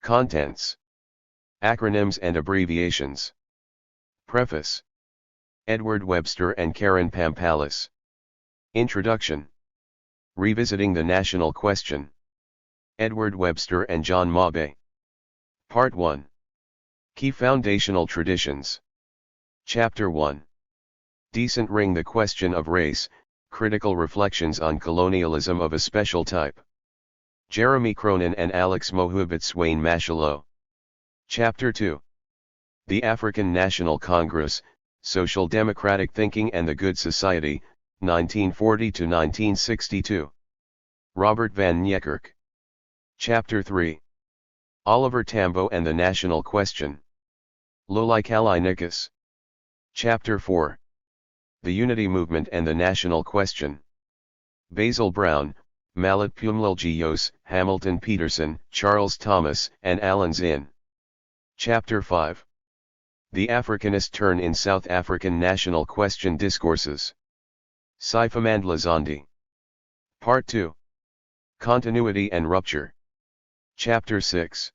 Contents. Acronyms and abbreviations. Preface. Edward Webster and Karen Pampallis. Introduction. Revisiting the National Question. Edward Webster and John Mabey. Part 1. Key Foundational Traditions. Chapter 1. Decentering the Question of Race, Critical Reflections on Colonialism of a Special Type. Jeremy Cronin and Alex Mohubet-Swain Mashalot. Chapter 2. The African National Congress, Social Democratic Thinking and the Good Society, 1940 to 1962. Robert van Niekerk. Chapter 3. Oliver Tambo and the National Question. Loli Kalinikas. Chapter 4. The Unity Movement and the National Question. Basil Brown, Malat Pumlilgios, Hamilton Peterson, Charles Thomas, and Alan Zinn. Chapter 5. The Africanist Turn in South African National Question Discourses. Sifamandla Zondi. Part 2. Continuity and Rupture. Chapter 6.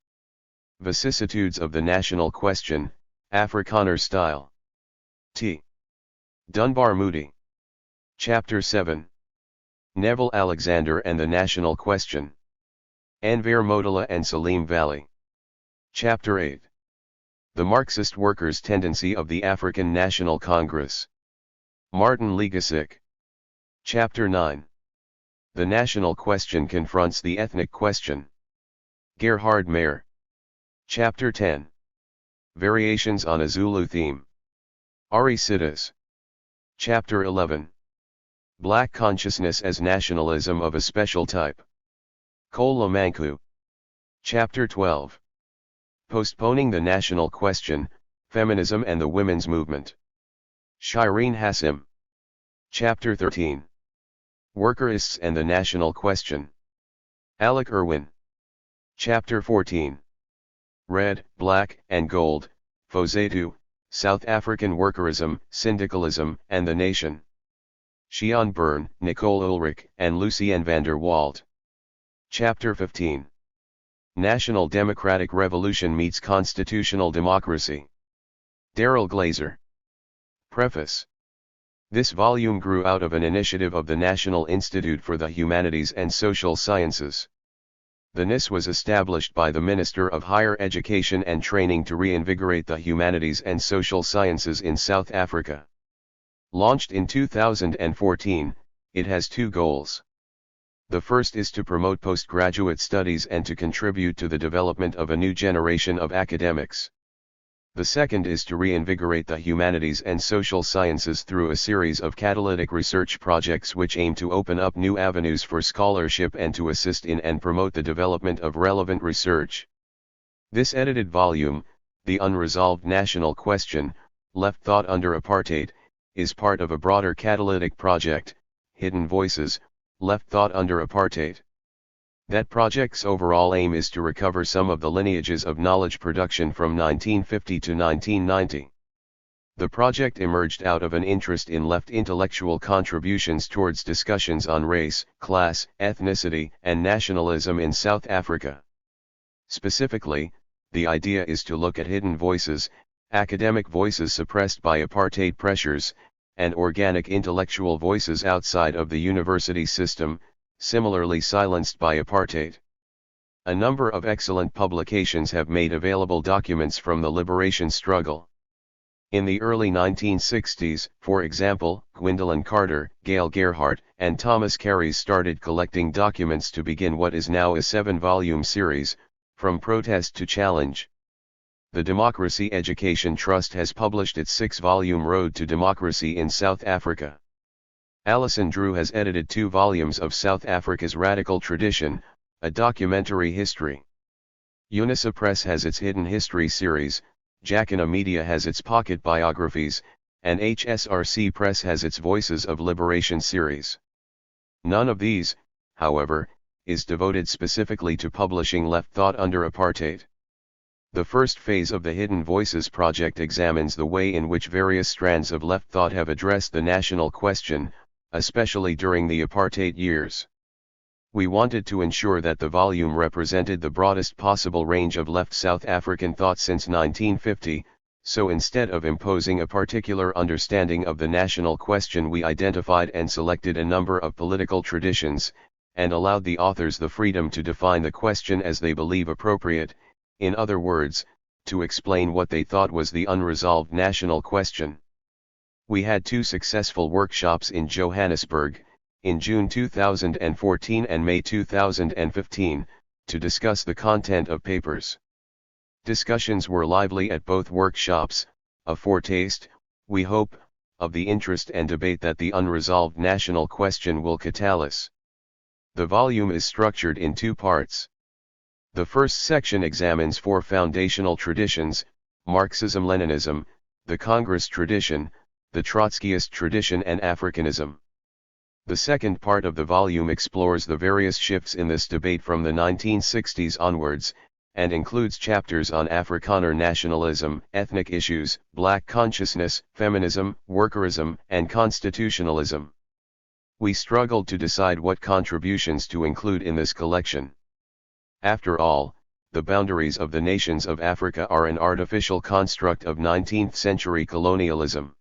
Vicissitudes of the National Question, Afrikaner Style. T. Dunbar Moody. Chapter 7. Neville Alexander and the National Question. Anver Motola and Salim Valley. Chapter 8. The Marxist Workers' Tendency of the African National Congress. Martin Legasic. Chapter 9. The National Question Confronts the Ethnic Question. Gerhard Meyer. Chapter 10. Variations on a Zulu Theme. Ari Sidas. Chapter 11. Black Consciousness as Nationalism of a Special Type. Kola Manku. Chapter 12. Postponing the National Question, Feminism and the Women's Movement. Shireen Hassim. Chapter 13. Workerists and the National Question. Alec Irwin. Chapter 14. Red, Black, and Gold, Fozetu, South African Workerism, Syndicalism, and the Nation. Shion Byrne, Nicole Ulrich, and Lucienne van der Walt. Chapter 15. National Democratic Revolution meets Constitutional Democracy. Daryl Glazer. Preface. This volume grew out of an initiative of the National Institute for the Humanities and Social Sciences. The NIS was established by the Minister of Higher Education and Training to reinvigorate the humanities and social sciences in South Africa. Launched in 2014, it has two goals. The first is to promote postgraduate studies and to contribute to the development of a new generation of academics. The second is to reinvigorate the humanities and social sciences through a series of catalytic research projects which aim to open up new avenues for scholarship and to assist in and promote the development of relevant research. This edited volume, The Unresolved National Question, Left Thought Under Apartheid, is part of a broader catalytic project, Hidden Voices, Left Thought Under Apartheid. That project's overall aim is to recover some of the lineages of knowledge production from 1950 to 1990. The project emerged out of an interest in left intellectual contributions towards discussions on race, class, ethnicity, and nationalism in South Africa. Specifically, the idea is to look at hidden voices, academic voices suppressed by apartheid pressures, and organic intellectual voices outside of the university system, similarly silenced by apartheid. A number of excellent publications have made available documents from the liberation struggle. In the early 1960s, for example, Gwendolyn Carter, Gail Gerhardt, and Thomas Carey started collecting documents to begin what is now a 7-volume series, From Protest to Challenge. The Democracy Education Trust has published its 6-volume Road to Democracy in South Africa. Alison Drew has edited 2 volumes of South Africa's Radical Tradition, a documentary history. Unisa Press has its Hidden History series, Jacana Media has its Pocket Biographies, and HSRC Press has its Voices of Liberation series. None of these, however, is devoted specifically to publishing Left Thought Under Apartheid. The first phase of the Hidden Voices project examines the way in which various strands of left thought have addressed the national question, especially during the apartheid years. We wanted to ensure that the volume represented the broadest possible range of left South African thought since 1950, so instead of imposing a particular understanding of the national question, we identified and selected a number of political traditions, and allowed the authors the freedom to define the question as they believe appropriate, in other words, to explain what they thought was the unresolved national question. We had 2 successful workshops in Johannesburg, in June 2014 and May 2015, to discuss the content of papers. Discussions were lively at both workshops, a foretaste, we hope, of the interest and debate that the unresolved national question will catalyze. The volume is structured in 2 parts. The first section examines 4 foundational traditions: Marxism-Leninism, the Congress tradition, the Trotskyist tradition, and Africanism. The second part of the volume explores the various shifts in this debate from the 1960s onwards, and includes chapters on Afrikaner nationalism, ethnic issues, black consciousness, feminism, workerism, and constitutionalism. We struggled to decide what contributions to include in this collection. After all, the boundaries of the nations of Africa are an artificial construct of 19th-century colonialism.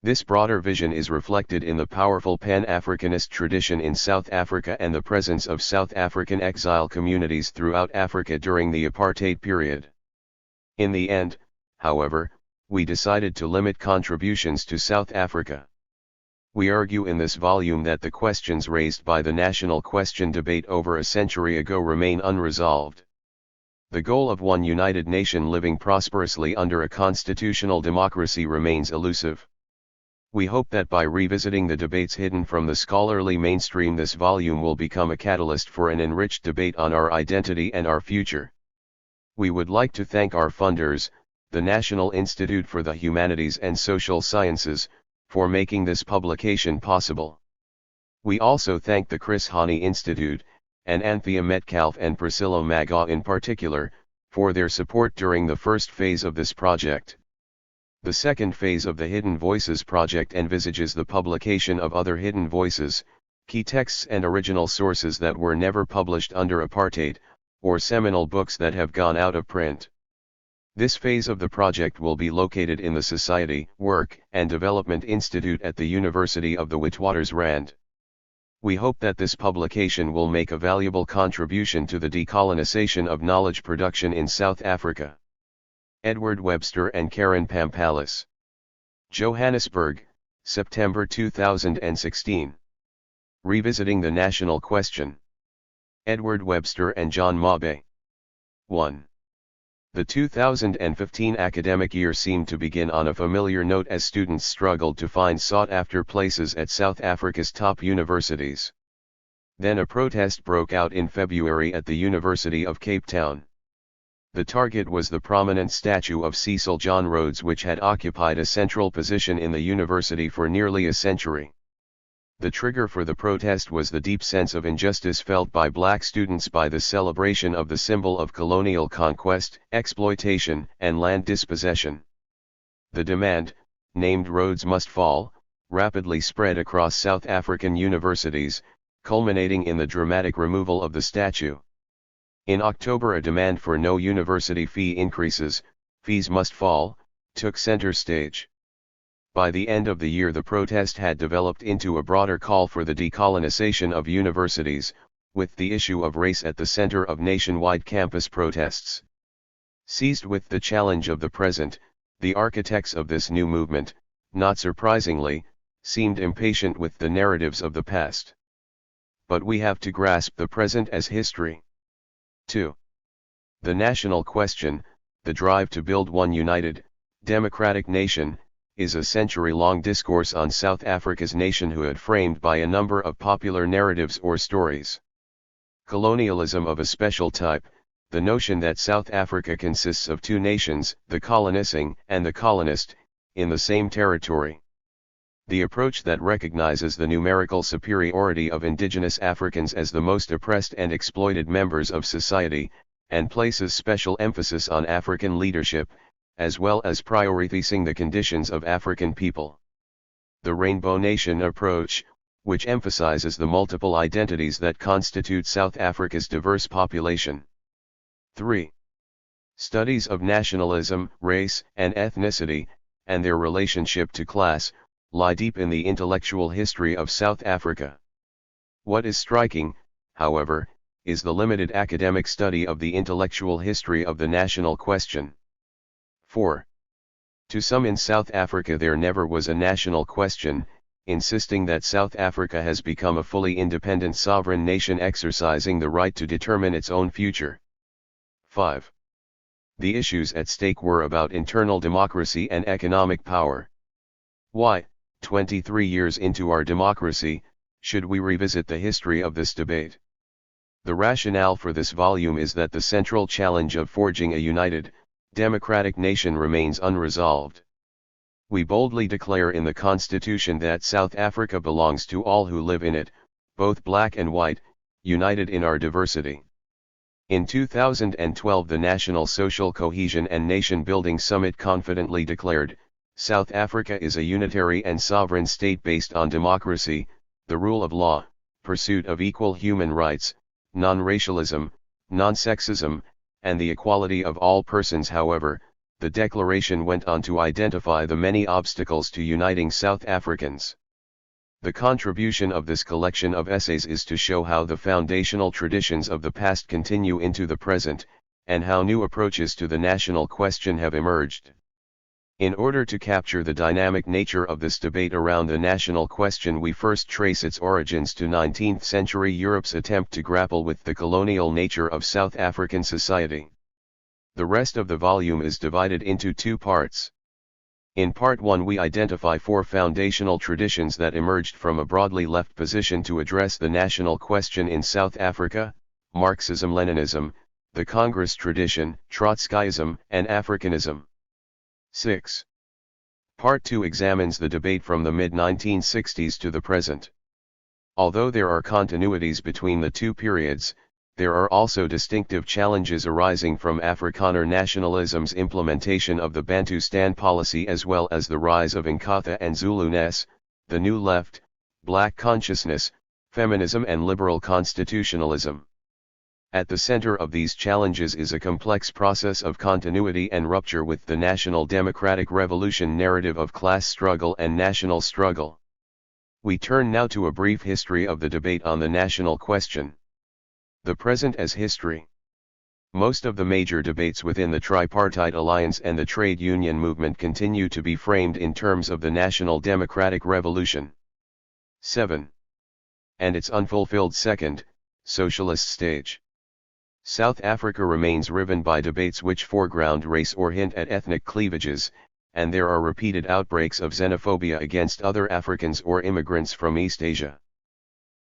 This broader vision is reflected in the powerful Pan-Africanist tradition in South Africa and the presence of South African exile communities throughout Africa during the apartheid period. In the end, however, we decided to limit contributions to South Africa. We argue in this volume that the questions raised by the national question debate over a century ago remain unresolved. The goal of one united nation living prosperously under a constitutional democracy remains elusive. We hope that by revisiting the debates hidden from the scholarly mainstream, this volume will become a catalyst for an enriched debate on our identity and our future. We would like to thank our funders, the National Institute for the Humanities and Social Sciences, for making this publication possible. We also thank the Chris Hani Institute, and Anthea Metcalf and Priscilla Magaw in particular, for their support during the first phase of this project. The second phase of the Hidden Voices project envisages the publication of other hidden voices, key texts and original sources that were never published under apartheid, or seminal books that have gone out of print. This phase of the project will be located in the Society, Work, and Development Institute at the University of the Witwatersrand. We hope that this publication will make a valuable contribution to the decolonization of knowledge production in South Africa. Edward Webster and Karen Pampallis. Johannesburg, September 2016. Revisiting the National Question. Edward Webster and John Mabe. 1. The 2015 academic year seemed to begin on a familiar note as students struggled to find sought-after places at South Africa's top universities. Then a protest broke out in February at the University of Cape Town. The target was the prominent statue of Cecil John Rhodes, which had occupied a central position in the university for nearly a century. The trigger for the protest was the deep sense of injustice felt by black students by the celebration of the symbol of colonial conquest, exploitation, and land dispossession. The demand, named Rhodes Must Fall, rapidly spread across South African universities, culminating in the dramatic removal of the statue. In October, a demand for no university fee increases, fees must fall, took center stage. By the end of the year, the protest had developed into a broader call for the decolonization of universities, with the issue of race at the center of nationwide campus protests. Seized with the challenge of the present, the architects of this new movement, not surprisingly, seemed impatient with the narratives of the past. But we have to grasp the present as history. 2. The national question, the drive to build one united, democratic nation, is a century-long discourse on South Africa's nationhood framed by a number of popular narratives or stories. Colonialism of a special type, the notion that South Africa consists of 2 nations, the colonizing and the colonist, in the same territory. The approach that recognizes the numerical superiority of indigenous Africans as the most oppressed and exploited members of society, and places special emphasis on African leadership, as well as prioritizing the conditions of African people. The Rainbow Nation approach, which emphasizes the multiple identities that constitute South Africa's diverse population. 3. Studies of nationalism, race, and ethnicity, and their relationship to class, lie deep in the intellectual history of South Africa. What is striking, however, is the limited academic study of the intellectual history of the national question. 4. To some in South Africa there never was a national question, insisting that South Africa has become a fully independent sovereign nation exercising the right to determine its own future. 5. The issues at stake were about internal democracy and economic power. Why, 23 years into our democracy, should we revisit the history of this debate? The rationale for this volume is that the central challenge of forging a united, democratic nation remains unresolved. We boldly declare in the Constitution that South Africa belongs to all who live in it, both black and white, united in our diversity. In 2012 the National Social Cohesion and Nation Building Summit confidently declared, South Africa is a unitary and sovereign state based on democracy, the rule of law, pursuit of equal human rights, non-racialism, non-sexism, and the equality of all persons. However, the declaration went on to identify the many obstacles to uniting South Africans. The contribution of this collection of essays is to show how the foundational traditions of the past continue into the present, and how new approaches to the national question have emerged. In order to capture the dynamic nature of this debate around the national question, we first trace its origins to 19th century Europe's attempt to grapple with the colonial nature of South African society. The rest of the volume is divided into two parts. In Part 1 we identify four foundational traditions that emerged from a broadly left position to address the national question in South Africa: Marxism-Leninism, the Congress tradition, Trotskyism, and Africanism. 6. Part 2 examines the debate from the mid-1960s to the present. Although there are continuities between the two periods, there are also distinctive challenges arising from Afrikaner nationalism's implementation of the Bantustan policy as well as the rise of Inkatha and Zuluness, the New Left, Black consciousness, feminism and liberal constitutionalism. At the center of these challenges is a complex process of continuity and rupture with the national democratic revolution narrative of class struggle and national struggle. We turn now to a brief history of the debate on the national question. The present as history. Most of the major debates within the tripartite alliance and the trade union movement continue to be framed in terms of the national democratic revolution. 7. And its unfulfilled second, socialist stage. South Africa remains riven by debates which foreground race or hint at ethnic cleavages, and there are repeated outbreaks of xenophobia against other Africans or immigrants from East Asia.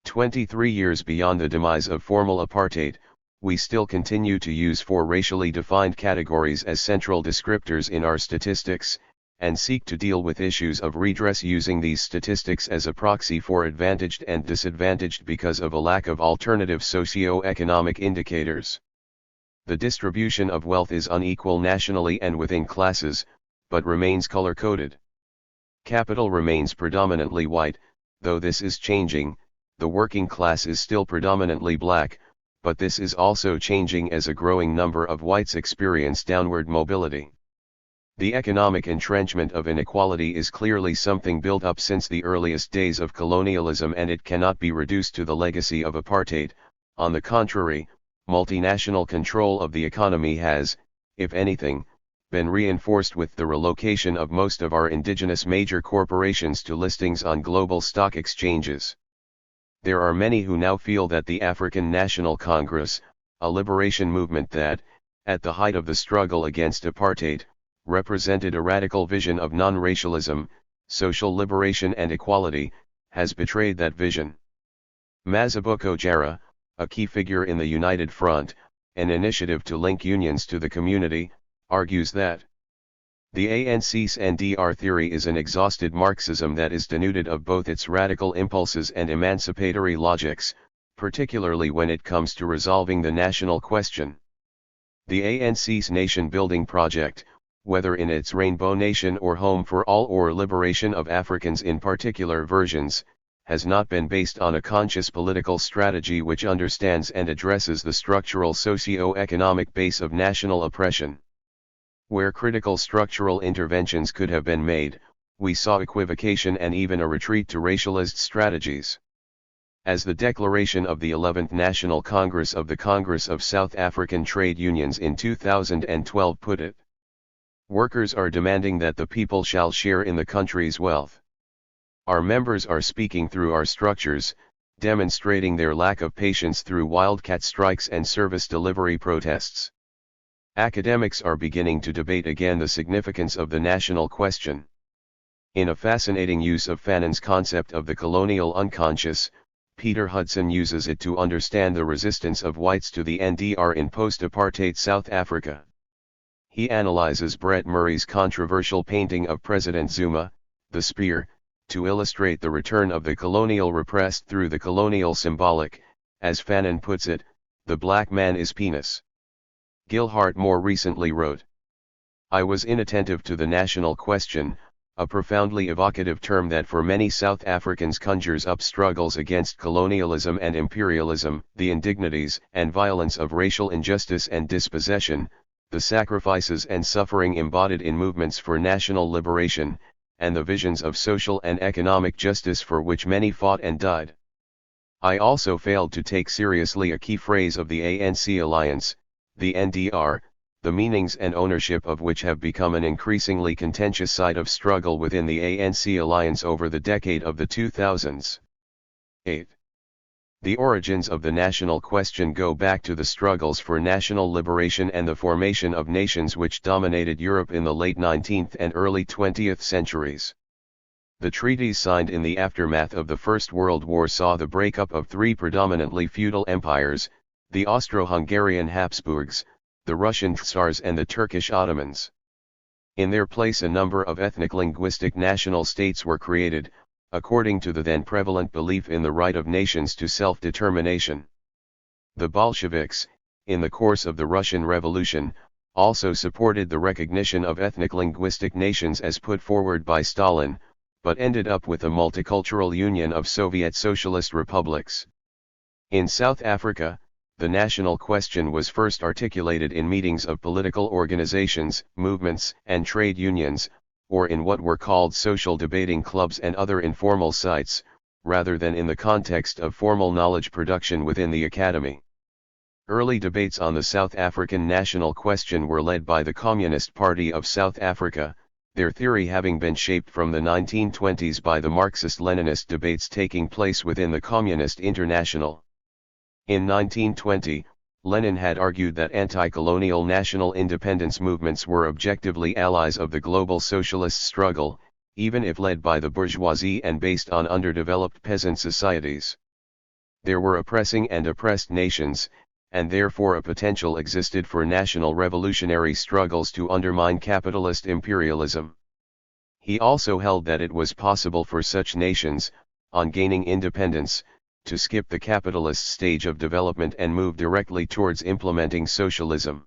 23 years beyond the demise of formal apartheid, we still continue to use four racially defined categories as central descriptors in our statistics, and seek to deal with issues of redress using these statistics as a proxy for advantaged and disadvantaged because of a lack of alternative socio-economic indicators. The distribution of wealth is unequal nationally and within classes, but remains color-coded. Capital remains predominantly white, though this is changing. The working class is still predominantly black, but this is also changing as a growing number of whites experience downward mobility. The economic entrenchment of inequality is clearly something built up since the earliest days of colonialism, and it cannot be reduced to the legacy of apartheid. On the contrary, multinational control of the economy has, if anything, been reinforced with the relocation of most of our indigenous major corporations to listings on global stock exchanges. There are many who now feel that the African National Congress, a liberation movement that, at the height of the struggle against apartheid, represented a radical vision of non-racialism, social liberation and equality, has betrayed that vision. Mazibuko Jara, a key figure in the United Front, an initiative to link unions to the community, argues that the ANC's NDR theory is an exhausted Marxism that is denuded of both its radical impulses and emancipatory logics, particularly when it comes to resolving the national question. The ANC's nation-building project, whether in its Rainbow Nation or Home for All or Liberation of Africans in particular versions, has not been based on a conscious political strategy which understands and addresses the structural socio-economic base of national oppression. Where critical structural interventions could have been made, we saw equivocation and even a retreat to racialist strategies. As the declaration of the 11th National Congress of the Congress of South African Trade Unions in 2012 put it, workers are demanding that the people shall share in the country's wealth. Our members are speaking through our structures, demonstrating their lack of patience through wildcat strikes and service delivery protests. Academics are beginning to debate again the significance of the national question. In a fascinating use of Fanon's concept of the colonial unconscious, Peter Hudson uses it to understand the resistance of whites to the NDR in post-apartheid South Africa. He analyzes Brett Murray's controversial painting of President Zuma, The Spear, to illustrate the return of the colonial repressed through the colonial symbolic. As Fanon puts it, the black man is penis. Gilhart more recently wrote, I was inattentive to the national question, a profoundly evocative term that for many South Africans conjures up struggles against colonialism and imperialism, the indignities and violence of racial injustice and dispossession, the sacrifices and suffering embodied in movements for national liberation, and the visions of social and economic justice for which many fought and died. I also failed to take seriously a key phrase of the ANC alliance, the NDR, the meanings and ownership of which have become an increasingly contentious side of struggle within the ANC alliance over the decade of the 2000s. 8. The origins of the national question go back to the struggles for national liberation and the formation of nations which dominated Europe in the late 19th and early 20th centuries. The treaties signed in the aftermath of the First World War saw the breakup of three predominantly feudal empires, the Austro-Hungarian Habsburgs, the Russian Tsars and the Turkish Ottomans. In their place a number of ethnic-linguistic national states were created, according to the then prevalent belief in the right of nations to self-determination. The Bolsheviks, in the course of the Russian Revolution, also supported the recognition of ethnic-linguistic nations as put forward by Stalin, but ended up with a multicultural union of Soviet socialist republics. In South Africa, the national question was first articulated in meetings of political organizations, movements, and trade unions, or in what were called social debating clubs and other informal sites, rather than in the context of formal knowledge production within the academy. Early debates on the South African national question were led by the Communist Party of South Africa, their theory having been shaped from the 1920s by the Marxist-Leninist debates taking place within the Communist International. In 1920, Lenin had argued that anti-colonial national independence movements were objectively allies of the global socialist struggle, even if led by the bourgeoisie and based on underdeveloped peasant societies. There were oppressing and oppressed nations, and therefore a potential existed for national revolutionary struggles to undermine capitalist imperialism. He also held that it was possible for such nations, on gaining independence, to skip the capitalist stage of development and move directly towards implementing socialism.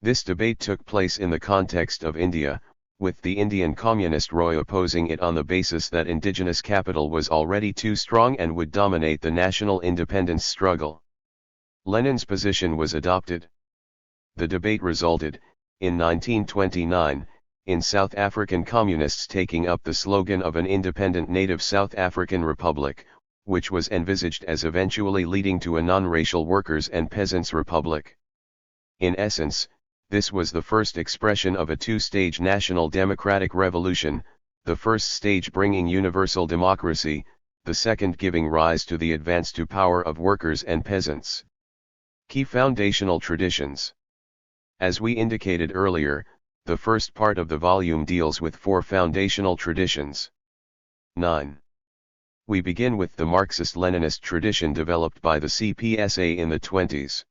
This debate took place in the context of India, with the Indian Communist Roy opposing it on the basis that indigenous capital was already too strong and would dominate the national independence struggle. Lenin's position was adopted. The debate resulted, in 1929, in South African communists taking up the slogan of an independent native South African republic, which was envisaged as eventually leading to a non-racial workers' and peasants' republic. In essence, this was the first expression of a two-stage national democratic revolution, the first stage bringing universal democracy, the second giving rise to the advance to power of workers and peasants. Key foundational traditions. As we indicated earlier, the first part of the volume deals with four foundational traditions. 9. We begin with the Marxist-Leninist tradition developed by the CPSA in the 20s.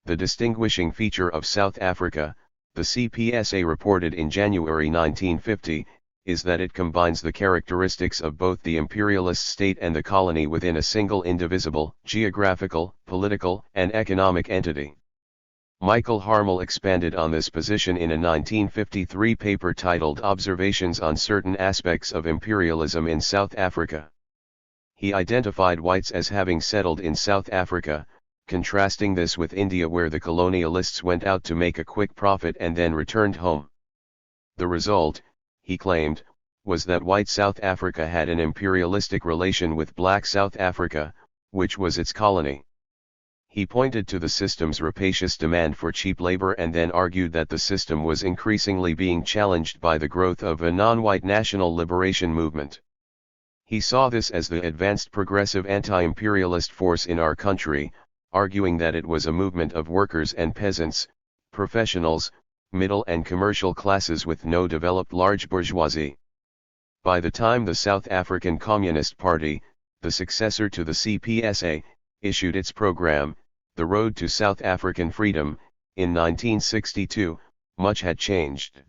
The distinguishing feature of South Africa, the CPSA reported in January 1950, is that it combines the characteristics of both the imperialist state and the colony within a single indivisible, geographical, political, and economic entity. Michael Harmel expanded on this position in a 1953 paper titled Observations on Certain Aspects of Imperialism in South Africa. He identified whites as having settled in South Africa, contrasting this with India where the colonialists went out to make a quick profit and then returned home. The result, he claimed, was that white South Africa had an imperialistic relation with black South Africa, which was its colony. He pointed to the system's rapacious demand for cheap labor and then argued that the system was increasingly being challenged by the growth of a non-white national liberation movement. He saw this as the advanced progressive anti-imperialist force in our country, arguing that it was a movement of workers and peasants, professionals, middle and commercial classes with no developed large bourgeoisie. By the time the South African Communist Party, the successor to the CPSA, issued its program, The Road to South African Freedom, in 1962, much had changed.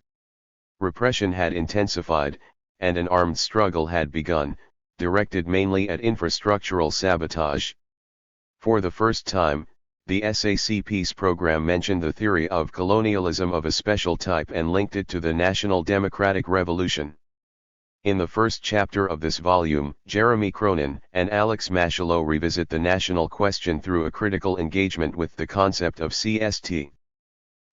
Repression had intensified, and an armed struggle had begun, directed mainly at infrastructural sabotage. For the first time, the SAC peace program mentioned the theory of colonialism of a special type and linked it to the National Democratic Revolution. In the first chapter of this volume, Jeremy Cronin and Alex Mashallow revisit the national question through a critical engagement with the concept of CST.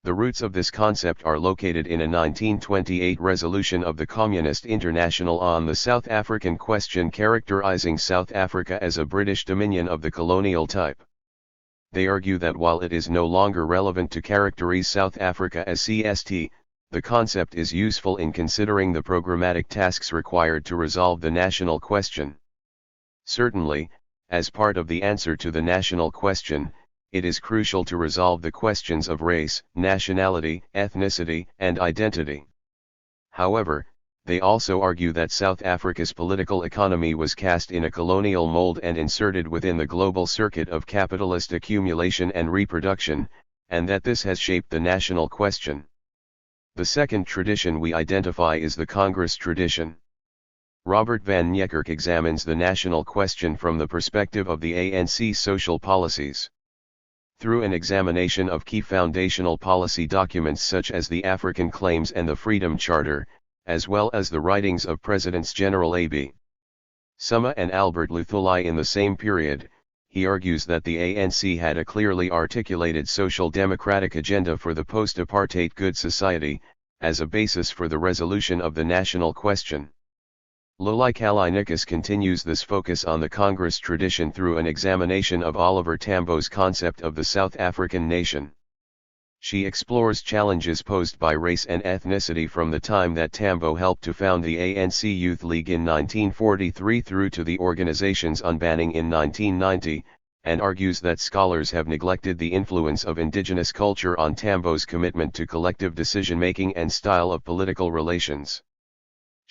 The roots of this concept are located in a 1928 resolution of the Communist International on the South African question characterizing South Africa as a British dominion of the colonial type. They argue that while it is no longer relevant to characterize South Africa as CST, the concept is useful in considering the programmatic tasks required to resolve the national question. Certainly, as part of the answer to the national question, it is crucial to resolve the questions of race, nationality, ethnicity, and identity. However, they also argue that South Africa's political economy was cast in a colonial mold and inserted within the global circuit of capitalist accumulation and reproduction, and that this has shaped the national question. The second tradition we identify is the Congress tradition. Robert van Niekerk examines the national question from the perspective of the ANC's social policies. Through an examination of key foundational policy documents such as the African Claims and the Freedom Charter, as well as the writings of Presidents General A.B. Summa and Albert Luthuli in the same period, he argues that the ANC had a clearly articulated social democratic agenda for the post-apartheid good society, as a basis for the resolution of the national question. Loli Kalinikas continues this focus on the Congress tradition through an examination of Oliver Tambo's concept of the South African nation. She explores challenges posed by race and ethnicity from the time that Tambo helped to found the ANC Youth League in 1943 through to the organization's unbanning in 1990, and argues that scholars have neglected the influence of indigenous culture on Tambo's commitment to collective decision-making and style of political relations.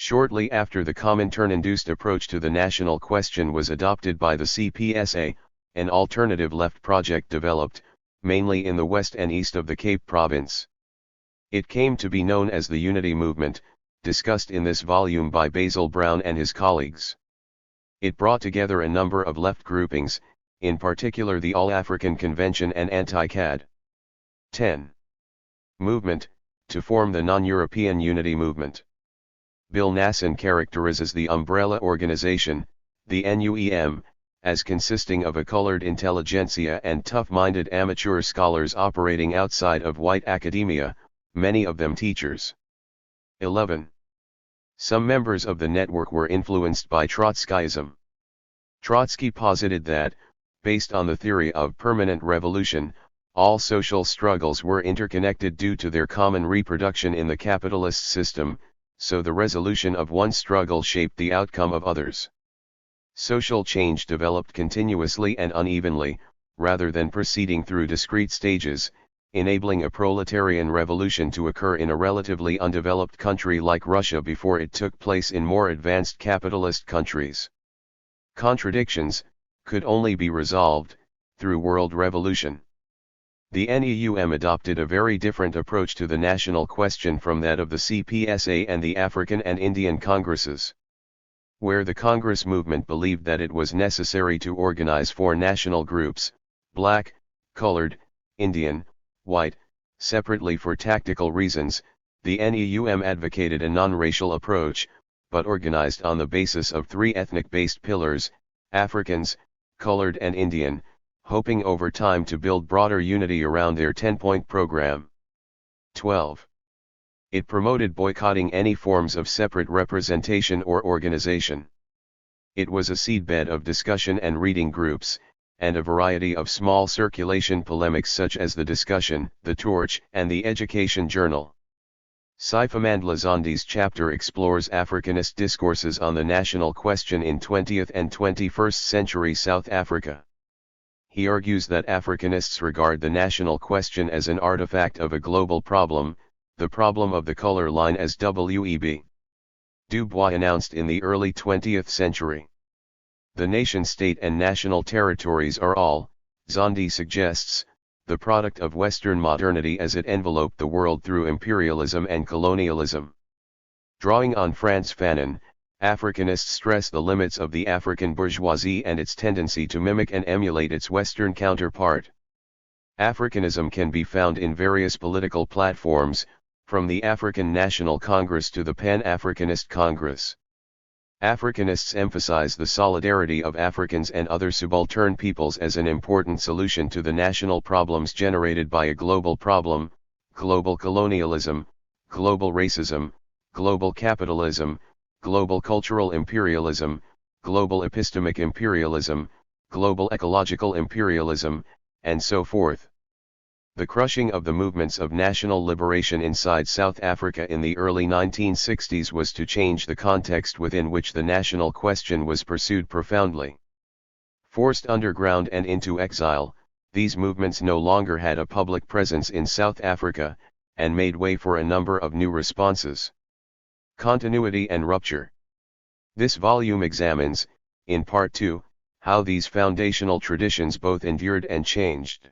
Shortly after the Comintern-induced approach to the national question was adopted by the CPSA, an alternative left project developed, mainly in the west and east of the Cape Province. It came to be known as the Unity Movement, discussed in this volume by Basil Brown and his colleagues. It brought together a number of left groupings, in particular the All-African Convention and Anti-CAD. 10. Movement, to form the Non-European Unity Movement. Bill Nasson characterizes the umbrella organization, the NUEM, as consisting of a colored intelligentsia and tough-minded amateur scholars operating outside of white academia, many of them teachers. 11. Some members of the network were influenced by Trotskyism. Trotsky posited that, based on the theory of permanent revolution, all social struggles were interconnected due to their common reproduction in the capitalist system, so the resolution of one struggle shaped the outcome of others. Social change developed continuously and unevenly, rather than proceeding through discrete stages, enabling a proletarian revolution to occur in a relatively undeveloped country like Russia before it took place in more advanced capitalist countries. Contradictions could only be resolved through world revolution. The NEUM adopted a very different approach to the national question from that of the CPSA and the African and Indian Congresses. Where the Congress movement believed that it was necessary to organize four national groups, black, colored, Indian, white, separately for tactical reasons, the NEUM advocated a non-racial approach, but organized on the basis of three ethnic-based pillars, Africans, colored and Indian, hoping over time to build broader unity around their 10-point program. 12. It promoted boycotting any forms of separate representation or organization. It was a seedbed of discussion and reading groups, and a variety of small circulation polemics such as The Discussion, The Torch, and The Education Journal. Sifamandla Zondi's chapter explores Africanist discourses on the national question in 20th and 21st century South Africa. He argues that Africanists regard the national question as an artifact of a global problem, the problem of the color line, as W.E.B. Du Bois announced in the early 20th century. The nation-state and national territories are all, Zondi suggests, the product of Western modernity as it enveloped the world through imperialism and colonialism. Drawing on Frantz Fanon, Africanists stress the limits of the African bourgeoisie and its tendency to mimic and emulate its Western counterpart. Africanism can be found in various political platforms, from the African National Congress to the Pan-Africanist Congress. Africanists emphasize the solidarity of Africans and other subaltern peoples as an important solution to the national problems generated by a global problem: global colonialism, global racism, global capitalism, global cultural imperialism, global epistemic imperialism, global ecological imperialism, and so forth. The crushing of the movements of national liberation inside South Africa in the early 1960s was to change the context within which the national question was pursued profoundly. Forced underground and into exile, these movements no longer had a public presence in South Africa, and made way for a number of new responses. Continuity and rupture. This volume examines, in Part 2, how these foundational traditions both endured and changed.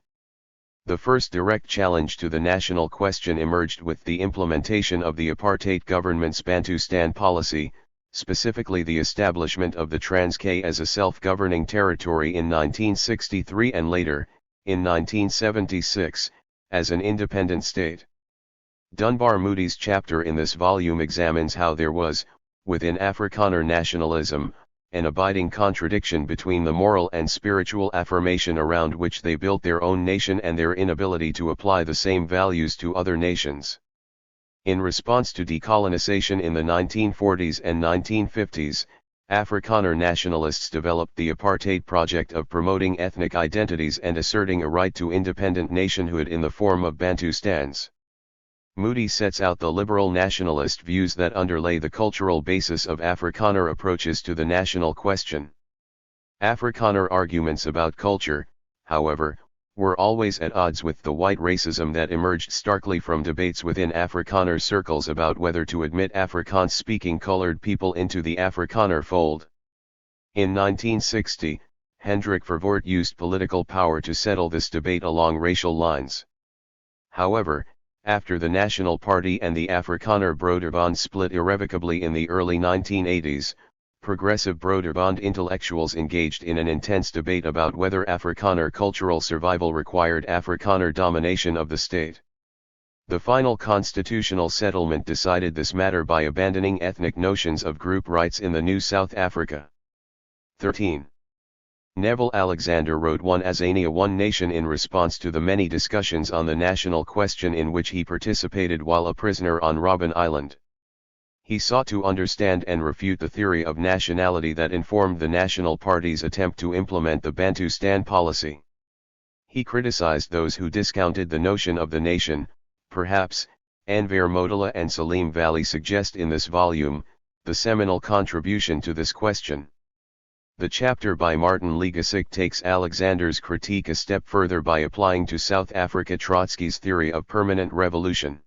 The first direct challenge to the national question emerged with the implementation of the apartheid government's Bantustan policy, specifically the establishment of the Transkei as a self-governing territory in 1963 and later, in 1976, as an independent state. Dunbar Moody's chapter in this volume examines how there was, within Afrikaner nationalism, an abiding contradiction between the moral and spiritual affirmation around which they built their own nation and their inability to apply the same values to other nations. In response to decolonization in the 1940s and 1950s, Afrikaner nationalists developed the apartheid project of promoting ethnic identities and asserting a right to independent nationhood in the form of Bantustans. Moody sets out the liberal nationalist views that underlay the cultural basis of Afrikaner approaches to the national question. Afrikaner arguments about culture, however, were always at odds with the white racism that emerged starkly from debates within Afrikaner circles about whether to admit Afrikaans-speaking colored people into the Afrikaner fold. In 1960, Hendrik Verwoerd used political power to settle this debate along racial lines. However, after the National Party and the Afrikaner Broederbond split irrevocably in the early 1980s, progressive Broederbond intellectuals engaged in an intense debate about whether Afrikaner cultural survival required Afrikaner domination of the state. The final constitutional settlement decided this matter by abandoning ethnic notions of group rights in the new South Africa. 13. Neville Alexander wrote One Azania One Nation in response to the many discussions on the national question in which he participated while a prisoner on Robben Island. He sought to understand and refute the theory of nationality that informed the National Party's attempt to implement the Bantustan policy. He criticized those who discounted the notion of the nation. Perhaps, Anver Motola and Salim Valley suggest in this volume, the seminal contribution to this question. The chapter by Martin Legasik takes Alexander's critique a step further by applying to South Africa Trotsky's theory of permanent revolution.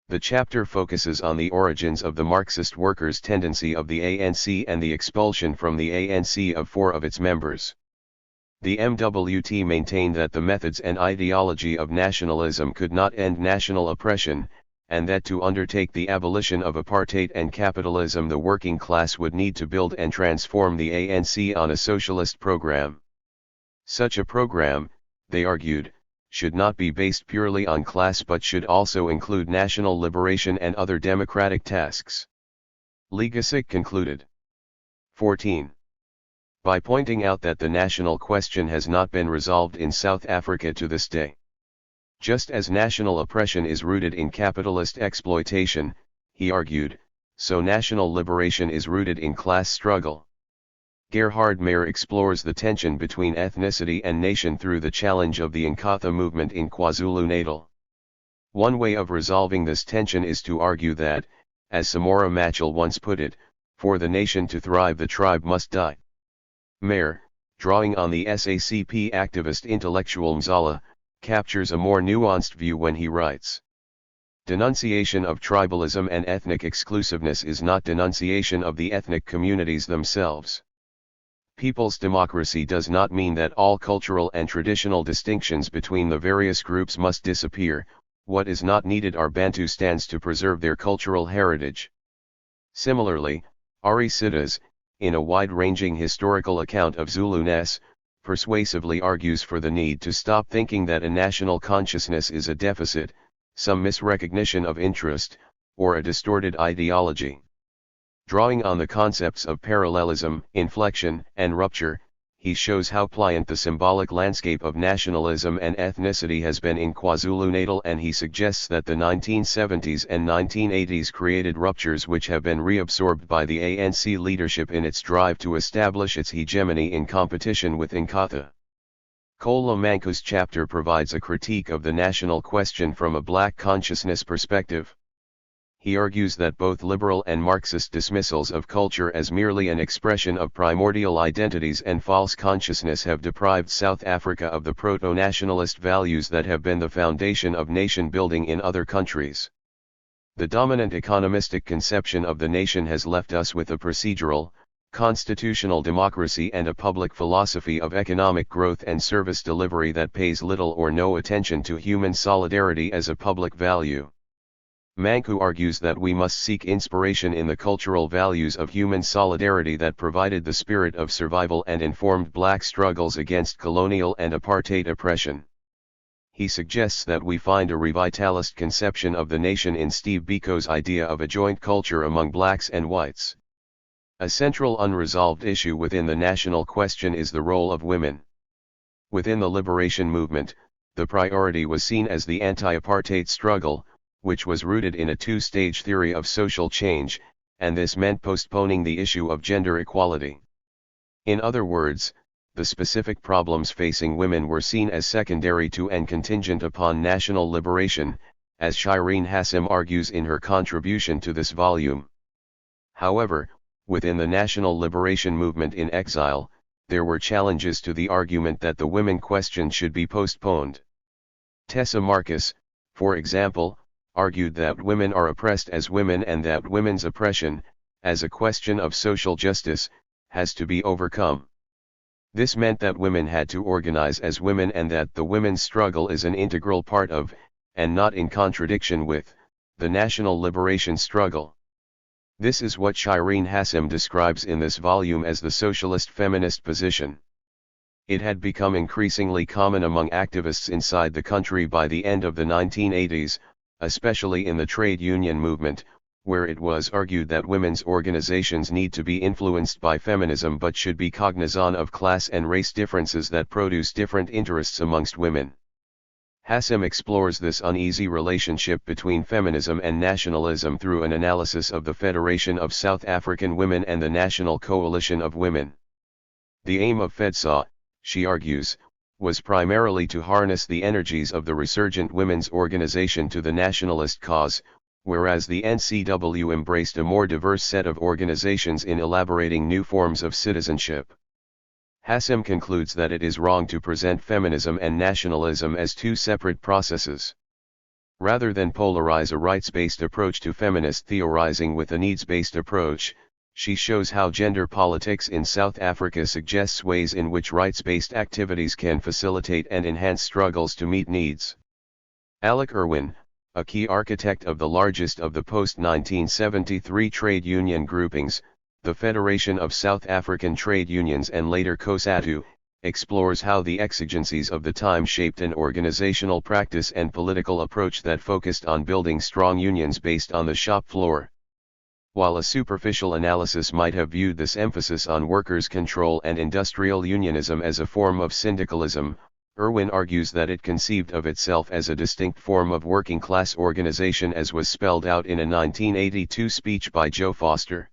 The chapter focuses on the origins of the Marxist workers' tendency of the ANC and the expulsion from the ANC of 4 of its members. The MWT maintained that the methods and ideology of nationalism could not end national oppression, and that to undertake the abolition of apartheid and capitalism the working class would need to build and transform the ANC on a socialist program. Such a program, they argued, should not be based purely on class but should also include national liberation and other democratic tasks. Legasik concluded. 14. by pointing out that the national question has not been resolved in South Africa to this day. Just as national oppression is rooted in capitalist exploitation, he argued, so national liberation is rooted in class struggle. Gerhard Meyer explores the tension between ethnicity and nation through the challenge of the Inkatha movement in KwaZulu-Natal. One way of resolving this tension is to argue that, as Samora Machel once put it, for the nation to thrive the tribe must die. Meyer, drawing on the SACP activist intellectual Mzala, captures a more nuanced view when he writes, "Denunciation of tribalism and ethnic exclusiveness is not denunciation of the ethnic communities themselves. People's democracy does not mean that all cultural and traditional distinctions between the various groups must disappear. What is not needed are Bantustans to preserve their cultural heritage." Similarly, Ari Sitas, in a wide-ranging historical account of Zuluness, persuasively argues for the need to stop thinking that a national consciousness is a deficit, some misrecognition of interest, or a distorted ideology. Drawing on the concepts of parallelism, inflection, and rupture, he shows how pliant the symbolic landscape of nationalism and ethnicity has been in KwaZulu-Natal, and he suggests that the 1970s and 1980s created ruptures which have been reabsorbed by the ANC leadership in its drive to establish its hegemony in competition with Inkatha. Kola Manku's chapter provides a critique of the national question from a black consciousness perspective. He argues that both liberal and Marxist dismissals of culture as merely an expression of primordial identities and false consciousness have deprived South Africa of the proto-nationalist values that have been the foundation of nation building in other countries. The dominant economistic conception of the nation has left us with a procedural, constitutional democracy and a public philosophy of economic growth and service delivery that pays little or no attention to human solidarity as a public value. Manku argues that we must seek inspiration in the cultural values of human solidarity that provided the spirit of survival and informed black struggles against colonial and apartheid oppression. He suggests that we find a revitalist conception of the nation in Steve Biko's idea of a joint culture among blacks and whites. A central unresolved issue within the national question is the role of women. Within the liberation movement, the priority was seen as the anti-apartheid struggle, which was rooted in a two-stage theory of social change, and this meant postponing the issue of gender equality. In other words, the specific problems facing women were seen as secondary to and contingent upon national liberation, as Shireen Hassim argues in her contribution to this volume. However, within the national liberation movement in exile, there were challenges to the argument that the women question should be postponed. Tessa Marcus, for example, argued that women are oppressed as women and that women's oppression, as a question of social justice, has to be overcome. This meant that women had to organize as women and that the women's struggle is an integral part of, and not in contradiction with, the national liberation struggle. This is what Shireen Hassim describes in this volume as the socialist feminist position. It had become increasingly common among activists inside the country by the end of the 1980s, especially in the trade union movement, where it was argued that women's organizations need to be influenced by feminism but should be cognizant of class and race differences that produce different interests amongst women. Hassim explores this uneasy relationship between feminism and nationalism through an analysis of the Federation of South African Women and the National Coalition of Women. The aim of FEDSA, she argues, was primarily to harness the energies of the resurgent women's organization to the nationalist cause, whereas the NCW embraced a more diverse set of organizations in elaborating new forms of citizenship. Hassim concludes that it is wrong to present feminism and nationalism as two separate processes. Rather than polarize a rights-based approach to feminist theorizing with a needs-based approach, she shows how gender politics in South Africa suggests ways in which rights-based activities can facilitate and enhance struggles to meet needs. Alec Irwin, a key architect of the largest of the post-1973 trade union groupings, the Federation of South African Trade Unions and later COSATU, explores how the exigencies of the time shaped an organizational practice and political approach that focused on building strong unions based on the shop floor. While a superficial analysis might have viewed this emphasis on workers' control and industrial unionism as a form of syndicalism, Irwin argues that it conceived of itself as a distinct form of working-class organization, as was spelled out in a 1982 speech by Joe Foster.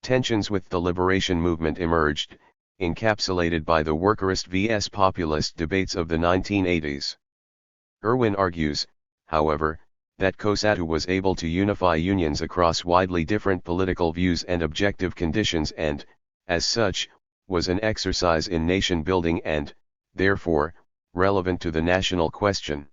Tensions with the liberation movement emerged, encapsulated by the workerist vs populist debates of the 1980s. Irwin argues, however, that COSATU was able to unify unions across widely different political views and objective conditions and, as such, was an exercise in nation-building and, therefore, relevant to the national question.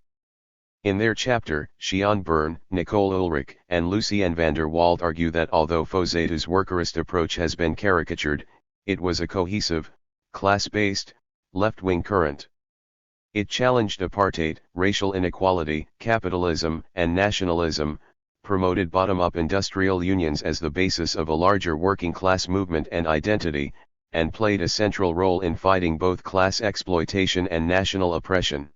In their chapter, Xian Byrne, Nicole Ulrich, and Lucien van der Walt argue that although COSATU's workerist approach has been caricatured, it was a cohesive, class-based, left-wing current. It challenged apartheid, racial inequality, capitalism, and nationalism, promoted bottom-up industrial unions as the basis of a larger working-class movement and identity, and played a central role in fighting both class exploitation and national oppression.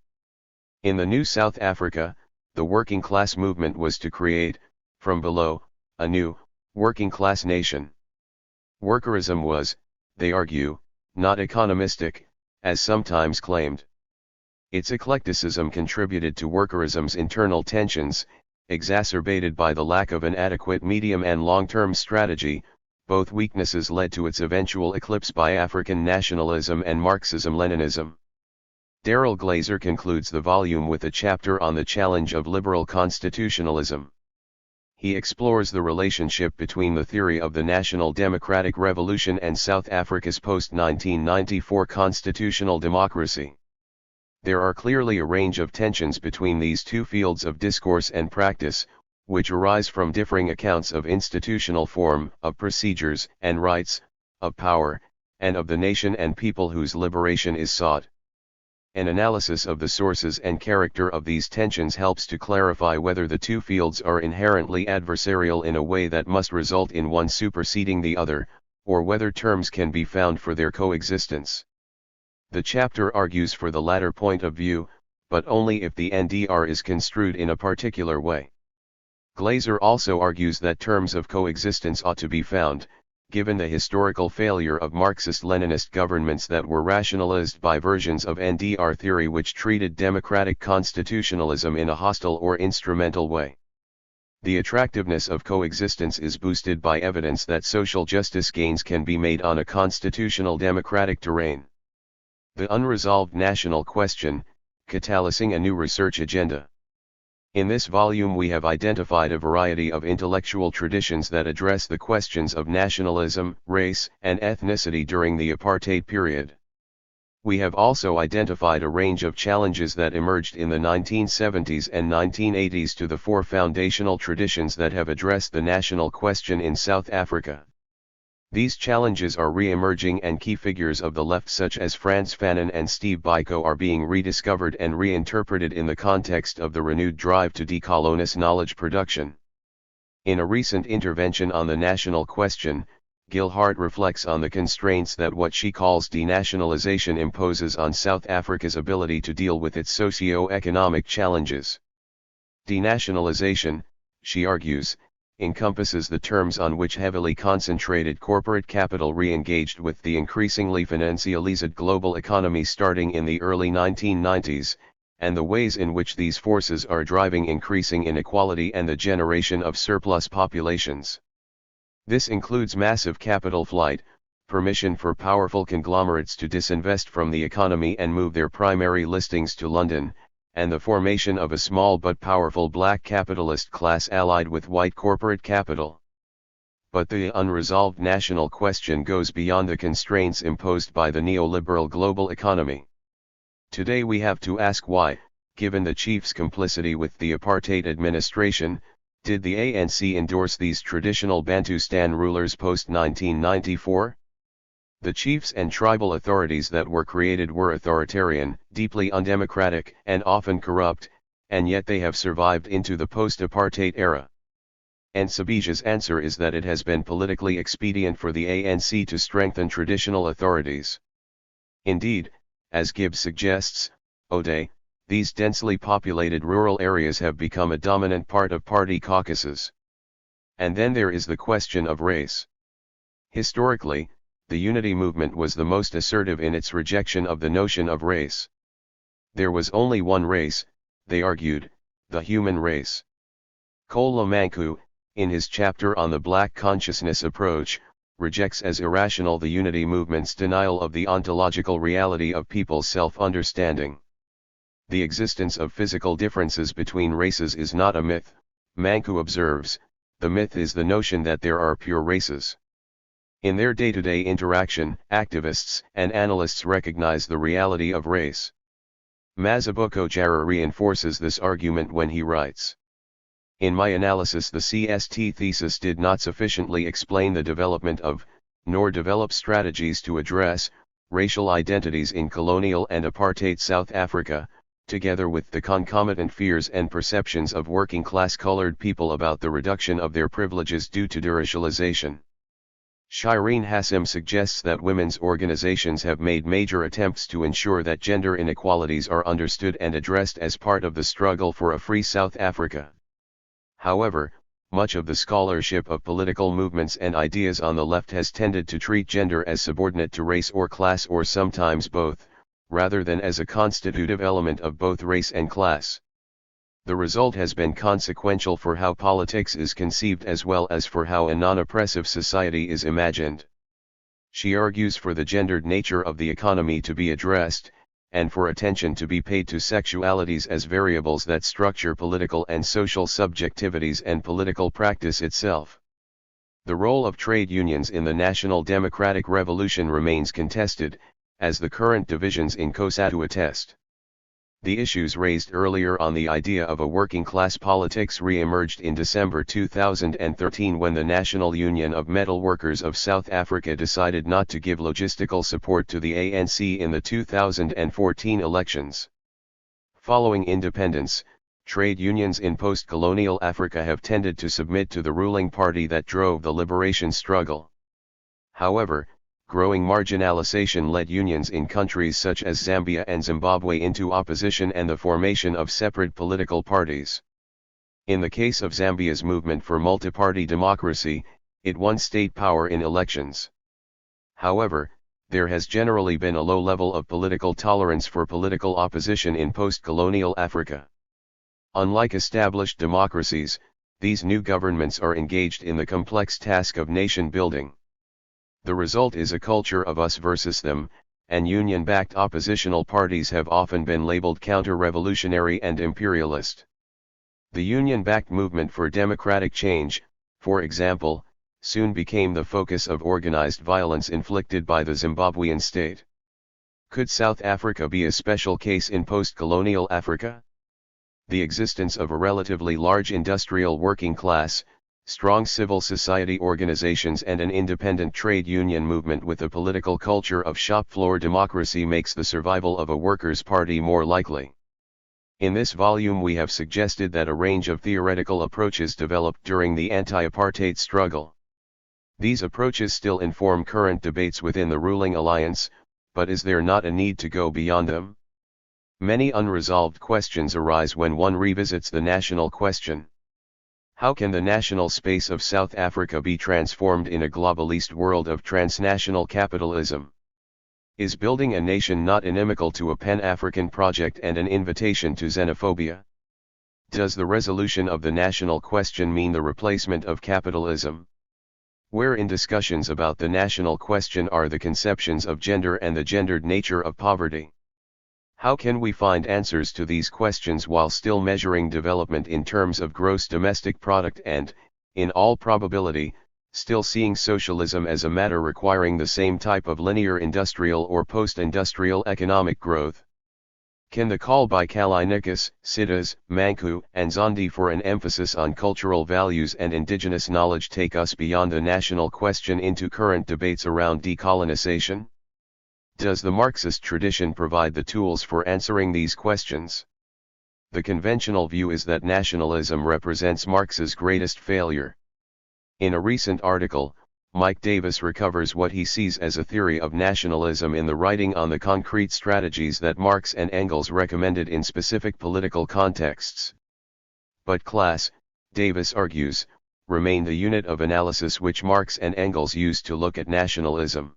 In the new South Africa, the working-class movement was to create, from below, a new, working-class nation. Workerism was, they argue, not economistic, as sometimes claimed. Its eclecticism contributed to workerism's internal tensions, exacerbated by the lack of an adequate medium and long-term strategy. Both weaknesses led to its eventual eclipse by African nationalism and Marxism-Leninism. Daryl Glazer concludes the volume with a chapter on the challenge of liberal constitutionalism. He explores the relationship between the theory of the National Democratic Revolution and South Africa's post-1994 constitutional democracy. There are clearly a range of tensions between these two fields of discourse and practice, which arise from differing accounts of institutional form, of procedures and rights, of power, and of the nation and people whose liberation is sought. An analysis of the sources and character of these tensions helps to clarify whether the two fields are inherently adversarial in a way that must result in one superseding the other, or whether terms can be found for their coexistence. The chapter argues for the latter point of view, but only if the NDR is construed in a particular way. Glazer also argues that terms of coexistence ought to be found, given the historical failure of Marxist-Leninist governments that were rationalized by versions of NDR theory which treated democratic constitutionalism in a hostile or instrumental way. The attractiveness of coexistence is boosted by evidence that social justice gains can be made on a constitutional democratic terrain. The unresolved national question, catalyzing a new research agenda. In this volume we have identified a variety of intellectual traditions that address the questions of nationalism, race, and ethnicity during the apartheid period. We have also identified a range of challenges that emerged in the 1970s and 1980s to the four foundational traditions that have addressed the national question in South Africa. These challenges are re-emerging and key figures of the left such as Frantz Fanon and Steve Biko are being rediscovered and reinterpreted in the context of the renewed drive to decolonize knowledge production. In a recent intervention on the national question, Gilhart reflects on the constraints that what she calls denationalization imposes on South Africa's ability to deal with its socio-economic challenges. Denationalization, she argues, encompasses the terms on which heavily concentrated corporate capital re-engaged with the increasingly financialized global economy starting in the early 1990s, and the ways in which these forces are driving increasing inequality and the generation of surplus populations. This includes massive capital flight, permission for powerful conglomerates to disinvest from the economy and move their primary listings to London, and the formation of a small but powerful black capitalist class allied with white corporate capital. But the unresolved national question goes beyond the constraints imposed by the neoliberal global economy. Today we have to ask why, given the chief's complicity with the apartheid administration, did the ANC endorse these traditional Bantustan rulers post-1994? The chiefs and tribal authorities that were created were authoritarian, deeply undemocratic, and often corrupt, and yet they have survived into the post-apartheid era. And Sabija's answer is that it has been politically expedient for the ANC to strengthen traditional authorities. Indeed, as Gibbs suggests, Ode, these densely populated rural areas have become a dominant part of party caucuses. And then there is the question of race. Historically, the unity movement was the most assertive in its rejection of the notion of race. There was only one race, they argued, the human race. Kolomanku, in his chapter on the Black consciousness approach, rejects as irrational the unity movement's denial of the ontological reality of people's self-understanding. The existence of physical differences between races is not a myth, Manku observes, the myth is the notion that there are pure races. In their day-to-day interaction, activists and analysts recognize the reality of race. Masabuko Jara reinforces this argument when he writes, "In my analysis, the CST thesis did not sufficiently explain the development of, nor develop strategies to address, racial identities in colonial and apartheid South Africa, together with the concomitant fears and perceptions of working-class colored people about the reduction of their privileges due to deracialization." Shireen Hassim suggests that women's organizations have made major attempts to ensure that gender inequalities are understood and addressed as part of the struggle for a free South Africa. However, much of the scholarship of political movements and ideas on the left has tended to treat gender as subordinate to race or class, or sometimes both, rather than as a constitutive element of both race and class. The result has been consequential for how politics is conceived as well as for how a non-oppressive society is imagined. She argues for the gendered nature of the economy to be addressed, and for attention to be paid to sexualities as variables that structure political and social subjectivities and political practice itself. The role of trade unions in the national democratic revolution remains contested, as the current divisions in COSATU attest. The issues raised earlier on the idea of a working-class politics re-emerged in December 2013 when the National Union of Metal Workers of South Africa decided not to give logistical support to the ANC in the 2014 elections. Following independence, trade unions in post-colonial Africa have tended to submit to the ruling party that drove the liberation struggle. However, growing marginalization led unions in countries such as Zambia and Zimbabwe into opposition and the formation of separate political parties. In the case of Zambia's movement for multi-party democracy, it won state power in elections. However, there has generally been a low level of political tolerance for political opposition in post-colonial Africa. Unlike established democracies, these new governments are engaged in the complex task of nation building. The result is a culture of us versus them, and union-backed oppositional parties have often been labeled counter-revolutionary and imperialist. The union-backed movement for democratic change, for example, soon became the focus of organized violence inflicted by the Zimbabwean state. Could South Africa be a special case in post-colonial Africa? The existence of a relatively large industrial working class, strong civil society organizations and an independent trade union movement with a political culture of shop floor democracy makes the survival of a workers' party more likely. In this volume we have suggested that a range of theoretical approaches developed during the anti-apartheid struggle. These approaches still inform current debates within the ruling alliance, but is there not a need to go beyond them? Many unresolved questions arise when one revisits the national question. How can the national space of South Africa be transformed in a globalist world of transnational capitalism? Is building a nation not inimical to a Pan-African project and an invitation to xenophobia? Does the resolution of the national question mean the replacement of capitalism? Where in discussions about the national question are the conceptions of gender and the gendered nature of poverty? How can we find answers to these questions while still measuring development in terms of gross domestic product and, in all probability, still seeing socialism as a matter requiring the same type of linear industrial or post-industrial economic growth? Can the call by Kalainikis, Siddhas, Manku, and Zondi for an emphasis on cultural values and indigenous knowledge take us beyond the national question into current debates around decolonization? Does the Marxist tradition provide the tools for answering these questions? The conventional view is that nationalism represents Marx's greatest failure. In a recent article, Mike Davis recovers what he sees as a theory of nationalism in the writing on the concrete strategies that Marx and Engels recommended in specific political contexts. But class, Davis argues, remain the unit of analysis which Marx and Engels used to look at nationalism.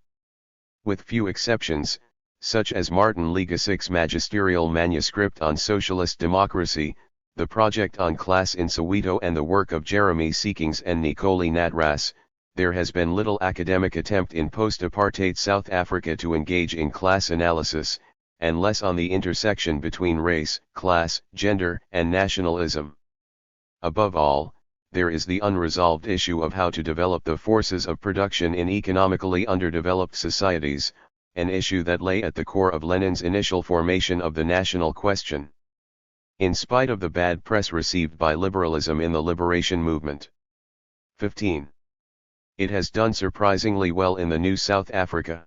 With few exceptions, such as Martin Legassick's magisterial manuscript on socialist democracy, the project on class in Soweto and the work of Jeremy Seekings and Nicole Natras, there has been little academic attempt in post-apartheid South Africa to engage in class analysis, and less on the intersection between race, class, gender, and nationalism. Above all, there is the unresolved issue of how to develop the forces of production in economically underdeveloped societies, an issue that lay at the core of Lenin's initial formation of the national question. In spite of the bad press received by liberalism in the liberation movement. 15. It has done surprisingly well in the new South Africa.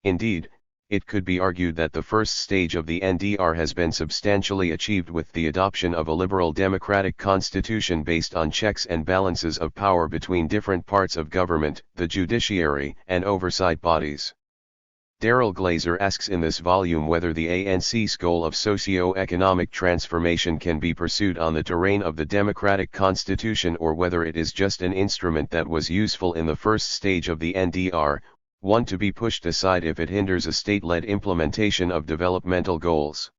Indeed, it could be argued that the first stage of the NDR has been substantially achieved with the adoption of a liberal democratic constitution based on checks and balances of power between different parts of government, the judiciary, and oversight bodies. Daryl Glazer asks in this volume whether the ANC's goal of socio-economic transformation can be pursued on the terrain of the democratic constitution or whether it is just an instrument that was useful in the first stage of the NDR, one to be pushed aside if it hinders a state-led implementation of developmental goals.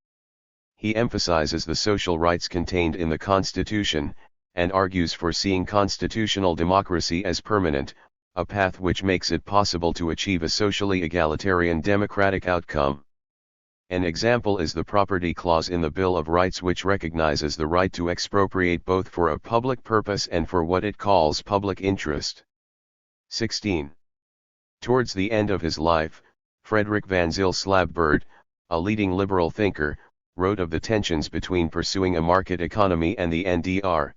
He emphasizes the social rights contained in the Constitution, and argues for seeing constitutional democracy as permanent, a path which makes it possible to achieve a socially egalitarian democratic outcome. An example is the property clause in the Bill of Rights which recognizes the right to expropriate both for a public purpose and for what it calls public interest. 16. Towards the end of his life, Frederick van Zyl Slabbert, a leading liberal thinker, wrote of the tensions between pursuing a market economy and the NDR.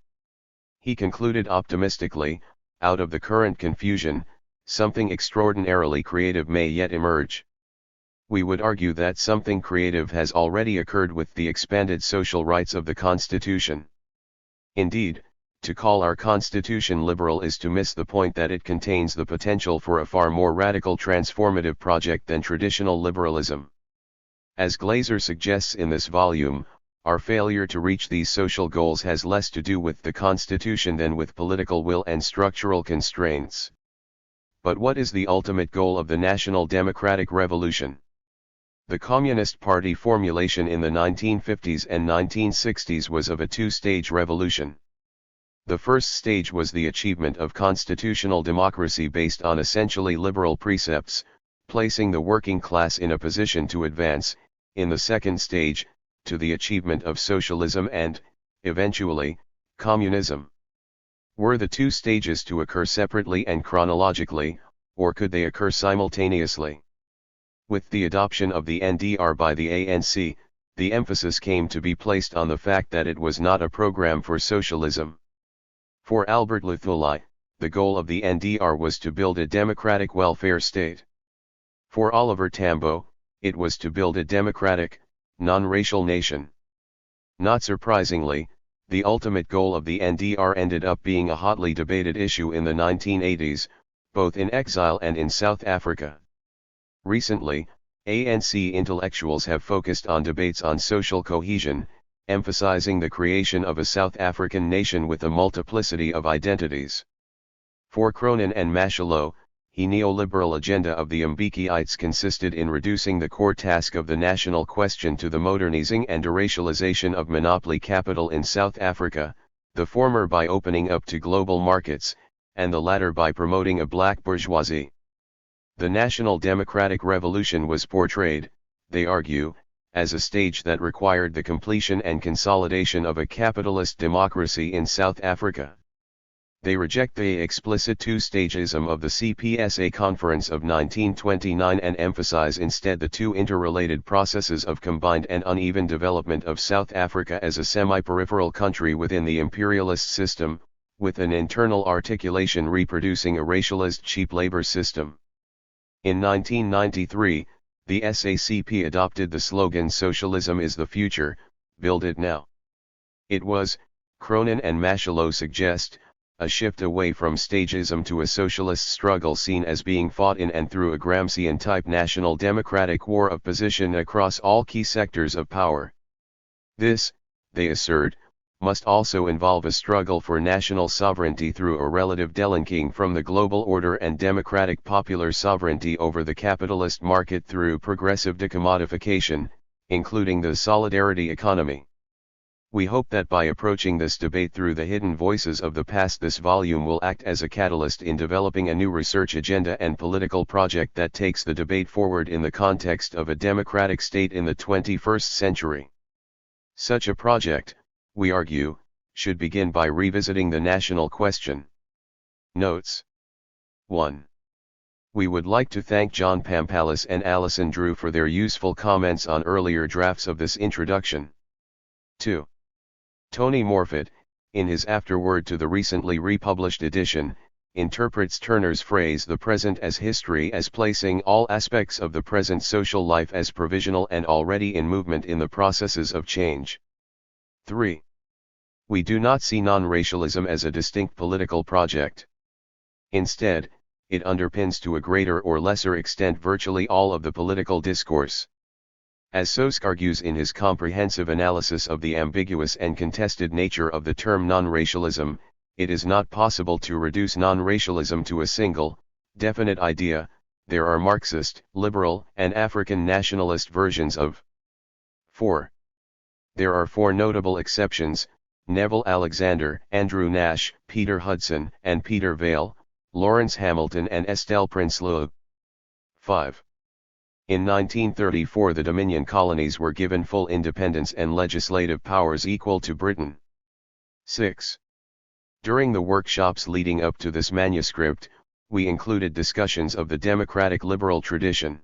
He concluded optimistically, out of the current confusion, something extraordinarily creative may yet emerge. We would argue that something creative has already occurred with the expanded social rights of the Constitution. Indeed, to call our Constitution liberal is to miss the point that it contains the potential for a far more radical transformative project than traditional liberalism. As Glazer suggests in this volume, our failure to reach these social goals has less to do with the Constitution than with political will and structural constraints. But what is the ultimate goal of the National Democratic Revolution? The Communist Party formulation in the 1950s and 1960s was of a two-stage revolution. The first stage was the achievement of constitutional democracy based on essentially liberal precepts, placing the working class in a position to advance, in the second stage, to the achievement of socialism and, eventually, communism. Were the two stages to occur separately and chronologically, or could they occur simultaneously? With the adoption of the NDR by the ANC, the emphasis came to be placed on the fact that it was not a program for socialism. For Albert Luthuli, the goal of the NDR was to build a democratic welfare state. For Oliver Tambo, it was to build a democratic, non-racial nation. Not surprisingly, the ultimate goal of the NDR ended up being a hotly debated issue in the 1980s, both in exile and in South Africa. Recently, ANC intellectuals have focused on debates on social cohesion, emphasizing the creation of a South African nation with a multiplicity of identities. For Cronin and Mashalo, the neoliberal agenda of the Mbikiites consisted in reducing the core task of the national question to the modernizing and deracialization of monopoly capital in South Africa, the former by opening up to global markets, and the latter by promoting a black bourgeoisie. The National Democratic Revolution was portrayed, they argue, as a stage that required the completion and consolidation of a capitalist democracy in South Africa. They reject the explicit two-stagism of the CPSA Conference of 1929 and emphasize instead the two interrelated processes of combined and uneven development of South Africa as a semi-peripheral country within the imperialist system, with an internal articulation reproducing a racialized cheap labor system. In 1993, the SACP adopted the slogan "Socialism is the future, build it now." It was, Cronin and Mashalo suggest, a shift away from stagism to a socialist struggle seen as being fought in and through a Gramscian-type national democratic war of position across all key sectors of power. This, they assert, must also involve a struggle for national sovereignty through a relative delinking from the global order and democratic popular sovereignty over the capitalist market through progressive decommodification, including the solidarity economy. We hope that by approaching this debate through the hidden voices of the past, this volume will act as a catalyst in developing a new research agenda and political project that takes the debate forward in the context of a democratic state in the 21st century. Such a project, we argue, should begin by revisiting the national question. Notes. 1. We would like to thank John Pampallis and Alison Drew for their useful comments on earlier drafts of this introduction. 2. Tony Morfitt, in his afterword to the recently republished edition, interprets Turner's phrase "the present as history" as placing all aspects of the present social life as provisional and already in movement in the processes of change. 3. We do not see non-racialism as a distinct political project. Instead, it underpins to a greater or lesser extent virtually all of the political discourse. As Sosk argues in his comprehensive analysis of the ambiguous and contested nature of the term non-racialism, it is not possible to reduce non-racialism to a single, definite idea. There are Marxist, liberal, and African nationalist versions of. 4. There are 4 notable exceptions: Neville Alexander, Andrew Nash, Peter Hudson and Peter Vale, Lawrence Hamilton and Estelle Prinsloo. 5. In 1934 the Dominion colonies were given full independence and legislative powers equal to Britain. 6. During the workshops leading up to this manuscript, we included discussions of the democratic liberal tradition.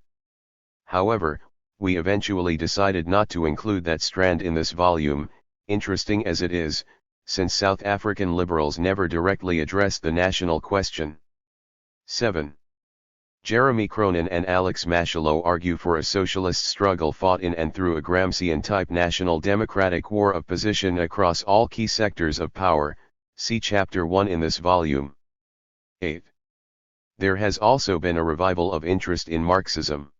However, we eventually decided not to include that strand in this volume, interesting as it is, since South African liberals never directly addressed the national question. 7. Jeremy Cronin and Alex Mashallow argue for a socialist struggle fought in and through a Gramscian-type national democratic war of position across all key sectors of power, see Chapter 1 in this volume. 8. There has also been a revival of interest in Marxism.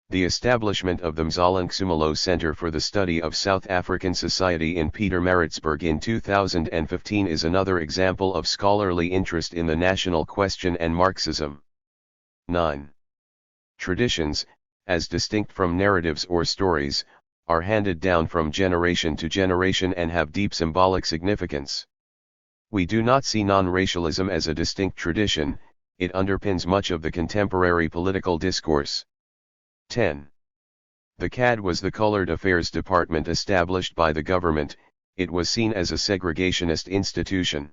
The establishment of the Mzala Center for the Study of South African Society in Pietermaritzburg in 2015 is another example of scholarly interest in the national question and Marxism. 9. Traditions, as distinct from narratives or stories, are handed down from generation to generation and have deep symbolic significance. We do not see non-racialism as a distinct tradition, it underpins much of the contemporary political discourse. 10. The CAD was the Colored Affairs Department established by the government. It was seen as a segregationist institution.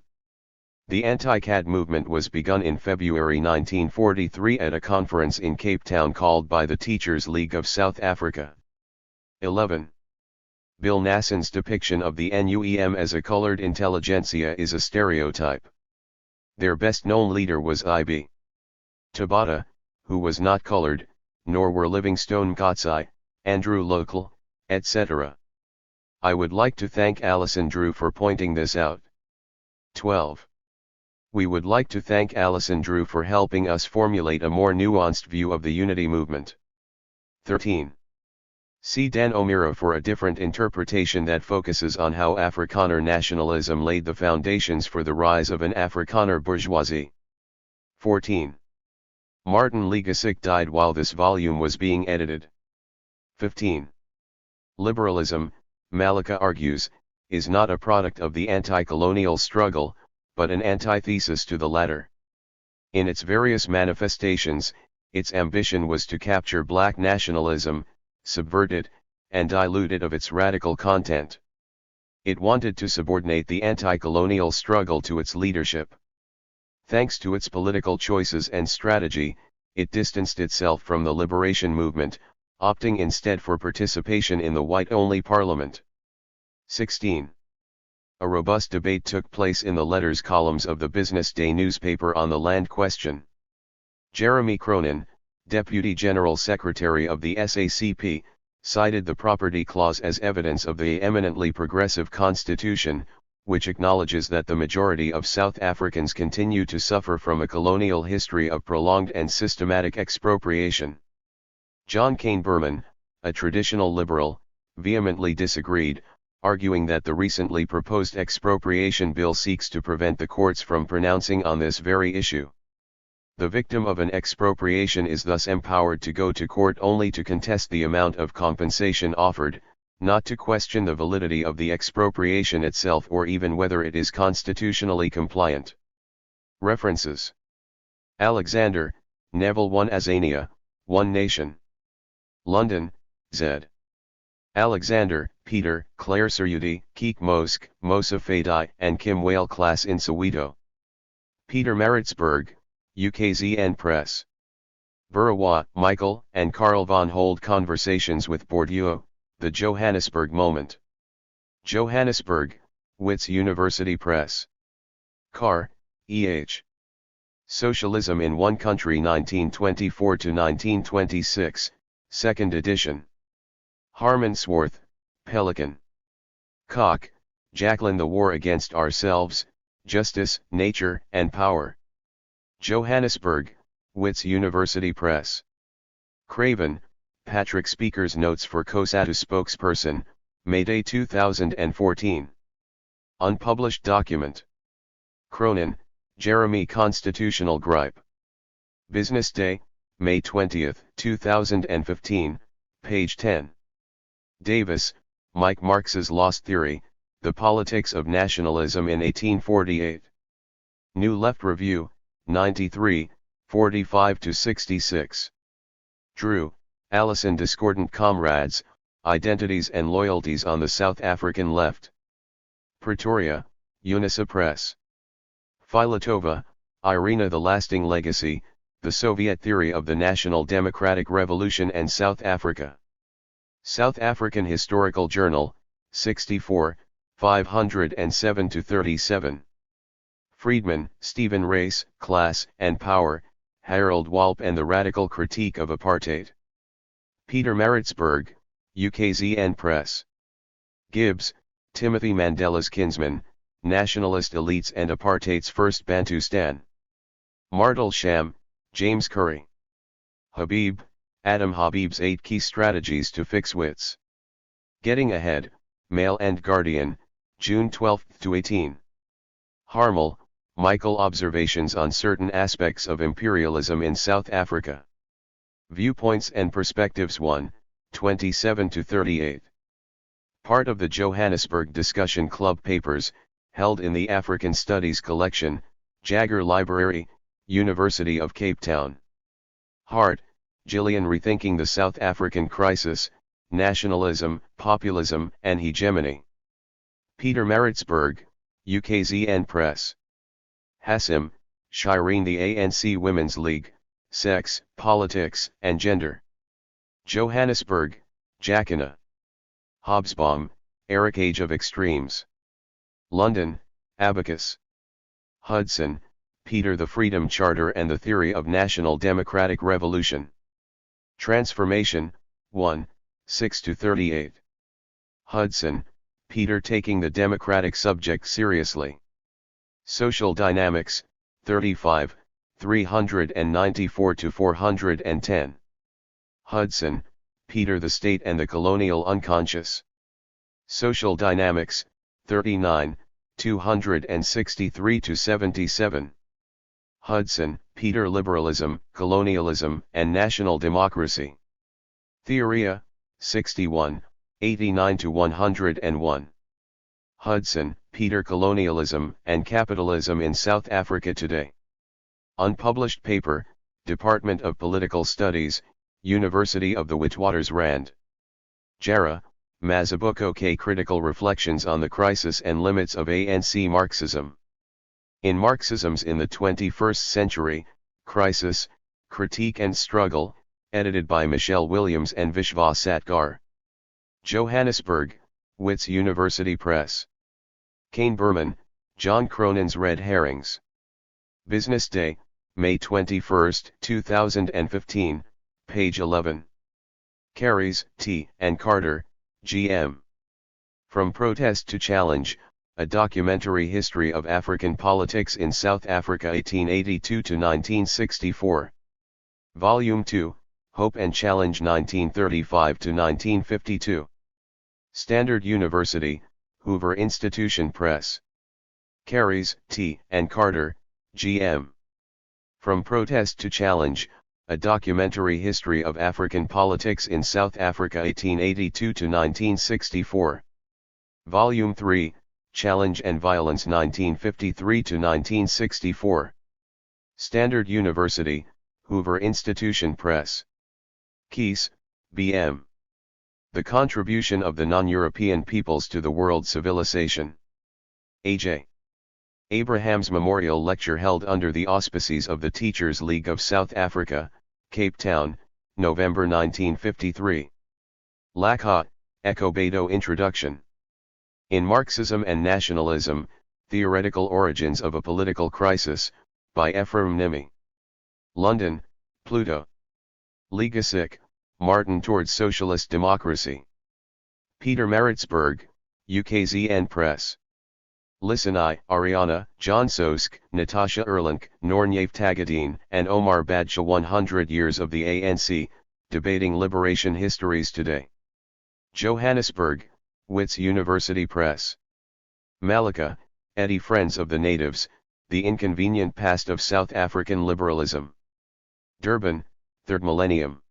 The anti-CAD movement was begun in February 1943 at a conference in Cape Town called by the Teachers League of South Africa. 11. Bill Nassen's depiction of the NUEM as a colored intelligentsia is a stereotype. Their best-known leader was I.B. Tabata, who was not colored, nor were Livingstone Ngozi, Andrew Local, etc. I would like to thank Alison Drew for pointing this out. 12. We would like to thank Alison Drew for helping us formulate a more nuanced view of the unity movement. 13. See Dan O'Meara for a different interpretation that focuses on how Afrikaner nationalism laid the foundations for the rise of an Afrikaner bourgeoisie. 14. Martin Legasik died while this volume was being edited. 15. Liberalism, Malika argues, is not a product of the anti-colonial struggle, but an antithesis to the latter. In its various manifestations, its ambition was to capture black nationalism, subvert it, and dilute it of its radical content. It wanted to subordinate the anti-colonial struggle to its leadership. Thanks to its political choices and strategy, it distanced itself from the liberation movement, opting instead for participation in the white-only parliament. 16. A robust debate took place in the letters columns of the Business Day newspaper on the land question. Jeremy Cronin, Deputy General Secretary of the SACP, cited the property clause as evidence of the eminently progressive constitution, which acknowledges that the majority of South Africans continue to suffer from a colonial history of prolonged and systematic expropriation. John Kane Berman, a traditional liberal, vehemently disagreed, arguing that the recently proposed expropriation bill seeks to prevent the courts from pronouncing on this very issue. The victim of an expropriation is thus empowered to go to court only to contest the amount of compensation offered, not to question the validity of the expropriation itself or even whether it is constitutionally compliant. References: Alexander, Neville 1 Azania, One Nation. London, Z. Alexander, Peter, Claire Surudi, Keek Mosk, Mosa Fadai and Kim Whale Class in Soweto. Peter Maritzburg, UKZN Press. Burawa, Michael, and Carl von Hold Conversations with Bourdieu, The Johannesburg Moment. Johannesburg, Wits University Press. Carr, E.H. Socialism in One Country 1924–1926, 2nd edition. Harmonsworth, Pelican. Koch, Jacqueline. The War Against Ourselves, Justice, Nature, and Power. Johannesburg, Wits University Press. Craven, Patrick. Speaker's Notes for COSATU Spokesperson, May Day 2014. Unpublished document. Cronin, Jeremy. Constitutional Gripe. Business Day, May 20, 2015, page 10. Davis, Mike. Marx's Lost Theory, The Politics of Nationalism in 1848. New Left Review, 93, 45–66. Drew, Alison. Discordant Comrades, Identities and Loyalties on the South African Left. Pretoria, Unisa Press. Filatova, Irina. The Lasting Legacy, The Soviet Theory of the National Democratic Revolution and South Africa. South African Historical Journal, 64, 507–37. Friedman, Stephen. Race, Class, and Power, Harold Walp and the Radical Critique of Apartheid. Peter Maritzburg, UKZN Press. Gibbs, Timothy. Mandela's Kinsmen, Nationalist Elites and Apartheid's First Bantustan. Martlesham, James Curry. Habib, Adam. Habib's 8 Key Strategies to Fix Wits. Getting Ahead, Mail and Guardian, June 12–18. Harmel, Michael. Observations on Certain Aspects of Imperialism in South Africa. Viewpoints and Perspectives 1, 27–38. Part of the Johannesburg Discussion Club papers, held in the African Studies Collection, Jagger Library, University of Cape Town. Hart, Gillian. Rethinking the South African Crisis, Nationalism, Populism, and Hegemony. Peter Maritzburg, UKZN Press. Hassim, Shireen. The ANC Women's League, Sex, Politics, and Gender. Johannesburg, Jacana. Hobsbawm, Eric. Age of Extremes. London, Abacus. Hudson, Peter. The Freedom Charter and the Theory of National Democratic Revolution. Transformation, 1, 6–38. Hudson, Peter. Taking the Democratic Subject Seriously. Social Dynamics, 35, 394–410. Hudson, Peter. The State and the Colonial Unconscious. Social Dynamics, 39, 263–77. Hudson, Peter. Liberalism, Colonialism, and National Democracy. Theoria, 61, 89–101. Hudson, Peter. Colonialism and Capitalism in South Africa Today. Unpublished paper, Department of Political Studies, University of the Witwatersrand. Jara, Mazibuko K. Critical Reflections on the Crisis and Limits of ANC Marxism. In Marxisms in the 21st Century, Crisis, Critique and Struggle, edited by Michelle Williams and Vishva Satgar. Johannesburg, Wits University Press. Kane Berman, John. Cronin's Red Herrings. Business Day, May 21, 2015, page 11. Carries, T. and Carter, G.M. From Protest to Challenge, A Documentary History of African Politics in South Africa 1882–1964. Volume 2, Hope and Challenge 1935–1952. Standard University, Hoover Institution Press. Carries, T. and Carter, G.M. From Protest to Challenge, A Documentary History of African Politics in South Africa 1882 to 1964. Volume 3, Challenge and Violence 1953 to 1964. Standard University, Hoover Institution Press. Keys, B.M. The Contribution of the Non-European Peoples to the World Civilization. A.J. Abraham's Memorial Lecture held under the auspices of the Teachers League of South Africa, Cape Town, November 1953. Lakha, Ekobedo Introduction. In Marxism and Nationalism, Theoretical Origins of a Political Crisis, by Ephraim Nimi. London, Pluto. Legasik, Martin Towards Socialist Democracy. Peter Maritzburg, UKZN Press. Lisanai, Ariana, John Sosk, Natasha Erlink, Nornyev Tagadine, and Omar Badsha 100 Years of the ANC, Debating Liberation Histories Today. Johannesburg, Wits University Press. Malacca, Eddie Friends of the Natives, The Inconvenient Past of South African Liberalism. Durban, Third Millennium.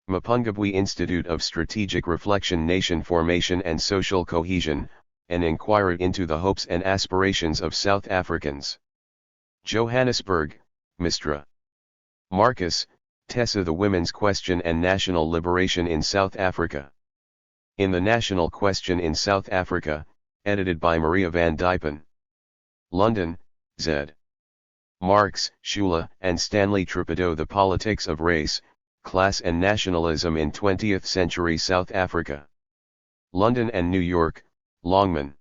Mapungubwe Institute of Strategic Reflection Nation Formation and Social Cohesion, an inquiry into the hopes and aspirations of South Africans. Johannesburg, Mistra. Marcus, Tessa The Women's Question and National Liberation in South Africa. In the National Question in South Africa, edited by Maria van Diepen. London, Z. Marx, Shula, and Stanley Trupedo The Politics of Race, Class and Nationalism in 20th Century South Africa. London and New York, Longman.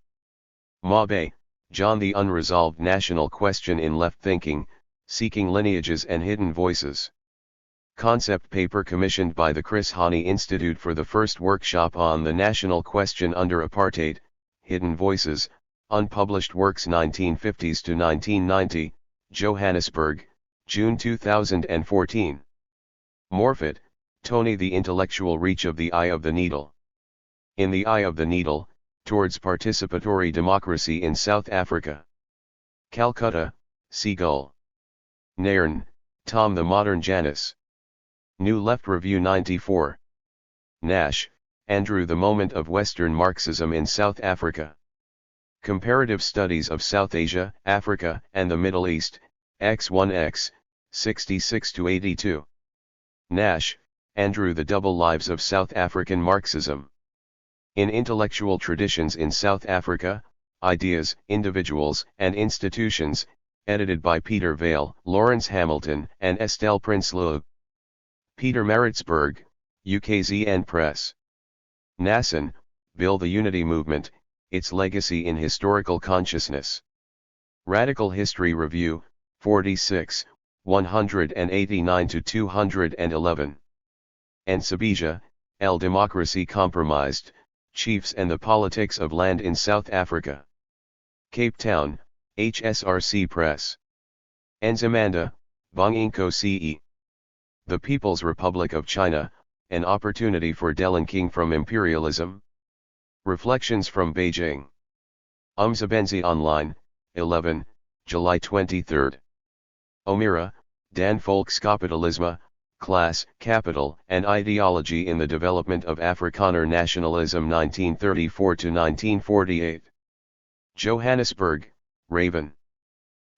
Mabe, John The Unresolved National Question in Left Thinking, Seeking Lineages and Hidden Voices. Concept paper commissioned by the Chris Hani Institute for the first workshop on the national question under apartheid, Hidden Voices, Unpublished Works 1950s to 1990, Johannesburg, June 2014. Morfitt, Tony The Intellectual Reach of the Eye of the Needle. In the Eye of the Needle, Towards Participatory Democracy in South Africa. Calcutta, Seagull. Nairn, Tom The Modern Janus. New Left Review 94. Nash, Andrew The Moment of Western Marxism in South Africa. Comparative Studies of South Asia, Africa, and the Middle East, X1X, 66-82. Nash, Andrew The Double Lives of South African Marxism. In Intellectual Traditions in South Africa, Ideas, Individuals, and Institutions, edited by Peter Vale, Lawrence Hamilton, and Estelle Prinsloo. Peter Maritzburg, UKZN Press. Nasson, Bill The Unity Movement, Its Legacy in Historical Consciousness. Radical History Review, 46, 189-211. And Sabija, El Democracy Compromised, Chiefs and the Politics of Land in South Africa. Cape Town, HSRC Press. Nzimanda, Bonginko CE. The People's Republic of China, An Opportunity for Delinking from Imperialism. Reflections from Beijing. Umzabenzi Online, 11, July 23. O'Meara, Dan Volkskapitalisme, Class, Capital, and Ideology in the Development of Afrikaner Nationalism 1934-1948. Johannesburg, Raven.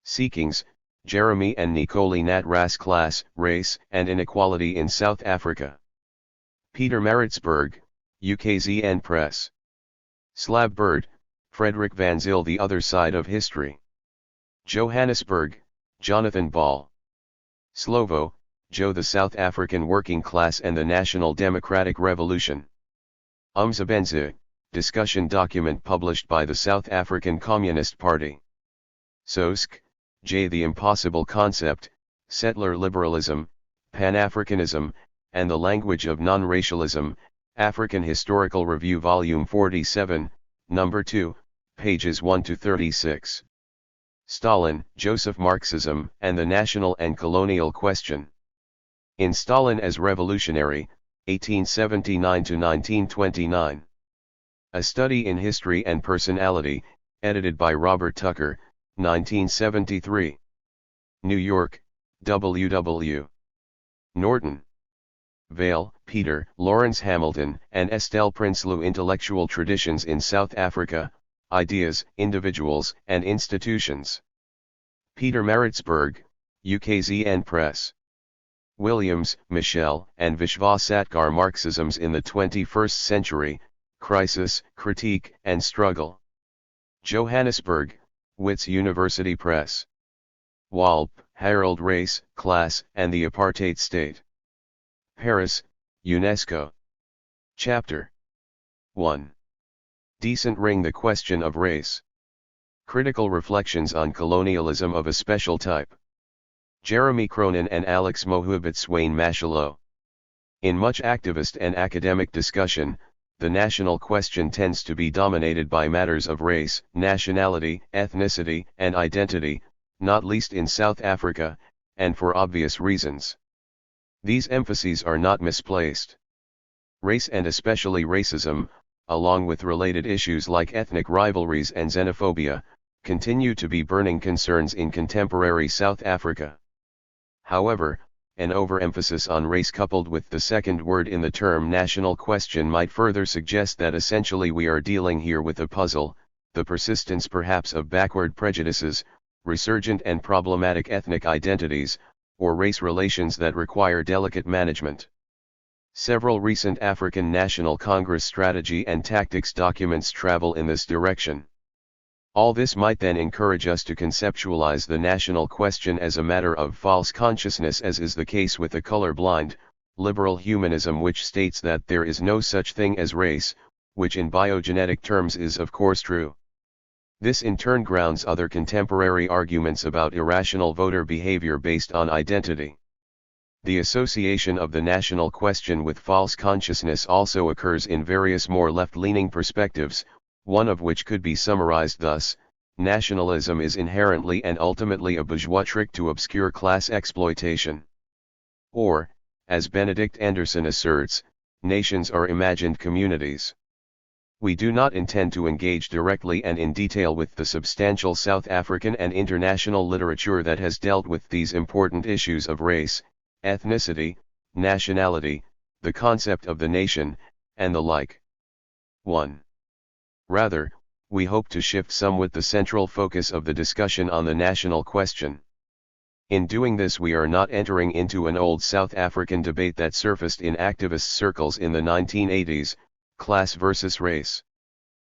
Seekings, Jeremy and Nicole Nat Ras Class, Race, and Inequality in South Africa. Peter Maritzburg, UKZN Press. Slabbird, Frederick Van Zyl The Other Side of History. Johannesburg, Jonathan Ball. Slovo, Joe The South African Working Class and the National Democratic Revolution. Umzabenzi, discussion document published by the South African Communist Party. Sosk, J. The Impossible Concept, Settler Liberalism, Pan-Africanism, and the Language of Non-Racialism, African Historical Review Volume 47, Number 2, pages 1-36. Stalin, Joseph Marxism, and the National and Colonial Question. In Stalin as Revolutionary, 1879-1929. A Study in History and Personality, edited by Robert Tucker, 1973. New York, W.W. Norton. Vale, Peter, Lawrence Hamilton, and Estelle Prinsloo. Intellectual Traditions in South Africa, Ideas, Individuals, and Institutions. Peter Maritzburg, UKZN Press. Williams, Michelle, and Vishva Satgar. Marxisms in the 21st Century, Crisis, Critique, and Struggle. Johannesburg, Wits University Press. Walp, Harold. Race, Class, and the Apartheid State. Paris, UNESCO. Chapter 1. Decent Ring. The Question of Race. Critical Reflections on Colonialism of a Special Type. Jeremy Cronin and Alex Mohuibet-Swain Machelot. In much activist and academic discussion, the national question tends to be dominated by matters of race, nationality, ethnicity, and identity, not least in South Africa, and for obvious reasons. These emphases are not misplaced. Race, and especially racism, along with related issues like ethnic rivalries and xenophobia, continue to be burning concerns in contemporary South Africa. However, an overemphasis on race coupled with the second word in the term national question might further suggest that essentially we are dealing here with a puzzle, the persistence perhaps of backward prejudices, resurgent and problematic ethnic identities, or race relations that require delicate management. Several recent African National Congress strategy and tactics documents travel in this direction. All this might then encourage us to conceptualize the national question as a matter of false consciousness, as is the case with the colorblind, liberal humanism, which states that there is no such thing as race, which in biogenetic terms is of course true. This in turn grounds other contemporary arguments about irrational voter behavior based on identity. The association of the national question with false consciousness also occurs in various more left-leaning perspectives, one of which could be summarized thus: nationalism is inherently and ultimately a bourgeois trick to obscure class exploitation. Or, as Benedict Anderson asserts, nations are imagined communities. We do not intend to engage directly and in detail with the substantial South African and international literature that has dealt with these important issues of race, ethnicity, nationality, the concept of the nation, and the like. 1. Rather, we hope to shift somewhat the central focus of the discussion on the national question. In doing this, we are not entering into an old South African debate that surfaced in activist circles in the 1980s, class versus race.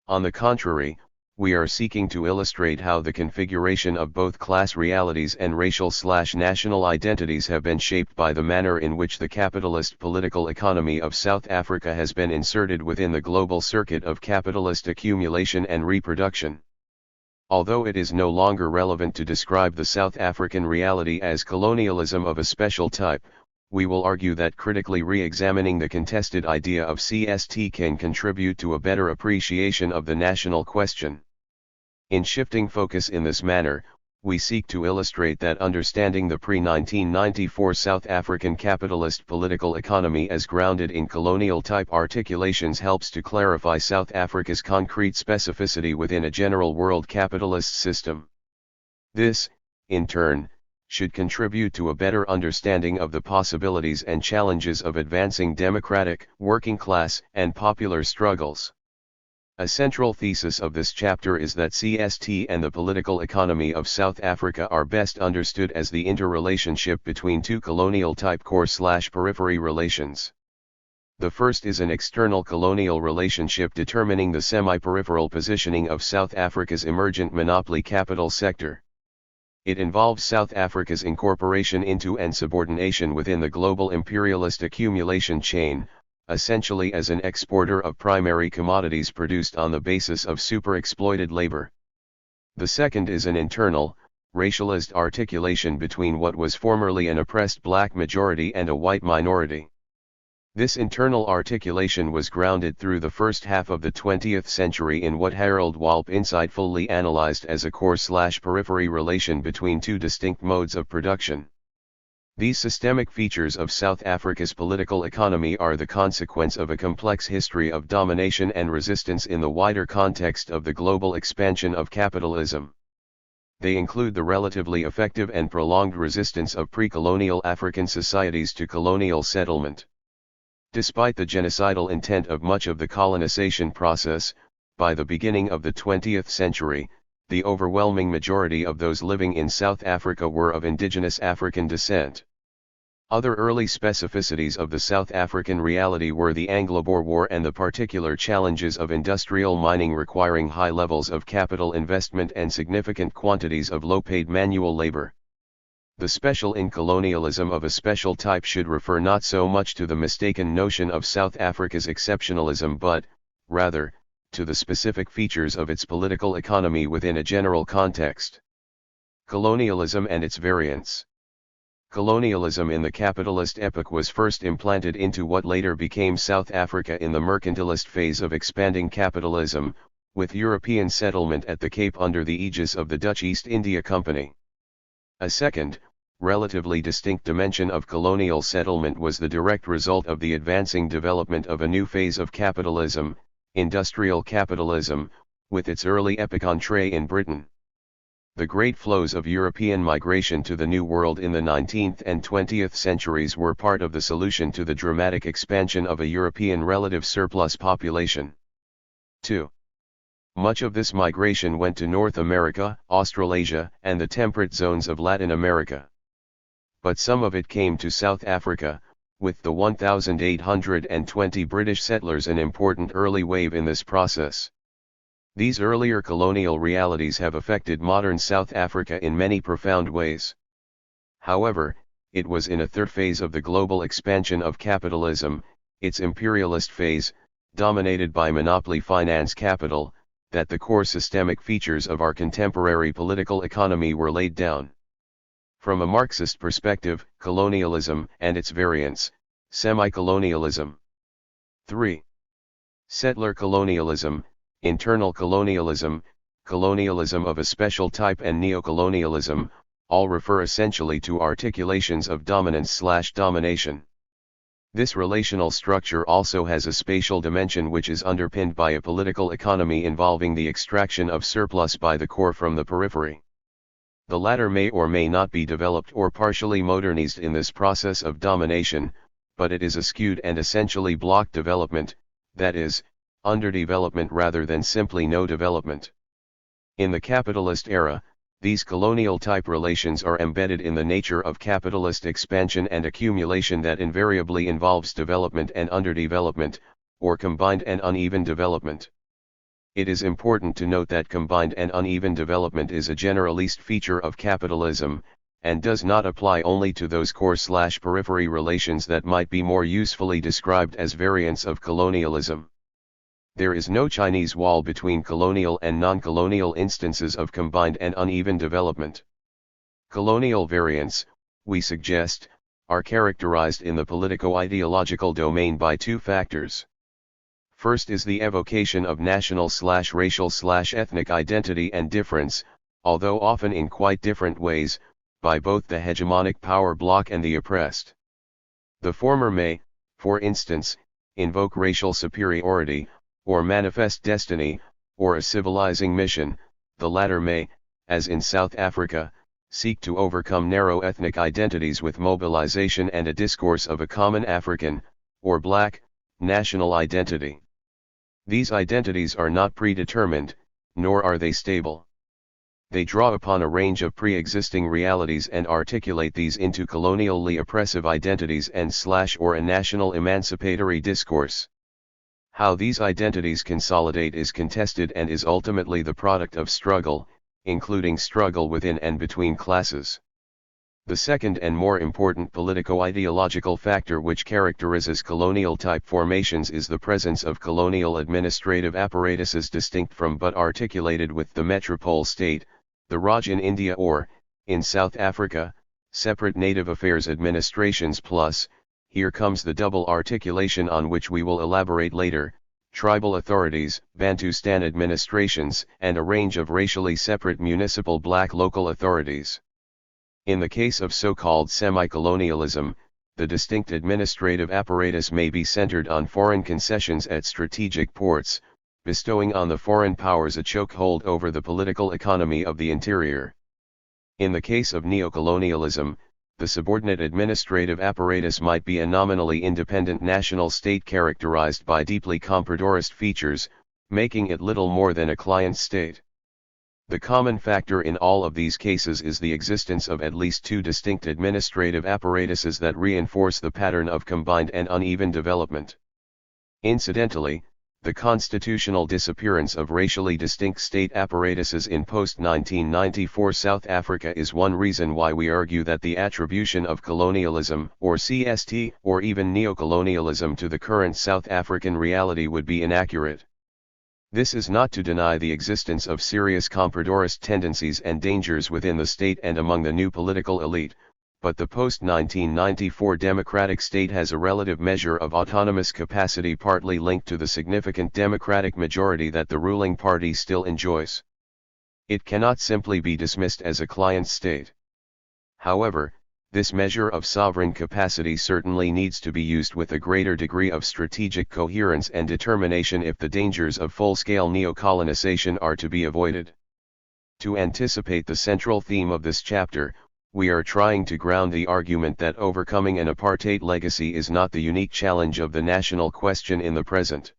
On the contrary, we are seeking to illustrate how the configuration of both class realities and racial/national identities have been shaped by the manner in which the capitalist political economy of South Africa has been inserted within the global circuit of capitalist accumulation and reproduction. Although it is no longer relevant to describe the South African reality as colonialism of a special type, we will argue that critically re-examining the contested idea of CST can contribute to a better appreciation of the national question. In shifting focus in this manner, we seek to illustrate that understanding the pre-1994 South African capitalist political economy as grounded in colonial-type articulations helps to clarify South Africa's concrete specificity within a general world capitalist system. This, in turn, should contribute to a better understanding of the possibilities and challenges of advancing democratic, working class, and popular struggles. A central thesis of this chapter is that CST and the political economy of South Africa are best understood as the interrelationship between two colonial-type core/periphery relations. The first is an external colonial relationship determining the semi-peripheral positioning of South Africa's emergent monopoly capital sector. It involves South Africa's incorporation into and subordination within the global imperialist accumulation chain, essentially as an exporter of primary commodities produced on the basis of super-exploited labor. The second is an internal, racialist articulation between what was formerly an oppressed black majority and a white minority. This internal articulation was grounded through the first half of the 20th century in what Harold Walp insightfully analyzed as a core/periphery relation between two distinct modes of production. These systemic features of South Africa's political economy are the consequence of a complex history of domination and resistance in the wider context of the global expansion of capitalism. They include the relatively effective and prolonged resistance of pre-colonial African societies to colonial settlement. Despite the genocidal intent of much of the colonization process, by the beginning of the 20th century, the overwhelming majority of those living in South Africa were of indigenous African descent. Other early specificities of the South African reality were the Anglo-Boer War and the particular challenges of industrial mining requiring high levels of capital investment and significant quantities of low-paid manual labor. The special in colonialism of a special type should refer not so much to the mistaken notion of South Africa's exceptionalism but, rather, to the specific features of its political economy within a general context. Colonialism and its variants. Colonialism in the capitalist epoch was first implanted into what later became South Africa in the mercantilist phase of expanding capitalism, with European settlement at the Cape under the aegis of the Dutch East India Company. A second, relatively distinct dimension of colonial settlement was the direct result of the advancing development of a new phase of capitalism, industrial capitalism, with its early epoch entree in Britain. The great flows of European migration to the New World in the 19th and 20th centuries were part of the solution to the dramatic expansion of a European relative surplus population. 2. Much of this migration went to North America, Australasia, and the temperate zones of Latin America. But some of it came to South Africa, with the 1,820 British settlers an important early wave in this process. These earlier colonial realities have affected modern South Africa in many profound ways. However, it was in a third phase of the global expansion of capitalism, its imperialist phase, dominated by monopoly finance capital, that the core systemic features of our contemporary political economy were laid down. From a Marxist perspective, colonialism and its variants, semi-colonialism. 3. Settler colonialism, internal colonialism, colonialism of a special type and neocolonialism, all refer essentially to articulations of dominance/domination. This relational structure also has a spatial dimension which is underpinned by a political economy involving the extraction of surplus by the core from the periphery. The latter may or may not be developed or partially modernized in this process of domination, but it is a skewed and essentially blocked development, that is, underdevelopment rather than simply no development. In the capitalist era, these colonial-type relations are embedded in the nature of capitalist expansion and accumulation that invariably involves development and underdevelopment, or combined and uneven development. It is important to note that combined and uneven development is a generalist feature of capitalism, and does not apply only to those core/periphery relations that might be more usefully described as variants of colonialism. There is no Chinese wall between colonial and non-colonial instances of combined and uneven development. Colonial variants, we suggest, are characterized in the politico-ideological domain by two factors. First is the evocation of national/racial/ethnic identity and difference, although often in quite different ways, by both the hegemonic power bloc and the oppressed. The former may, for instance, invoke racial superiority, or manifest destiny, or a civilizing mission. The latter may, as in South Africa, seek to overcome narrow ethnic identities with mobilization and a discourse of a common African, or black, national identity. These identities are not predetermined, nor are they stable. They draw upon a range of pre-existing realities and articulate these into colonially oppressive identities and/or a national emancipatory discourse. How these identities consolidate is contested and is ultimately the product of struggle, including struggle within and between classes. The second and more important politico-ideological factor which characterizes colonial-type formations is the presence of colonial administrative apparatuses distinct from but articulated with the metropole state, the Raj in India or, in South Africa, separate native affairs administrations plus, here comes the double articulation on which we will elaborate later, tribal authorities, Bantustan administrations, and a range of racially separate municipal black local authorities. In the case of so-called semi-colonialism, the distinct administrative apparatus may be centered on foreign concessions at strategic ports, bestowing on the foreign powers a chokehold over the political economy of the interior. In the case of neocolonialism, the subordinate administrative apparatus might be a nominally independent national state characterized by deeply compradorist features, making it little more than a client state. The common factor in all of these cases is the existence of at least two distinct administrative apparatuses that reinforce the pattern of combined and uneven development. Incidentally, the constitutional disappearance of racially distinct state apparatuses in post-1994 South Africa is one reason why we argue that the attribution of colonialism, or CST, or even neocolonialism to the current South African reality would be inaccurate. This is not to deny the existence of serious compradorist tendencies and dangers within the state and among the new political elite, but the post-1994 democratic state has a relative measure of autonomous capacity partly linked to the significant democratic majority that the ruling party still enjoys. It cannot simply be dismissed as a client state. However, this measure of sovereign capacity certainly needs to be used with a greater degree of strategic coherence and determination if the dangers of full-scale neocolonization are to be avoided. To anticipate the central theme of this chapter, we are trying to ground the argument that overcoming an apartheid legacy is not the unique challenge of the national question in the present.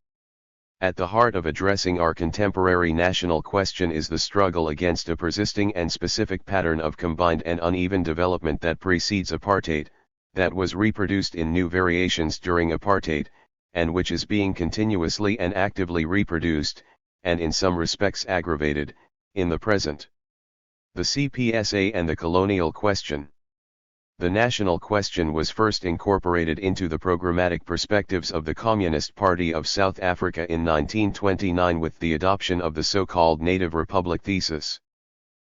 At the heart of addressing our contemporary national question is the struggle against a persisting and specific pattern of combined and uneven development that precedes apartheid, that was reproduced in new variations during apartheid, and which is being continuously and actively reproduced, and in some respects aggravated, in the present. The CPSA and the colonial question. The national question was first incorporated into the programmatic perspectives of the Communist Party of South Africa in 1929 with the adoption of the so-called Native Republic thesis.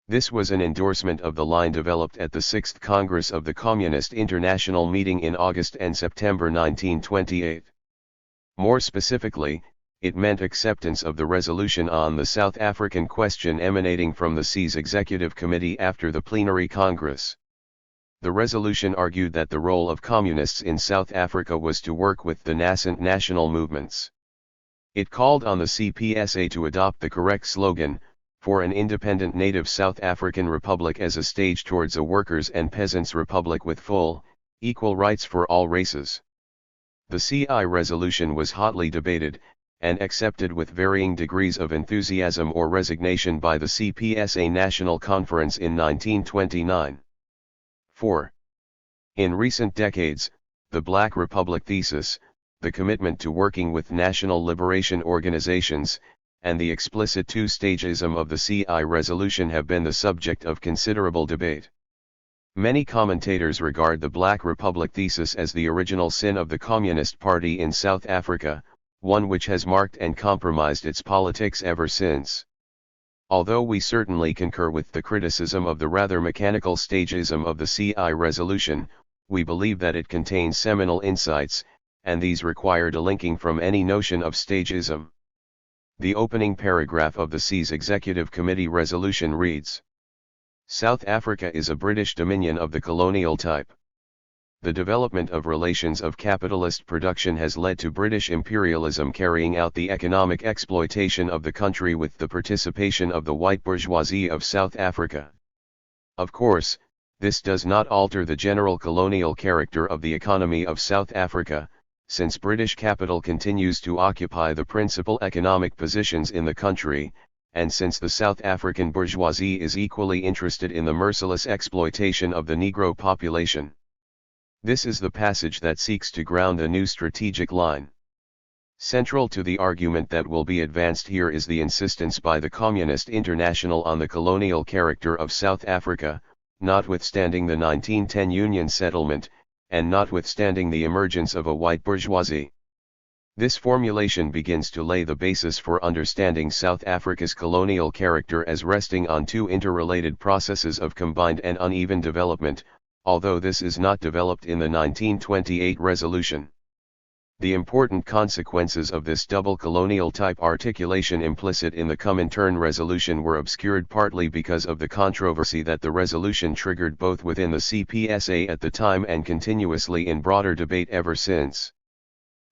This was an endorsement of the line developed at the 6th Congress of the Communist International meeting in August and September 1928. More specifically, it meant acceptance of the resolution on the South African question emanating from the CE's Executive Committee after the plenary Congress. The resolution argued that the role of communists in South Africa was to work with the nascent national movements. It called on the CPSA to adopt the correct slogan, for an independent native South African republic as a stage towards a workers' and peasants' republic with full, equal rights for all races. The CI resolution was hotly debated, and accepted with varying degrees of enthusiasm or resignation by the CPSA National Conference in 1929. 4. In recent decades, the Black Republic thesis, the commitment to working with national liberation organizations, and the explicit two-stagism of the CI resolution have been the subject of considerable debate. Many commentators regard the Black Republic thesis as the original sin of the Communist Party in South Africa, one which has marked and compromised its politics ever since. Although we certainly concur with the criticism of the rather mechanical stagism of the CI resolution, we believe that it contains seminal insights, and these required a linking from any notion of stagism. The opening paragraph of the CE's Executive Committee resolution reads: South Africa is a British dominion of the colonial type. The development of relations of capitalist production has led to British imperialism carrying out the economic exploitation of the country with the participation of the white bourgeoisie of South Africa. Of course, this does not alter the general colonial character of the economy of South Africa, since British capital continues to occupy the principal economic positions in the country, and since the South African bourgeoisie is equally interested in the merciless exploitation of the Negro population. This is the passage that seeks to ground a new strategic line. Central to the argument that will be advanced here is the insistence by the Communist International on the colonial character of South Africa, notwithstanding the 1910 Union settlement, and notwithstanding the emergence of a white bourgeoisie. This formulation begins to lay the basis for understanding South Africa's colonial character as resting on two interrelated processes of combined and uneven development, although this is not developed in the 1928 resolution. The important consequences of this double colonial type articulation implicit in the Comintern resolution were obscured partly because of the controversy that the resolution triggered both within the CPSA at the time and continuously in broader debate ever since.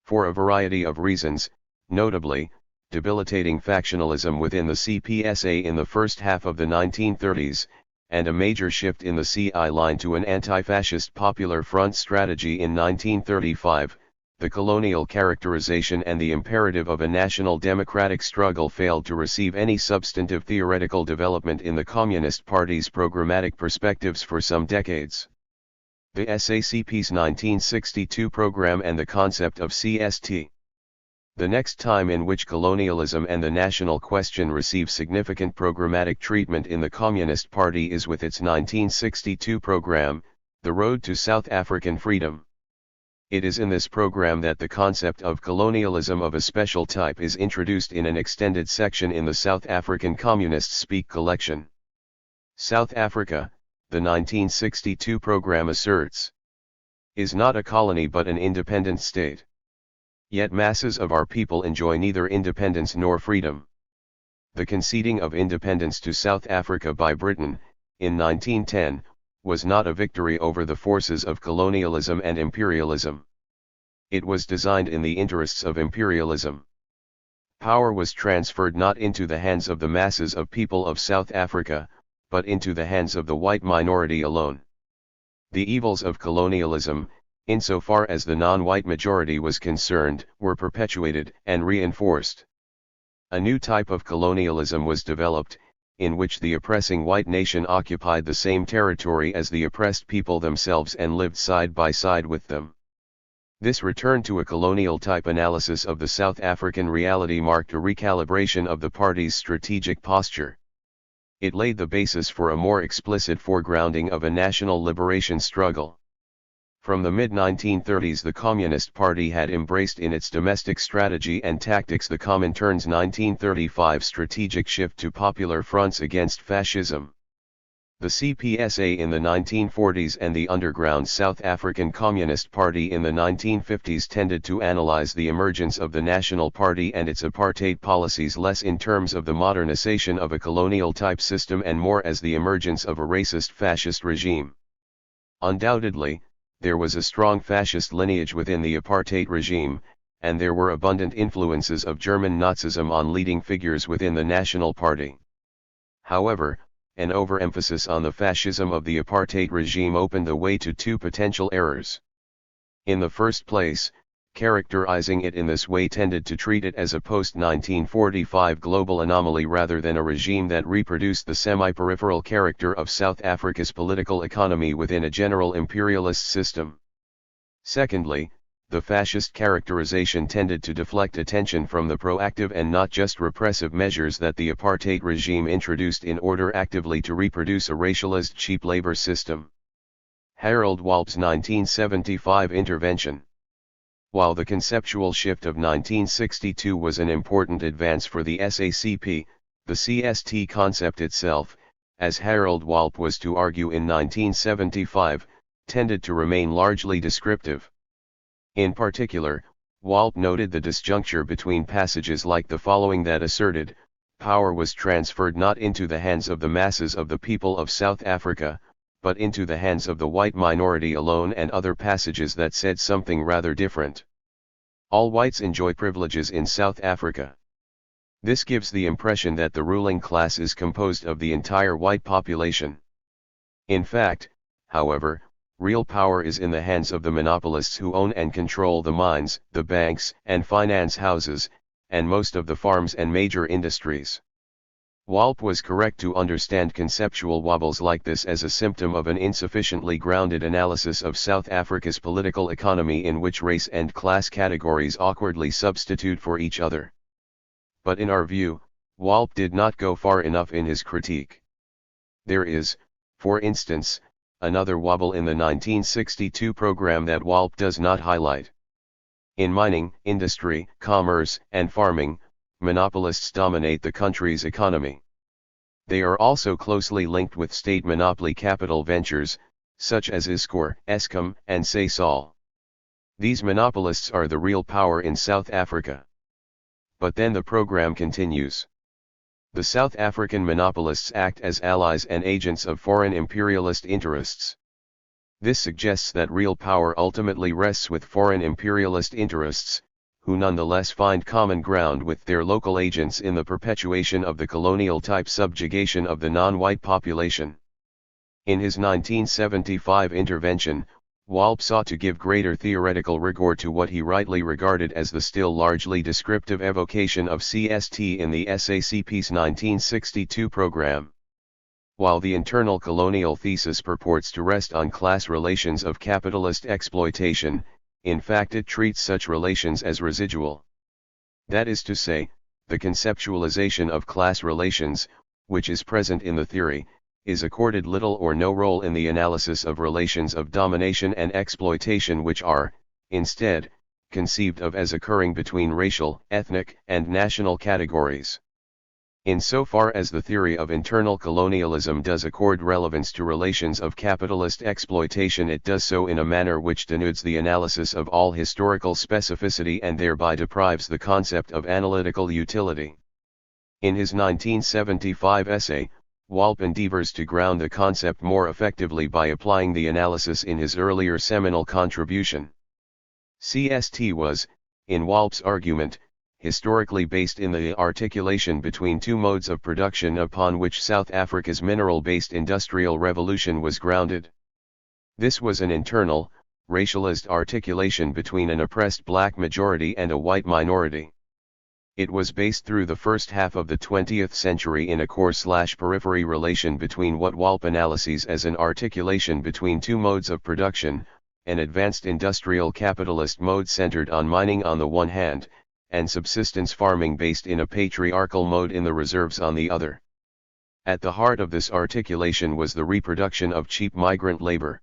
For a variety of reasons, notably, debilitating factionalism within the CPSA in the first half of the 1930s, and a major shift in the CI line to an anti-fascist Popular Front strategy in 1935, the colonial characterization and the imperative of a national democratic struggle failed to receive any substantive theoretical development in the Communist Party's programmatic perspectives for some decades. The SACP's 1962 program and the concept of CST. The next time in which colonialism and the national question receive significant programmatic treatment in the Communist Party is with its 1962 program, The Road to South African Freedom. It is in this program that the concept of colonialism of a special type is introduced in an extended section in the South African Communists Speak collection. South Africa, the 1962 program asserts, is not a colony but an independent state. Yet masses of our people enjoy neither independence nor freedom. The conceding of independence to South Africa by Britain, in 1910, was not a victory over the forces of colonialism and imperialism. It was designed in the interests of imperialism. Power was transferred not into the hands of the masses of people of South Africa, but into the hands of the white minority alone. The evils of colonialism, insofar as the non-white majority was concerned, were perpetuated and reinforced. A new type of colonialism was developed, in which the oppressing white nation occupied the same territory as the oppressed people themselves and lived side by side with them. This return to a colonial type analysis of the South African reality marked a recalibration of the party's strategic posture. It laid the basis for a more explicit foregrounding of a national liberation struggle. From the mid-1930s the Communist Party had embraced in its domestic strategy and tactics the Comintern's 1935 strategic shift to popular fronts against fascism. The CPSA in the 1940s and the underground South African Communist Party in the 1950s tended to analyze the emergence of the National Party and its apartheid policies less in terms of the modernization of a colonial-type system and more as the emergence of a racist fascist regime. Undoubtedly, there was a strong fascist lineage within the apartheid regime, and there were abundant influences of German Nazism on leading figures within the National Party. However, an overemphasis on the fascism of the apartheid regime opened the way to two potential errors. In the first place, characterizing it in this way tended to treat it as a post-1945 global anomaly rather than a regime that reproduced the semi-peripheral character of South Africa's political economy within a general imperialist system. Secondly, the fascist characterization tended to deflect attention from the proactive and not just repressive measures that the apartheid regime introduced in order actively to reproduce a racialized cheap labor system. Harold Walp's 1975 intervention. While the conceptual shift of 1962 was an important advance for the SACP, the CST concept itself, as Harold Walp was to argue in 1975, tended to remain largely descriptive. In particular, Walp noted the disjuncture between passages like the following that asserted, power was transferred not into the hands of the masses of the people of South Africa, but into the hands of the white minority alone, and other passages that said something rather different. All whites enjoy privileges in South Africa. This gives the impression that the ruling class is composed of the entire white population. In fact, however, real power is in the hands of the monopolists who own and control the mines, the banks and finance houses, and most of the farms and major industries. Walp was correct to understand conceptual wobbles like this as a symptom of an insufficiently grounded analysis of South Africa's political economy in which race and class categories awkwardly substitute for each other. But in our view, Walp did not go far enough in his critique. There is, for instance, another wobble in the 1962 program that Walp does not highlight. In mining, industry, commerce, and farming, monopolists dominate the country's economy. They are also closely linked with state monopoly capital ventures, such as Iscor, Eskom, and Sasol. These monopolists are the real power in South Africa. But then the program continues. The South African monopolists act as allies and agents of foreign imperialist interests. This suggests that real power ultimately rests with foreign imperialist interests, who nonetheless find common ground with their local agents in the perpetuation of the colonial-type subjugation of the non-white population. In his 1975 intervention, Walp sought to give greater theoretical rigor to what he rightly regarded as the still largely descriptive evocation of CST in the SACP's 1962 program. While the internal colonial thesis purports to rest on class relations of capitalist exploitation, in fact it treats such relations as residual. That is to say, the conceptualization of class relations, which is present in the theory, is accorded little or no role in the analysis of relations of domination and exploitation which are, instead, conceived of as occurring between racial, ethnic, and national categories. Insofar as the theory of internal colonialism does accord relevance to relations of capitalist exploitation, it does so in a manner which denudes the analysis of all historical specificity and thereby deprives the concept of analytical utility. In his 1975 essay, Walp endeavors to ground the concept more effectively by applying the analysis in his earlier seminal contribution. CST was, in Walp's argument, historically based in the articulation between two modes of production upon which South Africa's mineral-based industrial revolution was grounded. This was an internal, racialist articulation between an oppressed black majority and a white minority. It was based through the first half of the 20th century in a core/periphery relation between what Walp analyses as an articulation between two modes of production, an advanced industrial capitalist mode centered on mining on the one hand, and subsistence farming based in a patriarchal mode in the reserves on the other. At the heart of this articulation was the reproduction of cheap migrant labor.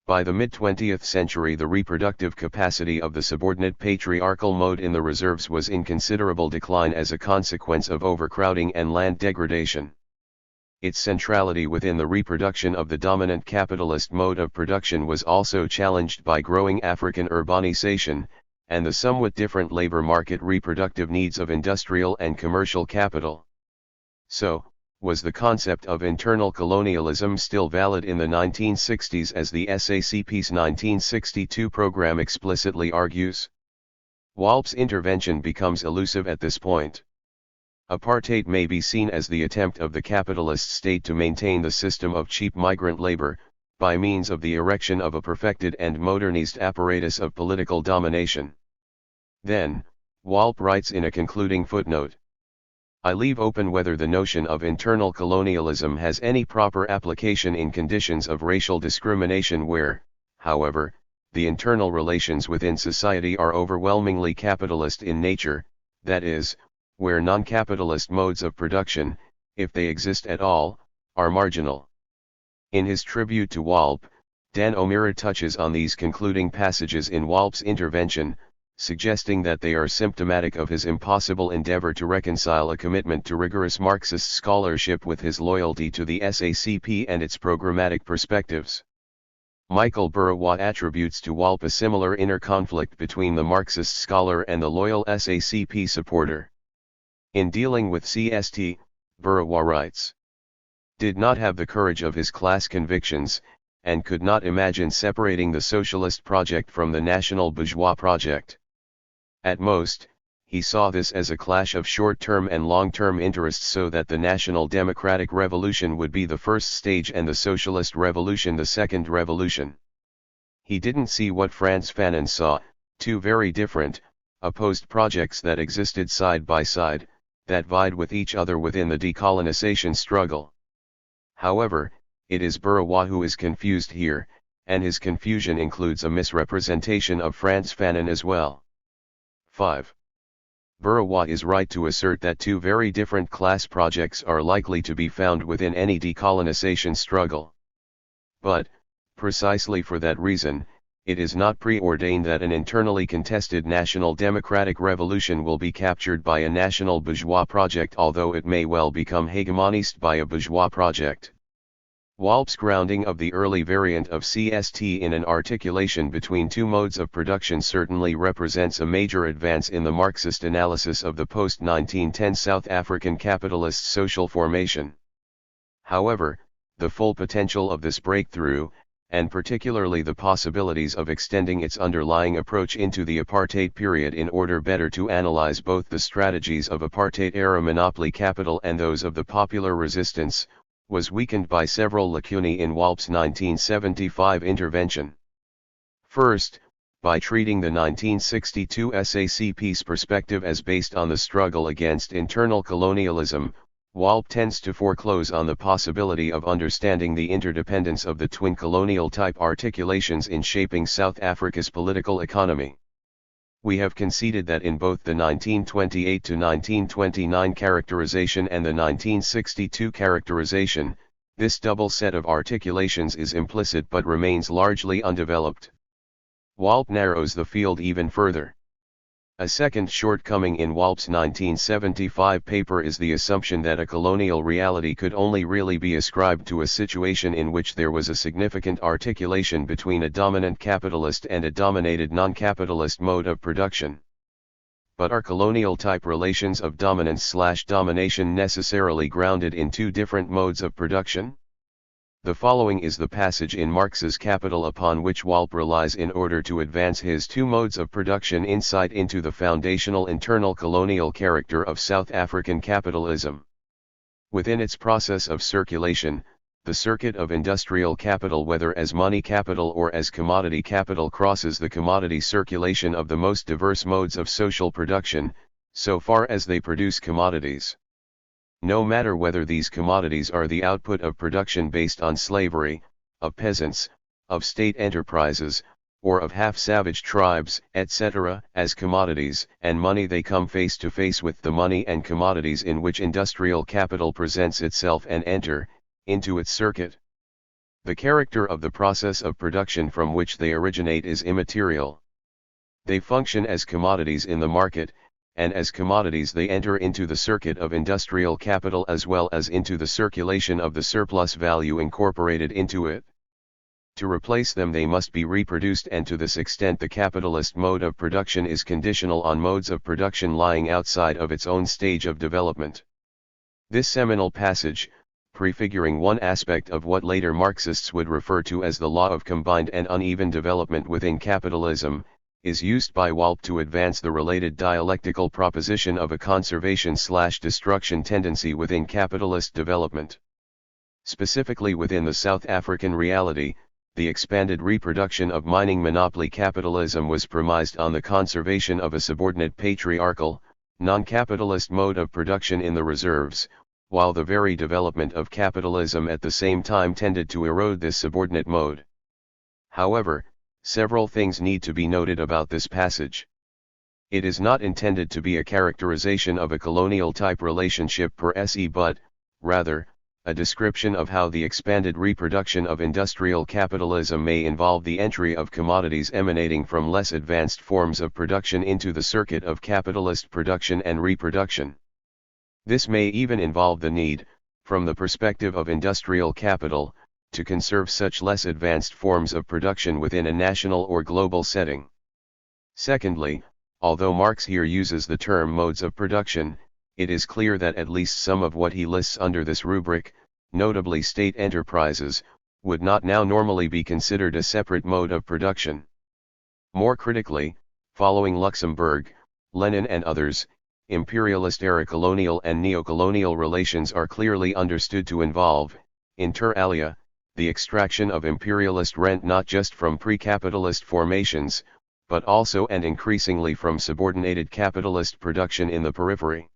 By the mid-20th century, the reproductive capacity of the subordinate patriarchal mode in the reserves was in considerable decline as a consequence of overcrowding and land degradation. Its centrality within the reproduction of the dominant capitalist mode of production was also challenged by growing African urbanization, and the somewhat different labor market reproductive needs of industrial and commercial capital. So, was the concept of internal colonialism still valid in the 1960s as the SACP's 1962 program explicitly argues? Walp's intervention becomes elusive at this point. Apartheid may be seen as the attempt of the capitalist state to maintain the system of cheap migrant labor, by means of the erection of a perfected and modernized apparatus of political domination. Then, Walp writes in a concluding footnote, I leave open whether the notion of internal colonialism has any proper application in conditions of racial discrimination where, however, the internal relations within society are overwhelmingly capitalist in nature, that is, where non-capitalist modes of production, if they exist at all, are marginal. In his tribute to Walp, Dan O'Meara touches on these concluding passages in Walp's intervention, suggesting that they are symptomatic of his impossible endeavor to reconcile a commitment to rigorous Marxist scholarship with his loyalty to the SACP and its programmatic perspectives. Michael Burawa attributes to Walp a similar inner conflict between the Marxist scholar and the loyal SACP supporter. In dealing with CST, Burawa writes, did not have the courage of his class convictions, and could not imagine separating the socialist project from the national bourgeois project. At most, he saw this as a clash of short-term and long-term interests so that the National Democratic Revolution would be the first stage and the Socialist Revolution the second revolution. He didn't see what Frantz Fanon saw, two very different, opposed projects that existed side by side, that vied with each other within the decolonization struggle. However, it is Burawa who is confused here, and his confusion includes a misrepresentation of Frantz Fanon as well. 5. Burawa is right to assert that two very different class projects are likely to be found within any decolonization struggle. But, precisely for that reason, it is not preordained that an internally contested national democratic revolution will be captured by a national bourgeois project, although it may well become hegemonized by a bourgeois project. Walp's grounding of the early variant of CST in an articulation between two modes of production certainly represents a major advance in the Marxist analysis of the post-1910 South African capitalist social formation. However, the full potential of this breakthrough, and particularly the possibilities of extending its underlying approach into the apartheid period in order better to analyze both the strategies of apartheid-era monopoly capital and those of the popular resistance, was weakened by several lacunae in Walp's 1975 intervention. First, by treating the 1962 SAC peace perspective as based on the struggle against internal colonialism, Walp tends to foreclose on the possibility of understanding the interdependence of the twin colonial-type articulations in shaping South Africa's political economy. We have conceded that in both the 1928 to 1929 characterization and the 1962 characterization, this double set of articulations is implicit but remains largely undeveloped. Walp narrows the field even further. A second shortcoming in Walp's 1975 paper is the assumption that a colonial reality could only really be ascribed to a situation in which there was a significant articulation between a dominant capitalist and a dominated non-capitalist mode of production. But are colonial-type relations of dominance/domination necessarily grounded in two different modes of production? The following is the passage in Marx's Capital upon which Walp relies in order to advance his two modes of production insight into the foundational internal colonial character of South African capitalism. Within its process of circulation, the circuit of industrial capital, whether as money capital or as commodity capital, crosses the commodity circulation of the most diverse modes of social production, so far as they produce commodities. No matter whether these commodities are the output of production based on slavery, of peasants, of state enterprises, or of half-savage tribes, etc., as commodities and money they come face to face with the money and commodities in which industrial capital presents itself and enter into its circuit. The character of the process of production from which they originate is immaterial. They function as commodities in the market, and as commodities they enter into the circuit of industrial capital as well as into the circulation of the surplus value incorporated into it. To replace them they must be reproduced, and to this extent the capitalist mode of production is conditional on modes of production lying outside of its own stage of development. This seminal passage, prefiguring one aspect of what later Marxists would refer to as the law of combined and uneven development within capitalism, is used by Walp to advance the related dialectical proposition of a conservation/destruction tendency within capitalist development. Specifically within the South African reality, the expanded reproduction of mining monopoly capitalism was premised on the conservation of a subordinate patriarchal, non-capitalist mode of production in the reserves, while the very development of capitalism at the same time tended to erode this subordinate mode. However, several things need to be noted about this passage. It is not intended to be a characterization of a colonial-type relationship per se but, rather, a description of how the expanded reproduction of industrial capitalism may involve the entry of commodities emanating from less advanced forms of production into the circuit of capitalist production and reproduction. This may even involve the need, from the perspective of industrial capital, to conserve such less advanced forms of production within a national or global setting. Secondly, although Marx here uses the term modes of production, it is clear that at least some of what he lists under this rubric, notably state enterprises, would not now normally be considered a separate mode of production. More critically, following Luxemburg, Lenin and others, imperialist-era colonial and neo-colonial relations are clearly understood to involve, inter alia, the extraction of imperialist rent not just from pre-capitalist formations, but also and increasingly from subordinated capitalist production in the periphery.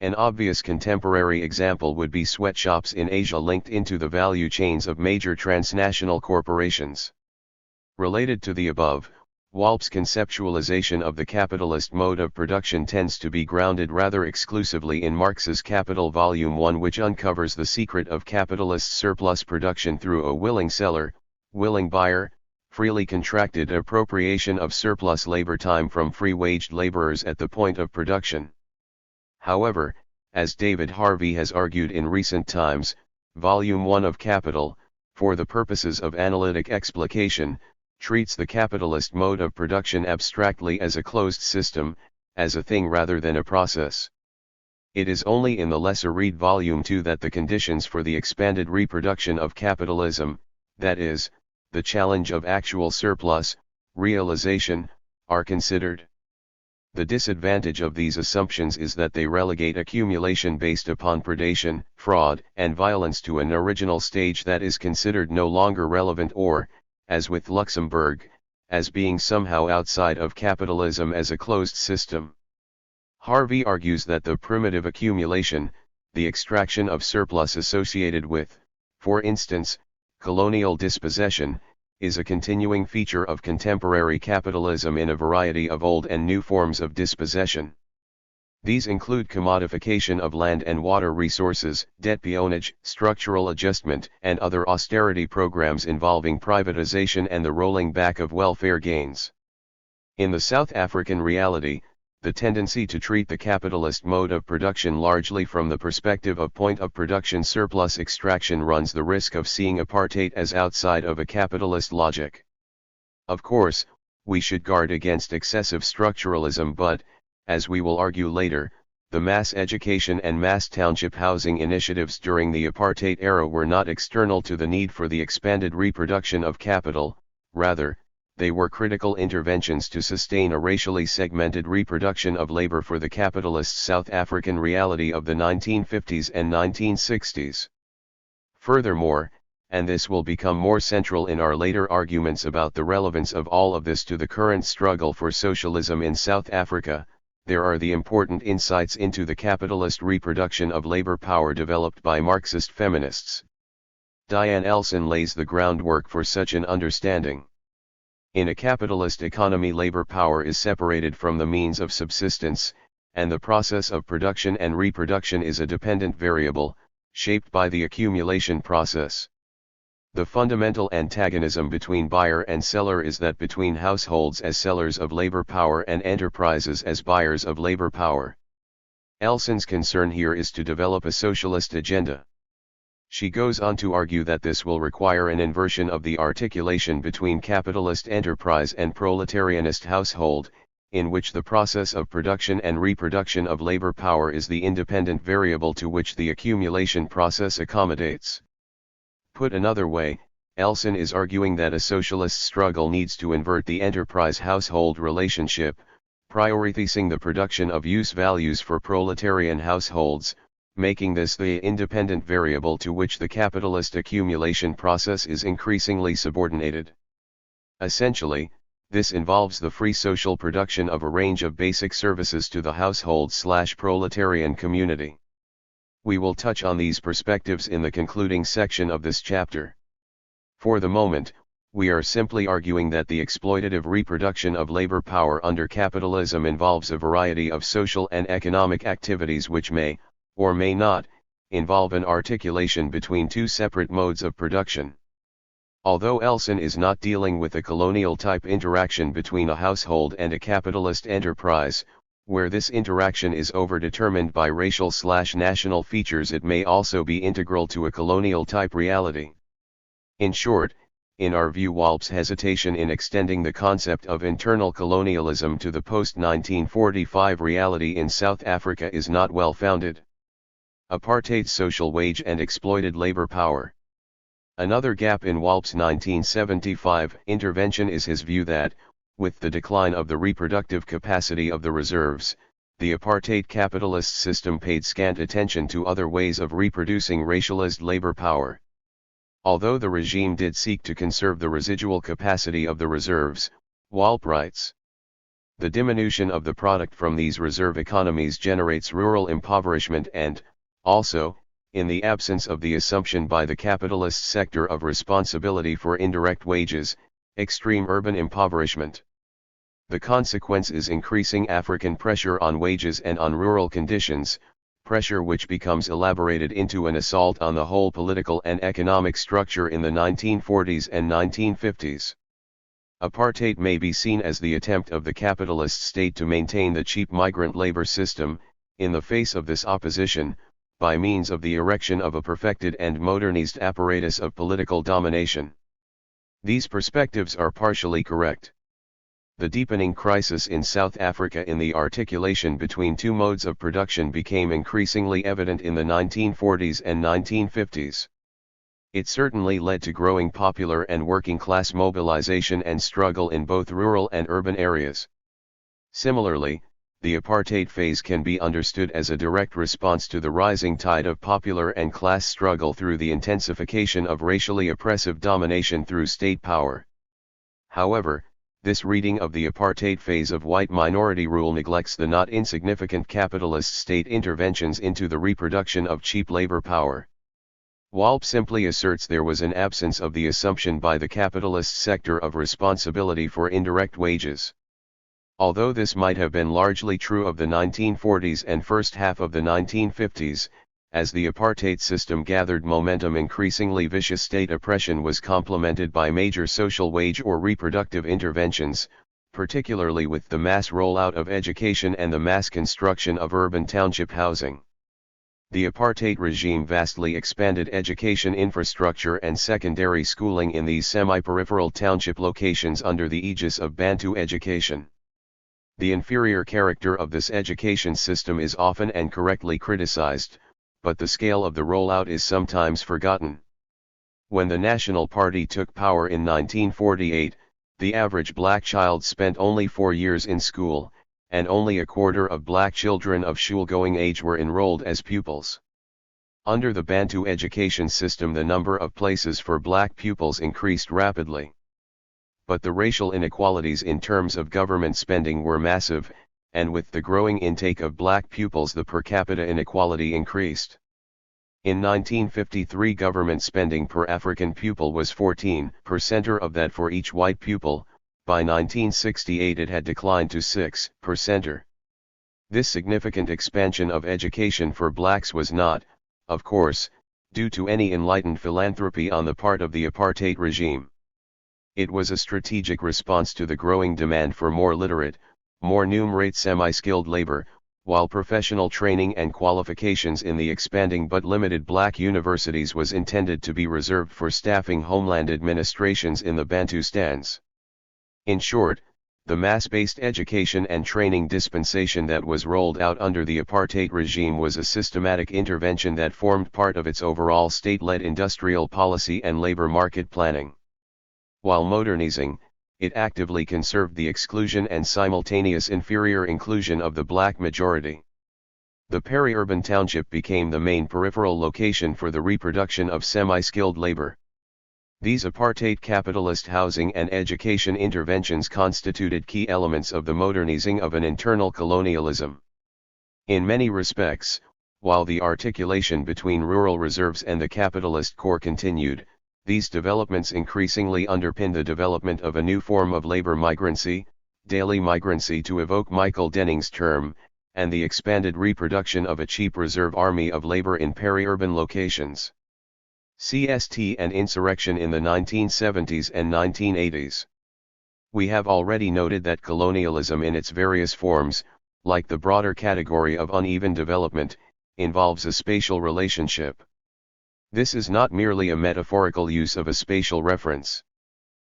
An obvious contemporary example would be sweatshops in Asia linked into the value chains of major transnational corporations. Related to the above, Walp's conceptualization of the capitalist mode of production tends to be grounded rather exclusively in Marx's Capital Volume 1, which uncovers the secret of capitalist surplus production through a willing seller, willing buyer, freely contracted appropriation of surplus labor time from free-waged laborers at the point of production. However, as David Harvey has argued in recent times, Volume 1 of Capital, for the purposes of analytic explication, treats the capitalist mode of production abstractly as a closed system, as a thing rather than a process. It is only in the lesser read Volume 2 that the conditions for the expanded reproduction of capitalism, that is, the challenge of actual surplus, realization, are considered. The disadvantage of these assumptions is that they relegate accumulation based upon predation, fraud, and violence to an original stage that is considered no longer relevant or, as with Luxemburg, as being somehow outside of capitalism as a closed system. Harvey argues that the primitive accumulation, the extraction of surplus associated with, for instance, colonial dispossession, is a continuing feature of contemporary capitalism in a variety of old and new forms of dispossession. These include commodification of land and water resources, debt peonage, structural adjustment, and other austerity programs involving privatization and the rolling back of welfare gains. In the South African reality, the tendency to treat the capitalist mode of production largely from the perspective of point of production surplus extraction runs the risk of seeing apartheid as outside of a capitalist logic. Of course, we should guard against excessive structuralism, but, as we will argue later, the mass education and mass township housing initiatives during the apartheid era were not external to the need for the expanded reproduction of capital, rather, they were critical interventions to sustain a racially segmented reproduction of labor for the capitalist South African reality of the 1950s and 1960s. Furthermore, and this will become more central in our later arguments about the relevance of all of this to the current struggle for socialism in South Africa, there are the important insights into the capitalist reproduction of labor power developed by Marxist feminists. Diane Elson lays the groundwork for such an understanding. In a capitalist economy, labor power is separated from the means of subsistence, and the process of production and reproduction is a dependent variable, shaped by the accumulation process. The fundamental antagonism between buyer and seller is that between households as sellers of labor power and enterprises as buyers of labor power. Elson's concern here is to develop a socialist agenda. She goes on to argue that this will require an inversion of the articulation between capitalist enterprise and proletarianist household, in which the process of production and reproduction of labor power is the independent variable to which the accumulation process accommodates. Put another way, Elson is arguing that a socialist struggle needs to invert the enterprise-household relationship, prioritizing the production of use values for proletarian households, making this the independent variable to which the capitalist accumulation process is increasingly subordinated. Essentially, this involves the free social production of a range of basic services to the household/proletarian community. We will touch on these perspectives in the concluding section of this chapter. For the moment, we are simply arguing that the exploitative reproduction of labor power under capitalism involves a variety of social and economic activities which may, or may not, involve an articulation between two separate modes of production. Although Elson is not dealing with a colonial-type interaction between a household and a capitalist enterprise, where this interaction is overdetermined by racial/national features, it may also be integral to a colonial-type reality. In short, in our view, Walp's hesitation in extending the concept of internal colonialism to the post-1945 reality in South Africa is not well-founded. Apartheid, social wage and exploited labor power. Another gap in Walp's 1975 intervention is his view that, with the decline of the reproductive capacity of the reserves, the apartheid capitalist system paid scant attention to other ways of reproducing racialized labor power. Although the regime did seek to conserve the residual capacity of the reserves, Walp writes, the diminution of the product from these reserve economies generates rural impoverishment and, also, in the absence of the assumption by the capitalist sector of responsibility for indirect wages, extreme urban impoverishment. The consequence is increasing African pressure on wages and on rural conditions, pressure which becomes elaborated into an assault on the whole political and economic structure in the 1940s and 1950s. Apartheid may be seen as the attempt of the capitalist state to maintain the cheap migrant labor system. In the face of this opposition, by means of the erection of a perfected and modernized apparatus of political domination. These perspectives are partially correct. The deepening crisis in South Africa in the articulation between two modes of production became increasingly evident in the 1940s and 1950s. It certainly led to growing popular and working-class mobilization and struggle in both rural and urban areas. Similarly, the apartheid phase can be understood as a direct response to the rising tide of popular and class struggle through the intensification of racially oppressive domination through state power. However, this reading of the apartheid phase of white minority rule neglects the not insignificant capitalist state interventions into the reproduction of cheap labor power. WALP simply asserts there was an absence of the assumption by the capitalist sector of responsibility for indirect wages. Although this might have been largely true of the 1940s and first half of the 1950s, as the apartheid system gathered momentum, increasingly vicious state oppression was complemented by major social wage or reproductive interventions, particularly with the mass rollout of education and the mass construction of urban township housing. The apartheid regime vastly expanded education infrastructure and secondary schooling in these semi-peripheral township locations under the aegis of Bantu education. The inferior character of this education system is often and correctly criticized, but the scale of the rollout is sometimes forgotten. When the National Party took power in 1948, the average black child spent only 4 years in school, and only a quarter of black children of school-going age were enrolled as pupils. Under the Bantu education system, the number of places for black pupils increased rapidly. But the racial inequalities in terms of government spending were massive, and with the growing intake of black pupils, the per capita inequality increased. In 1953, government spending per African pupil was 14% of that for each white pupil. By 1968 it had declined to 6%. This significant expansion of education for blacks was not, of course, due to any enlightened philanthropy on the part of the apartheid regime. It was a strategic response to the growing demand for more literate, more numerate semi-skilled labor, while professional training and qualifications in the expanding but limited black universities was intended to be reserved for staffing homeland administrations in the Bantustans. In short, the mass-based education and training dispensation that was rolled out under the apartheid regime was a systematic intervention that formed part of its overall state-led industrial policy and labor market planning. While modernizing, it actively conserved the exclusion and simultaneous inferior inclusion of the black majority. The peri-urban township became the main peripheral location for the reproduction of semi-skilled labor. These apartheid capitalist housing and education interventions constituted key elements of the modernizing of an internal colonialism. In many respects, while the articulation between rural reserves and the capitalist core continued, these developments increasingly underpin the development of a new form of labor migrancy, daily migrancy to evoke Michael Denning's term, and the expanded reproduction of a cheap reserve army of labor in peri-urban locations. CST and insurrection in the 1970s and 1980s. We have already noted that colonialism in its various forms, like the broader category of uneven development, involves a spatial relationship. This is not merely a metaphorical use of a spatial reference.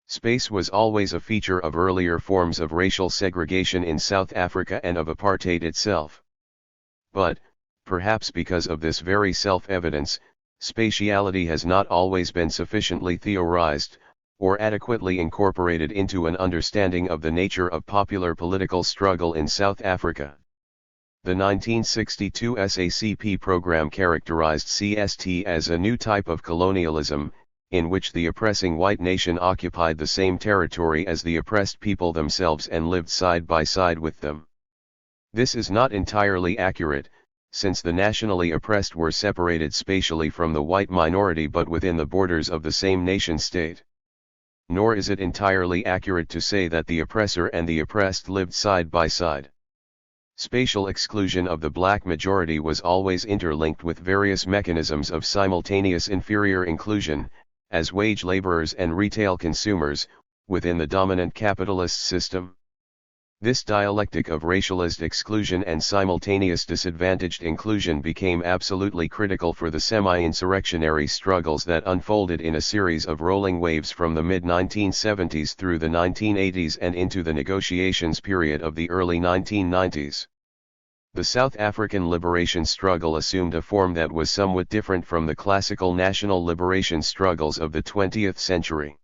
Space was always a feature of earlier forms of racial segregation in South Africa and of apartheid itself. But, perhaps because of this very self-evidence, spatiality has not always been sufficiently theorized, or adequately incorporated into an understanding of the nature of popular political struggle in South Africa. The 1962 SACP program characterized CST as a new type of colonialism, in which the oppressing white nation occupied the same territory as the oppressed people themselves and lived side by side with them. This is not entirely accurate, since the nationally oppressed were separated spatially from the white minority but within the borders of the same nation-state. Nor is it entirely accurate to say that the oppressor and the oppressed lived side by side. Spatial exclusion of the black majority was always interlinked with various mechanisms of simultaneous inferior inclusion, as wage laborers and retail consumers, within the dominant capitalist system. This dialectic of racialized exclusion and simultaneous disadvantaged inclusion became absolutely critical for the semi-insurrectionary struggles that unfolded in a series of rolling waves from the mid-1970s through the 1980s and into the negotiations period of the early 1990s. The South African liberation struggle assumed a form that was somewhat different from the classical national liberation struggles of the 20th century.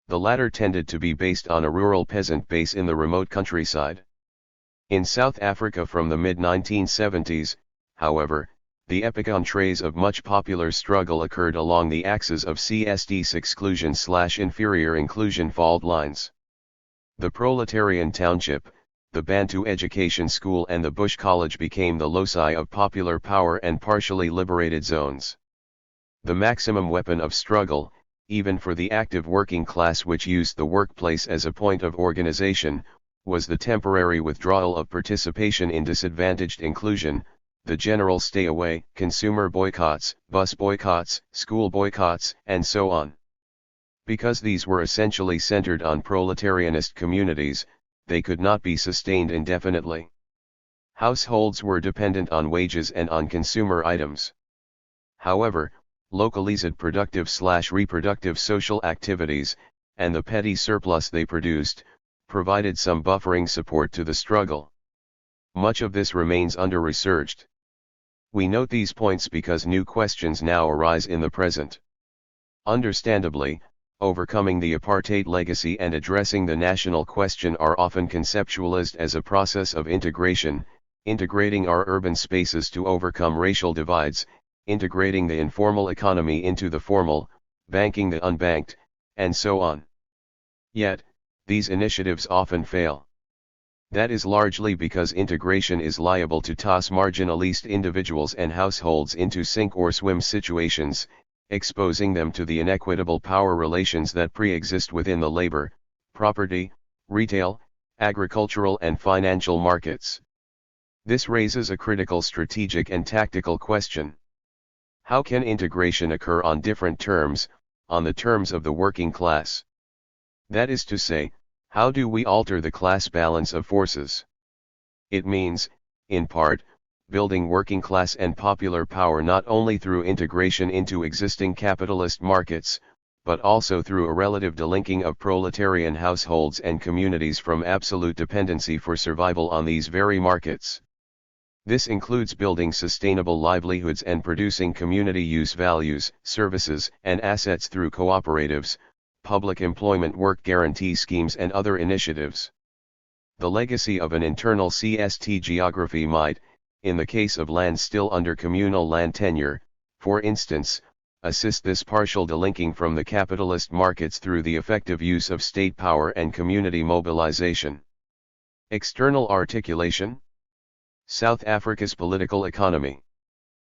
The latter tended to be based on a rural peasant base in the remote countryside. In South Africa from the mid-1970s, however, the epic entrees of much popular struggle occurred along the axes of CST's exclusion/inferior inclusion fault lines. The proletarian township, the Bantu education school and the Bush College became the loci of popular power and partially liberated zones. The maximum weapon of struggle, even for the active working class which used the workplace as a point of organization, was the temporary withdrawal of participation in disadvantaged inclusion, the general stay away, consumer boycotts, bus boycotts, school boycotts, and so on. Because these were essentially centered on proletarianist communities, they could not be sustained indefinitely. Households were dependent on wages and on consumer items. However, localized productive/reproductive social activities, and the petty surplus they produced, provided some buffering support to the struggle. Much of this remains under-researched. We note these points because new questions now arise in the present. Understandably, overcoming the apartheid legacy and addressing the national question are often conceptualized as a process of integration, integrating our urban spaces to overcome racial divides, integrating the informal economy into the formal, banking the unbanked, and so on. Yet, these initiatives often fail. That is largely because integration is liable to toss marginalized individuals and households into sink or swim situations, exposing them to the inequitable power relations that pre-exist within the labor, property, retail, agricultural and financial markets. This raises a critical strategic and tactical question. How can integration occur on different terms, on the terms of the working class? That is to say, how do we alter the class balance of forces? It means, in part, building working class and popular power not only through integration into existing capitalist markets, but also through a relative delinking of proletarian households and communities from absolute dependency for survival on these very markets. This includes building sustainable livelihoods and producing community use values, services, and assets through cooperatives, public employment work guarantee schemes and other initiatives. The legacy of an internal CST geography might, in the case of land still under communal land tenure, for instance, assist this partial delinking from the capitalist markets through the effective use of state power and community mobilization. External articulation. South Africa's political economy.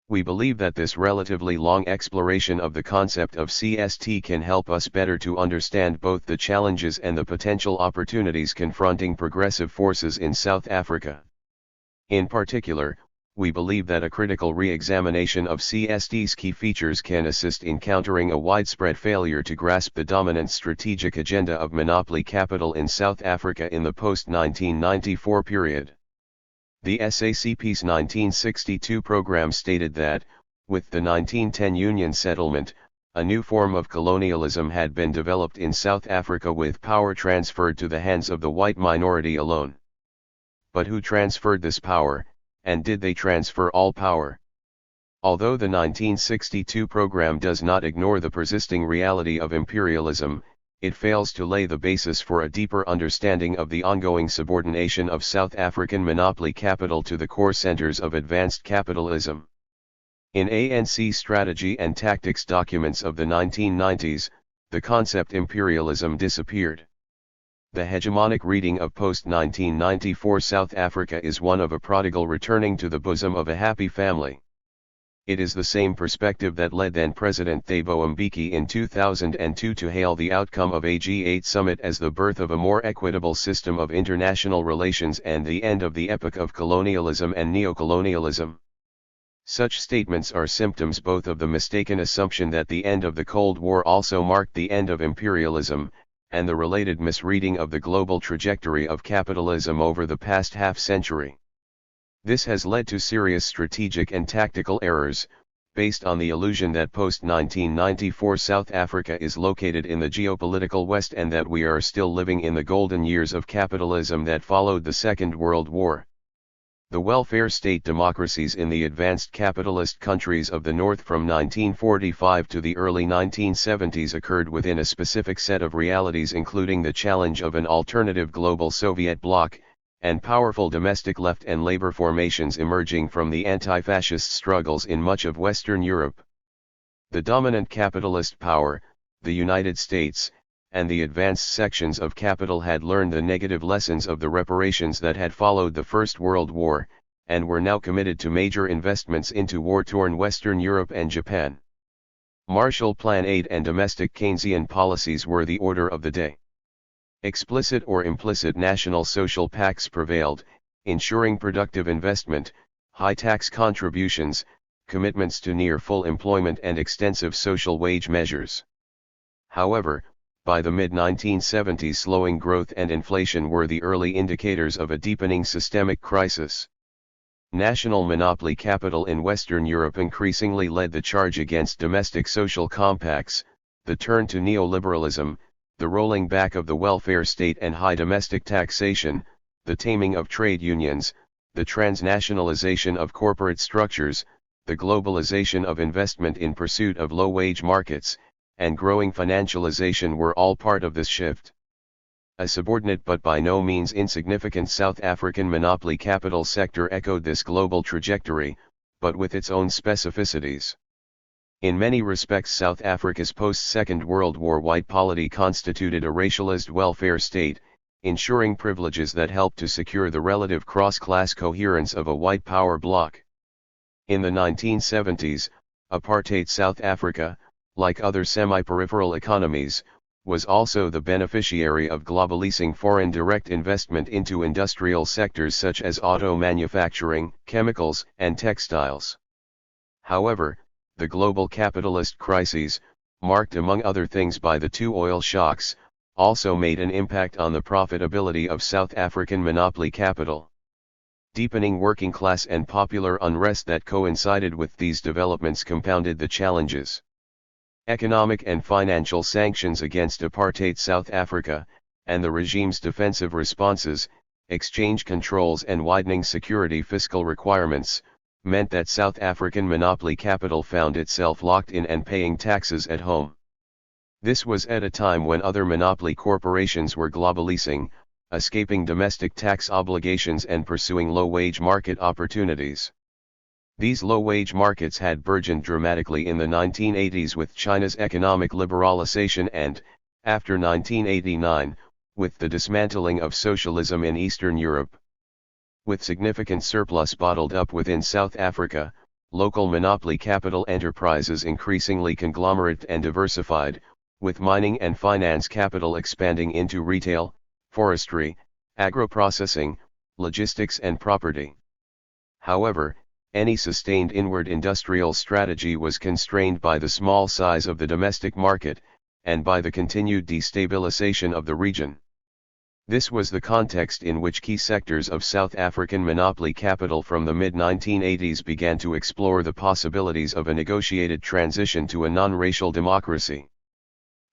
We believe that this relatively long exploration of the concept of CST can help us better to understand both the challenges and the potential opportunities confronting progressive forces in South Africa. In particular, we believe that a critical re-examination of CST's key features can assist in countering a widespread failure to grasp the dominant strategic agenda of monopoly capital in South Africa in the post-1994 period. The SACP's 1962 program stated that, with the 1910 Union settlement, a new form of colonialism had been developed in South Africa with power transferred to the hands of the white minority alone. But who transferred this power, and did they transfer all power? Although the 1962 program does not ignore the persisting reality of imperialism, it fails to lay the basis for a deeper understanding of the ongoing subordination of South African monopoly capital to the core centers of advanced capitalism. In ANC strategy and tactics documents of the 1990s, the concept imperialism disappeared. The hegemonic reading of post-1994 South Africa is one of a prodigal returning to the bosom of a happy family. It is the same perspective that led then-President Thabo Mbeki in 2002 to hail the outcome of a G8 summit as the birth of a more equitable system of international relations and the end of the epoch of colonialism and neocolonialism. Such statements are symptoms both of the mistaken assumption that the end of the Cold War also marked the end of imperialism, and the related misreading of the global trajectory of capitalism over the past half-century. This has led to serious strategic and tactical errors, based on the illusion that post-1994 South Africa is located in the geopolitical West and that we are still living in the golden years of capitalism that followed the Second World War. The welfare state democracies in the advanced capitalist countries of the North from 1945 to the early 1970s occurred within a specific set of realities, including the challenge of an alternative global Soviet bloc, and powerful domestic left and labor formations emerging from the anti-fascist struggles in much of Western Europe. The dominant capitalist power, the United States, and the advanced sections of capital had learned the negative lessons of the reparations that had followed the First World War, and were now committed to major investments into war-torn Western Europe and Japan. Marshall Plan aid and domestic Keynesian policies were the order of the day. Explicit or implicit national social pacts prevailed, ensuring productive investment, high tax contributions, commitments to near full employment and extensive social wage measures. However, by the mid-1970s, slowing growth and inflation were the early indicators of a deepening systemic crisis. National monopoly capital in Western Europe increasingly led the charge against domestic social compacts, the turn to neoliberalism, the rolling back of the welfare state and high domestic taxation, the taming of trade unions, the transnationalization of corporate structures, the globalization of investment in pursuit of low-wage markets, and growing financialization were all part of this shift. A subordinate but by no means insignificant South African monopoly capital sector echoed this global trajectory, but with its own specificities. In many respects, South Africa's post-Second World War white polity constituted a racialized welfare state, ensuring privileges that helped to secure the relative cross-class coherence of a white power bloc. In the 1970s, apartheid South Africa, like other semi-peripheral economies, was also the beneficiary of globalizing foreign direct investment into industrial sectors such as auto manufacturing, chemicals, and textiles. However, the global capitalist crises, marked among other things by the two oil shocks, also made an impact on the profitability of South African monopoly capital. Deepening working class and popular unrest that coincided with these developments compounded the challenges. Economic and financial sanctions against apartheid South Africa, and the regime's defensive responses, exchange controls and widening security fiscal requirements, meant that South African monopoly capital found itself locked in and paying taxes at home. This was at a time when other monopoly corporations were globalizing, escaping domestic tax obligations and pursuing low-wage market opportunities. These low-wage markets had burgeoned dramatically in the 1980s with China's economic liberalization and, after 1989, with the dismantling of socialism in Eastern Europe. With significant surplus bottled up within South Africa, local monopoly capital enterprises increasingly conglomerate and diversified, with mining and finance capital expanding into retail, forestry, agro-processing, logistics and property. However, any sustained inward industrial strategy was constrained by the small size of the domestic market, and by the continued destabilization of the region. This was the context in which key sectors of South African monopoly capital from the mid-1980s began to explore the possibilities of a negotiated transition to a non-racial democracy.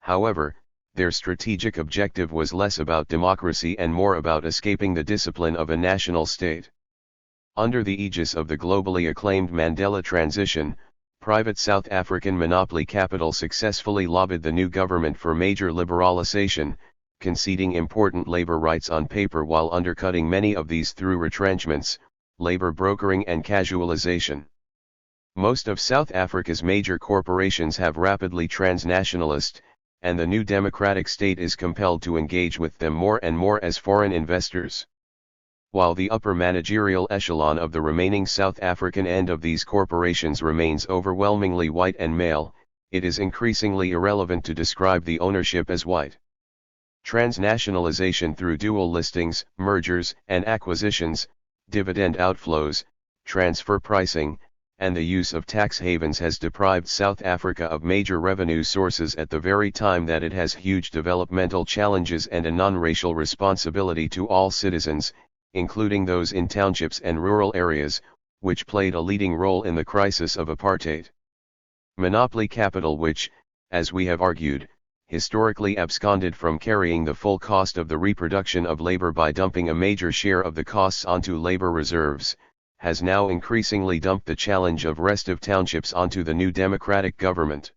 However, their strategic objective was less about democracy and more about escaping the discipline of a national state. Under the aegis of the globally acclaimed Mandela transition, private South African monopoly capital successfully lobbied the new government for major liberalization, conceding important labor rights on paper while undercutting many of these through retrenchments, labor brokering and casualization. Most of South Africa's major corporations have rapidly transnationalist, and the new democratic state is compelled to engage with them more and more as foreign investors. While the upper managerial echelon of the remaining South African end of these corporations remains overwhelmingly white and male, it is increasingly irrelevant to describe the ownership as white. Transnationalization through dual listings, mergers and acquisitions, dividend outflows, transfer pricing, and the use of tax havens has deprived South Africa of major revenue sources at the very time that it has huge developmental challenges and a non-racial responsibility to all citizens, including those in townships and rural areas, which played a leading role in the crisis of apartheid. Monopoly capital, which, as we have argued, historically absconded from carrying the full cost of the reproduction of labor by dumping a major share of the costs onto labor reserves, has now increasingly dumped the challenge of restive townships onto the new democratic government.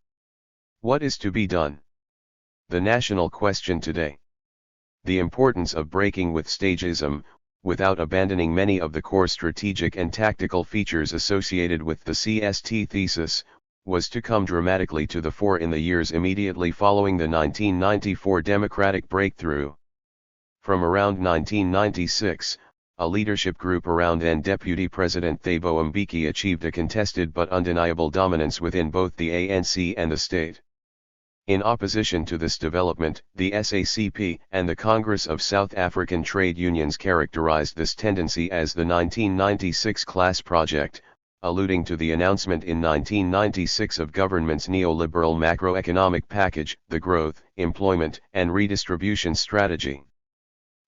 What is to be done? The national question today. The importance of breaking with stagism, without abandoning many of the core strategic and tactical features associated with the CST thesis, was to come dramatically to the fore in the years immediately following the 1994 democratic breakthrough. From around 1996, a leadership group around then Deputy President Thabo Mbeki achieved a contested but undeniable dominance within both the ANC and the state. In opposition to this development, the SACP and the Congress of South African Trade Unions characterized this tendency as the 1996 class project, alluding to the announcement in 1996 of government's neoliberal macroeconomic package, the Growth, Employment, and Redistribution Strategy.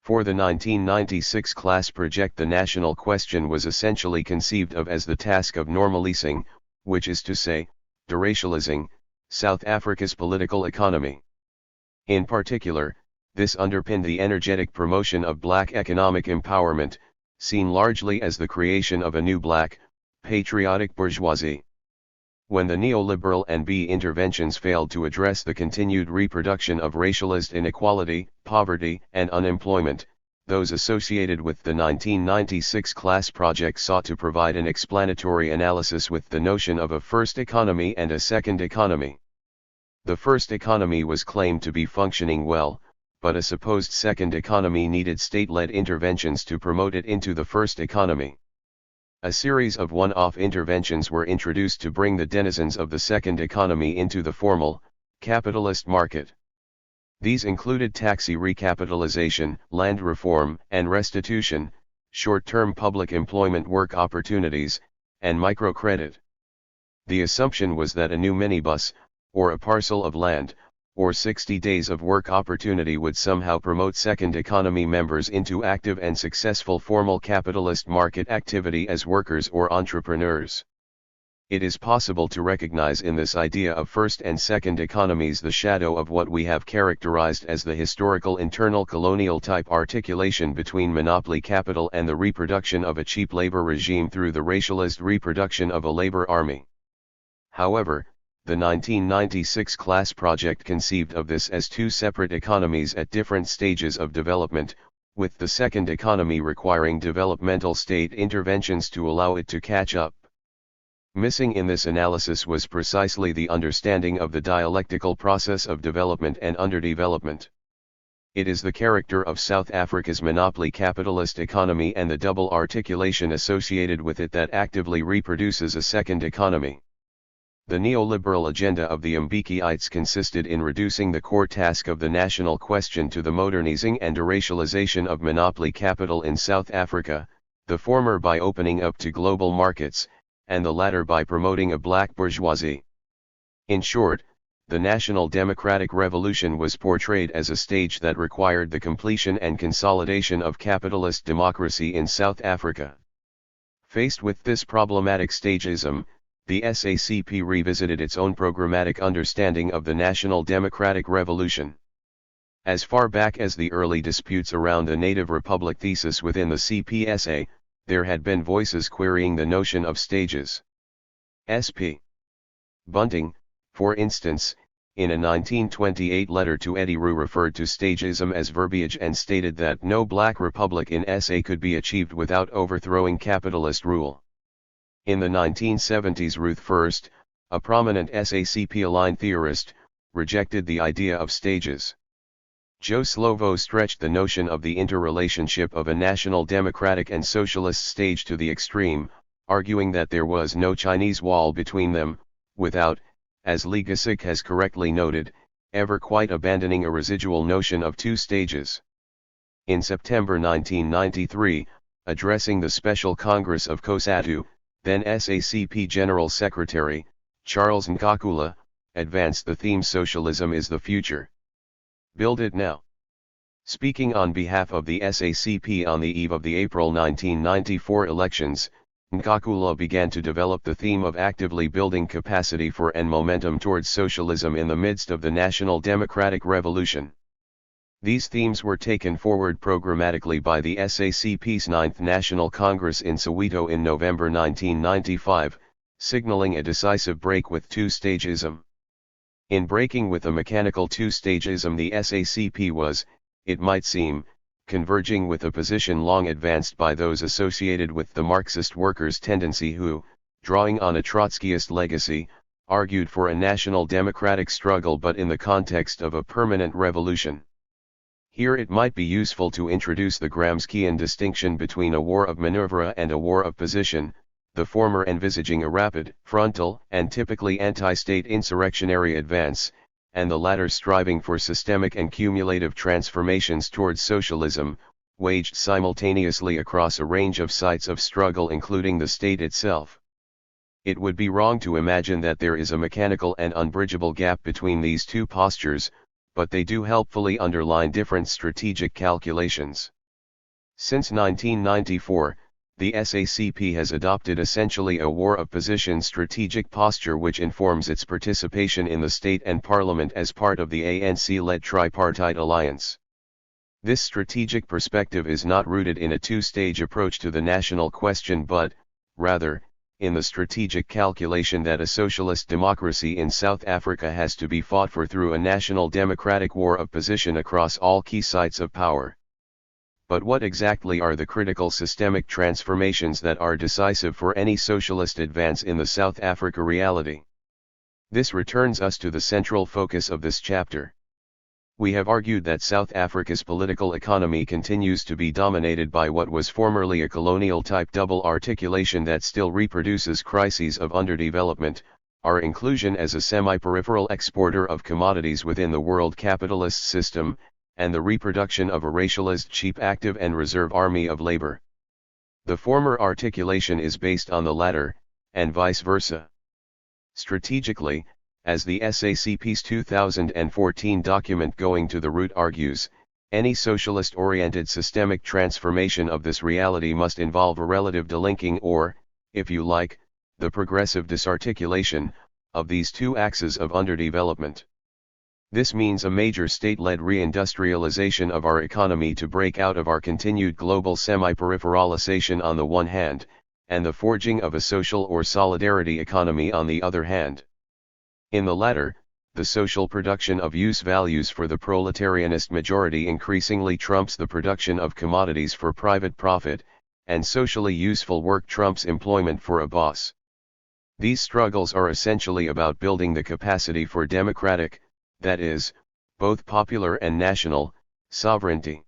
For the 1996 class project, the national question was essentially conceived of as the task of normalising, which is to say, deracializing, South Africa's political economy. In particular, this underpinned the energetic promotion of black economic empowerment, seen largely as the creation of a new black, patriotic bourgeoisie. When the neoliberal and B interventions failed to address the continued reproduction of racialized inequality, poverty, and unemployment, those associated with the 1996 class project sought to provide an explanatory analysis with the notion of a first economy and a second economy. The first economy was claimed to be functioning well, but a supposed second economy needed state-led interventions to promote it into the first economy. A series of one-off interventions were introduced to bring the denizens of the second economy into the formal, capitalist market. These included taxi recapitalization, land reform and restitution, short-term public employment work opportunities, and microcredit. The assumption was that a new minibus, or a parcel of land, or 60 days of work opportunity would somehow promote second economy members into active and successful formal capitalist market activity as workers or entrepreneurs. It is possible to recognize in this idea of first and second economies the shadow of what we have characterized as the historical internal colonial type articulation between monopoly capital and the reproduction of a cheap labor regime through the racialized reproduction of a labor army. However, the 1996 class project conceived of this as two separate economies at different stages of development, with the second economy requiring developmental state interventions to allow it to catch up. Missing in this analysis was precisely the understanding of the dialectical process of development and underdevelopment. It is the character of South Africa's monopoly capitalist economy and the double articulation associated with it that actively reproduces a second economy. The neoliberal agenda of the Mbekiites consisted in reducing the core task of the national question to the modernizing and deracialization of monopoly capital in South Africa, the former by opening up to global markets, and the latter by promoting a black bourgeoisie. In short, the National Democratic Revolution was portrayed as a stage that required the completion and consolidation of capitalist democracy in South Africa. Faced with this problematic stagism, the SACP revisited its own programmatic understanding of the National Democratic Revolution. As far back as the early disputes around the Native Republic thesis within the CPSA, there had been voices querying the notion of stages. SP. Bunting, for instance, in a 1928 letter to Eddie Rue referred to stagism as verbiage and stated that no black republic in SA could be achieved without overthrowing capitalist rule. In the 1970s, Ruth First, a prominent SACP-aligned theorist, rejected the idea of stages. Joe Slovo stretched the notion of the interrelationship of a national democratic and socialist stage to the extreme, arguing that there was no Chinese wall between them, without, as Legasik has correctly noted, ever quite abandoning a residual notion of two stages. In September 1993, addressing the Special Congress of COSATU, then SACP General Secretary, Charles Nkakula, advanced the theme "Socialism is the future. Build it now." Speaking on behalf of the SACP on the eve of the April 1994 elections, Nkakula began to develop the theme of actively building capacity for and momentum towards socialism in the midst of the national democratic revolution. These themes were taken forward programmatically by the SACP's 9th National Congress in Soweto in November 1995, signaling a decisive break with two-stagism. In breaking with the mechanical two-stagism, the SACP was, it might seem, converging with a position long advanced by those associated with the Marxist workers' tendency who, drawing on a Trotskyist legacy, argued for a national democratic struggle but in the context of a permanent revolution. Here it might be useful to introduce the Gramscian distinction between a war of maneuver and a war of position, the former envisaging a rapid, frontal, and typically anti-state insurrectionary advance, and the latter striving for systemic and cumulative transformations towards socialism, waged simultaneously across a range of sites of struggle including the state itself. It would be wrong to imagine that there is a mechanical and unbridgeable gap between these two postures, but they do helpfully underline different strategic calculations. Since 1994, the SACP has adopted essentially a war of position strategic posture which informs its participation in the state and parliament as part of the ANC-led tripartite alliance. This strategic perspective is not rooted in a two-stage approach to the national question but, rather, in the strategic calculation that a socialist democracy in South Africa has to be fought for through a national democratic war of position across all key sites of power. But what exactly are the critical systemic transformations that are decisive for any socialist advance in the South Africa reality? This returns us to the central focus of this chapter. We have argued that South Africa's political economy continues to be dominated by what was formerly a colonial-type double articulation that still reproduces crises of underdevelopment, our inclusion as a semi-peripheral exporter of commodities within the world capitalist system, and the reproduction of a racialized cheap active and reserve army of labor. The former articulation is based on the latter, and vice versa. Strategically, as the SACP's 2014 document Going to the Root argues, any socialist-oriented systemic transformation of this reality must involve a relative delinking or, if you like, the progressive disarticulation, of these two axes of underdevelopment. This means a major state-led reindustrialization of our economy to break out of our continued global semi-peripheralization on the one hand, and the forging of a social or solidarity economy on the other hand. In the latter, the social production of use values for the proletarianist majority increasingly trumps the production of commodities for private profit, and socially useful work trumps employment for a boss. These struggles are essentially about building the capacity for democratic, that is, both popular and national, sovereignty.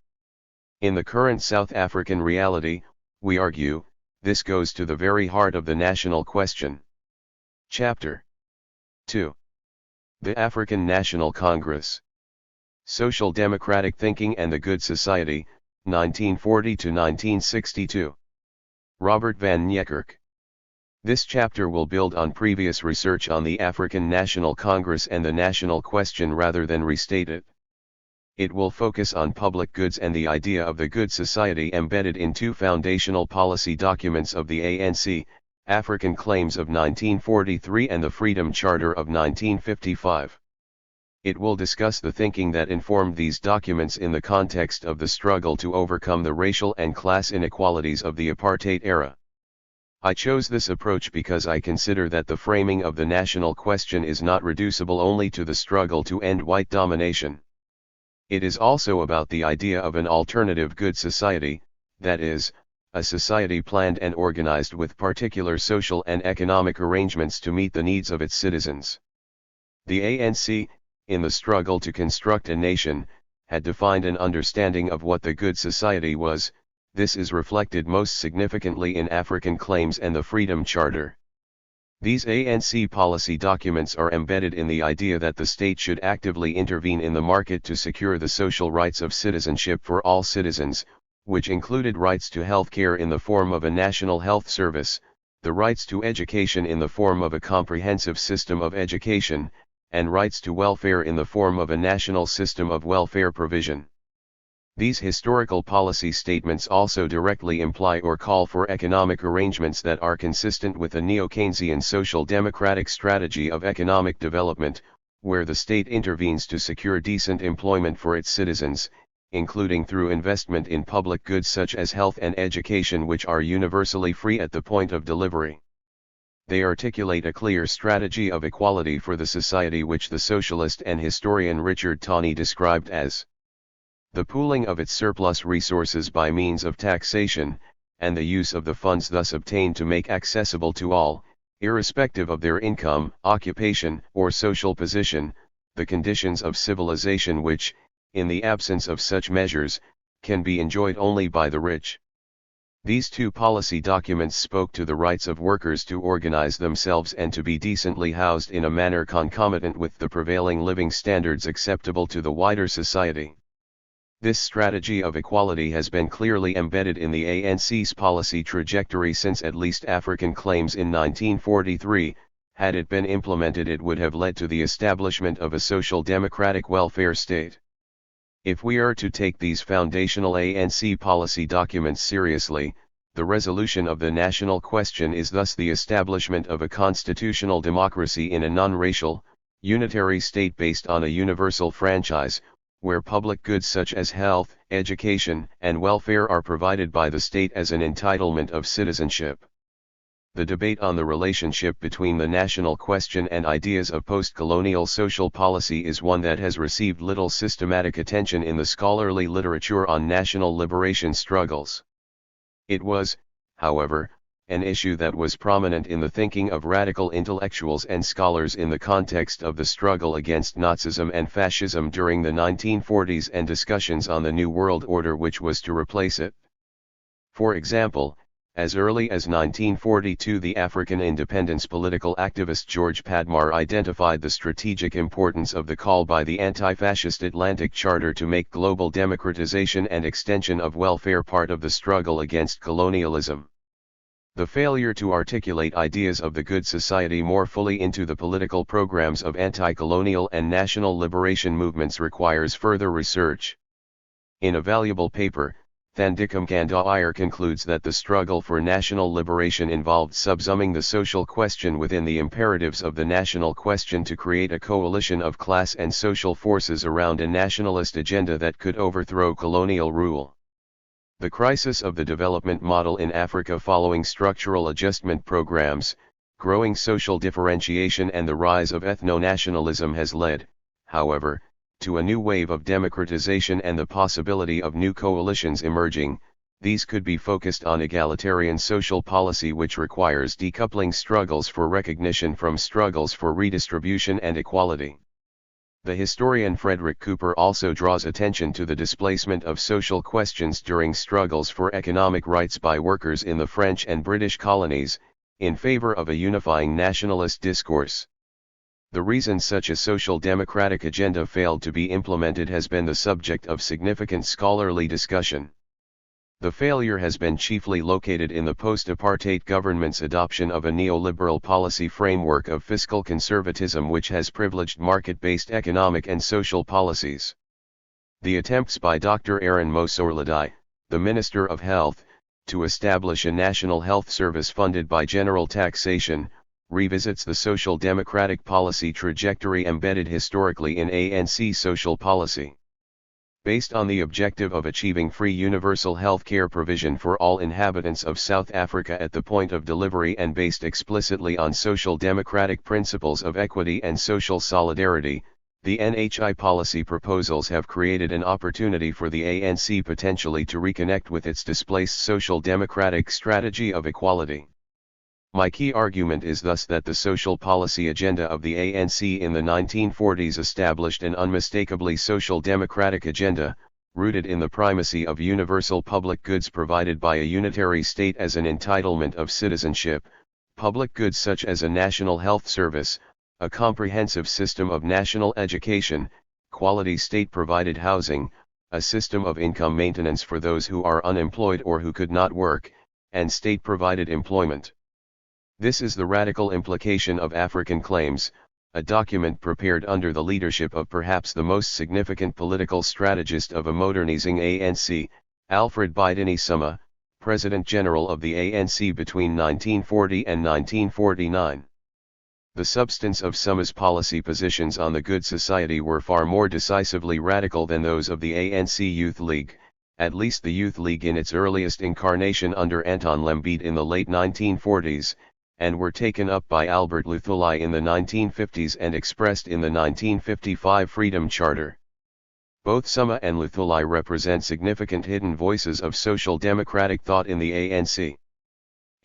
In the current South African reality, we argue, this goes to the very heart of the national question. Chapter 2. The African National Congress. Social Democratic Thinking and the Good Society, 1940 to 1962. Robert van Niekerk. This chapter will build on previous research on the African National Congress and the national question rather than restate it. It will focus on public goods and the idea of the good society embedded in two foundational policy documents of the ANC, African Claims of 1943 and the Freedom Charter of 1955. It will discuss the thinking that informed these documents in the context of the struggle to overcome the racial and class inequalities of the apartheid era. I chose this approach because I consider that the framing of the national question is not reducible only to the struggle to end white domination. It is also about the idea of an alternative good society, that is, a society planned and organized with particular social and economic arrangements to meet the needs of its citizens. The ANC, in the struggle to construct a nation, had defined an understanding of what the good society was. This is reflected most significantly in African Claims and the Freedom Charter. These ANC policy documents are embedded in the idea that the state should actively intervene in the market to secure the social rights of citizenship for all citizens, which included rights to health care in the form of a national health service, the rights to education in the form of a comprehensive system of education, and rights to welfare in the form of a national system of welfare provision. These historical policy statements also directly imply or call for economic arrangements that are consistent with a neo-Keynesian social democratic strategy of economic development, where the state intervenes to secure decent employment for its citizens, including through investment in public goods such as health and education, which are universally free at the point of delivery. They articulate a clear strategy of equality for the society, which the socialist and historian Richard Tawney described as the pooling of its surplus resources by means of taxation, and the use of the funds thus obtained to make accessible to all, irrespective of their income, occupation, or social position, the conditions of civilization which, in the absence of such measures, can be enjoyed only by the rich. These two policy documents spoke to the rights of workers to organize themselves and to be decently housed in a manner concomitant with the prevailing living standards acceptable to the wider society. This strategy of equality has been clearly embedded in the ANC's policy trajectory since at least African claims in 1943. Had it been implemented, it would have led to the establishment of a social democratic welfare state. If we are to take these foundational ANC policy documents seriously, the resolution of the national question is thus the establishment of a constitutional democracy in a non-racial, unitary state based on a universal franchise, where public goods such as health, education, and welfare are provided by the state as an entitlement of citizenship. The debate on the relationship between the national question and ideas of post-colonial social policy is one that has received little systematic attention in the scholarly literature on national liberation struggles. It was, however, an issue that was prominent in the thinking of radical intellectuals and scholars in the context of the struggle against Nazism and fascism during the 1940s and discussions on the New World Order which was to replace it. For example, as early as 1942, the African independence political activist George Padmar identified the strategic importance of the call by the anti-fascist Atlantic Charter to make global democratization and extension of welfare part of the struggle against colonialism. The failure to articulate ideas of the good society more fully into the political programs of anti-colonial and national liberation movements requires further research. In a valuable paper, Thandikam Kandaiyer concludes that the struggle for national liberation involved subsuming the social question within the imperatives of the national question to create a coalition of class and social forces around a nationalist agenda that could overthrow colonial rule. The crisis of the development model in Africa following structural adjustment programs, growing social differentiation and the rise of ethno-nationalism has led, however, to a new wave of democratization and the possibility of new coalitions emerging. These could be focused on egalitarian social policy, which requires decoupling struggles for recognition from struggles for redistribution and equality. The historian Frederick Cooper also draws attention to the displacement of social questions during struggles for economic rights by workers in the French and British colonies, in favor of a unifying nationalist discourse. The reason such a social democratic agenda failed to be implemented has been the subject of significant scholarly discussion. The failure has been chiefly located in the post-apartheid government's adoption of a neoliberal policy framework of fiscal conservatism which has privileged market-based economic and social policies. The attempts by Dr. Aaron Mosorladai, the Minister of Health, to establish a national health service funded by general taxation, revisits the social democratic policy trajectory embedded historically in ANC social policy. Based on the objective of achieving free universal health care provision for all inhabitants of South Africa at the point of delivery and based explicitly on social democratic principles of equity and social solidarity, the NHI policy proposals have created an opportunity for the ANC potentially to reconnect with its displaced social democratic strategy of equality. My key argument is thus that the social policy agenda of the ANC in the 1940s established an unmistakably social democratic agenda, rooted in the primacy of universal public goods provided by a unitary state as an entitlement of citizenship, public goods such as a national health service, a comprehensive system of national education, quality state-provided housing, a system of income maintenance for those who are unemployed or who could not work, and state-provided employment. This is the radical implication of African Claims, a document prepared under the leadership of perhaps the most significant political strategist of a modernizing ANC, Alfred Bidini Summa, President General of the ANC between 1940 and 1949. The substance of Summa's policy positions on the good society were far more decisively radical than those of the ANC Youth League, at least the Youth League in its earliest incarnation under Anton Lembede in the late 1940s, and were taken up by Albert Luthuli in the 1950s and expressed in the 1955 Freedom Charter. Both Summa and Luthuli represent significant hidden voices of social democratic thought in the ANC.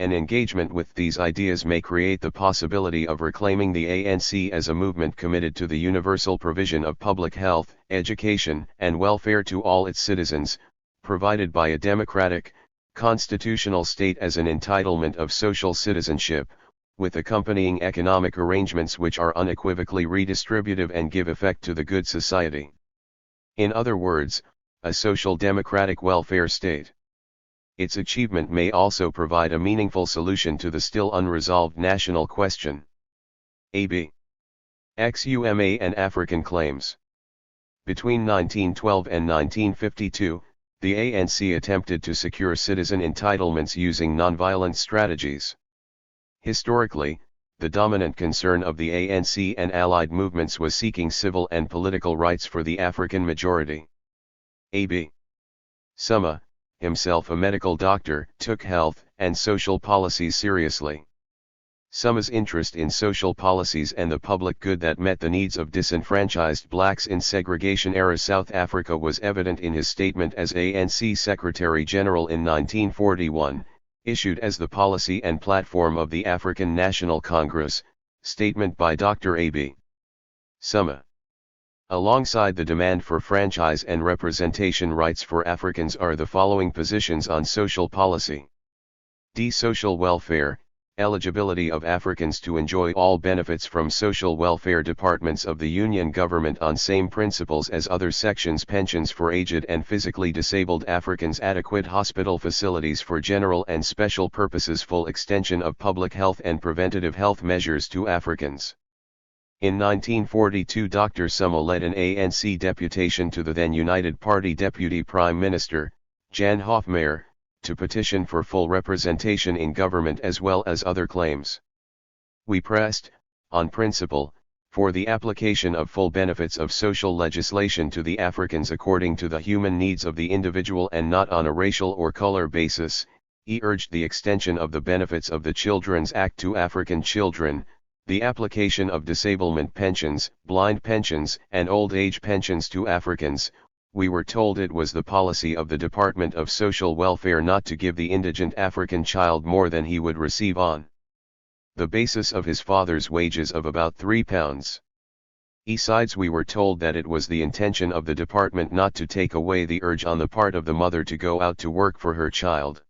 An engagement with these ideas may create the possibility of reclaiming the ANC as a movement committed to the universal provision of public health, education, and welfare to all its citizens, provided by a democratic, constitutional state as an entitlement of social citizenship, with accompanying economic arrangements which are unequivocally redistributive and give effect to the good society. In other words, a social democratic welfare state. Its achievement may also provide a meaningful solution to the still unresolved national question. A.B. Xuma and African Claims. Between 1912 and 1952, the ANC attempted to secure citizen entitlements using nonviolent strategies. Historically, the dominant concern of the ANC and allied movements was seeking civil and political rights for the African majority. A.B. Summa, himself a medical doctor, took health and social policies seriously. Summa's interest in social policies and the public good that met the needs of disenfranchised blacks in segregation-era South Africa was evident in his statement as ANC Secretary General in 1941, issued as the policy and platform of the African National Congress, statement by Dr. A.B. Summa. Alongside the demand for franchise and representation rights for Africans are the following positions on social policy. D. Social welfare. Eligibility of Africans to enjoy all benefits from social welfare departments of the Union government on same principles as other sections. Pensions for aged and physically disabled Africans. Adequate hospital facilities for general and special purposes. Full extension of public health and preventative health measures to Africans. In 1942, Dr. Summa led an ANC deputation to the then United Party Deputy Prime Minister, Jan Hofmeyr, to petition for full representation in government as well as other claims. We pressed, on principle, for the application of full benefits of social legislation to the Africans according to the human needs of the individual and not on a racial or color basis. He urged the extension of the benefits of the Children's Act to African children, the application of disablement pensions, blind pensions, and old age pensions to Africans. We were told it was the policy of the Department of Social Welfare not to give the indigent African child more than he would receive on the basis of his father's wages of about £3. Besides, we were told that it was the intention of the department not to take away the urge on the part of the mother to go out to work for her child.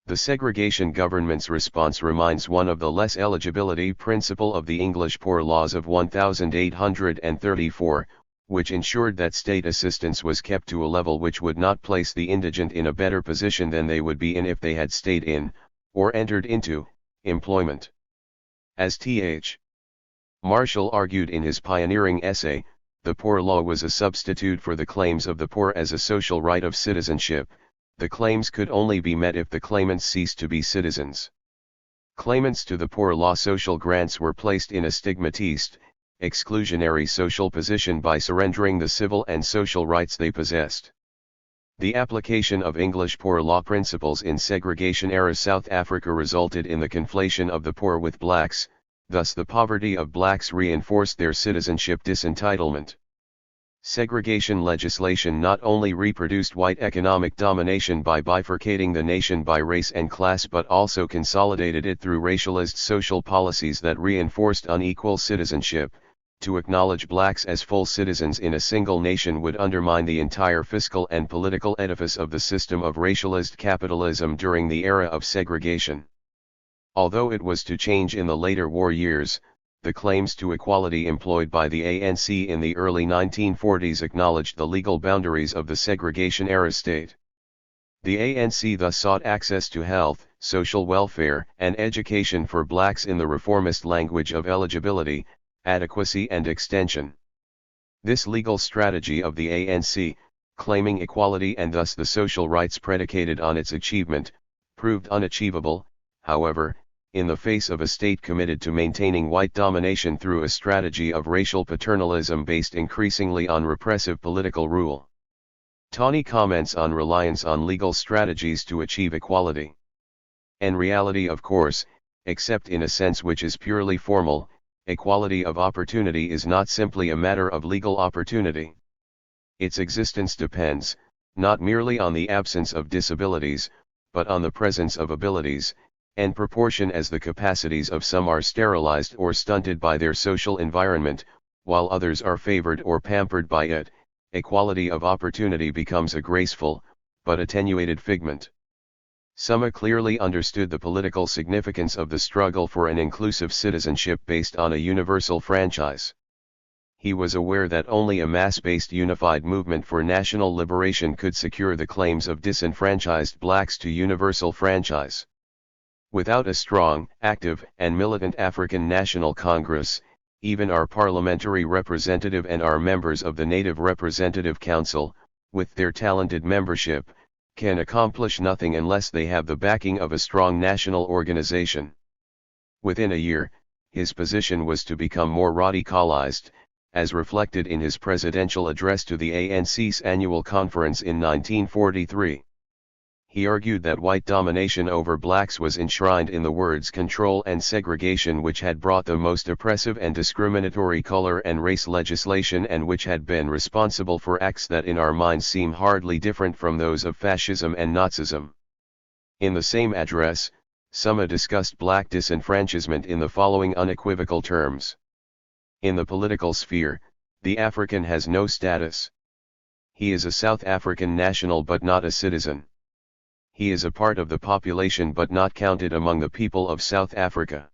The segregation government's response reminds one of the less eligibility principle of the English Poor Laws of 1834, which ensured that state assistance was kept to a level which would not place the indigent in a better position than they would be in if they had stayed in, or entered into, employment. As Th. Marshall argued in his pioneering essay, the Poor Law was a substitute for the claims of the poor as a social right of citizenship. The claims could only be met if the claimants ceased to be citizens. Claimants to the Poor Law social grants were placed in a stigmatized, exclusionary social position by surrendering the civil and social rights they possessed. The application of English poor law principles in segregation-era South Africa resulted in the conflation of the poor with blacks, thus the poverty of blacks reinforced their citizenship disentitlement. Segregation legislation not only reproduced white economic domination by bifurcating the nation by race and class but also consolidated it through racialist social policies that reinforced unequal citizenship. To acknowledge blacks as full citizens in a single nation would undermine the entire fiscal and political edifice of the system of racialist capitalism during the era of segregation. Although it was to change in the later war years, the claims to equality employed by the ANC in the early 1940s acknowledged the legal boundaries of the segregation-era state. The ANC thus sought access to health, social welfare, and education for blacks in the reformist language of eligibility, adequacy and extension. This legal strategy of the ANC, claiming equality and thus the social rights predicated on its achievement, proved unachievable, however, in the face of a state committed to maintaining white domination through a strategy of racial paternalism based increasingly on repressive political rule. Tawney comments on reliance on legal strategies to achieve equality. In reality, of course, except in a sense which is purely formal, equality of opportunity is not simply a matter of legal opportunity. Its existence depends, not merely on the absence of disabilities, but on the presence of abilities, in proportion as the capacities of some are sterilized or stunted by their social environment, while others are favored or pampered by it. Equality of opportunity becomes a graceful, but attenuated figment. Summa clearly understood the political significance of the struggle for an inclusive citizenship based on a universal franchise. He was aware that only a mass-based unified movement for national liberation could secure the claims of disenfranchised blacks to universal franchise. Without a strong, active, and militant African National Congress, even our parliamentary representative and our members of the Native Representative Council, with their talented membership, can accomplish nothing unless they have the backing of a strong national organization. Within a year, his position was to become more radicalized, as reflected in his presidential address to the ANC's annual conference in 1943. He argued that white domination over blacks was enshrined in the words control and segregation, which had brought the most oppressive and discriminatory color and race legislation and which had been responsible for acts that in our minds seem hardly different from those of fascism and Nazism. In the same address, Summa discussed black disenfranchisement in the following unequivocal terms. In the political sphere, the African has no status. He is a South African national but not a citizen. He is a part of the population but not counted among the people of South Africa.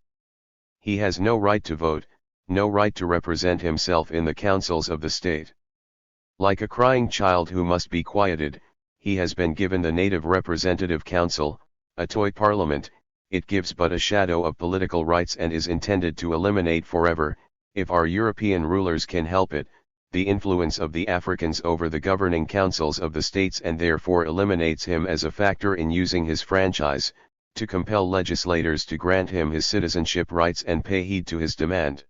He has no right to vote, no right to represent himself in the councils of the state. Like a crying child who must be quieted, he has been given the Native Representative Council, a toy parliament. It gives but a shadow of political rights and is intended to eliminate forever, if our European rulers can help it, the influence of the Africans over the governing councils of the states, and therefore eliminates him as a factor in using his franchise, to compel legislators to grant him his citizenship rights and pay heed to his demand.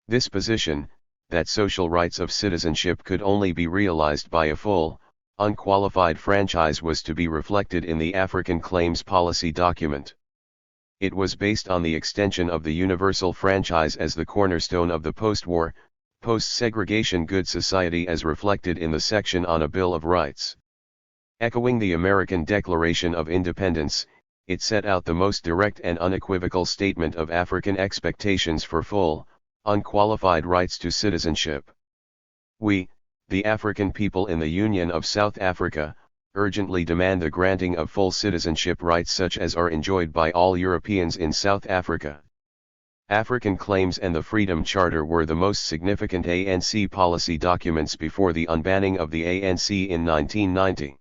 This position, that social rights of citizenship could only be realized by a full, unqualified franchise, was to be reflected in the African Claims Policy document. It was based on the extension of the universal franchise as the cornerstone of the post-war, post-segregation good society as reflected in the section on a Bill of Rights. Echoing the American Declaration of Independence, it set out the most direct and unequivocal statement of African expectations for full, unqualified rights to citizenship. We, the African people in the Union of South Africa, urgently demand the granting of full citizenship rights such as are enjoyed by all Europeans in South Africa. African Claims and the Freedom Charter were the most significant ANC policy documents before the unbanning of the ANC in 1990.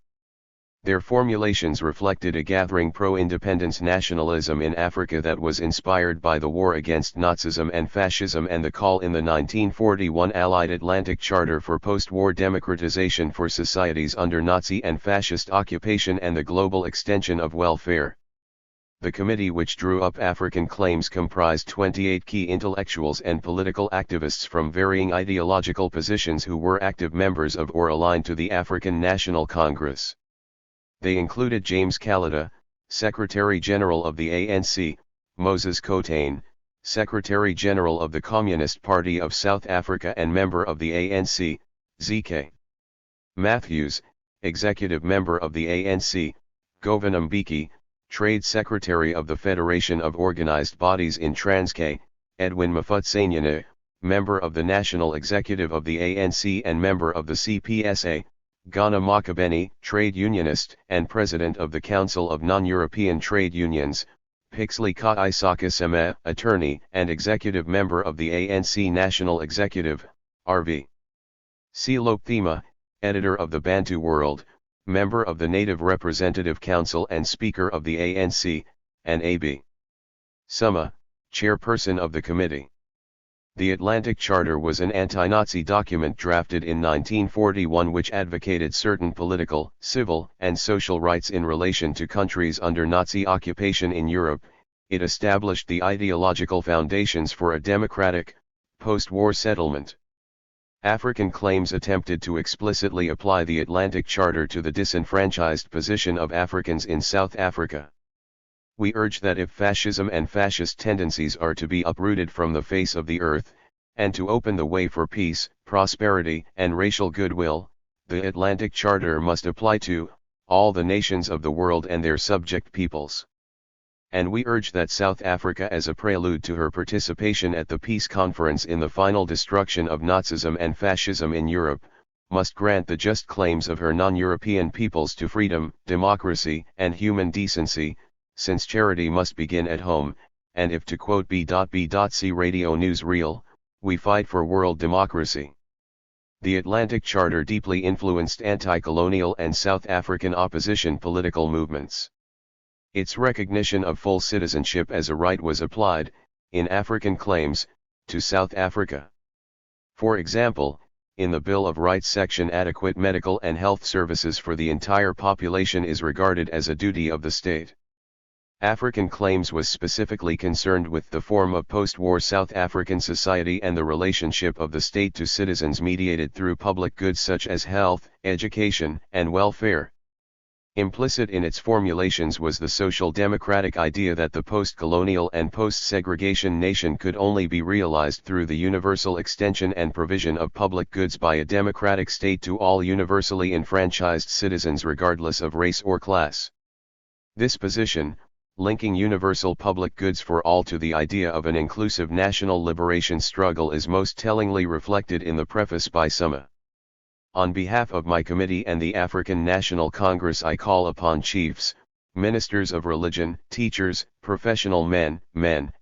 Their formulations reflected a gathering pro-independence nationalism in Africa that was inspired by the war against Nazism and fascism and the call in the 1941 Allied Atlantic Charter for post-war democratization for societies under Nazi and fascist occupation and the global extension of welfare. The committee which drew up African Claims comprised 28 key intellectuals and political activists from varying ideological positions who were active members of or aligned to the African National Congress. They included James Kalida, Secretary-General of the ANC, Moses Kotane, Secretary-General of the Communist Party of South Africa and member of the ANC, Z.K. Matthews, Executive Member of the ANC, Govan Mbeki, Trade Secretary of the Federation of Organized Bodies in Transkei, Edwin Mafutsenyane, Member of the National Executive of the ANC and member of the CPSA, Ghana Makabeni, Trade Unionist and President of the Council of Non-European Trade Unions, Pixley Ka-Isaka Seme, Attorney and Executive Member of the ANC National Executive, RV. C. Lopthema, Editor of the Bantu World, member of the Native Representative Council and Speaker of the ANC, and A.B. Summa, chairperson of the committee. The Atlantic Charter was an anti-Nazi document drafted in 1941 which advocated certain political, civil, and social rights in relation to countries under Nazi occupation in Europe. It established the ideological foundations for a democratic, post-war settlement. African Claims attempted to explicitly apply the Atlantic Charter to the disenfranchised position of Africans in South Africa. We urge that if fascism and fascist tendencies are to be uprooted from the face of the earth, and to open the way for peace, prosperity, and racial goodwill, the Atlantic Charter must apply to all the nations of the world and their subject peoples. And we urge that South Africa, as a prelude to her participation at the peace conference in the final destruction of Nazism and fascism in Europe, must grant the just claims of her non-European peoples to freedom, democracy, and human decency, since charity must begin at home, and if, to quote B.C. Radio Newsreel, we fight for world democracy. The Atlantic Charter deeply influenced anti-colonial and South African opposition political movements. Its recognition of full citizenship as a right was applied, in African Claims, to South Africa. For example, in the Bill of Rights section, adequate medical and health services for the entire population is regarded as a duty of the state. African Claims was specifically concerned with the form of post-war South African society and the relationship of the state to citizens mediated through public goods such as health, education, and welfare. Implicit in its formulations was the social democratic idea that the post-colonial and post-segregation nation could only be realized through the universal extension and provision of public goods by a democratic state to all universally enfranchised citizens regardless of race or class. This position, linking universal public goods for all to the idea of an inclusive national liberation struggle, is most tellingly reflected in the preface by Summa. On behalf of my committee and the African National Congress, I call upon chiefs, ministers of religion, teachers, professional men,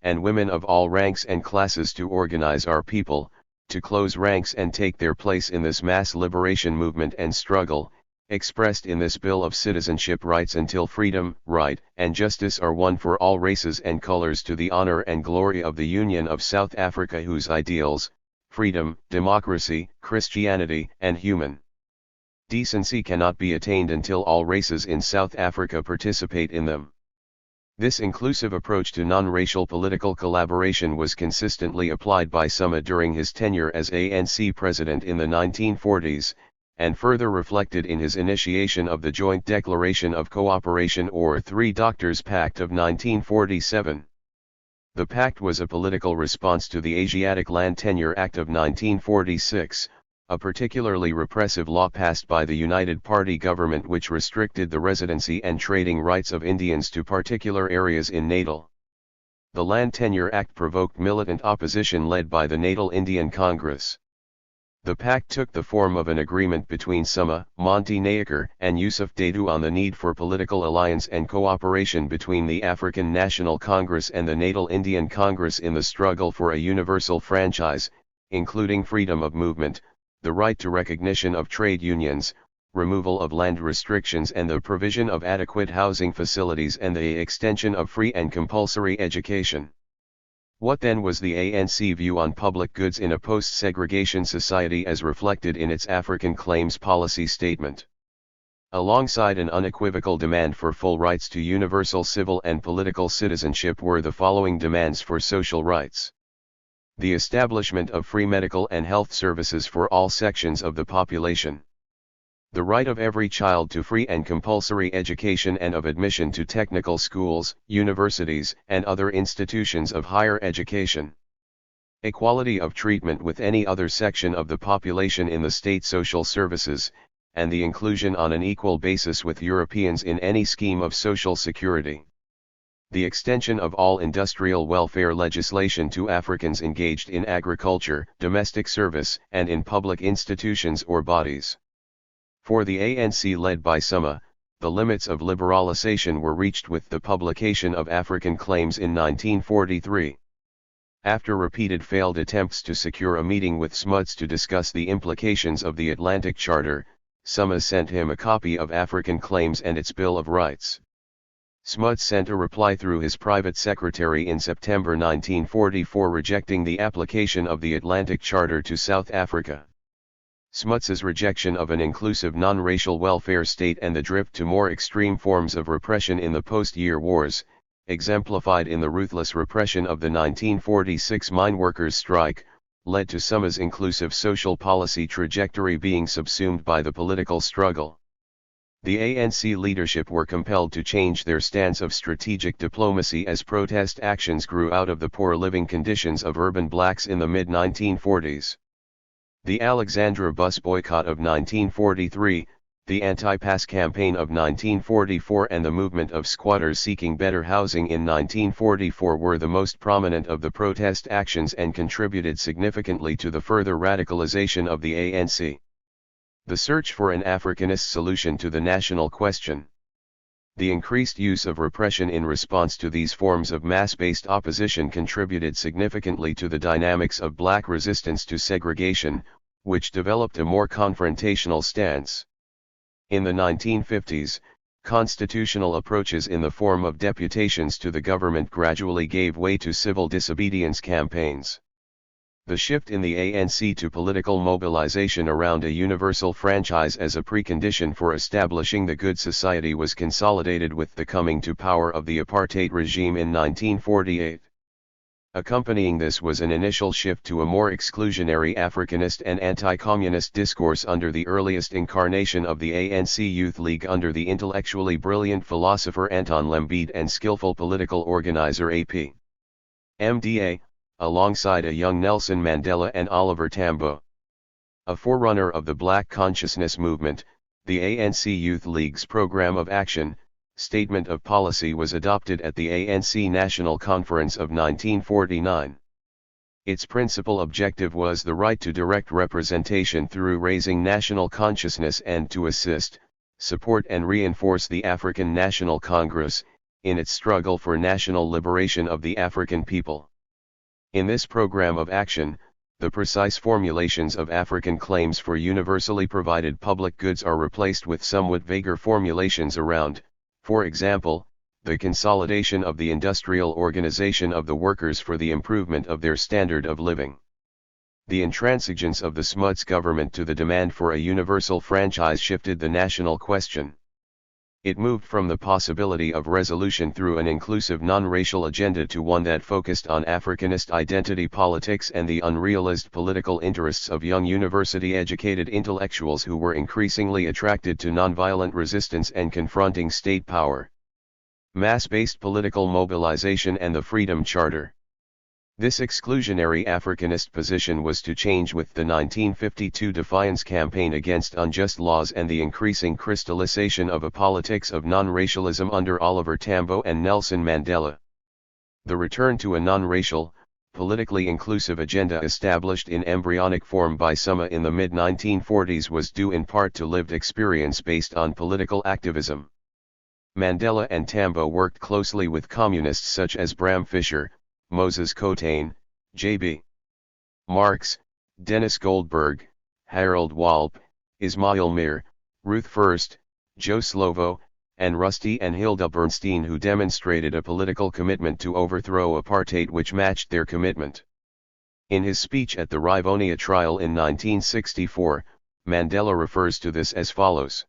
and women of all ranks and classes to organize our people, to close ranks and take their place in this mass liberation movement and struggle, expressed in this Bill of Citizenship Rights, until freedom, right, and justice are won for all races and colors, to the honor and glory of the Union of South Africa, whose ideals, freedom, democracy, Christianity, and human decency cannot be attained until all races in South Africa participate in them. This inclusive approach to non-racial political collaboration was consistently applied by Summa during his tenure as ANC president in the 1940s, and further reflected in his initiation of the Joint Declaration of Cooperation, or Three Doctors Pact, of 1947. The pact was a political response to the Asiatic Land Tenure Act of 1946, a particularly repressive law passed by the United Party government which restricted the residency and trading rights of Indians to particular areas in Natal. The Land Tenure Act provoked militant opposition led by the Natal Indian Congress. The pact took the form of an agreement between Summa, Monty Naicker, and Yusuf Dadoo on the need for political alliance and cooperation between the African National Congress and the Natal Indian Congress in the struggle for a universal franchise, including freedom of movement, the right to recognition of trade unions, removal of land restrictions, and the provision of adequate housing facilities and the extension of free and compulsory education. What then was the ANC view on public goods in a post-segregation society as reflected in its African Claims policy statement? Alongside an unequivocal demand for full rights to universal civil and political citizenship were the following demands for social rights: the establishment of free medical and health services for all sections of the population, the right of every child to free and compulsory education and of admission to technical schools, universities, and other institutions of higher education, equality of treatment with any other section of the population in the state social services, and the inclusion on an equal basis with Europeans in any scheme of social security. The extension of all industrial welfare legislation to Africans engaged in agriculture, domestic service, and in public institutions or bodies. For the ANC led by Summa, the limits of liberalization were reached with the publication of African Claims in 1943. After repeated failed attempts to secure a meeting with Smuts to discuss the implications of the Atlantic Charter, Smuts sent him a copy of African Claims and its Bill of Rights. Smuts sent a reply through his private secretary in September 1944 rejecting the application of the Atlantic Charter to South Africa. Smuts's rejection of an inclusive non-racial welfare state and the drift to more extreme forms of repression in the post-year wars, exemplified in the ruthless repression of the 1946 mine workers' strike, led to Smuts's inclusive social policy trajectory being subsumed by the political struggle. The ANC leadership were compelled to change their stance of strategic diplomacy as protest actions grew out of the poor living conditions of urban blacks in the mid-1940s. The Alexandra bus boycott of 1943, the anti-pass campaign of 1944 and the movement of squatters seeking better housing in 1944 were the most prominent of the protest actions and contributed significantly to the further radicalization of the ANC. The search for an Africanist solution to the national question. The increased use of repression in response to these forms of mass-based opposition contributed significantly to the dynamics of black resistance to segregation, which developed a more confrontational stance. In the 1950s, constitutional approaches in the form of deputations to the government gradually gave way to civil disobedience campaigns. The shift in the ANC to political mobilization around a universal franchise as a precondition for establishing the good society was consolidated with the coming to power of the apartheid regime in 1948. Accompanying this was an initial shift to a more exclusionary Africanist and anti-communist discourse under the earliest incarnation of the ANC Youth League under the intellectually brilliant philosopher Anton Lembede and skillful political organizer A.P. MDA, alongside a young Nelson Mandela and Oliver Tambo. A forerunner of the Black Consciousness movement, the ANC Youth League's Program of Action, Statement of Policy was adopted at the ANC National Conference of 1949. Its principal objective was the right to direct representation through raising national consciousness and to assist, support and reinforce the African National Congress, in its struggle for national liberation of the African people. In this program of action, the precise formulations of African claims for universally provided public goods are replaced with somewhat vaguer formulations around, for example, the consolidation of the industrial organization of the workers for the improvement of their standard of living. The intransigence of the Smuts government to the demand for a universal franchise shifted the national question. It moved from the possibility of resolution through an inclusive non-racial agenda to one that focused on Africanist identity politics and the unrealized political interests of young university-educated intellectuals who were increasingly attracted to nonviolent resistance and confronting state power. Mass-based political mobilization and the Freedom Charter. This exclusionary Africanist position was to change with the 1952 defiance campaign against unjust laws and the increasing crystallization of a politics of non-racialism under Oliver Tambo and Nelson Mandela. The return to a non-racial, politically inclusive agenda established in embryonic form by Suma in the mid-1940s was due in part to lived experience based on political activism. Mandela and Tambo worked closely with communists such as Bram Fischer, Moses Kotane, J.B. Marx, Dennis Goldberg, Harold Walp, Ismail Mir, Ruth First, Joe Slovo, and Rusty and Hilda Bernstein, who demonstrated a political commitment to overthrow apartheid which matched their commitment. In his speech at the Rivonia trial in 1964, Mandela refers to this as follows.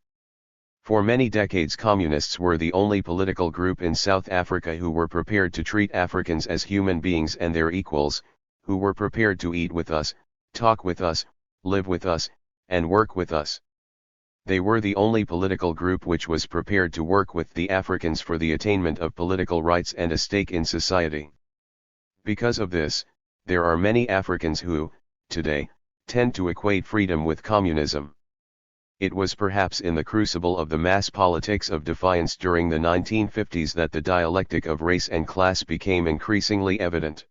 For many decades communists were the only political group in South Africa who were prepared to treat Africans as human beings and their equals, who were prepared to eat with us, talk with us, live with us, and work with us. They were the only political group which was prepared to work with the Africans for the attainment of political rights and a stake in society. Because of this, there are many Africans who, today, tend to equate freedom with communism. It was perhaps in the crucible of the mass politics of defiance during the 1950s that the dialectic of race and class became increasingly evident.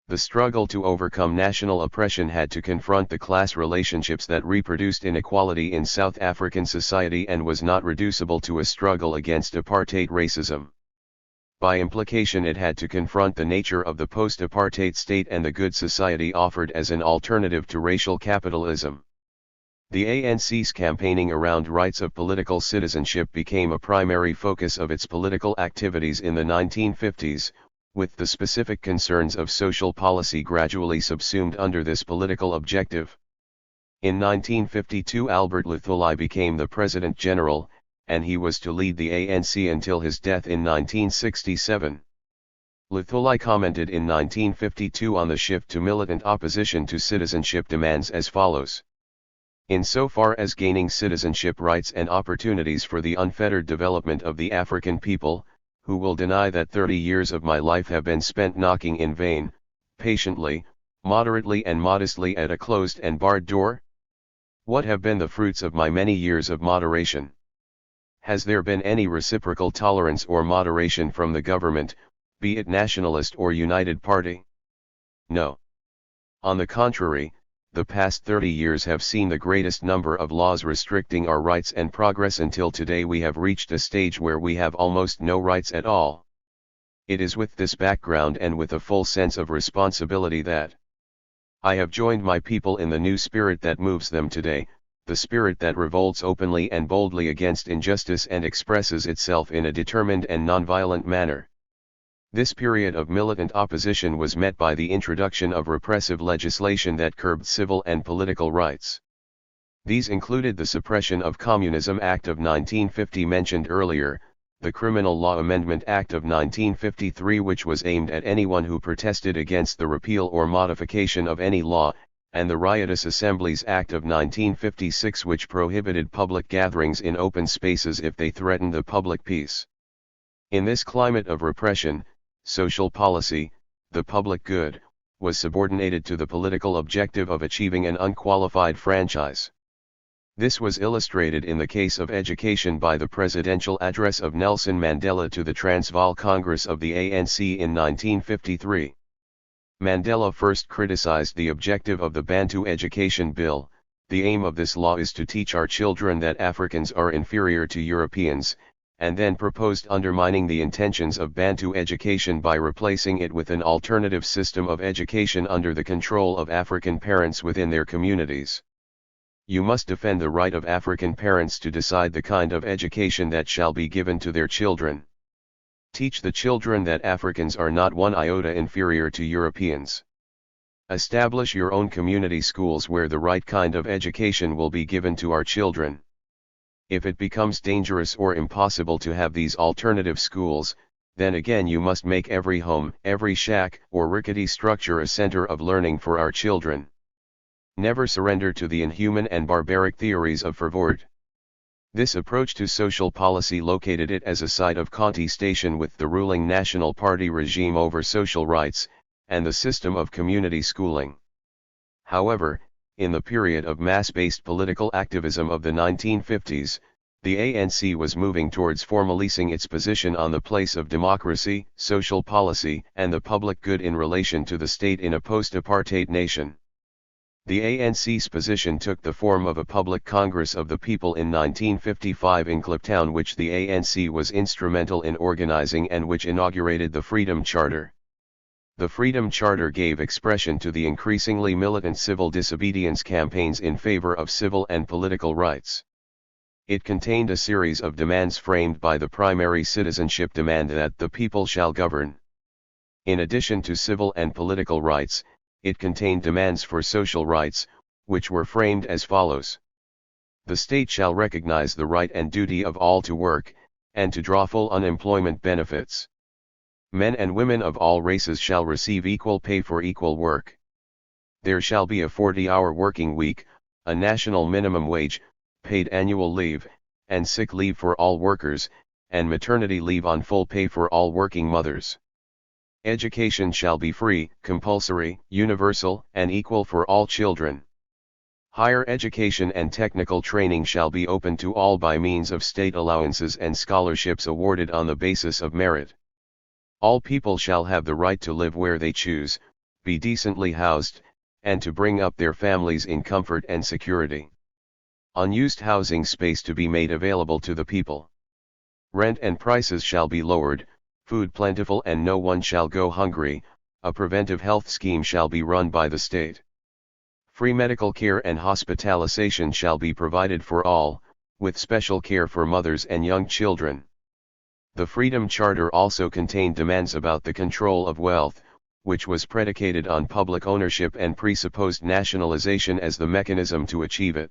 The struggle to overcome national oppression had to confront the class relationships that reproduced inequality in South African society and was not reducible to a struggle against apartheid racism. By implication, it had to confront the nature of the post-apartheid state and the good society offered as an alternative to racial capitalism. The ANC's campaigning around rights of political citizenship became a primary focus of its political activities in the 1950s, with the specific concerns of social policy gradually subsumed under this political objective. In 1952 Albert Luthuli became the President General, and he was to lead the ANC until his death in 1967. Luthuli commented in 1952 on the shift to militant opposition to citizenship demands as follows. Insofar as gaining citizenship rights and opportunities for the unfettered development of the African people, who will deny that 30 years of my life have been spent knocking in vain, patiently, moderately and modestly at a closed and barred door? What have been the fruits of my many years of moderation? Has there been any reciprocal tolerance or moderation from the government, be it nationalist or United Party? No. On the contrary, the past 30 years have seen the greatest number of laws restricting our rights and progress until today we have reached a stage where we have almost no rights at all. It is with this background and with a full sense of responsibility that I have joined my people in the new spirit that moves them today, the spirit that revolts openly and boldly against injustice and expresses itself in a determined and nonviolent manner. This period of militant opposition was met by the introduction of repressive legislation that curbed civil and political rights. These included the Suppression of Communism Act of 1950 mentioned earlier, the Criminal Law Amendment Act of 1953 which was aimed at anyone who protested against the repeal or modification of any law, and the Riotous Assemblies Act of 1956 which prohibited public gatherings in open spaces if they threatened the public peace. In this climate of repression, social policy, the public good, was subordinated to the political objective of achieving an unqualified franchise. This was illustrated in the case of education by the presidential address of Nelson Mandela to the Transvaal Congress of the ANC in 1953. Mandela first criticized the objective of the Bantu Education Bill. The aim of this law is to teach our children that Africans are inferior to Europeans, and then proposed undermining the intentions of Bantu education by replacing it with an alternative system of education under the control of African parents within their communities. You must defend the right of African parents to decide the kind of education that shall be given to their children. Teach the children that Africans are not one iota inferior to Europeans. Establish your own community schools where the right kind of education will be given to our children. If it becomes dangerous or impossible to have these alternative schools, then again you must make every home, every shack or rickety structure a center of learning for our children. Never surrender to the inhuman and barbaric theories of Verwoerd. This approach to social policy located it as a site of contestation with the ruling National Party regime over social rights, and the system of community schooling. However, in the period of mass-based political activism of the 1950s, the ANC was moving towards formalizing its position on the place of democracy, social policy, and the public good in relation to the state in a post-apartheid nation. The ANC's position took the form of a public Congress of the People in 1955 in Kliptown, which the ANC was instrumental in organizing and which inaugurated the Freedom Charter. The Freedom Charter gave expression to the increasingly militant civil disobedience campaigns in favor of civil and political rights. It contained a series of demands framed by the primary citizenship demand that the people shall govern. In addition to civil and political rights, it contained demands for social rights, which were framed as follows. The state shall recognize the right and duty of all to work, and to draw full unemployment benefits. Men and women of all races shall receive equal pay for equal work. There shall be a 40-hour working week, a national minimum wage, paid annual leave, and sick leave for all workers, and maternity leave on full pay for all working mothers. Education shall be free, compulsory, universal, and equal for all children. Higher education and technical training shall be open to all by means of state allowances and scholarships awarded on the basis of merit. All people shall have the right to live where they choose, be decently housed, and to bring up their families in comfort and security. Unused housing space to be made available to the people. Rent and prices shall be lowered, food plentiful and no one shall go hungry, a preventive health scheme shall be run by the state. Free medical care and hospitalization shall be provided for all, with special care for mothers and young children. The Freedom Charter also contained demands about the control of wealth, which was predicated on public ownership and presupposed nationalization as the mechanism to achieve it.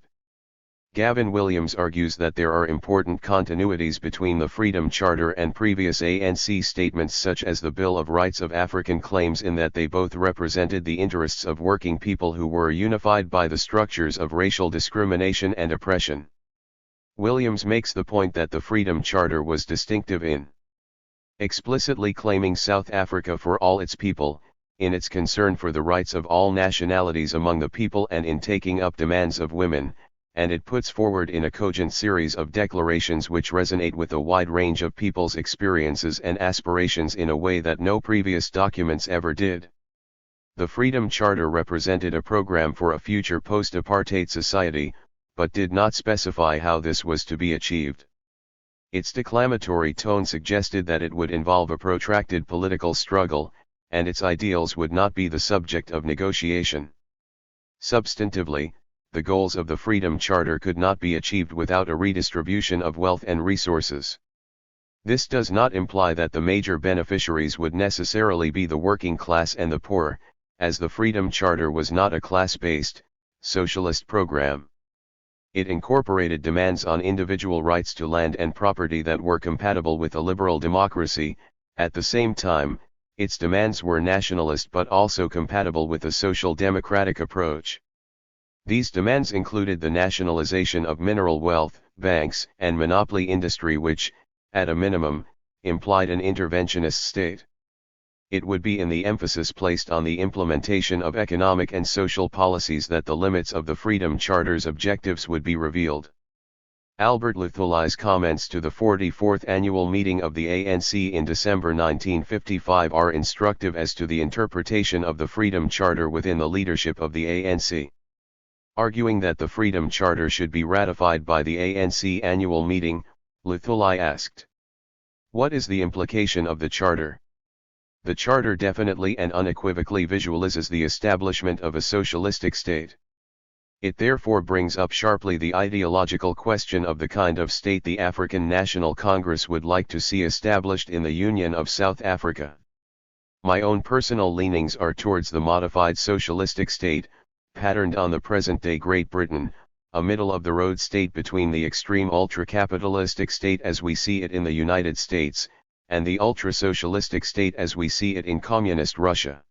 Gavin Williams argues that there are important continuities between the Freedom Charter and previous ANC statements such as the Bill of Rights of African claims in that they both represented the interests of working people who were unified by the structures of racial discrimination and oppression. Williams makes the point that the Freedom Charter was distinctive in explicitly claiming South Africa for all its people, in its concern for the rights of all nationalities among the people and in taking up demands of women, and it puts forward in a cogent series of declarations which resonate with a wide range of people's experiences and aspirations in a way that no previous documents ever did. The Freedom Charter represented a program for a future post-apartheid society, but did not specify how this was to be achieved. Its declamatory tone suggested that it would involve a protracted political struggle, and its ideals would not be the subject of negotiation. Substantively, the goals of the Freedom Charter could not be achieved without a redistribution of wealth and resources. This does not imply that the major beneficiaries would necessarily be the working class and the poor, as the Freedom Charter was not a class-based, socialist program. It incorporated demands on individual rights to land and property that were compatible with a liberal democracy. At the same time, its demands were nationalist but also compatible with a social democratic approach. These demands included the nationalization of mineral wealth, banks, and monopoly industry which, at a minimum, implied an interventionist state. It would be in the emphasis placed on the implementation of economic and social policies that the limits of the Freedom Charter's objectives would be revealed. Albert Luthuli's comments to the 44th annual meeting of the ANC in December 1955 are instructive as to the interpretation of the Freedom Charter within the leadership of the ANC. Arguing that the Freedom Charter should be ratified by the ANC annual meeting, Luthuli asked, "What is the implication of the Charter? The Charter definitely and unequivocally visualizes the establishment of a socialistic state. It therefore brings up sharply the ideological question of the kind of state the African National Congress would like to see established in the Union of South Africa. My own personal leanings are towards the modified socialistic state, patterned on the present-day Great Britain, a middle-of-the-road state between the extreme ultra-capitalistic state as we see it in the United States, and the ultra-socialistic state as we see it in communist Russia.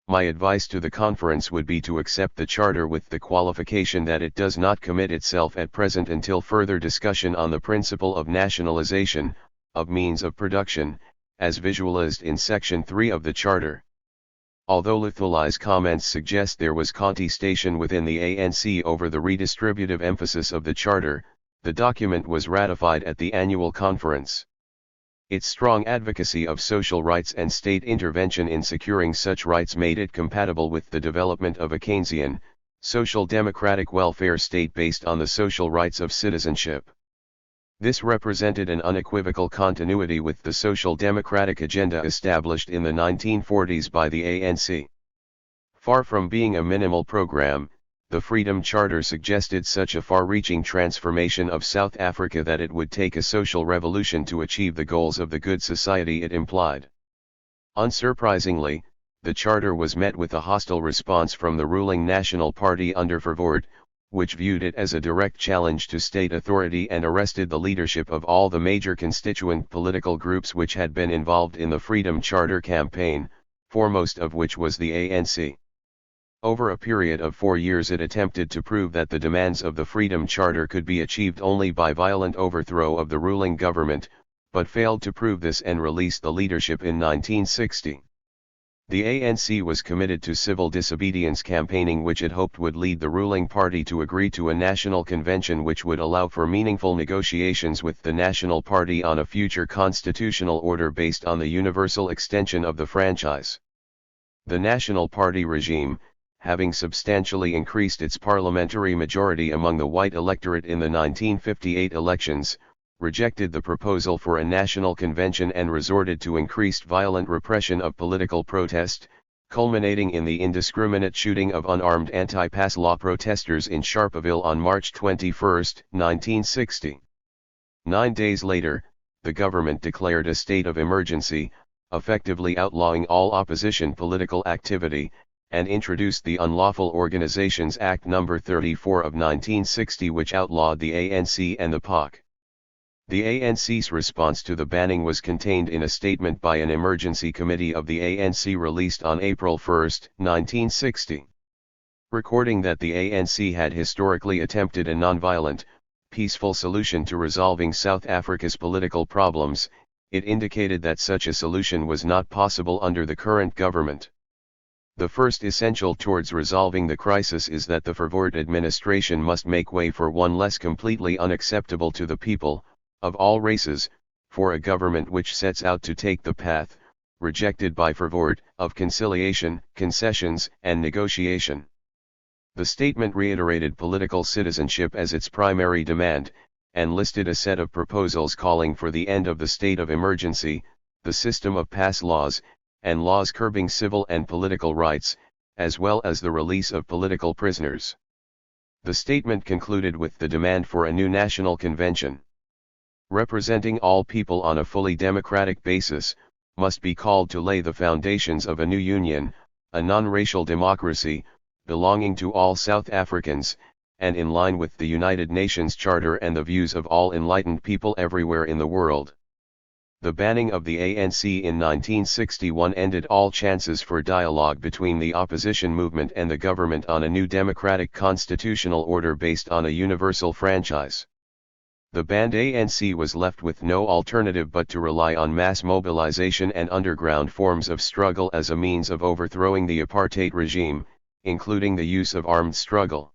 My advice to the conference would be to accept the Charter with the qualification that it does not commit itself at present until further discussion on the principle of nationalization, of means of production, as visualized in Section 3 of the Charter." Although Luthuli's comments suggest there was contestation within the ANC over the redistributive emphasis of the Charter, the document was ratified at the annual conference. Its strong advocacy of social rights and state intervention in securing such rights made it compatible with the development of a Keynesian, social democratic welfare state based on the social rights of citizenship. This represented an unequivocal continuity with the social democratic agenda established in the 1940s by the ANC. Far from being a minimal program, the Freedom Charter suggested such a far-reaching transformation of South Africa that it would take a social revolution to achieve the goals of the good society it implied. Unsurprisingly, the Charter was met with a hostile response from the ruling National Party under Verwoerd, which viewed it as a direct challenge to state authority and arrested the leadership of all the major constituent political groups which had been involved in the Freedom Charter campaign, foremost of which was the ANC. Over a period of 4 years it attempted to prove that the demands of the Freedom Charter could be achieved only by violent overthrow of the ruling government, but failed to prove this and released the leadership in 1960. The ANC was committed to civil disobedience campaigning which it hoped would lead the ruling party to agree to a national convention which would allow for meaningful negotiations with the National Party on a future constitutional order based on the universal extension of the franchise. The National Party regime, having substantially increased its parliamentary majority among the white electorate in the 1958 elections, rejected the proposal for a national convention and resorted to increased violent repression of political protest, culminating in the indiscriminate shooting of unarmed anti-pass law protesters in Sharpeville on March 21, 1960. 9 days later, the government declared a state of emergency, effectively outlawing all opposition political activity, and introduced the Unlawful Organizations Act No. 34 of 1960, which outlawed the ANC and the POC. The ANC's response to the banning was contained in a statement by an emergency committee of the ANC released on April 1, 1960. Recording that the ANC had historically attempted a nonviolent, peaceful solution to resolving South Africa's political problems, it indicated that such a solution was not possible under the current government. The first essential towards resolving the crisis is that the Verwoerd administration must make way for one less completely unacceptable to the people, of all races, for a government which sets out to take the path, rejected by Verwoerd, of conciliation, concessions, and negotiation. The statement reiterated political citizenship as its primary demand, and listed a set of proposals calling for the end of the state of emergency, the system of pass laws, and laws curbing civil and political rights, as well as the release of political prisoners. The statement concluded with the demand for a new national convention, representing all people on a fully democratic basis, must be called to lay the foundations of a new union, a non-racial democracy, belonging to all South Africans, and in line with the United Nations Charter and the views of all enlightened people everywhere in the world. The banning of the ANC in 1961 ended all chances for dialogue between the opposition movement and the government on a new democratic constitutional order based on a universal franchise. The banned ANC was left with no alternative but to rely on mass mobilization and underground forms of struggle as a means of overthrowing the apartheid regime, including the use of armed struggle.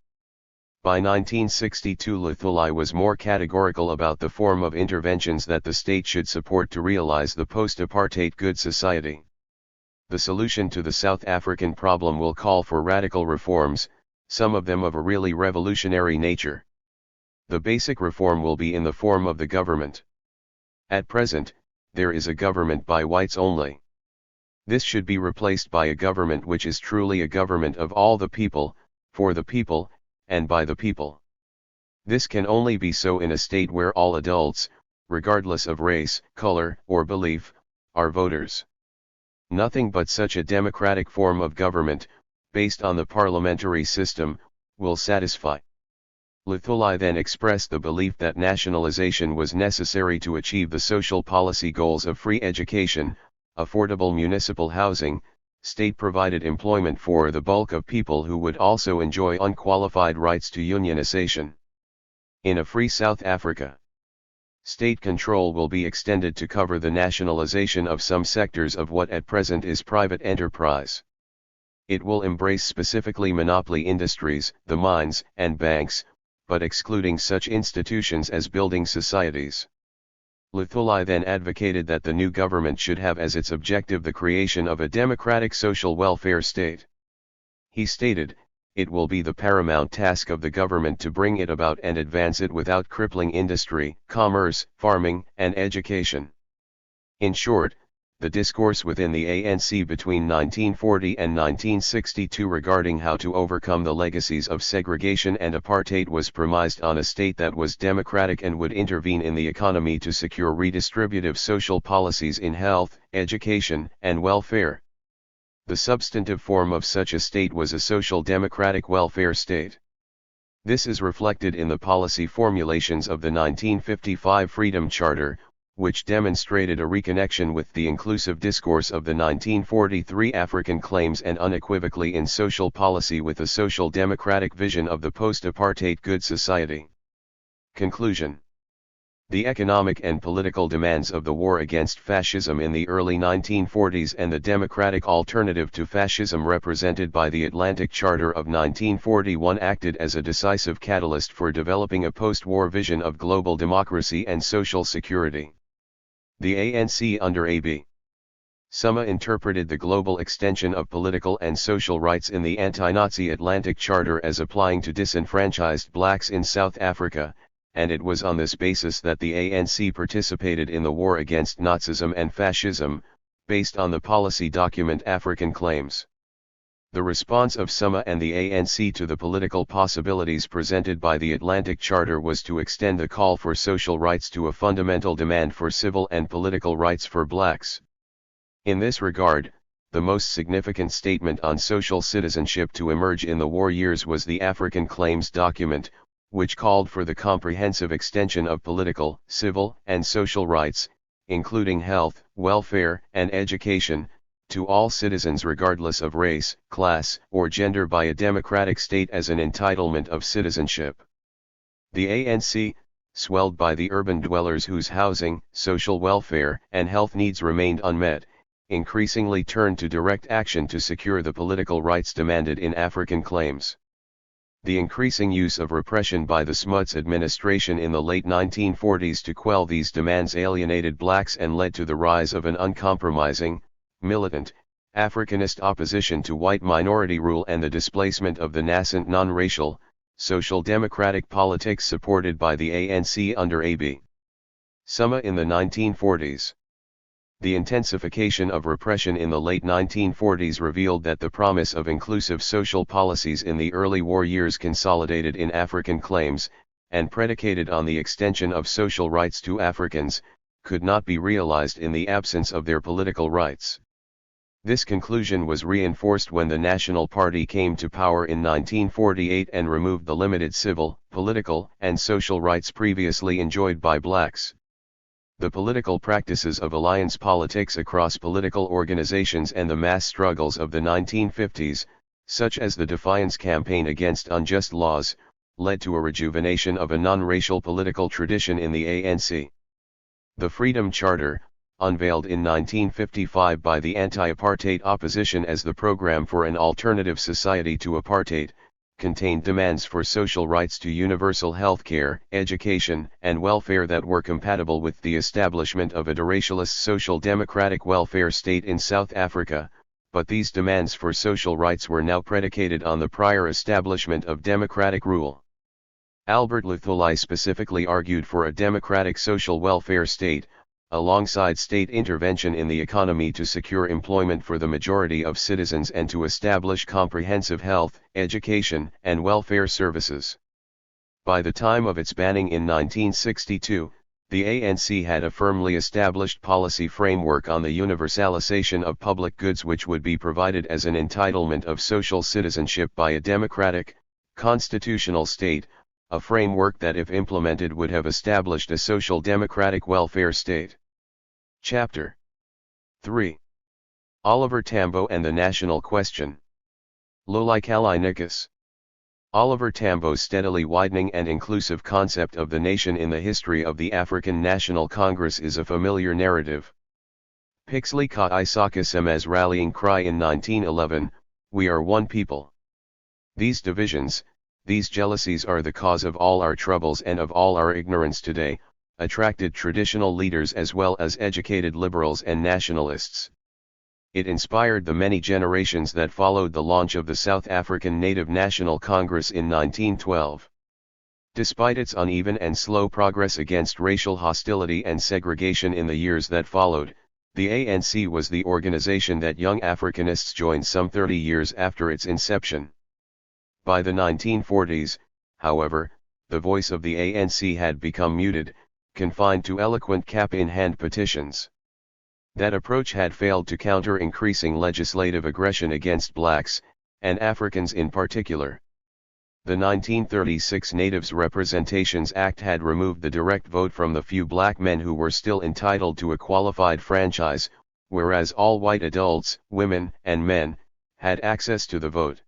By 1962, Luthuli was more categorical about the form of interventions that the state should support to realize the post-apartheid good society. The solution to the South African problem will call for radical reforms, some of them of a really revolutionary nature. The basic reform will be in the form of the government. At present, there is a government by whites only. This should be replaced by a government which is truly a government of all the people, for the people, and by the people. This can only be so in a state where all adults, regardless of race, color, or belief, are voters. Nothing but such a democratic form of government, based on the parliamentary system, will satisfy. Luthuli then expressed the belief that nationalization was necessary to achieve the social policy goals of free education, affordable municipal housing, state-provided employment for the bulk of people who would also enjoy unqualified rights to unionization. In a free South Africa, state control will be extended to cover the nationalization of some sectors of what at present is private enterprise. It will embrace specifically monopoly industries, the mines and banks, but excluding such institutions as building societies. Luthuli then advocated that the new government should have as its objective the creation of a democratic social welfare state. He stated, "It will be the paramount task of the government to bring it about and advance it without crippling industry, commerce, farming, and education." In short, the discourse within the ANC between 1940 and 1962 regarding how to overcome the legacies of segregation and apartheid was premised on a state that was democratic and would intervene in the economy to secure redistributive social policies in health, education, and welfare. The substantive form of such a state was a social democratic welfare state. This is reflected in the policy formulations of the 1955 Freedom Charter, which demonstrated a reconnection with the inclusive discourse of the 1943 African claims and unequivocally in social policy with a social democratic vision of the post-apartheid good society. Conclusion. The economic and political demands of the war against fascism in the early 1940s and the democratic alternative to fascism represented by the Atlantic Charter of 1941 acted as a decisive catalyst for developing a post-war vision of global democracy and social security. The ANC under A.B. Summa interpreted the global extension of political and social rights in the anti-Nazi Atlantic Charter as applying to disenfranchised blacks in South Africa, and it was on this basis that the ANC participated in the war against Nazism and fascism, based on the policy document African Claims. The response of SUMA and the ANC to the political possibilities presented by the Atlantic Charter was to extend the call for social rights to a fundamental demand for civil and political rights for blacks. In this regard, the most significant statement on social citizenship to emerge in the war years was the African Claims document, which called for the comprehensive extension of political, civil, and social rights, including health, welfare, and education, to all citizens regardless of race, class, or gender by a democratic state as an entitlement of citizenship. The ANC, swelled by the urban dwellers whose housing, social welfare, and health needs remained unmet, increasingly turned to direct action to secure the political rights demanded in African claims. The increasing use of repression by the Smuts administration in the late 1940s to quell these demands alienated blacks and led to the rise of an uncompromising, militant, Africanist opposition to white minority rule and the displacement of the nascent non-racial, social democratic politics supported by the ANC under A.B. Suma in the 1940s. The intensification of repression in the late 1940s revealed that the promise of inclusive social policies in the early war years consolidated in African claims, and predicated on the extension of social rights to Africans, could not be realized in the absence of their political rights. This conclusion was reinforced when the National Party came to power in 1948 and removed the limited civil, political, and social rights previously enjoyed by blacks. The political practices of alliance politics across political organizations and the mass struggles of the 1950s, such as the Defiance Campaign against unjust laws, led to a rejuvenation of a non-racial political tradition in the ANC. The Freedom Charter, unveiled in 1955 by the anti-apartheid opposition as the program for an alternative society to apartheid, contained demands for social rights to universal health care, education, and welfare that were compatible with the establishment of a racialist social democratic welfare state in South Africa, but these demands for social rights were now predicated on the prior establishment of democratic rule. Albert Luthuli specifically argued for a democratic social welfare state, alongside state intervention in the economy to secure employment for the majority of citizens and to establish comprehensive health, education, and welfare services. By the time of its banning in 1962, the ANC had a firmly established policy framework on the universalization of public goods which would be provided as an entitlement of social citizenship by a democratic, constitutional state, a framework that if implemented would have established a social democratic welfare state. Chapter 3. Oliver Tambo and the National Question. Loli Kali Nikas. Oliver Tambo's steadily widening and inclusive concept of the nation in the history of the African National Congress is a familiar narrative. Pixley Ka Isaka Sem's rallying cry in 1911, "We are one people." These divisions, these jealousies are the cause of all our troubles and of all our ignorance today, attracted traditional leaders as well as educated liberals and nationalists. It inspired the many generations that followed the launch of the South African Native National Congress in 1912. Despite its uneven and slow progress against racial hostility and segregation in the years that followed, the ANC was the organization that young Africanists joined some 30 years after its inception. By the 1940s, however, the voice of the ANC had become muted, confined to eloquent cap-in-hand petitions. That approach had failed to counter increasing legislative aggression against blacks, and Africans in particular. The 1936 Natives Representations Act had removed the direct vote from the few black men who were still entitled to a qualified franchise, whereas all white adults, women, and men, had access to the vote.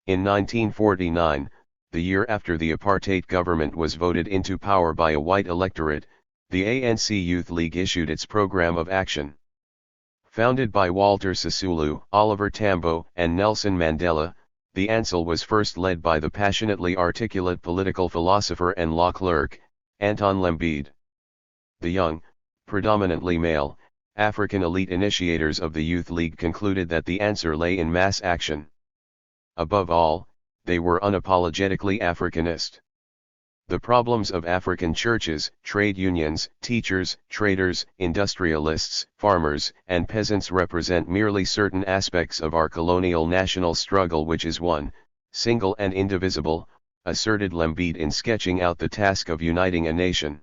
In 1949, the year after the apartheid government was voted into power by a white electorate, the ANC Youth League issued its program of action. Founded by Walter Sisulu, Oliver Tambo, and Nelson Mandela, the ANCIL was first led by the passionately articulate political philosopher and law clerk, Anton Lembede. The young, predominantly male, African elite initiators of the Youth League concluded that the answer lay in mass action. Above all, they were unapologetically Africanist. The problems of African churches, trade unions, teachers, traders, industrialists, farmers, and peasants represent merely certain aspects of our colonial national struggle, which is one, single and indivisible, asserted Lembede in sketching out the task of uniting a nation.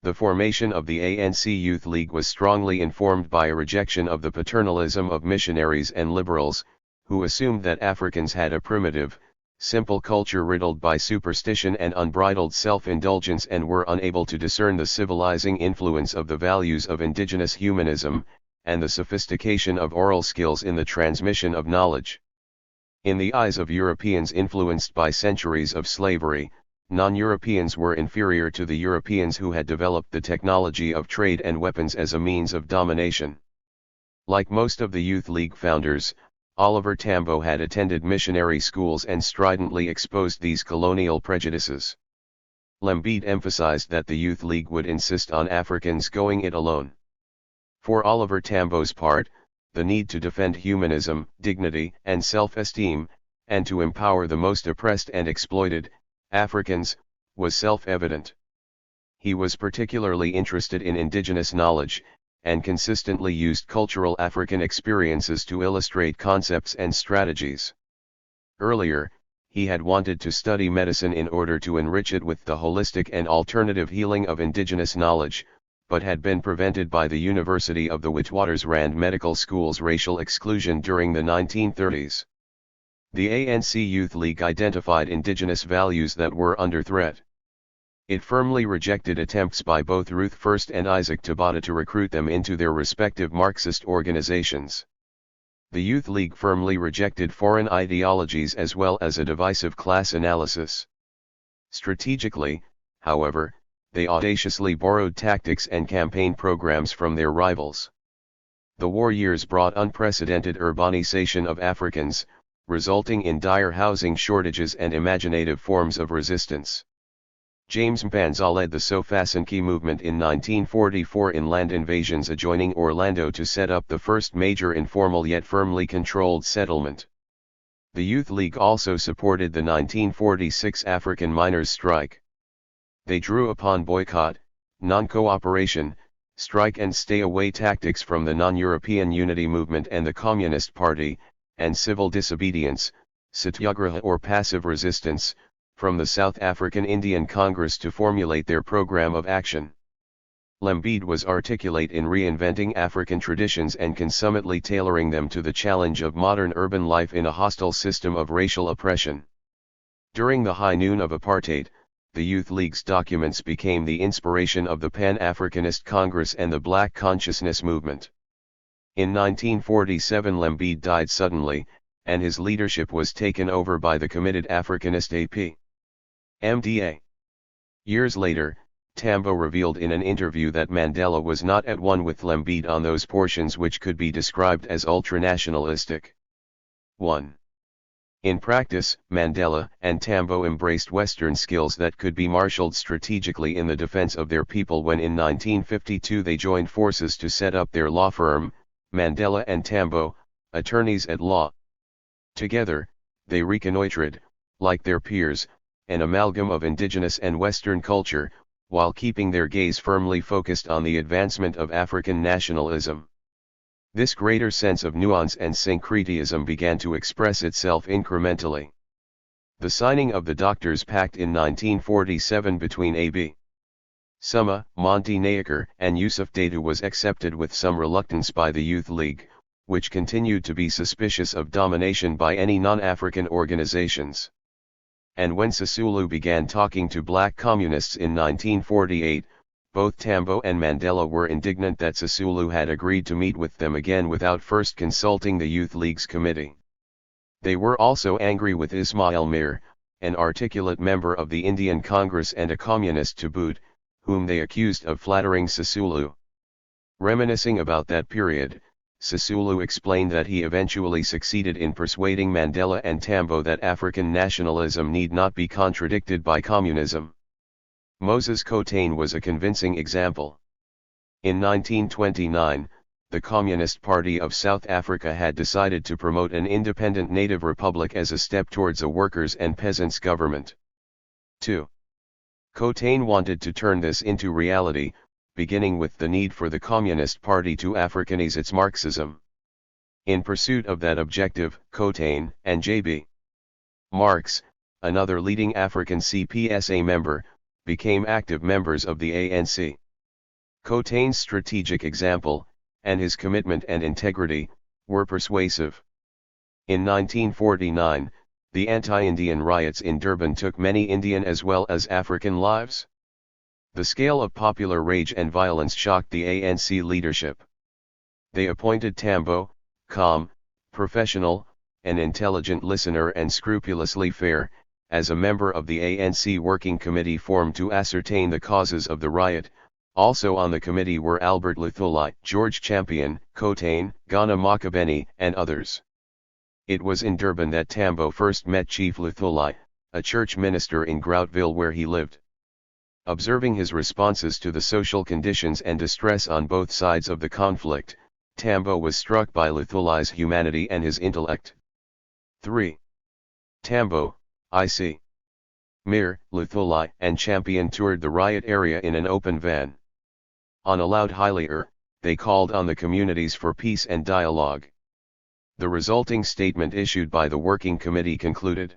The formation of the ANC Youth League was strongly informed by a rejection of the paternalism of missionaries and liberals, who assumed that Africans had a primitive, simple culture riddled by superstition and unbridled self-indulgence and were unable to discern the civilizing influence of the values of indigenous humanism, and the sophistication of oral skills in the transmission of knowledge. In the eyes of Europeans influenced by centuries of slavery, non-Europeans were inferior to the Europeans who had developed the technology of trade and weapons as a means of domination. Like most of the Youth League founders, Oliver Tambo had attended missionary schools and stridently exposed these colonial prejudices. Lembede emphasized that the Youth League would insist on Africans going it alone. For Oliver Tambo's part, the need to defend humanism, dignity, and self-esteem, and to empower the most oppressed and exploited, Africans, was self-evident. He was particularly interested in indigenous knowledge, and consistently used cultural African experiences to illustrate concepts and strategies. Earlier, he had wanted to study medicine in order to enrich it with the holistic and alternative healing of indigenous knowledge, but had been prevented by the University of the Witwatersrand Medical School's racial exclusion during the 1930s. The ANC Youth League identified indigenous values that were under threat. It firmly rejected attempts by both Ruth First and Isaac Tabata to recruit them into their respective Marxist organizations. The Youth League firmly rejected foreign ideologies as well as a divisive class analysis. Strategically, however, they audaciously borrowed tactics and campaign programs from their rivals. The war years brought unprecedented urbanization of Africans, resulting in dire housing shortages and imaginative forms of resistance. James Mpanza led the Sofasanki movement in 1944 in land invasions adjoining Orlando to set up the first major informal yet firmly controlled settlement. The Youth League also supported the 1946 African miners' strike. They drew upon boycott, non-cooperation, strike and stay-away tactics from the non-European unity movement and the Communist Party, and civil disobedience, satyagraha or passive resistance, from the South African Indian Congress to formulate their program of action. Lembede was articulate in reinventing African traditions and consummately tailoring them to the challenge of modern urban life in a hostile system of racial oppression. During the high noon of apartheid, the Youth League's documents became the inspiration of the Pan-Africanist Congress and the Black Consciousness movement. In 1947 Lembede died suddenly, and his leadership was taken over by the committed Africanist APMDA. Years later, Tambo revealed in an interview that Mandela was not at one with Lembede on those portions which could be described as ultranationalistic. 1. In practice, Mandela and Tambo embraced Western skills that could be marshaled strategically in the defense of their people when in 1952 they joined forces to set up their law firm, Mandela and Tambo, attorneys at law. Together, they reconnoitred, like their peers, an amalgam of indigenous and Western culture, while keeping their gaze firmly focused on the advancement of African nationalism. This greater sense of nuance and syncretism began to express itself incrementally. The signing of the Doctors' Pact in 1947 between A.B. Suma, Monty Nayaker, and Yusuf Dadu was accepted with some reluctance by the Youth League, which continued to be suspicious of domination by any non-African organizations. And when Sisulu began talking to black communists in 1948, both Tambo and Mandela were indignant that Sisulu had agreed to meet with them again without first consulting the Youth League's committee. They were also angry with Ismail Mir, an articulate member of the Indian Congress and a communist to boot, whom they accused of flattering Sisulu. Reminiscing about that period, Sisulu explained that he eventually succeeded in persuading Mandela and Tambo that African nationalism need not be contradicted by communism. Moses Kotane was a convincing example. In 1929, the Communist Party of South Africa had decided to promote an independent native republic as a step towards a workers' and peasants' government. 2. Cotain wanted to turn this into reality, beginning with the need for the Communist Party to Africanize its Marxism. In pursuit of that objective, Cotain and J.B. Marx, another leading African CPSA member, became active members of the ANC. Cotain's strategic example, and his commitment and integrity, were persuasive. In 1949, the anti-Indian riots in Durban took many Indian as well as African lives. The scale of popular rage and violence shocked the ANC leadership. They appointed Tambo, calm, professional, an intelligent listener and scrupulously fair, as a member of the ANC Working Committee formed to ascertain the causes of the riot. Also on the committee were Albert Luthuli, George Champion, Cotain, Ghana Makabeni, and others. It was in Durban that Tambo first met Chief Luthuli, a church minister in Groutville where he lived. Observing his responses to the social conditions and distress on both sides of the conflict, Tambo was struck by Luthuli's humanity and his intellect. 3. Tambo, I.C. Mir, Luthuli, and Champion toured the riot area in an open van. On a loud highlander, they called on the communities for peace and dialogue. The resulting statement issued by the Working Committee concluded,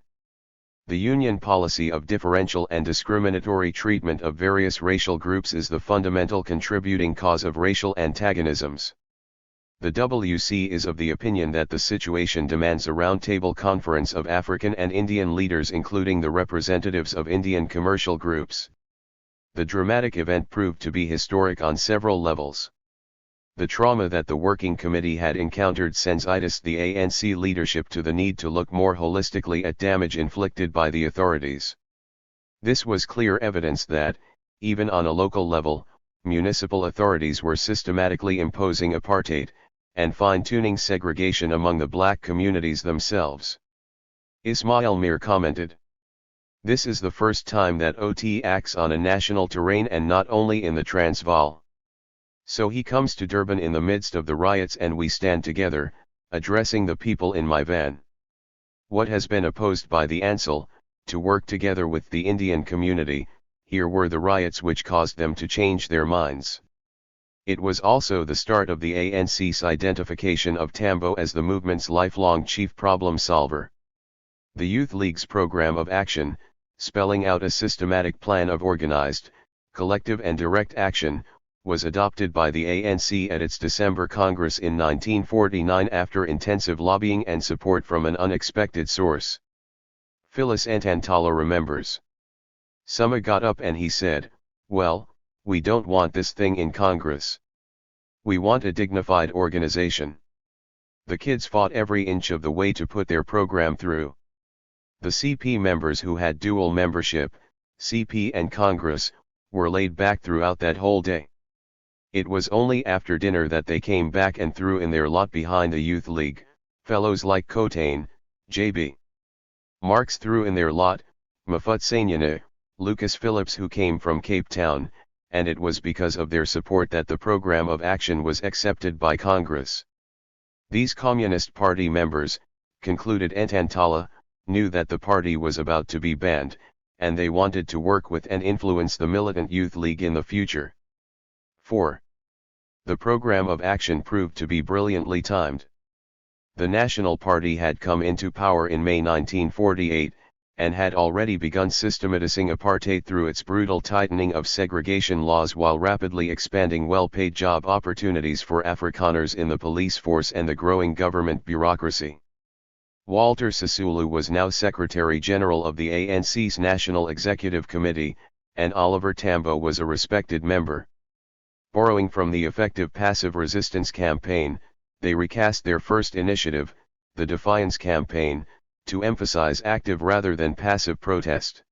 "The Union policy of differential and discriminatory treatment of various racial groups is the fundamental contributing cause of racial antagonisms. The WC is of the opinion that the situation demands a roundtable conference of African and Indian leaders including the representatives of Indian commercial groups." The dramatic event proved to be historic on several levels. The trauma that the Working Committee had encountered sensitized the ANC leadership to the need to look more holistically at damage inflicted by the authorities. This was clear evidence that, even on a local level, municipal authorities were systematically imposing apartheid, and fine-tuning segregation among the black communities themselves. Ismail Mir commented, "This is the first time that OT acts on a national terrain and not only in the Transvaal. So he comes to Durban in the midst of the riots and we stand together, addressing the people in my van. What has been opposed by the Ansel, to work together with the Indian community, here were the riots which caused them to change their minds." It was also the start of the ANC's identification of Tambo as the movement's lifelong chief problem solver. The Youth League's program of action, spelling out a systematic plan of organized, collective and direct action, was adopted by the ANC at its December Congress in 1949 after intensive lobbying and support from an unexpected source. Phyllis Antantala remembers. "Summa got up and he said, 'Well, we don't want this thing in Congress. We want a dignified organization.' The kids fought every inch of the way to put their program through. The CP members who had dual membership, CP and Congress, were laid back throughout that whole day. It was only after dinner that they came back and threw in their lot behind the Youth League. Fellows like Cotain, J.B. Marx threw in their lot, Mafutsenyane, Lucas Phillips who came from Cape Town, and it was because of their support that the program of action was accepted by Congress. These Communist Party members," concluded Antantala, "knew that the party was about to be banned, and they wanted to work with and influence the militant Youth League in the future." 4. The program of action proved to be brilliantly timed. The National Party had come into power in May 1948, and had already begun systematizing apartheid through its brutal tightening of segregation laws while rapidly expanding well-paid job opportunities for Afrikaners in the police force and the growing government bureaucracy. Walter Sisulu was now Secretary General of the ANC's National Executive Committee, and Oliver Tambo was a respected member. Borrowing from the effective passive resistance campaign, they recast their first initiative, the Defiance Campaign, to emphasize active rather than passive protest.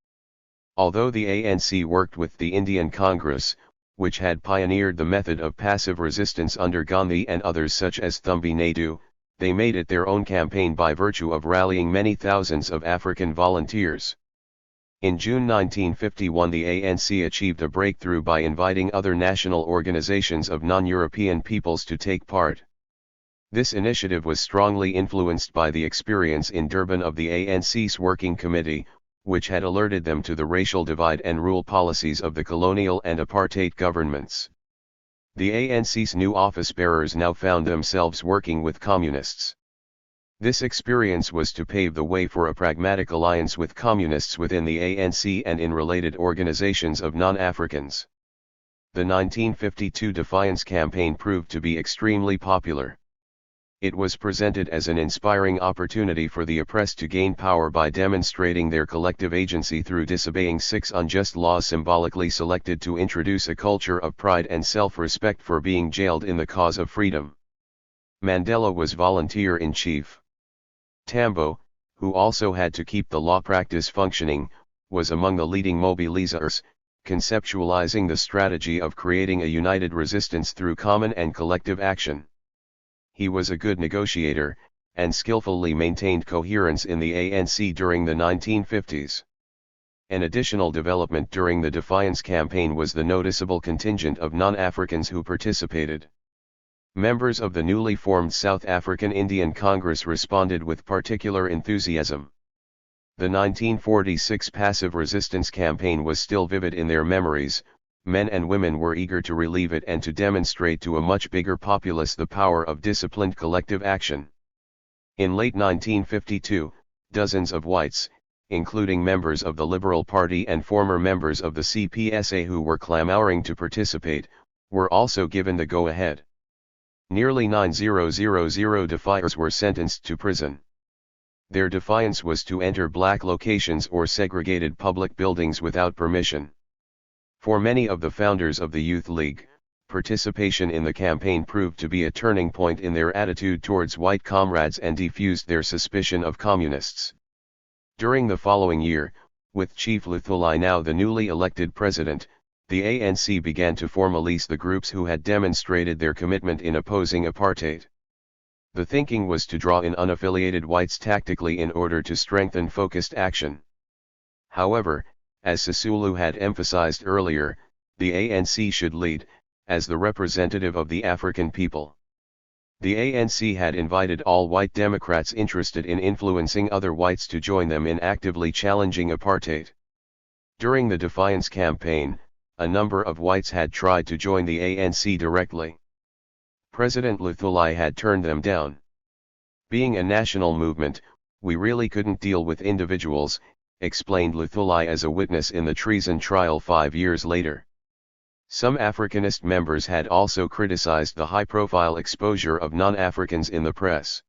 Although the ANC worked with the Indian Congress, which had pioneered the method of passive resistance under Gandhi and others such as Thumbi Naidu, they made it their own campaign by virtue of rallying many thousands of African volunteers. In June 1951 the ANC achieved a breakthrough by inviting other national organizations of non-European peoples to take part. This initiative was strongly influenced by the experience in Durban of the ANC's Working Committee, which had alerted them to the racial divide and rule policies of the colonial and apartheid governments. The ANC's new office bearers now found themselves working with communists. This experience was to pave the way for a pragmatic alliance with communists within the ANC and in related organizations of non-Africans. The 1952 Defiance campaign proved to be extremely popular. It was presented as an inspiring opportunity for the oppressed to gain power by demonstrating their collective agency through disobeying 6 unjust laws symbolically selected to introduce a culture of pride and self-respect for being jailed in the cause of freedom. Mandela was volunteer-in-chief. Tambo, who also had to keep the law practice functioning, was among the leading mobilizers, conceptualizing the strategy of creating a united resistance through common and collective action. He was a good negotiator, and skillfully maintained coherence in the ANC during the 1950s. An additional development during the Defiance campaign was the noticeable contingent of non-Africans who participated. Members of the newly formed South African Indian Congress responded with particular enthusiasm. The 1946 passive resistance campaign was still vivid in their memories. Men and women were eager to relieve it and to demonstrate to a much bigger populace the power of disciplined collective action. In late 1952, dozens of whites, including members of the Liberal Party and former members of the CPSA who were clamoring to participate, were also given the go-ahead. Nearly 9,000 defiers were sentenced to prison. Their defiance was to enter black locations or segregated public buildings without permission. For many of the founders of the Youth League, participation in the campaign proved to be a turning point in their attitude towards white comrades and diffused their suspicion of communists. During the following year, with Chief Luthuli now the newly elected president, the ANC began to formalize the groups who had demonstrated their commitment in opposing apartheid. The thinking was to draw in unaffiliated whites tactically in order to strengthen focused action. However, as Sisulu had emphasized earlier, the ANC should lead, as the representative of the African people. The ANC had invited all white Democrats interested in influencing other whites to join them in actively challenging apartheid. During the Defiance campaign, a number of whites had tried to join the ANC directly. President Luthuli had turned them down. Being a national movement, we really couldn't deal with individuals, explained Luthuli as a witness in the treason trial 5 years later. Some Africanist members had also criticized the high-profile exposure of non-Africans in the press.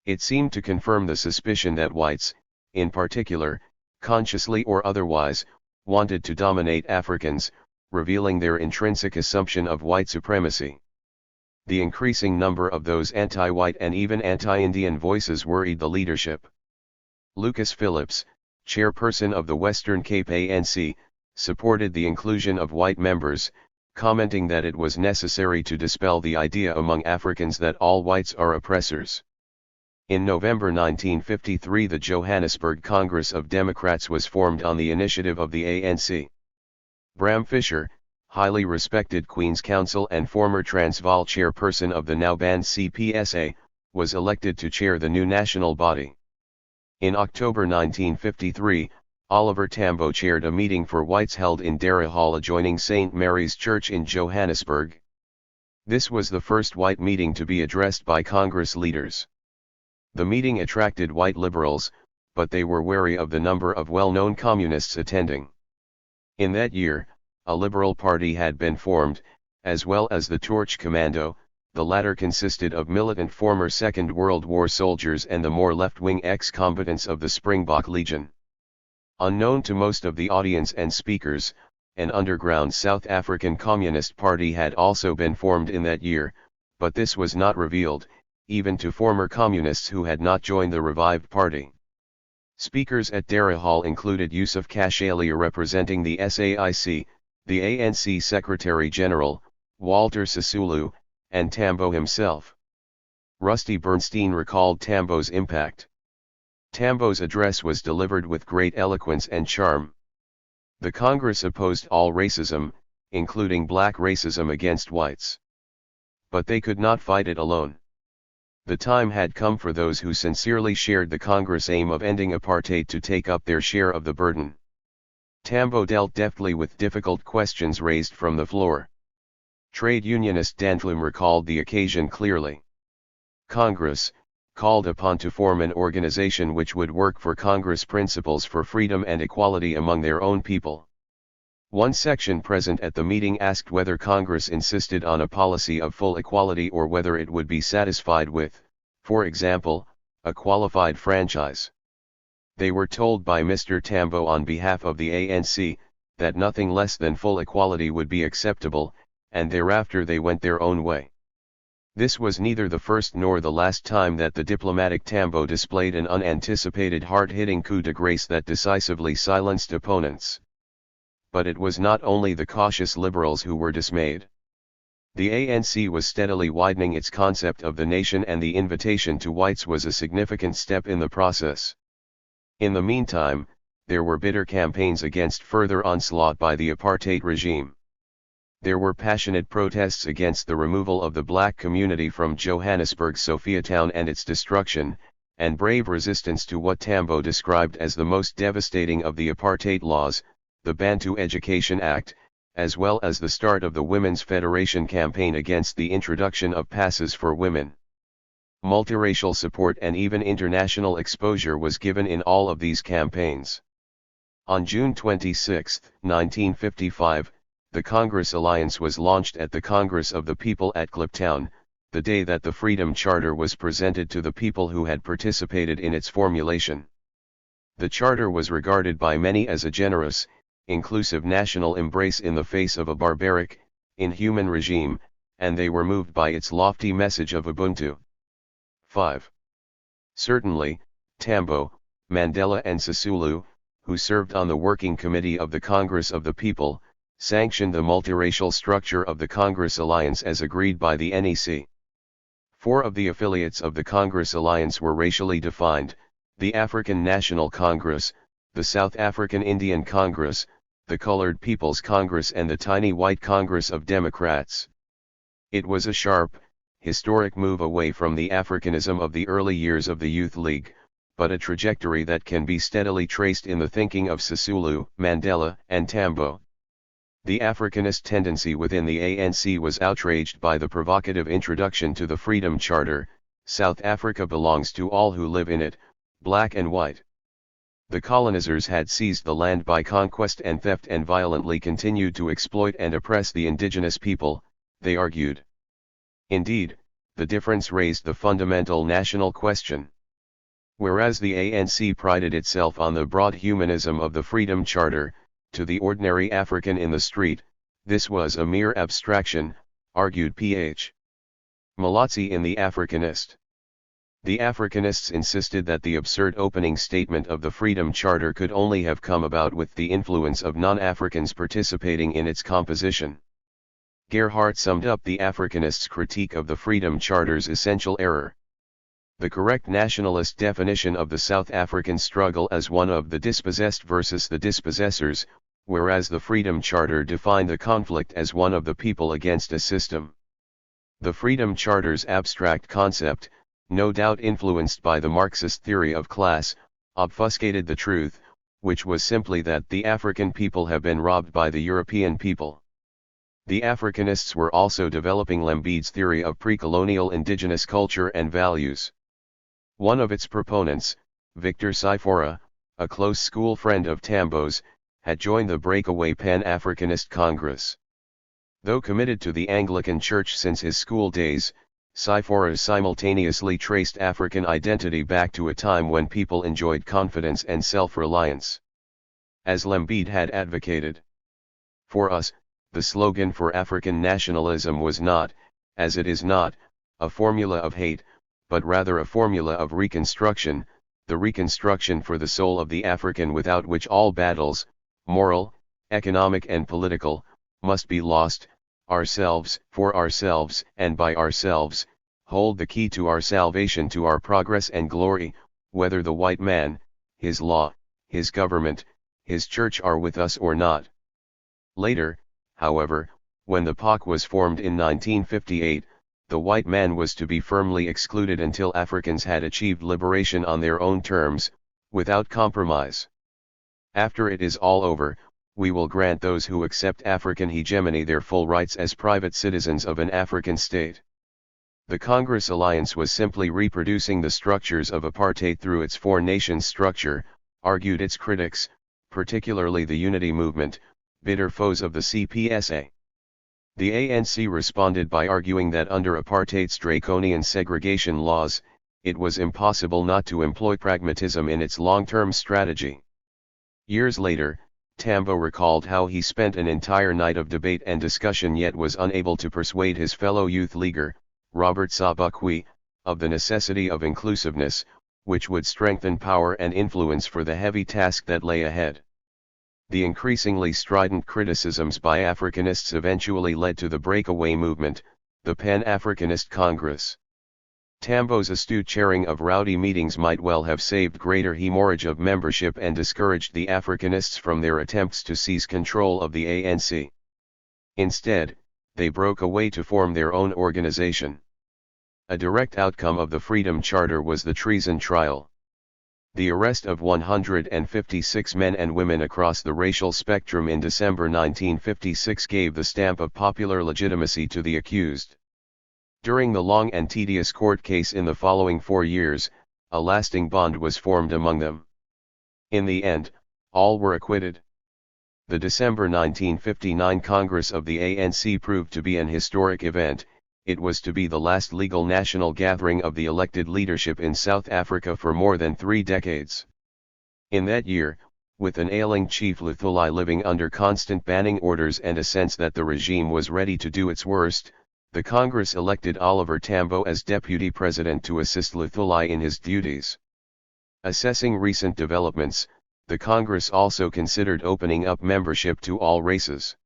It seemed to confirm the suspicion that whites, in particular, consciously or otherwise, wanted to dominate Africans, revealing their intrinsic assumption of white supremacy. The increasing number of those anti-white and even anti-Indian voices worried the leadership. Lucas Phillips, chairperson of the Western Cape ANC, supported the inclusion of white members, commenting that it was necessary to dispel the idea among Africans that all whites are oppressors. In November 1953 the Johannesburg Congress of Democrats was formed on the initiative of the ANC. Bram Fisher, highly respected Queen's Counsel and former Transvaal chairperson of the now banned CPSA, was elected to chair the new national body. In October 1953, Oliver Tambo chaired a meeting for whites held in Dara Hall adjoining St. Mary's Church in Johannesburg. This was the first white meeting to be addressed by Congress leaders. The meeting attracted white liberals, but they were wary of the number of well-known communists attending. In that year, a liberal party had been formed, as well as the Torch Commando. The latter consisted of militant former Second World War soldiers and the more left-wing ex-combatants of the Springbok Legion. Unknown to most of the audience and speakers, an underground South African Communist Party had also been formed in that year, but this was not revealed, even to former communists who had not joined the revived party. Speakers at Dara Hall included Yusuf Kashalia representing the SAIC, the ANC Secretary General, Walter Sisulu, and Tambo himself. Rusty Bernstein recalled Tambo's impact. Tambo's address was delivered with great eloquence and charm. The Congress opposed all racism, including black racism against whites. But they could not fight it alone. The time had come for those who sincerely shared the Congress' aim of ending apartheid to take up their share of the burden. Tambo dealt deftly with difficult questions raised from the floor. Trade unionist Dantlum recalled the occasion clearly. Congress, called upon to form an organization which would work for Congress principles for freedom and equality among their own people. One section present at the meeting asked whether Congress insisted on a policy of full equality or whether it would be satisfied with, for example, a qualified franchise. They were told by Mr. Tambo on behalf of the ANC, that nothing less than full equality would be acceptable, and thereafter they went their own way. This was neither the first nor the last time that the diplomatic Tambo displayed an unanticipated hard-hitting coup de grace that decisively silenced opponents. But it was not only the cautious liberals who were dismayed. The ANC was steadily widening its concept of the nation, and the invitation to whites was a significant step in the process. In the meantime, there were bitter campaigns against further onslaught by the apartheid regime. There were passionate protests against the removal of the black community from Johannesburg's Sophiatown and its destruction, and brave resistance to what Tambo described as the most devastating of the apartheid laws, the Bantu Education Act, as well as the start of the Women's Federation campaign against the introduction of passes for women. Multiracial support and even international exposure was given in all of these campaigns. On June 26, 1955, the Congress Alliance was launched at the Congress of the People at Kliptown, the day that the Freedom Charter was presented to the people who had participated in its formulation. The charter was regarded by many as a generous, inclusive national embrace in the face of a barbaric, inhuman regime, and they were moved by its lofty message of Ubuntu. 5. Certainly, Tambo, Mandela and Sisulu, who served on the Working Committee of the Congress of the People, sanctioned the multiracial structure of the Congress Alliance as agreed by the NEC. 4 of the affiliates of the Congress Alliance were racially defined: the African National Congress, the South African Indian Congress, the Colored People's Congress and the tiny white Congress of Democrats. It was a sharp, historic move away from the Africanism of the early years of the Youth League, but a trajectory that can be steadily traced in the thinking of Sisulu, Mandela, and Tambo. The Africanist tendency within the ANC was outraged by the provocative introduction to the Freedom Charter: South Africa belongs to all who live in it, black and white. The colonizers had seized the land by conquest and theft and violently continued to exploit and oppress the indigenous people, they argued. Indeed, the difference raised the fundamental national question. Whereas the ANC prided itself on the broad humanism of the Freedom Charter, to the ordinary African in the street, this was a mere abstraction, argued Ph. Malotzi in The Africanist. The Africanists insisted that the absurd opening statement of the Freedom Charter could only have come about with the influence of non-Africans participating in its composition. Gerhardt summed up the Africanists' critique of the Freedom Charter's essential error. The correct nationalist definition of the South African struggle as one of the dispossessed versus the dispossessors, whereas the Freedom Charter defined the conflict as one of the people against a system. The Freedom Charter's abstract concept, no doubt influenced by the Marxist theory of class, obfuscated the truth, which was simply that the African people have been robbed by the European people. The Africanists were also developing Lembede's theory of pre-colonial indigenous culture and values. One of its proponents, Victor Sifora, a close school friend of Tambo's, had joined the breakaway Pan-Africanist Congress. Though committed to the Anglican Church since his school days, Sifora simultaneously traced African identity back to a time when people enjoyed confidence and self-reliance. As Lembede had advocated. For us, the slogan for African nationalism was not, as it is not, a formula of hate, but rather a formula of reconstruction, the reconstruction for the soul of the African without which all battles, moral, economic and political, must be lost. Ourselves, for ourselves, and by ourselves, hold the key to our salvation, to our progress and glory, whether the white man, his law, his government, his church are with us or not. Later, however, when the POC was formed in 1958, the white man was to be firmly excluded until Africans had achieved liberation on their own terms, without compromise. After it is all over, we will grant those who accept African hegemony their full rights as private citizens of an African state. The Congress alliance was simply reproducing the structures of apartheid through its four-nation structure, argued its critics, particularly the Unity Movement, bitter foes of the CPSA. The ANC responded by arguing that under apartheid's draconian segregation laws, it was impossible not to employ pragmatism in its long-term strategy. Years later, Tambo recalled how he spent an entire night of debate and discussion yet was unable to persuade his fellow youth leaguer, Robert Sobukwe, of the necessity of inclusiveness, which would strengthen power and influence for the heavy task that lay ahead. The increasingly strident criticisms by Africanists eventually led to the breakaway movement, the Pan-Africanist Congress. Tambo's astute chairing of rowdy meetings might well have saved greater hemorrhage of membership and discouraged the Africanists from their attempts to seize control of the ANC. Instead, they broke away to form their own organization. A direct outcome of the Freedom Charter was the treason trial. The arrest of 156 men and women across the racial spectrum in December 1956 gave the stamp of popular legitimacy to the accused. During the long and tedious court case in the following 4 years, a lasting bond was formed among them. In the end, all were acquitted. The December 1959 Congress of the ANC proved to be an historic event. It was to be the last legal national gathering of the elected leadership in South Africa for more than 3 decades. In that year, with an ailing Chief Luthuli living under constant banning orders and a sense that the regime was ready to do its worst, the Congress elected Oliver Tambo as deputy president to assist Luthuli in his duties. Assessing recent developments, the Congress also considered opening up membership to all races.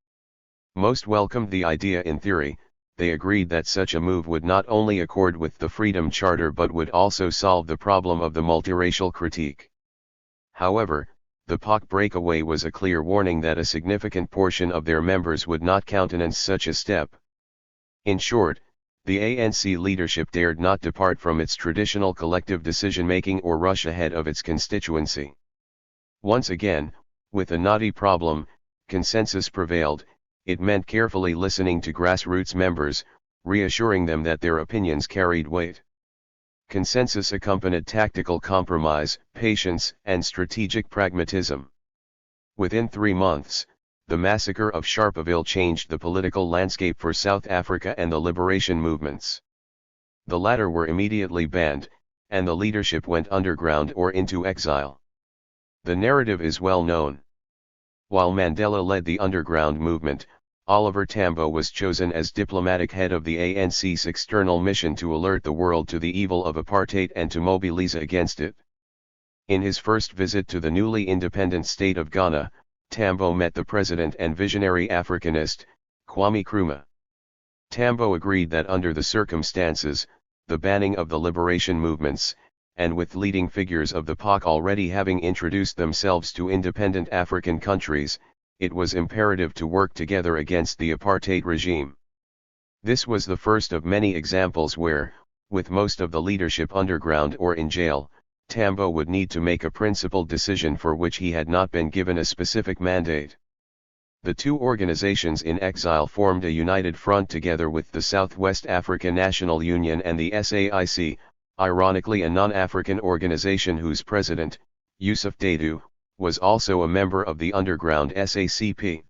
Most welcomed the idea in theory. They agreed that such a move would not only accord with the Freedom Charter but would also solve the problem of the multiracial critique. However, the POC breakaway was a clear warning that a significant portion of their members would not countenance such a step. In short, the ANC leadership dared not depart from its traditional collective decision-making or rush ahead of its constituency. Once again, with a knotty problem, consensus prevailed. It meant carefully listening to grassroots members, reassuring them that their opinions carried weight. Consensus accompanied tactical compromise, patience, and strategic pragmatism. Within 3 months, the massacre of Sharpeville changed the political landscape for South Africa and the liberation movements. The latter were immediately banned, and the leadership went underground or into exile. The narrative is well known. While Mandela led the underground movement, Oliver Tambo was chosen as diplomatic head of the ANC's external mission to alert the world to the evil of apartheid and to mobilize against it. In his first visit to the newly independent state of Ghana, Tambo met the president and visionary Africanist, Kwame Nkrumah. Tambo agreed that under the circumstances, the banning of the liberation movements, and with leading figures of the POC already having introduced themselves to independent African countries, it was imperative to work together against the apartheid regime. This was the first of many examples where, with most of the leadership underground or in jail, Tambo would need to make a principled decision for which he had not been given a specific mandate. The two organizations in exile formed a united front together with the Southwest Africa National Union and the SAIC, ironically a non-African organization whose president, Yusuf Dadoo, was also a member of the underground SACP.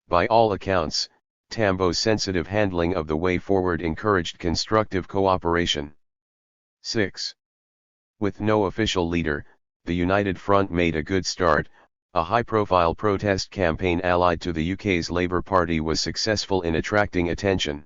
By all accounts, Tambo's sensitive handling of the way forward encouraged constructive cooperation. 6. With no official leader, the United Front made a good start. A high-profile protest campaign allied to the UK's Labour Party was successful in attracting attention.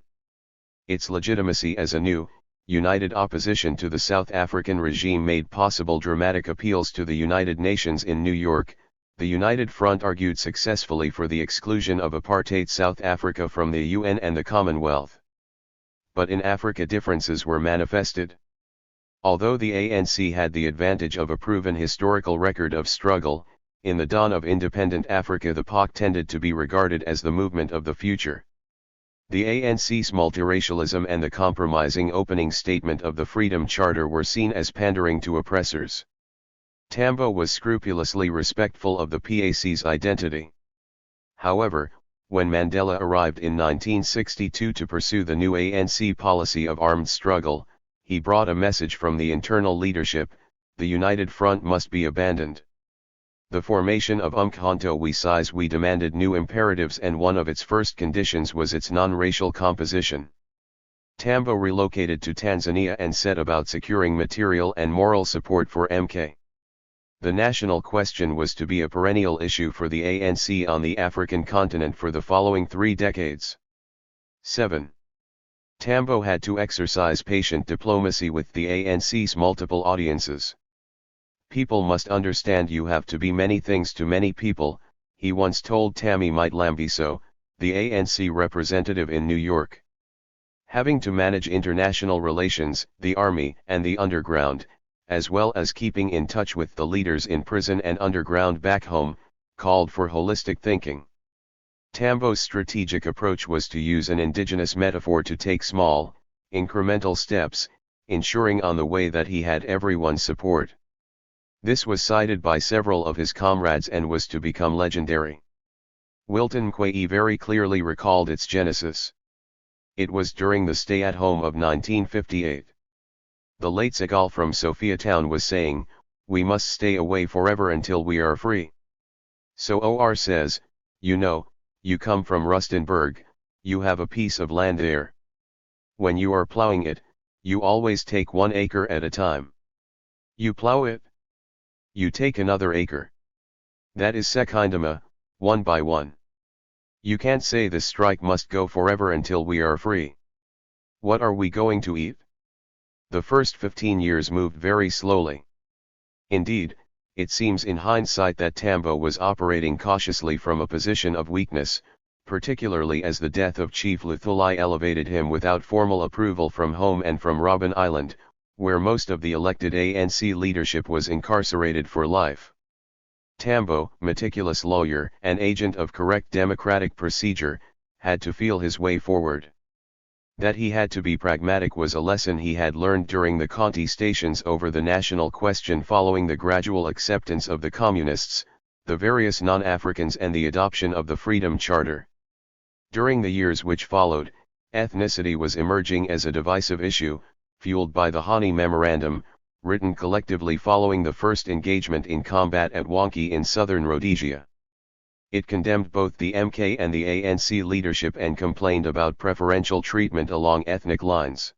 Its legitimacy as a new, united opposition to the South African regime made possible dramatic appeals to the United Nations in New York. The United Front argued successfully for the exclusion of apartheid South Africa from the UN and the Commonwealth. But in Africa differences were manifested. Although the ANC had the advantage of a proven historical record of struggle, in the dawn of independent Africa the POC tended to be regarded as the movement of the future. The ANC's multiracialism and the compromising opening statement of the Freedom Charter were seen as pandering to oppressors. Tambo was scrupulously respectful of the PAC's identity. However, when Mandela arrived in 1962 to pursue the new ANC policy of armed struggle, he brought a message from the internal leadership: the United Front must be abandoned. The formation of Umkhonto we Sizwe demanded new imperatives, and one of its first conditions was its non-racial composition. Tambo relocated to Tanzania and set about securing material and moral support for MK. The national question was to be a perennial issue for the ANC on the African continent for the following 3 decades. 7. Tambo had to exercise patient diplomacy with the ANC's multiple audiences. People must understand you have to be many things to many people, he once told Tammy Mite-Lambiso, the ANC representative in New York. Having to manage international relations, the army, and the underground, as well as keeping in touch with the leaders in prison and underground back home, called for holistic thinking. Tambo's strategic approach was to use an indigenous metaphor to take small, incremental steps, ensuring on the way that he had everyone's support. This was cited by several of his comrades and was to become legendary. Wilton Quaye very clearly recalled its genesis. It was during the stay-at-home of 1958. The late Segal from Sophiatown was saying, "We must stay away forever until we are free." So OR says, "You know, you come from Rustenburg, you have a piece of land there. When you are plowing it, you always take 1 acre at a time. You plow it. You take another acre. That is Sekindama, 1 by 1. You can't say this strike must go forever until we are free. What are we going to eat?" The first 15 years moved very slowly. Indeed, it seems in hindsight that Tambo was operating cautiously from a position of weakness, particularly as the death of Chief Luthuli elevated him without formal approval from home and from Robben Island, where most of the elected ANC leadership was incarcerated for life. Tambo, meticulous lawyer and agent of correct democratic procedure, had to feel his way forward. That he had to be pragmatic was a lesson he had learned during the contestations over the national question following the gradual acceptance of the Communists, the various non-Africans and the adoption of the Freedom Charter. During the years which followed, ethnicity was emerging as a divisive issue, fueled by the Hani Memorandum, written collectively following the first engagement in combat at Wankie in southern Rhodesia. It condemned both the MK and the ANC leadership and complained about preferential treatment along ethnic lines.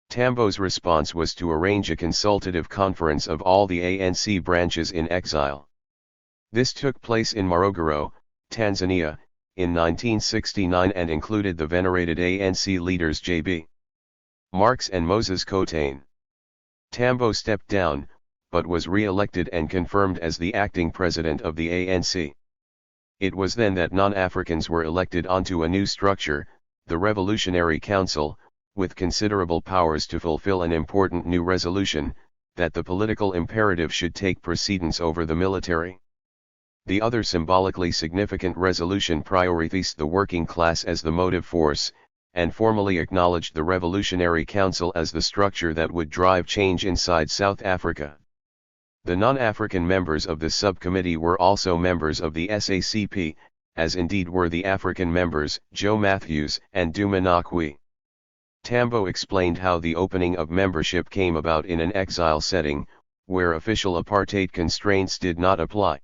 Tambo's response was to arrange a consultative conference of all the ANC branches in exile. This took place in Morogoro, Tanzania, in 1969 and included the venerated ANC leaders J.B. Marks and Moses Kotane. Tambo stepped down, but was re-elected and confirmed as the acting president of the ANC. It was then that non-Africans were elected onto a new structure, the Revolutionary Council, with considerable powers to fulfill an important new resolution, that the political imperative should take precedence over the military. The other symbolically significant resolution prioritized the working class as the motive force, and formally acknowledged the Revolutionary Council as the structure that would drive change inside South Africa. The non-African members of this subcommittee were also members of the SACP, as indeed were the African members, Joe Matthews and Duma Nakwi. Tambo explained how the opening of membership came about in an exile setting, where official apartheid constraints did not apply.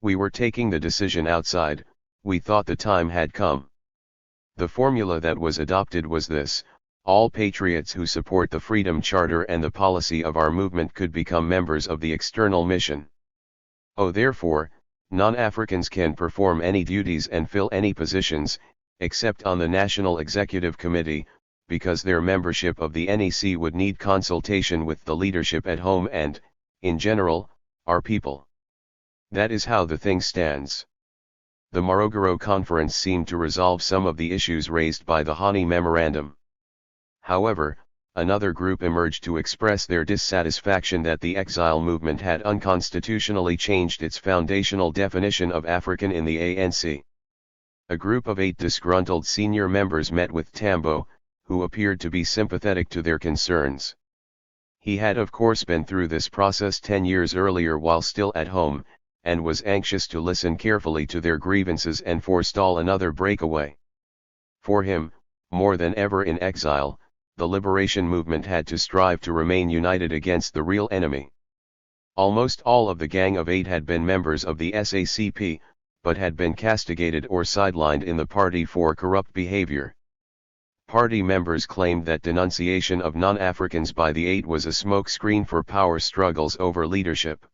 "We were taking the decision outside, we thought the time had come. The formula that was adopted was this: all patriots who support the Freedom Charter and the policy of our movement could become members of the external mission. Therefore, non-Africans can perform any duties and fill any positions, except on the National Executive Committee, because their membership of the NEC would need consultation with the leadership at home and, in general, our people. That is how the thing stands." The Morogoro Conference seemed to resolve some of the issues raised by the Hani Memorandum. However, another group emerged to express their dissatisfaction that the exile movement had unconstitutionally changed its foundational definition of African in the ANC. A group of 8 disgruntled senior members met with Tambo, who appeared to be sympathetic to their concerns. He had of course been through this process 10 years earlier while still at home, and was anxious to listen carefully to their grievances and forestall another breakaway. For him, more than ever in exile, the liberation movement had to strive to remain united against the real enemy. Almost all of the Gang of 8 had been members of the SACP, but had been castigated or sidelined in the party for corrupt behavior. Party members claimed that denunciation of non-Africans by the 8 was a smokescreen for power struggles over leadership.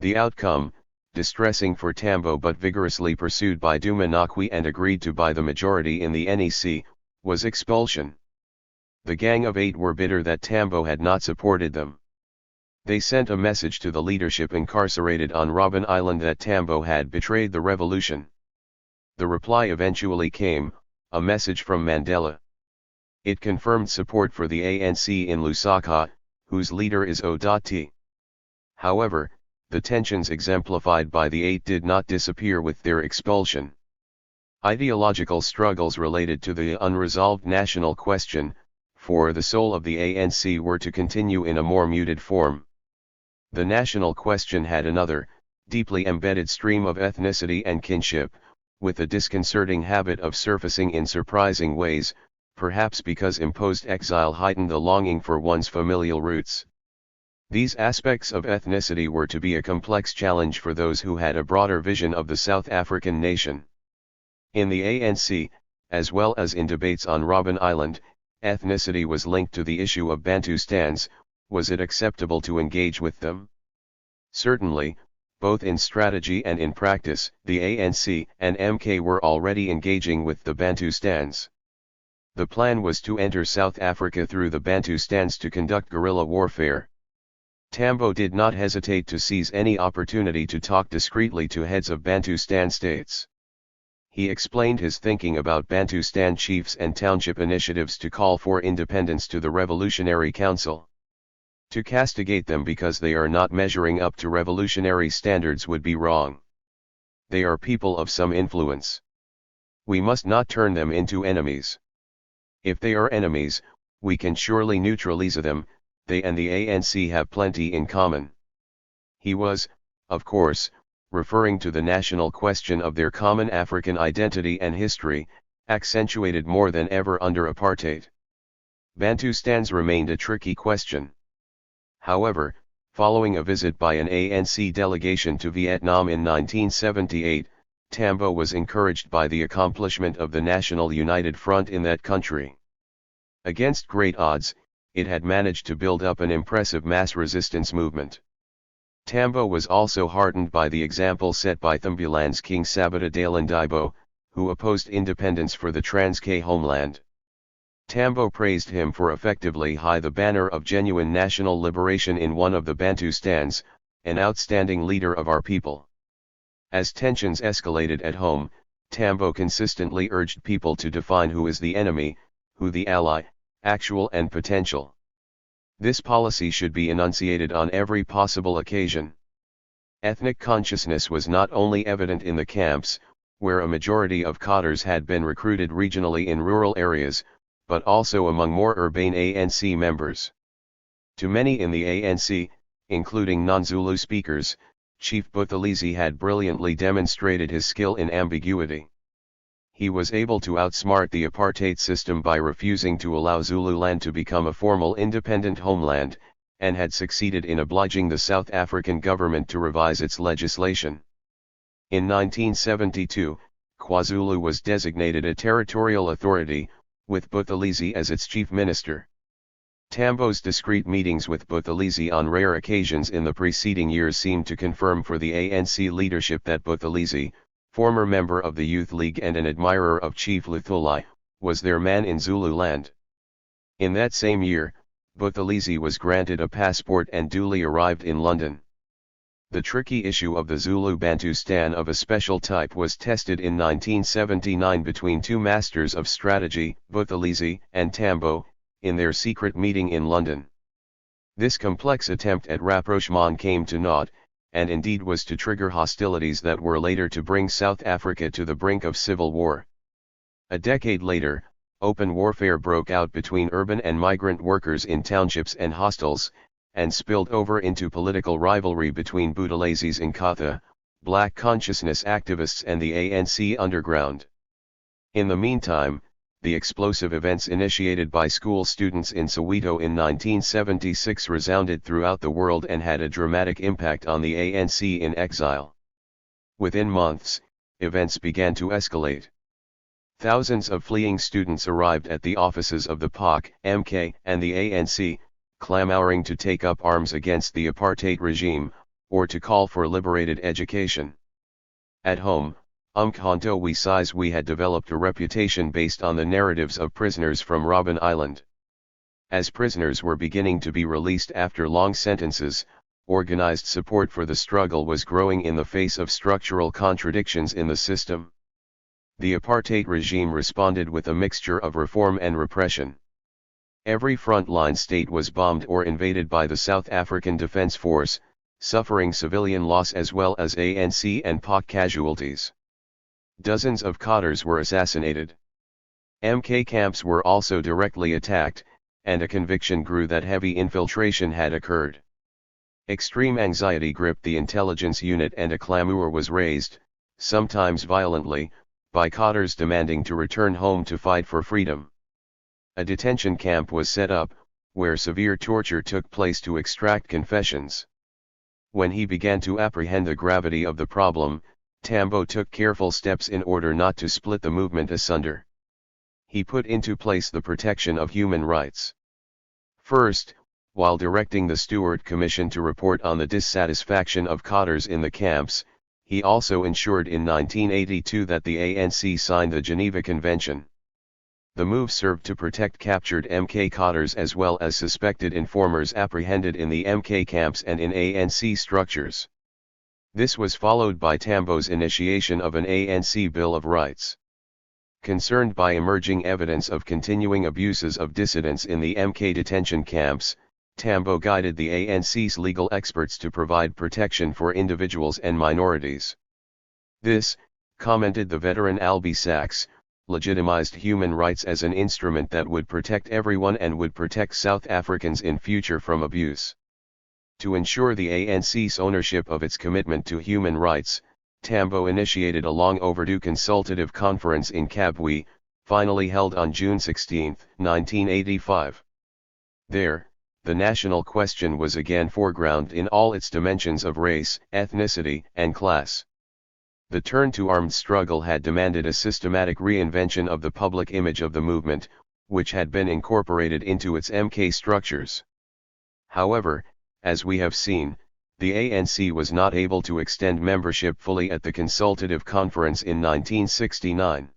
The outcome, distressing for Tambo but vigorously pursued by Dumanakwi and agreed to by the majority in the NEC, was expulsion. The Gang of 8 were bitter that Tambo had not supported them. They sent a message to the leadership incarcerated on Robben Island that Tambo had betrayed the revolution. The reply eventually came, a message from Mandela. It confirmed support for the ANC in Lusaka, whose leader is O.T. However, the tensions exemplified by the 8 did not disappear with their expulsion. Ideological struggles related to the unresolved national question, for the soul of the ANC, were to continue in a more muted form. The national question had another, deeply embedded stream of ethnicity and kinship, with a disconcerting habit of surfacing in surprising ways, perhaps because imposed exile heightened the longing for one's familial roots. These aspects of ethnicity were to be a complex challenge for those who had a broader vision of the South African nation. In the ANC, as well as in debates on Robben Island, ethnicity was linked to the issue of Bantustans. Was it acceptable to engage with them? Certainly, both in strategy and in practice, the ANC and MK were already engaging with the Bantustans. The plan was to enter South Africa through the Bantustans to conduct guerrilla warfare. Tambo did not hesitate to seize any opportunity to talk discreetly to heads of Bantustan states. He explained his thinking about Bantustan chiefs and township initiatives to call for independence to the Revolutionary Council. To castigate them because they are not measuring up to revolutionary standards would be wrong. They are people of some influence. We must not turn them into enemies. If they are enemies, we can surely neutralize them. They and the ANC have plenty in common. He was, of course, referring to the national question of their common African identity and history, accentuated more than ever under apartheid. Bantustans remained a tricky question. However, following a visit by an ANC delegation to Vietnam in 1978, Tambo was encouraged by the accomplishment of the National United Front in that country. Against great odds, it had managed to build up an impressive mass resistance movement. Tambo was also heartened by the example set by Thumbuland's King Sabata Dalandibo, who opposed independence for the Transkei homeland. Tambo praised him for effectively high the banner of genuine national liberation in one of the Bantustans, an outstanding leader of our people. As tensions escalated at home, Tambo consistently urged people to define who is the enemy, who the ally, actual and potential. This policy should be enunciated on every possible occasion. Ethnic consciousness was not only evident in the camps, where a majority of cadres had been recruited regionally in rural areas, but also among more urbane ANC members. To many in the ANC, including non-Zulu speakers, Chief Buthelezi had brilliantly demonstrated his skill in ambiguity. He was able to outsmart the apartheid system by refusing to allow Zululand to become a formal independent homeland, and had succeeded in obliging the South African government to revise its legislation. In 1972, KwaZulu was designated a territorial authority, with Buthelezi as its chief minister. Tambo's discreet meetings with Buthelezi on rare occasions in the preceding years seemed to confirm for the ANC leadership that Buthelezi, former member of the Youth League and an admirer of Chief Luthuli, was their man in Zululand. In that same year, Buthelezi was granted a passport and duly arrived in London. The tricky issue of the Zulu Bantustan of a special type was tested in 1979 between two masters of strategy, Buthelezi and Tambo, in their secret meeting in London. This complex attempt at rapprochement came to naught, and indeed was to trigger hostilities that were later to bring South Africa to the brink of civil war. A decade later, open warfare broke out between urban and migrant workers in townships and hostels, and spilled over into political rivalry between Buthelezis Inkatha, black consciousness activists and the ANC underground. In the meantime, the explosive events initiated by school students in Soweto in 1976 resounded throughout the world and had a dramatic impact on the ANC in exile. Within months, events began to escalate. Thousands of fleeing students arrived at the offices of the POC, MK, and the ANC, clamoring to take up arms against the apartheid regime, or to call for liberated education. At home, Umkhonto we Size we had developed a reputation based on the narratives of prisoners from Robben Island. As prisoners were beginning to be released after long sentences, organized support for the struggle was growing in the face of structural contradictions in the system. The apartheid regime responded with a mixture of reform and repression. Every frontline state was bombed or invaded by the South African Defence Force, suffering civilian loss as well as ANC and POC casualties. Dozens of cotters were assassinated. MK camps were also directly attacked, and a conviction grew that heavy infiltration had occurred. Extreme anxiety gripped the intelligence unit and a clamor was raised, sometimes violently, by cotters demanding to return home to fight for freedom. A detention camp was set up, where severe torture took place to extract confessions. When he began to apprehend the gravity of the problem, Tambo took careful steps in order not to split the movement asunder. He put into place the protection of human rights. First, while directing the Stewart Commission to report on the dissatisfaction of cotters in the camps, he also ensured in 1982 that the ANC signed the Geneva Convention. The move served to protect captured MK cotters as well as suspected informers apprehended in the MK camps and in ANC structures. This was followed by Tambo's initiation of an ANC Bill of Rights. Concerned by emerging evidence of continuing abuses of dissidents in the MK detention camps, Tambo guided the ANC's legal experts to provide protection for individuals and minorities. This, commented the veteran Albie Sachs, legitimized human rights as an instrument that would protect everyone and would protect South Africans in future from abuse. To ensure the ANC's ownership of its commitment to human rights, Tambo initiated a long overdue consultative conference in Kabwe, finally held on June 16, 1985. There, the national question was again foregrounded in all its dimensions of race, ethnicity, and class. The turn to armed struggle had demanded a systematic reinvention of the public image of the movement, which had been incorporated into its MK structures. However, as we have seen, the ANC was not able to extend membership fully at the consultative conference in 1969.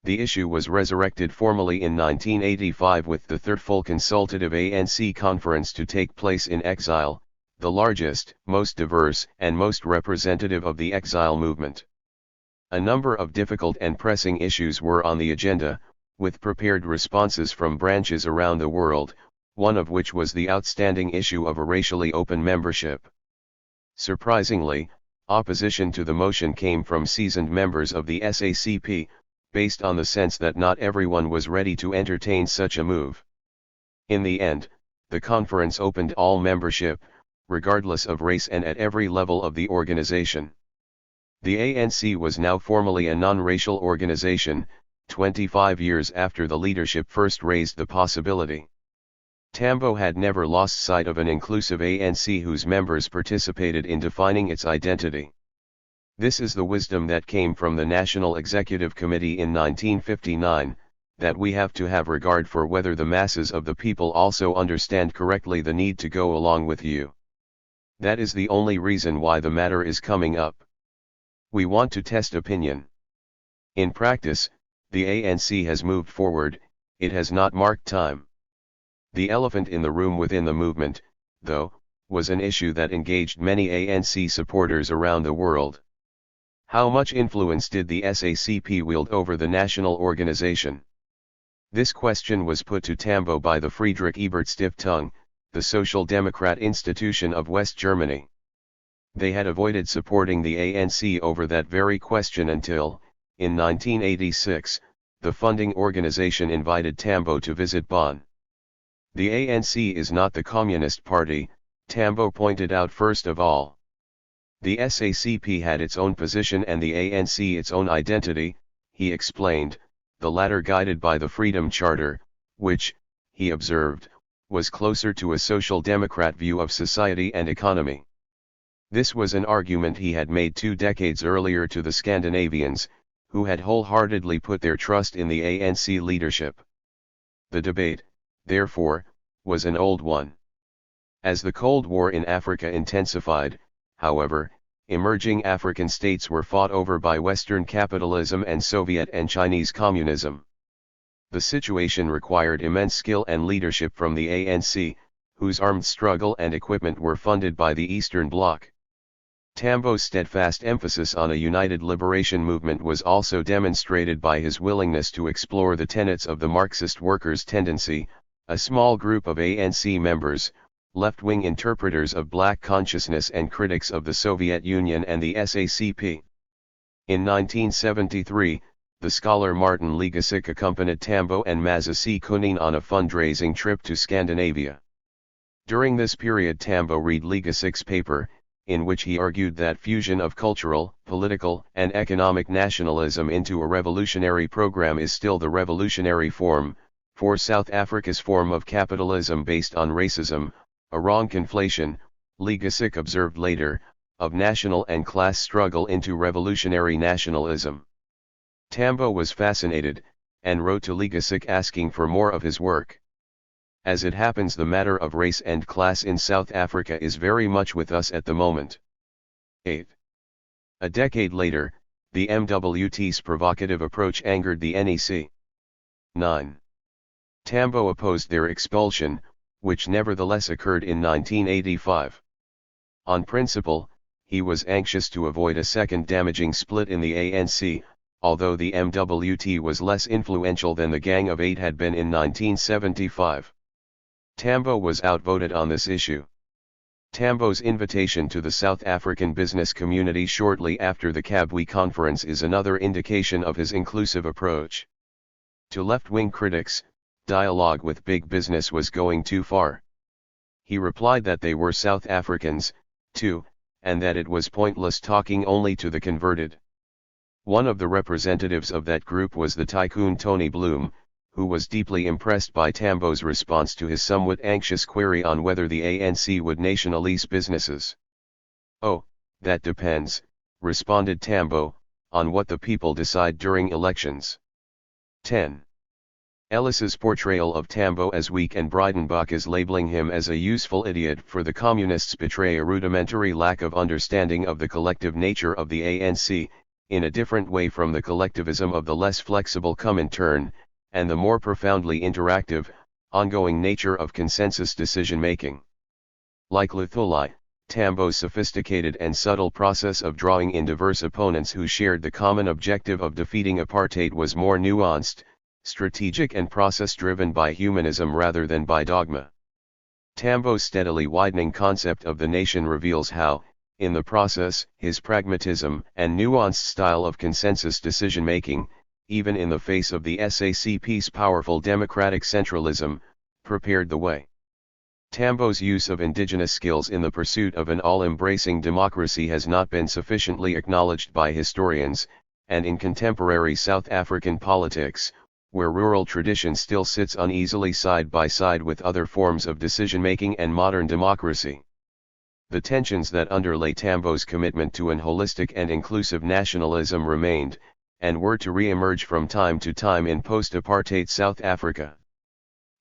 The issue was resurrected formally in 1985 with the third full consultative ANC conference to take place in exile, the largest, most diverse, and most representative of the exile movement. A number of difficult and pressing issues were on the agenda, with prepared responses from branches around the world, one of which was the outstanding issue of a racially open membership. Surprisingly, opposition to the motion came from seasoned members of the SACP, based on the sense that not everyone was ready to entertain such a move. In the end, the conference opened all membership, regardless of race and at every level of the organization. The ANC was now formally a non-racial organization, 25 years after the leadership first raised the possibility. Tambo had never lost sight of an inclusive ANC whose members participated in defining its identity. This is the wisdom that came from the National Executive Committee in 1959, that we have to have regard for whether the masses of the people also understand correctly the need to go along with you. That is the only reason why the matter is coming up. We want to test opinion. In practice, the ANC has moved forward, it has not marked time. The elephant in the room within the movement, though, was an issue that engaged many ANC supporters around the world. How much influence did the SACP wield over the national organization? This question was put to Tambo by the Friedrich Ebert Stiftung, the Social Democrat institution of West Germany. They had avoided supporting the ANC over that very question until, in 1986, the funding organization invited Tambo to visit Bonn. The ANC is not the Communist Party, Tambo pointed out first of all. The SACP had its own position and the ANC its own identity, he explained, the latter guided by the Freedom Charter, which, he observed, was closer to a social democrat view of society and economy. This was an argument he had made 2 decades earlier to the Scandinavians, who had wholeheartedly put their trust in the ANC leadership. The debate, therefore, was an old one. As the Cold War in Africa intensified, however, emerging African states were fought over by Western capitalism and Soviet and Chinese communism. The situation required immense skill and leadership from the ANC, whose armed struggle and equipment were funded by the Eastern Bloc. Tambo's steadfast emphasis on a united liberation movement was also demonstrated by his willingness to explore the tenets of the Marxist workers' tendency, a small group of ANC members, left-wing interpreters of black consciousness and critics of the Soviet Union and the SACP. In 1973, the scholar Martin Legasic accompanied Tambo and Maza C. Kunin on a fundraising trip to Scandinavia. During this period Tambo read Legasic's paper, in which he argued that fusion of cultural, political, and economic nationalism into a revolutionary program is still the revolutionary form, for South Africa's form of capitalism based on racism, a wrong conflation, Legasic observed later, of national and class struggle into revolutionary nationalism. Tambo was fascinated, and wrote to Legasic asking for more of his work. As it happens, the matter of race and class in South Africa is very much with us at the moment. 8. A decade later, the MWT's provocative approach angered the NEC. 9. Tambo opposed their expulsion, which nevertheless occurred in 1985. On principle, he was anxious to avoid a second damaging split in the ANC, although the MWT was less influential than the Gang of Eight had been in 1975. Tambo was outvoted on this issue. Tambo's invitation to the South African business community shortly after the Kabwe conference is another indication of his inclusive approach. To left-wing critics, dialogue with big business was going too far. He replied that they were South Africans, too, and that it was pointless talking only to the converted. One of the representatives of that group was the tycoon Tony Bloom, who was deeply impressed by Tambo's response to his somewhat anxious query on whether the ANC would nationalise businesses. "Oh, that depends," responded Tambo, "on what the people decide during elections." 10. Ellis's portrayal of Tambo as weak and Breidenbach as labeling him as a useful idiot for the communists betray a rudimentary lack of understanding of the collective nature of the ANC, in a different way from the collectivism of the less flexible Comintern, and the more profoundly interactive, ongoing nature of consensus decision-making. Like Luthuli, Tambo's sophisticated and subtle process of drawing in diverse opponents who shared the common objective of defeating apartheid was more nuanced, strategic and process-driven by humanism rather than by dogma. Tambo's steadily widening concept of the nation reveals how, in the process, his pragmatism and nuanced style of consensus decision-making, even in the face of the SACP's powerful democratic centralism, prepared the way. Tambo's use of indigenous skills in the pursuit of an all-embracing democracy has not been sufficiently acknowledged by historians, and in contemporary South African politics, where rural tradition still sits uneasily side by side with other forms of decision-making and modern democracy. The tensions that underlay Tambo's commitment to an holistic and inclusive nationalism remained, and were to re-emerge from time to time in post-apartheid South Africa.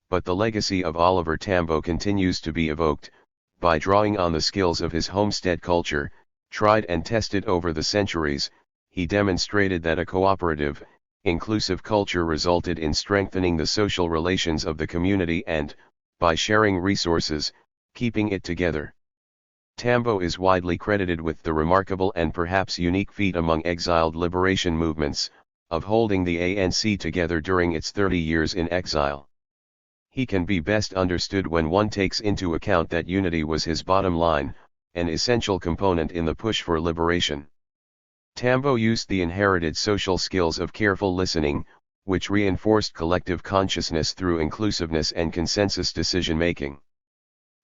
But the legacy of Oliver Tambo continues to be evoked, by drawing on the skills of his homestead culture, tried and tested over the centuries. He demonstrated that a cooperative, inclusive culture resulted in strengthening the social relations of the community and, by sharing resources, keeping it together. Tambo is widely credited with the remarkable and perhaps unique feat among exiled liberation movements, of holding the ANC together during its 30 years in exile. He can be best understood when one takes into account that unity was his bottom line, an essential component in the push for liberation. Tambo used the inherited social skills of careful listening, which reinforced collective consciousness through inclusiveness and consensus decision-making.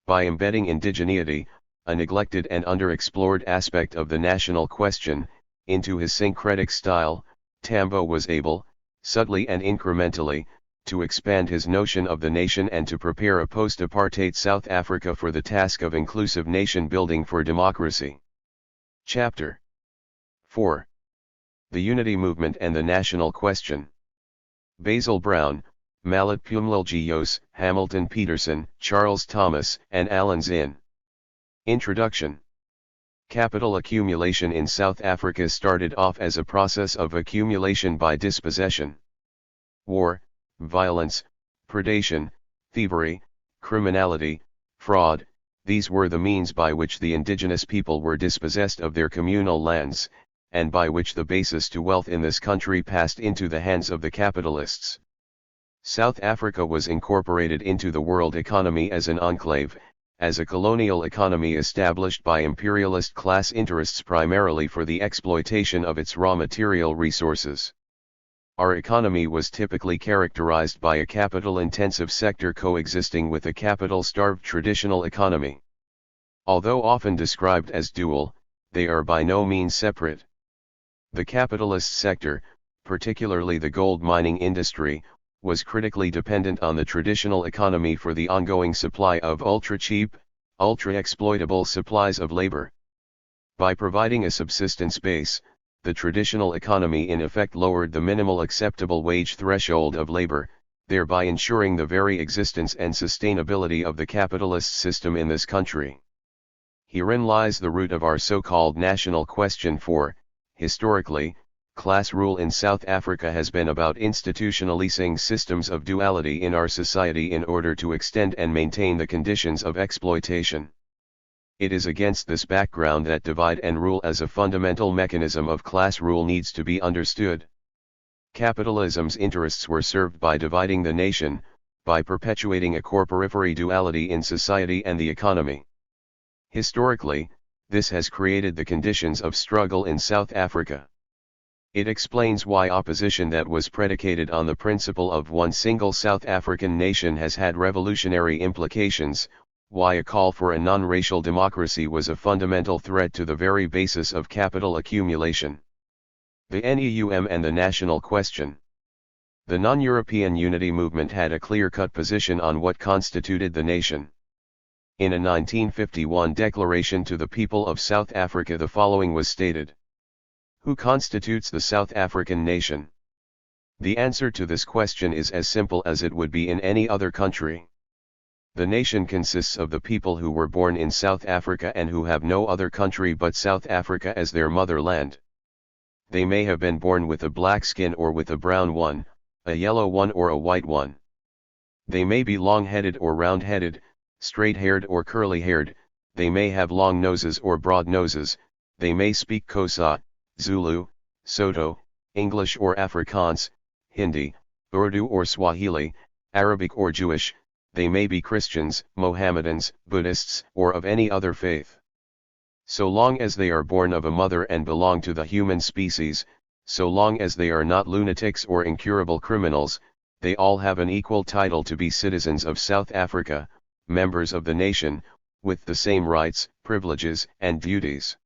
By embedding indigeneity, a neglected and underexplored aspect of the national question, into his syncretic style, Tambo was able, subtly and incrementally, to expand his notion of the nation and to prepare a post-apartheid South Africa for the task of inclusive nation building for democracy. Chapter 4. The Unity Movement and the National Question. Basil Brown, Malat Pumlilgios, Hamilton Peterson, Charles Thomas, and Alan Zinn. Introduction. Capital accumulation in South Africa started off as a process of accumulation by dispossession. War, violence, predation, thievery, criminality, fraud, these were the means by which the indigenous people were dispossessed of their communal lands, and by which the basis to wealth in this country passed into the hands of the capitalists. South Africa was incorporated into the world economy as an enclave, as a colonial economy established by imperialist class interests primarily for the exploitation of its raw material resources. Our economy was typically characterized by a capital-intensive sector coexisting with a capital-starved traditional economy. Although often described as dual, they are by no means separate. The capitalist sector, particularly the gold mining industry, was critically dependent on the traditional economy for the ongoing supply of ultra-cheap, ultra-exploitable supplies of labor. By providing a subsistence base, the traditional economy in effect lowered the minimal acceptable wage threshold of labor, thereby ensuring the very existence and sustainability of the capitalist system in this country. Herein lies the root of our so-called national question, for, historically, class rule in South Africa has been about institutionalizing systems of duality in our society in order to extend and maintain the conditions of exploitation. It is against this background that divide and rule as a fundamental mechanism of class rule needs to be understood. Capitalism's interests were served by dividing the nation, by perpetuating a corporifery duality in society and the economy. Historically, this has created the conditions of struggle in South Africa. It explains why opposition that was predicated on the principle of one single South African nation has had revolutionary implications, why a call for a non-racial democracy was a fundamental threat to the very basis of capital accumulation. The NEUM and the national question. The non-European unity movement had a clear-cut position on what constituted the nation. In a 1951 declaration to the people of South Africa, the following was stated: Who constitutes the South African nation? The answer to this question is as simple as it would be in any other country. The nation consists of the people who were born in South Africa and who have no other country but South Africa as their motherland. They may have been born with a black skin or with a brown one, a yellow one or a white one. They may be long-headed or round-headed, straight-haired or curly-haired, they may have long noses or broad noses, they may speak Xhosa, Zulu, Soto, English or Afrikaans, Hindi, Urdu or Swahili, Arabic or Jewish, they may be Christians, Mohammedans, Buddhists, or of any other faith. So long as they are born of a mother and belong to the human species, so long as they are not lunatics or incurable criminals, they all have an equal title to be citizens of South Africa, members of the nation, with the same rights, privileges, and duties.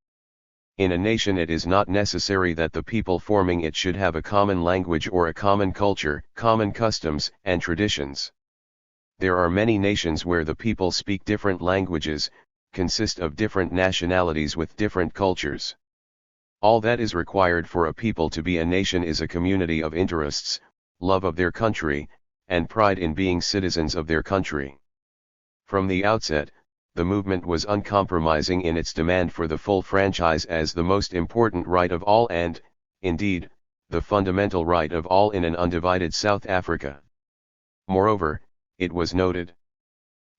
In a nation it is not necessary that the people forming it should have a common language or a common culture, common customs, and traditions. There are many nations where the people speak different languages, consist of different nationalities with different cultures. All that is required for a people to be a nation is a community of interests, love of their country, and pride in being citizens of their country. From the outset, the movement was uncompromising in its demand for the full franchise as the most important right of all and, indeed, the fundamental right of all in an undivided South Africa. Moreover, it was noted,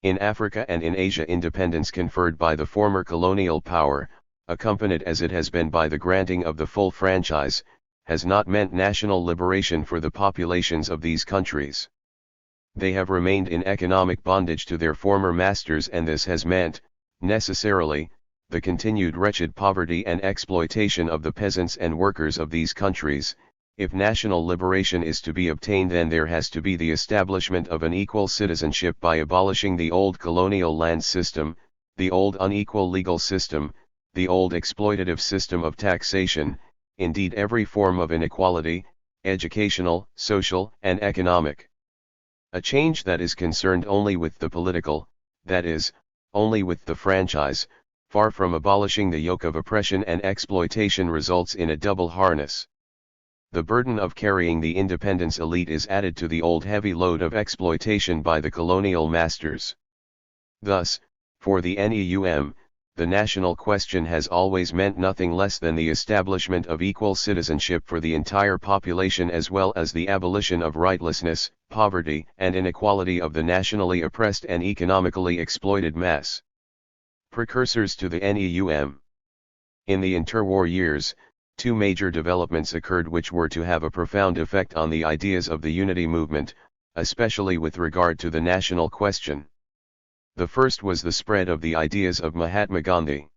in Africa and in Asia, independence conferred by the former colonial power, accompanied as it has been by the granting of the full franchise, has not meant national liberation for the populations of these countries. They have remained in economic bondage to their former masters, and this has meant, necessarily, the continued wretched poverty and exploitation of the peasants and workers of these countries. If national liberation is to be obtained, then there has to be the establishment of an equal citizenship by abolishing the old colonial land system, the old unequal legal system, the old exploitative system of taxation, indeed every form of inequality, educational, social, and economic. A change that is concerned only with the political, that is, only with the franchise, far from abolishing the yoke of oppression and exploitation, results in a double harness. The burden of carrying the independence elite is added to the old heavy load of exploitation by the colonial masters. Thus, for the NEUM, the national question has always meant nothing less than the establishment of equal citizenship for the entire population, as well as the abolition of rightlessness, poverty, and inequality of the nationally oppressed and economically exploited mass. Precursors to the NEUM. In the interwar years, two major developments occurred which were to have a profound effect on the ideas of the unity movement, especially with regard to the national question. The first was the spread of the ideas of Mahatma Gandhi.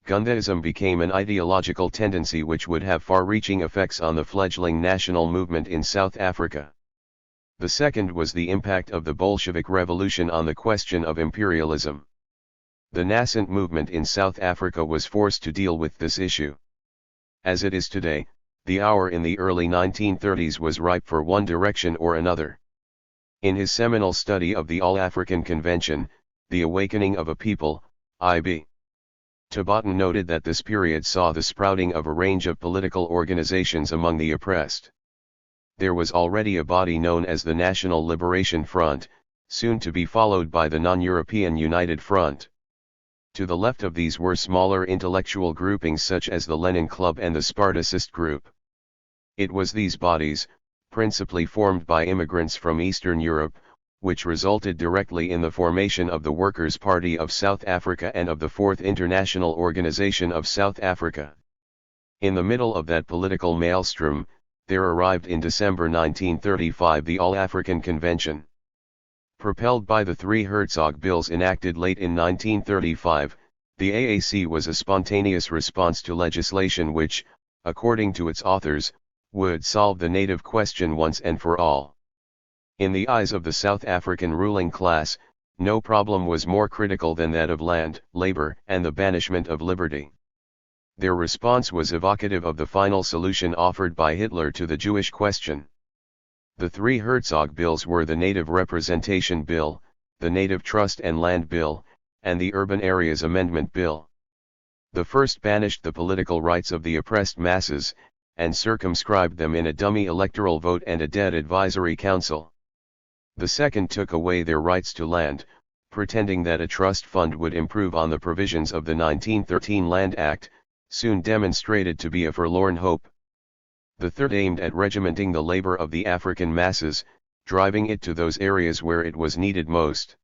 Gandhism became an ideological tendency which would have far-reaching effects on the fledgling national movement in South Africa. The second was the impact of the Bolshevik Revolution on the question of imperialism. The nascent movement in South Africa was forced to deal with this issue. As it is today, the hour in the early 1930s was ripe for one direction or another. In his seminal study of the All-African Convention, The Awakening of a People, I.B. Tibetan noted that this period saw the sprouting of a range of political organizations among the oppressed. There was already a body known as the National Liberation Front, soon to be followed by the Non-European United Front. To the left of these were smaller intellectual groupings such as the Lenin Club and the Spartacist Group. It was these bodies, principally formed by immigrants from Eastern Europe, which resulted directly in the formation of the Workers' Party of South Africa and of the Fourth International Organization of South Africa. In the middle of that political maelstrom, there arrived in December 1935 the All-African Convention. Propelled by the three Hertzog bills enacted late in 1935, the AAC was a spontaneous response to legislation which, according to its authors, would solve the native question once and for all. In the eyes of the South African ruling class, no problem was more critical than that of land, labor, and the banishment of liberty. Their response was evocative of the final solution offered by Hitler to the Jewish question. The three Hertzog bills were the Native Representation Bill, the Native Trust and Land Bill, and the Urban Areas Amendment Bill. The first banished the political rights of the oppressed masses, and circumscribed them in a dummy electoral vote and a dead advisory council. The second took away their rights to land, pretending that a trust fund would improve on the provisions of the 1913 Land Act, soon demonstrated to be a forlorn hope. The third aimed at regimenting the labor of the African masses, driving it to those areas where it was needed most.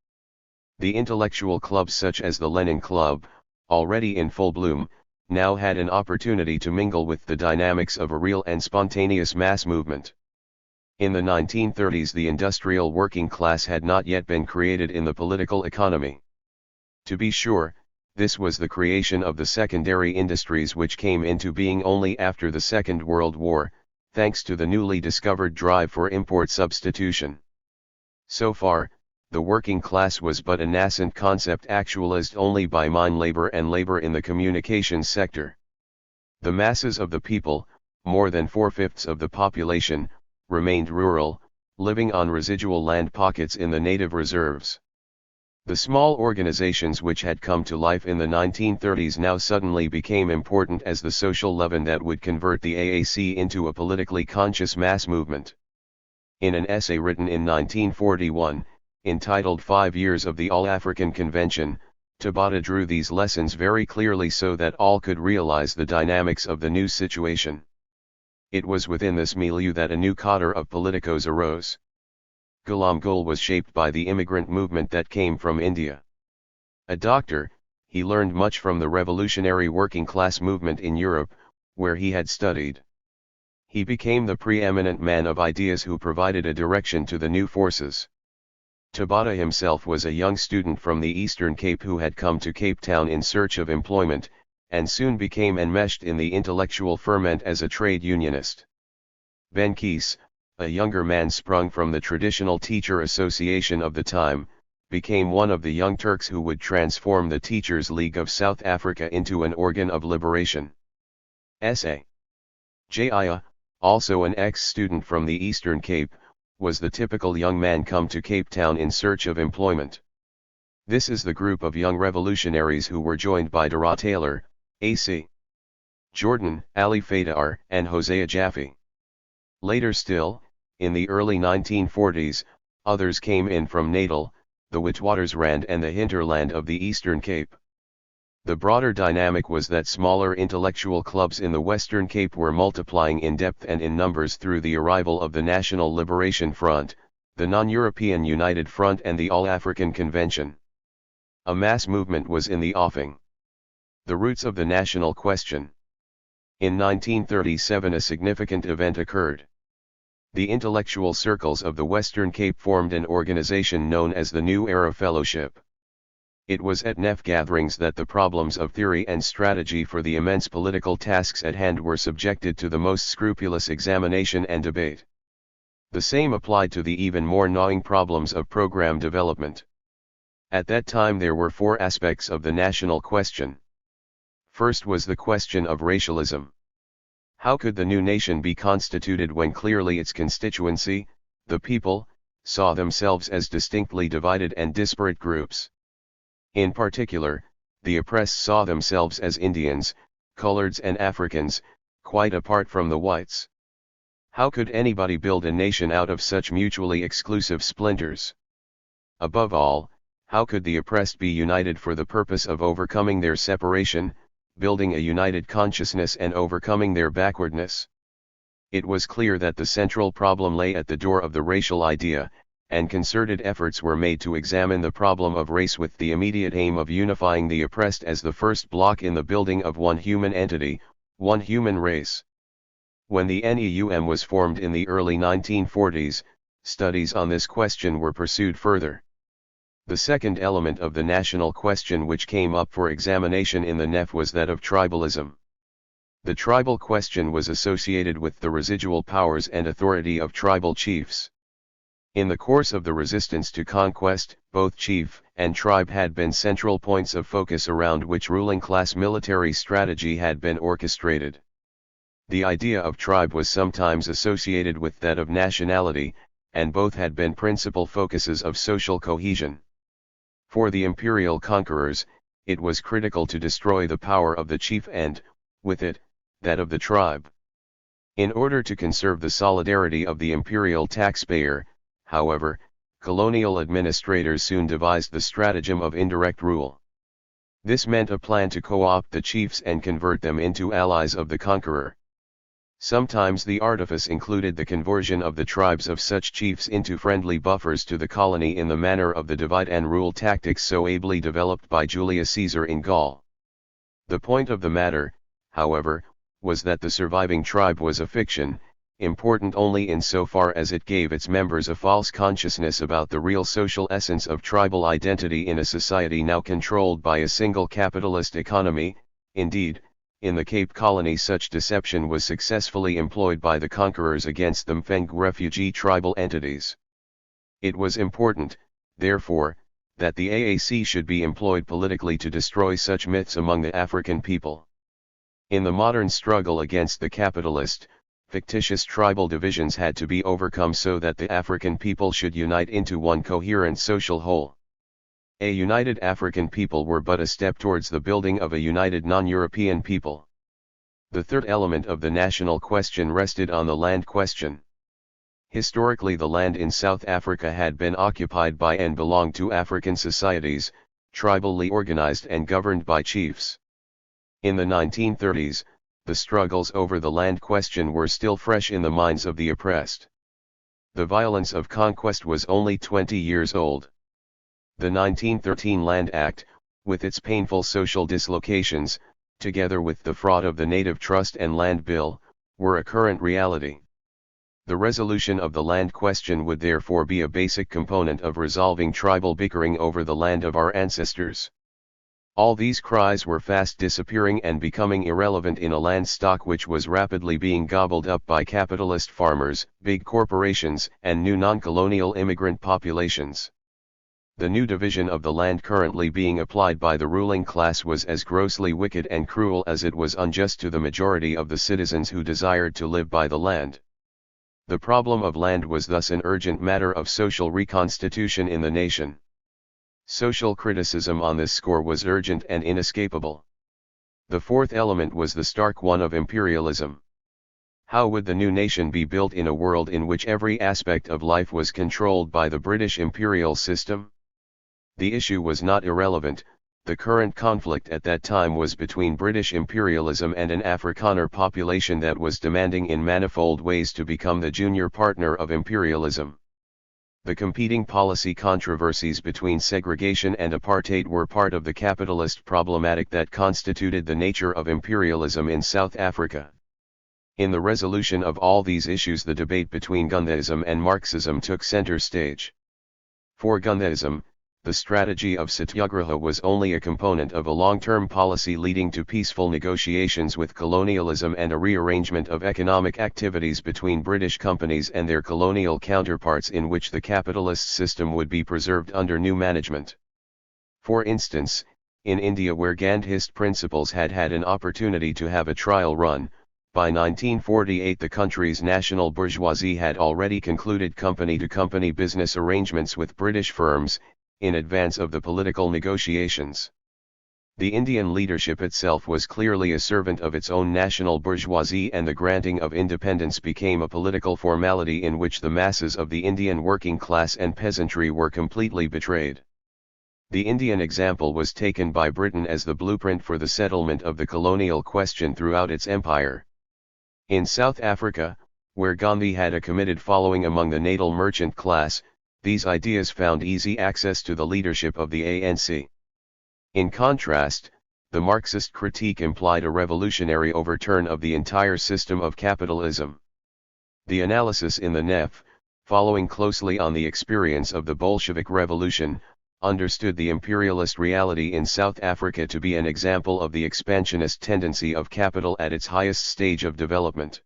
The intellectual clubs such as the Lenin Club, already in full bloom, now had an opportunity to mingle with the dynamics of a real and spontaneous mass movement. In the 1930s the industrial working class had not yet been created in the political economy. To be sure, this was the creation of the secondary industries which came into being only after the Second World War, thanks to the newly discovered drive for import substitution. So far, the working class was but a nascent concept actualized only by mine labor and labor in the communications sector. The masses of the people, more than 4/5 of the population, remained rural, living on residual land pockets in the native reserves. The small organizations which had come to life in the 1930s now suddenly became important as the social leaven that would convert the AAC into a politically conscious mass movement. In an essay written in 1941, entitled 5 Years of the All-African Convention, Tabata drew these lessons very clearly so that all could realize the dynamics of the new situation. It was within this milieu that a new cadre of politicos arose. Ghulam Gul was shaped by the immigrant movement that came from India. A doctor, he learned much from the revolutionary working class movement in Europe, where he had studied. He became the preeminent man of ideas who provided a direction to the new forces. Tabata himself was a young student from the Eastern Cape who had come to Cape Town in search of employment, and soon became enmeshed in the intellectual ferment as a trade unionist. Ben Kies, a younger man sprung from the traditional teacher association of the time, became one of the young Turks who would transform the Teachers' League of South Africa into an organ of liberation. S.A. Jaya, also an ex-student from the Eastern Cape, was the typical young man come to Cape Town in search of employment. This is the group of young revolutionaries who were joined by Dara Taylor, A.C. Jordan, Ali Fadar, and Hosea Jaffe. Later still, in the early 1940s, others came in from Natal, the Witwatersrand and the hinterland of the Eastern Cape. The broader dynamic was that smaller intellectual clubs in the Western Cape were multiplying in depth and in numbers through the arrival of the National Liberation Front, the Non-European United Front and the All-African Convention. A mass movement was in the offing. The roots of the national question. In 1937 a significant event occurred. The intellectual circles of the Western Cape formed an organization known as the New Era Fellowship. It was at NEF gatherings that the problems of theory and strategy for the immense political tasks at hand were subjected to the most scrupulous examination and debate. The same applied to the even more gnawing problems of program development. At that time there were four aspects of the national question. First was the question of racialism. How could the new nation be constituted when clearly its constituency, the people, saw themselves as distinctly divided and disparate groups? In particular, the oppressed saw themselves as Indians, coloreds and Africans, quite apart from the whites. How could anybody build a nation out of such mutually exclusive splinters? Above all, how could the oppressed be united for the purpose of overcoming their separation, building a united consciousness and overcoming their backwardness? It was clear that the central problem lay at the door of the racial idea, and concerted efforts were made to examine the problem of race with the immediate aim of unifying the oppressed as the first block in the building of one human entity, one human race. When the NEUM was formed in the early 1940s, studies on this question were pursued further. The second element of the national question which came up for examination in the NEF was that of tribalism. The tribal question was associated with the residual powers and authority of tribal chiefs. In the course of the resistance to conquest, both chief and tribe had been central points of focus around which ruling class military strategy had been orchestrated. The idea of tribe was sometimes associated with that of nationality, and both had been principal focuses of social cohesion. For the imperial conquerors, it was critical to destroy the power of the chief and, with it, that of the tribe. In order to conserve the solidarity of the imperial taxpayer, however, colonial administrators soon devised the stratagem of indirect rule. This meant a plan to co-opt the chiefs and convert them into allies of the conqueror. Sometimes the artifice included the conversion of the tribes of such chiefs into friendly buffers to the colony in the manner of the divide and rule tactics so ably developed by Julius Caesar in Gaul. The point of the matter, however, was that the surviving tribe was a fiction, important only insofar as it gave its members a false consciousness about the real social essence of tribal identity in a society now controlled by a single capitalist economy. Indeed, in the Cape Colony such deception was successfully employed by the conquerors against the Mfeng refugee tribal entities. It was important, therefore, that the AAC should be employed politically to destroy such myths among the African people. In the modern struggle against the capitalist, fictitious tribal divisions had to be overcome so that the African people should unite into one coherent social whole. A united African people were but a step towards the building of a united non-European people. The third element of the national question rested on the land question. Historically, the land in South Africa had been occupied by and belonged to African societies, tribally organized and governed by chiefs. In the 1930s, the struggles over the land question were still fresh in the minds of the oppressed. The violence of conquest was only 20 years old. The 1913 Land Act, with its painful social dislocations, together with the fraud of the Native Trust and Land Bill, were a current reality. The resolution of the land question would therefore be a basic component of resolving tribal bickering over the land of our ancestors. All these cries were fast disappearing and becoming irrelevant in a land stock which was rapidly being gobbled up by capitalist farmers, big corporations, and new non-colonial immigrant populations. The new division of the land currently being applied by the ruling class was as grossly wicked and cruel as it was unjust to the majority of the citizens who desired to live by the land. The problem of land was thus an urgent matter of social reconstitution in the nation. Social criticism on this score was urgent and inescapable. The fourth element was the stark one of imperialism. How would the new nation be built in a world in which every aspect of life was controlled by the British imperial system? The issue was not irrelevant. The current conflict at that time was between British imperialism and an Afrikaner population that was demanding in manifold ways to become the junior partner of imperialism. The competing policy controversies between segregation and apartheid were part of the capitalist problematic that constituted the nature of imperialism in South Africa. In the resolution of all these issues, the debate between Gandhism and Marxism took center stage. For Gandhism, the strategy of satyagraha was only a component of a long-term policy leading to peaceful negotiations with colonialism and a rearrangement of economic activities between British companies and their colonial counterparts in which the capitalist system would be preserved under new management. For instance, in India, where Gandhist principles had had an opportunity to have a trial run, by 1948 the country's national bourgeoisie had already concluded company-to-company business arrangements with British firms, in advance of the political negotiations. The Indian leadership itself was clearly a servant of its own national bourgeoisie, and the granting of independence became a political formality in which the masses of the Indian working class and peasantry were completely betrayed. The Indian example was taken by Britain as the blueprint for the settlement of the colonial question throughout its empire. In South Africa, where Gandhi had a committed following among the natal merchant class, these ideas found easy access to the leadership of the ANC. In contrast, the Marxist critique implied a revolutionary overturn of the entire system of capitalism. The analysis in the NEF, following closely on the experience of the Bolshevik Revolution, understood the imperialist reality in South Africa to be an example of the expansionist tendency of capital at its highest stage of development.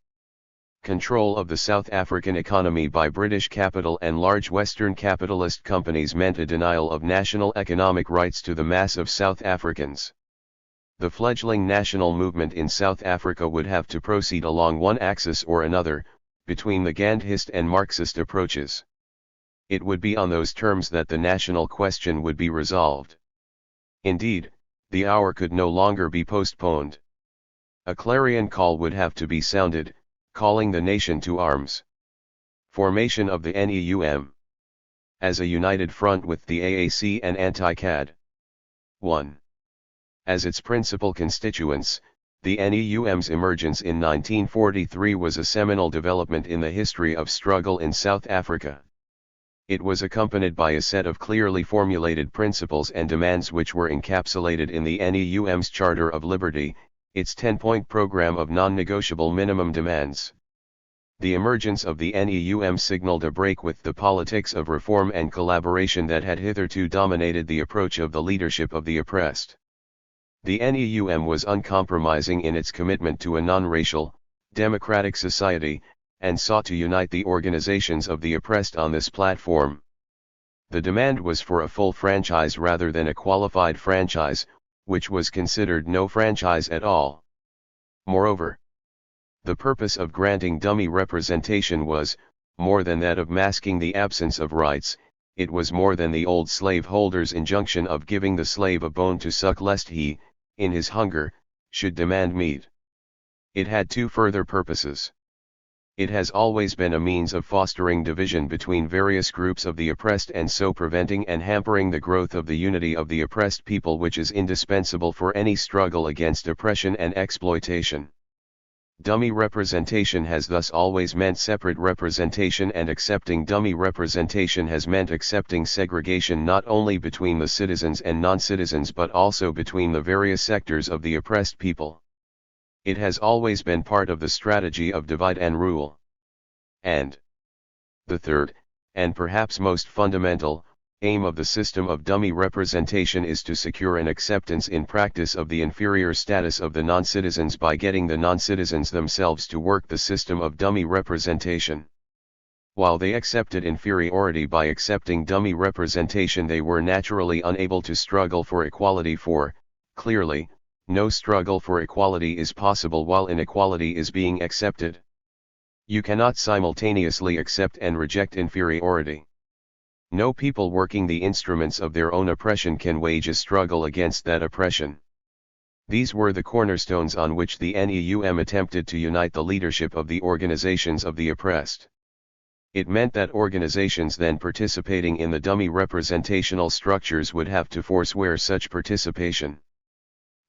Control of the South African economy by British capital and large Western capitalist companies meant a denial of national economic rights to the mass of South Africans. The fledgling national movement in South Africa would have to proceed along one axis or another, between the Gandhist and Marxist approaches. It would be on those terms that the national question would be resolved. Indeed, the hour could no longer be postponed. A clarion call would have to be sounded, calling the nation to arms. Formation of the NEUM. As a united front with the AAC and anti-CAD. 1. As its principal constituents, the NEUM's emergence in 1943 was a seminal development in the history of struggle in South Africa. It was accompanied by a set of clearly formulated principles and demands which were encapsulated in the NEUM's Charter of Liberty, its 10-point program of non-negotiable minimum demands. The emergence of the NEUM signaled a break with the politics of reform and collaboration that had hitherto dominated the approach of the leadership of the oppressed. The NEUM was uncompromising in its commitment to a non-racial, democratic society, and sought to unite the organizations of the oppressed on this platform. The demand was for a full franchise rather than a qualified franchise, which was considered no franchise at all. Moreover, the purpose of granting dummy representation was, more than that of masking the absence of rights, it was more than the old slaveholder's injunction of giving the slave a bone to suck lest he, in his hunger, should demand meat. It had two further purposes. It has always been a means of fostering division between various groups of the oppressed and so preventing and hampering the growth of the unity of the oppressed people, which is indispensable for any struggle against oppression and exploitation. Dummy representation has thus always meant separate representation, and accepting dummy representation has meant accepting segregation not only between the citizens and non-citizens but also between the various sectors of the oppressed people. It has always been part of the strategy of divide and rule. and the third, and perhaps most fundamental, aim of the system of dummy representation is to secure an acceptance in practice of the inferior status of the non-citizens by getting the non-citizens themselves to work the system of dummy representation. While they accepted inferiority by accepting dummy representation, they were naturally unable to struggle for equality, for, clearly, no struggle for equality is possible while inequality is being accepted. You cannot simultaneously accept and reject inferiority. No people working the instruments of their own oppression can wage a struggle against that oppression. These were the cornerstones on which the NEUM attempted to unite the leadership of the organizations of the oppressed. It meant that organizations then participating in the dummy representational structures would have to forswear such participation.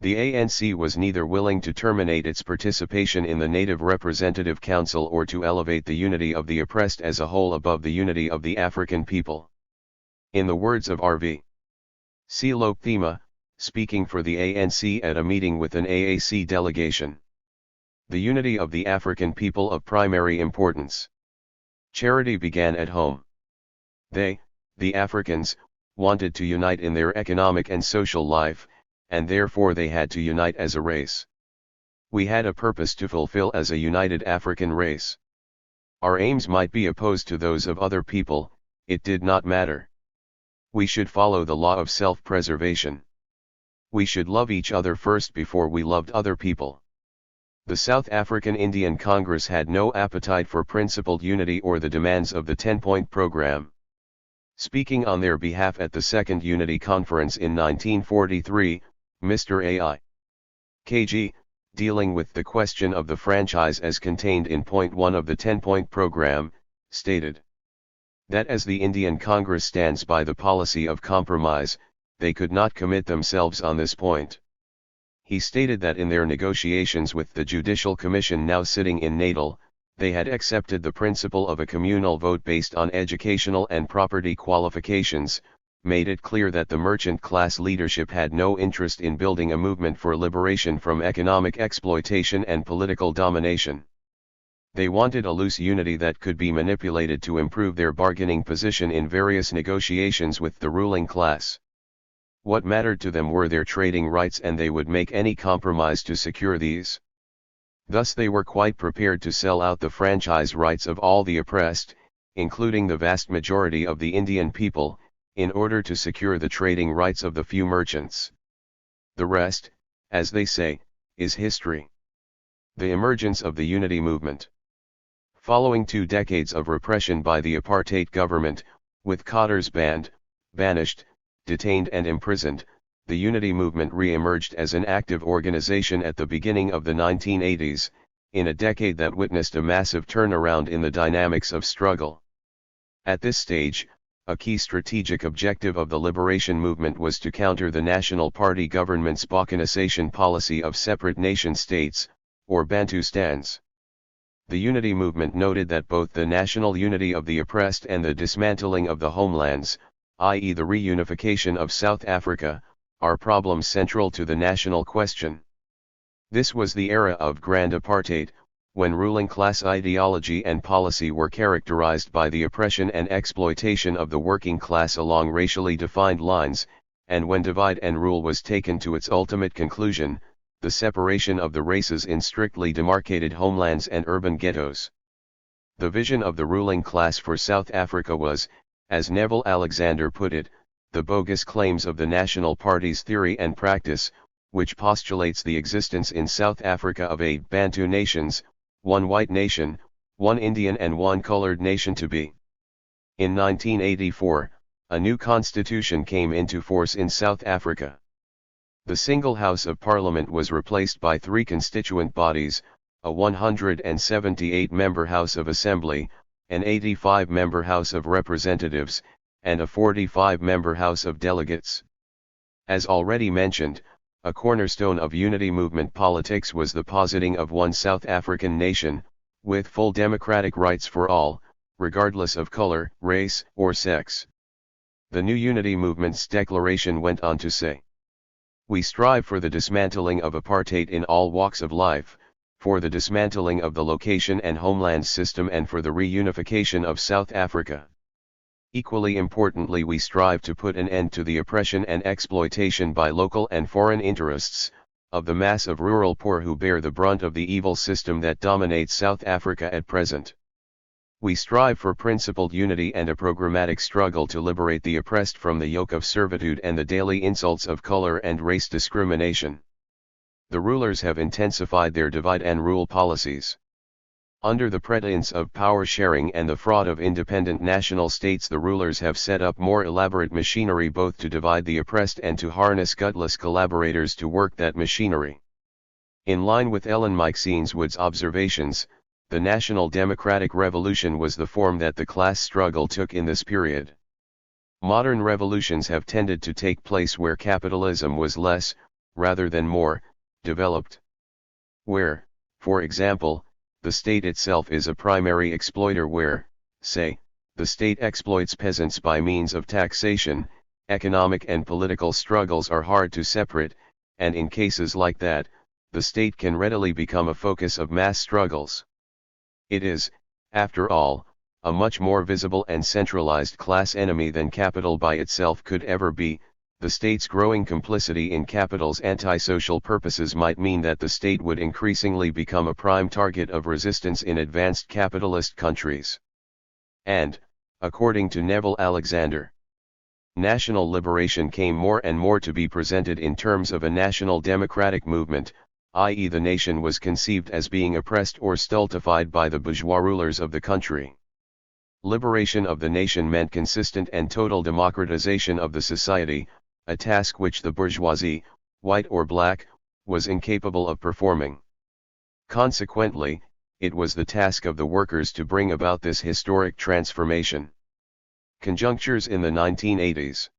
The ANC was neither willing to terminate its participation in the Native Representative Council or to elevate the unity of the oppressed as a whole above the unity of the African people. In the words of R.V. Silopthema, speaking for the ANC at a meeting with an AAC delegation, the unity of the African people of primary importance. Charity began at home. They, the Africans, wanted to unite in their economic and social life, and therefore they had to unite as a race. We had a purpose to fulfill as a united African race. Our aims might be opposed to those of other people, it did not matter. We should follow the law of self-preservation. We should love each other first before we loved other people. The South African Indian Congress had no appetite for principled unity or the demands of the 10-point program. Speaking on their behalf at the Second Unity Conference in 1943, Mr. A.I. K.G., dealing with the question of the franchise as contained in Point 1 of the 10-point program, stated that as the Indian Congress stands by the policy of compromise, they could not commit themselves on this point. He stated that in their negotiations with the Judicial Commission now sitting in Natal, they had accepted the principle of a communal vote based on educational and property qualifications, made it clear that the merchant class leadership had no interest in building a movement for liberation from economic exploitation and political domination. They wanted a loose unity that could be manipulated to improve their bargaining position in various negotiations with the ruling class. What mattered to them were their trading rights, and they would make any compromise to secure these. Thus they were quite prepared to sell out the franchise rights of all the oppressed, including the vast majority of the Indian people, in order to secure the trading rights of the few merchants. The rest, as they say, is history. The emergence of the unity movement. Following 2 decades of repression by the apartheid government, with Cotter's banned, banished, detained and imprisoned, the unity movement re-emerged as an active organization at the beginning of the 1980s, in a decade that witnessed a massive turnaround in the dynamics of struggle. At this stage, a key strategic objective of the liberation movement was to counter the National Party government's balkanization policy of separate nation-states, or Bantustans. The unity movement noted that both the national unity of the oppressed and the dismantling of the homelands, i.e. the reunification of South Africa, are problems central to the national question. This was the era of Grand Apartheid, when ruling class ideology and policy were characterized by the oppression and exploitation of the working class along racially defined lines, and when divide and rule was taken to its ultimate conclusion, the separation of the races in strictly demarcated homelands and urban ghettos. The vision of the ruling class for South Africa was, as Neville Alexander put it, the bogus claims of the National Party's theory and practice, which postulates the existence in South Africa of 8 Bantu nations, 1 white nation, 1 Indian and 1 colored nation to be. In 1984, a new constitution came into force in South Africa. The single House of Parliament was replaced by 3 constituent bodies, a 178-member House of Assembly, an 85-member House of Representatives, and a 45-member House of Delegates. As already mentioned, a cornerstone of unity movement politics was the positing of one South African nation, with full democratic rights for all, regardless of color, race, or sex. The new unity movement's declaration went on to say, "We strive for the dismantling of apartheid in all walks of life, for the dismantling of the location and homeland system and for the reunification of South Africa. Equally importantly, we strive to put an end to the oppression and exploitation by local and foreign interests of the mass of rural poor who bear the brunt of the evil system that dominates South Africa at present. We strive for principled unity and a programmatic struggle to liberate the oppressed from the yoke of servitude and the daily insults of color and race discrimination. The rulers have intensified their divide and rule policies. Under the pretense of power sharing and the fraud of independent national states, the rulers have set up more elaborate machinery both to divide the oppressed and to harness gutless collaborators to work that machinery. In line with Ellen Wood's observations, the National Democratic Revolution was the form that the class struggle took in this period. Modern revolutions have tended to take place where capitalism was less, rather than more, developed. Where, for example, the state itself is a primary exploiter, where, say, the state exploits peasants by means of taxation. Economic and political struggles are hard to separate, and in cases like that, the state can readily become a focus of mass struggles. It is, after all, a much more visible and centralized class enemy than capital by itself could ever be. The state's growing complicity in capital's antisocial purposes might mean that the state would increasingly become a prime target of resistance in advanced capitalist countries. And, according to Neville Alexander, national liberation came more and more to be presented in terms of a national democratic movement, i.e., the nation was conceived as being oppressed or stultified by the bourgeois rulers of the country. Liberation of the nation meant consistent and total democratization of the society, a task which the bourgeoisie, white or black, was incapable of performing. Consequently, it was the task of the workers to bring about this historic transformation. Conjunctures in the 1980s.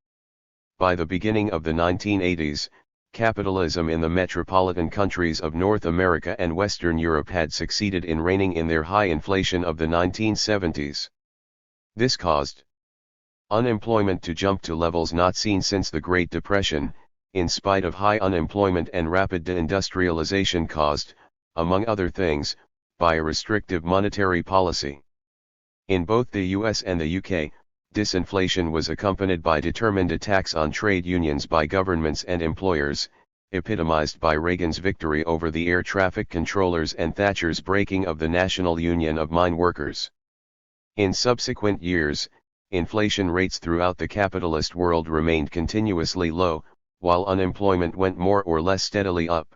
By the beginning of the 1980s, capitalism in the metropolitan countries of North America and Western Europe had succeeded in reining in their high inflation of the 1970s. This caused unemployment to jump to levels not seen since the Great Depression, in spite of high unemployment and rapid deindustrialization caused, among other things, by a restrictive monetary policy. In both the US and the UK, disinflation was accompanied by determined attacks on trade unions by governments and employers, epitomized by Reagan's victory over the air traffic controllers and Thatcher's breaking of the National Union of Mine Workers. In subsequent years, inflation rates throughout the capitalist world remained continuously low, while unemployment went more or less steadily up.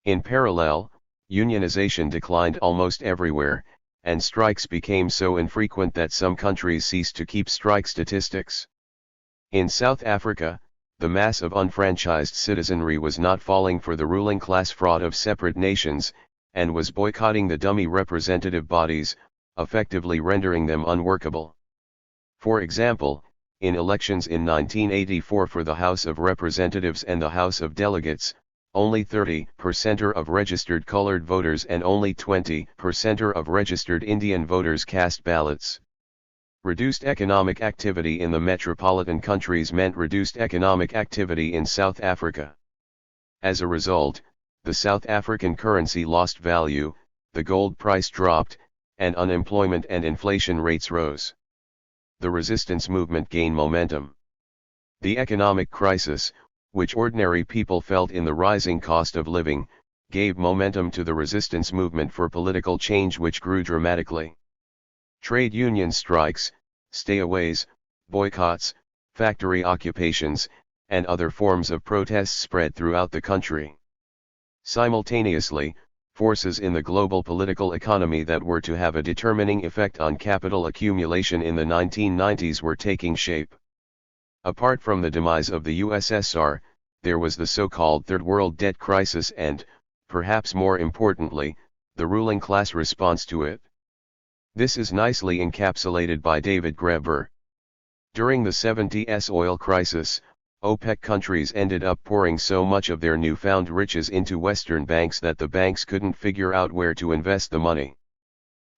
In parallel, unionization declined almost everywhere, and strikes became so infrequent that some countries ceased to keep strike statistics. In South Africa, the mass of unfranchised citizenry was not falling for the ruling class fraud of separate nations, and was boycotting the dummy representative bodies, effectively rendering them unworkable. For example, in elections in 1984 for the House of Representatives and the House of Delegates, only 30% of registered colored voters and only 20% of registered Indian voters cast ballots. Reduced economic activity in the metropolitan countries meant reduced economic activity in South Africa. As a result, the South African currency lost value, the gold price dropped, and unemployment and inflation rates rose. The resistance movement gained momentum. The economic crisis, which ordinary people felt in the rising cost of living, gave momentum to the resistance movement for political change, which grew dramatically. Trade union strikes, stayaways, boycotts, factory occupations, and other forms of protest spread throughout the country. Simultaneously, forces in the global political economy that were to have a determining effect on capital accumulation in the 1990s were taking shape. Apart from the demise of the USSR, there was the so-called Third World debt crisis and, perhaps more importantly, the ruling class response to it. This is nicely encapsulated by David Graeber. During the 70s oil crisis, OPEC countries ended up pouring so much of their newfound riches into Western banks that the banks couldn't figure out where to invest the money.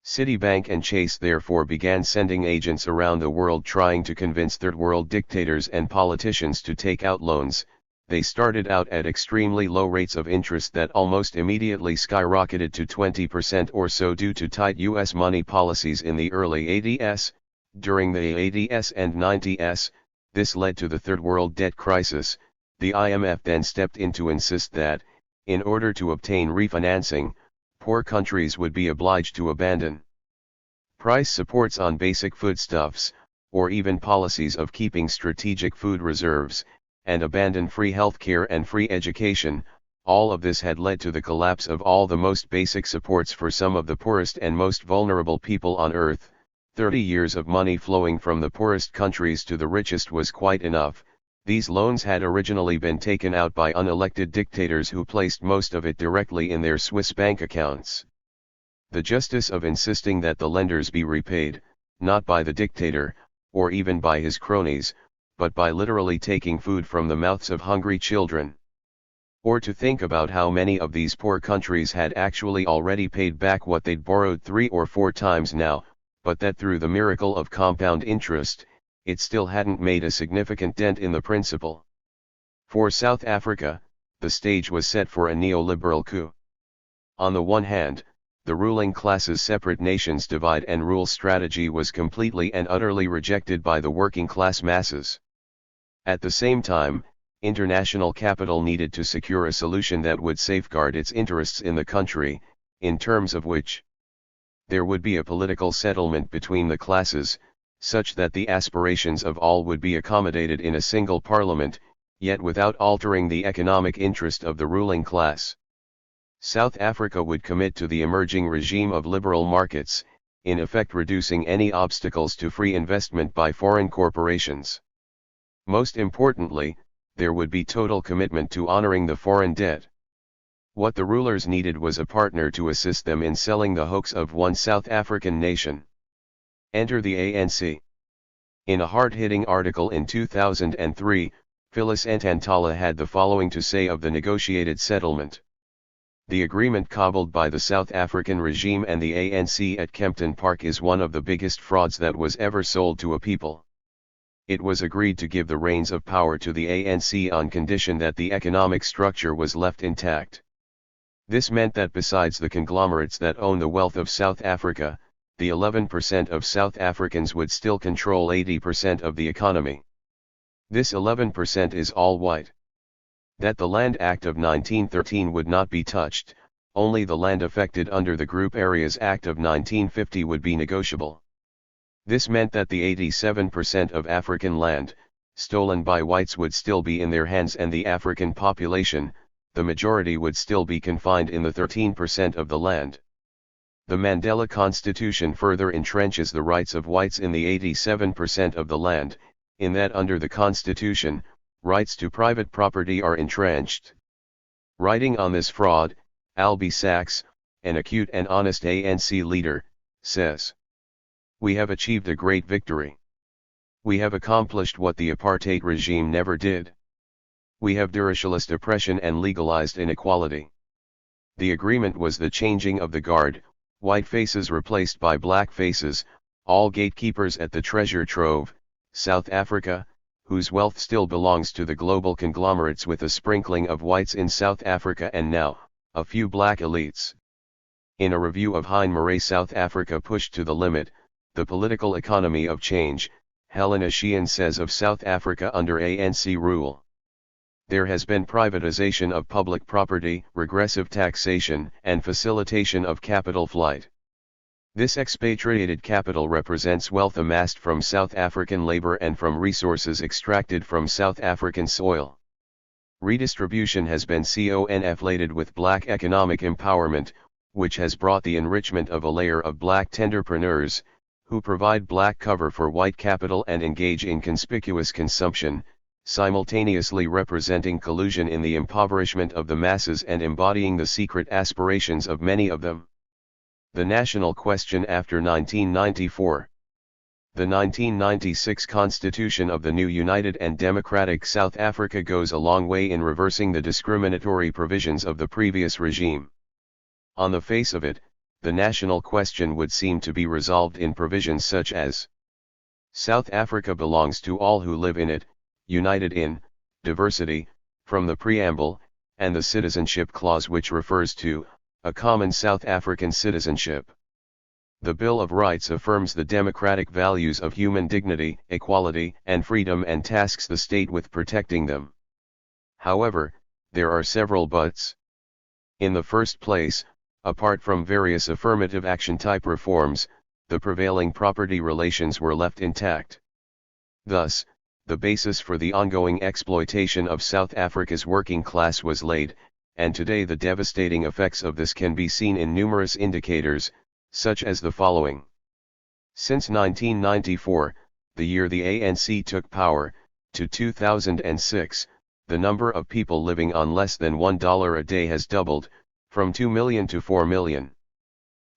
Citibank and Chase therefore began sending agents around the world trying to convince Third World dictators and politicians to take out loans, they started out at extremely low rates of interest that almost immediately skyrocketed to 20% or so due to tight US money policies in the early 80s. During the 80s and 90s, this led to the Third World Debt Crisis. The IMF then stepped in to insist that, in order to obtain refinancing, poor countries would be obliged to abandon price supports on basic foodstuffs, or even policies of keeping strategic food reserves, and abandon free healthcare and free education. All of this had led to the collapse of all the most basic supports for some of the poorest and most vulnerable people on earth. 30 years of money flowing from the poorest countries to the richest was quite enough. These loans had originally been taken out by unelected dictators who placed most of it directly in their Swiss bank accounts. The justice of insisting that the lenders be repaid, not by the dictator, or even by his cronies, but by literally taking food from the mouths of hungry children. Or to think about how many of these poor countries had actually already paid back what they'd borrowed 3 or 4 times now, but that through the miracle of compound interest, it still hadn't made a significant dent in the principal. For South Africa, the stage was set for a neoliberal coup. On the one hand, the ruling class's separate nations divide and rule strategy was completely and utterly rejected by the working class masses. At the same time, international capital needed to secure a solution that would safeguard its interests in the country, in terms of which there would be a political settlement between the classes, such that the aspirations of all would be accommodated in a single parliament, yet without altering the economic interest of the ruling class. South Africa would commit to the emerging regime of liberal markets, in effect reducing any obstacles to free investment by foreign corporations. Most importantly, there would be total commitment to honoring the foreign debt. What the rulers needed was a partner to assist them in selling the hoax of one South African nation. Enter the ANC. In a hard-hitting article in 2003, Phyllis Ntantala had the following to say of the negotiated settlement. The agreement cobbled by the South African regime and the ANC at Kempton Park is one of the biggest frauds that was ever sold to a people. It was agreed to give the reins of power to the ANC on condition that the economic structure was left intact. This meant that besides the conglomerates that own the wealth of South Africa, the 11% of South Africans would still control 80% of the economy. This 11% is all white. That the Land Act of 1913 would not be touched, only the land affected under the Group Areas Act of 1950 would be negotiable. This meant that the 87% of African land, stolen by whites would still be in their hands, and the African population, the majority, would still be confined in the 13% of the land. The Mandela Constitution further entrenches the rights of whites in the 87% of the land, in that under the Constitution, rights to private property are entrenched. Writing on this fraud, Albie Sachs, an acute and honest ANC leader, says, "We have achieved a great victory. We have accomplished what the apartheid regime never did. We have derishalized oppression and legalized inequality. The agreement was the changing of the guard, white faces replaced by black faces, all gatekeepers at the treasure trove, South Africa, whose wealth still belongs to the global conglomerates with a sprinkling of whites in South Africa and now, a few black elites." In a review of Hein Marais, South Africa pushed to the limit, the political economy of change, Helena Sheehan says of South Africa under ANC rule. There has been privatization of public property, regressive taxation, and facilitation of capital flight. This expatriated capital represents wealth amassed from South African labor and from resources extracted from South African soil. Redistribution has been conflated with black economic empowerment, which has brought the enrichment of a layer of black tenderpreneurs, who provide black cover for white capital and engage in conspicuous consumption, simultaneously representing collusion in the impoverishment of the masses and embodying the secret aspirations of many of them. The national question after 1994. The 1996 Constitution of the new United and Democratic South Africa goes a long way in reversing the discriminatory provisions of the previous regime. On the face of it, the national question would seem to be resolved in provisions such as: South Africa belongs to all who live in it, united in diversity, from the preamble, and the citizenship clause which refers to a common South African citizenship. The Bill of Rights affirms the democratic values of human dignity, equality, and freedom and tasks the state with protecting them. However, there are several buts. In the first place, apart from various affirmative action type reforms, the prevailing property relations were left intact. Thus, the basis for the ongoing exploitation of South Africa's working class was laid, and today the devastating effects of this can be seen in numerous indicators, such as the following. Since 1994, the year the ANC took power, to 2006, the number of people living on less than $1 a day has doubled, from 2 million to 4 million.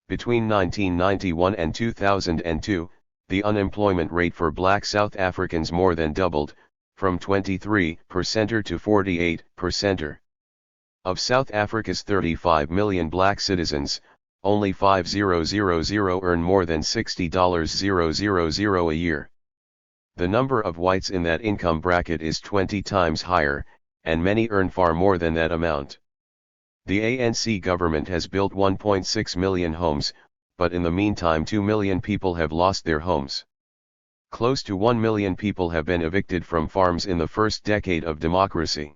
Between 1991 and 2002, the unemployment rate for black South Africans more than doubled, from 23% to 48%. Of South Africa's 35 million black citizens, only 5,000 earn more than $60,000 a year. The number of whites in that income bracket is 20 times higher, and many earn far more than that amount. The ANC government has built 1.6 million homes, but in the meantime 2 million people have lost their homes. Close to 1 million people have been evicted from farms in the first decade of democracy.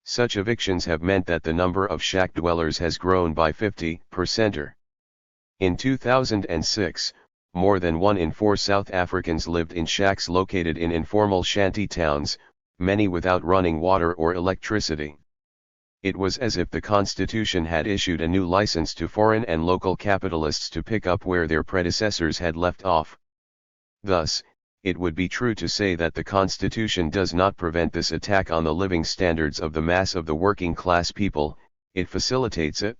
Such evictions have meant that the number of shack dwellers has grown by 50%. In 2006, more than 1 in 4 South Africans lived in shacks located in informal shanty towns, many without running water or electricity. It was as if the Constitution had issued a new license to foreign and local capitalists to pick up where their predecessors had left off. Thus, it would be true to say that the Constitution does not prevent this attack on the living standards of the mass of the working class people, it facilitates it.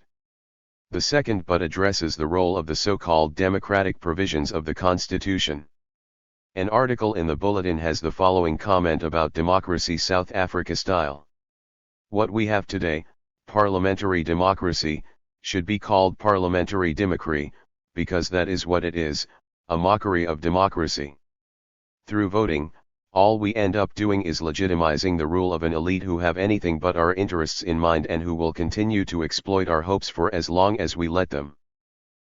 The second but addresses the role of the so-called democratic provisions of the Constitution. An article in the Bulletin has the following comment about democracy South Africa style. What we have today, parliamentary democracy, should be called parliamentary democracy, because that is what it is, a mockery of democracy. Through voting, all we end up doing is legitimizing the rule of an elite who have anything but our interests in mind and who will continue to exploit our hopes for as long as we let them.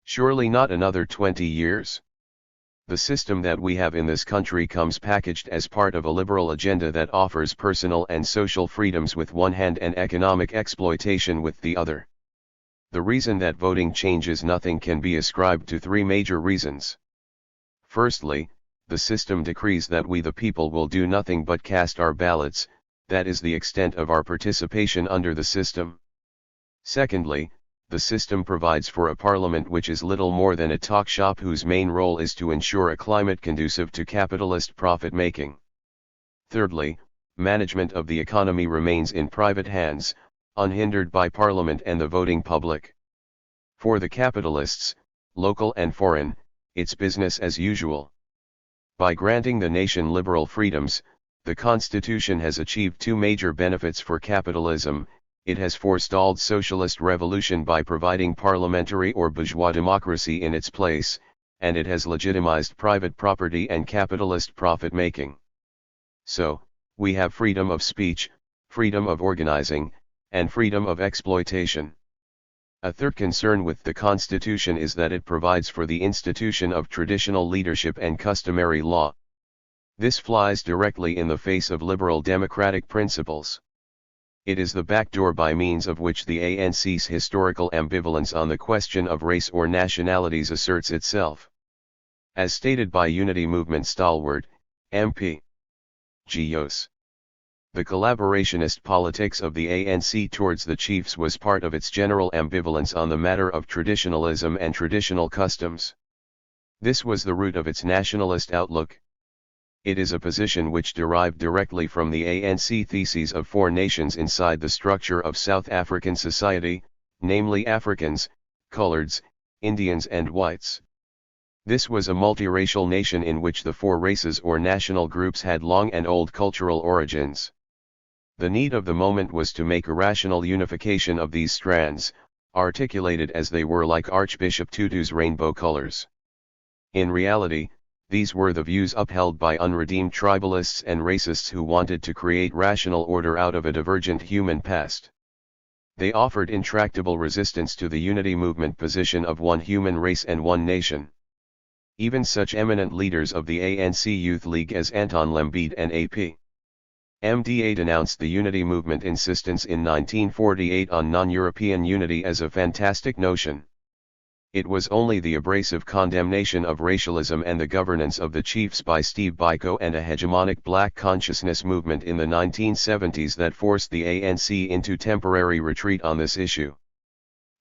Surely not another 20 years. The system that we have in this country comes packaged as part of a liberal agenda that offers personal and social freedoms with one hand and economic exploitation with the other. The reason that voting changes nothing can be ascribed to 3 major reasons. Firstly, the system decrees that we the people will do nothing but cast our ballots, that is the extent of our participation under the system. Secondly, the system provides for a parliament which is little more than a talk shop whose main role is to ensure a climate conducive to capitalist profit-making. Thirdly, management of the economy remains in private hands, unhindered by parliament and the voting public. For the capitalists, local and foreign, it's business as usual. By granting the nation liberal freedoms, the Constitution has achieved 2 major benefits for capitalism. It has forestalled socialist revolution by providing parliamentary or bourgeois democracy in its place, and it has legitimized private property and capitalist profit-making. So, we have freedom of speech, freedom of organizing, and freedom of exploitation. A third concern with the Constitution is that it provides for the institution of traditional leadership and customary law. This flies directly in the face of liberal democratic principles. It is the backdoor by means of which the ANC's historical ambivalence on the question of race or nationalities asserts itself. As stated by Unity Movement stalwart, MP. Gios. The collaborationist politics of the ANC towards the chiefs was part of its general ambivalence on the matter of traditionalism and traditional customs. This was the root of its nationalist outlook. It is a position which derived directly from the ANC theses of 4 nations inside the structure of South African society, namely Africans, Coloreds, Indians and whites. This was a multiracial nation in which the 4 races or national groups had long and old cultural origins. The need of the moment was to make a rational unification of these strands, articulated as they were like Archbishop Tutu's rainbow colors. In reality, These were the views upheld by unredeemed tribalists and racists who wanted to create rational order out of a divergent human past. They offered intractable resistance to the unity movement position of one human race and one nation. Even such eminent leaders of the ANC Youth League as Anton Lembede and A.P. MDA denounced the unity movement insistence in 1948 on non-European unity as a fantastic notion. It was only the abrasive condemnation of racialism and the governance of the chiefs by Steve Biko and a hegemonic black consciousness movement in the 1970s that forced the ANC into temporary retreat on this issue.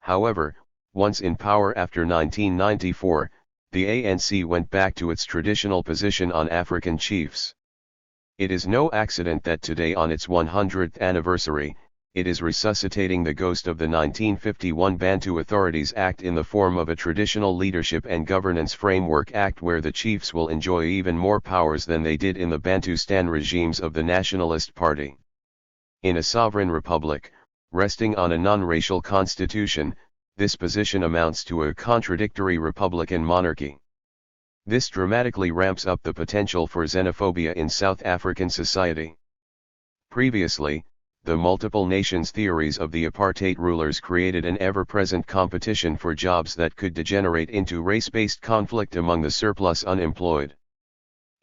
However, once in power after 1994, the ANC went back to its traditional position on African chiefs. It is no accident that today, on its 100th anniversary, it is resuscitating the ghost of the 1951 Bantu Authorities Act in the form of a Traditional Leadership and Governance Framework Act where the chiefs will enjoy even more powers than they did in the Bantustan regimes of the Nationalist Party. In a sovereign republic, resting on a non-racial constitution, this position amounts to a contradictory republican monarchy. This dramatically ramps up the potential for xenophobia in South African society. Previously, the multiple nations theories of the apartheid rulers created an ever-present competition for jobs that could degenerate into race-based conflict among the surplus unemployed.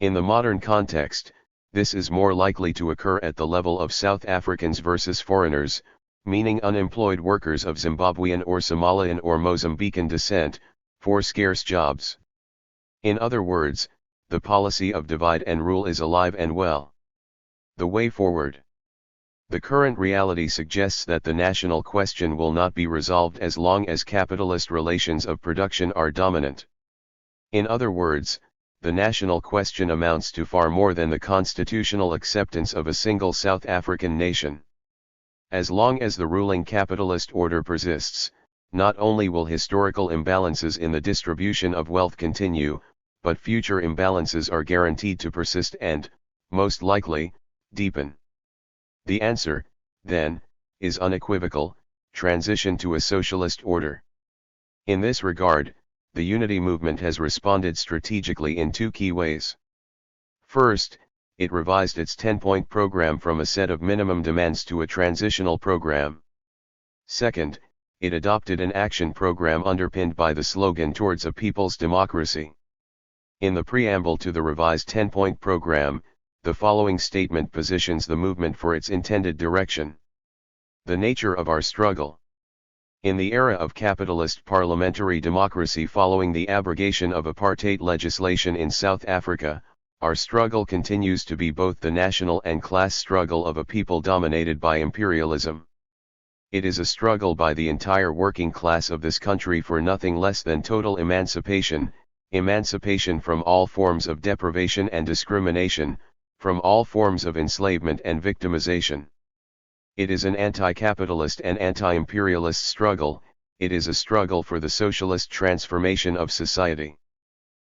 In the modern context, this is more likely to occur at the level of South Africans versus foreigners, meaning unemployed workers of Zimbabwean or Somalian or Mozambican descent, for scarce jobs. In other words, the policy of divide and rule is alive and well. The way forward. The current reality suggests that the national question will not be resolved as long as capitalist relations of production are dominant. In other words, the national question amounts to far more than the constitutional acceptance of a single South African nation. As long as the ruling capitalist order persists, not only will historical imbalances in the distribution of wealth continue, but future imbalances are guaranteed to persist and, most likely, deepen. The answer, then, is unequivocal: transition to a socialist order. In this regard, the unity movement has responded strategically in two key ways. First, it revised its 10-point program from a set of minimum demands to a transitional program. Second, it adopted an action program underpinned by the slogan "Towards a People's Democracy." In the preamble to the revised 10-point program, the following statement positions the movement for its intended direction. The nature of our struggle. In the era of capitalist parliamentary democracy following the abrogation of apartheid legislation in South Africa, our struggle continues to be both the national and class struggle of a people dominated by imperialism. It is a struggle by the entire working class of this country for nothing less than total emancipation, emancipation from all forms of deprivation and discrimination, from all forms of enslavement and victimization. It is an anti-capitalist and anti-imperialist struggle. It is a struggle for the socialist transformation of society.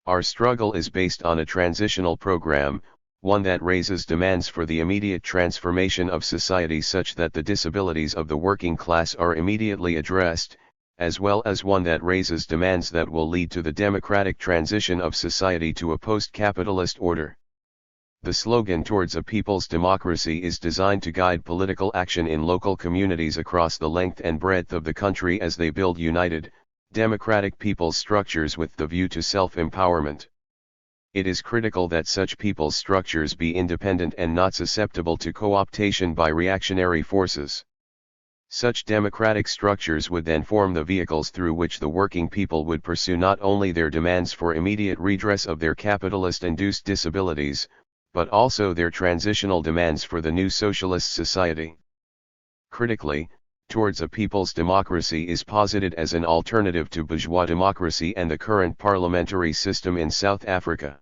Our struggle is based on a transitional program, one that raises demands for the immediate transformation of society such that the disabilities of the working class are immediately addressed, as well as one that raises demands that will lead to the democratic transition of society to a post-capitalist order. The slogan "Towards a People's Democracy" is designed to guide political action in local communities across the length and breadth of the country as they build united, democratic people's structures with the view to self-empowerment. It is critical that such people's structures be independent and not susceptible to co-optation by reactionary forces. Such democratic structures would then form the vehicles through which the working people would pursue not only their demands for immediate redress of their capitalist-induced disabilities, but also their transitional demands for the new socialist society. Critically, Towards a People's Democracy is posited as an alternative to bourgeois democracy and the current parliamentary system in South Africa.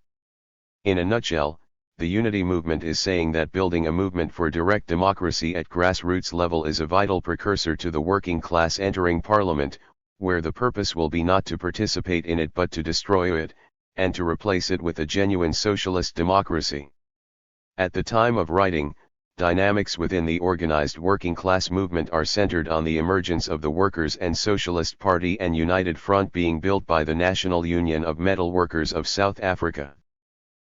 In a nutshell, the unity movement is saying that building a movement for direct democracy at grassroots level is a vital precursor to the working class entering parliament, where the purpose will be not to participate in it but to destroy it, and to replace it with a genuine socialist democracy. At the time of writing, dynamics within the organized working class movement are centered on the emergence of the Workers' and Socialist Party and United Front being built by the National Union of Metal Workers of South Africa.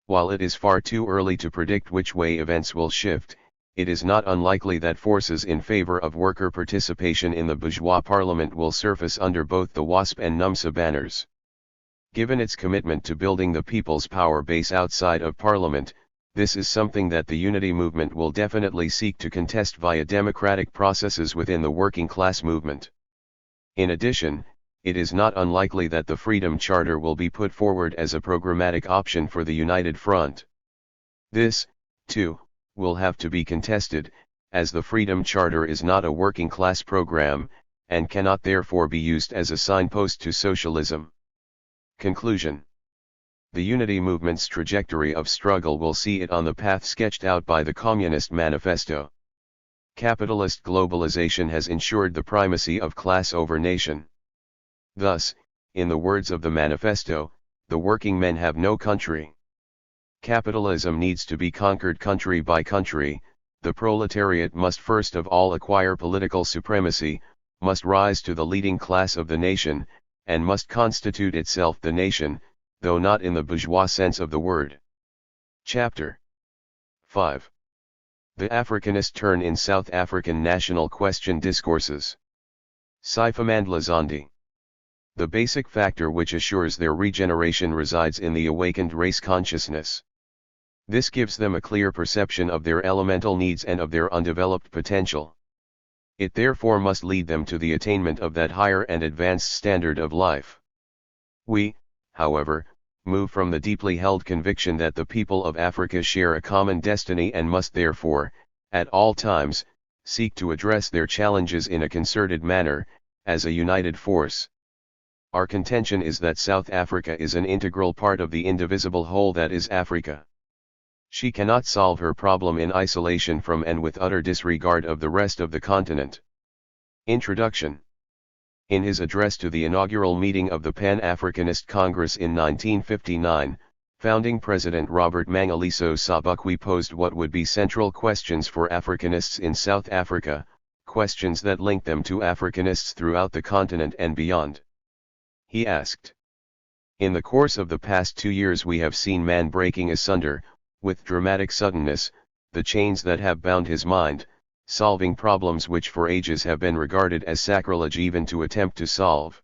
While it is far too early to predict which way events will shift, it is not unlikely that forces in favor of worker participation in the bourgeois parliament will surface under both the WASP and NUMSA banners. Given its commitment to building the people's power base outside of parliament, this is something that the unity movement will definitely seek to contest via democratic processes within the working class movement. In addition, it is not unlikely that the Freedom Charter will be put forward as a programmatic option for the United Front. This, too, will have to be contested, as the Freedom Charter is not a working class program, and cannot therefore be used as a signpost to socialism. Conclusion. The unity movement's trajectory of struggle will see it on the path sketched out by the Communist Manifesto. Capitalist globalization has ensured the primacy of class over nation. Thus, in the words of the manifesto, the working men have no country. Capitalism needs to be conquered country by country. The proletariat must first of all acquire political supremacy, must rise to the leading class of the nation, and must constitute itself the nation, though not in the bourgeois sense of the word. Chapter 5. The Africanist turn in South African national question discourses. Sifamandla Zondi. The basic factor which assures their regeneration resides in the awakened race consciousness. This gives them a clear perception of their elemental needs and of their undeveloped potential. It therefore must lead them to the attainment of that higher and advanced standard of life. We, however, move from the deeply held conviction that the people of Africa share a common destiny and must therefore, at all times, seek to address their challenges in a concerted manner, as a united force. Our contention is that South Africa is an integral part of the indivisible whole that is Africa. She cannot solve her problem in isolation from and with utter disregard of the rest of the continent. Introduction. In his address to the inaugural meeting of the Pan-Africanist Congress in 1959, founding President Robert Mangaliso Sobukwe posed what would be central questions for Africanists in South Africa, questions that link them to Africanists throughout the continent and beyond. He asked. In the course of the past 2 years we have seen man breaking asunder, with dramatic suddenness, the chains that have bound his mind, solving problems which for ages have been regarded as sacrilege even to attempt to solve.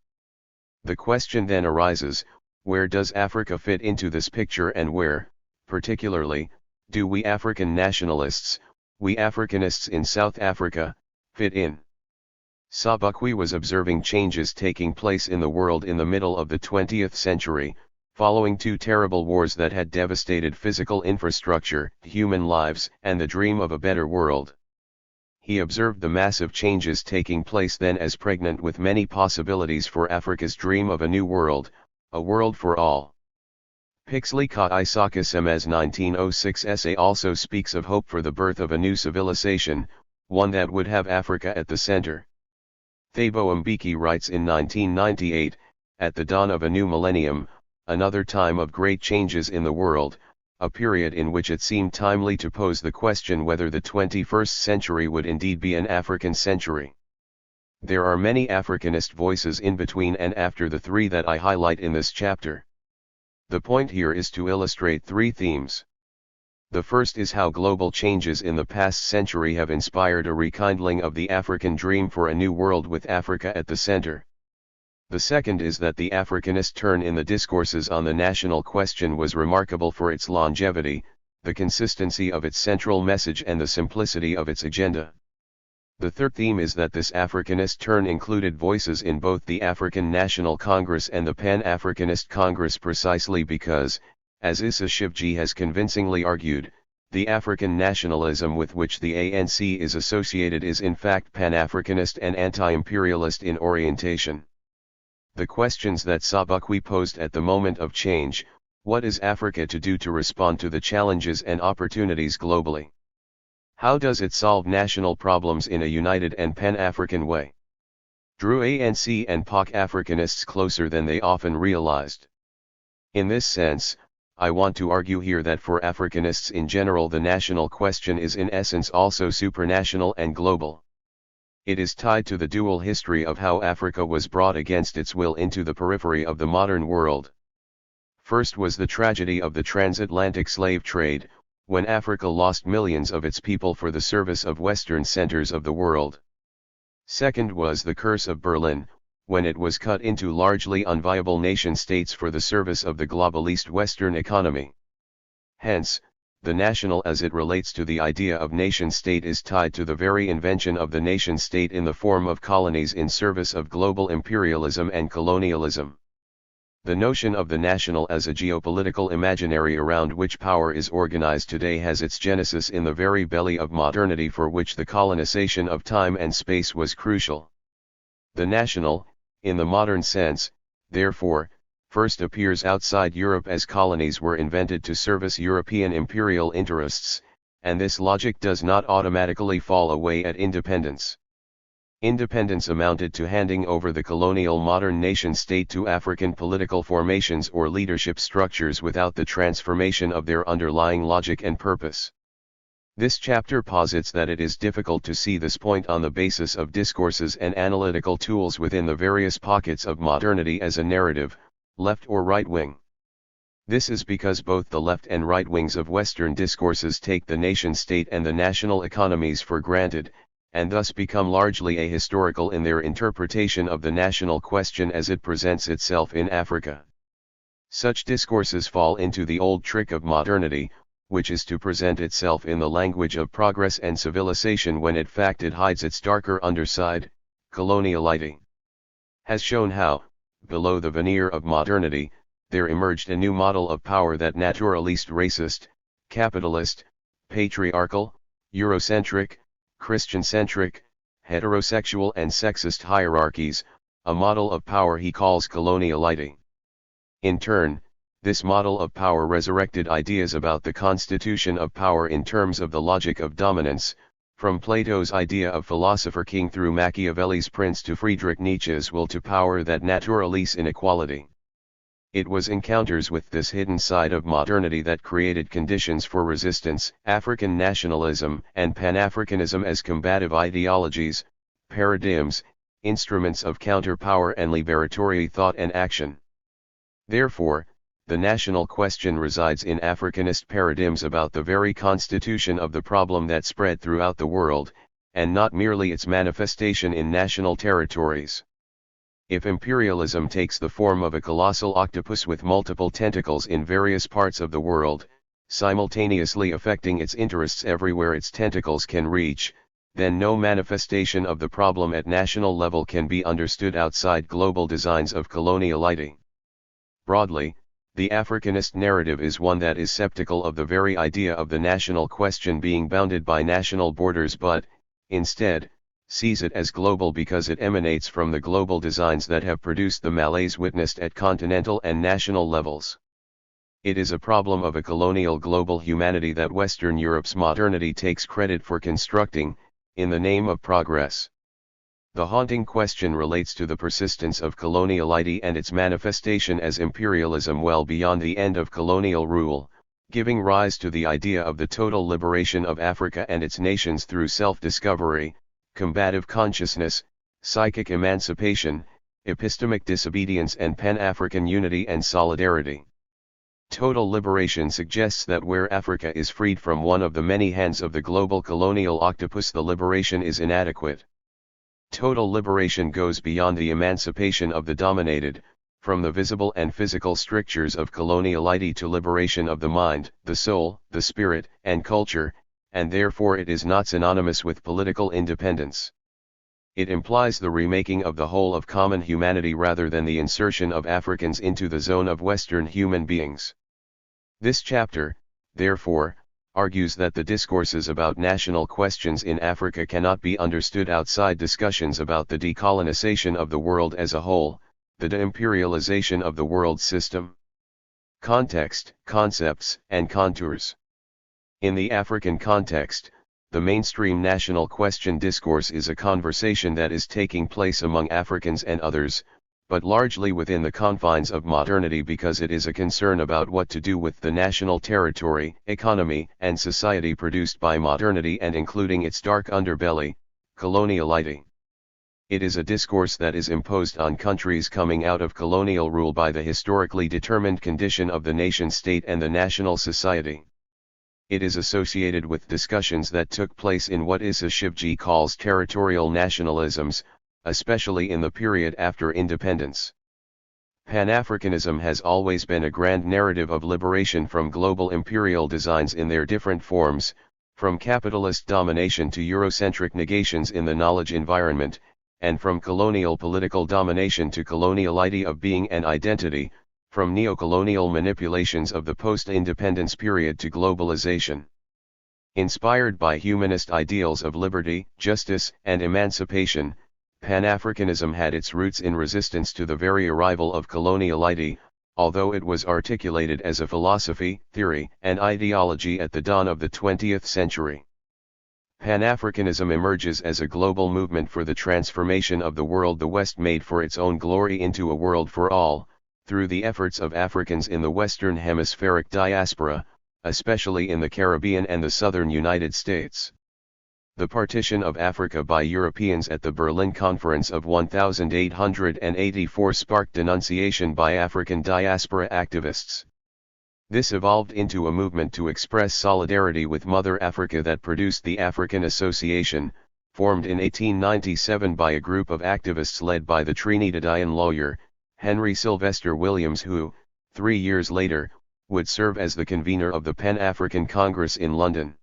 The question then arises, where does Africa fit into this picture and where, particularly, do we African nationalists, we Africanists in South Africa, fit in? Sobukwe was observing changes taking place in the world in the middle of the 20th century, following 2 terrible wars that had devastated physical infrastructure, human lives, and the dream of a better world. He observed the massive changes taking place then as pregnant with many possibilities for Africa's dream of a new world, a world for all. Pixley Ka Isaka Sem's 1906 essay also speaks of hope for the birth of a new civilization, one that would have Africa at the center. Thabo Mbeki writes in 1998, at the dawn of a new millennium, another time of great changes in the world, a period in which it seemed timely to pose the question whether the 21st century would indeed be an African century. There are many Africanist voices in between and after the 3 that I highlight in this chapter. The point here is to illustrate 3 themes. The first is how global changes in the past century have inspired a rekindling of the African dream for a new world with Africa at the center. The second is that the Africanist turn in the discourses on the national question was remarkable for its longevity, the consistency of its central message and the simplicity of its agenda. The third theme is that this Africanist turn included voices in both the African National Congress and the Pan-Africanist Congress precisely because, as Issa Shivji has convincingly argued, the African nationalism with which the ANC is associated is in fact Pan-Africanist and anti-imperialist in orientation. The questions that Sobukwe posed at the moment of change, what is Africa to do to respond to the challenges and opportunities globally? How does it solve national problems in a united and Pan-African way? Drew ANC and POC Africanists closer than they often realized. In this sense, I want to argue here that for Africanists in general the national question is in essence also supranational and global. It is tied to the dual history of how Africa was brought against its will into the periphery of the modern world. First was the tragedy of the transatlantic slave trade, when Africa lost millions of its people for the service of Western centers of the world. Second was the curse of Berlin, when it was cut into largely unviable nation-states for the service of the globalist Western economy. Hence, the national as it relates to the idea of nation-state is tied to the very invention of the nation-state in the form of colonies in service of global imperialism and colonialism. The notion of the national as a geopolitical imaginary around which power is organized today has its genesis in the very belly of modernity, for which the colonization of time and space was crucial. The national, in the modern sense, therefore, first appears outside Europe as colonies were invented to service European imperial interests, and this logic does not automatically fall away at independence. Independence amounted to handing over the colonial modern nation-state to African political formations or leadership structures without the transformation of their underlying logic and purpose. This chapter posits that it is difficult to see this point on the basis of discourses and analytical tools within the various pockets of modernity as a narrative, left or right wing. This is because both the left and right wings of Western discourses take the nation-state and the national economies for granted, and thus become largely ahistorical in their interpretation of the national question as it presents itself in Africa. Such discourses fall into the old trick of modernity, which is to present itself in the language of progress and civilization when in fact it hides its darker underside, coloniality. Has shown how, below the veneer of modernity, there emerged a new model of power that naturalist racist, capitalist, patriarchal, Eurocentric, Christian-centric, heterosexual and sexist hierarchies, a model of power he calls coloniality. In turn, this model of power resurrected ideas about the constitution of power in terms of the logic of dominance, from Plato's idea of philosopher-king through Machiavelli's prince to Friedrich Nietzsche's will to power that naturalis inequality. It was encounters with this hidden side of modernity that created conditions for resistance, African nationalism and Pan-Africanism as combative ideologies, paradigms, instruments of counter-power and liberatory thought and action. Therefore, the national question resides in Africanist paradigms about the very constitution of the problem that spread throughout the world, and not merely its manifestation in national territories. If imperialism takes the form of a colossal octopus with multiple tentacles in various parts of the world, simultaneously affecting its interests everywhere its tentacles can reach, then no manifestation of the problem at national level can be understood outside global designs of coloniality. Broadly, the Africanist narrative is one that is skeptical of the very idea of the national question being bounded by national borders but, instead, sees it as global because it emanates from the global designs that have produced the malaise witnessed at continental and national levels. It is a problem of a colonial global humanity that Western Europe's modernity takes credit for constructing, in the name of progress. The haunting question relates to the persistence of coloniality and its manifestation as imperialism well beyond the end of colonial rule, giving rise to the idea of the total liberation of Africa and its nations through self-discovery, combative consciousness, psychic emancipation, epistemic disobedience and Pan-African unity and solidarity. Total liberation suggests that where Africa is freed from one of the many hands of the global colonial octopus, the liberation is inadequate. Total liberation goes beyond the emancipation of the dominated, from the visible and physical strictures of coloniality to liberation of the mind, the soul, the spirit, and culture, and therefore it is not synonymous with political independence. It implies the remaking of the whole of common humanity rather than the insertion of Africans into the zone of Western human beings. This chapter, therefore, argues that the discourses about national questions in Africa cannot be understood outside discussions about the decolonization of the world as a whole, the de-imperialization of the world system. Context, concepts, and contours. In the African context, the mainstream national question discourse is a conversation that is taking place among Africans and others, but largely within the confines of modernity because it is a concern about what to do with the national territory, economy, and society produced by modernity and including its dark underbelly, coloniality. It is a discourse that is imposed on countries coming out of colonial rule by the historically determined condition of the nation-state and the national society. It is associated with discussions that took place in what Issa Shivji calls territorial nationalisms, especially in the period after independence. Pan-Africanism has always been a grand narrative of liberation from global imperial designs in their different forms, from capitalist domination to Eurocentric negations in the knowledge environment, and from colonial political domination to coloniality of being and identity, from neocolonial manipulations of the post-independence period to globalization. Inspired by humanist ideals of liberty, justice, and emancipation, Pan-Africanism had its roots in resistance to the very arrival of coloniality, although it was articulated as a philosophy, theory, and ideology at the dawn of the 20th century. Pan-Africanism emerges as a global movement for the transformation of the world the West made for its own glory into a world for all, through the efforts of Africans in the Western Hemispheric diaspora, especially in the Caribbean and the southern United States. The partition of Africa by Europeans at the Berlin Conference of 1884 sparked denunciation by African diaspora activists. This evolved into a movement to express solidarity with Mother Africa that produced the African Association, formed in 1897 by a group of activists led by the Trinidadian lawyer, Henry Sylvester Williams, who, 3 years later, would serve as the convener of the Pan-African Congress in London.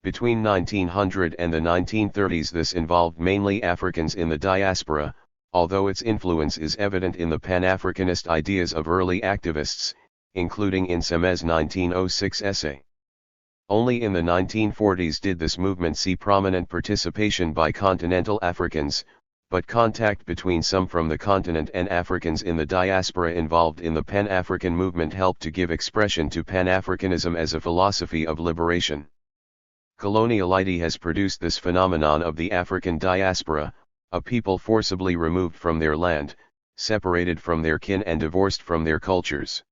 Between 1900 and the 1930s this involved mainly Africans in the diaspora, although its influence is evident in the Pan-Africanist ideas of early activists, including in Semmes' 1906 essay. Only in the 1940s did this movement see prominent participation by continental Africans, but contact between some from the continent and Africans in the diaspora involved in the Pan-African movement helped to give expression to Pan-Africanism as a philosophy of liberation. Coloniality has produced this phenomenon of the African diaspora, a people forcibly removed from their land, separated from their kin and divorced from their cultures.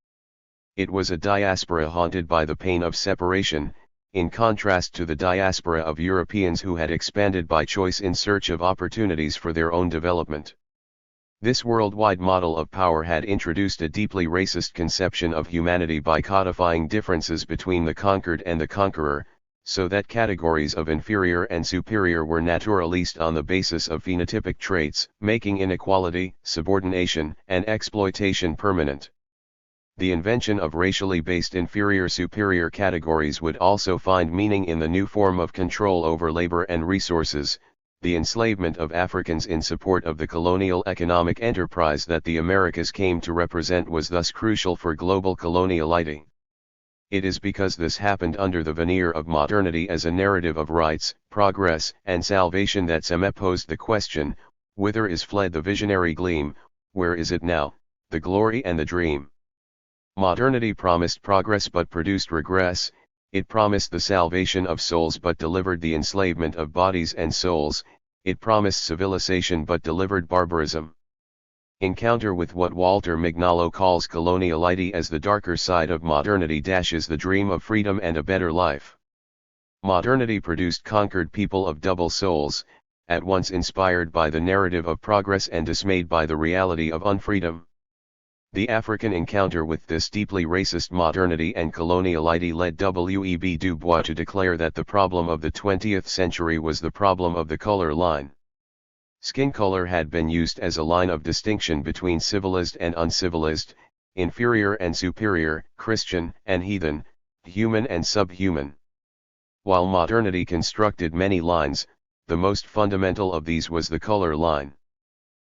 It was a diaspora haunted by the pain of separation, in contrast to the diaspora of Europeans who had expanded by choice in search of opportunities for their own development. This worldwide model of power had introduced a deeply racist conception of humanity by codifying differences between the conquered and the conqueror, so that categories of inferior and superior were naturalized on the basis of phenotypic traits, making inequality, subordination, and exploitation permanent. The invention of racially based inferior-superior categories would also find meaning in the new form of control over labor and resources, the enslavement of Africans in support of the colonial economic enterprise that the Americas came to represent was thus crucial for global coloniality. It is because this happened under the veneer of modernity as a narrative of rights, progress, and salvation that Semmes posed the question, whither is fled the visionary gleam, where is it now, the glory and the dream? Modernity promised progress but produced regress, it promised the salvation of souls but delivered the enslavement of bodies and souls, it promised civilization but delivered barbarism. Encounter with what Walter Mignolo calls coloniality as the darker side of modernity dashes the dream of freedom and a better life. Modernity produced conquered people of double souls, at once inspired by the narrative of progress and dismayed by the reality of unfreedom. The African encounter with this deeply racist modernity and coloniality led W.E.B. Du Bois to declare that the problem of the 20th century was the problem of the color line. Skin color had been used as a line of distinction between civilized and uncivilized, inferior and superior, Christian and heathen, human and subhuman. While modernity constructed many lines, the most fundamental of these was the color line.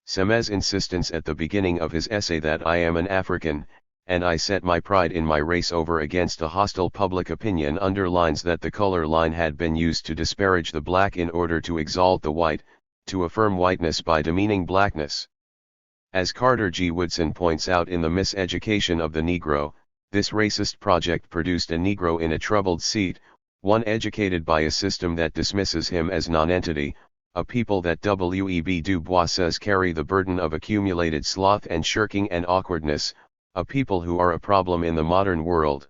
Semmes' insistence at the beginning of his essay that I am an African, and I set my pride in my race over against a hostile public opinion underlines that the color line had been used to disparage the black in order to exalt the white, to affirm whiteness by demeaning blackness. As Carter G. Woodson points out in The Miseducation of the Negro, this racist project produced a Negro in a troubled seat, one educated by a system that dismisses him as nonentity, a people that W.E.B. Du Bois says carry the burden of accumulated sloth and shirking and awkwardness, a people who are a problem in the modern world.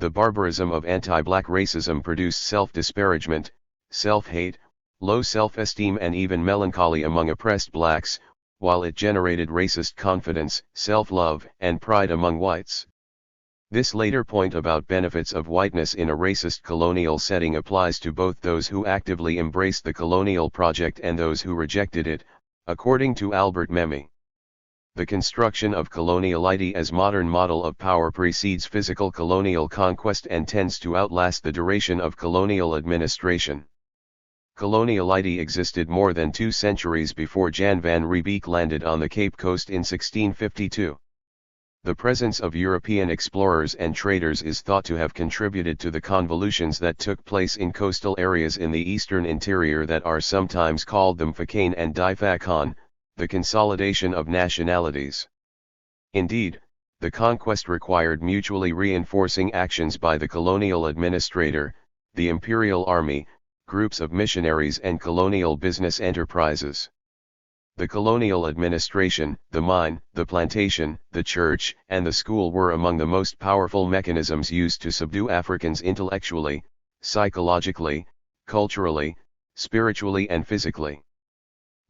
The barbarism of anti-black racism produced self-disparagement, self-hate, low self-esteem and even melancholy among oppressed blacks, while it generated racist confidence, self-love, and pride among whites. This later point about benefits of whiteness in a racist colonial setting applies to both those who actively embraced the colonial project and those who rejected it, according to Albert Memmi. The construction of coloniality as modern model of power precedes physical colonial conquest and tends to outlast the duration of colonial administration. Coloniality existed more than 2 centuries before Jan van Riebeeck landed on the Cape Coast in 1652. The presence of European explorers and traders is thought to have contributed to the convolutions that took place in coastal areas in the eastern interior that are sometimes called the Mfakane and Difakon, the consolidation of nationalities. Indeed, the conquest required mutually reinforcing actions by the colonial administrator, the imperial army, groups of missionaries and colonial business enterprises. The colonial administration, the mine, the plantation, the church, and the school were among the most powerful mechanisms used to subdue Africans intellectually, psychologically, culturally, spiritually and physically.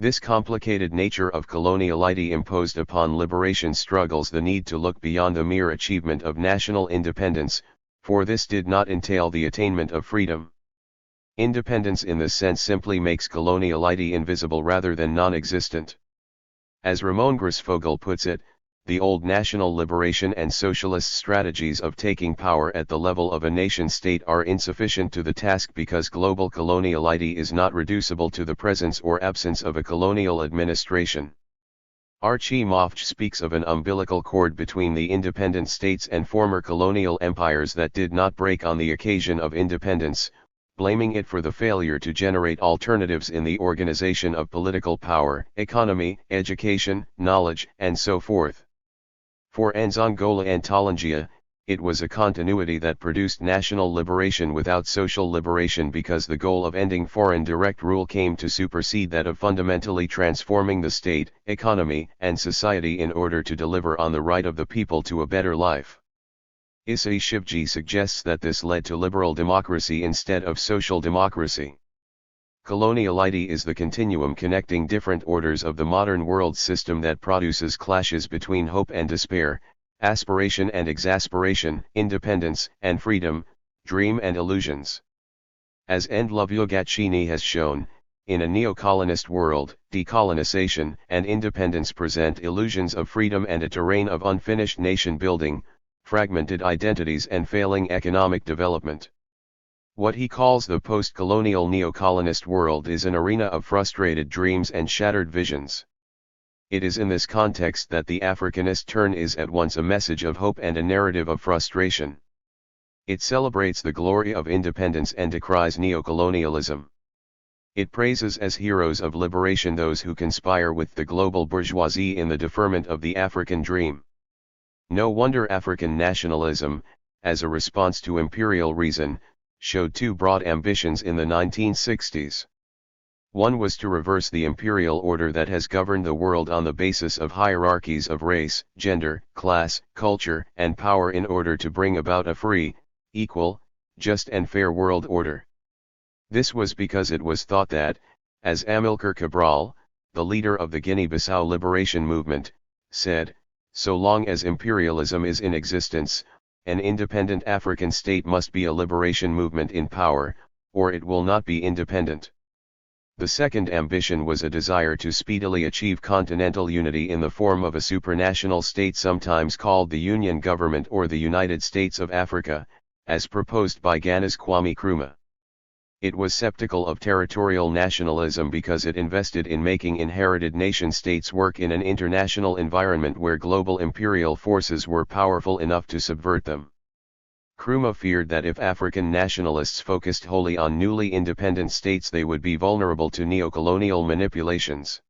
This complicated nature of coloniality imposed upon liberation struggles the need to look beyond the mere achievement of national independence, for this did not entail the attainment of freedom. Independence in this sense simply makes coloniality invisible rather than non-existent. As Ramon Grossfogel puts it, the old national liberation and socialist strategies of taking power at the level of a nation-state are insufficient to the task because global coloniality is not reducible to the presence or absence of a colonial administration. Archie Mofch speaks of an umbilical cord between the independent states and former colonial empires that did not break on the occasion of independence, blaming it for the failure to generate alternatives in the organization of political power, economy, education, knowledge, and so forth. For Nzongola and Talangia, it was a continuity that produced national liberation without social liberation because the goal of ending foreign direct rule came to supersede that of fundamentally transforming the state, economy, and society in order to deliver on the right of the people to a better life. Issei Shivji suggests that this led to liberal democracy instead of social democracy. Coloniality is the continuum connecting different orders of the modern world system that produces clashes between hope and despair, aspiration and exasperation, independence and freedom, dream and illusions. As Ndlovu has shown, in a neo-colonist world, decolonization and independence present illusions of freedom and a terrain of unfinished nation building, fragmented identities and failing economic development. What he calls the post-colonial neo-colonist world is an arena of frustrated dreams and shattered visions. It is in this context that the Africanist turn is at once a message of hope and a narrative of frustration. It celebrates the glory of independence and decries neocolonialism. It praises as heroes of liberation those who conspire with the global bourgeoisie in the deferment of the African dream. No wonder African nationalism, as a response to imperial reason, showed 2 broad ambitions in the 1960s. One was to reverse the imperial order that has governed the world on the basis of hierarchies of race, gender, class, culture, and power in order to bring about a free, equal, just and fair world order. This was because it was thought that, as Amilcar Cabral, the leader of the Guinea-Bissau liberation movement, said, so long as imperialism is in existence, an independent African state must be a liberation movement in power, or it will not be independent. The second ambition was a desire to speedily achieve continental unity in the form of a supranational state sometimes called the Union Government or the United States of Africa, as proposed by Ghana's Kwame Nkrumah. It was skeptical of territorial nationalism because it invested in making inherited nation-states work in an international environment where global imperial forces were powerful enough to subvert them. Nkrumah feared that if African nationalists focused wholly on newly independent states they would be vulnerable to neocolonial manipulations.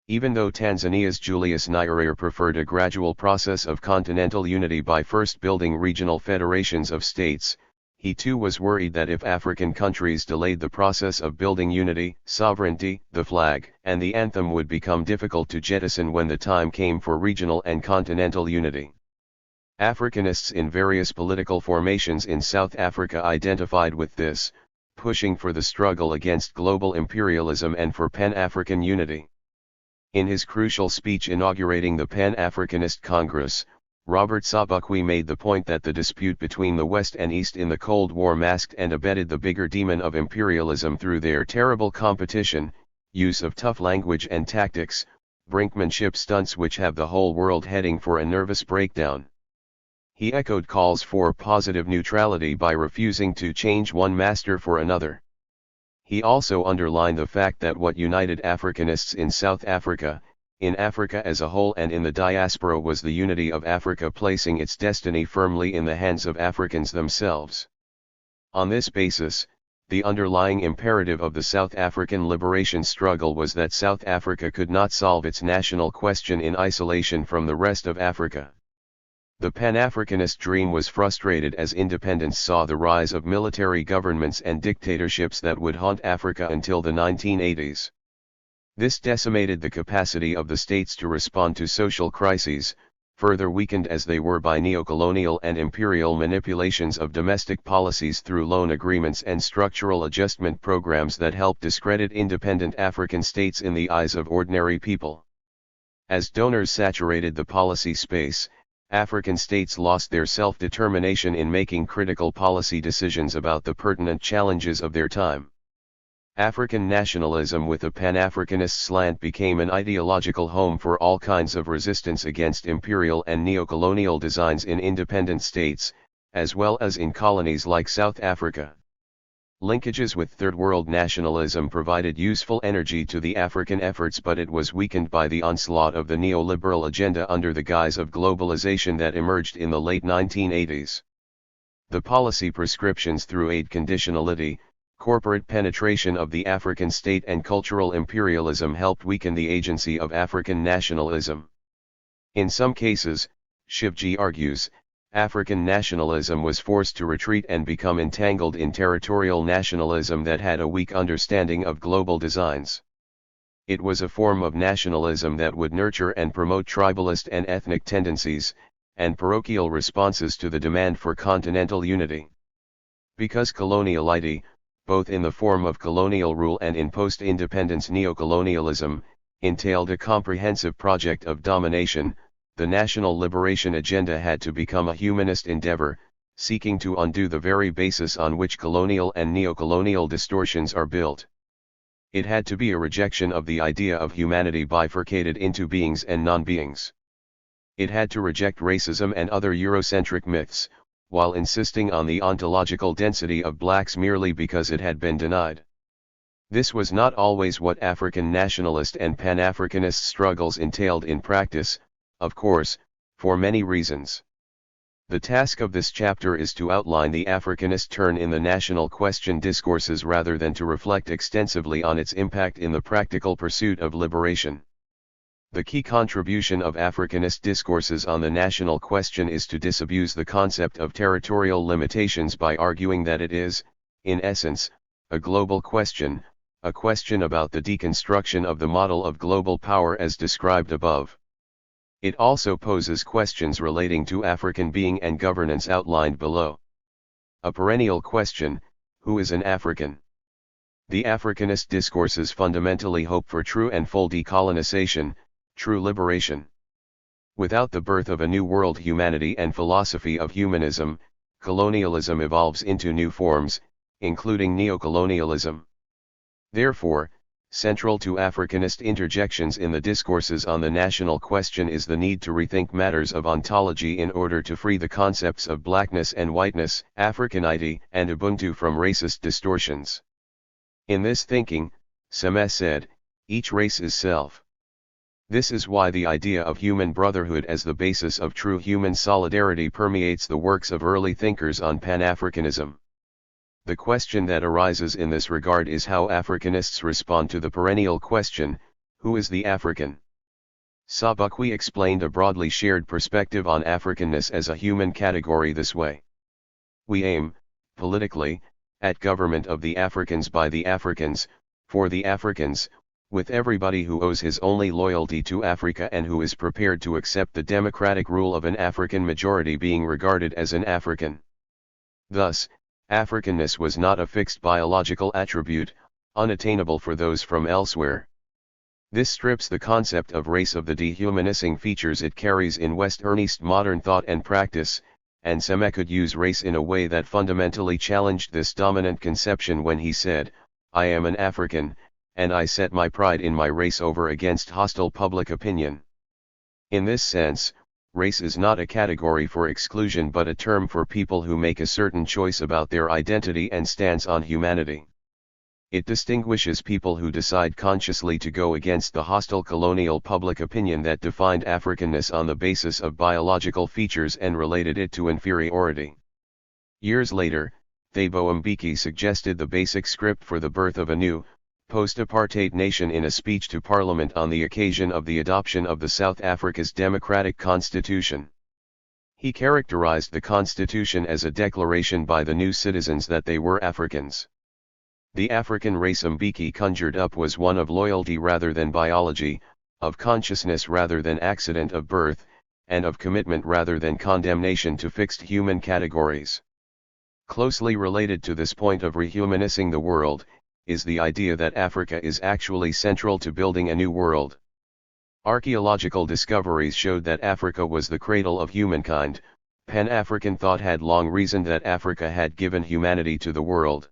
Even though Tanzania's Julius Nyerere preferred a gradual process of continental unity by first building regional federations of states, he too was worried that if African countries delayed the process of building unity, sovereignty, the flag, and the anthem would become difficult to jettison when the time came for regional and continental unity. Africanists in various political formations in South Africa identified with this, pushing for the struggle against global imperialism and for Pan-African unity. In his crucial speech inaugurating the Pan-Africanist Congress, Robert Sobukwe made the point that the dispute between the West and East in the Cold War masked and abetted the bigger demon of imperialism through their terrible competition, use of tough language and tactics, brinkmanship stunts which have the whole world heading for a nervous breakdown. He echoed calls for positive neutrality by refusing to change one master for another. He also underlined the fact that what united Africanists in South Africa, in Africa as a whole and in the diaspora was the unity of Africa, placing its destiny firmly in the hands of Africans themselves. On this basis, the underlying imperative of the South African liberation struggle was that South Africa could not solve its national question in isolation from the rest of Africa. The Pan-Africanist dream was frustrated as independence saw the rise of military governments and dictatorships that would haunt Africa until the 1980s. This decimated the capacity of the states to respond to social crises, further weakened as they were by neocolonial and imperial manipulations of domestic policies through loan agreements and structural adjustment programs that helped discredit independent African states in the eyes of ordinary people. As donors saturated the policy space, African states lost their self-determination in making critical policy decisions about the pertinent challenges of their time. African nationalism with a Pan-Africanist slant became an ideological home for all kinds of resistance against imperial and neocolonial designs in independent states, as well as in colonies like South Africa. Linkages with Third World nationalism provided useful energy to the African efforts, but it was weakened by the onslaught of the neoliberal agenda under the guise of globalization that emerged in the late 1980s. The policy prescriptions through aid conditionality, corporate penetration of the African state and cultural imperialism helped weaken the agency of African nationalism. In some cases, Shivji argues, African nationalism was forced to retreat and become entangled in territorial nationalism that had a weak understanding of global designs. It was a form of nationalism that would nurture and promote tribalist and ethnic tendencies, and parochial responses to the demand for continental unity. Because coloniality, both in the form of colonial rule and in post-independence neocolonialism, entailed a comprehensive project of domination, the national liberation agenda had to become a humanist endeavor, seeking to undo the very basis on which colonial and neocolonial distortions are built. It had to be a rejection of the idea of humanity bifurcated into beings and non-beings. It had to reject racism and other Eurocentric myths, while insisting on the ontological density of blacks merely because it had been denied. This was not always what African nationalist and Pan-Africanist struggles entailed in practice, of course, for many reasons. The task of this chapter is to outline the Africanist turn in the national question discourses rather than to reflect extensively on its impact in the practical pursuit of liberation. The key contribution of Africanist discourses on the national question is to disabuse the concept of territorial limitations by arguing that it is, in essence, a global question, a question about the deconstruction of the model of global power as described above. It also poses questions relating to African being and governance outlined below. A perennial question: who is an African? The Africanist discourses fundamentally hope for true and full decolonization, true liberation. Without the birth of a new world humanity and philosophy of humanism, colonialism evolves into new forms, including neocolonialism. Therefore, central to Africanist interjections in the discourses on the national question is the need to rethink matters of ontology in order to free the concepts of blackness and whiteness, Africanity and Ubuntu from racist distortions. In this thinking, Semes said, each race is self. This is why the idea of human brotherhood as the basis of true human solidarity permeates the works of early thinkers on Pan-Africanism. The question that arises in this regard is how Africanists respond to the perennial question, who is the African? Sobukwe explained a broadly shared perspective on Africanness as a human category this way. We aim, politically, at government of the Africans by the Africans, for the Africans, with everybody who owes his only loyalty to Africa and who is prepared to accept the democratic rule of an African majority being regarded as an African. Thus, Africanness was not a fixed biological attribute, unattainable for those from elsewhere. This strips the concept of race of the dehumanizing features it carries in Westernist modern thought and practice, and Seme could use race in a way that fundamentally challenged this dominant conception when he said, "I am an African, and I set my pride in my race over against hostile public opinion." In this sense, race is not a category for exclusion but a term for people who make a certain choice about their identity and stance on humanity. It distinguishes people who decide consciously to go against the hostile colonial public opinion that defined Africanness on the basis of biological features and related it to inferiority. Years later, Thabo Mbeki suggested the basic script for the birth of a new, post-apartheid nation in a speech to Parliament on the occasion of the adoption of the South Africa's democratic constitution. He characterized the constitution as a declaration by the new citizens that they were Africans. The African race Mbeki conjured up was one of loyalty rather than biology, of consciousness rather than accident of birth, and of commitment rather than condemnation to fixed human categories. Closely related to this point of rehumanizing the world, is the idea that Africa is actually central to building a new world. Archaeological discoveries showed that Africa was the cradle of humankind. Pan-African thought had long reasoned that Africa had given humanity to the world.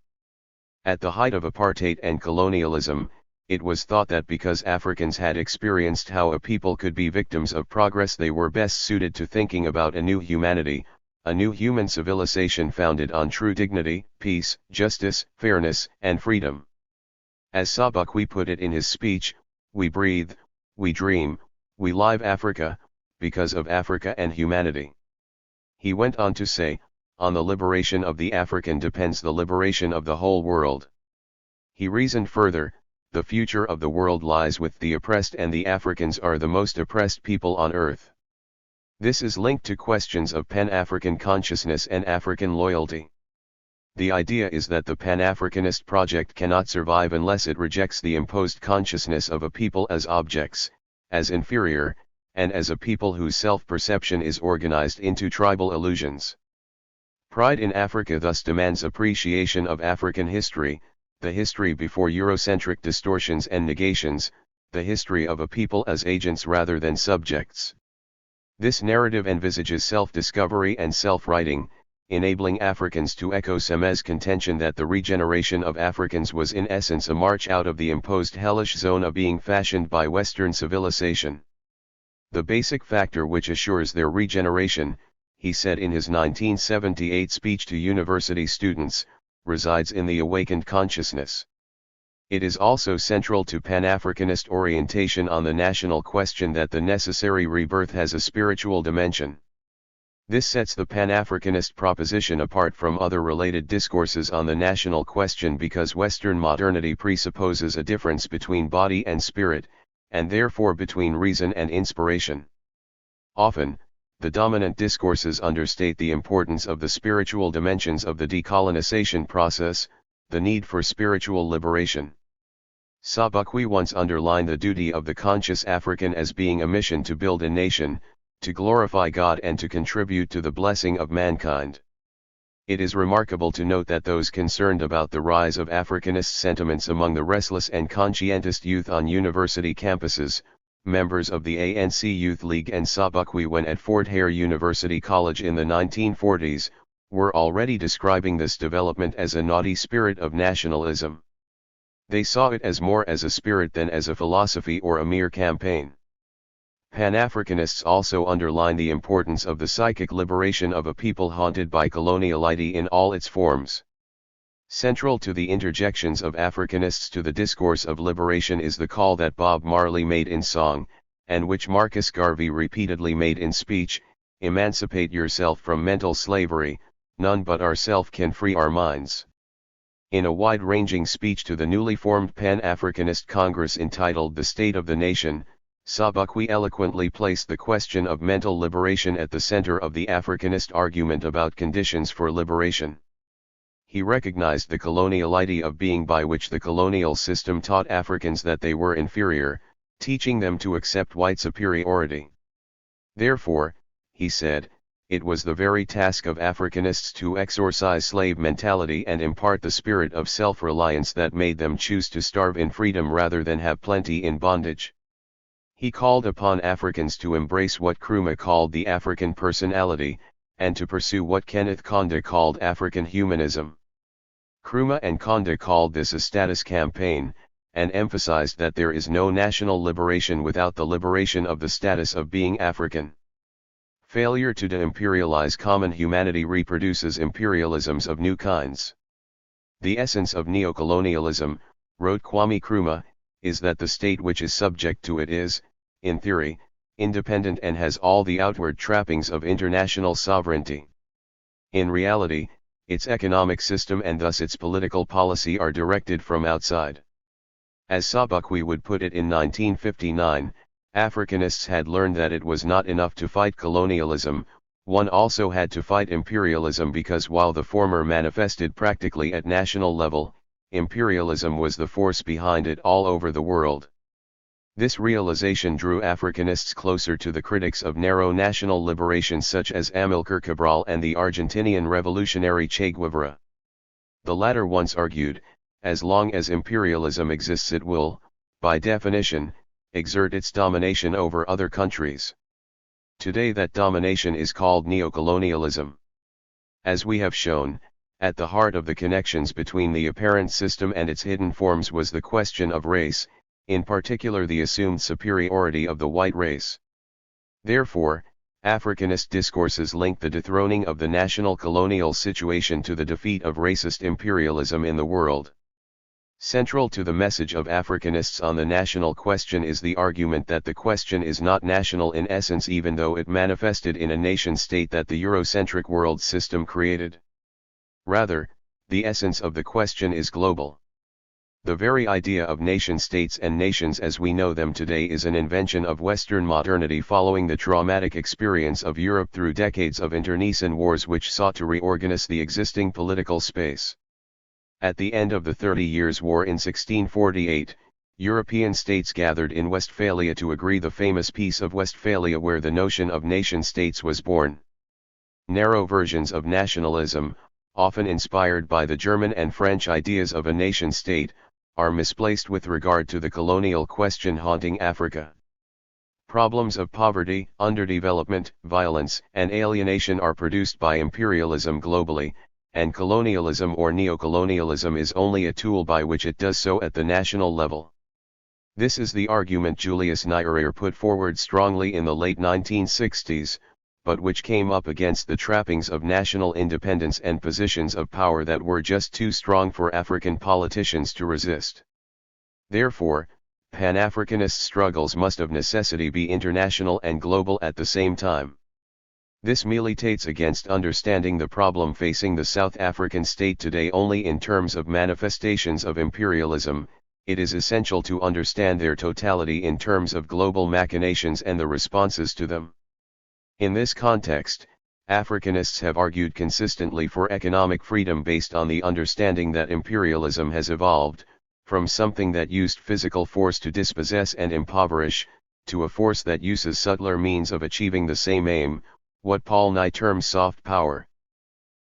At the height of apartheid and colonialism, it was thought that because Africans had experienced how a people could be victims of progress, they were best suited to thinking about a new humanity, a new human civilization founded on true dignity, peace, justice, fairness, and freedom. As Sobukwe put it in his speech, "We breathe, we dream, we live Africa, because of Africa and humanity." He went on to say, "On the liberation of the African depends the liberation of the whole world." He reasoned further, "The future of the world lies with the oppressed, and the Africans are the most oppressed people on earth." This is linked to questions of Pan-African consciousness and African loyalty. The idea is that the Pan-Africanist project cannot survive unless it rejects the imposed consciousness of a people as objects, as inferior, and as a people whose self-perception is organized into tribal illusions. Pride in Africa thus demands appreciation of African history, the history before Eurocentric distortions and negations, the history of a people as agents rather than subjects. This narrative envisages self-discovery and self-writing, enabling Africans to echo Seme's contention that the regeneration of Africans was in essence a march out of the imposed hellish zone of being fashioned by Western civilization. "The basic factor which assures their regeneration," he said in his 1978 speech to university students, "resides in the awakened consciousness." It is also central to Pan-Africanist orientation on the national question that the necessary rebirth has a spiritual dimension. This sets the Pan-Africanist proposition apart from other related discourses on the national question because Western modernity presupposes a difference between body and spirit, and therefore between reason and inspiration. Often, the dominant discourses understate the importance of the spiritual dimensions of the decolonization process, the need for spiritual liberation. Sobukwe once underlined the duty of the conscious African as being a mission to build a nation, to glorify God and to contribute to the blessing of mankind. It is remarkable to note that those concerned about the rise of Africanist sentiments among the restless and conscientist youth on university campuses, members of the ANC Youth League and Sobukwe when at Fort Hare University College in the 1940s, were already describing this development as a naughty spirit of nationalism. They saw it as more as a spirit than as a philosophy or a mere campaign. Pan-Africanists also underline the importance of the psychic liberation of a people haunted by coloniality in all its forms. Central to the interjections of Africanists to the discourse of liberation is the call that Bob Marley made in song, and which Marcus Garvey repeatedly made in speech: "Emancipate yourself from mental slavery, none but ourself can free our minds." In a wide-ranging speech to the newly formed Pan-Africanist Congress entitled "The State of the Nation," Sobukwe eloquently placed the question of mental liberation at the center of the Africanist argument about conditions for liberation. He recognized the coloniality of being by which the colonial system taught Africans that they were inferior, teaching them to accept white superiority. Therefore, he said, it was the very task of Africanists to exorcise slave mentality and impart the spirit of self-reliance that made them choose to starve in freedom rather than have plenty in bondage. He called upon Africans to embrace what Nkrumah called the African personality, and to pursue what Kenneth Kaunda called African humanism. Nkrumah and Kaunda called this a status campaign, and emphasized that there is no national liberation without the liberation of the status of being African. Failure to de-imperialize common humanity reproduces imperialisms of new kinds. The essence of neocolonialism, wrote Kwame Nkrumah, is that the state which is subject to it is, in theory, independent and has all the outward trappings of international sovereignty. In reality, its economic system and thus its political policy are directed from outside. As Sobukwe would put it in 1959, Africanists had learned that it was not enough to fight colonialism, one also had to fight imperialism, because while the former manifested practically at national level, imperialism was the force behind it all over the world. This realization drew Africanists closer to the critics of narrow national liberation such as Amilcar Cabral and the Argentinian revolutionary Che Guevara. The latter once argued, as long as imperialism exists it will, by definition, exert its domination over other countries. Today that domination is called neocolonialism. As we have shown, at the heart of the connections between the apparent system and its hidden forms was the question of race, in particular the assumed superiority of the white race. Therefore, Africanist discourses link the dethroning of the national colonial situation to the defeat of racist imperialism in the world. Central to the message of Africanists on the national question is the argument that the question is not national in essence, even though it manifested in a nation-state that the Eurocentric world system created. Rather, the essence of the question is global. The very idea of nation-states and nations as we know them today is an invention of Western modernity following the traumatic experience of Europe through decades of internecine wars which sought to reorganize the existing political space. At the end of the 30 Years' War in 1648, European states gathered in Westphalia to agree the famous Peace of Westphalia, where the notion of nation-states was born. Narrow versions of nationalism, often inspired by the German and French ideas of a nation-state, are misplaced with regard to the colonial question haunting Africa. Problems of poverty, underdevelopment, violence, and alienation are produced by imperialism globally, and colonialism or neocolonialism is only a tool by which it does so at the national level. This is the argument Julius Nyerere put forward strongly in the late 1960s, but which came up against the trappings of national independence and positions of power that were just too strong for African politicians to resist. Therefore, Pan-Africanist struggles must of necessity be international and global at the same time. This militates against understanding the problem facing the South African state today only in terms of manifestations of imperialism. It is essential to understand their totality in terms of global machinations and the responses to them. In this context, Africanists have argued consistently for economic freedom based on the understanding that imperialism has evolved, from something that used physical force to dispossess and impoverish, to a force that uses subtler means of achieving the same aim, what Paul Nye terms soft power.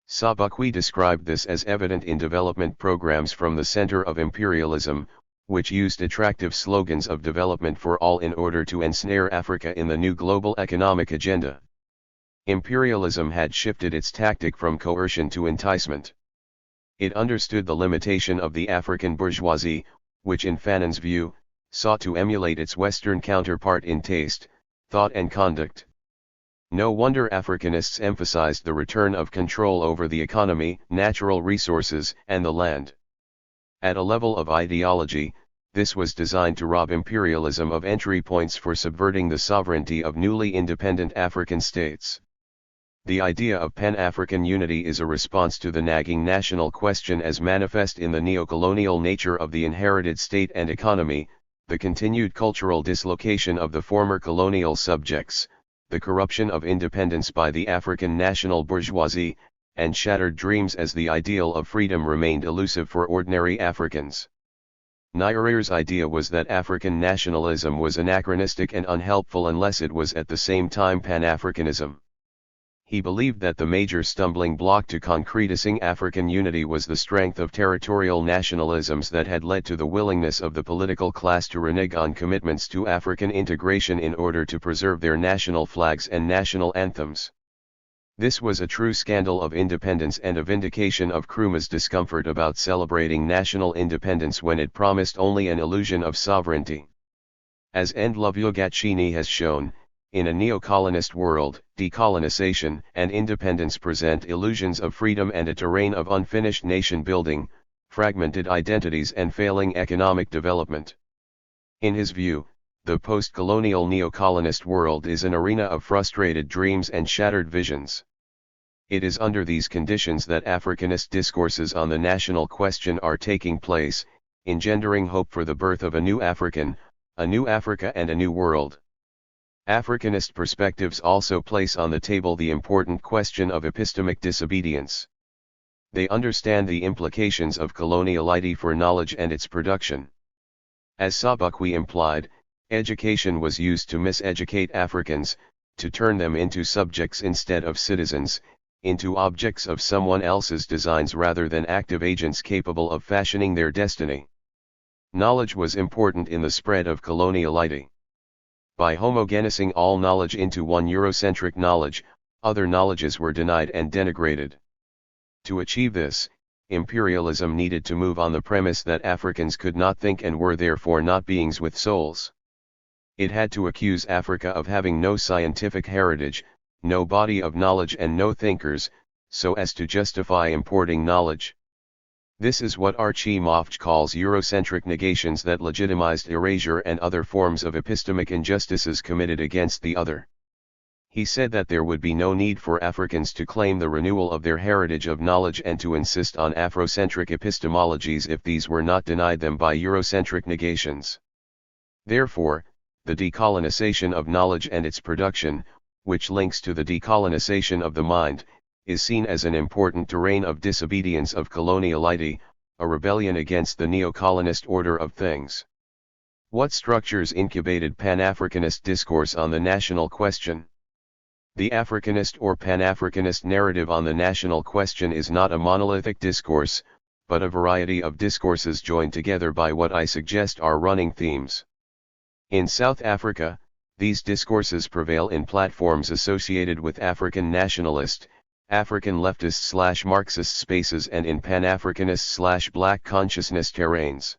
Sobukwe described this as evident in development programs from the center of imperialism, which used attractive slogans of development for all in order to ensnare Africa in the new global economic agenda. Imperialism had shifted its tactic from coercion to enticement. It understood the limitation of the African bourgeoisie, which in Fanon's view, sought to emulate its Western counterpart in taste, thought and conduct. No wonder Africanists emphasized the return of control over the economy, natural resources, and the land. At a level of ideology, this was designed to rob imperialism of entry points for subverting the sovereignty of newly independent African states. The idea of Pan-African unity is a response to the nagging national question as manifest in the neocolonial nature of the inherited state and economy, the continued cultural dislocation of the former colonial subjects, the corruption of independence by the African national bourgeoisie, and shattered dreams as the ideal of freedom remained elusive for ordinary Africans. Nyerere's idea was that African nationalism was anachronistic and unhelpful unless it was at the same time Pan-Africanism. He believed that the major stumbling block to concretizing African unity was the strength of territorial nationalisms that had led to the willingness of the political class to renege on commitments to African integration in order to preserve their national flags and national anthems. This was a true scandal of independence and a vindication of Nkrumah's discomfort about celebrating national independence when it promised only an illusion of sovereignty. As Ndlovukachini has shown, in a neocolonist world, decolonization and independence present illusions of freedom and a terrain of unfinished nation-building, fragmented identities and failing economic development. In his view, the post-colonial neocolonist world is an arena of frustrated dreams and shattered visions. It is under these conditions that Africanist discourses on the national question are taking place, engendering hope for the birth of a new African, a new Africa and a new world. Africanist perspectives also place on the table the important question of epistemic disobedience. They understand the implications of coloniality for knowledge and its production. As Sobukwe implied, education was used to miseducate Africans, to turn them into subjects instead of citizens, into objects of someone else's designs rather than active agents capable of fashioning their destiny. Knowledge was important in the spread of coloniality. By homogenizing all knowledge into one Eurocentric knowledge, other knowledges were denied and denigrated. To achieve this, imperialism needed to move on the premise that Africans could not think and were therefore not beings with souls. It had to accuse Africa of having no scientific heritage, no body of knowledge and no thinkers, so as to justify importing knowledge. This is what Archie Mofch calls Eurocentric negations that legitimized erasure and other forms of epistemic injustices committed against the other. He said that there would be no need for Africans to claim the renewal of their heritage of knowledge and to insist on Afrocentric epistemologies if these were not denied them by Eurocentric negations. Therefore, the decolonization of knowledge and its production, which links to the decolonization of the mind, is seen as an important terrain of disobedience of coloniality, a rebellion against the neocolonist order of things. What structures incubated Pan-Africanist discourse on the national question? The Africanist or Pan-Africanist narrative on the national question is not a monolithic discourse, but a variety of discourses joined together by what I suggest are running themes. In South Africa, these discourses prevail in platforms associated with African nationalist, African leftist/Marxist spaces and in Pan-Africanist/Black consciousness terrains.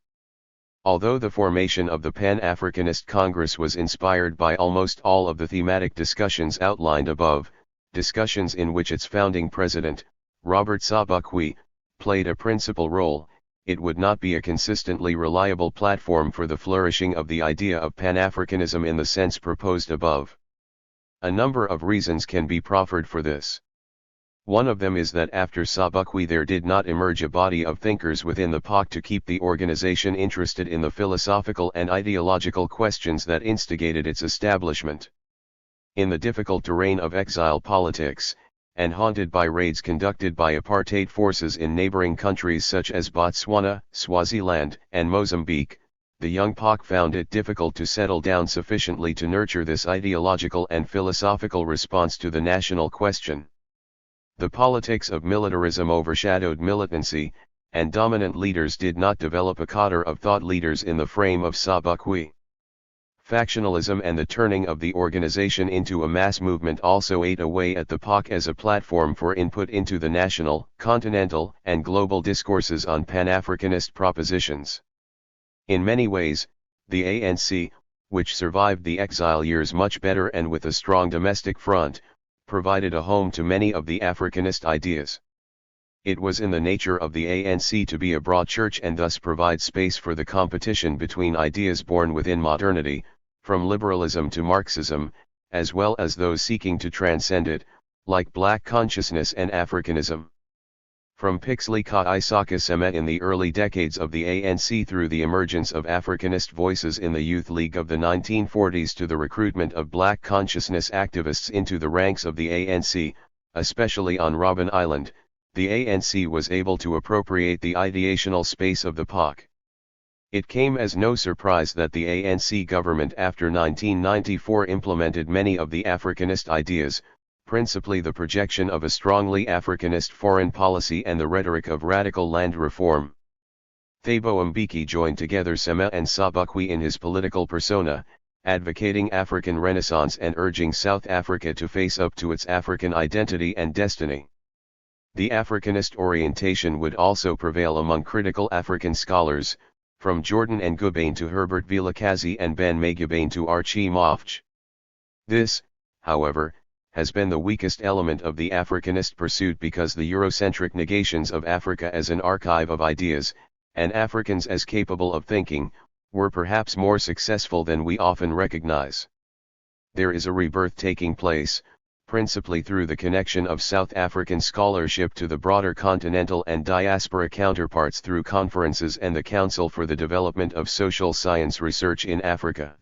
Although the formation of the Pan-Africanist Congress was inspired by almost all of the thematic discussions outlined above, discussions in which its founding president, Robert Sobukwe, played a principal role, it would not be a consistently reliable platform for the flourishing of the idea of Pan-Africanism in the sense proposed above. A number of reasons can be proffered for this. One of them is that after Sobukwe there did not emerge a body of thinkers within the POC to keep the organization interested in the philosophical and ideological questions that instigated its establishment. In the difficult terrain of exile politics, and haunted by raids conducted by apartheid forces in neighboring countries such as Botswana, Swaziland, and Mozambique, the young POC found it difficult to settle down sufficiently to nurture this ideological and philosophical response to the national question. The politics of militarism overshadowed militancy, and dominant leaders did not develop a cadre of thought leaders in the frame of Sobukwe. Factionalism and the turning of the organization into a mass movement also ate away at the POC as a platform for input into the national, continental, and global discourses on Pan-Africanist propositions. In many ways, the ANC, which survived the exile years much better and with a strong domestic front, provided a home to many of the Africanist ideas. It was in the nature of the ANC to be a broad church and thus provide space for the competition between ideas born within modernity, from liberalism to Marxism, as well as those seeking to transcend it, like Black consciousness and Africanism. From Pixley Ka Isaka Sema in the early decades of the ANC through the emergence of Africanist voices in the Youth League of the 1940s to the recruitment of Black consciousness activists into the ranks of the ANC, especially on Robben Island, the ANC was able to appropriate the ideational space of the POC. It came as no surprise that the ANC government after 1994 implemented many of the Africanist ideas, principally the projection of a strongly Africanist foreign policy and the rhetoric of radical land reform. Thabo Mbeki joined together Sema and Sobukwe in his political persona, advocating African Renaissance and urging South Africa to face up to its African identity and destiny. The Africanist orientation would also prevail among critical African scholars, from Jordan Ngubane to Herbert Vilakazi and Ben Magubane to Archie Mofch. This, however, has been the weakest element of the Africanist pursuit because the Eurocentric negations of Africa as an archive of ideas, and Africans as capable of thinking, were perhaps more successful than we often recognize. There is a rebirth taking place, principally through the connection of South African scholarship to the broader continental and diaspora counterparts through conferences and the Council for the Development of Social Science Research in Africa.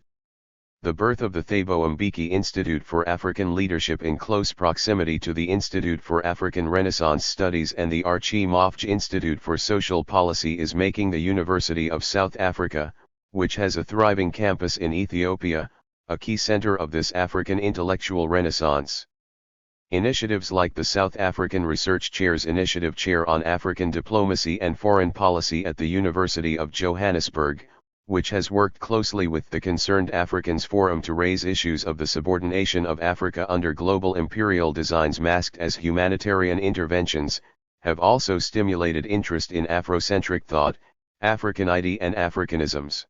The birth of the Thabo Mbeki Institute for African Leadership in close proximity to the Institute for African Renaissance Studies and the Archie Mofch Institute for Social Policy is making the University of South Africa, which has a thriving campus in Ethiopia, a key center of this African intellectual renaissance. Initiatives like the South African Research Chair's Initiative Chair on African Diplomacy and Foreign Policy at the University of Johannesburg, which has worked closely with the Concerned Africans Forum to raise issues of the subordination of Africa under global imperial designs masked as humanitarian interventions, have also stimulated interest in Afrocentric thought, Africanity and Africanisms.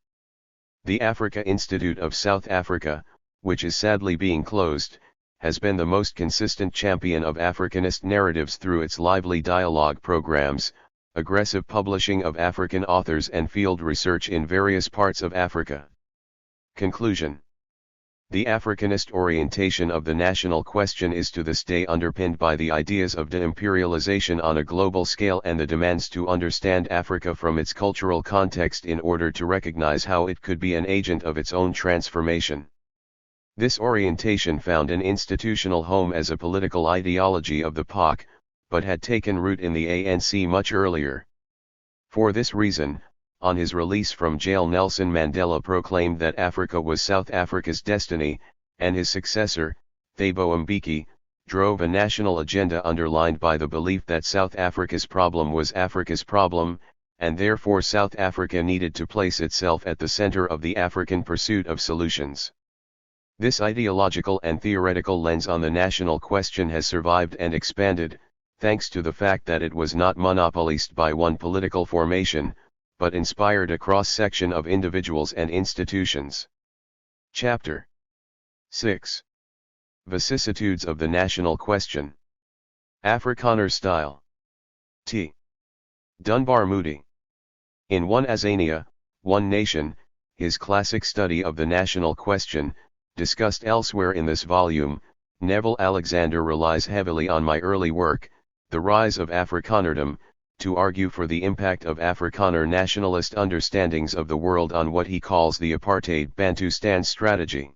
The Africa Institute of South Africa, which is sadly being closed, has been the most consistent champion of Africanist narratives through its lively dialogue programs, aggressive publishing of African authors and field research in various parts of Africa. Conclusion. The Africanist orientation of the national question is to this day underpinned by the ideas of de-imperialization on a global scale and the demands to understand Africa from its cultural context in order to recognize how it could be an agent of its own transformation. This orientation found an institutional home as a political ideology of the POC, but had taken root in the ANC much earlier. For this reason, on his release from jail Nelson Mandela proclaimed that Africa was South Africa's destiny, and his successor, Thabo Mbeki, drove a national agenda underlined by the belief that South Africa's problem was Africa's problem, and therefore South Africa needed to place itself at the center of the African pursuit of solutions. This ideological and theoretical lens on the national question has survived and expanded, thanks to the fact that it was not monopolized by one political formation, but inspired a cross-section of individuals and institutions. Chapter 6. Vicissitudes of the National Question. Afrikaner Style. T. Dunbar Moody. In One Azania, One Nation, his classic study of the national question, discussed elsewhere in this volume, Neville Alexander relies heavily on my early work, The Rise of Afrikanerdom, to argue for the impact of Afrikaner nationalist understandings of the world on what he calls the apartheid Bantustan strategy.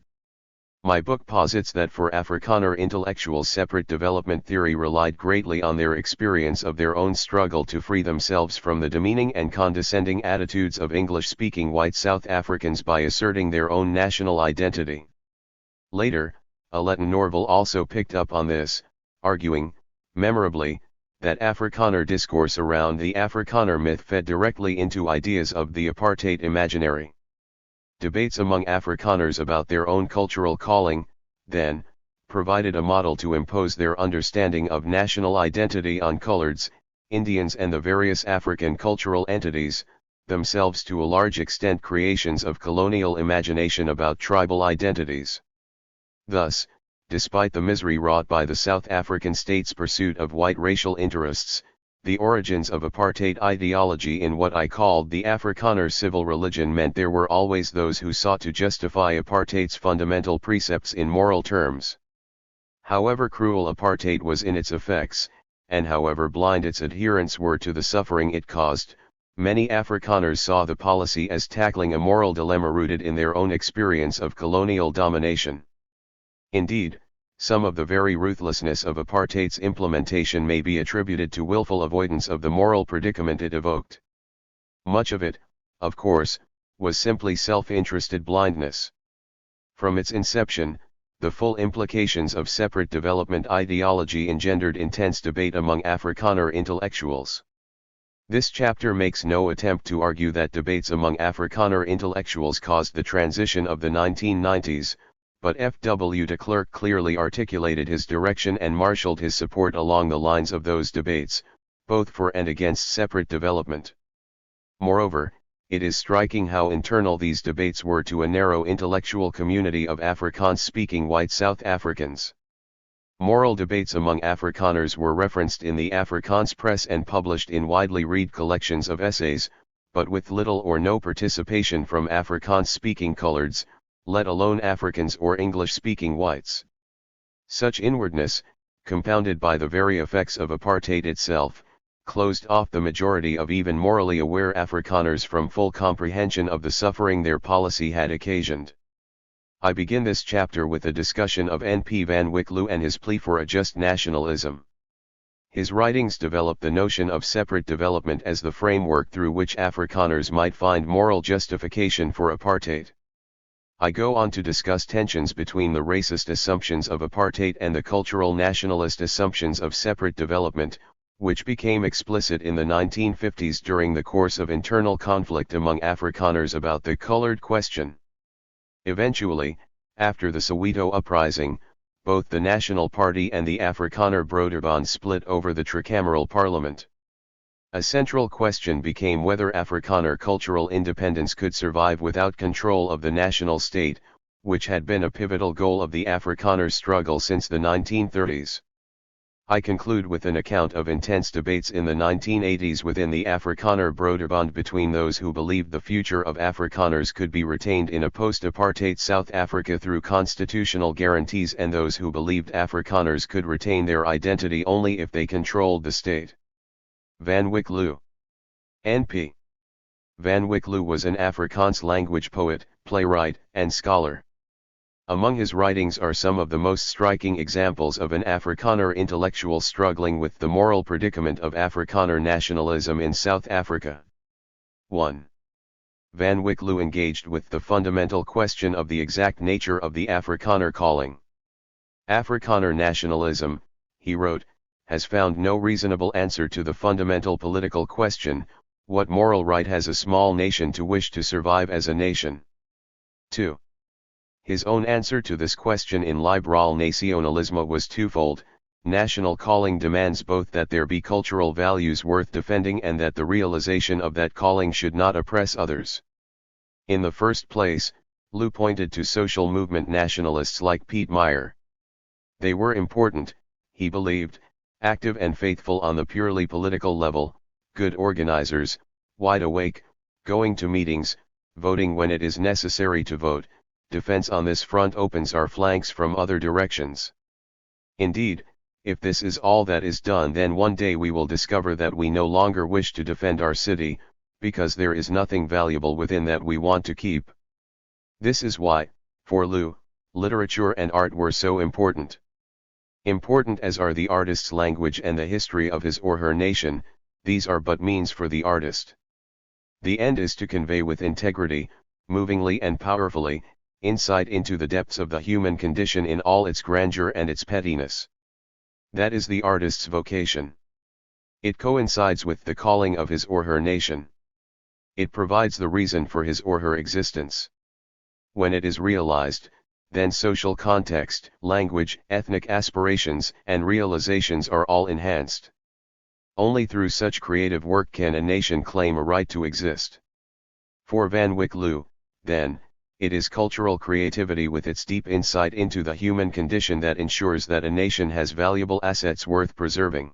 My book posits that for Afrikaner intellectuals separate development theory relied greatly on their experience of their own struggle to free themselves from the demeaning and condescending attitudes of English-speaking white South Africans by asserting their own national identity. Later, Aletten Norville also picked up on this, arguing, memorably, that Afrikaner discourse around the Afrikaner myth fed directly into ideas of the apartheid imaginary. Debates among Afrikaners about their own cultural calling, then, provided a model to impose their understanding of national identity on coloreds, Indians and the various African cultural entities, themselves to a large extent creations of colonial imagination about tribal identities. Thus, despite the misery wrought by the South African state's pursuit of white racial interests, the origins of apartheid ideology in what I called the Afrikaner civil religion meant there were always those who sought to justify apartheid's fundamental precepts in moral terms. However cruel apartheid was in its effects, and however blind its adherents were to the suffering it caused, many Afrikaners saw the policy as tackling a moral dilemma rooted in their own experience of colonial domination. Indeed, some of the very ruthlessness of apartheid's implementation may be attributed to willful avoidance of the moral predicament it evoked. Much of it, of course, was simply self-interested blindness. From its inception, The full implications of separate development ideology engendered intense debate among Afrikaner intellectuals. This chapter makes no attempt to argue that debates among Afrikaner intellectuals caused the transition of the 1990s, but F.W. de Klerk clearly articulated his direction and marshaled his support along the lines of those debates, both for and against separate development. Moreover, it is striking how internal these debates were to a narrow intellectual community of Afrikaans-speaking white South Africans. Moral debates among Afrikaners were referenced in the Afrikaans press and published in widely read collections of essays, but with little or no participation from Afrikaans-speaking coloreds, let alone Africans or English-speaking whites. Such inwardness, compounded by the very effects of apartheid itself, closed off the majority of even morally aware Afrikaners from full comprehension of the suffering their policy had occasioned. I begin this chapter with a discussion of N.P. van Wyk Louw and his plea for a just nationalism. His writings develop the notion of separate development as the framework through which Afrikaners might find moral justification for apartheid. I go on to discuss tensions between the racist assumptions of apartheid and the cultural nationalist assumptions of separate development, which became explicit in the 1950s during the course of internal conflict among Afrikaners about the colored question. Eventually, after the Soweto uprising, both the National Party and the Afrikaner Broederbond split over the tricameral parliament. A central question became whether Afrikaner cultural independence could survive without control of the national state, which had been a pivotal goal of the Afrikaner struggle since the 1930s. I conclude with an account of intense debates in the 1980s within the Afrikaner Broederbond between those who believed the future of Afrikaners could be retained in a post-apartheid South Africa through constitutional guarantees and those who believed Afrikaners could retain their identity only if they controlled the state. Van Wyk Louw. N.P. Van Wyk Louw was an Afrikaans language poet, playwright, and scholar. Among his writings are some of the most striking examples of an Afrikaner intellectual struggling with the moral predicament of Afrikaner nationalism in South Africa. 1. Van Wyk Louw engaged with the fundamental question of the exact nature of the Afrikaner calling. Afrikaner nationalism, he wrote, has found no reasonable answer to the fundamental political question, what moral right has a small nation to wish to survive as a nation? 2. His own answer to this question in Liberal Nationalisme was twofold. National calling demands both that there be cultural values worth defending and that the realization of that calling should not oppress others. In the first place, Louw pointed to social movement nationalists like Piet Meyer. They were important, he believed, active and faithful on the purely political level, good organizers, wide awake, going to meetings, voting when it is necessary to vote. Defense on this front opens our flanks from other directions. Indeed, if this is all that is done, then one day we will discover that we no longer wish to defend our city, because there is nothing valuable within that we want to keep. This is why, for Louw, literature and art were so important. Important as are the artist's language and the history of his or her nation, these are but means for the artist. The end is to convey with integrity, movingly and powerfully, insight into the depths of the human condition in all its grandeur and its pettiness. That is the artist's vocation. It coincides with the calling of his or her nation. It provides the reason for his or her existence. When it is realized, then social context, language, ethnic aspirations, and realizations are all enhanced. Only through such creative work can a nation claim a right to exist. For Van Wyk Louw, then, it is cultural creativity with its deep insight into the human condition that ensures that a nation has valuable assets worth preserving.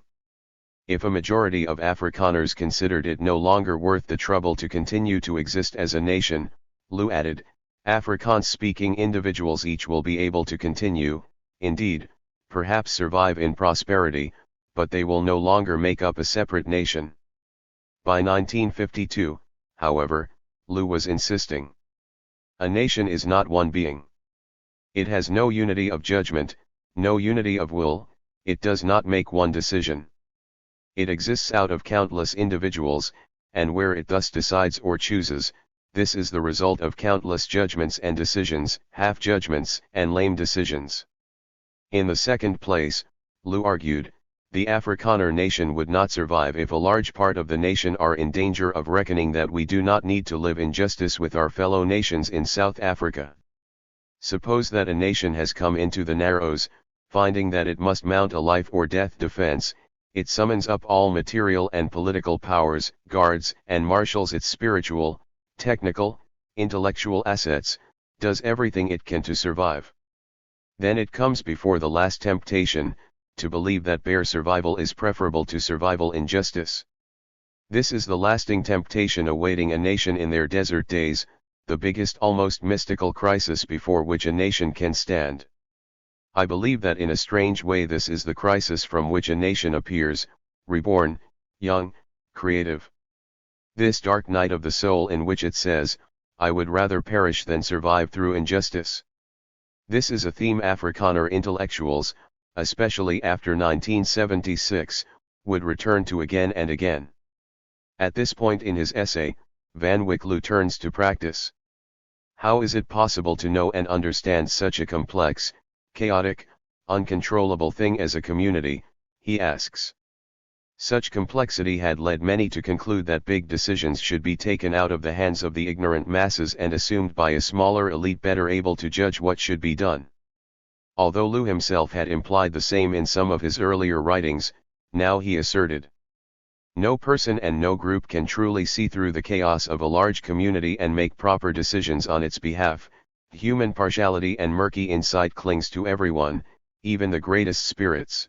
If a majority of Afrikaners considered it no longer worth the trouble to continue to exist as a nation, Louw added, Afrikaans-speaking individuals each will be able to continue, indeed, perhaps survive in prosperity, but they will no longer make up a separate nation. By 1952, however, Louw was insisting. A nation is not one being. It has no unity of judgment, no unity of will, it does not make one decision. It exists out of countless individuals, and where it thus decides or chooses, this is the result of countless judgments and decisions, half-judgments, and lame decisions. In the second place, Lu argued, the Afrikaner nation would not survive if a large part of the nation are in danger of reckoning that we do not need to live in justice with our fellow nations in South Africa. Suppose that a nation has come into the Narrows, finding that it must mount a life or death defense, it summons up all material and political powers, guards and marshals its spiritual, technical, intellectual assets, does everything it can to survive. Then it comes before the last temptation, to believe that bare survival is preferable to survival in justice. This is the lasting temptation awaiting a nation in their desert days, the biggest almost mystical crisis before which a nation can stand. I believe that in a strange way this is the crisis from which a nation appears, reborn, young, creative. This dark night of the soul in which it says, I would rather perish than survive through injustice. This is a theme Afrikaner intellectuals, especially after 1976, would return to again and again. At this point in his essay, Van Wyck Lu turns to practice. How is it possible to know and understand such a complex, chaotic, uncontrollable thing as a community, he asks. Such complexity had led many to conclude that big decisions should be taken out of the hands of the ignorant masses and assumed by a smaller elite better able to judge what should be done. Although Lu himself had implied the same in some of his earlier writings, now he asserted, no person and no group can truly see through the chaos of a large community and make proper decisions on its behalf. Human partiality and murky insight clings to everyone, even the greatest spirits.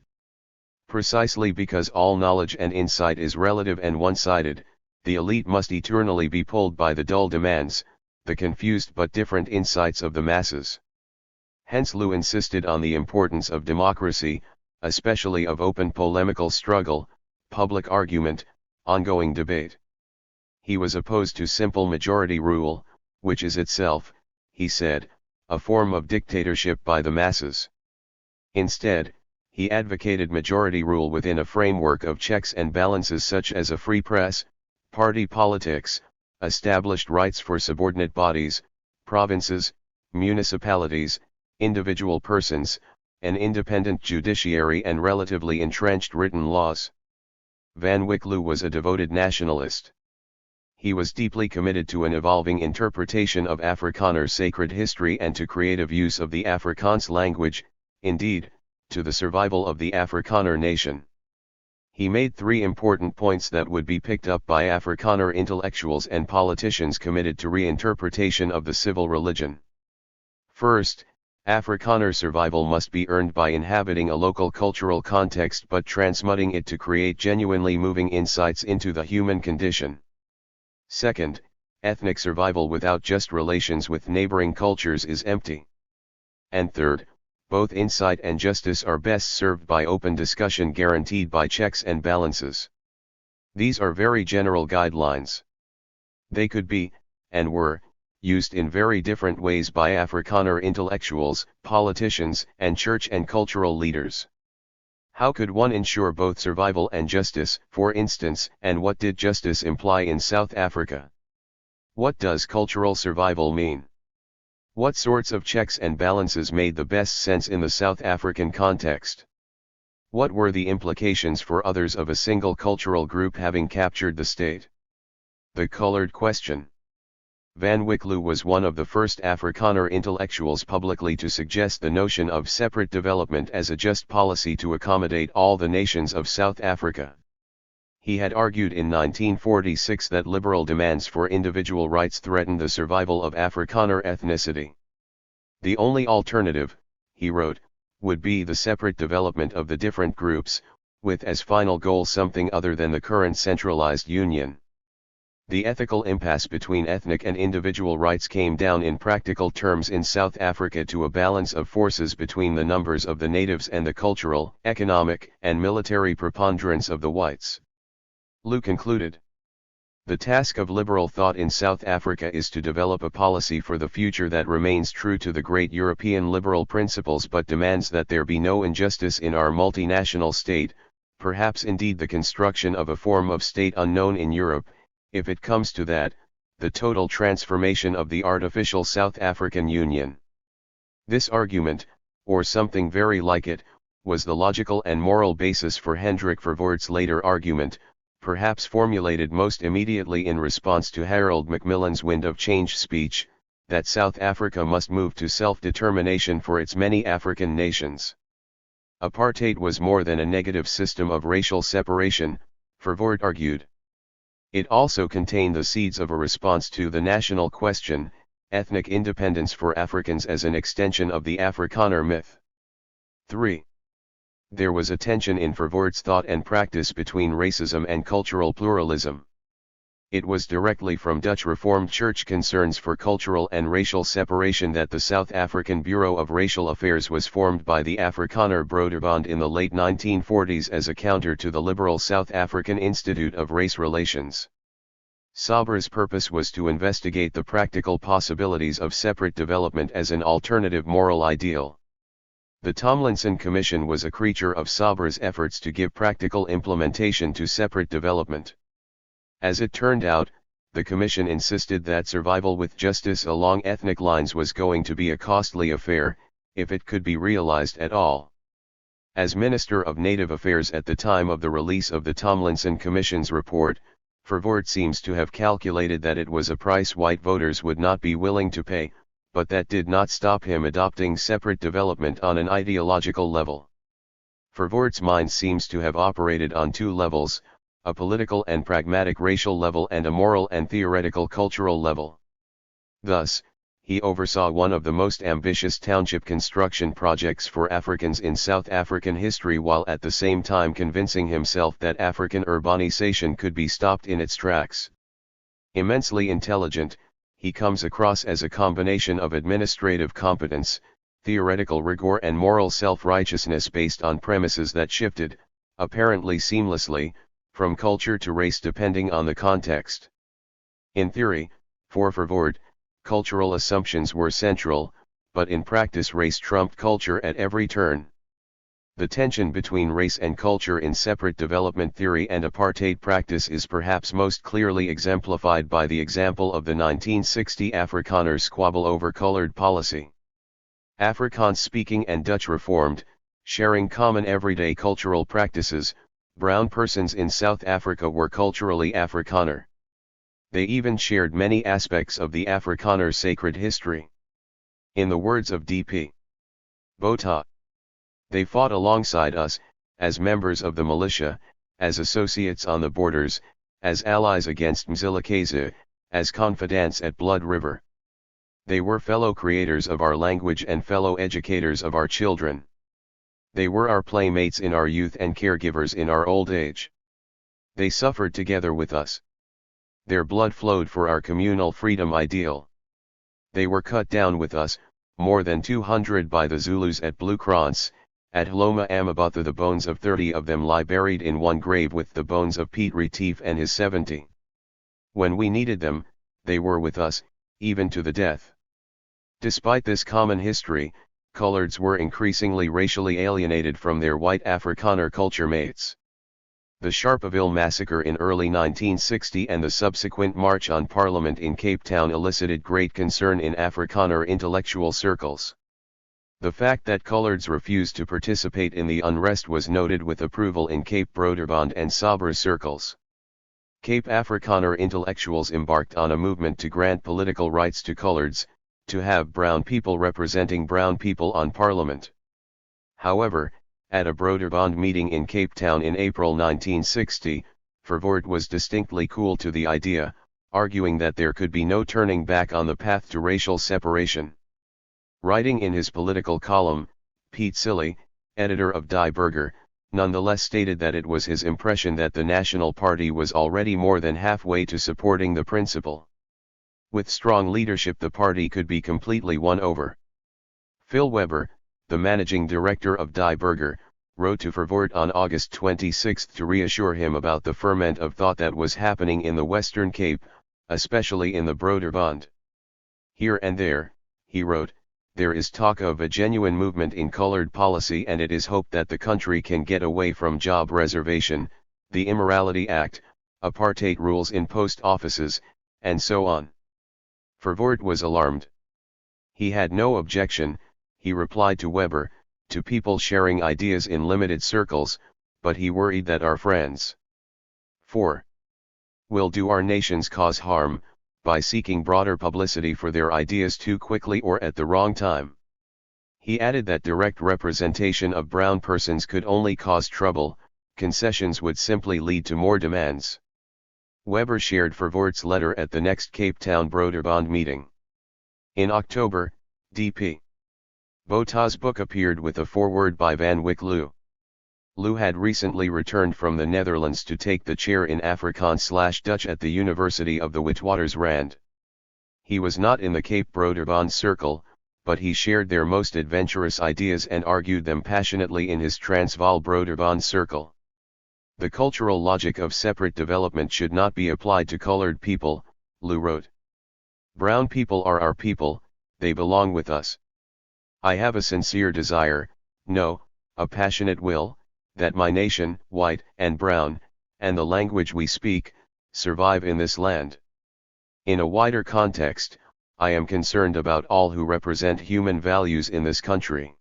Precisely because all knowledge and insight is relative and one-sided, the elite must eternally be pulled by the dull demands, the confused but different insights of the masses. Hence Lu insisted on the importance of democracy, especially of open polemical struggle, public argument, ongoing debate. He was opposed to simple majority rule, which is itself, he said, a form of dictatorship by the masses. Instead, he advocated majority rule within a framework of checks and balances such as a free press, party politics, established rights for subordinate bodies, provinces, municipalities, individual persons, an independent judiciary and relatively entrenched written laws. Van Wyck Lu was a devoted nationalist. He was deeply committed to an evolving interpretation of Afrikaner sacred history and to creative use of the Afrikaans language, indeed, to the survival of the Afrikaner nation. He made three important points that would be picked up by Afrikaner intellectuals and politicians committed to reinterpretation of the civil religion. First, Afrikaner survival must be earned by inhabiting a local cultural context but transmuting it to create genuinely moving insights into the human condition. Second, ethnic survival without just relations with neighboring cultures is empty. And third, both insight and justice are best served by open discussion guaranteed by checks and balances. These are very general guidelines. They could be, and were, used in very different ways by Afrikaner intellectuals, politicians, and church and cultural leaders. How could one ensure both survival and justice, for instance, and what did justice imply in South Africa? What does cultural survival mean? What sorts of checks and balances made the best sense in the South African context? What were the implications for others of a single cultural group having captured the state? The colored question. Van Wyck Lu was one of the first Afrikaner intellectuals publicly to suggest the notion of separate development as a just policy to accommodate all the nations of South Africa. He had argued in 1946 that liberal demands for individual rights threatened the survival of Afrikaner ethnicity. The only alternative, he wrote, would be the separate development of the different groups, with as final goal something other than the current centralized union. The ethical impasse between ethnic and individual rights came down in practical terms in South Africa to a balance of forces between the numbers of the natives and the cultural, economic, and military preponderance of the whites. Lu concluded, the task of liberal thought in South Africa is to develop a policy for the future that remains true to the great European liberal principles but demands that there be no injustice in our multinational state, perhaps indeed the construction of a form of state unknown in Europe, if it comes to that, the total transformation of the artificial South African Union. This argument, or something very like it, was the logical and moral basis for Hendrik Verwoerd's later argument, perhaps formulated most immediately in response to Harold Macmillan's Wind of Change speech, that South Africa must move to self-determination for its many African nations. Apartheid was more than a negative system of racial separation, Verwoerd argued. It also contained the seeds of a response to the national question, ethnic independence for Africans as an extension of the Afrikaner myth. 3. There was a tension in Verwoerd's thought and practice between racism and cultural pluralism. It was directly from Dutch Reformed Church concerns for cultural and racial separation that the South African Bureau of Racial Affairs was formed by the Afrikaner Broederbond in the late 1940s as a counter to the liberal South African Institute of Race Relations. SABR's purpose was to investigate the practical possibilities of separate development as an alternative moral ideal. The Tomlinson Commission was a creature of SABR's efforts to give practical implementation to separate development. As it turned out, the Commission insisted that survival with justice along ethnic lines was going to be a costly affair, if it could be realized at all. As Minister of Native Affairs at the time of the release of the Tomlinson Commission's report, Verwoerd seems to have calculated that it was a price white voters would not be willing to pay, but that did not stop him adopting separate development on an ideological level. Verwoerd's mind seems to have operated on two levels, a political and pragmatic racial level and a moral and theoretical cultural level. Thus, he oversaw one of the most ambitious township construction projects for Africans in South African history while at the same time convincing himself that African urbanization could be stopped in its tracks. Immensely intelligent, he comes across as a combination of administrative competence, theoretical rigor and moral self-righteousness based on premises that shifted, apparently seamlessly, from culture to race depending on the context. In theory, for Verwoerd, cultural assumptions were central, but in practice race trumped culture at every turn. The tension between race and culture in separate development theory and apartheid practice is perhaps most clearly exemplified by the example of the 1960 Afrikaners squabble over colored policy. Afrikaans-speaking and Dutch Reformed, sharing common everyday cultural practices, brown persons in South Africa were culturally Afrikaner. They even shared many aspects of the Afrikaner sacred history. In the words of D.P. Botha, they fought alongside us, as members of the militia, as associates on the borders, as allies against Mzilikazi, as confidants at Blood River. They were fellow creators of our language and fellow educators of our children. They were our playmates in our youth and caregivers in our old age. They suffered together with us. Their blood flowed for our communal freedom ideal. They were cut down with us, more than 200 by the Zulus at Blue Krans. At Hloma Amabatha the bones of 30 of them lie buried in one grave with the bones of Piet Retief and his 70. When we needed them, they were with us, even to the death. Despite this common history, coloreds were increasingly racially alienated from their white Afrikaner culture mates. The Sharpeville massacre in early 1960 and the subsequent March on Parliament in Cape Town elicited great concern in Afrikaner intellectual circles. The fact that coloreds refused to participate in the unrest was noted with approval in Cape Broederbond and Sabra circles. Cape Afrikaner intellectuals embarked on a movement to grant political rights to coloreds, to have brown people representing brown people on Parliament. However, at a Broederbond meeting in Cape Town in April 1960, Verwoerd was distinctly cool to the idea, arguing that there could be no turning back on the path to racial separation. Writing in his political column, Piet Silly, editor of Die Burger, nonetheless stated that it was his impression that the National Party was already more than halfway to supporting the principle. With strong leadership the party could be completely won over. Phil Weber, the managing director of Die Burger, wrote to Verwoerd on August 26 to reassure him about the ferment of thought that was happening in the Western Cape, especially in the Broederbond. Here and there, he wrote, there is talk of a genuine movement in colored policy and it is hoped that the country can get away from job reservation, the Immorality Act, apartheid rules in post offices, and so on. Verwoerd was alarmed. He had no objection, he replied to Weber, to people sharing ideas in limited circles, but he worried that our friends 4. will do our nations cause harm, by seeking broader publicity for their ideas too quickly or at the wrong time. He added that direct representation of brown persons could only cause trouble, concessions would simply lead to more demands. Weber shared Verwoerd's letter at the next Cape Town Broederbond meeting. In October, D.P. Botha's book appeared with a foreword by Van Wyck Loo. Loo had recently returned from the Netherlands to take the chair in Afrikaans/Dutch at the University of the Witwatersrand. He was not in the Cape Broederbond circle, but he shared their most adventurous ideas and argued them passionately in his Transvaal Broederbond circle. The cultural logic of separate development should not be applied to colored people, Loo wrote. Brown people are our people, they belong with us. I have a sincere desire, no, a passionate will, that my nation, white and brown, and the language we speak, survive in this land. In a wider context, I am concerned about all who represent human values in this country.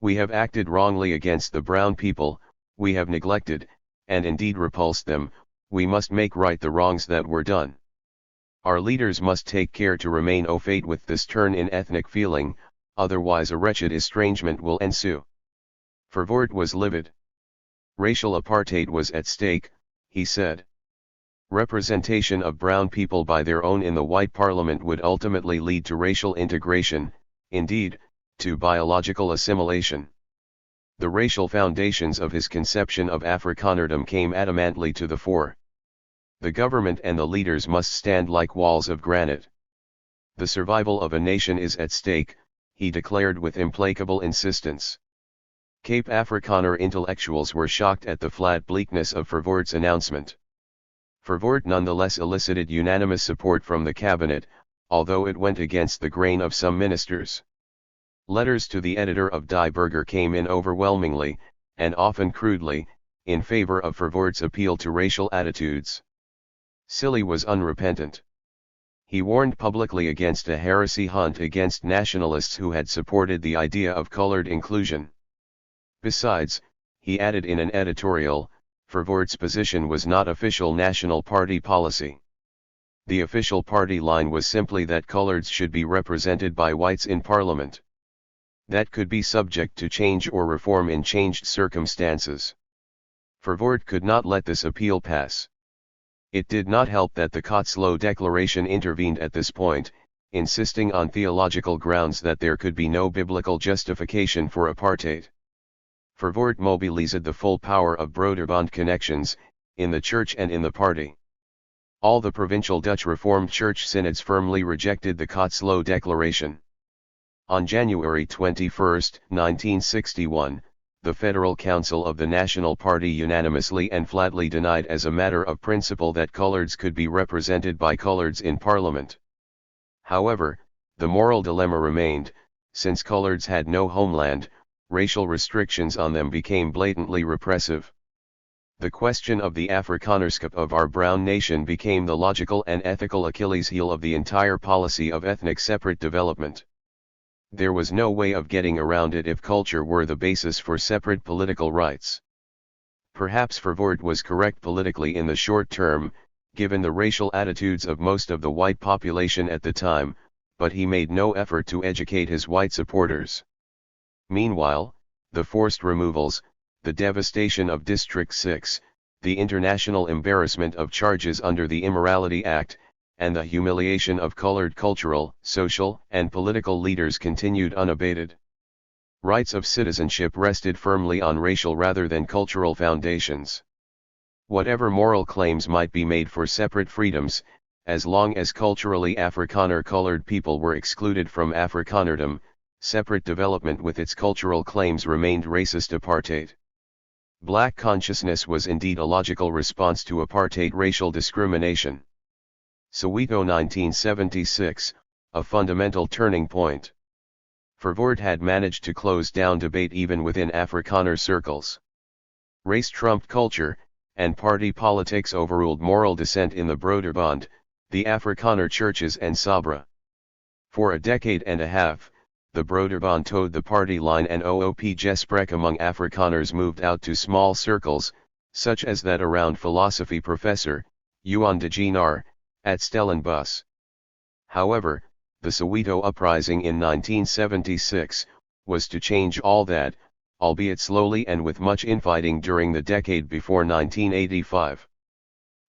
We have acted wrongly against the brown people, we have neglected, and indeed repulsed them, we must make right the wrongs that were done. Our leaders must take care to remain au fait with this turn in ethnic feeling, otherwise a wretched estrangement will ensue. Verwoerd was livid. Racial apartheid was at stake, he said. Representation of brown people by their own in the white parliament would ultimately lead to racial integration, indeed, to biological assimilation. The racial foundations of his conception of Afrikanerdom came adamantly to the fore. The government and the leaders must stand like walls of granite. The survival of a nation is at stake, he declared with implacable insistence. Cape Afrikaner intellectuals were shocked at the flat bleakness of Verwoerd's announcement. Verwoerd nonetheless elicited unanimous support from the cabinet, although it went against the grain of some ministers. Letters to the editor of Die Burger came in overwhelmingly, and often crudely, in favor of Verwoerd's appeal to racial attitudes. Silly was unrepentant. He warned publicly against a heresy hunt against nationalists who had supported the idea of colored inclusion. Besides, he added in an editorial, Verwoerd's position was not official National Party policy. The official party line was simply that coloreds should be represented by whites in parliament. That could be subject to change or reform in changed circumstances. Verwoerd could not let this appeal pass. It did not help that the Cotslow Declaration intervened at this point, insisting on theological grounds that there could be no biblical justification for apartheid. Verwoerd mobilized the full power of Broederbond connections, in the church and in the party. All the provincial Dutch Reformed Church synods firmly rejected the Cotslow Declaration. On January 21, 1961, the Federal Council of the National Party unanimously and flatly denied as a matter of principle that coloreds could be represented by coloreds in Parliament. However, the moral dilemma remained, since coloreds had no homeland, racial restrictions on them became blatantly repressive. The question of the Afrikanerskap of our brown nation became the logical and ethical Achilles heel of the entire policy of ethnic separate development. There was no way of getting around it if culture were the basis for separate political rights. Perhaps Verwoerd was correct politically in the short term, given the racial attitudes of most of the white population at the time, but he made no effort to educate his white supporters. Meanwhile, the forced removals, the devastation of District 6, the international embarrassment of charges under the Immorality Act, and the humiliation of colored cultural, social, and political leaders continued unabated. Rights of citizenship rested firmly on racial rather than cultural foundations. Whatever moral claims might be made for separate freedoms, as long as culturally Afrikaner colored people were excluded from Afrikanerdom, separate development with its cultural claims remained racist apartheid. Black consciousness was indeed a logical response to apartheid racial discrimination. Soweto 1976, a fundamental turning point. Verwoerd had managed to close down debate even within Afrikaner circles. Race trumped culture, and party politics overruled moral dissent in the Broederbond, The Afrikaner churches and Sabra. For a decade and a half, the Broederbond towed the party line and OOP-gesprek among Afrikaners moved out to small circles, such as that around philosophy professor, Johan de Genaar, at Stellenbosch. However, the Soweto uprising in 1976, was to change all that, albeit slowly and with much infighting during the decade before 1985.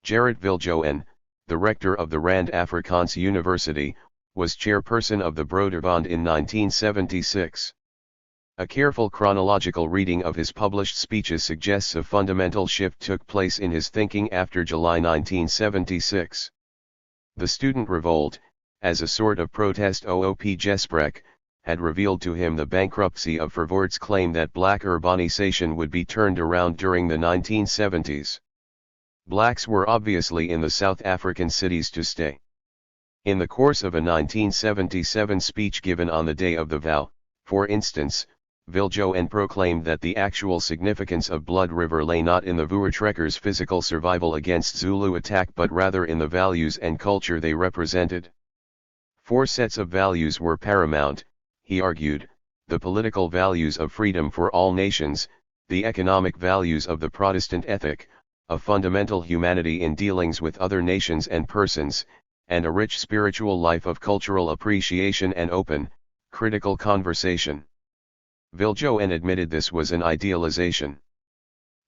Gerrit Viljoen, the rector of the Rand Afrikaans University, was chairperson of the Broederbond in 1976. A careful chronological reading of his published speeches suggests a fundamental shift took place in his thinking after July 1976. The student revolt, as a sort of protest OOP-gesprek, had revealed to him the bankruptcy of Verwoerd's claim that black urbanization would be turned around during the 1970s. Blacks were obviously in the South African cities to stay. In the course of a 1977 speech given on the day of the vow, for instance, Viljoen proclaimed that the actual significance of Blood River lay not in the Voortrekkers' physical survival against Zulu attack but rather in the values and culture they represented. 4 sets of values were paramount, he argued: the political values of freedom for all nations, the economic values of the Protestant ethic, a fundamental humanity in dealings with other nations and persons, and a rich spiritual life of cultural appreciation and open, critical conversation. Viljoen admitted this was an idealization.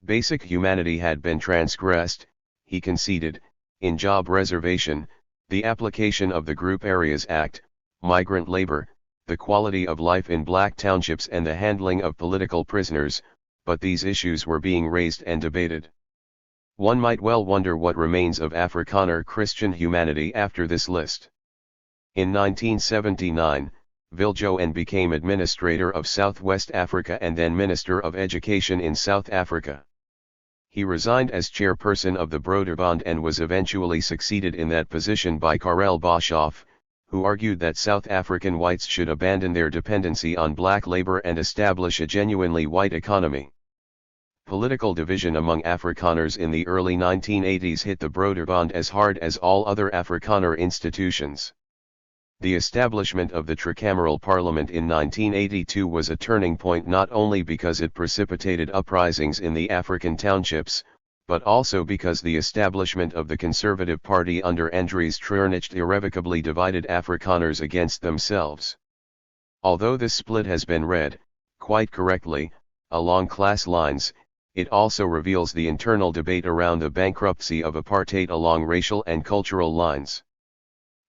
Basic humanity had been transgressed, he conceded, in job reservation, the application of the Group Areas Act, migrant labor, the quality of life in black townships and the handling of political prisoners, but these issues were being raised and debated. One might well wonder what remains of Afrikaner Christian humanity after this list. In 1979, Viljoen became administrator of Southwest Africa and then Minister of Education in South Africa. He resigned as chairperson of the Broederbond and was eventually succeeded in that position by Karel Boshoff, who argued that South African whites should abandon their dependency on black labor and establish a genuinely white economy. Political division among Afrikaners in the early 1980s hit the Broederbond as hard as all other Afrikaner institutions. The establishment of the tricameral parliament in 1982 was a turning point not only because it precipitated uprisings in the African townships, but also because the establishment of the Conservative Party under Andries Treurnicht irrevocably divided Afrikaners against themselves. Although this split has been read, quite correctly, along class lines, it also reveals the internal debate around the bankruptcy of apartheid along racial and cultural lines.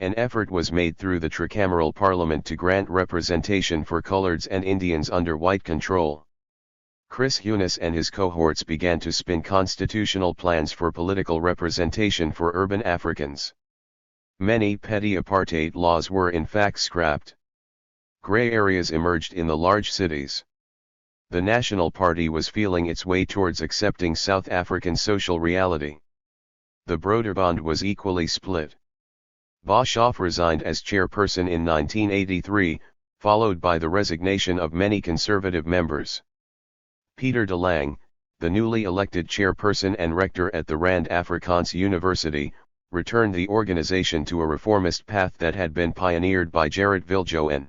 An effort was made through the tricameral parliament to grant representation for coloreds and Indians under white control. Chris Hunis and his cohorts began to spin constitutional plans for political representation for urban Africans. Many petty apartheid laws were in fact scrapped. Gray areas emerged in the large cities. The National Party was feeling its way towards accepting South African social reality. The Broederbond was equally split. Boshoff resigned as chairperson in 1983, followed by the resignation of many conservative members. Peter de Lang, the newly elected chairperson and rector at the Rand Afrikaans University, returned the organization to a reformist path that had been pioneered by Gerrit Viljoen.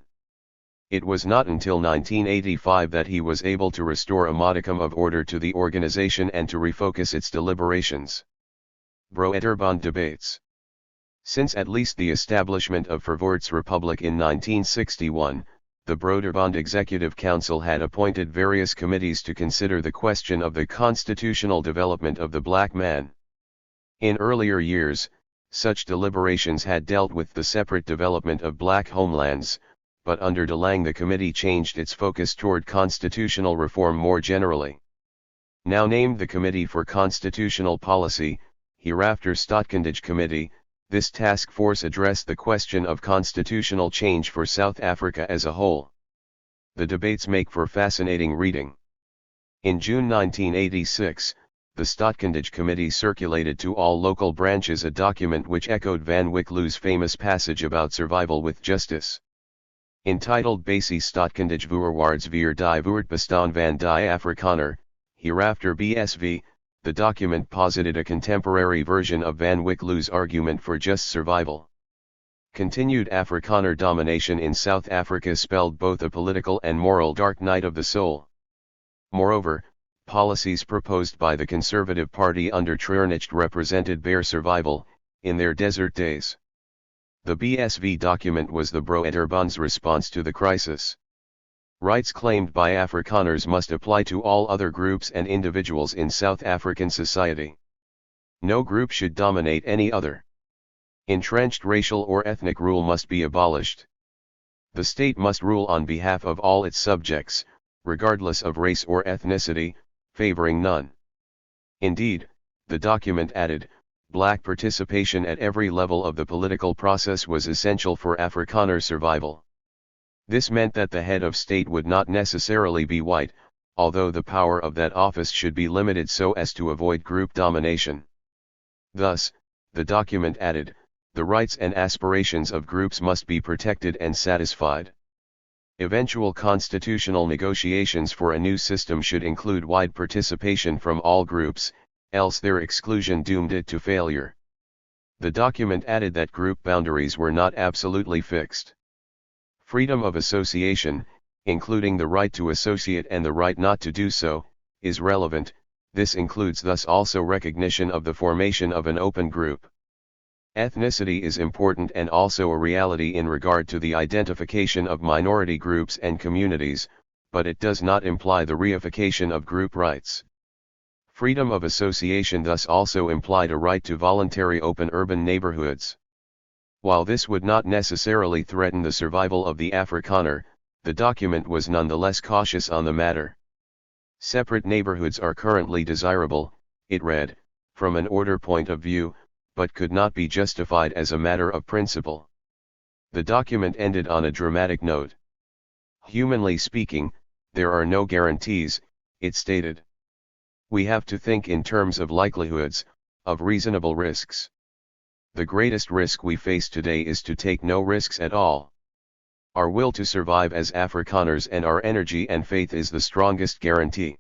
It was not until 1985 that he was able to restore a modicum of order to the organization and to refocus its deliberations. Broederbond debates. Since at least the establishment of Verwoerd's Republic in 1961, the Broederbond Executive Council had appointed various committees to consider the question of the constitutional development of the black man. In earlier years, such deliberations had dealt with the separate development of black homelands, but under de Lang the committee changed its focus toward constitutional reform more generally. Now named the Committee for Constitutional Policy, hereafter Staatkundige Committee, this task force addressed the question of constitutional change for South Africa as a whole. The debates make for fascinating reading. In June 1986, the Staatkundige Committee circulated to all local branches a document which echoed Van Wicklow's famous passage about survival with justice. Entitled Basie Staatkundige Voorwaarts vir die Woordbestaan van die Afrikaner, hereafter BSV, the document posited a contemporary version of Van Wicklow's argument for just survival. Continued Afrikaner domination in South Africa spelled both a political and moral dark night of the soul. Moreover, policies proposed by the Conservative Party under Treurnicht represented bare survival, in their desert days. The BSV document was the Broederbond's response to the crisis. Rights claimed by Afrikaners must apply to all other groups and individuals in South African society. No group should dominate any other. Entrenched racial or ethnic rule must be abolished. The state must rule on behalf of all its subjects, regardless of race or ethnicity, favoring none. Indeed, the document added, black participation at every level of the political process was essential for Afrikaner survival. This meant that the head of state would not necessarily be white, although the power of that office should be limited so as to avoid group domination. Thus, the document added, the rights and aspirations of groups must be protected and satisfied. Eventual constitutional negotiations for a new system should include wide participation from all groups, else their exclusion doomed it to failure. The document added that group boundaries were not absolutely fixed. Freedom of association, including the right to associate and the right not to do so, is relevant. This includes thus also recognition of the formation of an open group. Ethnicity is important and also a reality in regard to the identification of minority groups and communities, but it does not imply the reification of group rights. Freedom of association thus also implied a right to voluntary open urban neighborhoods. While this would not necessarily threaten the survival of the Afrikaner, the document was nonetheless cautious on the matter. Separate neighborhoods are currently desirable, it read, from an order point of view, but could not be justified as a matter of principle. The document ended on a dramatic note. Humanly speaking, there are no guarantees, it stated. We have to think in terms of likelihoods, of reasonable risks. The greatest risk we face today is to take no risks at all. Our will to survive as Afrikaners and our energy and faith is the strongest guarantee.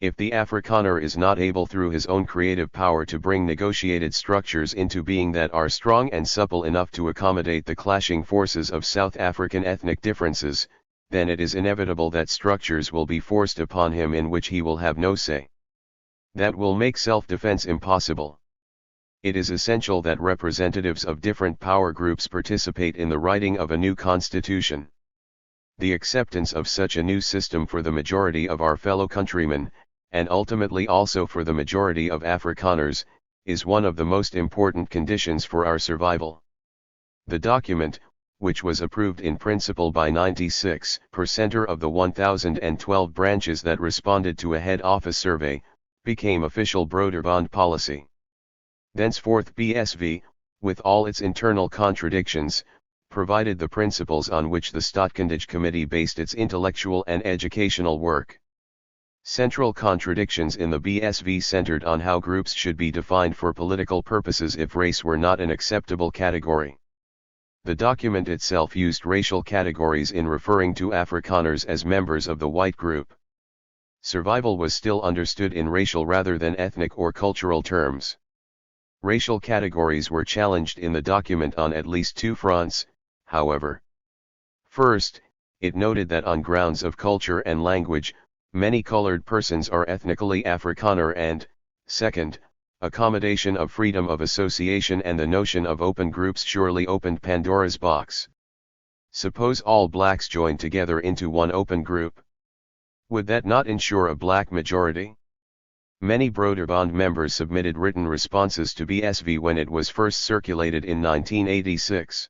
If the Afrikaner is not able through his own creative power to bring negotiated structures into being that are strong and supple enough to accommodate the clashing forces of South African ethnic differences, then it is inevitable that structures will be forced upon him in which he will have no say. That will make self-defense impossible. It is essential that representatives of different power groups participate in the writing of a new constitution. The acceptance of such a new system for the majority of our fellow countrymen, and ultimately also for the majority of Afrikaners, is one of the most important conditions for our survival. The document, which was approved in principle by 96% of the 1,012 branches that responded to a head office survey, became official Broederbond policy. Thenceforth BSV, with all its internal contradictions, provided the principles on which the Staatkundige Committee based its intellectual and educational work. Central contradictions in the BSV centered on how groups should be defined for political purposes if race were not an acceptable category. The document itself used racial categories in referring to Afrikaners as members of the white group. Survival was still understood in racial rather than ethnic or cultural terms. Racial categories were challenged in the document on at least two fronts, however. First, it noted that on grounds of culture and language, many colored persons are ethnically Afrikaner and, second, accommodation of freedom of association and the notion of open groups surely opened Pandora's box. Suppose all blacks joined together into one open group. Would that not ensure a black majority? Many Broederbond members submitted written responses to BSV when it was first circulated in 1986.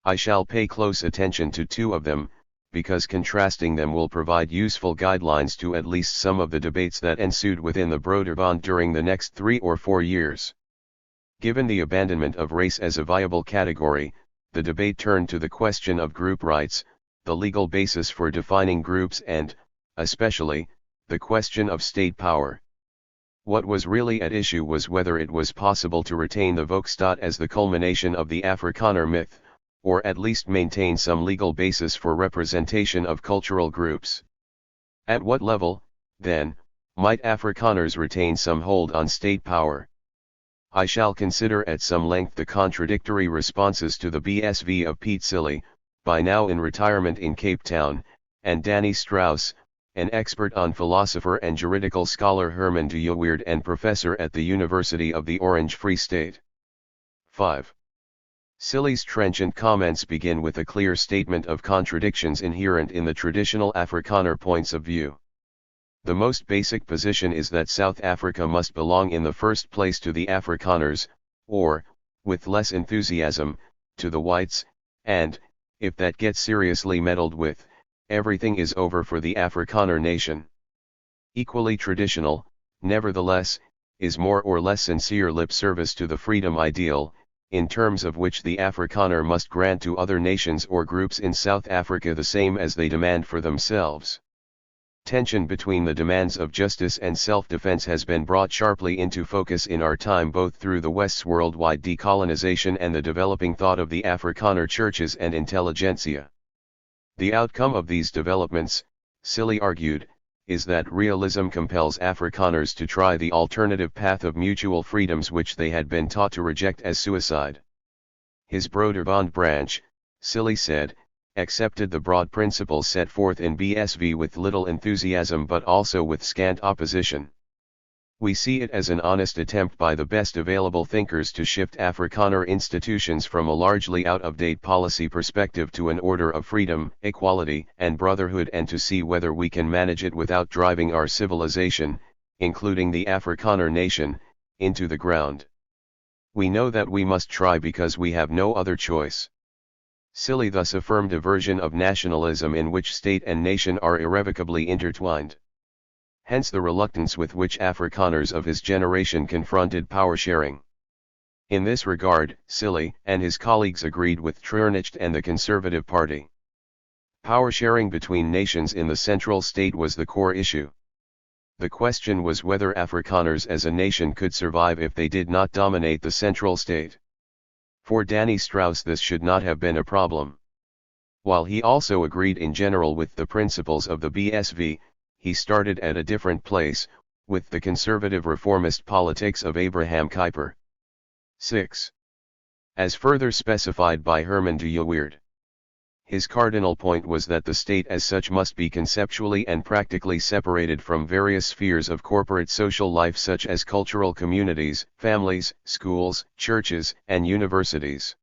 I shall pay close attention to two of them, because contrasting them will provide useful guidelines to at least some of the debates that ensued within the Broederbond during the next 3 or 4 years. Given the abandonment of race as a viable category, the debate turned to the question of group rights, the legal basis for defining groups and, especially, the question of state power. What was really at issue was whether it was possible to retain the Volksstaat as the culmination of the Afrikaner myth, or at least maintain some legal basis for representation of cultural groups. At what level, then, Might Afrikaners retain some hold on state power? I shall consider at some length the contradictory responses to the BSV of Piet Silly, by now in retirement in Cape Town, and Danny Strauss, an expert on philosopher and juridical scholar Herman de Yeweerd and professor at the University of the Orange Free State. 5. Silly's trenchant comments begin with a clear statement of contradictions inherent in the traditional Afrikaner points of view. The most basic position is that South Africa must belong in the first place to the Afrikaners, or, with less enthusiasm, to the whites, and, if that gets seriously meddled with, everything is over for the Afrikaner nation. Equally traditional, nevertheless, is more or less sincere lip service to the freedom ideal, in terms of which the Afrikaner must grant to other nations or groups in South Africa the same as they demand for themselves. Tension between the demands of justice and self-defense has been brought sharply into focus in our time both through the West's worldwide decolonization and the developing thought of the Afrikaner churches and intelligentsia. The outcome of these developments, Silly argued, is that realism compels Afrikaners to try the alternative path of mutual freedoms which they had been taught to reject as suicide. His Broederbond branch, Silly said, accepted the broad principles set forth in BSV with little enthusiasm but also with scant opposition. We see it as an honest attempt by the best available thinkers to shift Afrikaner institutions from a largely out-of-date policy perspective to an order of freedom, equality, and brotherhood, and to see whether we can manage it without driving our civilization, including the Afrikaner nation, into the ground. We know that we must try because we have no other choice. Silly thus affirmed a version of nationalism in which state and nation are irrevocably intertwined. Hence the reluctance with which Afrikaners of his generation confronted power sharing. In this regard, Silly and his colleagues agreed with Treurnicht and the Conservative Party. Power sharing between nations in the central state was the core issue. The question was whether Afrikaners as a nation could survive if they did not dominate the central state. For Danny Strauss this should not have been a problem. While he also agreed in general with the principles of the BSV, he started at a different place, with the conservative reformist politics of Abraham Kuyper. 6. As further specified by Herman de Yeweerd. His cardinal point was that the state as such must be conceptually and practically separated from various spheres of corporate social life such as cultural communities, families, schools, churches, and universities.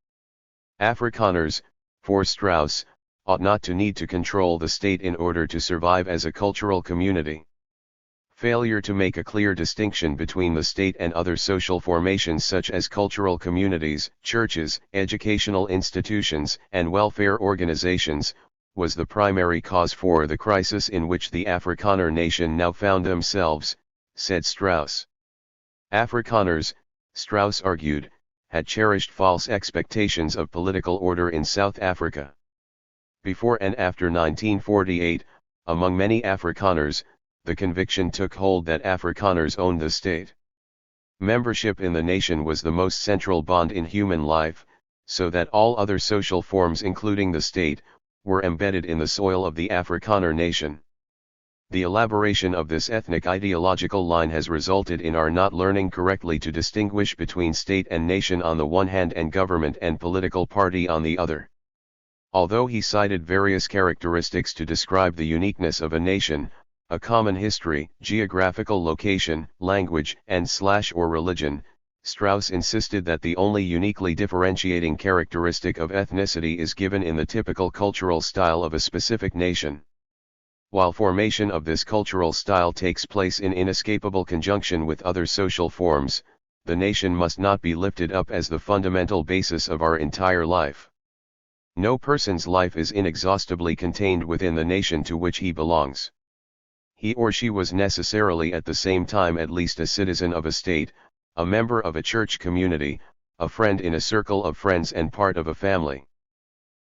Afrikaners, for Strauss, ought not to need to control the state in order to survive as a cultural community. Failure to make a clear distinction between the state and other social formations such as cultural communities, churches, educational institutions, and welfare organizations, was the primary cause for the crisis in which the Afrikaner nation now found themselves, said Strauss. Afrikaners, Strauss argued, had cherished false expectations of political order in South Africa. Before and after 1948, among many Afrikaners, the conviction took hold that Afrikaners owned the state. Membership in the nation was the most central bond in human life, so that all other social forms including the state, were embedded in the soil of the Afrikaner nation. The elaboration of this ethnic ideological line has resulted in our not learning correctly to distinguish between state and nation on the one hand and government and political party on the other. Although he cited various characteristics to describe the uniqueness of a nation, a common history, geographical location, language, and/or religion, Strauss insisted that the only uniquely differentiating characteristic of ethnicity is given in the typical cultural style of a specific nation. While formation of this cultural style takes place in inescapable conjunction with other social forms, the nation must not be lifted up as the fundamental basis of our entire life. No person's life is inexhaustibly contained within the nation to which he belongs. He or she was necessarily at the same time at least a citizen of a state, a member of a church community, a friend in a circle of friends and part of a family.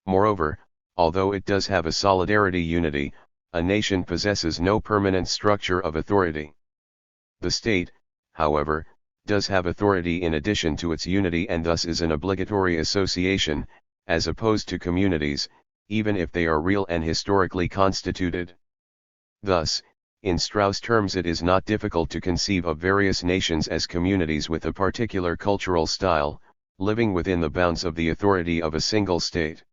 Moreover, although it does have a solidarity unity, a nation possesses no permanent structure of authority. The state, however, does have authority in addition to its unity and thus is an obligatory association, as opposed to communities, even if they are real and historically constituted. Thus, in Strauss terms, it is not difficult to conceive of various nations as communities with a particular cultural style, living within the bounds of the authority of a single state.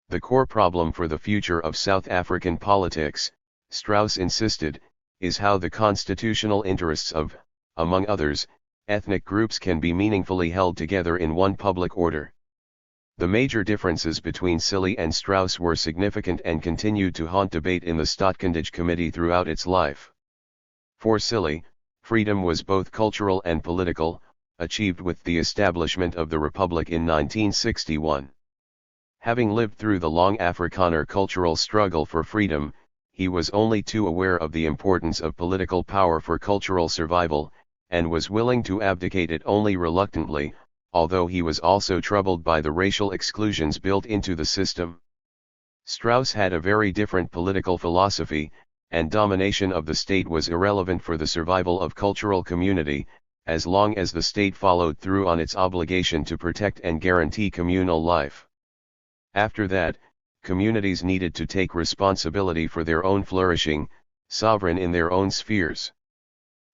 The core problem for the future of South African politics, Strauss insisted, is how the constitutional interests of, among others, ethnic groups can be meaningfully held together in one public order. The major differences between Silly and Strauss were significant and continued to haunt debate in the Staatskundige Committee throughout its life. For Silly, freedom was both cultural and political, achieved with the establishment of the Republic in 1961. Having lived through the long Afrikaner cultural struggle for freedom, he was only too aware of the importance of political power for cultural survival, and was willing to abdicate it only reluctantly, although he was also troubled by the racial exclusions built into the system. Strauss had a very different political philosophy, and domination of the state was irrelevant for the survival of cultural community, as long as the state followed through on its obligation to protect and guarantee communal life. After that, communities needed to take responsibility for their own flourishing, sovereign in their own spheres.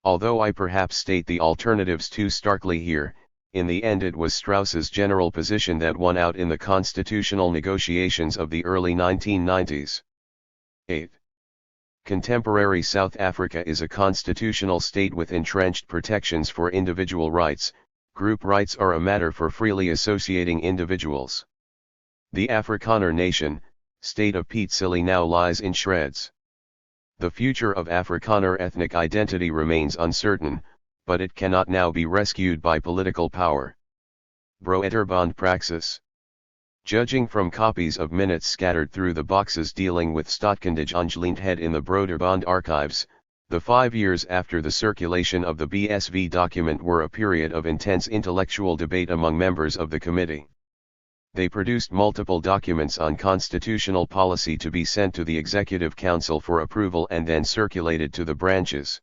Although I perhaps state the alternatives too starkly here, in the end it was Strauss's general position that won out in the constitutional negotiations of the early 1990s. 8. Contemporary South Africa is a constitutional state with entrenched protections for individual rights. Group rights are a matter for freely associating individuals. The Afrikaner nation, state of Piet Silly, now lies in shreds. The future of Afrikaner ethnic identity remains uncertain, but it cannot now be rescued by political power. Broederbond praxis. Judging from copies of minutes scattered through the boxes dealing with Staatskundige Aangeleentheid in the Broederbond archives, the 5 years after the circulation of the BSV document were a period of intense intellectual debate among members of the committee. They produced multiple documents on constitutional policy to be sent to the Executive Council for approval and then circulated to the branches.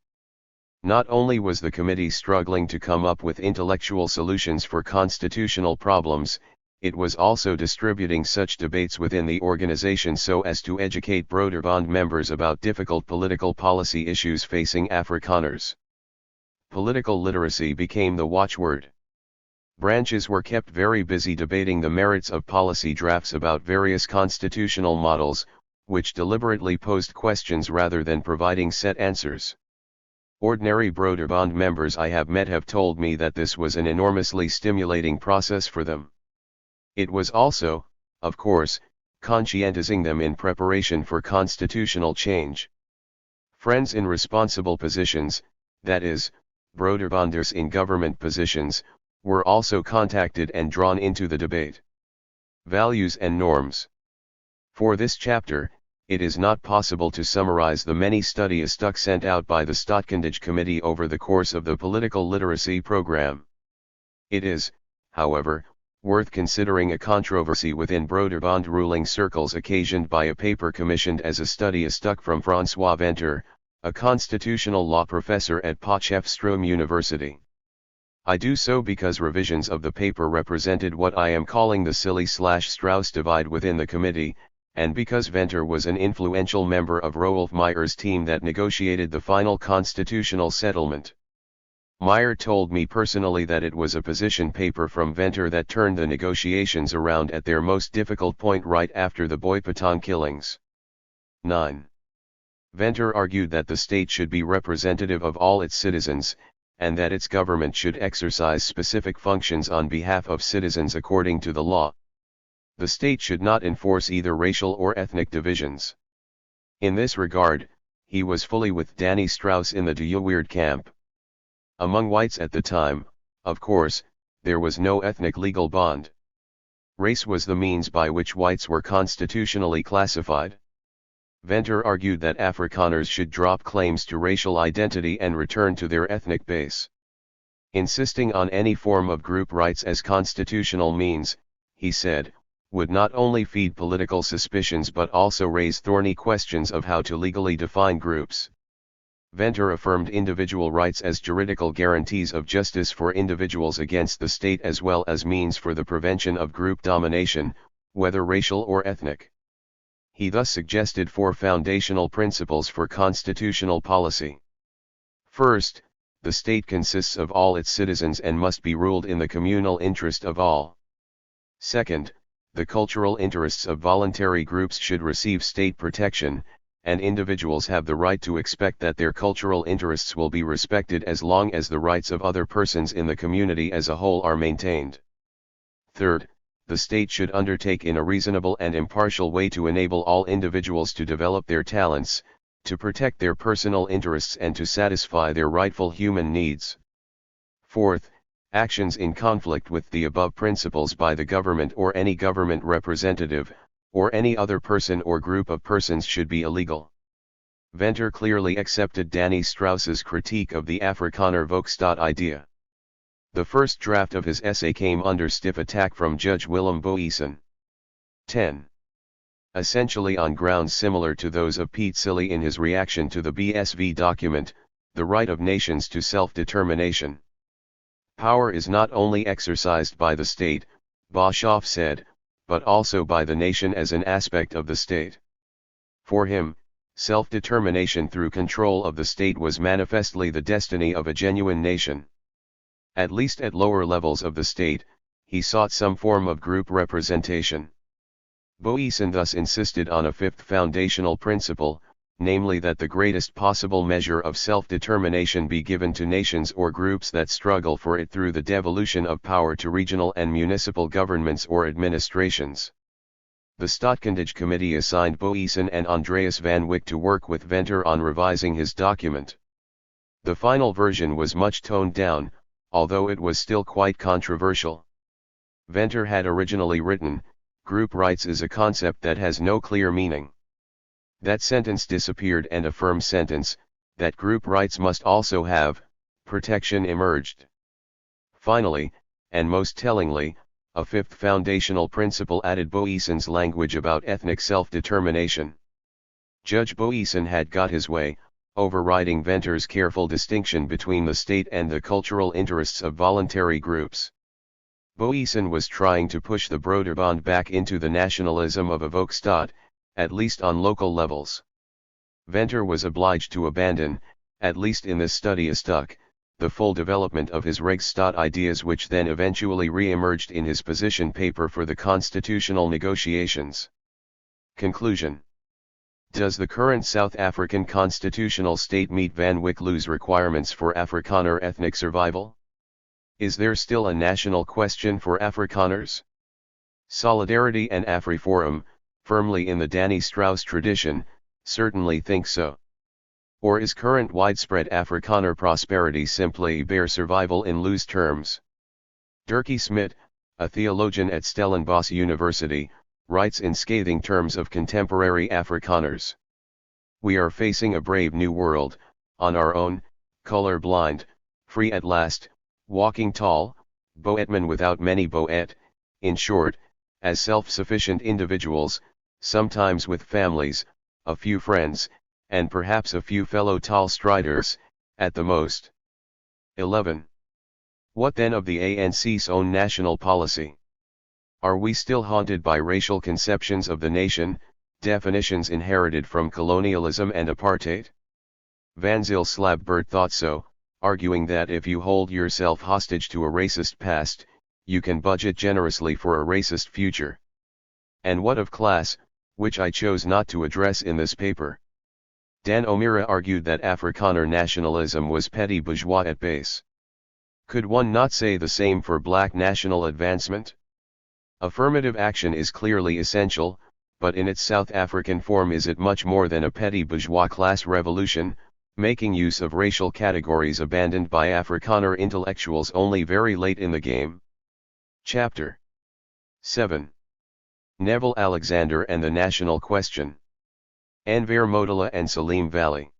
Not only was the committee struggling to come up with intellectual solutions for constitutional problems, it was also distributing such debates within the organization so as to educate Broederbond members about difficult political policy issues facing Afrikaners. Political literacy became the watchword. Branches were kept very busy debating the merits of policy drafts about various constitutional models, which deliberately posed questions rather than providing set answers. Ordinary Broederbond members I have met have told me that this was an enormously stimulating process for them. It was also, of course, conscientizing them in preparation for constitutional change. Friends in responsible positions, that is, Broederbonders in government positions, were also contacted and drawn into the debate. Values and norms. For this chapter, it is not possible to summarize the many studies sent out by the Staatskundige Committee over the course of the political literacy program. It is, however, worth considering a controversy within Broederbond ruling circles occasioned by a paper commissioned as a study from François Venter, a constitutional law professor at Potchefstroom University. I do so because revisions of the paper represented what I am calling the Silly/Strauss divide within the committee, and because Venter was an influential member of Roelf Meyer's team that negotiated the final constitutional settlement. Meyer told me personally that it was a position paper from Venter that turned the negotiations around at their most difficult point right after the Boipatong killings. 9. Venter argued that the state should be representative of all its citizens, and that its government should exercise specific functions on behalf of citizens according to the law. The state should not enforce either racial or ethnic divisions. In this regard, he was fully with Danny Strauss in the De Weerd camp. Among whites at the time, of course, there was no ethnic legal bond. Race was the means by which whites were constitutionally classified. Venter argued that Afrikaners should drop claims to racial identity and return to their ethnic base. Insisting on any form of group rights as constitutional means, he said, would not only feed political suspicions but also raise thorny questions of how to legally define groups. Venter affirmed individual rights as juridical guarantees of justice for individuals against the state as well as means for the prevention of group domination, whether racial or ethnic. He thus suggested 4 foundational principles for constitutional policy. First, the state consists of all its citizens and must be ruled in the communal interest of all. Second, the cultural interests of voluntary groups should receive state protection, and individuals have the right to expect that their cultural interests will be respected as long as the rights of other persons in the community as a whole are maintained. Third, the state should undertake in a reasonable and impartial way to enable all individuals to develop their talents, to protect their personal interests and to satisfy their rightful human needs. Fourth, actions in conflict with the above principles by the government or any government representative, or any other person or group of persons should be illegal. Venter clearly accepted Danny Strauss's critique of the Afrikaner Volksstaat idea. The first draft of his essay came under stiff attack from Judge Willem Boysen. 10. Essentially on grounds similar to those of Pete Silly in his reaction to the BSV document, the right of nations to self-determination. Power is not only exercised by the state, Boshoff said, but also by the nation as an aspect of the state. For him, self-determination through control of the state was manifestly the destiny of a genuine nation. At least at lower levels of the state, he sought some form of group representation. Boysen thus insisted on a 5th foundational principle, namely that the greatest possible measure of self-determination be given to nations or groups that struggle for it through the devolution of power to regional and municipal governments or administrations. The Staatkundige Committee assigned Boysen and Andreas van Wyk to work with Venter on revising his document. The final version was much toned down, although it was still quite controversial. Venter had originally written, "Group rights is a concept that has no clear meaning." That sentence disappeared and a firm sentence, that group rights must also have protection, emerged. Finally, and most tellingly, a 5th foundational principle added Boysen's language about ethnic self-determination. Judge Boysen had got his way, overriding Venter's careful distinction between the state and the cultural interests of voluntary groups. Boysen was trying to push the Broederbond back into the nationalism of a Volksstaat, at least on local levels. Venter was obliged to abandon, at least in this study stuck, the full development of his Rechtsstaat ideas, which then eventually re-emerged in his position paper for the constitutional negotiations. Conclusion. Does the current South African constitutional state meet Van Wykl's requirements for Afrikaner ethnic survival? Is there still a national question for Afrikaners? Solidarity and AfriForum, firmly in the Danny Strauss tradition, certainly think so. Or is current widespread Afrikaner prosperity simply bare survival in loose terms? Dirkie Smit, a theologian at Stellenbosch University, writes in scathing terms of contemporary Afrikaners. "We are facing a brave new world, on our own, color-blind, free at last, walking tall, Boetman without many Boet, in short, as self-sufficient individuals, sometimes with families, a few friends, and perhaps a few fellow tall striders, at the most." 11. What then of the ANC's own national policy? Are we still haunted by racial conceptions of the nation, definitions inherited from colonialism and apartheid? Van Zyl Slabbert thought so, arguing that if you hold yourself hostage to a racist past, you can budget generously for a racist future. And what of class, which I chose not to address in this paper? Dan O'Meara argued that Afrikaner nationalism was petty bourgeois at base. Could one not say the same for black national advancement? Affirmative action is clearly essential, but in its South African form is it much more than a petty bourgeois class revolution, making use of racial categories abandoned by Afrikaner intellectuals only very late in the game? Chapter 7. Neville Alexander and the National Question. Anver Motola and Salim Valley.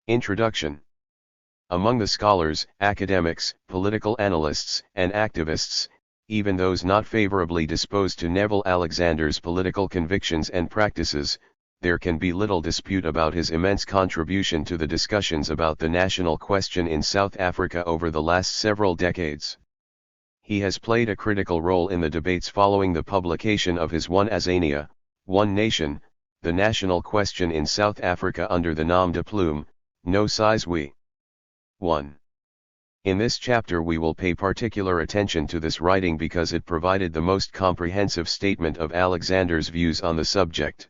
Introduction. Among the scholars, academics, political analysts, and activists, even those not favorably disposed to Neville Alexander's political convictions and practices, there can be little dispute about his immense contribution to the discussions about the national question in South Africa over the last several decades. He has played a critical role in the debates following the publication of his One Azania, One Nation, The National Question in South Africa under the nom de plume, No Size We. 1. In this chapter we will pay particular attention to this writing because it provided the most comprehensive statement of Alexander's views on the subject.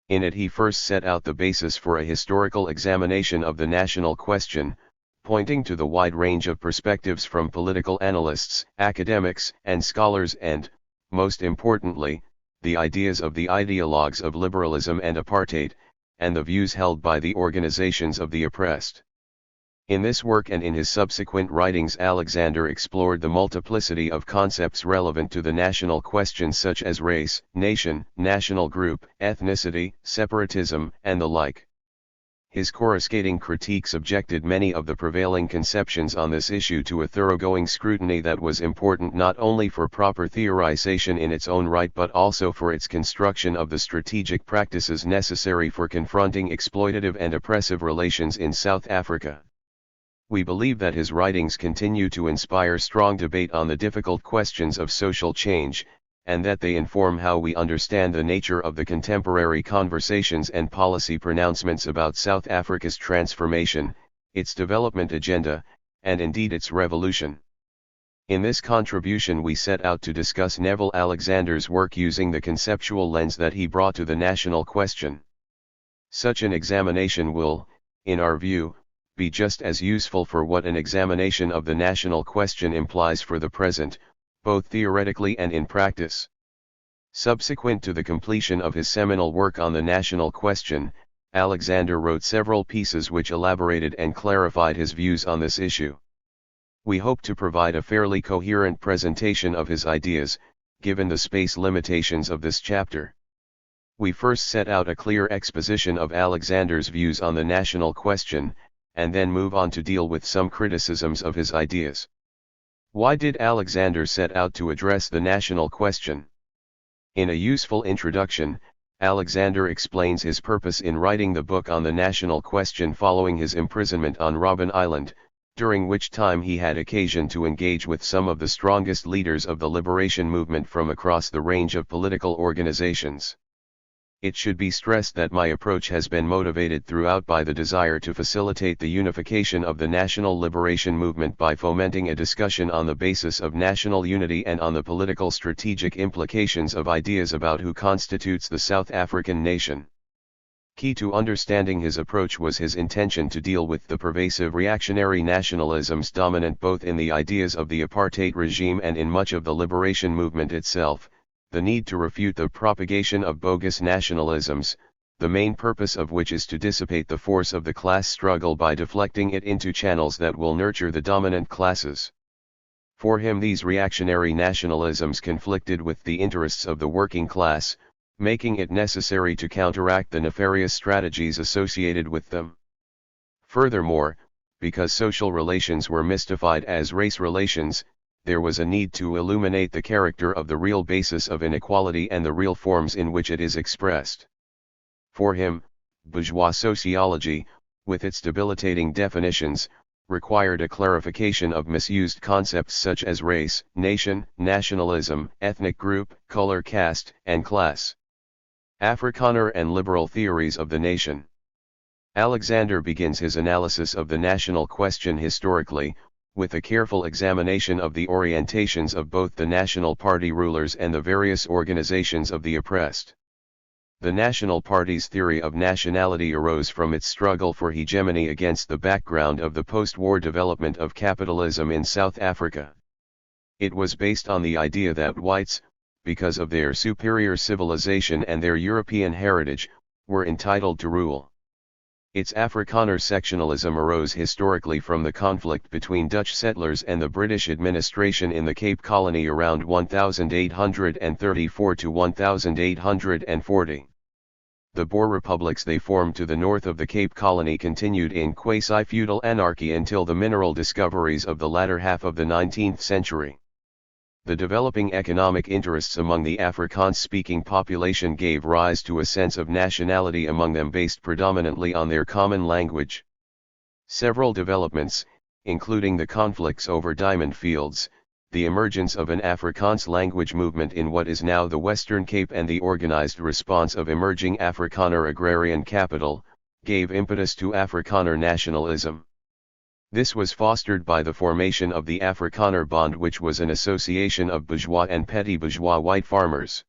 In it he first set out the basis for a historical examination of the national question, pointing to the wide range of perspectives from political analysts, academics, and scholars and, most importantly, the ideas of the ideologues of liberalism and apartheid, and the views held by the organizations of the oppressed. In this work and in his subsequent writings Alexander explored the multiplicity of concepts relevant to the national question such as race, nation, national group, ethnicity, separatism, and the like. His coruscating critique subjected many of the prevailing conceptions on this issue to a thoroughgoing scrutiny that was important not only for proper theorization in its own right but also for its construction of the strategic practices necessary for confronting exploitative and oppressive relations in South Africa. We believe that his writings continue to inspire strong debate on the difficult questions of social change, and that they inform how we understand the nature of the contemporary conversations and policy pronouncements about South Africa's transformation, its development agenda, and indeed its revolution. In this contribution we set out to discuss Neville Alexander's work using the conceptual lens that he brought to the national question. Such an examination will, in our view, be just as useful for what an examination of the national question implies for the present, both theoretically and in practice. Subsequent to the completion of his seminal work on the national question, Alexander wrote several pieces which elaborated and clarified his views on this issue. We hope to provide a fairly coherent presentation of his ideas, given the space limitations of this chapter. We first set out a clear exposition of Alexander's views on the national question, and then move on to deal with some criticisms of his ideas. Why did Alexander set out to address the national question? In a useful introduction, Alexander explains his purpose in writing the book on the national question following his imprisonment on Robben Island, during which time he had occasion to engage with some of the strongest leaders of the liberation movement from across the range of political organizations. It should be stressed that my approach has been motivated throughout by the desire to facilitate the unification of the national liberation movement by fomenting a discussion on the basis of national unity and on the political strategic implications of ideas about who constitutes the South African nation. Key to understanding his approach was his intention to deal with the pervasive reactionary nationalisms dominant both in the ideas of the apartheid regime and in much of the liberation movement itself, the need to refute the propagation of bogus nationalisms, the main purpose of which is to dissipate the force of the class struggle by deflecting it into channels that will nurture the dominant classes. For him these reactionary nationalisms conflicted with the interests of the working class, making it necessary to counteract the nefarious strategies associated with them. Furthermore, because social relations were mystified as race relations, there was a need to illuminate the character of the real basis of inequality and the real forms in which it is expressed. For him, bourgeois sociology, with its debilitating definitions, required a clarification of misused concepts such as race, nation, nationalism, ethnic group, color, caste, and class. Afrikaner and liberal theories of the nation. Alexander begins his analysis of the national question historically, with a careful examination of the orientations of both the National Party rulers and the various organizations of the oppressed. The National Party's theory of nationality arose from its struggle for hegemony against the background of the post-war development of capitalism in South Africa. It was based on the idea that whites, because of their superior civilization and their European heritage, were entitled to rule. Its Afrikaner sectionalism arose historically from the conflict between Dutch settlers and the British administration in the Cape Colony around 1834 to 1840. The Boer republics they formed to the north of the Cape Colony continued in quasi-feudal anarchy until the mineral discoveries of the latter half of the 19th century. The developing economic interests among the Afrikaans-speaking population gave rise to a sense of nationality among them based predominantly on their common language. Several developments, including the conflicts over diamond fields, the emergence of an Afrikaans language movement in what is now the Western Cape and the organized response of emerging Afrikaner agrarian capital, gave impetus to Afrikaner nationalism. This was fostered by the formation of the Afrikaner Bond, which was an association of bourgeois and petty bourgeois white farmers.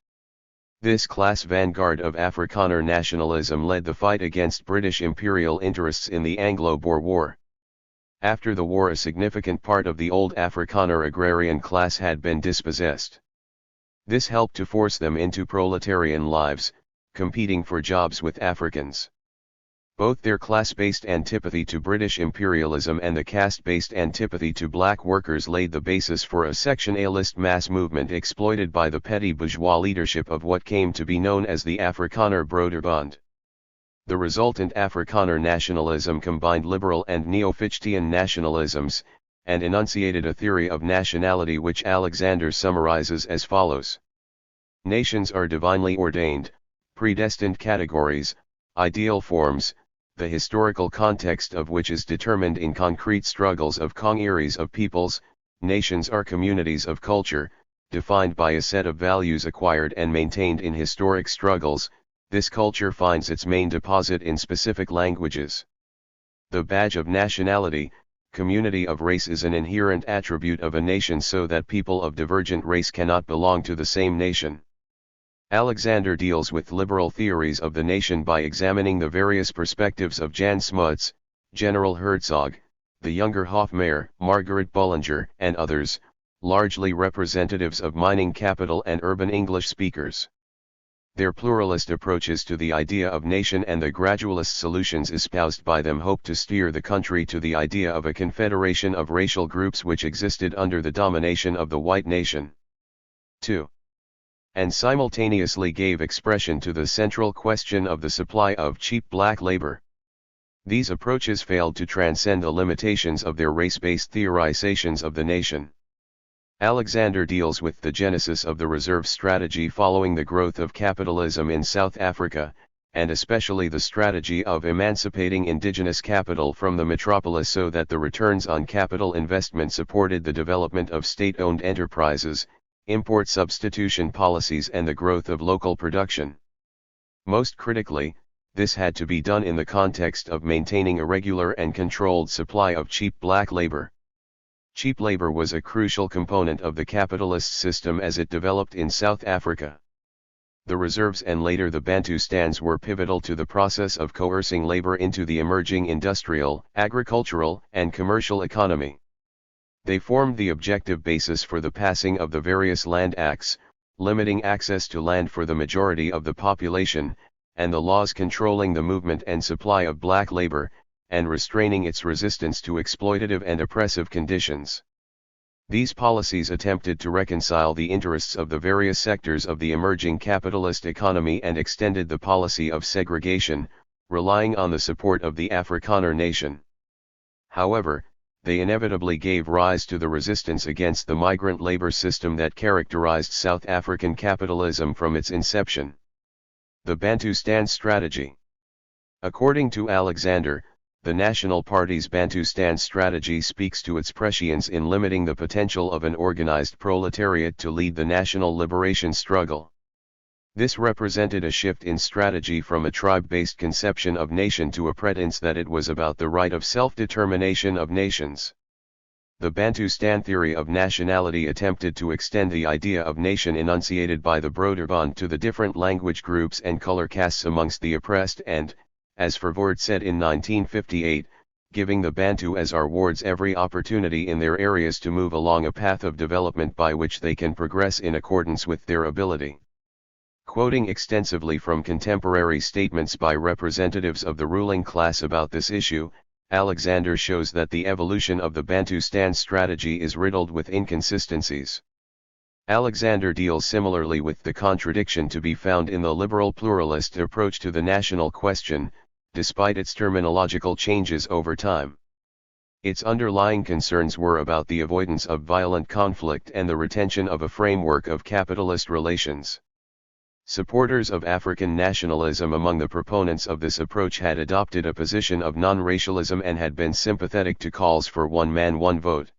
This class vanguard of Afrikaner nationalism led the fight against British imperial interests in the Anglo-Boer War. After the war, a significant part of the old Afrikaner agrarian class had been dispossessed. This helped to force them into proletarian lives, competing for jobs with Africans. Both their class-based antipathy to British imperialism and the caste-based antipathy to black workers laid the basis for a Section A-list mass movement exploited by the petty bourgeois leadership of what came to be known as the Afrikaner Broederbond. The resultant Afrikaner nationalism combined liberal and neo-Fichtian nationalisms, and enunciated a theory of nationality which Alexander summarizes as follows. Nations are divinely ordained, predestined categories, ideal forms, the historical context of which is determined in concrete struggles of congeries of peoples. Nations are communities of culture, defined by a set of values acquired and maintained in historic struggles. This culture finds its main deposit in specific languages. The badge of nationality, community of race, is an inherent attribute of a nation so that people of divergent race cannot belong to the same nation. Alexander deals with liberal theories of the nation by examining the various perspectives of Jan Smuts, General Herzog, the younger Hofmeyr, Margaret Bullinger, and others, largely representatives of mining capital and urban English speakers. Their pluralist approaches to the idea of nation and the gradualist solutions espoused by them hope to steer the country to the idea of a confederation of racial groups which existed under the domination of the white nation. 2. And simultaneously gave expression to the central question of the supply of cheap black labor. These approaches failed to transcend the limitations of their race-based theorizations of the nation. Alexander deals with the genesis of the reserve strategy following the growth of capitalism in South Africa, and especially the strategy of emancipating indigenous capital from the metropolis so that the returns on capital investment supported the development of state-owned enterprises, import substitution policies, and the growth of local production. Most critically, this had to be done in the context of maintaining a regular and controlled supply of cheap black labor. Cheap labor was a crucial component of the capitalist system as it developed in South Africa. The reserves and later the Bantustans were pivotal to the process of coercing labor into the emerging industrial, agricultural, and commercial economy. They formed the objective basis for the passing of the various land acts, limiting access to land for the majority of the population, and the laws controlling the movement and supply of black labor, and restraining its resistance to exploitative and oppressive conditions. These policies attempted to reconcile the interests of the various sectors of the emerging capitalist economy and extended the policy of segregation, relying on the support of the Afrikaner nation. However, they inevitably gave rise to the resistance against the migrant labor system that characterized South African capitalism from its inception. The Bantustan strategy. According to Alexander, the National Party's Bantustan strategy speaks to its prescience in limiting the potential of an organized proletariat to lead the national liberation struggle. This represented a shift in strategy from a tribe-based conception of nation to a pretense that it was about the right of self-determination of nations. The Bantustan theory of nationality attempted to extend the idea of nation enunciated by the Broederbond to the different language groups and color castes amongst the oppressed and, as Verwoerd said in 1958, giving the Bantu as our wards every opportunity in their areas to move along a path of development by which they can progress in accordance with their ability. Quoting extensively from contemporary statements by representatives of the ruling class about this issue, Alexander shows that the evolution of the Bantustan strategy is riddled with inconsistencies. Alexander deals similarly with the contradiction to be found in the liberal pluralist approach to the national question, despite its terminological changes over time. Its underlying concerns were about the avoidance of violent conflict and the retention of a framework of capitalist relations. Supporters of African nationalism among the proponents of this approach had adopted a position of non-racialism and had been sympathetic to calls for one man one vote.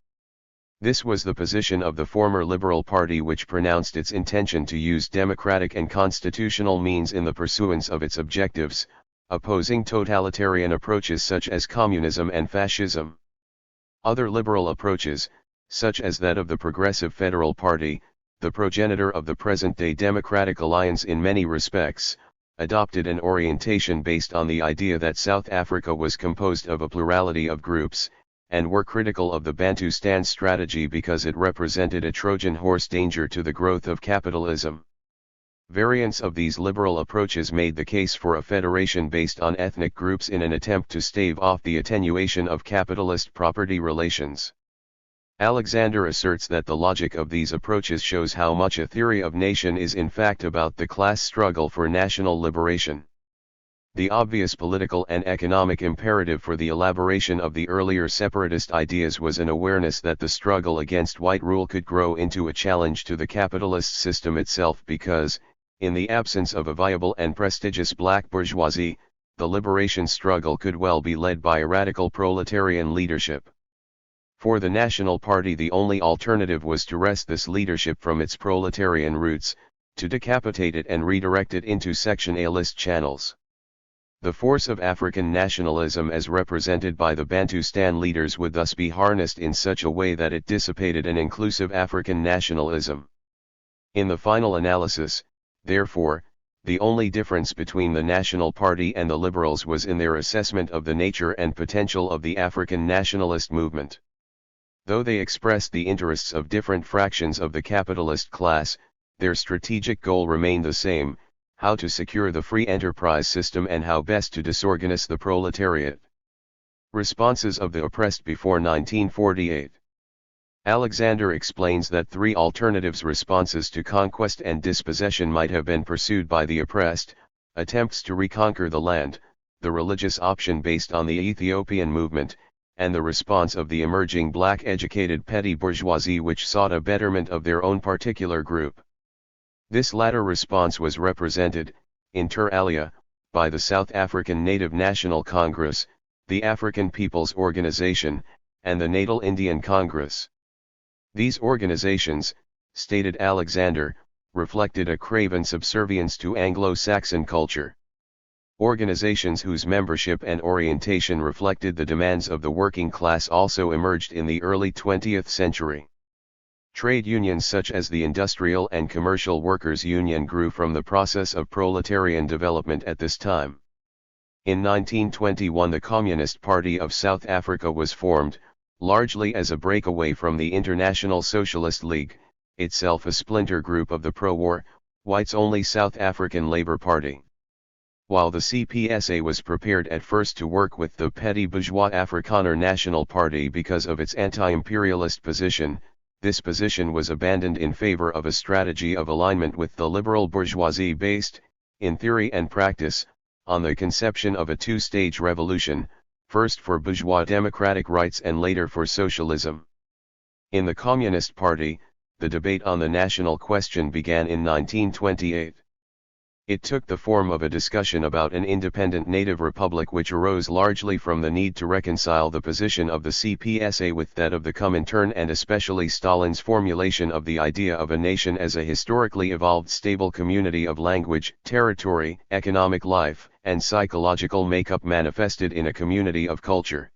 This was the position of the former Liberal Party, which pronounced its intention to use democratic and constitutional means in the pursuance of its objectives, opposing totalitarian approaches such as communism and fascism. Other liberal approaches, such as that of the Progressive Federal Party, the progenitor of the present-day Democratic Alliance in many respects, adopted an orientation based on the idea that South Africa was composed of a plurality of groups, and were critical of the Bantustan strategy because it represented a Trojan horse danger to the growth of capitalism. Variants of these liberal approaches made the case for a federation based on ethnic groups in an attempt to stave off the attenuation of capitalist property relations. Alexander asserts that the logic of these approaches shows how much a theory of nation is in fact about the class struggle for national liberation. The obvious political and economic imperative for the elaboration of the earlier separatist ideas was an awareness that the struggle against white rule could grow into a challenge to the capitalist system itself because, in the absence of a viable and prestigious black bourgeoisie, the liberation struggle could well be led by a radical proletarian leadership. For the National Party, the only alternative was to wrest this leadership from its proletarian roots, to decapitate it and redirect it into Section A-list channels. The force of African nationalism as represented by the Bantustan leaders would thus be harnessed in such a way that it dissipated an inclusive African nationalism. In the final analysis, therefore, the only difference between the National Party and the Liberals was in their assessment of the nature and potential of the African nationalist movement. Though they expressed the interests of different fractions of the capitalist class, their strategic goal remained the same: how to secure the free enterprise system and how best to disorganize the proletariat. Responses of the oppressed before 1948. Alexander explains that three alternatives responses to conquest and dispossession might have been pursued by the oppressed: attempts to reconquer the land, the religious option based on the Ethiopian movement, and the response of the emerging black educated petty bourgeoisie which sought a betterment of their own particular group. This latter response was represented, inter alia, by the South African Native National Congress, the African People's Organization, and the Natal Indian Congress. These organizations, stated Alexander, reflected a craven subservience to Anglo-Saxon culture. Organizations whose membership and orientation reflected the demands of the working class also emerged in the early 20th century. Trade unions such as the Industrial and Commercial Workers' Union grew from the process of proletarian development at this time. In 1921 the Communist Party of South Africa was formed, largely as a breakaway from the International Socialist League, itself a splinter group of the pro-war, whites-only South African Labour Party. While the CPSA was prepared at first to work with the petty bourgeois Afrikaner National Party because of its anti-imperialist position, this position was abandoned in favor of a strategy of alignment with the liberal bourgeoisie based, in theory and practice, on the conception of a two-stage revolution, first for bourgeois democratic rights and later for socialism. In the Communist Party, the debate on the national question began in 1928. It took the form of a discussion about an independent native republic which arose largely from the need to reconcile the position of the CPSA with that of the Comintern and especially Stalin's formulation of the idea of a nation as a historically evolved stable community of language, territory, economic life, and psychological makeup manifested in a community of culture.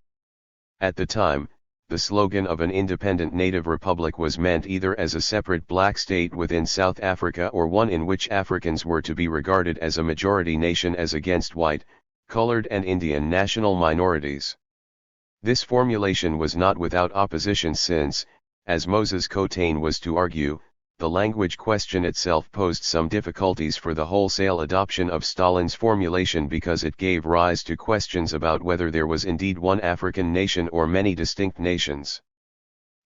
At the time, the slogan of an independent native republic was meant either as a separate black state within South Africa or one in which Africans were to be regarded as a majority nation as against white, colored and Indian national minorities. This formulation was not without opposition since, as Moses Kotane was to argue, the language question itself posed some difficulties for the wholesale adoption of Stalin's formulation because it gave rise to questions about whether there was indeed one African nation or many distinct nations.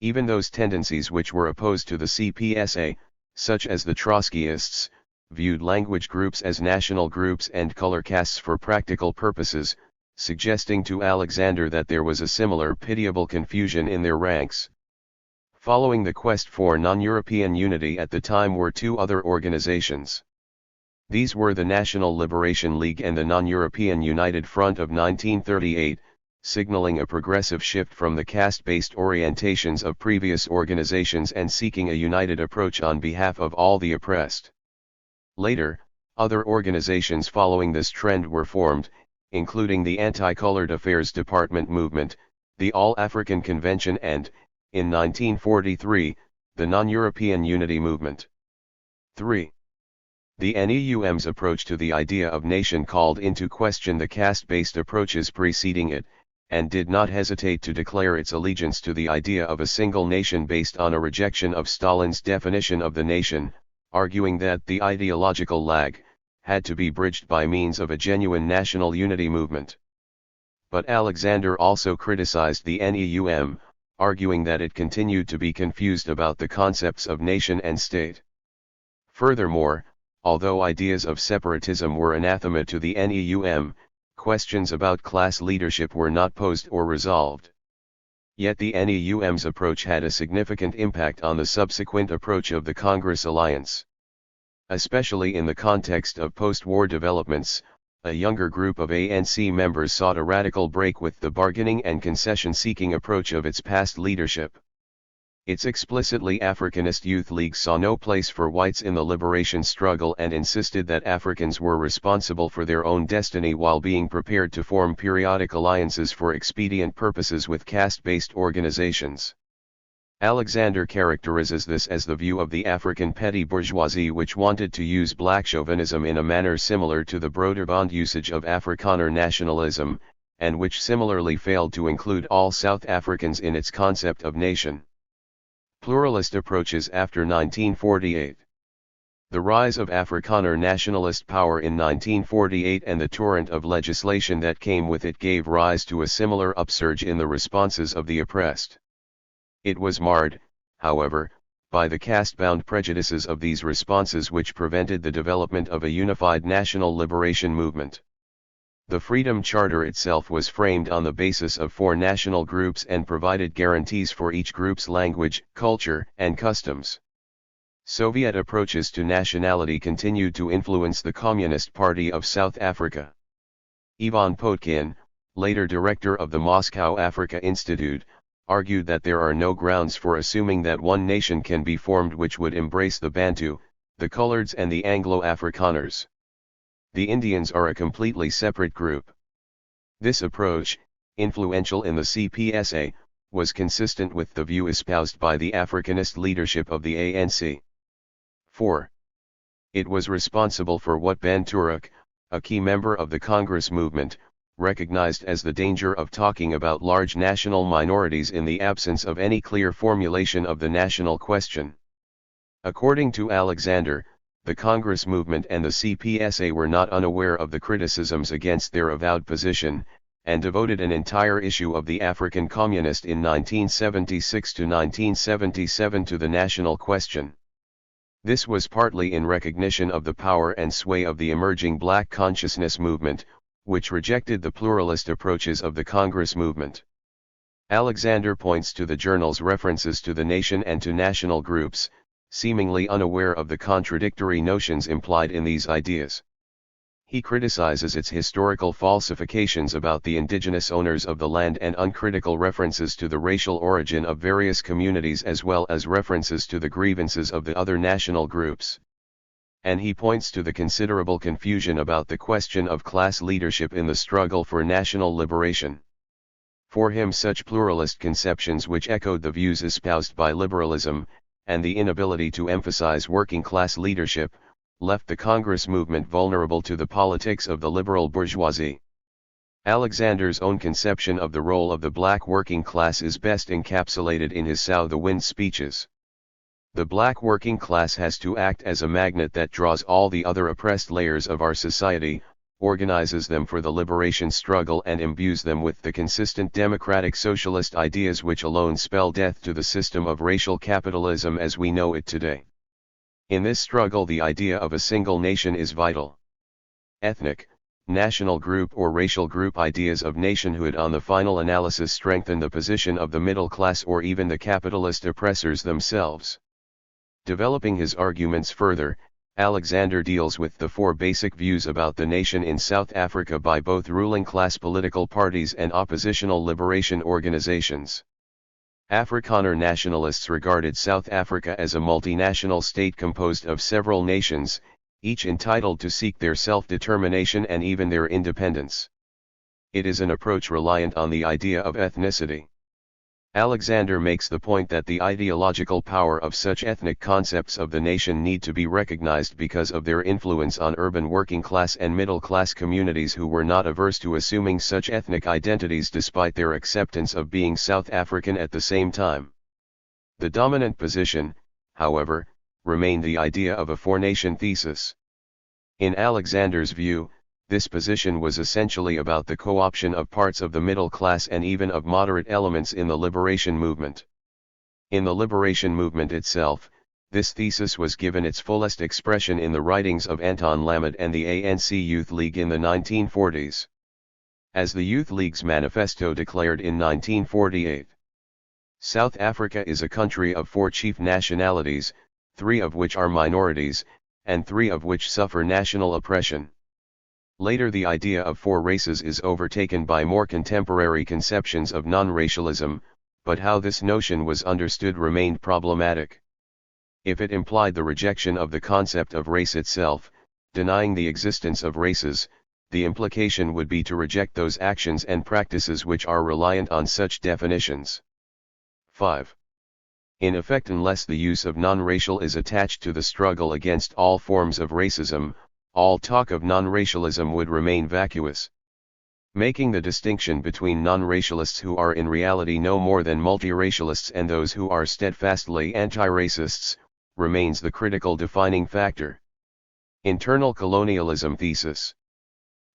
Even those tendencies which were opposed to the CPSA, such as the Trotskyists, viewed language groups as national groups and color castes for practical purposes, suggesting to Alexander that there was a similar pitiable confusion in their ranks. Following the quest for non-European unity at the time were two other organizations. These were the National Liberation League and the Non-European United Front of 1938, signaling a progressive shift from the caste-based orientations of previous organizations and seeking a united approach on behalf of all the oppressed. Later, other organizations following this trend were formed, including the Anti-Colored Affairs Department movement, the All-African Convention and, in 1943, the Non-European Unity Movement. 3. The NEUM's approach to the idea of nation called into question the caste-based approaches preceding it, and did not hesitate to declare its allegiance to the idea of a single nation based on a rejection of Stalin's definition of the nation, arguing that the ideological lag had to be bridged by means of a genuine national unity movement. But Alexander also criticized the NEUM, arguing that it continued to be confused about the concepts of nation and state. Furthermore, although ideas of separatism were anathema to the NEUM, questions about class leadership were not posed or resolved. Yet the NEUM's approach had a significant impact on the subsequent approach of the Congress Alliance. Especially in the context of post-war developments, a younger group of ANC members sought a radical break with the bargaining and concession-seeking approach of its past leadership. Its explicitly Africanist youth league saw no place for whites in the liberation struggle and insisted that Africans were responsible for their own destiny while being prepared to form periodic alliances for expedient purposes with caste-based organizations. Alexander characterizes this as the view of the African petty bourgeoisie which wanted to use black chauvinism in a manner similar to the Broederbond usage of Afrikaner nationalism, and which similarly failed to include all South Africans in its concept of nation. Pluralist approaches after 1948. The rise of Afrikaner nationalist power in 1948 and the torrent of legislation that came with it gave rise to a similar upsurge in the responses of the oppressed. It was marred, however, by the caste-bound prejudices of these responses which prevented the development of a unified national liberation movement. The Freedom Charter itself was framed on the basis of 4 national groups and provided guarantees for each group's language, culture, and customs. Soviet approaches to nationality continued to influence the Communist Party of South Africa. Ivan Potkin, later director of the Moscow Africa Institute, argued that there are no grounds for assuming that one nation can be formed which would embrace the Bantu, the Coloreds and the Anglo-Afrikaners. The Indians are a completely separate group. This approach, influential in the CPSA, was consistent with the view espoused by the Africanist leadership of the ANC. 4. It was responsible for what Banturuk, a key member of the Congress movement, recognized as the danger of talking about large national minorities in the absence of any clear formulation of the national question. According to Alexander, the Congress movement and the CPSA were not unaware of the criticisms against their avowed position, and devoted an entire issue of the African Communist in 1976 to 1977 to the national question. This was partly in recognition of the power and sway of the emerging Black consciousness movement, which rejected the pluralist approaches of the Congress movement. Alexander points to the journal's references to the nation and to national groups, seemingly unaware of the contradictory notions implied in these ideas. He criticizes its historical falsifications about the indigenous owners of the land and uncritical references to the racial origin of various communities as well as references to the grievances of the other national groups. And he points to the considerable confusion about the question of class leadership in the struggle for national liberation. For him, such pluralist conceptions which echoed the views espoused by liberalism, and the inability to emphasize working-class leadership, left the Congress movement vulnerable to the politics of the liberal bourgeoisie. Alexander's own conception of the role of the black working class is best encapsulated in his Sow the Wind speeches. The black working class has to act as a magnet that draws all the other oppressed layers of our society, organizes them for the liberation struggle and imbues them with the consistent democratic socialist ideas which alone spell death to the system of racial capitalism as we know it today. In this struggle the idea of a single nation is vital. Ethnic, national group or racial group ideas of nationhood on the final analysis strengthen the position of the middle class or even the capitalist oppressors themselves. Developing his arguments further, Alexander deals with the four basic views about the nation in South Africa by both ruling class political parties and oppositional liberation organizations. Afrikaner nationalists regarded South Africa as a multinational state composed of several nations, each entitled to seek their self-determination and even their independence. It is an approach reliant on the idea of ethnicity. Alexander makes the point that the ideological power of such ethnic concepts of the nation need to be recognized because of their influence on urban working-class and middle-class communities who were not averse to assuming such ethnic identities despite their acceptance of being South African at the same time. The dominant position, however, remained the idea of a four-nation thesis. In Alexander's view, this position was essentially about the co-option of parts of the middle class and even of moderate elements in the liberation movement. In the liberation movement itself, this thesis was given its fullest expression in the writings of Anton Lammert and the ANC Youth League in the 1940s. As the Youth League's manifesto declared in 1948, South Africa is a country of four chief nationalities, 3 of which are minorities, and 3 of which suffer national oppression. Later the idea of four races is overtaken by more contemporary conceptions of non-racialism, but how this notion was understood remained problematic. If it implied the rejection of the concept of race itself, denying the existence of races, the implication would be to reject those actions and practices which are reliant on such definitions. 5. In effect, unless the use of non-racial is attached to the struggle against all forms of racism, all talk of non-racialism would remain vacuous. Making the distinction between non-racialists who are in reality no more than multiracialists and those who are steadfastly anti-racists, remains the critical defining factor. Internal colonialism thesis.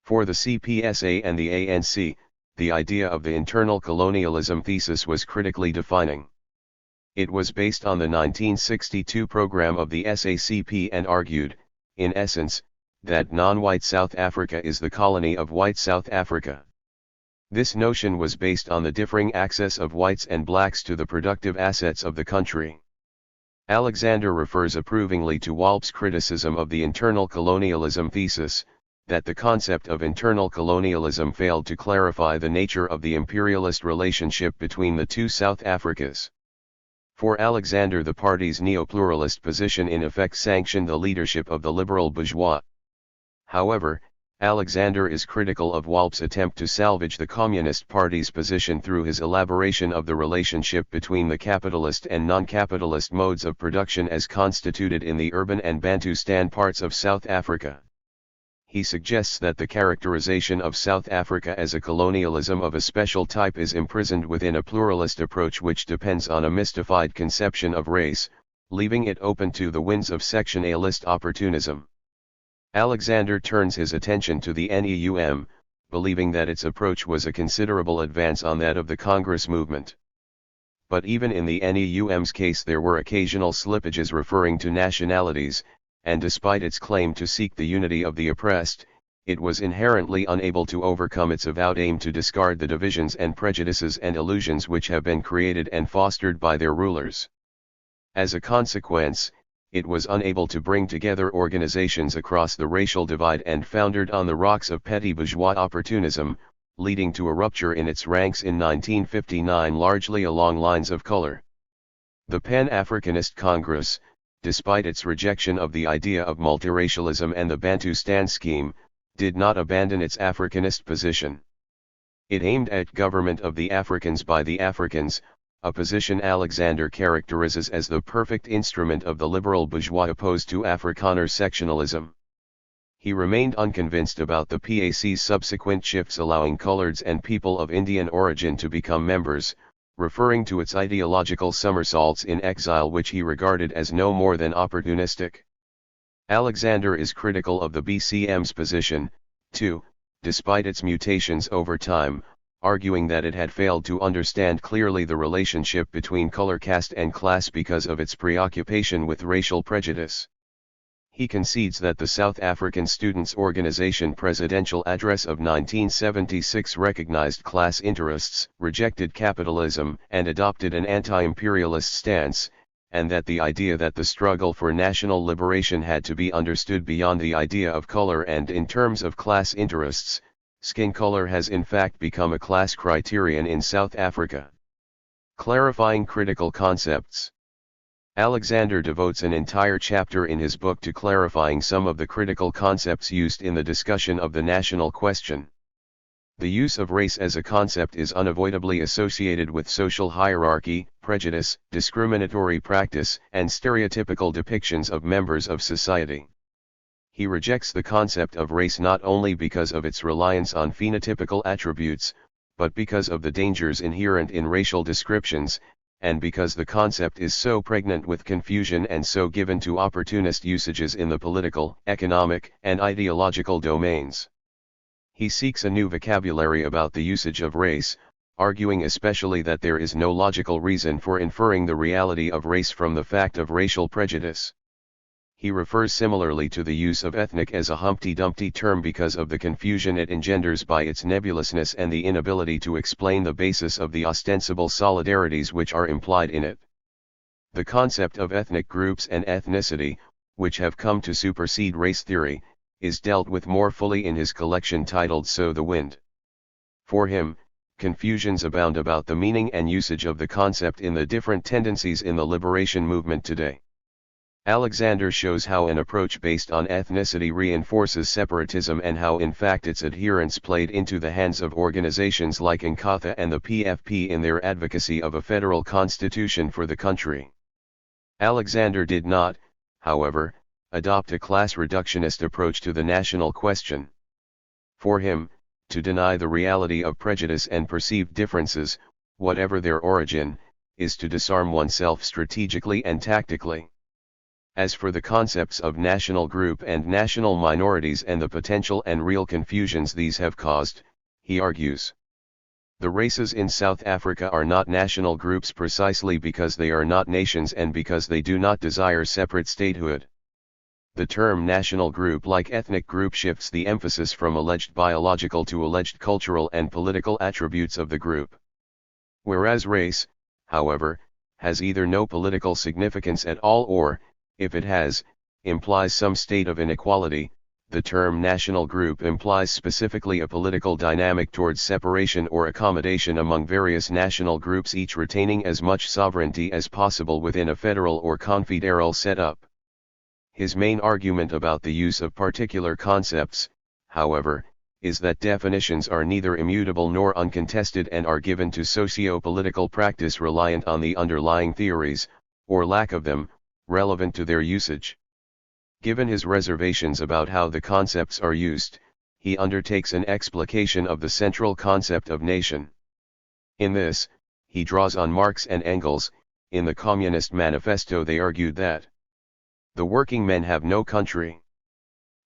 For the CPSA and the ANC, the idea of the internal colonialism thesis was critically defining. It was based on the 1962 program of the SACP and argued, in essence, that non-white South Africa is the colony of white South Africa. This notion was based on the differing access of whites and blacks to the productive assets of the country. Alexander refers approvingly to Walp's criticism of the internal colonialism thesis, that the concept of internal colonialism failed to clarify the nature of the imperialist relationship between the two South Africas. For Alexander, the party's neo-pluralist position in effect sanctioned the leadership of the liberal bourgeois. However, Alexander is critical of Walp's attempt to salvage the Communist Party's position through his elaboration of the relationship between the capitalist and non-capitalist modes of production as constituted in the urban and Bantustan parts of South Africa. He suggests that the characterization of South Africa as a colonialism of a special type is imprisoned within a pluralist approach which depends on a mystified conception of race, leaving it open to the winds of sectionalist opportunism. Alexander turns his attention to the NEUM, believing that its approach was a considerable advance on that of the Congress movement. But even in the NEUM's case there were occasional slippages referring to nationalities, and despite its claim to seek the unity of the oppressed, it was inherently unable to overcome its avowed aim to discard the divisions and prejudices and illusions which have been created and fostered by their rulers. As a consequence, it was unable to bring together organizations across the racial divide and foundered on the rocks of petty bourgeois opportunism, leading to a rupture in its ranks in 1959 largely along lines of color. The Pan-Africanist Congress, despite its rejection of the idea of multiracialism and the Bantustan scheme, did not abandon its Africanist position. It aimed at government of the Africans by the Africans, a position Alexander characterizes as the perfect instrument of the liberal bourgeois opposed to Afrikaner sectionalism. He remained unconvinced about the PAC's subsequent shifts allowing coloreds and people of Indian origin to become members, referring to its ideological somersaults in exile which he regarded as no more than opportunistic. Alexander is critical of the BCM's position, too, despite its mutations over time, arguing that it had failed to understand clearly the relationship between color, caste and class because of its preoccupation with racial prejudice. He concedes that the South African Students' Organization presidential address of 1976 recognized class interests, rejected capitalism, and adopted an anti-imperialist stance, and that the idea that the struggle for national liberation had to be understood beyond the idea of color and in terms of class interests, skin color has in fact become a class criterion in South Africa. Clarifying critical concepts. Alexander devotes an entire chapter in his book to clarifying some of the critical concepts used in the discussion of the national question. The use of race as a concept is unavoidably associated with social hierarchy, prejudice, discriminatory practice, and stereotypical depictions of members of society. He rejects the concept of race not only because of its reliance on phenotypical attributes, but because of the dangers inherent in racial descriptions, and because the concept is so pregnant with confusion and so given to opportunist usages in the political, economic, and ideological domains. He seeks a new vocabulary about the usage of race, arguing especially that there is no logical reason for inferring the reality of race from the fact of racial prejudice. He refers similarly to the use of ethnic as a Humpty Dumpty term because of the confusion it engenders by its nebulousness and the inability to explain the basis of the ostensible solidarities which are implied in it. The concept of ethnic groups and ethnicity, which have come to supersede race theory, is dealt with more fully in his collection titled Sow the Wind. For him, confusions abound about the meaning and usage of the concept in the different tendencies in the liberation movement today. Alexander shows how an approach based on ethnicity reinforces separatism and how in fact its adherents played into the hands of organizations like Inkatha and the PFP in their advocacy of a federal constitution for the country. Alexander did not, however, adopt a class reductionist approach to the national question. For him, to deny the reality of prejudice and perceived differences, whatever their origin, is to disarm oneself strategically and tactically. As for the concepts of national group and national minorities and the potential and real confusions these have caused, he argues, the races in South Africa are not national groups precisely because they are not nations and because they do not desire separate statehood. The term national group, like ethnic group, shifts the emphasis from alleged biological to alleged cultural and political attributes of the group. Whereas race, however, has either no political significance at all or, if it has, implies some state of inequality, the term national group implies specifically a political dynamic towards separation or accommodation among various national groups, each retaining as much sovereignty as possible within a federal or confederal setup. His main argument about the use of particular concepts, however, is that definitions are neither immutable nor uncontested and are given to socio-political practice reliant on the underlying theories, or lack of them, relevant to their usage. Given his reservations about how the concepts are used, he undertakes an explication of the central concept of nation. In this, he draws on Marx and Engels. In the Communist Manifesto they argued that the working men have no country.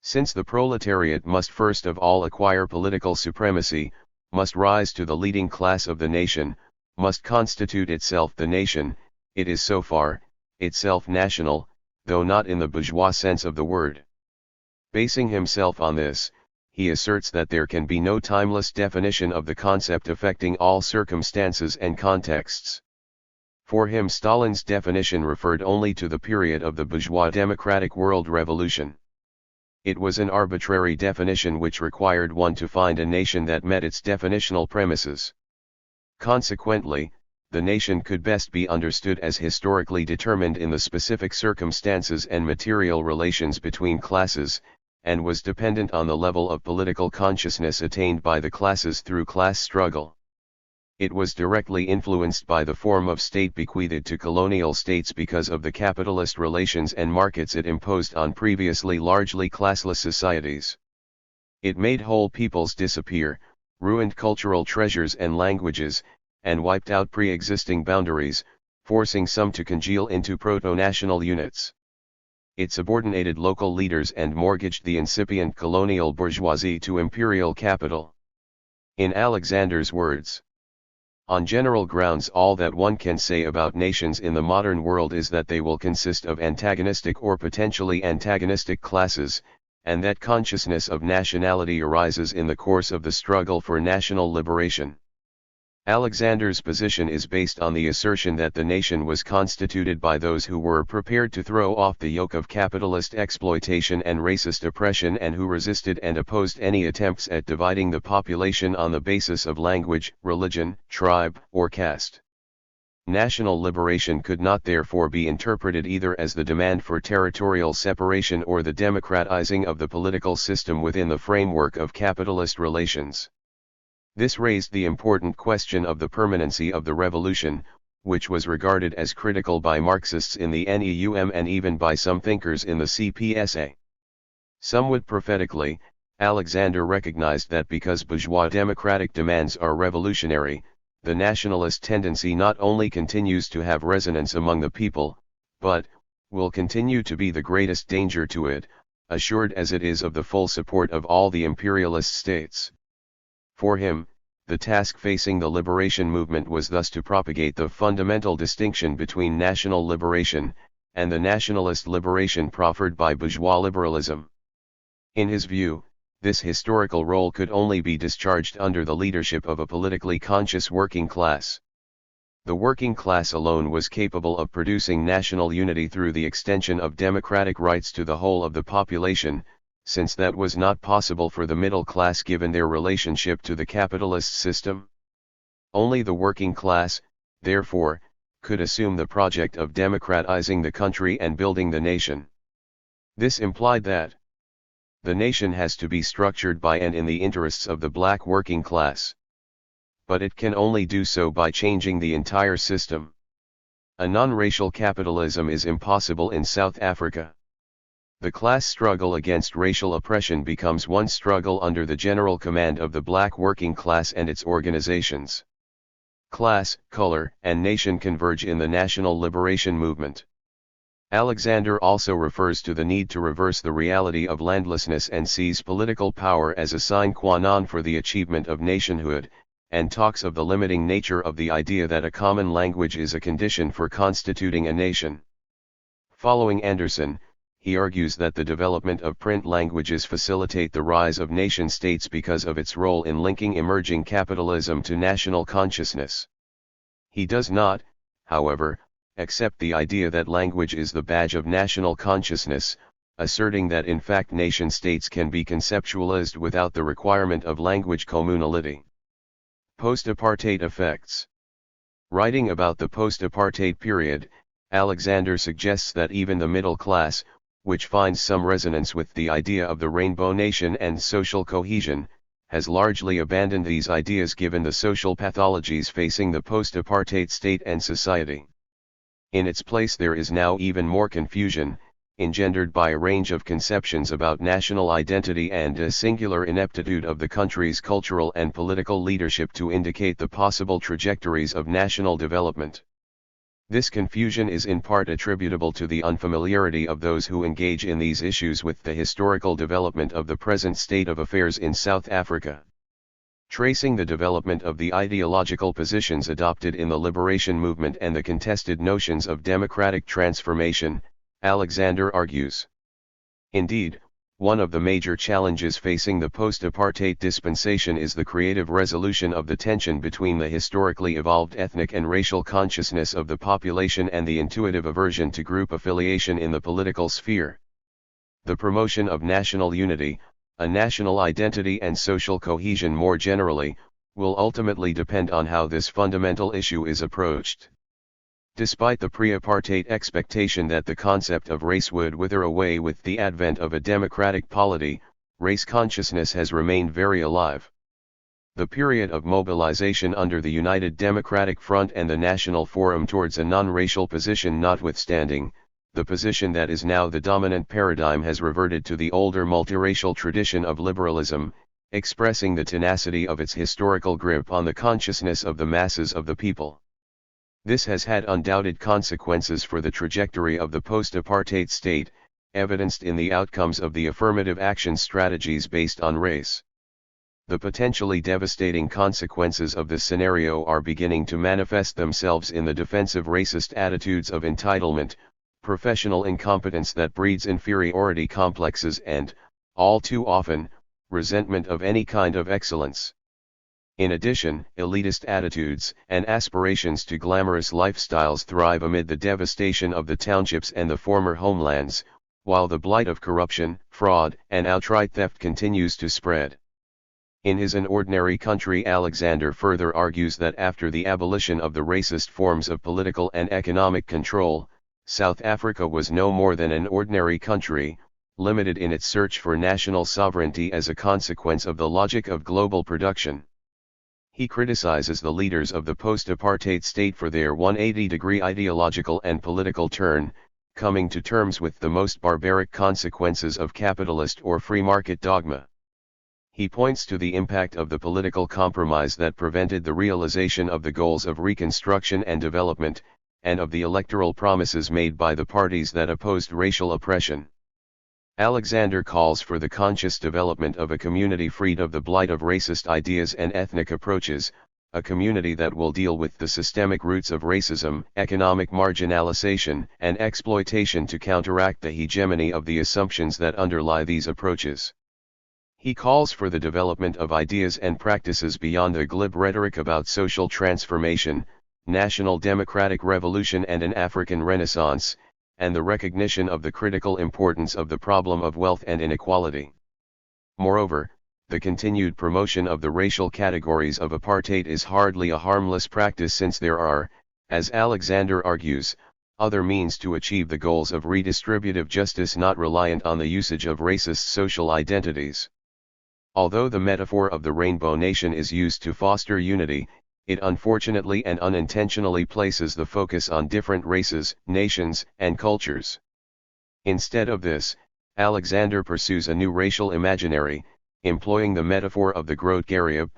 Since the proletariat must first of all acquire political supremacy, must rise to the leading class of the nation, must constitute itself the nation, it is so far, itself national, though not in the bourgeois sense of the word. Basing himself on this, he asserts that there can be no timeless definition of the concept affecting all circumstances and contexts. For him, Stalin's definition referred only to the period of the bourgeois democratic world revolution. It was an arbitrary definition which required one to find a nation that met its definitional premises. Consequently, the nation could best be understood as historically determined in the specific circumstances and material relations between classes, and was dependent on the level of political consciousness attained by the classes through class struggle. It was directly influenced by the form of state bequeathed to colonial states because of the capitalist relations and markets it imposed on previously largely classless societies. It made whole peoples disappear, ruined cultural treasures and languages, and wiped out pre-existing boundaries, forcing some to congeal into proto-national units. It subordinated local leaders and mortgaged the incipient colonial bourgeoisie to imperial capital. In Alexander's words, on general grounds, all that one can say about nations in the modern world is that they will consist of antagonistic or potentially antagonistic classes, and that consciousness of nationality arises in the course of the struggle for national liberation. Alexander's position is based on the assertion that the nation was constituted by those who were prepared to throw off the yoke of capitalist exploitation and racist oppression and who resisted and opposed any attempts at dividing the population on the basis of language, religion, tribe, or caste. National liberation could not therefore be interpreted either as the demand for territorial separation or the democratizing of the political system within the framework of capitalist relations. This raised the important question of the permanency of the revolution, which was regarded as critical by Marxists in the NEUM and even by some thinkers in the CPSA. Somewhat prophetically, Alexander recognized that because bourgeois democratic demands are revolutionary, the nationalist tendency not only continues to have resonance among the people, but will continue to be the greatest danger to it, assured as it is of the full support of all the imperialist states. For him, the task facing the liberation movement was thus to propagate the fundamental distinction between national liberation and the nationalist liberation proffered by bourgeois liberalism. In his view, this historical role could only be discharged under the leadership of a politically conscious working class. The working class alone was capable of producing national unity through the extension of democratic rights to the whole of the population, since that was not possible for the middle class given their relationship to the capitalist system. Only the working class, therefore, could assume the project of democratizing the country and building the nation. This implied that the nation has to be structured by and in the interests of the black working class. But it can only do so by changing the entire system. A non-racial capitalism is impossible in South Africa. The class struggle against racial oppression becomes one struggle under the general command of the black working class and its organizations. Class, color, and nation converge in the national liberation movement. Alexander also refers to the need to reverse the reality of landlessness and seize political power as a sine qua non for the achievement of nationhood, and talks of the limiting nature of the idea that a common language is a condition for constituting a nation. Following Anderson, he argues that the development of print languages facilitate the rise of nation-states because of its role in linking emerging capitalism to national consciousness. He does not, however, accept the idea that language is the badge of national consciousness, asserting that in fact nation-states can be conceptualized without the requirement of language communality. Post-apartheid effects. Writing about the post-apartheid period, Alexander suggests that even the middle class, which finds some resonance with the idea of the rainbow nation and social cohesion, has largely abandoned these ideas given the social pathologies facing the post-apartheid state and society. In its place there is now even more confusion, engendered by a range of conceptions about national identity and a singular ineptitude of the country's cultural and political leadership to indicate the possible trajectories of national development. This confusion is in part attributable to the unfamiliarity of those who engage in these issues with the historical development of the present state of affairs in South Africa. Tracing the development of the ideological positions adopted in the liberation movement and the contested notions of democratic transformation, Alexander argues. Indeed, one of the major challenges facing the post-apartheid dispensation is the creative resolution of the tension between the historically evolved ethnic and racial consciousness of the population and the intuitive aversion to group affiliation in the political sphere. The promotion of national unity, a national identity and social cohesion more generally, will ultimately depend on how this fundamental issue is approached. Despite the pre-apartheid expectation that the concept of race would wither away with the advent of a democratic polity, race consciousness has remained very alive. The period of mobilization under the United Democratic Front and the National Forum towards a non-racial position notwithstanding, the position that is now the dominant paradigm has reverted to the older multiracial tradition of liberalism, expressing the tenacity of its historical grip on the consciousness of the masses of the people. This has had undoubted consequences for the trajectory of the post-apartheid state, evidenced in the outcomes of the affirmative action strategies based on race. The potentially devastating consequences of this scenario are beginning to manifest themselves in the defensive racist attitudes of entitlement, professional incompetence that breeds inferiority complexes and, all too often, resentment of any kind of excellence. In addition, elitist attitudes and aspirations to glamorous lifestyles thrive amid the devastation of the townships and the former homelands, while the blight of corruption, fraud, and outright theft continues to spread. In his An Ordinary Country, Alexander further argues that after the abolition of the racist forms of political and economic control, South Africa was no more than an ordinary country, limited in its search for national sovereignty as a consequence of the logic of global production. He criticizes the leaders of the post-apartheid state for their 180-degree ideological and political turn, coming to terms with the most barbaric consequences of capitalist or free market dogma. He points to the impact of the political compromise that prevented the realization of the goals of reconstruction and development, and of the electoral promises made by the parties that opposed racial oppression. Alexander calls for the conscious development of a community freed of the blight of racist ideas and ethnic approaches, a community that will deal with the systemic roots of racism, economic marginalization, and exploitation to counteract the hegemony of the assumptions that underlie these approaches. He calls for the development of ideas and practices beyond a glib rhetoric about social transformation, national democratic revolution and an African Renaissance, and the recognition of the critical importance of the problem of wealth and inequality. Moreover, the continued promotion of the racial categories of apartheid is hardly a harmless practice, since there are, as Alexander argues, other means to achieve the goals of redistributive justice not reliant on the usage of racist social identities. Although the metaphor of the Rainbow Nation is used to foster unity, it unfortunately and unintentionally places the focus on different races, nations, and cultures. Instead of this, Alexander pursues a new racial imaginary, employing the metaphor of the Groot Gariep,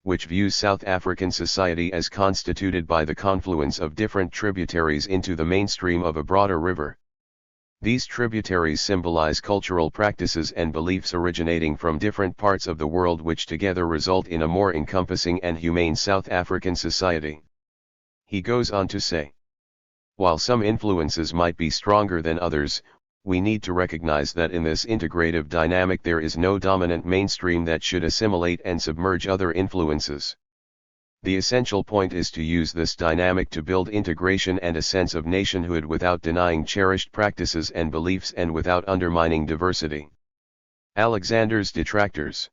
which views South African society as constituted by the confluence of different tributaries into the mainstream of a broader river. These tributaries symbolize cultural practices and beliefs originating from different parts of the world, which together result in a more encompassing and humane South African society. He goes on to say, while some influences might be stronger than others, we need to recognize that in this integrative dynamic there is no dominant mainstream that should assimilate and submerge other influences. The essential point is to use this dynamic to build integration and a sense of nationhood without denying cherished practices and beliefs and without undermining diversity. Alexander's detractors.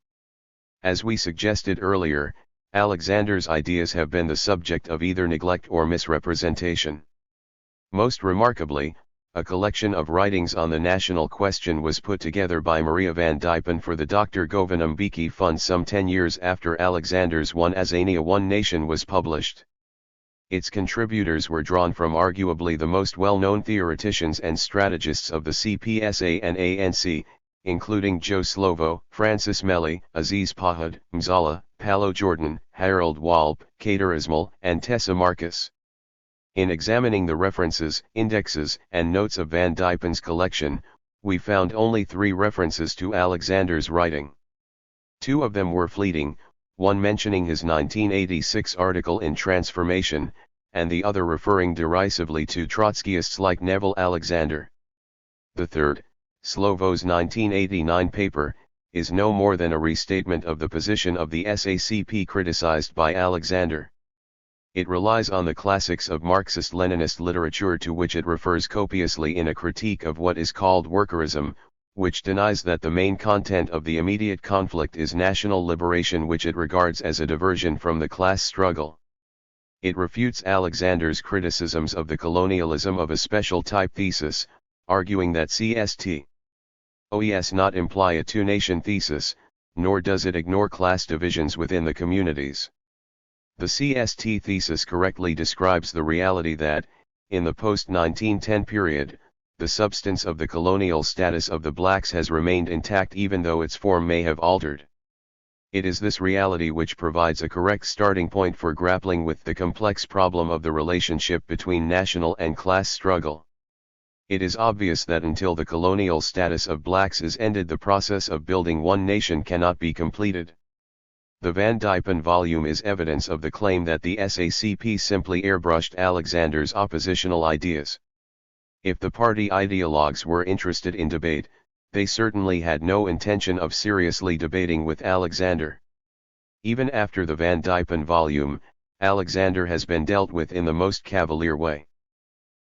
As we suggested earlier, Alexander's ideas have been the subject of either neglect or misrepresentation. Most remarkably, a collection of writings on the national question was put together by Maria van Diepen for the Dr. Govinda Mbeki Fund some 10 years after Alexander's One Azania One Nation was published. Its contributors were drawn from arguably the most well-known theoreticians and strategists of the CPSA and ANC, including Joe Slovo, Francis Melly, Aziz Pahad, Mzala, Paulo Jordan, Harold Walp, Kader Ismail, and Tessa Marcus. In examining the references, indexes, and notes of Van Diepen's collection, we found only 3 references to Alexander's writing. 2 of them were fleeting, one mentioning his 1986 article in Transformation, and the other referring derisively to Trotskyists like Neville Alexander. The third, Slovo's 1989 paper, is no more than a restatement of the position of the SACP criticized by Alexander. It relies on the classics of Marxist-Leninist literature, to which it refers copiously in a critique of what is called workerism, which denies that the main content of the immediate conflict is national liberation, which it regards as a diversion from the class struggle. It refutes Alexander's criticisms of the colonialism of a special type thesis, arguing that CST/OES not imply a two-nation thesis, nor does it ignore class divisions within the communities. The CST thesis correctly describes the reality that, in the post-1910 period, the substance of the colonial status of the blacks has remained intact even though its form may have altered. It is this reality which provides a correct starting point for grappling with the complex problem of the relationship between national and class struggle. It is obvious that until the colonial status of blacks is ended, the process of building one nation cannot be completed. The Van Diepen volume is evidence of the claim that the SACP simply airbrushed Alexander's oppositional ideas. If the party ideologues were interested in debate, they certainly had no intention of seriously debating with Alexander. Even after the Van Diepen volume, Alexander has been dealt with in the most cavalier way.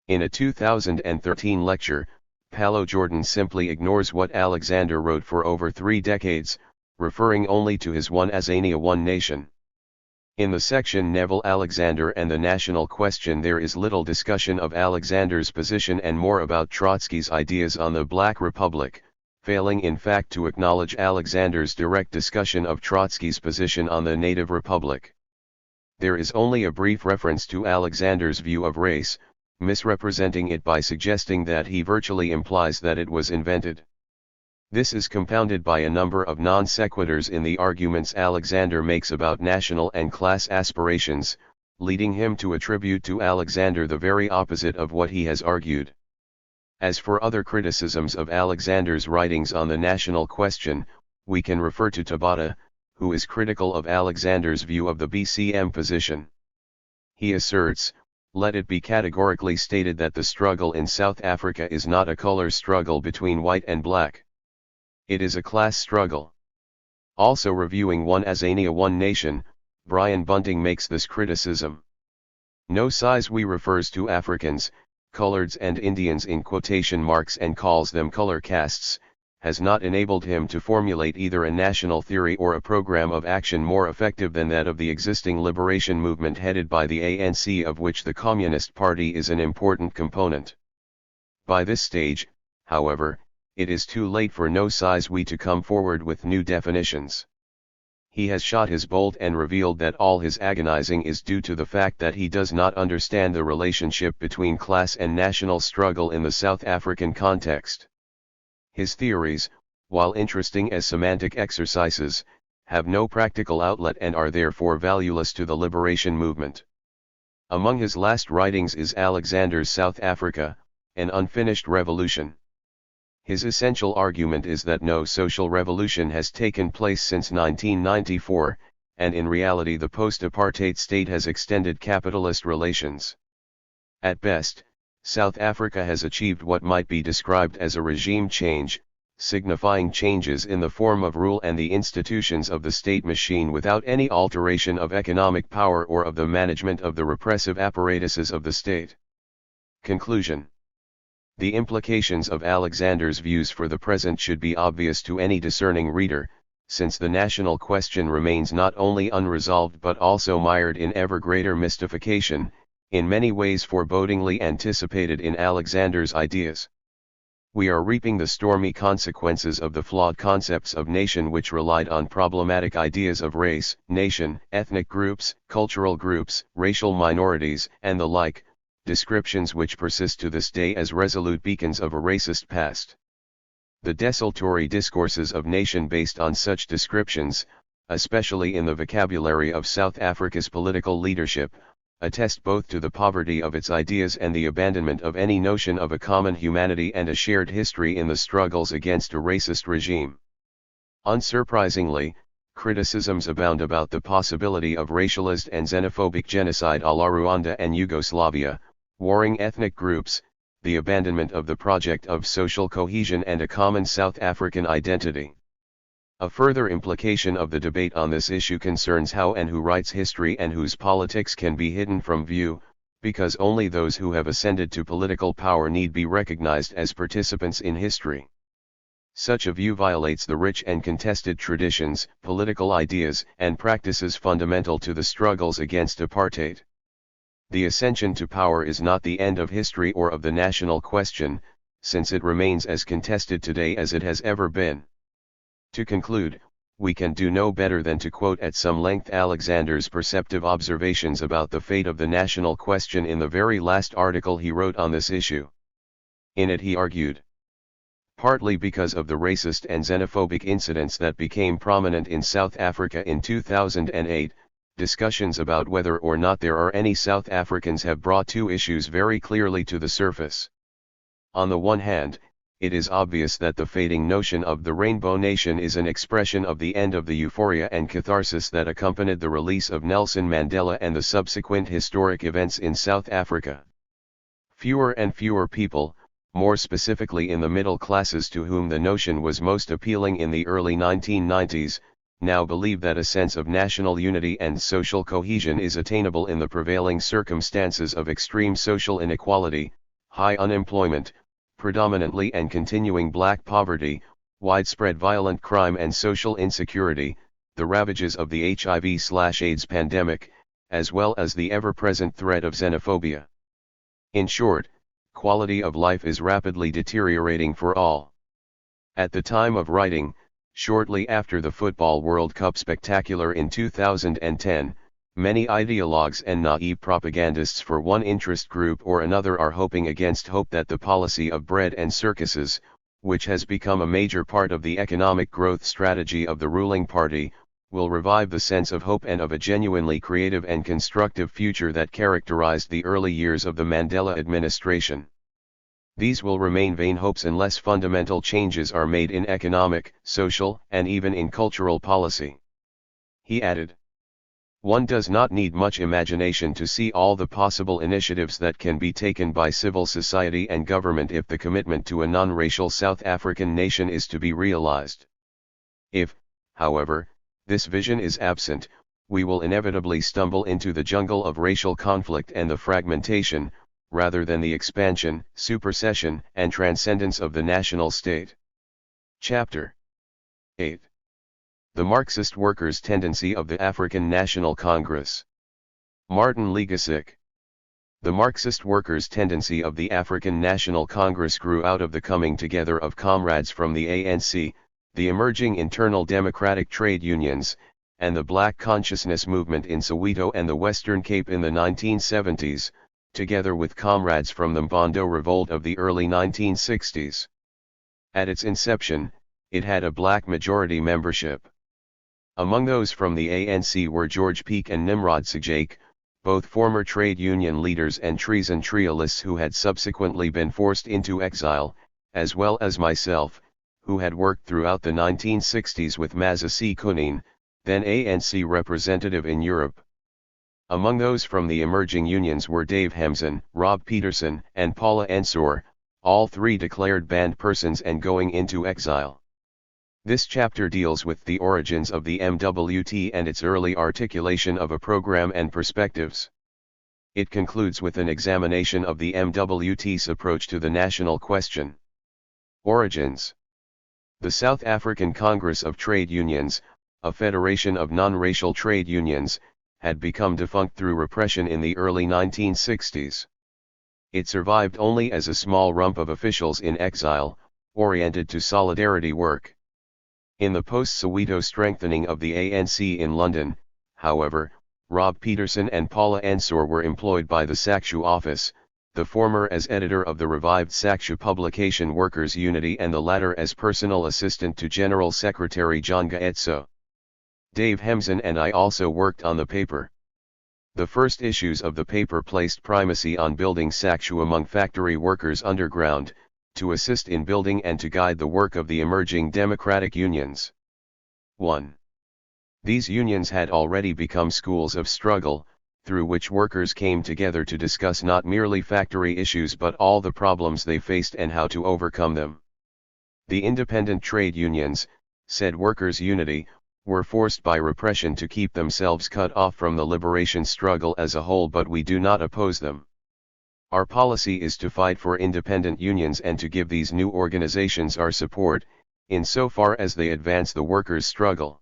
In a 2013 lecture, Paulo Jordan simply ignores what Alexander wrote for over 3 decades, referring only to his One Azania One Nation. In the section Neville Alexander and the National Question there is little discussion of Alexander's position and more about Trotsky's ideas on the Black Republic, failing in fact to acknowledge Alexander's direct discussion of Trotsky's position on the Native Republic. There is only a brief reference to Alexander's view of race, misrepresenting it by suggesting that he virtually implies that it was invented. This is compounded by a number of non sequiturs in the arguments Alexander makes about national and class aspirations, leading him to attribute to Alexander the very opposite of what he has argued. As for other criticisms of Alexander's writings on the national question, we can refer to Tabata, who is critical of Alexander's view of the BCM position. He asserts, "Let it be categorically stated that the struggle in South Africa is not a color struggle between white and black. It is a class struggle." Also reviewing One Azania One Nation, Brian Bunting makes this criticism. "No size we refers to Africans, coloreds and Indians in quotation marks and calls them color castes, has not enabled him to formulate either a national theory or a program of action more effective than that of the existing liberation movement headed by the ANC, of which the Communist Party is an important component. By this stage, however, it is too late for No Size We to come forward with new definitions. He has shot his bolt and revealed that all his agonizing is due to the fact that he does not understand the relationship between class and national struggle in the South African context. His theories, while interesting as semantic exercises, have no practical outlet and are therefore valueless to the liberation movement." Among his last writings is Alexander's South Africa, an unfinished revolution. His essential argument is that no social revolution has taken place since 1994, and in reality the post-apartheid state has extended capitalist relations. At best, South Africa has achieved what might be described as a regime change, signifying changes in the form of rule and the institutions of the state machine without any alteration of economic power or of the management of the repressive apparatuses of the state. Conclusion. The implications of Alexander's views for the present should be obvious to any discerning reader, since the national question remains not only unresolved but also mired in ever greater mystification, in many ways forebodingly anticipated in Alexander's ideas. We are reaping the stormy consequences of the flawed concepts of nation which relied on problematic ideas of race, nation, ethnic groups, cultural groups, racial minorities, and the like, descriptions which persist to this day as resolute beacons of a racist past. The desultory discourses of nation based on such descriptions, especially in the vocabulary of South Africa's political leadership, attest both to the poverty of its ideas and the abandonment of any notion of a common humanity and a shared history in the struggles against a racist regime. Unsurprisingly, criticisms abound about the possibility of racialist and xenophobic genocide à la Rwanda and Yugoslavia, warring ethnic groups, the abandonment of the project of social cohesion and a common South African identity. A further implication of the debate on this issue concerns how and who writes history and whose politics can be hidden from view, because only those who have ascended to political power need be recognized as participants in history. Such a view violates the rich and contested traditions, political ideas, and practices fundamental to the struggles against apartheid. The ascension to power is not the end of history or of the national question, since it remains as contested today as it has ever been. To conclude, we can do no better than to quote at some length Alexander's perceptive observations about the fate of the national question in the very last article he wrote on this issue. In it he argued, partly because of the racist and xenophobic incidents that became prominent in South Africa in 2008, discussions about whether or not there are any South Africans have brought two issues very clearly to the surface. On the one hand, it is obvious that the fading notion of the Rainbow Nation is an expression of the end of the euphoria and catharsis that accompanied the release of Nelson Mandela and the subsequent historic events in South Africa. Fewer and fewer people, more specifically in the middle classes to whom the notion was most appealing in the early 1990s, now believe that a sense of national unity and social cohesion is attainable in the prevailing circumstances of extreme social inequality, high unemployment, predominantly and continuing black poverty, widespread violent crime and social insecurity, the ravages of the HIV/AIDS pandemic, as well as the ever-present threat of xenophobia. In short, quality of life is rapidly deteriorating for all. At the time of writing, shortly after the Football World Cup spectacular in 2010, many ideologues and naive propagandists for one interest group or another are hoping against hope that the policy of bread and circuses, which has become a major part of the economic growth strategy of the ruling party, will revive the sense of hope and of a genuinely creative and constructive future that characterized the early years of the Mandela administration. These will remain vain hopes unless fundamental changes are made in economic, social, and even in cultural policy. He added, "One does not need much imagination to see all the possible initiatives that can be taken by civil society and government if the commitment to a non-racial South African nation is to be realized. If, however, this vision is absent, we will inevitably stumble into the jungle of racial conflict and the fragmentation, rather than the expansion, supersession, and transcendence of the national state." Chapter 8. The Marxist Workers' Tendency of the African National Congress. Martin Legasic. The Marxist workers' tendency of the African National Congress grew out of the coming together of comrades from the ANC, the emerging internal democratic trade unions, and the Black consciousness movement in Soweto and the Western Cape in the 1970s, together with comrades from the Mbondo revolt of the early 1960s. At its inception, it had a black majority membership. Among those from the ANC were George Peake and Nimrod Sajake, both former trade union leaders and treason trialists who had subsequently been forced into exile, as well as myself, who had worked throughout the 1960s with Maza C. Kunene, then ANC representative in Europe. Among those from the emerging unions were Dave Hemsen, Rob Peterson, and Paula Ensor, all three declared banned persons and going into exile. This chapter deals with the origins of the MWT and its early articulation of a program and perspectives. It concludes with an examination of the MWT's approach to the national question. Origins. The South African Congress of Trade Unions, a federation of non-racial trade unions, had become defunct through repression in the early 1960s. It survived only as a small rump of officials in exile, oriented to solidarity work. In the post-Soweto strengthening of the ANC in London, however, Rob Peterson and Paula Ensor were employed by the SACSU office, the former as editor of the revived SACSU publication Workers' Unity and the latter as personal assistant to General Secretary John Gaetso. Dave Hemsen and I also worked on the paper. The first issues of the paper placed primacy on building SACSU among factory workers underground, to assist in building and to guide the work of the emerging democratic unions. 1. These unions had already become schools of struggle, through which workers came together to discuss not merely factory issues but all the problems they faced and how to overcome them. The independent trade unions, said Workers' Unity, were forced by repression to keep themselves cut off from the liberation struggle as a whole, but we do not oppose them. Our policy is to fight for independent unions and to give these new organizations our support, insofar as they advance the workers' struggle.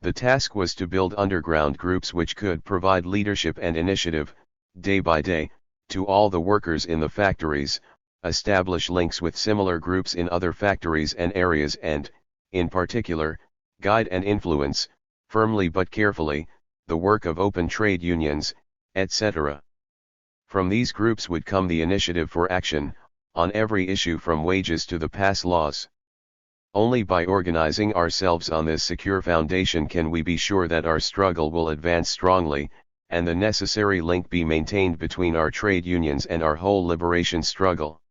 The task was to build underground groups which could provide leadership and initiative, day by day, to all the workers in the factories, establish links with similar groups in other factories and areas and, in particular, guide and influence, firmly but carefully, the work of open trade unions, etc. From these groups would come the initiative for action, on every issue from wages to the pass laws. Only by organizing ourselves on this secure foundation can we be sure that our struggle will advance strongly, and the necessary link be maintained between our trade unions and our whole liberation struggle.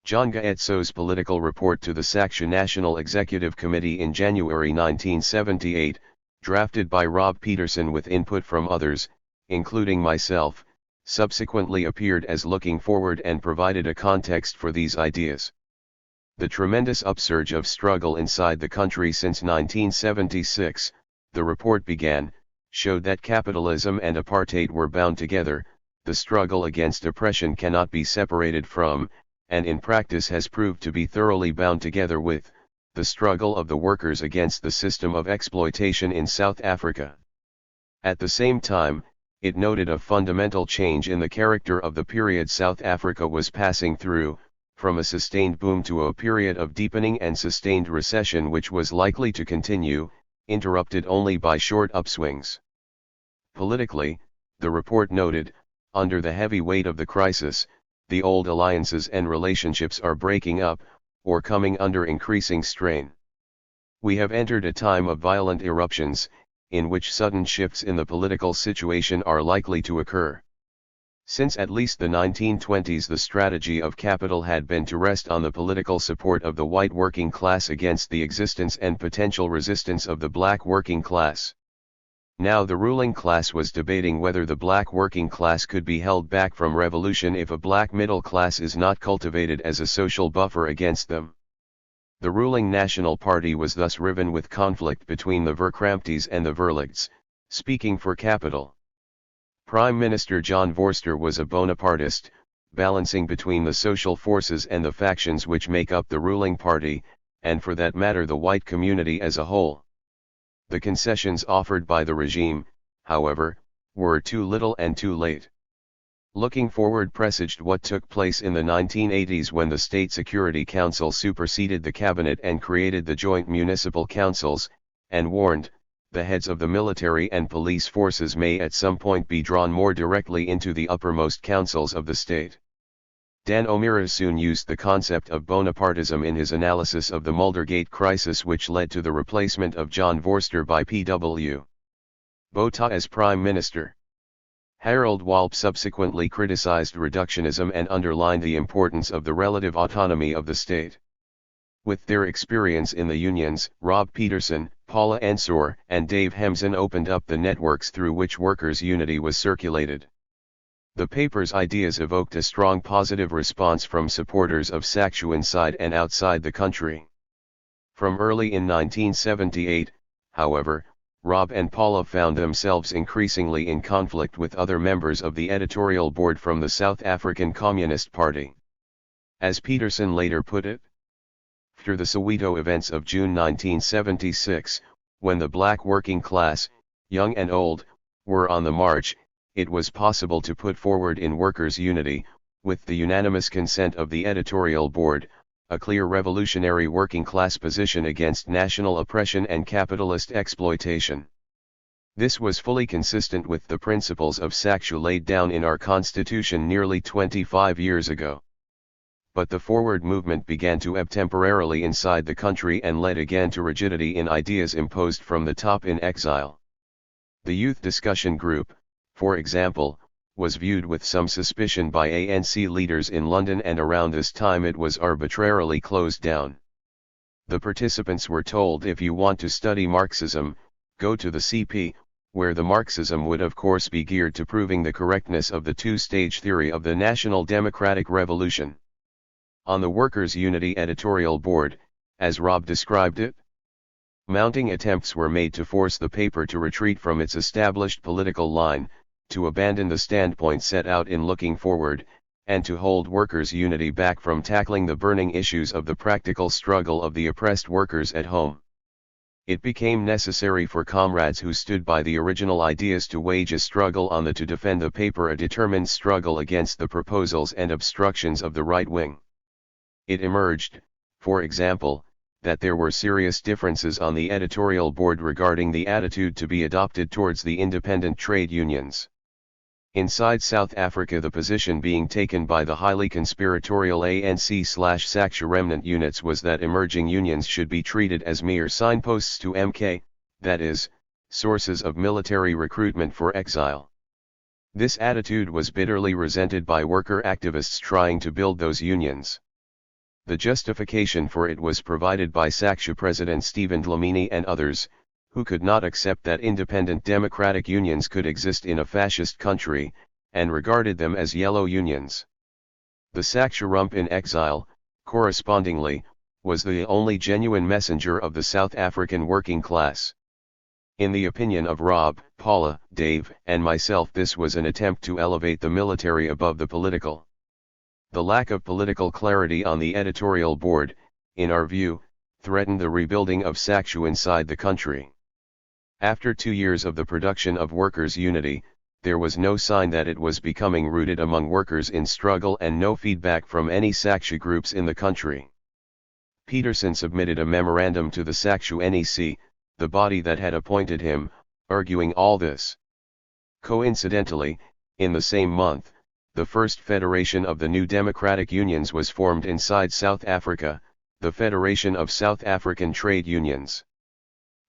John Gaetso's political report to the SACSU National Executive Committee in January 1978, drafted by Rob Peterson with input from others, including myself, subsequently appeared as Looking Forward and provided a context for these ideas. The tremendous upsurge of struggle inside the country since 1976, the report began, showed that capitalism and apartheid were bound together. The struggle against oppression cannot be separated from, and in practice has proved to be thoroughly bound together with, the struggle of the workers against the system of exploitation in South Africa. At the same time, it noted a fundamental change in the character of the period South Africa was passing through, from a sustained boom to a period of deepening and sustained recession which was likely to continue, interrupted only by short upswings. Politically, the report noted, under the heavy weight of the crisis, the old alliances and relationships are breaking up, or coming under increasing strain. We have entered a time of violent eruptions, in which sudden shifts in the political situation are likely to occur. Since at least the 1920s, the strategy of capital had been to rest on the political support of the white working class against the existence and potential resistance of the black working class. Now the ruling class was debating whether the black working class could be held back from revolution if a black middle class is not cultivated as a social buffer against them. The ruling National Party was thus riven with conflict between the Verkrampties and the Verlichts, speaking for capital. Prime Minister John Vorster was a Bonapartist, balancing between the social forces and the factions which make up the ruling party, and for that matter the white community as a whole. The concessions offered by the regime, however, were too little and too late. Looking forward presaged what took place in the 1980s when the State Security Council superseded the cabinet and created the joint municipal councils, and warned, the heads of the military and police forces may at some point be drawn more directly into the uppermost councils of the state. Dan O'Meara soon used the concept of Bonapartism in his analysis of the Muldergate crisis, which led to the replacement of John Vorster by P.W. Botha as Prime Minister. Harold Walp subsequently criticized reductionism and underlined the importance of the relative autonomy of the state. With their experience in the unions, Rob Peterson, Paula Ensor, and Dave Hemsen opened up the networks through which workers' unity was circulated. The paper's ideas evoked a strong positive response from supporters of SACSU inside and outside the country. From early in 1978, however, Rob and Paula found themselves increasingly in conflict with other members of the editorial board from the South African Communist Party. As Peterson later put it, after the Soweto events of June 1976, when the black working class, young and old, were on the march, it was possible to put forward in workers' unity, with the unanimous consent of the editorial board, a clear revolutionary working class position against national oppression and capitalist exploitation. This was fully consistent with the principles of SACSU laid down in our Constitution nearly 25 years ago. But the forward movement began to ebb temporarily inside the country and led again to rigidity in ideas imposed from the top in exile. The Youth Discussion Group, for example, was viewed with some suspicion by ANC leaders in London, and around this time it was arbitrarily closed down. The participants were told, if you want to study Marxism, go to the CP, where the Marxism would of course be geared to proving the correctness of the two-stage theory of the National Democratic Revolution. On the Workers' Unity editorial board, as Rob described it, mounting attempts were made to force the paper to retreat from its established political line, to abandon the standpoint set out in Looking Forward, and to hold workers' unity back from tackling the burning issues of the practical struggle of the oppressed workers at home. It became necessary for comrades who stood by the original ideas to wage a struggle on to defend the paper, a determined struggle against the proposals and obstructions of the right wing. It emerged, for example, that there were serious differences on the editorial board regarding the attitude to be adopted towards the independent trade unions. Inside South Africa, the position being taken by the highly conspiratorial ANC/SACSU remnant units was that emerging unions should be treated as mere signposts to MK, that is, sources of military recruitment for exile. This attitude was bitterly resented by worker activists trying to build those unions. The justification for it was provided by SACSU President Stephen Dlamini and others, who could not accept that independent democratic unions could exist in a fascist country, and regarded them as yellow unions. The SACSU rump in exile, correspondingly, was the only genuine messenger of the South African working class. In the opinion of Rob, Paula, Dave, and myself, this was an attempt to elevate the military above the political. The lack of political clarity on the editorial board, in our view, threatened the rebuilding of SACU inside the country. After 2 years of the production of workers' unity, there was no sign that it was becoming rooted among workers in struggle and no feedback from any SACU groups in the country. Peterson submitted a memorandum to the SACU NEC, the body that had appointed him, arguing all this. Coincidentally, in the same month, the first federation of the new democratic unions was formed inside South Africa, the Federation of South African Trade Unions.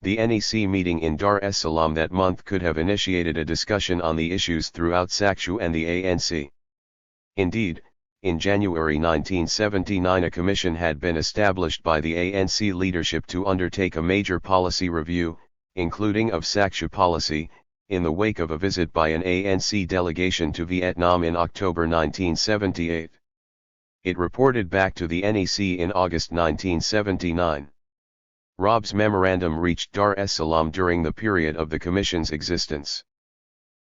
The NEC meeting in Dar es Salaam that month could have initiated a discussion on the issues throughout SACU and the ANC. Indeed, in January 1979 a commission had been established by the ANC leadership to undertake a major policy review, including of SACU policy, in the wake of a visit by an ANC delegation to Vietnam in October 1978. It reported back to the NEC in August 1979. Rob's memorandum reached Dar es Salaam during the period of the Commission's existence.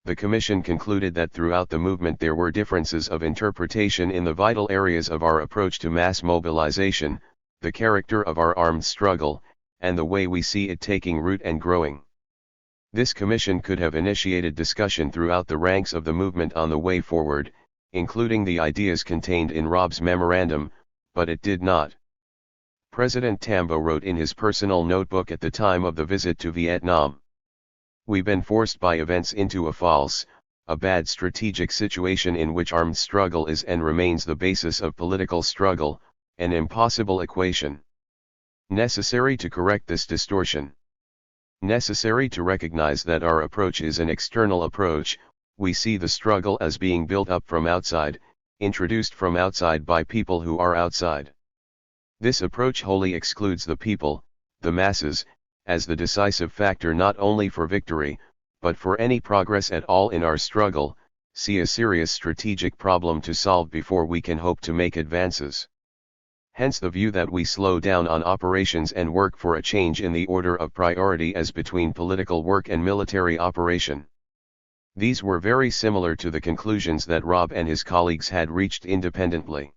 The Commission concluded that throughout the movement there were differences of interpretation in the vital areas of our approach to mass mobilization, the character of our armed struggle, and the way we see it taking root and growing. This Commission could have initiated discussion throughout the ranks of the movement on the way forward, including the ideas contained in Rob's memorandum, but it did not. President Tambo wrote in his personal notebook at the time of the visit to Vietnam, "We've been forced by events into a bad strategic situation in which armed struggle is and remains the basis of political struggle, an impossible equation. Necessary to correct this distortion. Necessary to recognize that our approach is an external approach, we see the struggle as being built up from outside, introduced from outside by people who are outside. This approach wholly excludes the people, the masses, as the decisive factor not only for victory, but for any progress at all in our struggle, see a serious strategic problem to solve before we can hope to make advances. Hence the view that we slow down on operations and work for a change in the order of priority as between political work and military operation." These were very similar to the conclusions that Rob and his colleagues had reached independently.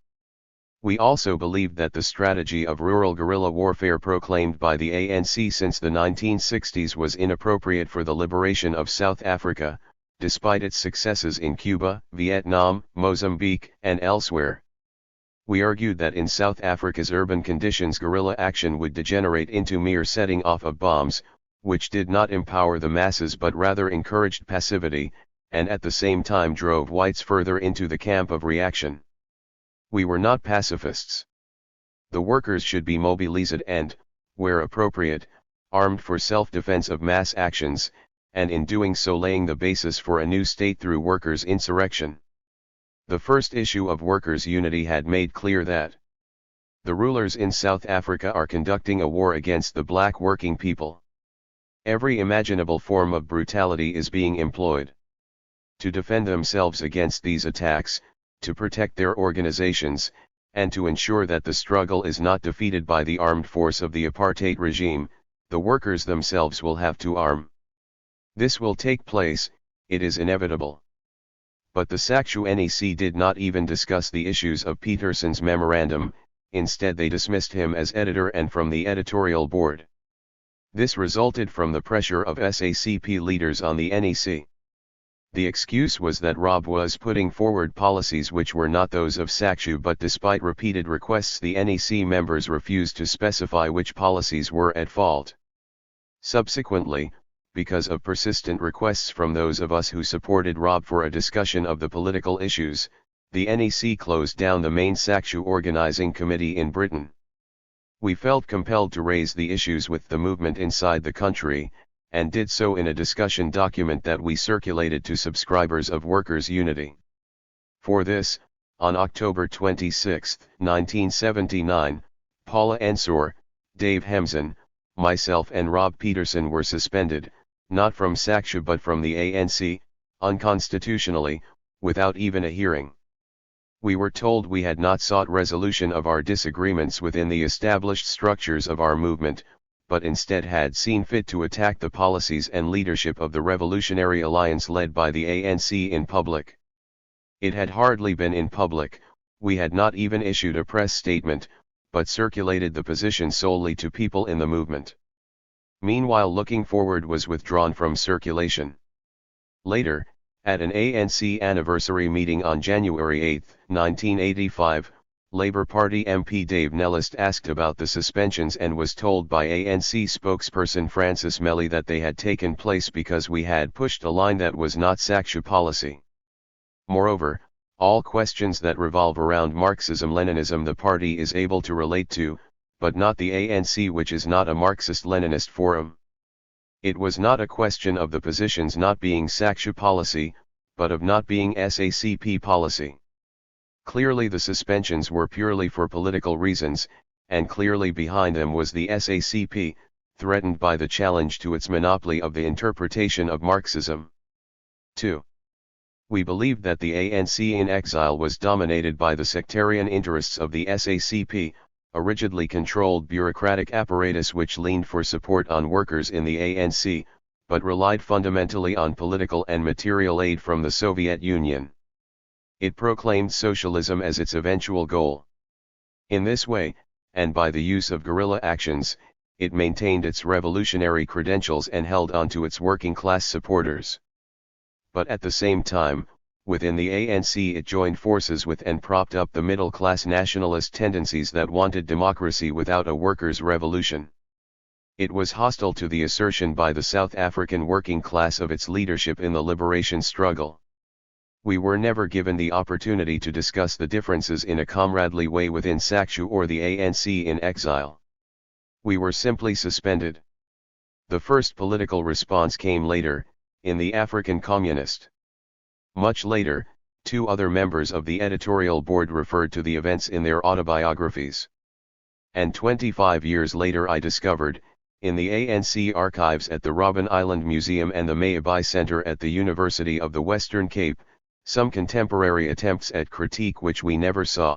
We also believed that the strategy of rural guerrilla warfare proclaimed by the ANC since the 1960s was inappropriate for the liberation of South Africa, despite its successes in Cuba, Vietnam, Mozambique, and elsewhere. We argued that in South Africa's urban conditions guerrilla action would degenerate into mere setting off of bombs, which did not empower the masses but rather encouraged passivity, and at the same time drove whites further into the camp of reaction. We were not pacifists. The workers should be mobilized and, where appropriate, armed for self-defense of mass actions, and in doing so laying the basis for a new state through workers' insurrection. The first issue of Workers' Unity had made clear that the rulers in South Africa are conducting a war against the black working people. Every imaginable form of brutality is being employed. To defend themselves against these attacks, to protect their organizations, and to ensure that the struggle is not defeated by the armed force of the apartheid regime, the workers themselves will have to arm. This will take place, it is inevitable. But the SACU NEC did not even discuss the issues of Peterson's memorandum, instead they dismissed him as editor and from the editorial board. This resulted from the pressure of SACP leaders on the NEC. The excuse was that Rob was putting forward policies which were not those of SACU, but despite repeated requests the NEC members refused to specify which policies were at fault. Subsequently, because of persistent requests from those of us who supported Rob for a discussion of the political issues, the NEC closed down the main SACU organizing committee in Britain. We felt compelled to raise the issues with the movement inside the country, and did so in a discussion document that we circulated to subscribers of Workers' Unity. For this, on October 26, 1979, Paula Ensor, Dave Hemsen, myself and Rob Peterson were suspended, not from SACU but from the ANC, unconstitutionally, without even a hearing. We were told we had not sought resolution of our disagreements within the established structures of our movement, but instead had seen fit to attack the policies and leadership of the revolutionary alliance led by the ANC in public. It had hardly been in public, we had not even issued a press statement, but circulated the position solely to people in the movement. Meanwhile, looking forward was withdrawn from circulation. Later, at an ANC anniversary meeting on January 8, 1985, Labour Party MP Dave Nellist asked about the suspensions and was told by ANC spokesperson Francis Melly that they had taken place because we had pushed a line that was not Sakshya policy. Moreover, all questions that revolve around Marxism-Leninism the party is able to relate to, but not the ANC, which is not a Marxist-Leninist forum. It was not a question of the positions not being Sakshya policy, but of not being SACP policy. Clearly the suspensions were purely for political reasons, and clearly behind them was the SACP, threatened by the challenge to its monopoly of the interpretation of Marxism. 2. We believed that the ANC in exile was dominated by the sectarian interests of the SACP, a rigidly controlled bureaucratic apparatus which leaned for support on workers in the ANC, but relied fundamentally on political and material aid from the Soviet Union. It proclaimed socialism as its eventual goal. In this way, and by the use of guerrilla actions, it maintained its revolutionary credentials and held on to its working-class supporters. But at the same time, within the ANC it joined forces with and propped up the middle-class nationalist tendencies that wanted democracy without a workers' revolution. It was hostile to the assertion by the South African working class of its leadership in the liberation struggle. We were never given the opportunity to discuss the differences in a comradely way within Sakshya or the ANC in exile. We were simply suspended. The first political response came later, in the African Communist. Much later, 2 other members of the editorial board referred to the events in their autobiographies. And 25 years later I discovered, in the ANC archives at the Robben Island Museum and the Mayabai Center at the University of the Western Cape, some contemporary attempts at critique which we never saw.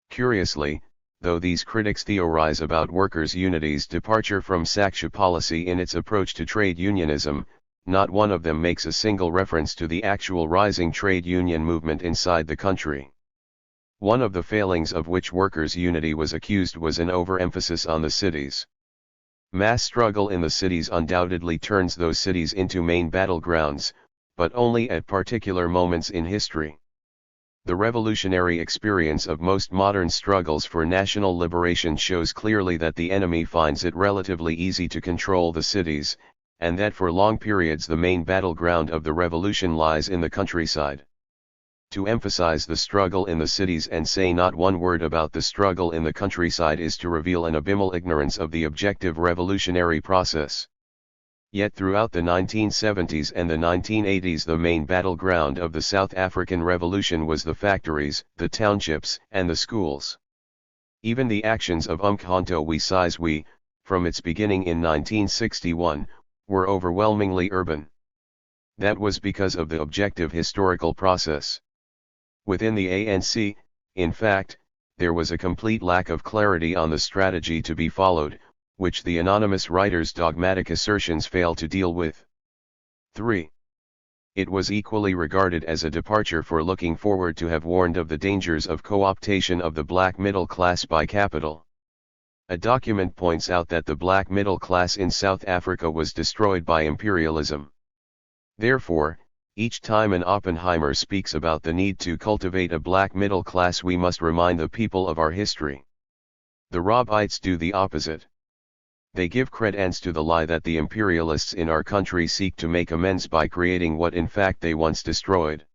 Curiously, though these critics theorize about workers' unity's departure from Sakshya policy in its approach to trade unionism, not one of them makes a single reference to the actual rising trade union movement inside the country. One of the failings of which workers' unity was accused was an overemphasis on the cities. Mass struggle in the cities undoubtedly turns those cities into main battlegrounds, but only at particular moments in history. The revolutionary experience of most modern struggles for national liberation shows clearly that the enemy finds it relatively easy to control the cities, and that for long periods the main battleground of the revolution lies in the countryside. To emphasize the struggle in the cities and say not one word about the struggle in the countryside is to reveal an abysmal ignorance of the objective revolutionary process. Yet throughout the 1970s and the 1980s the main battleground of the South African Revolution was the factories, the townships, and the schools. Even the actions of Umkhonto we Sizwe, from its beginning in 1961, were overwhelmingly urban. That was because of the objective historical process. Within the ANC, in fact, there was a complete lack of clarity on the strategy to be followed, which the anonymous writer's dogmatic assertions fail to deal with. 3. It was equally regarded as a departure for looking forward to have warned of the dangers of co-optation of the black middle class by capital. A document points out that the black middle class in South Africa was destroyed by imperialism. Therefore, each time an Oppenheimer speaks about the need to cultivate a black middle class we must remind the people of our history. The Robbites do the opposite. They give credence to the lie that the imperialists in our country seek to make amends by creating what in fact they once destroyed.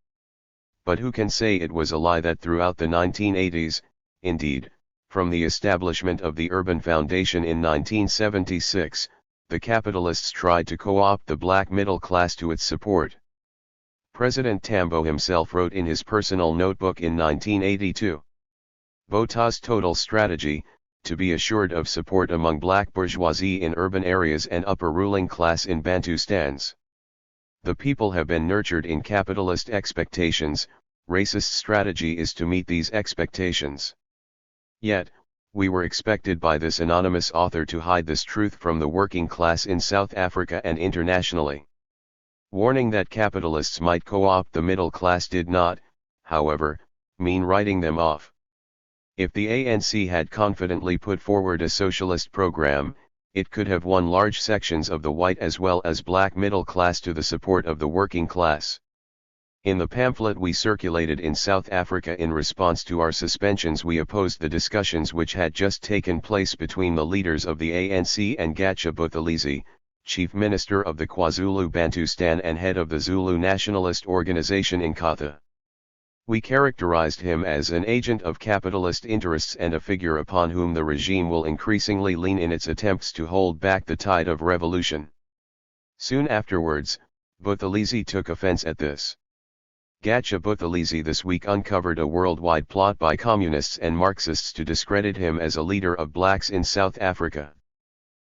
But who can say it was a lie that throughout the 1980s, indeed, from the establishment of the Urban Foundation in 1976, the capitalists tried to co-opt the black middle class to its support. President Tambo himself wrote in his personal notebook in 1982, Bota's total strategy, to be assured of support among black bourgeoisie in urban areas and upper ruling class in Bantustans. The people have been nurtured in capitalist expectations, racist strategy is to meet these expectations. Yet, we were expected by this anonymous author to hide this truth from the working class in South Africa and internationally. Warning that capitalists might co-opt the middle class did not, however, mean writing them off. If the ANC had confidently put forward a socialist program, it could have won large sections of the white as well as black middle class to the support of the working class. In the pamphlet we circulated in South Africa in response to our suspensions, we opposed the discussions which had just taken place between the leaders of the ANC and Gatsha Buthelezi, Chief Minister of the KwaZulu-Bantustan and head of the Zulu nationalist organization Inkatha. We characterized him as an agent of capitalist interests and a figure upon whom the regime will increasingly lean in its attempts to hold back the tide of revolution. Soon afterwards, Buthelezi took offense at this. Gatsha Buthelezi this week uncovered a worldwide plot by communists and Marxists to discredit him as a leader of blacks in South Africa.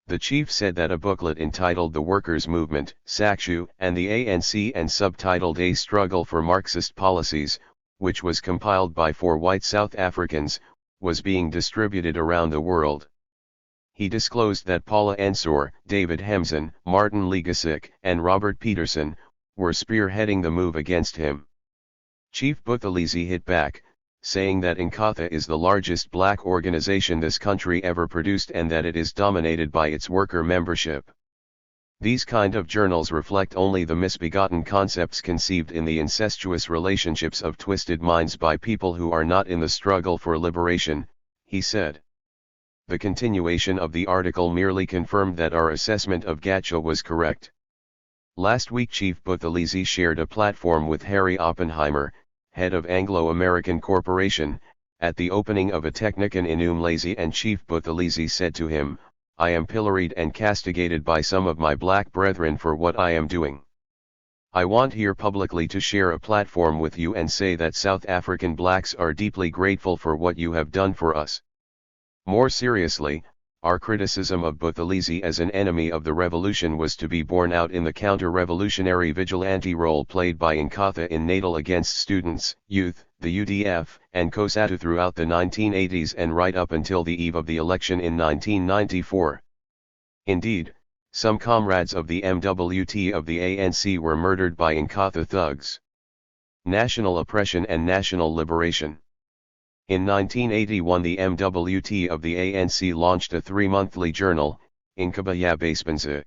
The chief said that a booklet entitled The Workers' Movement, SACSU, and the ANC and subtitled A Struggle for Marxist Policies, which was compiled by 4 white South Africans, was being distributed around the world. He disclosed that Paula Ensor, David Hemsen, Martin Legasik, and Robert Peterson were spearheading the move against him. Chief Buthelezi hit back, saying that Inkatha is the largest black organization this country ever produced and that it is dominated by its worker membership. These kind of journals reflect only the misbegotten concepts conceived in the incestuous relationships of twisted minds by people who are not in the struggle for liberation, he said. The continuation of the article merely confirmed that our assessment of Gatsha was correct. Last week Chief Buthelezi shared a platform with Harry Oppenheimer, head of Anglo-American Corporation, at the opening of a Technikon in Umlazi, and Chief Buthelezi said to him, "I am pilloried and castigated by some of my black brethren for what I am doing. I want here publicly to share a platform with you and say that South African blacks are deeply grateful for what you have done for us." More seriously, our criticism of Buthelezi as an enemy of the revolution was to be borne out in the counter-revolutionary vigilante role played by Inkatha in Natal against students, youth, the UDF, and COSATU throughout the 1980s and right up until the eve of the election in 1994. Indeed, some comrades of the MWT of the ANC were murdered by Inkatha thugs. National oppression and national liberation. In 1981 the MWT of the ANC launched a 3-monthly journal, Inkaba Yabaspanza.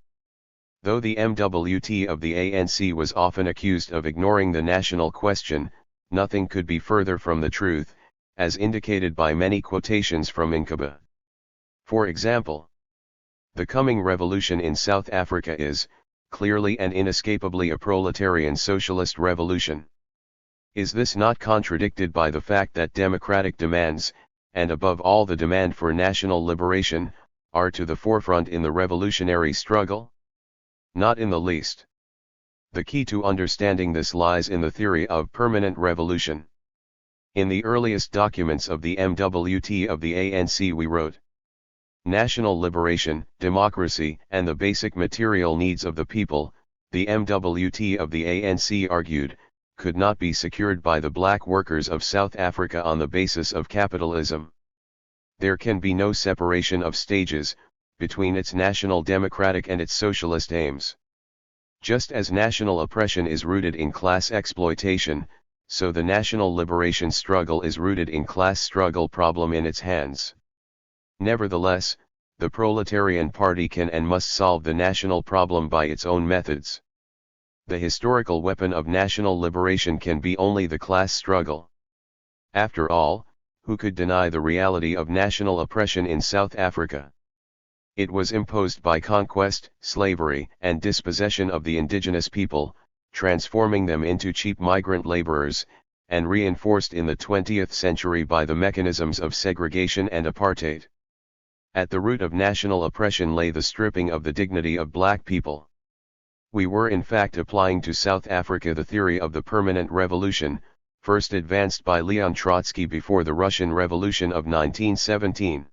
Though the MWT of the ANC was often accused of ignoring the national question, nothing could be further from the truth, as indicated by many quotations from Inkaba. For example, "The coming revolution in South Africa is, clearly and inescapably a proletarian socialist revolution. Is this not contradicted by the fact that democratic demands, and above all the demand for national liberation, are to the forefront in the revolutionary struggle? Not in the least. The key to understanding this lies in the theory of permanent revolution. In the earliest documents of the MWT of the ANC we wrote, national liberation, democracy, and the basic material needs of the people, the MWT of the ANC argued, could not be secured by the black workers of South Africa on the basis of capitalism. There can be no separation of stages, between its national democratic and its socialist aims. Just as national oppression is rooted in class exploitation, so the national liberation struggle is rooted in class struggle problem in its hands. Nevertheless, the proletarian party can and must solve the national problem by its own methods. The historical weapon of national liberation can be only the class struggle. After all, who could deny the reality of national oppression in South Africa? It was imposed by conquest, slavery, and dispossession of the indigenous people, transforming them into cheap migrant laborers, and reinforced in the 20th century by the mechanisms of segregation and apartheid. At the root of national oppression lay the stripping of the dignity of black people. We were in fact applying to South Africa the theory of the permanent revolution, first advanced by Leon Trotsky before the Russian Revolution of 1917.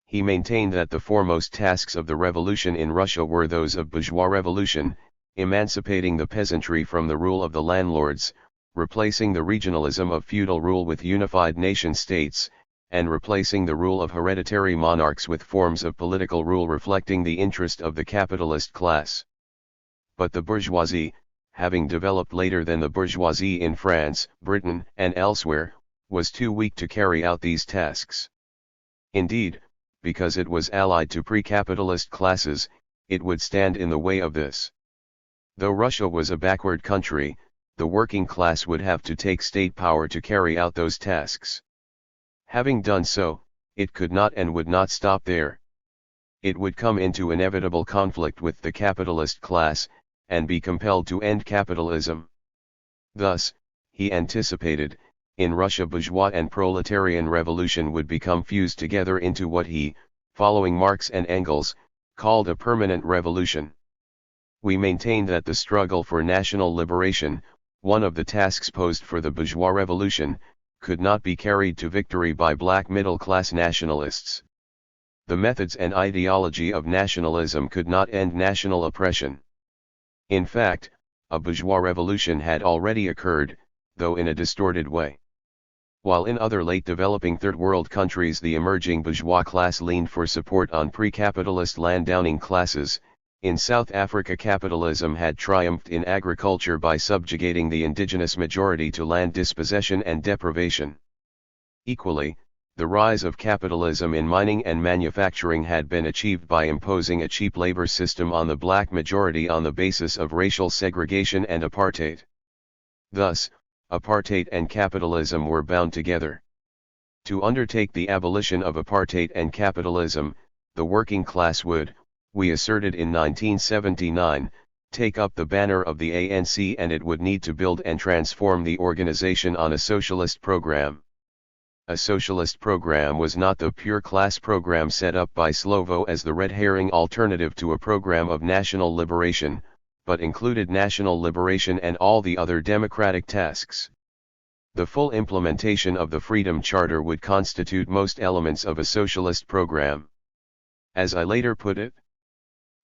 He maintained that the foremost tasks of the revolution in Russia were those of bourgeois revolution, emancipating the peasantry from the rule of the landlords, replacing the regionalism of feudal rule with unified nation-states, and replacing the rule of hereditary monarchs with forms of political rule reflecting the interest of the capitalist class. But the bourgeoisie, having developed later than the bourgeoisie in France, Britain, and elsewhere, was too weak to carry out these tasks. Indeed, because it was allied to pre-capitalist classes, it would stand in the way of this. Though Russia was a backward country, the working class would have to take state power to carry out those tasks. Having done so, it could not and would not stop there. It would come into inevitable conflict with the capitalist class, and be compelled to end capitalism. Thus, he anticipated, in Russia bourgeois and proletarian revolution would become fused together into what he, following Marx and Engels, called a permanent revolution. We maintain that the struggle for national liberation, one of the tasks posed for the bourgeois revolution, could not be carried to victory by black middle-class nationalists. The methods and ideology of nationalism could not end national oppression. In fact, a bourgeois revolution had already occurred, though in a distorted way. While in other late developing third world countries the emerging bourgeois class leaned for support on pre-capitalist landowning classes, in South Africa capitalism had triumphed in agriculture by subjugating the indigenous majority to land dispossession and deprivation. Equally, the rise of capitalism in mining and manufacturing had been achieved by imposing a cheap labor system on the black majority on the basis of racial segregation and apartheid. Thus, apartheid and capitalism were bound together. To undertake the abolition of apartheid and capitalism, the working class would, we asserted in 1979, take up the banner of the ANC and it would need to build and transform the organization on a socialist program. A socialist program was not the pure class program set up by Slovo as the red herring alternative to a program of national liberation, but included national liberation and all the other democratic tasks. The full implementation of the Freedom Charter would constitute most elements of a socialist program. As I later put it,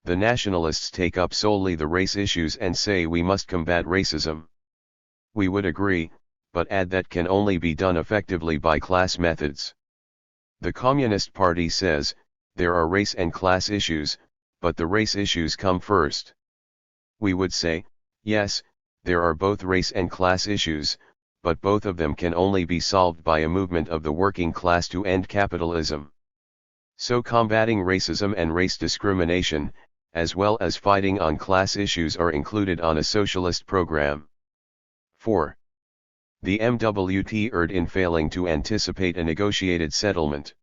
the nationalists take up solely the race issues and say we must combat racism. We would agree, but add that can only be done effectively by class methods. The Communist Party says, there are race and class issues, but the race issues come first. We would say, yes, there are both race and class issues, but both of them can only be solved by a movement of the working class to end capitalism. So combating racism and race discrimination, as well as fighting on class issues are included on a socialist program. 4. The MWT erred in failing to anticipate a negotiated settlement.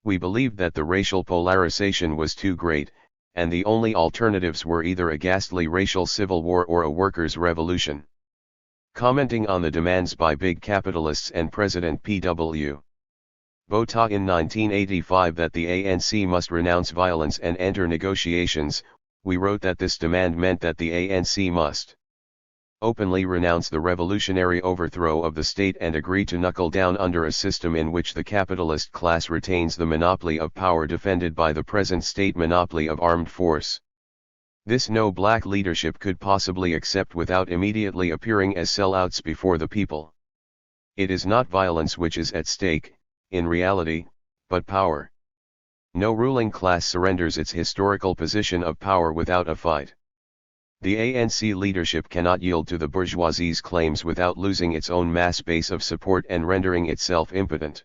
We believed that the racial polarization was too great, and the only alternatives were either a ghastly racial civil war or a workers' revolution. Commenting on the demands by big capitalists and President P.W. Botha in 1985 that the ANC must renounce violence and enter negotiations, we wrote that this demand meant that the ANC must openly renounce the revolutionary overthrow of the state and agree to knuckle down under a system in which the capitalist class retains the monopoly of power defended by the present state monopoly of armed force. This no black leadership could possibly accept without immediately appearing as sellouts before the people. It is not violence which is at stake, in reality, but power. No ruling class surrenders its historical position of power without a fight. The ANC leadership cannot yield to the bourgeoisie's claims without losing its own mass base of support and rendering itself impotent.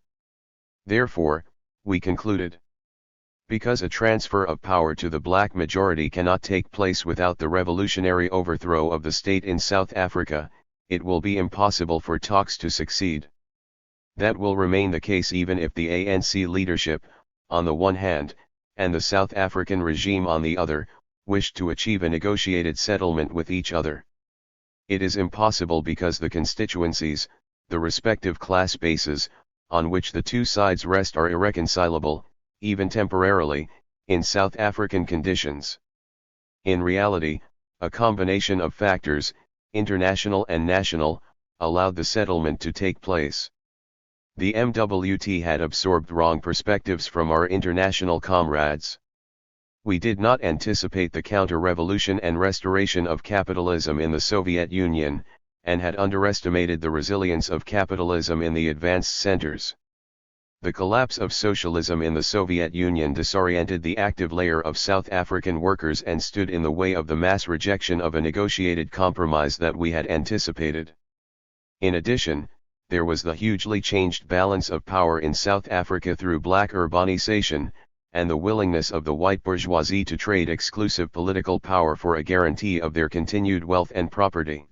Therefore, we concluded, because a transfer of power to the black majority cannot take place without the revolutionary overthrow of the state in South Africa, it will be impossible for talks to succeed. That will remain the case even if the ANC leadership, on the one hand, and the South African regime on the other, wish to achieve a negotiated settlement with each other. It is impossible because the constituencies, the respective class bases, on which the two sides rest are irreconcilable, even temporarily, in South African conditions. In reality, a combination of factors, international and national, allowed the settlement to take place. The MWT had absorbed wrong perspectives from our international comrades. We did not anticipate the counter-revolution and restoration of capitalism in the Soviet Union, and had underestimated the resilience of capitalism in the advanced centers. The collapse of socialism in the Soviet Union disoriented the active layer of South African workers and stood in the way of the mass rejection of a negotiated compromise that we had anticipated. In addition, there was the hugely changed balance of power in South Africa through black urbanization, and the willingness of the white bourgeoisie to trade exclusive political power for a guarantee of their continued wealth and property.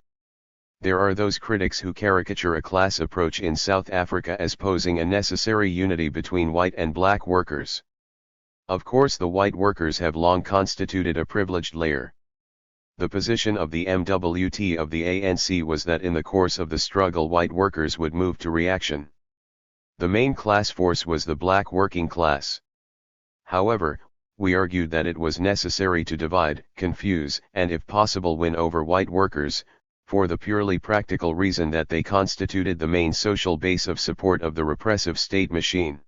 There are those critics who caricature a class approach in South Africa as posing a necessary unity between white and black workers. Of course, the white workers have long constituted a privileged layer. The position of the MWT of the ANC was that in the course of the struggle white workers would move to reaction. The main class force was the black working class. However, we argued that it was necessary to divide, confuse, and if possible win over white workers, for the purely practical reason that they constituted the main social base of support of the repressive state machine.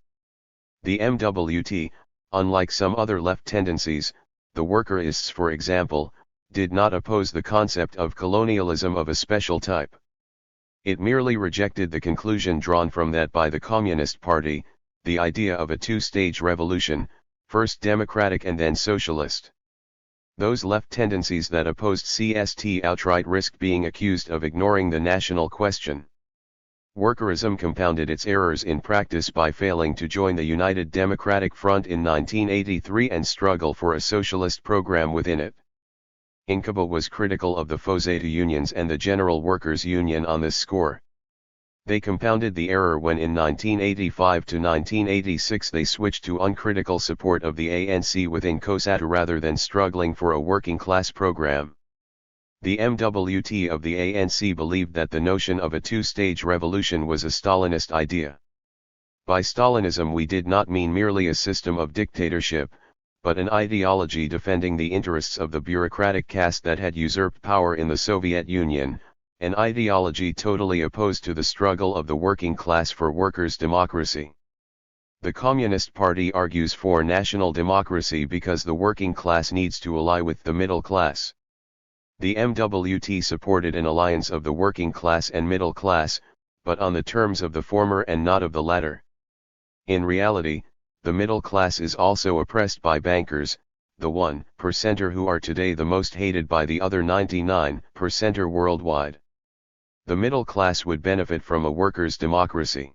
The MWT, unlike some other left tendencies, the workerists for example, did not oppose the concept of colonialism of a special type. It merely rejected the conclusion drawn from that by the Communist Party, the idea of a two-stage revolution, first democratic and then socialist. Those left tendencies that opposed CST outright risked being accused of ignoring the national question. Workerism compounded its errors in practice by failing to join the United Democratic Front in 1983 and struggle for a socialist program within it. Inkaba was critical of the Fozeta unions and the General Workers' Union on this score. They compounded the error when in 1985 to 1986 they switched to uncritical support of the ANC within COSATU rather than struggling for a working class program. The MWT of the ANC believed that the notion of a two-stage revolution was a Stalinist idea. By Stalinism we did not mean merely a system of dictatorship, but an ideology defending the interests of the bureaucratic caste that had usurped power in the Soviet Union, an ideology totally opposed to the struggle of the working class for workers' democracy. The Communist Party argues for national democracy because the working class needs to ally with the middle class. The MWT supported an alliance of the working class and middle class, but on the terms of the former and not of the latter. In reality, the middle class is also oppressed by bankers, the 1%er who are today the most hated by the other 99%er worldwide. The middle class would benefit from a workers' democracy.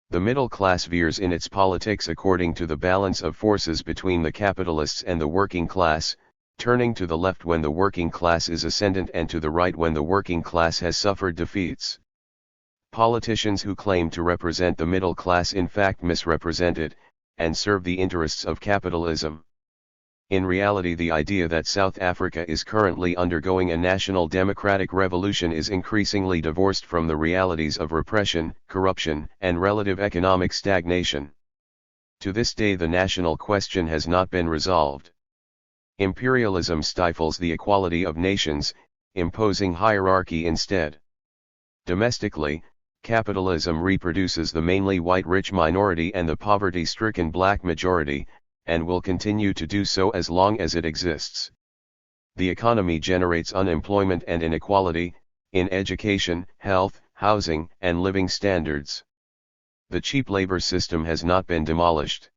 The middle class veers in its politics according to the balance of forces between the capitalists and the working class, turning to the left when the working class is ascendant and to the right when the working class has suffered defeats. Politicians who claim to represent the middle class in fact misrepresent it, and serve the interests of capitalism. In reality, the idea that South Africa is currently undergoing a national democratic revolution is increasingly divorced from the realities of repression, corruption, and relative economic stagnation. To this day the national question has not been resolved. Imperialism stifles the equality of nations, imposing hierarchy instead. Domestically, capitalism reproduces the mainly white rich minority and the poverty-stricken black majority, and will continue to do so as long as it exists. The economy generates unemployment and inequality, in education, health, housing, and living standards. The cheap labor system has not been demolished.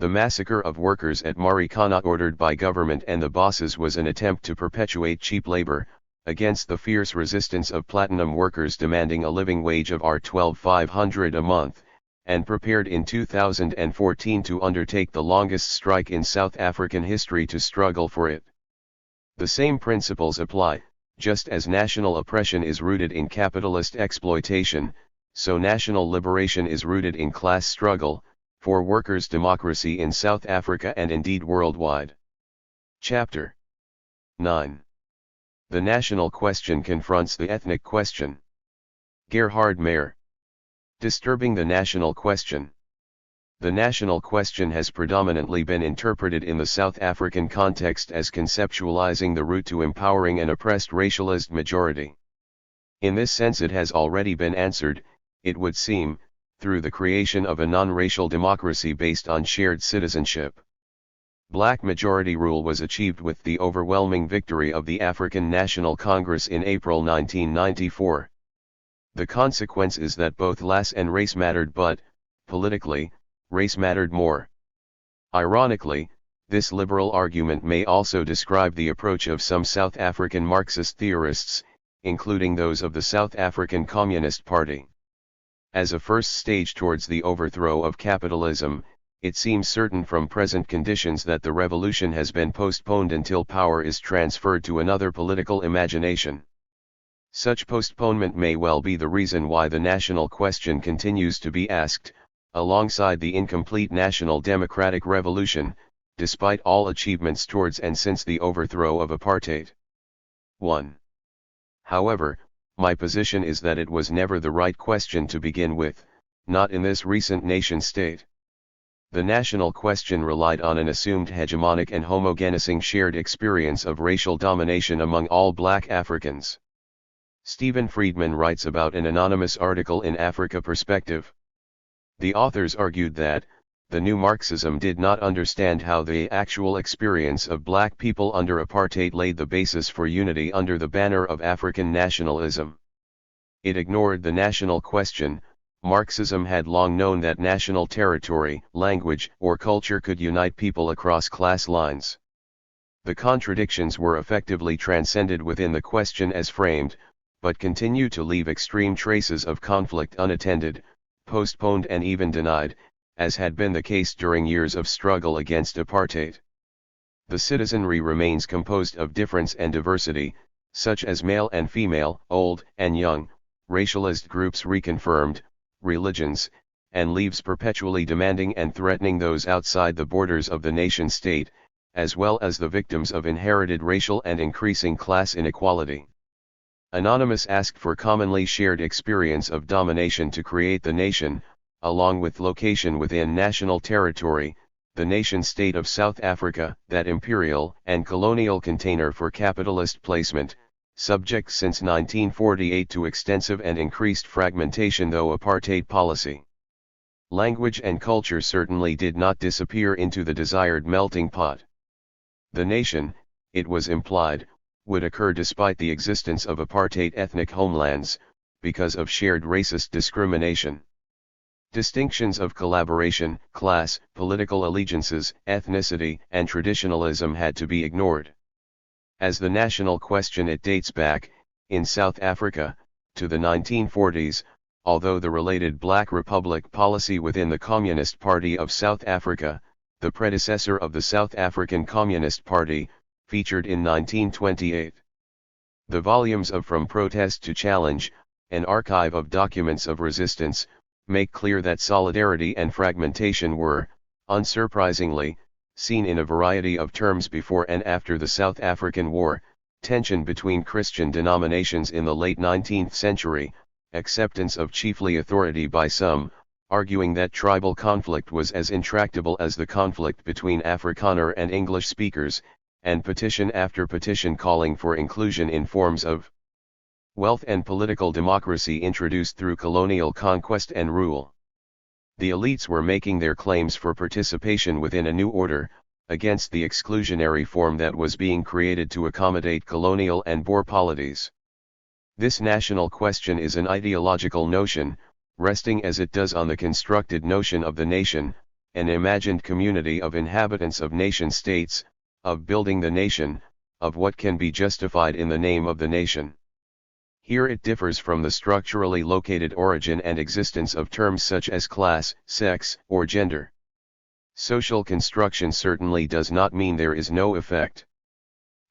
The massacre of workers at Marikana ordered by government and the bosses was an attempt to perpetuate cheap labor, against the fierce resistance of platinum workers demanding a living wage of R$12,500 a month, and prepared in 2014 to undertake the longest strike in South African history to struggle for it. The same principles apply. Just as national oppression is rooted in capitalist exploitation, so national liberation is rooted in class struggle, for workers' democracy in South Africa and indeed worldwide. Chapter 9. The national question confronts the ethnic question. Gerhard Meyer. Disturbing the national question. The national question has predominantly been interpreted in the South African context as conceptualizing the route to empowering an oppressed racialized majority. In this sense it has already been answered, it would seem, through the creation of a non-racial democracy based on shared citizenship. Black majority rule was achieved with the overwhelming victory of the African National Congress in April 1994. The consequence is that both class and race mattered, but, politically, race mattered more. Ironically, this liberal argument may also describe the approach of some South African Marxist theorists, including those of the South African Communist Party. As a first stage towards the overthrow of capitalism, it seems certain from present conditions that the revolution has been postponed until power is transferred to another political imagination. Such postponement may well be the reason why the national question continues to be asked, alongside the incomplete national democratic revolution, despite all achievements towards and since the overthrow of apartheid. 1. However, my position is that it was never the right question to begin with, not in this recent nation-state. The national question relied on an assumed hegemonic and homogenizing shared experience of racial domination among all black Africans. Stephen Friedman writes about an anonymous article in Africa Perspective. The authors argued that, the new Marxism did not understand how the actual experience of black people under apartheid laid the basis for unity under the banner of African nationalism. It ignored the national question. Marxism had long known that national territory, language, or culture could unite people across class lines. The contradictions were effectively transcended within the question as framed, but continue to leave extreme traces of conflict unattended, postponed and even denied, as had been the case during years of struggle against apartheid. The citizenry remains composed of difference and diversity, such as male and female, old and young, racialized groups reconfirmed, religions, and leaves perpetually demanding and threatening those outside the borders of the nation-state, as well as the victims of inherited racial and increasing class inequality. Anonymous asked for commonly shared experience of domination to create the nation, along with location within national territory, the nation-state of South Africa, that imperial and colonial container for capitalist placement, subject since 1948 to extensive and increased fragmentation though apartheid policy. Language and culture certainly did not disappear into the desired melting pot. The nation, it was implied, would occur despite the existence of apartheid ethnic homelands, because of shared racist discrimination. Distinctions of collaboration, class, political allegiances, ethnicity, and traditionalism had to be ignored. As the national question, it dates back, in South Africa, to the 1940s, although the related Black Republic policy within the Communist Party of South Africa, the predecessor of the South African Communist Party, featured in 1928. The volumes of From Protest to Challenge, an archive of documents of resistance, make clear that solidarity and fragmentation were, unsurprisingly, seen in a variety of terms before and after the South African War, tension between Christian denominations in the late 19th century, acceptance of chiefly authority by some, arguing that tribal conflict was as intractable as the conflict between Afrikaner and English speakers, and petition after petition calling for inclusion in forms of wealth and political democracy introduced through colonial conquest and rule. The elites were making their claims for participation within a new order, against the exclusionary form that was being created to accommodate colonial and Boer polities. This national question is an ideological notion, resting as it does on the constructed notion of the nation, an imagined community of inhabitants of nation-states, of building the nation, of what can be justified in the name of the nation. Here it differs from the structurally located origin and existence of terms such as class, sex, or gender. Social construction certainly does not mean there is no effect.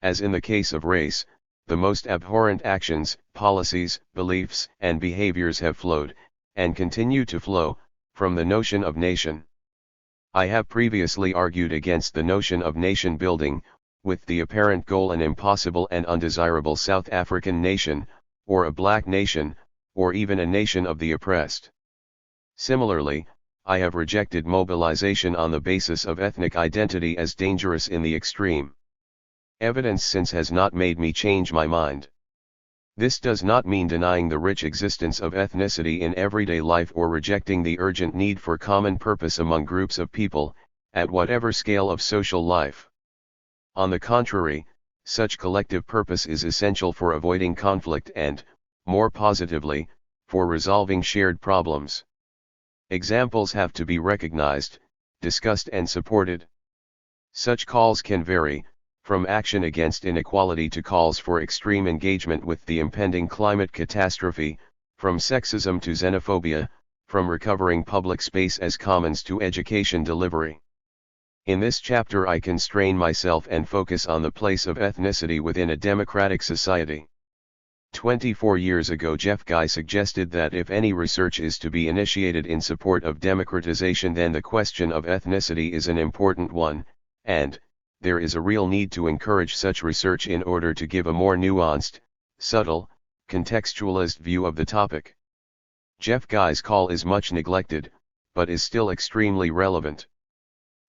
As in the case of race, the most abhorrent actions, policies, beliefs, and behaviors have flowed, and continue to flow, from the notion of nation. I have previously argued against the notion of nation building, with the apparent goal an impossible and undesirable South African nation, or a black nation, or even a nation of the oppressed. Similarly, I have rejected mobilization on the basis of ethnic identity as dangerous in the extreme. Evidence since has not made me change my mind. This does not mean denying the rich existence of ethnicity in everyday life or rejecting the urgent need for common purpose among groups of people, at whatever scale of social life. On the contrary, such collective purpose is essential for avoiding conflict and, more positively, for resolving shared problems. Examples have to be recognized, discussed and supported. Such calls can vary, from action against inequality to calls for extreme engagement with the impending climate catastrophe, from sexism to xenophobia, from recovering public space as commons to education delivery. In this chapter I constrain myself and focus on the place of ethnicity within a democratic society. 24 years ago Jeff Guy suggested that if any research is to be initiated in support of democratization, then the question of ethnicity is an important one, and there is a real need to encourage such research in order to give a more nuanced, subtle, contextualized view of the topic. Jeff Guy's call is much neglected, but is still extremely relevant.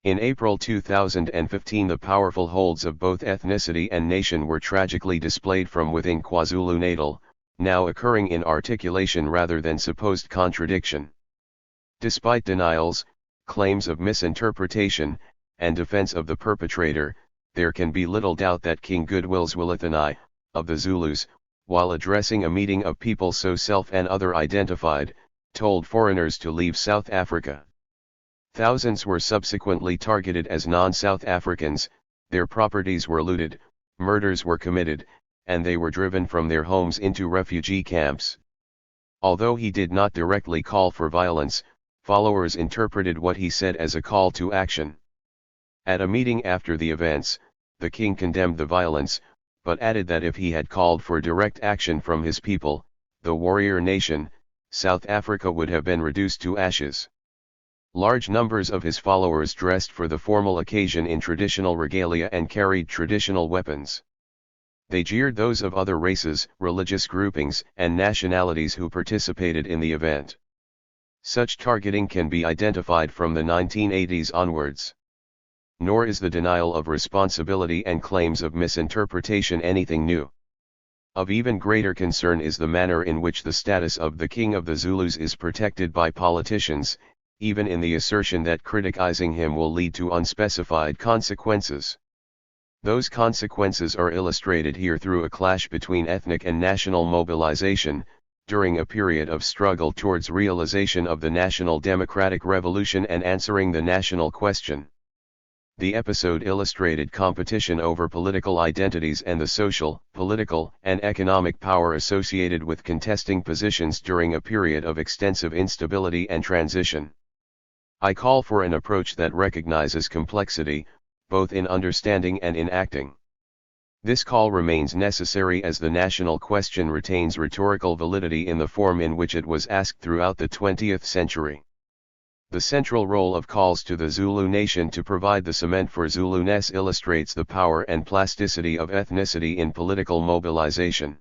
In April 2015 the powerful holds of both ethnicity and nation were tragically displayed from within KwaZulu-Natal, now occurring in articulation rather than supposed contradiction. Despite denials, claims of misinterpretation, and defense of the perpetrator, there can be little doubt that King Goodwill's Willithani, of the Zulus, while addressing a meeting of people so self and other identified, told foreigners to leave South Africa. Thousands were subsequently targeted as non-South Africans, their properties were looted, murders were committed, and they were driven from their homes into refugee camps. Although he did not directly call for violence, followers interpreted what he said as a call to action. At a meeting after the events, the king condemned the violence, but added that if he had called for direct action from his people, the warrior nation, South Africa would have been reduced to ashes. Large numbers of his followers dressed for the formal occasion in traditional regalia and carried traditional weapons. They jeered those of other races, religious groupings, and nationalities who participated in the event. Such targeting can be identified from the 1980s onwards. Nor is the denial of responsibility and claims of misinterpretation anything new. Of even greater concern is the manner in which the status of the King of the Zulus is protected by politicians, even in the assertion that criticizing him will lead to unspecified consequences. Those consequences are illustrated here through a clash between ethnic and national mobilization, during a period of struggle towards realization of the national democratic revolution and answering the national question. The episode illustrated competition over political identities and the social, political, and economic power associated with contesting positions during a period of extensive instability and transition. I call for an approach that recognizes complexity, both in understanding and in acting. This call remains necessary as the national question retains rhetorical validity in the form in which it was asked throughout the 20th century. The central role of calls to the Zulu nation to provide the cement for Zuluness illustrates the power and plasticity of ethnicity in political mobilization.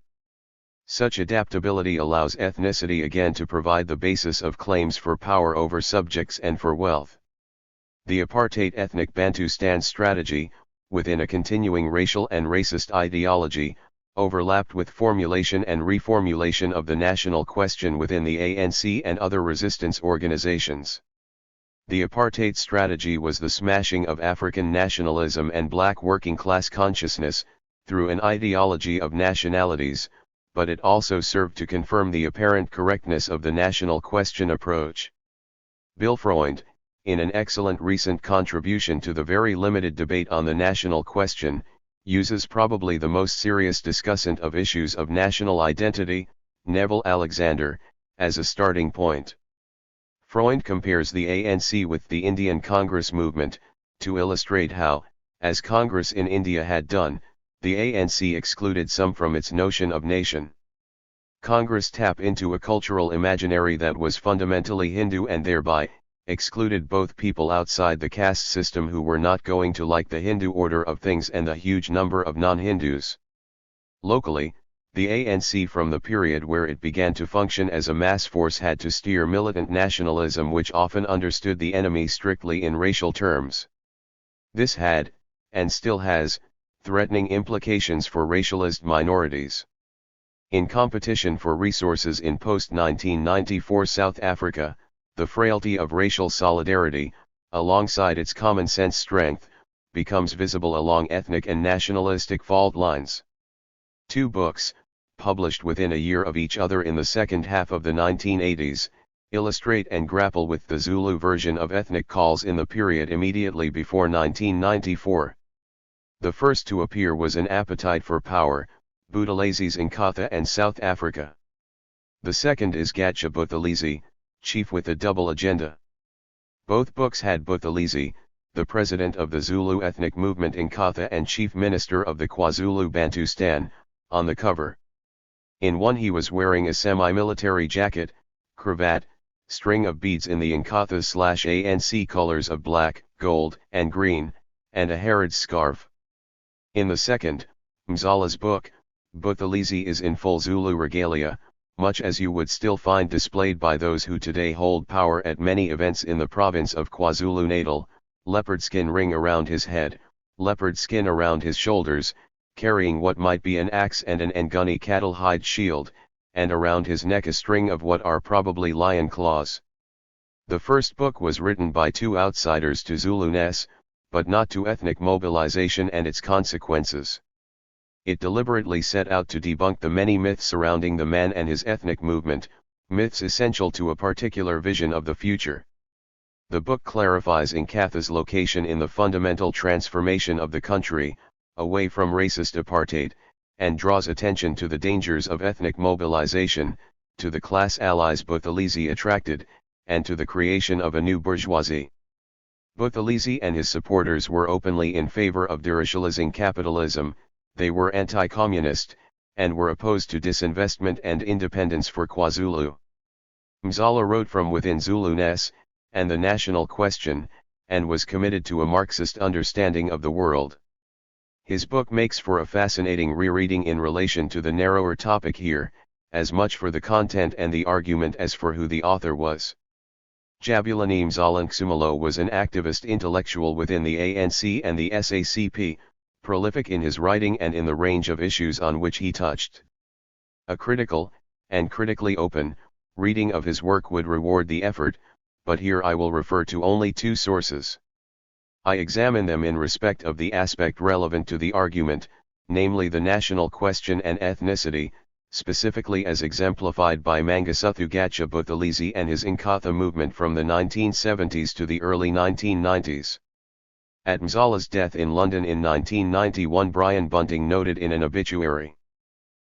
Such adaptability allows ethnicity again to provide the basis of claims for power over subjects and for wealth. The apartheid ethnic Bantustan strategy, within a continuing racial and racist ideology, overlapped with formulation and reformulation of the national question within the ANC and other resistance organizations. The apartheid strategy was the smashing of African nationalism and black working class consciousness, through an ideology of nationalities, but it also served to confirm the apparent correctness of the national question approach. Bill Freund, in an excellent recent contribution to the very limited debate on the national question, uses probably the most serious discussant of issues of national identity, Neville Alexander, as a starting point. Freund compares the ANC with the Indian Congress movement, to illustrate how, as Congress in India had done, the ANC excluded some from its notion of nation. Congress tapped into a cultural imaginary that was fundamentally Hindu and thereby excluded both people outside the caste system who were not going to like the Hindu order of things and the huge number of non-Hindus. Locally, the ANC from the period where it began to function as a mass force had to steer militant nationalism which often understood the enemy strictly in racial terms. This had, and still has, threatening implications for racialized minorities. In competition for resources in post-1994 South Africa, the frailty of racial solidarity, alongside its common sense strength, becomes visible along ethnic and nationalistic fault lines. Two books, published within a year of each other in the second half of the 1980s, illustrate and grapple with the Zulu version of ethnic calls in the period immediately before 1994. The first to appear was An Appetite for Power, Buthelezis Inkatha and South Africa. The second is Gatsha Buthelezi, Chief with a Double Agenda. Both books had Buthelezi, the president of the Zulu ethnic movement Inkatha and chief minister of the KwaZulu Bantustan, on the cover. In one he was wearing a semi-military jacket, cravat, string of beads in the Inkatha/ANC colors of black, gold, and green, and a Harrods scarf. In the second, Mzala's book, Buthelezi is in full Zulu regalia, much as you would still find displayed by those who today hold power at many events in the province of KwaZulu-Natal, leopard skin ring around his head, leopard skin around his shoulders, carrying what might be an axe and an Nguni cattle hide shield, and around his neck a string of what are probably lion claws. The first book was written by two outsiders to Zuluness, but not to ethnic mobilization and its consequences. It deliberately set out to debunk the many myths surrounding the man and his ethnic movement, myths essential to a particular vision of the future. The book clarifies Inkatha's location in the fundamental transformation of the country, away from racist apartheid, and draws attention to the dangers of ethnic mobilization, to the class allies Buthelezi attracted, and to the creation of a new bourgeoisie. Buthelezi and his supporters were openly in favor of deracializing capitalism, they were anti-communist, and were opposed to disinvestment and independence for KwaZulu. Mzala wrote from within Zuluness, and the national question, and was committed to a Marxist understanding of the world. His book makes for a fascinating rereading in relation to the narrower topic here, as much for the content and the argument as for who the author was. Jabulani Mzala Nxumalo was an activist intellectual within the ANC and the SACP, prolific in his writing and in the range of issues on which he touched. A critical, and critically open, reading of his work would reward the effort, but here I will refer to only two sources. I examine them in respect of the aspect relevant to the argument, namely the national question and ethnicity, specifically as exemplified by Mangosuthu Gatsha Buthelezi and his Inkatha movement from the 1970s to the early 1990s. At Mzala's death in London in 1991, Brian Bunting noted in an obituary,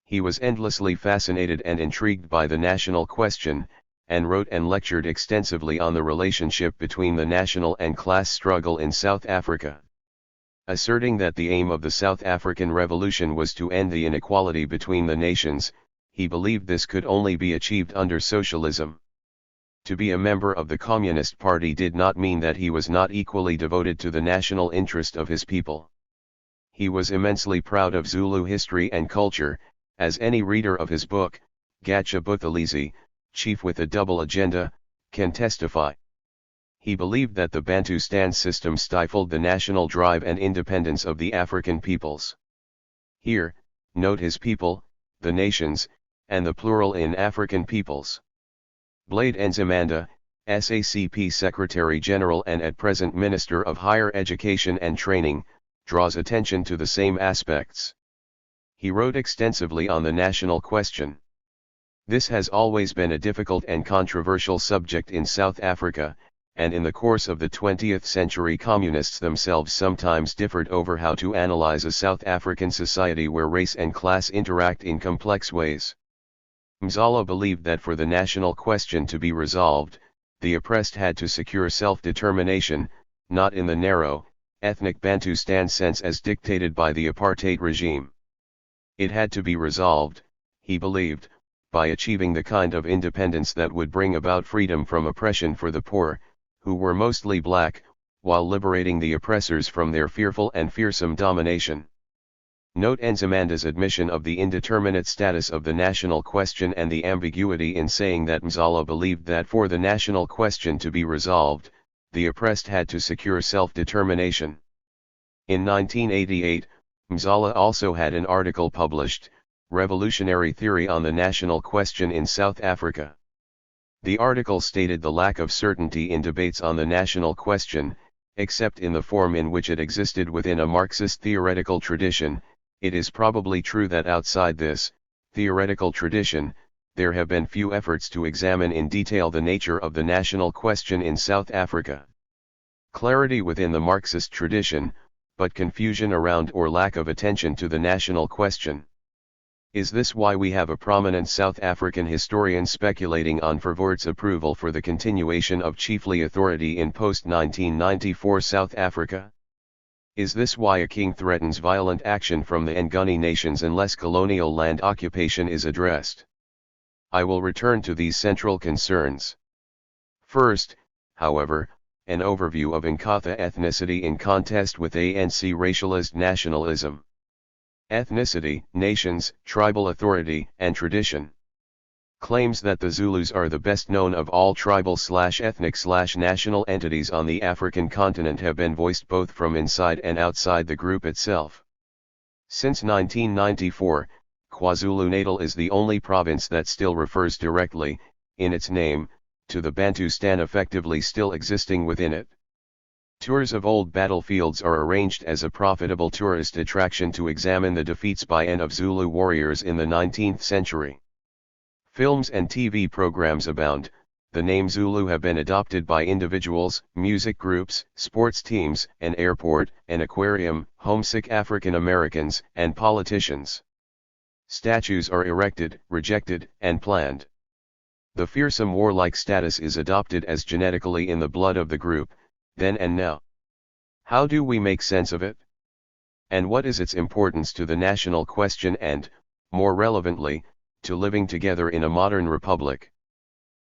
he was endlessly fascinated and intrigued by the national question, and wrote and lectured extensively on the relationship between the national and class struggle in South Africa. Asserting that the aim of the South African Revolution was to end the inequality between the nations, he believed this could only be achieved under socialism. To be a member of the Communist Party did not mean that he was not equally devoted to the national interest of his people. He was immensely proud of Zulu history and culture, as any reader of his book, Gatsha Buthelezi, Chief with a Double Agenda, can testify. He believed that the Bantustan system stifled the national drive and independence of the African peoples. Here, note his people, the nations, and the plural in African peoples. Blade Nzimande, SACP Secretary General and at present Minister of Higher Education and Training, draws attention to the same aspects. He wrote extensively on the national question. This has always been a difficult and controversial subject in South Africa, and in the course of the 20th century communists themselves sometimes differed over how to analyze a South African society where race and class interact in complex ways. Mzala believed that for the national question to be resolved, the oppressed had to secure self-determination, not in the narrow, ethnic Bantustan sense as dictated by the apartheid regime. It had to be resolved, he believed, by achieving the kind of independence that would bring about freedom from oppression for the poor, who were mostly black, while liberating the oppressors from their fearful and fearsome domination. Note Nzimande's admission of the indeterminate status of the national question and the ambiguity in saying that Mzala believed that for the national question to be resolved, the oppressed had to secure self-determination. In 1988, Mzala also had an article published, Revolutionary Theory on the National Question in South Africa. The article stated the lack of certainty in debates on the national question, except in the form in which it existed within a Marxist theoretical tradition. It is probably true that outside this theoretical tradition, there have been few efforts to examine in detail the nature of the national question in South Africa. Clarity within the Marxist tradition, but confusion around or lack of attention to the national question. Is this why we have a prominent South African historian speculating on Verwoerd's approval for the continuation of chiefly authority in post-1994 South Africa? Is this why a king threatens violent action from the Nguni nations unless colonial land occupation is addressed? I will return to these central concerns. First, however, an overview of Nkatha ethnicity in contest with ANC racialist nationalism. Ethnicity, nations, tribal authority, and tradition. Claims that the Zulus are the best known of all tribal/ethnic/national entities on the African continent have been voiced both from inside and outside the group itself. Since 1994, KwaZulu-Natal is the only province that still refers directly, in its name, to the Bantustan effectively still existing within it. Tours of old battlefields are arranged as a profitable tourist attraction to examine the defeats by and of Zulu warriors in the 19th century. Films and TV programs abound. The name Zulu have been adopted by individuals, music groups, sports teams, an airport, an aquarium, homesick African Americans, and politicians. Statues are erected, rejected, and planned. The fearsome warlike status is adopted as genetically in the blood of the group, then and now. How do we make sense of it? And what is its importance to the national question and, more relevantly, to living together in a modern republic?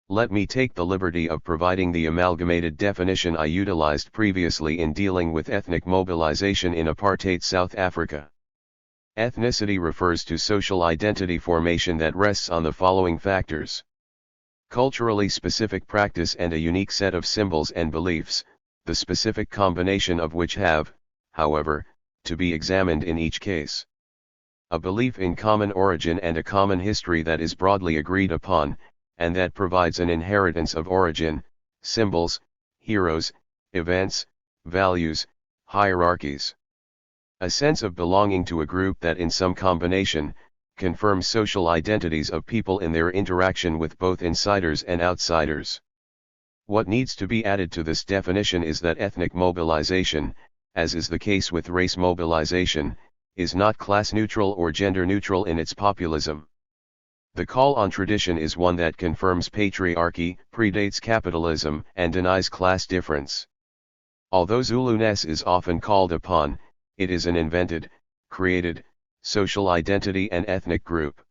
Let me take the liberty of providing the amalgamated definition I utilized previously in dealing with ethnic mobilization in apartheid South Africa. Ethnicity refers to social identity formation that rests on the following factors: culturally specific practice and a unique set of symbols and beliefs, the specific combination of which have, however, to be examined in each case. A belief in common origin and a common history that is broadly agreed upon, and that provides an inheritance of origin, symbols, heroes, events, values, hierarchies. A sense of belonging to a group that in some combination, confirms social identities of people in their interaction with both insiders and outsiders. What needs to be added to this definition is that ethnic mobilization, as is the case with race mobilization, is not class-neutral or gender-neutral in its populism. The call on tradition is one that confirms patriarchy, predates capitalism, and denies class difference. Although Zuluness is often called upon, it is an invented, created, social identity and ethnic group.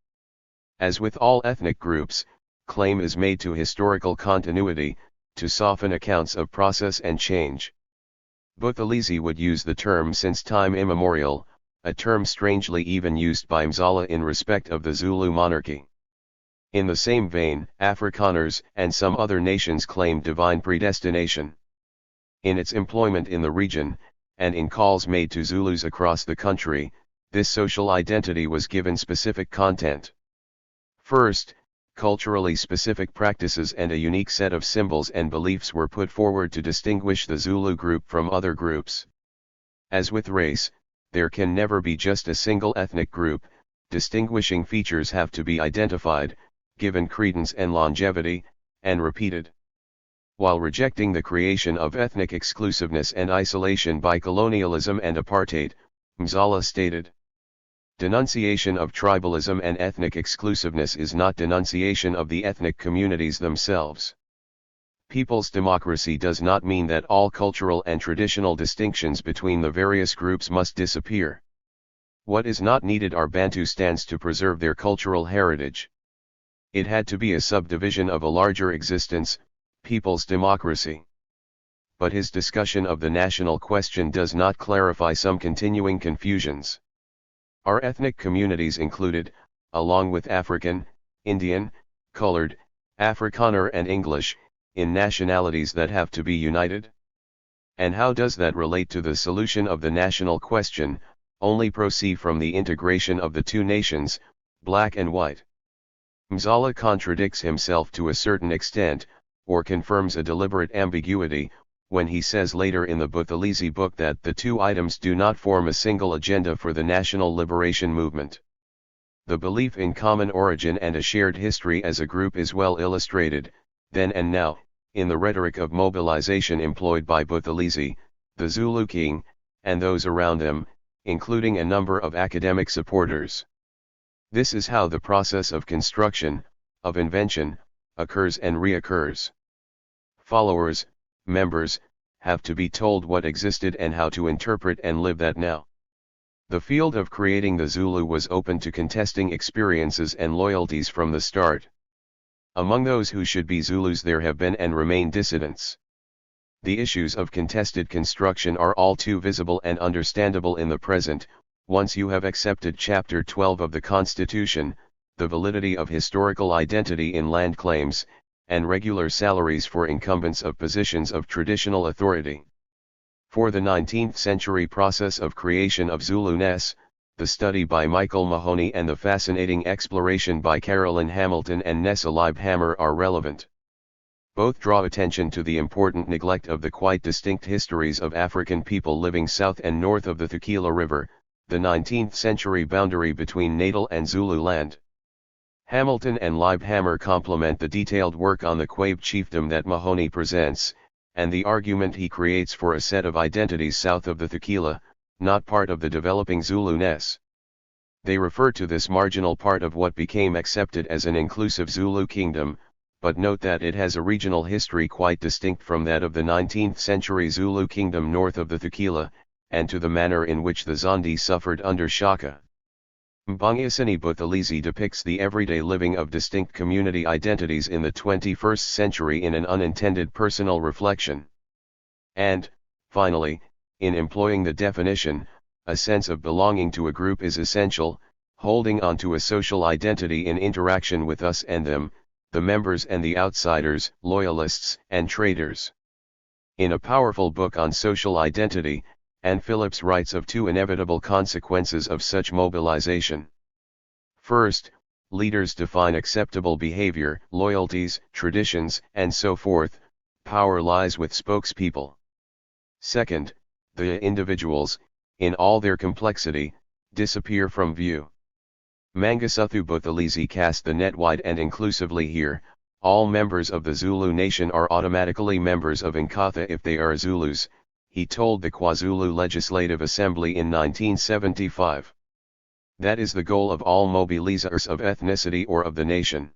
As with all ethnic groups, claim is made to historical continuity, to soften accounts of process and change. Buthelezi would use the term since time immemorial, a term strangely even used by Mzala in respect of the Zulu monarchy. In the same vein, Afrikaners and some other nations claim divine predestination. In its employment in the region, and in calls made to Zulus across the country, this social identity was given specific content. First, culturally specific practices and a unique set of symbols and beliefs were put forward to distinguish the Zulu group from other groups. As with race, there can never be just a single ethnic group, distinguishing features have to be identified, given credence and longevity, and repeated. While rejecting the creation of ethnic exclusiveness and isolation by colonialism and apartheid, Mzala stated, "Denunciation of tribalism and ethnic exclusiveness is not denunciation of the ethnic communities themselves. People's democracy does not mean that all cultural and traditional distinctions between the various groups must disappear. What is not needed are Bantustans to preserve their cultural heritage. It had to be a subdivision of a larger existence, people's democracy." But his discussion of the national question does not clarify some continuing confusions. Are ethnic communities included, along with African, Indian, colored, Afrikaner and English, in nationalities that have to be united? And how does that relate to the solution of the national question? Only proceed from the integration of the two nations, black and white. Mzala contradicts himself to a certain extent, or confirms a deliberate ambiguity, when he says later in the Buthelezi book that the two items do not form a single agenda for the national liberation movement. The belief in common origin and a shared history as a group is well illustrated, then and now, in the rhetoric of mobilization employed by Buthelezi, the Zulu king, and those around them, including a number of academic supporters. This is how the process of construction, of invention, occurs and reoccurs. Followers, members, have to be told what existed and how to interpret and live that now. The field of creating the Zulu was open to contesting experiences and loyalties from the start. Among those who should be Zulus there have been and remain dissidents. The issues of contested construction are all too visible and understandable in the present, once you have accepted Chapter 12 of the Constitution, the validity of historical identity in land claims, and regular salaries for incumbents of positions of traditional authority. For the 19th century process of creation of Zulu-ness, the study by Michael Mahoney and the fascinating exploration by Carolyn Hamilton and Nessa Liebhammer are relevant. Both draw attention to the important neglect of the quite distinct histories of African people living south and north of the Thuquila River, the 19th century boundary between Natal and Zululand. Hamilton and Liebhammer complement the detailed work on the Quabe chiefdom that Mahoney presents, and the argument he creates for a set of identities south of the Thuquila, not part of the developing Zulu-ness. They refer to this marginal part of what became accepted as an inclusive Zulu kingdom, but note that it has a regional history quite distinct from that of the 19th century Zulu kingdom north of the Thuquila, and to the manner in which the Zondi suffered under Shaka. Mbongiseni Buthelezi depicts the everyday living of distinct community identities in the 21st century in an unintended personal reflection. And, finally, in employing the definition, a sense of belonging to a group is essential, holding on to a social identity in interaction with us and them, the members and the outsiders, loyalists and traitors. In a powerful book on social identity, Anne Phillips writes of two inevitable consequences of such mobilization. First, leaders define acceptable behavior, loyalties, traditions, and so forth. Power lies with spokespeople. Second, the individuals, in all their complexity, disappear from view. Mangosuthu Buthelezi cast the net wide and inclusively here. All members of the Zulu nation are automatically members of Inkatha if they are Zulus, he told the KwaZulu Legislative Assembly in 1975. That is the goal of all mobilizers of ethnicity or of the nation.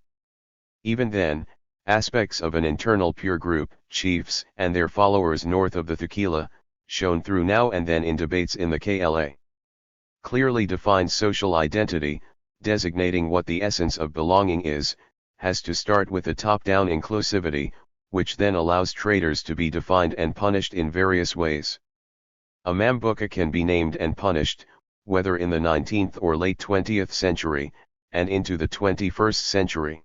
Even then, aspects of an internal peer group, chiefs and their followers north of the Thuquila, shown through now and then in debates in the KLA. Clearly defined social identity, designating what the essence of belonging is, has to start with a top-down inclusivity, which then allows traitors to be defined and punished in various ways. A Mambuka can be named and punished, whether in the 19th or late 20th century, and into the 21st century.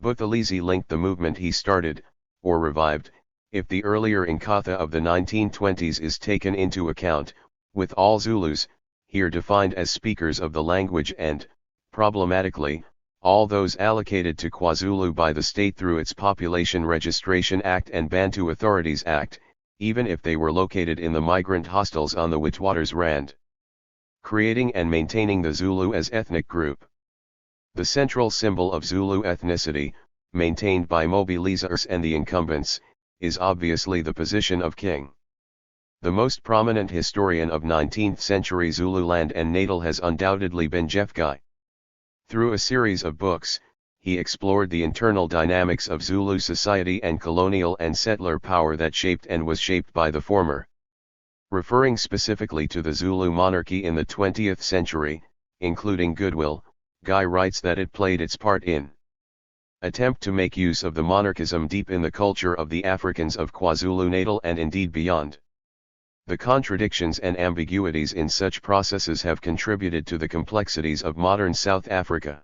Buthelezi linked the movement he started, or revived, if the earlier Inkatha of the 1920s is taken into account, with all Zulus, here defined as speakers of the language and, problematically, all those allocated to KwaZulu by the state through its Population Registration Act and Bantu Authorities Act, even if they were located in the migrant hostels on the Witwatersrand. Creating and maintaining the Zulu as ethnic group. The central symbol of Zulu ethnicity, maintained by mobilizers and the incumbents, is obviously the position of king. The most prominent historian of 19th century Zululand and Natal has undoubtedly been Jeffguy. Through a series of books, he explored the internal dynamics of Zulu society and colonial and settler power that shaped and was shaped by the former. Referring specifically to the Zulu monarchy in the 20th century, including goodwill, Guy writes that it played its part in attempt to make use of the monarchism deep in the culture of the Africans of KwaZulu-Natal and indeed beyond. The contradictions and ambiguities in such processes have contributed to the complexities of modern South Africa.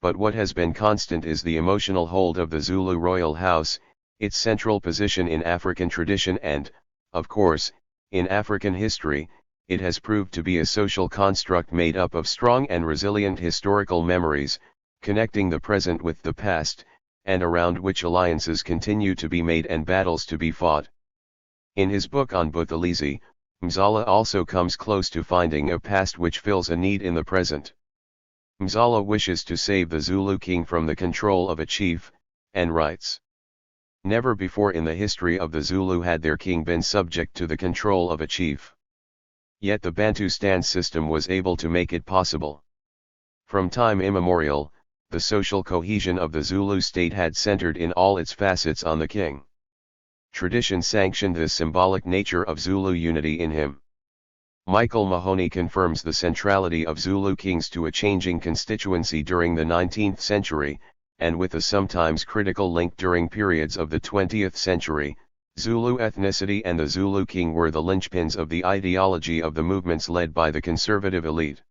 But what has been constant is the emotional hold of the Zulu royal house, its central position in African tradition and, of course, in African history. It has proved to be a social construct made up of strong and resilient historical memories, connecting the present with the past, and around which alliances continue to be made and battles to be fought. In his book on Buthelezi, Mzala also comes close to finding a past which fills a need in the present. Mzala wishes to save the Zulu king from the control of a chief, and writes, "Never before in the history of the Zulu had their king been subject to the control of a chief. Yet the Bantustan system was able to make it possible. From time immemorial, the social cohesion of the Zulu state had centered in all its facets on the king. Tradition sanctioned the symbolic nature of Zulu unity in him." Michael Mahoney confirms the centrality of Zulu kings to a changing constituency during the 19th century, and with a sometimes critical link during periods of the 20th century, Zulu ethnicity and the Zulu king were the linchpins of the ideology of the movements led by the conservative elite.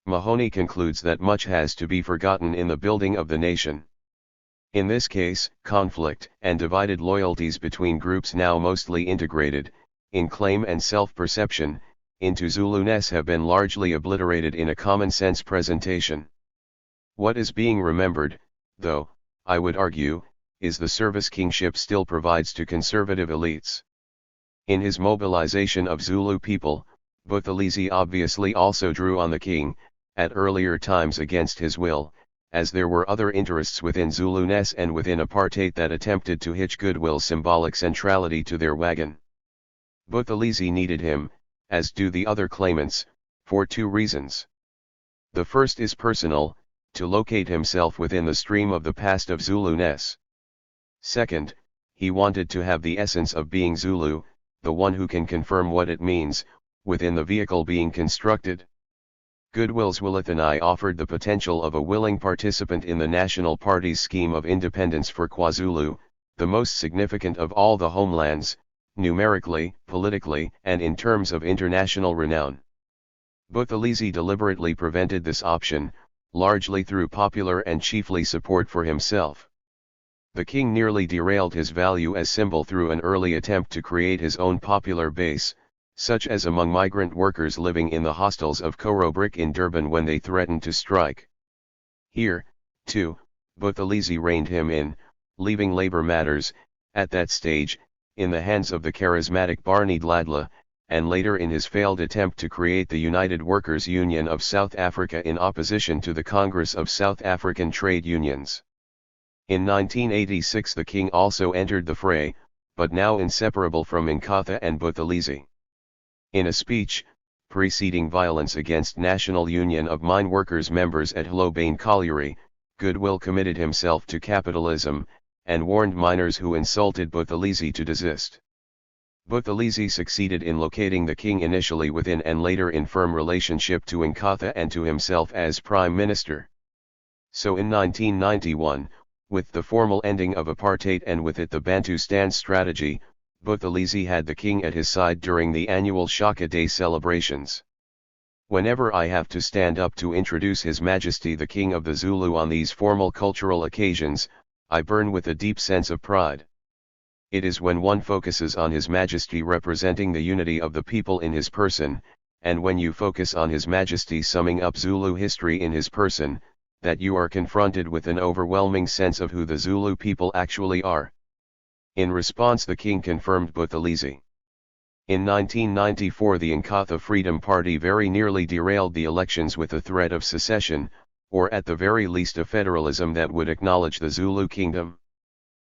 Mahoney concludes that much has to be forgotten in the building of the nation. In this case, conflict and divided loyalties between groups now mostly integrated, in claim and self-perception, into Zuluness have been largely obliterated in a common-sense presentation. What is being remembered, though, I would argue, is the service kingship still provides to conservative elites. In his mobilization of Zulu people, Buthelezi obviously also drew on the king, at earlier times against his will, as there were other interests within Zuluness and within apartheid that attempted to hitch goodwill symbolic centrality to their wagon. Buthelezi needed him, as do the other claimants, for two reasons. The first is personal, to locate himself within the stream of the past of Zuluness. Second, he wanted to have the essence of being Zulu, the one who can confirm what it means, within the vehicle being constructed. Goodwill's Willithani offered the potential of a willing participant in the National Party's scheme of independence for KwaZulu, the most significant of all the homelands, numerically, politically, and in terms of international renown. Buthelezi deliberately prevented this option, largely through popular and chiefly support for himself. The king nearly derailed his value as symbol through an early attempt to create his own popular base, such as among migrant workers living in the hostels of Koro Brick in Durban when they threatened to strike. Here, too, Buthelezi reined him in, leaving labor matters, at that stage, in the hands of the charismatic Barney Dladla, and later in his failed attempt to create the United Workers' Union of South Africa in opposition to the Congress of South African Trade Unions. In 1986 the king also entered the fray, but now inseparable from Inkatha and Buthelezi. In a speech, preceding violence against National Union of Mine Workers members at Hlobane Colliery, Goodwill committed himself to capitalism, and warned miners who insulted Buthelezi to desist. Buthelezi succeeded in locating the king initially within and later in firm relationship to Inkatha and to himself as prime minister. So in 1991, with the formal ending of apartheid and with it the Bantustan strategy, Buthelezi had the king at his side during the annual Shaka Day celebrations. Whenever I have to stand up to introduce His Majesty the King of the Zulu on these formal cultural occasions, I burn with a deep sense of pride. It is when one focuses on His Majesty representing the unity of the people in his person, and when you focus on His Majesty summing up Zulu history in his person, that you are confronted with an overwhelming sense of who the Zulu people actually are. In response the king confirmed Buthelezi. In 1994 the Inkatha Freedom Party very nearly derailed the elections with a threat of secession, or at the very least a federalism that would acknowledge the Zulu kingdom.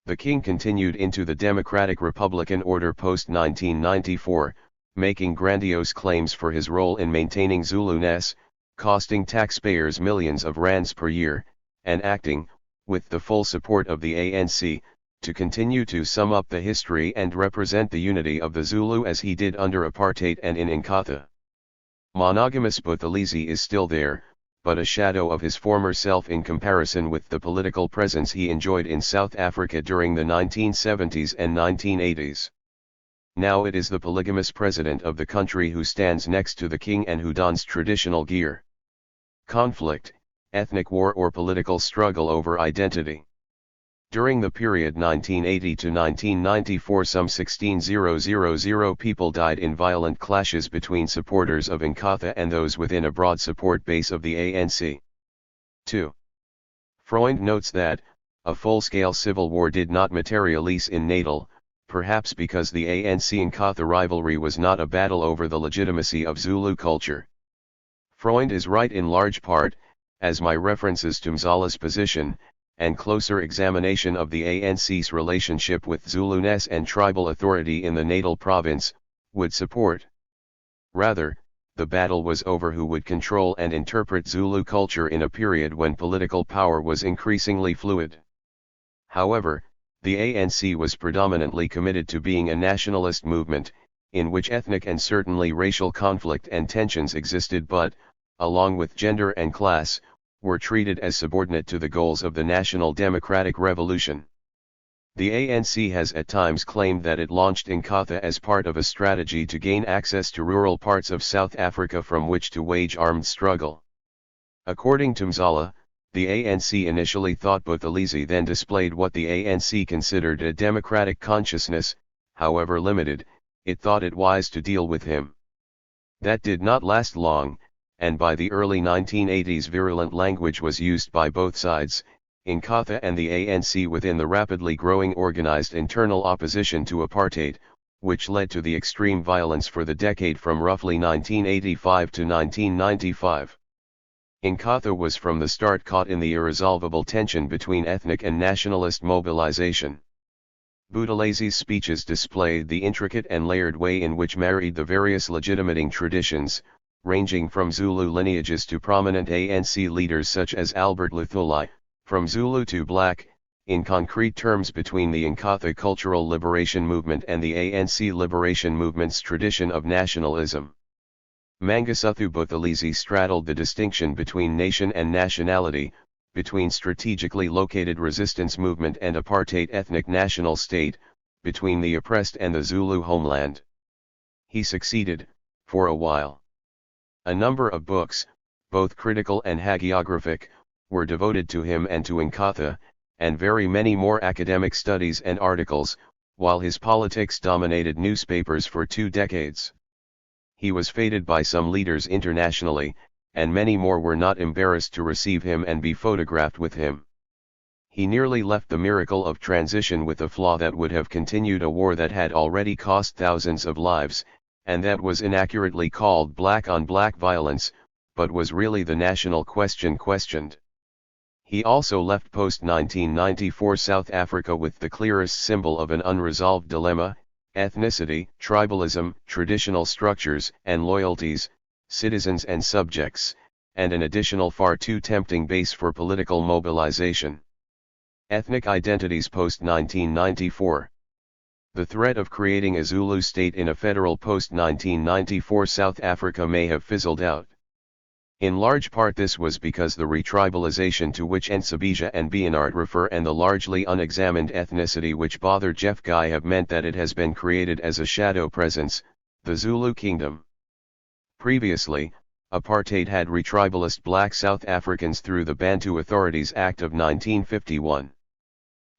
The king continued into the democratic republican order post-1994, making grandiose claims for his role in maintaining Zuluness, costing taxpayers millions of rands per year, and acting, with the full support of the ANC, to continue to sum up the history and represent the unity of the Zulu as he did under apartheid and in Inkatha. Monogamous Buthelezi is still there, but a shadow of his former self in comparison with the political presence he enjoyed in South Africa during the 1970s and 1980s. Now it is the polygamous president of the country who stands next to the king and who dons traditional gear. Conflict, ethnic war or political struggle over identity. During the period 1980 to 1994 some 16,000 people died in violent clashes between supporters of Inkatha and those within a broad support base of the ANC. 2. Freund notes that, a full-scale civil war did not materialize in Natal, perhaps because the ANC-Inkatha rivalry was not a battle over the legitimacy of Zulu culture. Freund is right in large part, as my references to Mzala's position, and closer examination of the ANC's relationship with Zuluness and tribal authority in the Natal province, would support. Rather, the battle was over who would control and interpret Zulu culture in a period when political power was increasingly fluid. However, the ANC was predominantly committed to being a nationalist movement, in which ethnic and certainly racial conflict and tensions existed but, along with gender and class, were treated as subordinate to the goals of the National Democratic Revolution. The ANC has at times claimed that it launched Inkatha as part of a strategy to gain access to rural parts of South Africa from which to wage armed struggle. According to Mzala, the ANC initially thought Buthelezi then displayed what the ANC considered a democratic consciousness, however limited, it thought it wise to deal with him. That did not last long, and by the early 1980s virulent language was used by both sides, Inkatha and the ANC within the rapidly growing organized internal opposition to apartheid, which led to the extreme violence for the decade from roughly 1985 to 1995. Inkatha was from the start caught in the irresolvable tension between ethnic and nationalist mobilization. Buthelez's speeches displayed the intricate and layered way in which married the various legitimating traditions, ranging from Zulu lineages to prominent ANC leaders such as Albert Luthuli, from Zulu to Black, in concrete terms between the Inkatha cultural liberation movement and the ANC liberation movement's tradition of nationalism. Mangosuthu Buthelezi straddled the distinction between nation and nationality, between strategically located resistance movement and apartheid ethnic national state, between the oppressed and the Zulu homeland. He succeeded, for a while. A number of books, both critical and hagiographic, were devoted to him and to Inkatha, and very many more academic studies and articles, while his politics dominated newspapers for 2 decades. He was feted by some leaders internationally, and many more were not embarrassed to receive him and be photographed with him. He nearly left the miracle of transition with a flaw that would have continued a war that had already cost thousands of lives, and that was inaccurately called black-on-black violence, but was really the national question questioned. He also left post-1994 South Africa with the clearest symbol of an unresolved dilemma: ethnicity, tribalism, traditional structures and loyalties, citizens and subjects, and an additional far too tempting base for political mobilization. Ethnic identities post-1994. The threat of creating a Zulu state in a federal post-1994 South Africa may have fizzled out. In large part this was because the retribalization to which Nsibija and Bernard refer and the largely unexamined ethnicity which bothered Jeff Guy have meant that it has been created as a shadow presence, the Zulu kingdom. Previously, apartheid had retribalist black South Africans through the Bantu Authorities Act of 1951.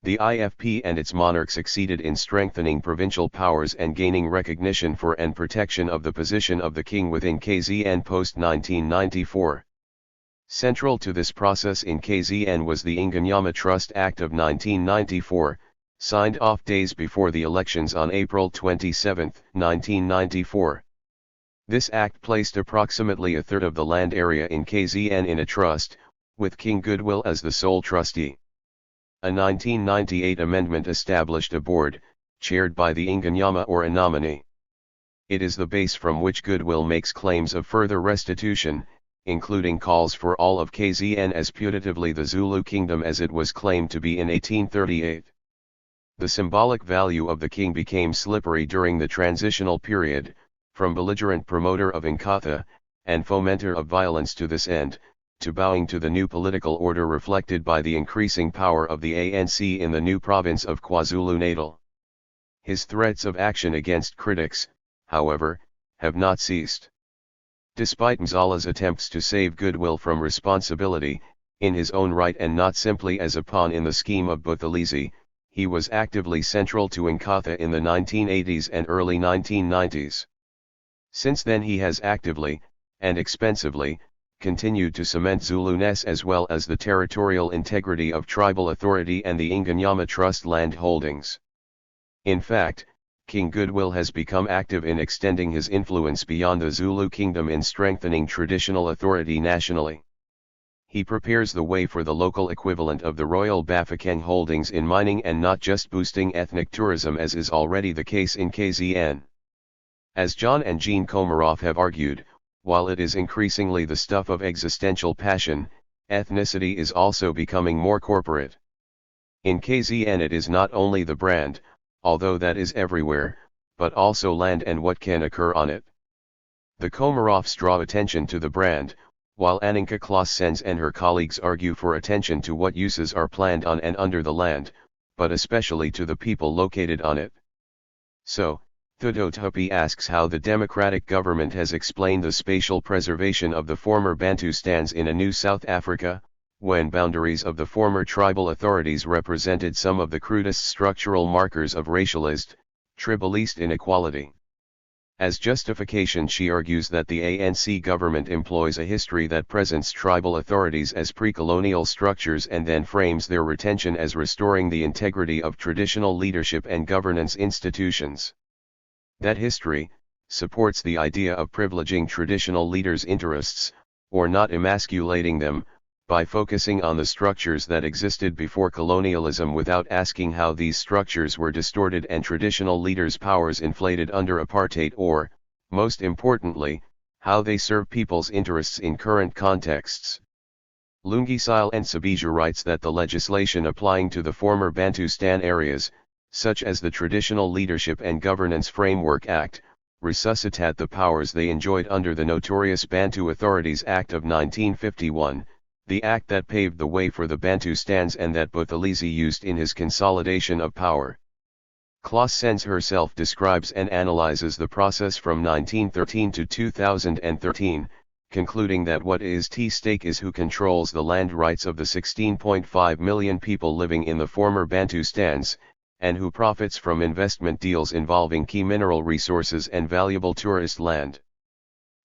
The IFP and its monarch succeeded in strengthening provincial powers and gaining recognition for and protection of the position of the king within KZN post-1994. Central to this process in KZN was the Inganyama Trust Act of 1994, signed off days before the elections on April 27, 1994. This act placed approximately a third of the land area in KZN in a trust, with King Goodwill as the sole trustee. A 1998 amendment established a board, chaired by the Inganyama or a nominee. It is the base from which Goodwill makes claims of further restitution, including calls for all of KZN as putatively the Zulu kingdom as it was claimed to be in 1838. The symbolic value of the king became slippery during the transitional period, from belligerent promoter of Inkatha, and fomenter of violence to this end, to bowing to the new political order reflected by the increasing power of the ANC in the new province of KwaZulu-Natal. His threats of action against critics, however, have not ceased. Despite Mzala's attempts to save Goodwill from responsibility, in his own right and not simply as a pawn in the scheme of Buthelezi, he was actively central to Inkatha in the 1980s and early 1990s. Since then he has actively, and expensively, continued to cement Zuluness as well as the territorial integrity of tribal authority and the Inganyama Trust land holdings. In fact, King Goodwill has become active in extending his influence beyond the Zulu kingdom in strengthening traditional authority nationally. He prepares the way for the local equivalent of the Royal Bafokeng holdings in mining and not just boosting ethnic tourism as is already the case in KZN. As John and Jean Komarov have argued, while it is increasingly the stuff of existential passion, ethnicity is also becoming more corporate. In KZN it is not only the brand, although that is everywhere, but also land and what can occur on it. The Komarovs draw attention to the brand, while Anninka Claessens and her colleagues argue for attention to what uses are planned on and under the land, but especially to the people located on it. So, Thudotupi asks how the democratic government has explained the spatial preservation of the former Bantustans in a new South Africa, when boundaries of the former tribal authorities represented some of the crudest structural markers of racialist, tribalist inequality. As justification she argues that the ANC government employs a history that presents tribal authorities as pre-colonial structures and then frames their retention as restoring the integrity of traditional leadership and governance institutions. That history supports the idea of privileging traditional leaders' interests, or not emasculating them, by focusing on the structures that existed before colonialism without asking how these structures were distorted and traditional leaders' powers inflated under apartheid or, most importantly, how they serve people's interests in current contexts. Lungisile and Sabija writes that the legislation applying to the former Bantustan areas, such as the Traditional Leadership and Governance Framework Act, resuscitate the powers they enjoyed under the notorious Bantu Authorities Act of 1951, the act that paved the way for the Bantustans and that Buthelezi used in his consolidation of power. Claessens herself describes and analyzes the process from 1913 to 2013, concluding that what is at stake is who controls the land rights of the 16.5 million people living in the former Bantustans, and who profits from investment deals involving key mineral resources and valuable tourist land.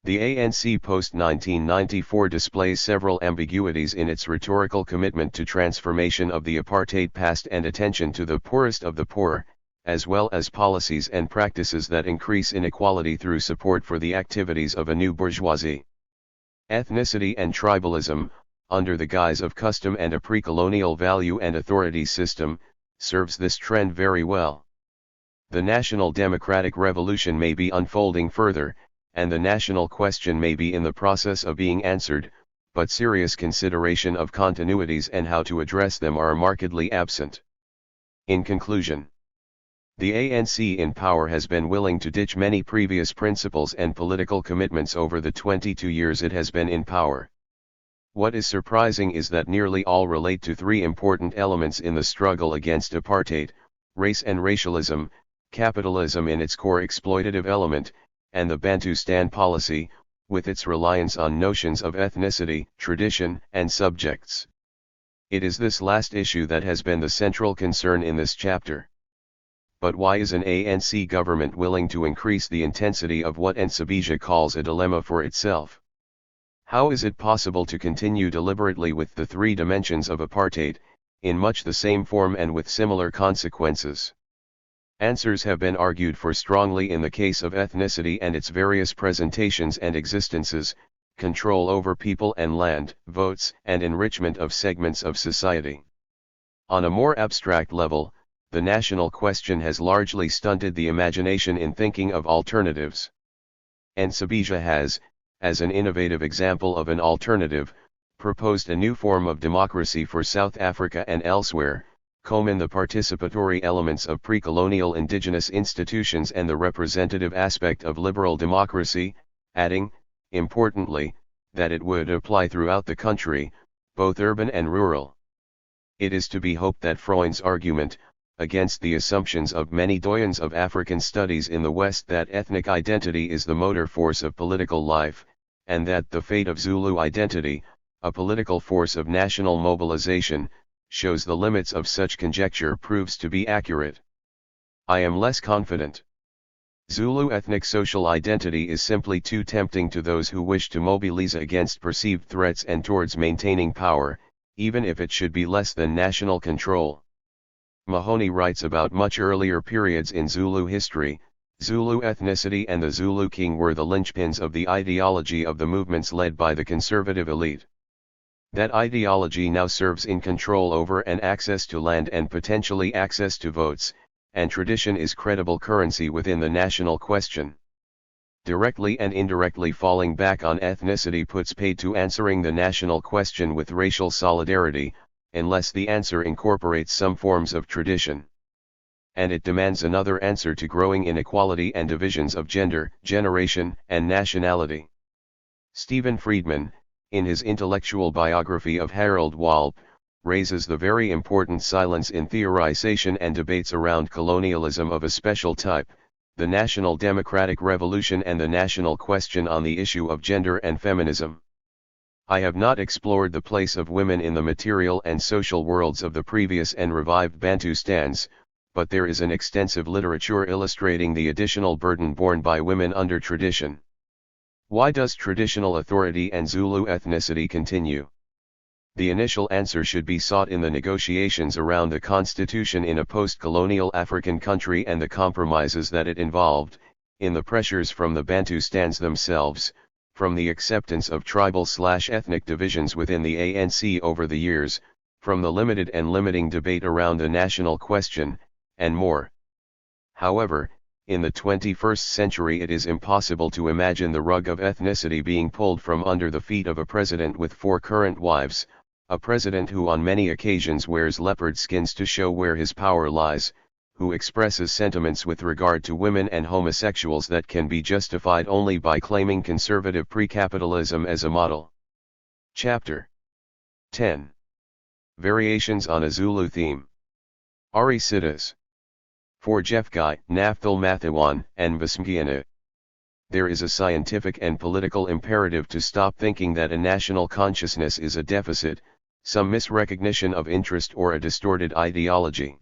The ANC post-1994 displays several ambiguities in its rhetorical commitment to transformation of the apartheid past and attention to the poorest of the poor, as well as policies and practices that increase inequality through support for the activities of a new bourgeoisie. Ethnicity and tribalism, under the guise of custom and a pre-colonial value and authority system, serves this trend very well. The national democratic revolution may be unfolding further, and the national question may be in the process of being answered, but serious consideration of continuities and how to address them are markedly absent. In conclusion, the ANC in power has been willing to ditch many previous principles and political commitments over the 22 years it has been in power. What is surprising is that nearly all relate to three important elements in the struggle against apartheid: race and racialism, capitalism in its core exploitative element, and the Bantustan policy, with its reliance on notions of ethnicity, tradition, and subjects. It is this last issue that has been the central concern in this chapter. But why is an ANC government willing to increase the intensity of what Nsabija calls a dilemma for itself? How is it possible to continue deliberately with the three dimensions of apartheid, in much the same form and with similar consequences? Answers have been argued for strongly in the case of ethnicity and its various presentations and existences, control over people and land, votes, and enrichment of segments of society. On a more abstract level, the national question has largely stunted the imagination in thinking of alternatives. Nsabija has, as an innovative example of an alternative, proposed a new form of democracy for South Africa and elsewhere, combine the participatory elements of pre-colonial indigenous institutions and the representative aspect of liberal democracy, adding, importantly, that it would apply throughout the country, both urban and rural. It is to be hoped that Freund's argument, against the assumptions of many doyens of African studies in the West that ethnic identity is the motor force of political life, and that the fate of Zulu identity, a political force of national mobilization, shows the limits of such conjecture proves to be accurate. I am less confident. Zulu ethnic social identity is simply too tempting to those who wish to mobilize against perceived threats and towards maintaining power, even if it should be less than national control. Mahoney writes about much earlier periods in Zulu history. Zulu ethnicity and the Zulu king were the linchpins of the ideology of the movements led by the conservative elite. That ideology now serves in control over and access to land and potentially access to votes, and tradition is credible currency within the national question. Directly and indirectly falling back on ethnicity puts paid to answering the national question with racial solidarity, unless the answer incorporates some forms of tradition. And it demands another answer to growing inequality and divisions of gender, generation, and nationality. Stephen Friedman, in his intellectual biography of Harold Walp, raises the very important silence in theorization and debates around colonialism of a special type, the national democratic revolution and the national question on the issue of gender and feminism. I have not explored the place of women in the material and social worlds of the previous and revived Bantustans, but there is an extensive literature illustrating the additional burden borne by women under tradition. Why does traditional authority and Zulu ethnicity continue? The initial answer should be sought in the negotiations around the constitution in a post-colonial African country and the compromises that it involved, in the pressures from the Bantustans themselves, from the acceptance of tribal/ethnic divisions within the ANC over the years, from the limited and limiting debate around the national question, and more. However, in the 21st century it is impossible to imagine the rug of ethnicity being pulled from under the feet of a president with 4 current wives, a president who on many occasions wears leopard skins to show where his power lies, who expresses sentiments with regard to women and homosexuals that can be justified only by claiming conservative pre-capitalism as a model. Chapter 10. Variations on a Zulu theme. Ari Siddhas. For Jeffguy, Naphthal Mathawan, and Vasmgiana. There is a scientific and political imperative to stop thinking that a national consciousness is a deficit, some misrecognition of interest or a distorted ideology.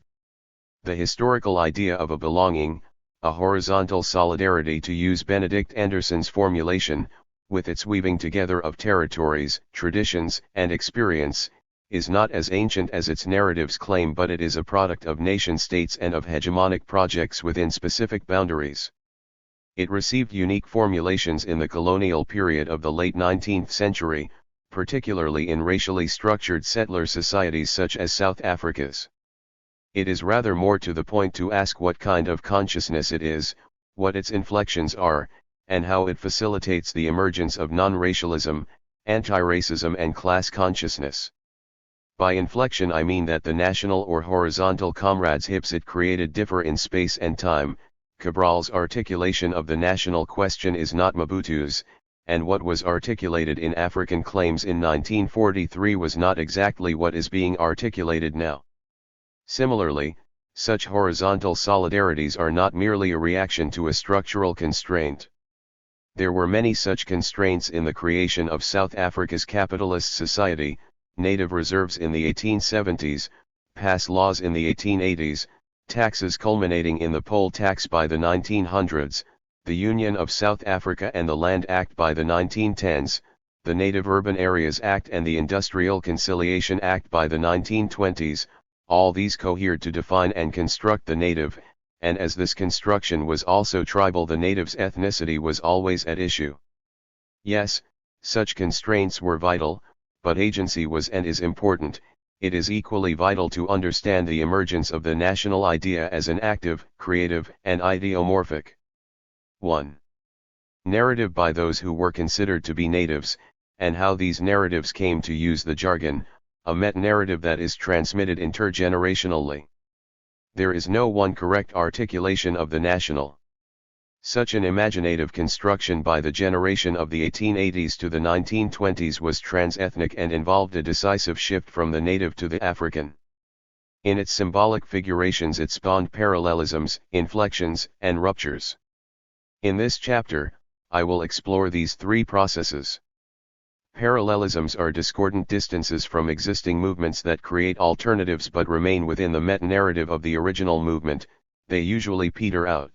The historical idea of a belonging, a horizontal solidarity to use Benedict Anderson's formulation, with its weaving together of territories, traditions, and experience, is not as ancient as its narratives claim, but it is a product of nation-states and of hegemonic projects within specific boundaries. It received unique formulations in the colonial period of the late 19th century, particularly in racially structured settler societies such as South Africa's. It is rather more to the point to ask what kind of consciousness it is, what its inflections are, and how it facilitates the emergence of non-racialism, anti-racism and class consciousness. By inflection I mean that the national or horizontal comrades hips it created differ in space and time. Cabral's articulation of the national question is not Mobutu's, and what was articulated in African claims in 1943 was not exactly what is being articulated now. Similarly, such horizontal solidarities are not merely a reaction to a structural constraint. There were many such constraints in the creation of South Africa's capitalist society, native reserves in the 1870s, pass laws in the 1880s, taxes culminating in the poll tax by the 1900s, the Union of South Africa and the Land Act by the 1910s, the Native Urban Areas Act and the Industrial Conciliation Act by the 1920s, all these cohered to define and construct the native, and as this construction was also tribal, the native's ethnicity was always at issue. Yes, such constraints were vital, but agency was and is important. It is equally vital to understand the emergence of the national idea as an active, creative, and ideomorphic. 1. Narrative by those who were considered to be natives, and how these narratives came to use the jargon, a meta-narrative that is transmitted intergenerationally. There is no one correct articulation of the national. Such an imaginative construction by the generation of the 1880s to the 1920s was trans-ethnic and involved a decisive shift from the native to the African. In its symbolic figurations it spawned parallelisms, inflections, and ruptures. In this chapter, I will explore these 3 processes. Parallelisms are discordant distances from existing movements that create alternatives but remain within the meta-narrative of the original movement. They usually peter out.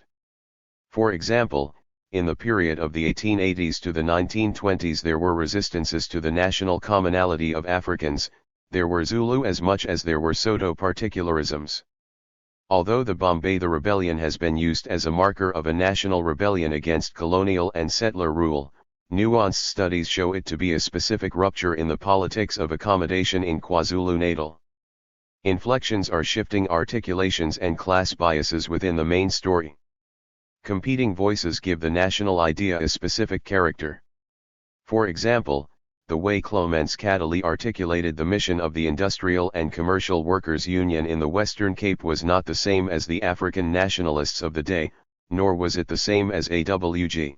For example, in the period of the 1880s to the 1920s there were resistances to the national commonality of Africans, there were Zulu as much as there were Soto particularisms. Although the Bombay Rebellion has been used as a marker of a national rebellion against colonial and settler rule, nuanced studies show it to be a specific rupture in the politics of accommodation in KwaZulu-Natal. Inflections are shifting articulations and class biases within the main story. Competing voices give the national idea a specific character. For example, the way Clements Catterley articulated the mission of the Industrial and Commercial Workers' Union in the Western Cape was not the same as the African nationalists of the day, nor was it the same as A.W.G.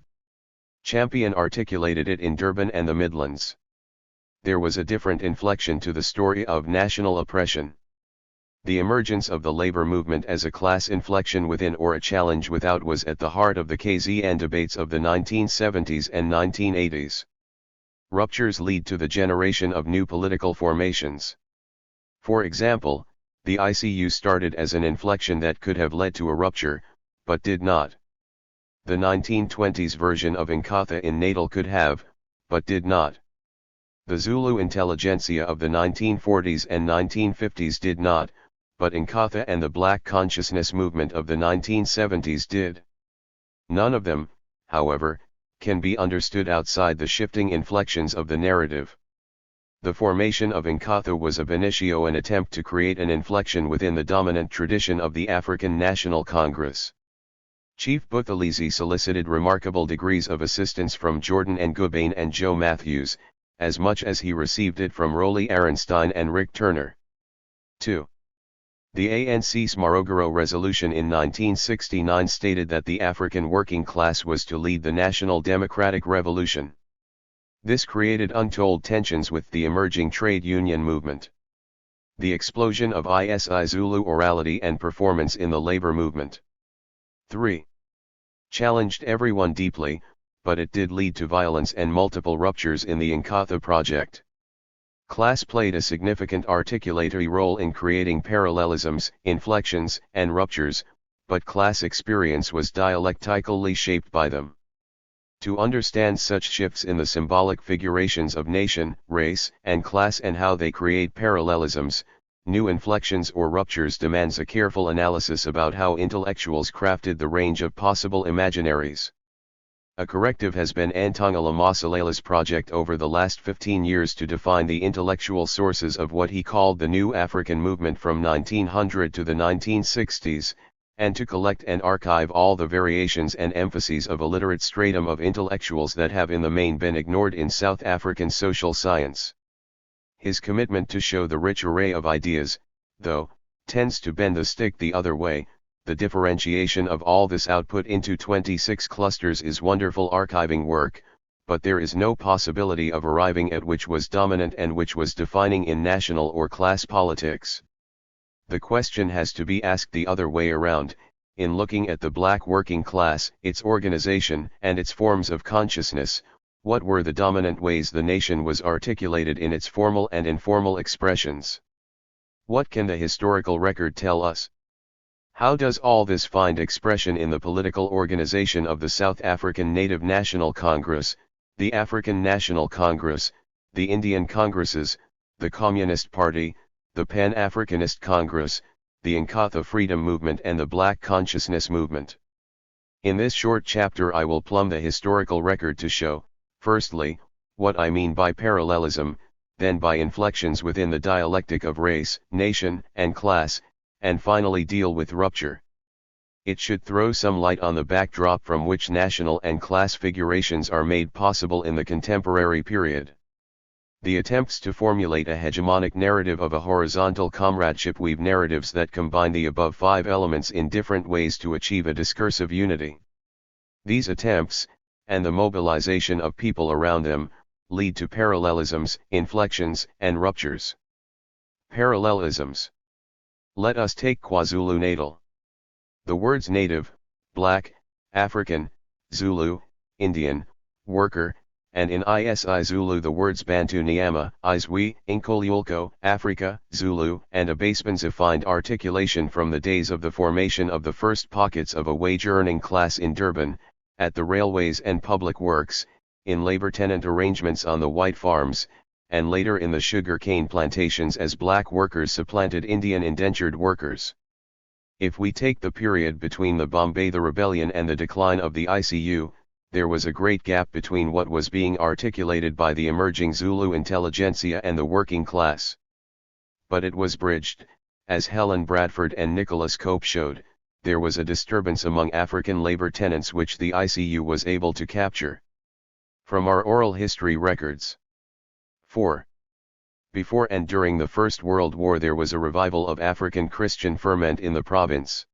Champion articulated it in Durban and the Midlands. There was a different inflection to the story of national oppression. The emergence of the labor movement as a class inflection within or a challenge without was at the heart of the KZN debates of the 1970s and 1980s. Ruptures lead to the generation of new political formations. For example, the ICU started as an inflection that could have led to a rupture, but did not. The 1920s version of Inkatha in Natal could have, but did not. The Zulu intelligentsia of the 1940s and 1950s did not, but Inkatha and the Black consciousness movement of the 1970s did. None of them, however, can be understood outside the shifting inflections of the narrative. The formation of Inkatha was ab initio an attempt to create an inflection within the dominant tradition of the African National Congress. Chief Buthelezi solicited remarkable degrees of assistance from Jordan Ngubane and Joe Matthews, as much as he received it from Rolly Aronstein and Rick Turner. 2. The ANC's Morogoro Resolution in 1969 stated that the African working class was to lead the national democratic revolution. This created untold tensions with the emerging trade union movement. The explosion of ISI Zulu orality and performance in the labor movement. 3. Challenged everyone deeply, but it did lead to violence and multiple ruptures in the Inkatha project. Class played a significant articulatory role in creating parallelisms, inflections, and ruptures, but class experience was dialectically shaped by them. To understand such shifts in the symbolic figurations of nation, race, and class and how they create parallelisms, new inflections or ruptures demands a careful analysis about how intellectuals crafted the range of possible imaginaries. A corrective has been Antongala Masalela's project over the last 15 years to define the intellectual sources of what he called the New African Movement from 1900 to the 1960s, and to collect and archive all the variations and emphases of a literate stratum of intellectuals that have in the main been ignored in South African social science. His commitment to show the rich array of ideas, though, tends to bend the stick the other way. The differentiation of all this output into 26 clusters is wonderful archiving work, but there is no possibility of arriving at which was dominant and which was defining in national or class politics. The question has to be asked the other way around, in looking at the black working class, its organization, and its forms of consciousness, what were the dominant ways the nation was articulated in its formal and informal expressions? What can the historical record tell us? How does all this find expression in the political organization of the South African Native National Congress, the African National Congress, the Indian Congresses, the Communist Party, the Pan-Africanist Congress, the Inkatha Freedom Movement and the Black Consciousness Movement? In this short chapter I will plumb the historical record to show, firstly, what I mean by parallelism, then by inflections within the dialectic of race, nation, and class, and finally deal with rupture. It should throw some light on the backdrop from which national and class figurations are made possible in the contemporary period. The attempts to formulate a hegemonic narrative of a horizontal comradeship weave narratives that combine the above 5 elements in different ways to achieve a discursive unity. These attempts, and the mobilization of people around them, lead to parallelisms, inflections, and ruptures. Parallelisms. Let us take KwaZulu-Natal. The words native, black, African, Zulu, Indian, worker, and in Isi Zulu the words Bantu Nyama, Izwi, Inkolyulko, Africa, Zulu, and Abasepans find articulation from the days of the formation of the first pockets of a wage-earning class in Durban, at the railways and public works, in labor-tenant arrangements on the white farms, and later in the sugar cane plantations as black workers supplanted Indian indentured workers. If we take the period between the Bombay Rebellion and the decline of the ICU, there was a great gap between what was being articulated by the emerging Zulu intelligentsia and the working class. But it was bridged, as Helen Bradford and Nicholas Cope showed. There was a disturbance among African labor tenants which the ICU was able to capture. From our oral history records. 4. Before and during the First World War there was a revival of African Christian ferment in the province.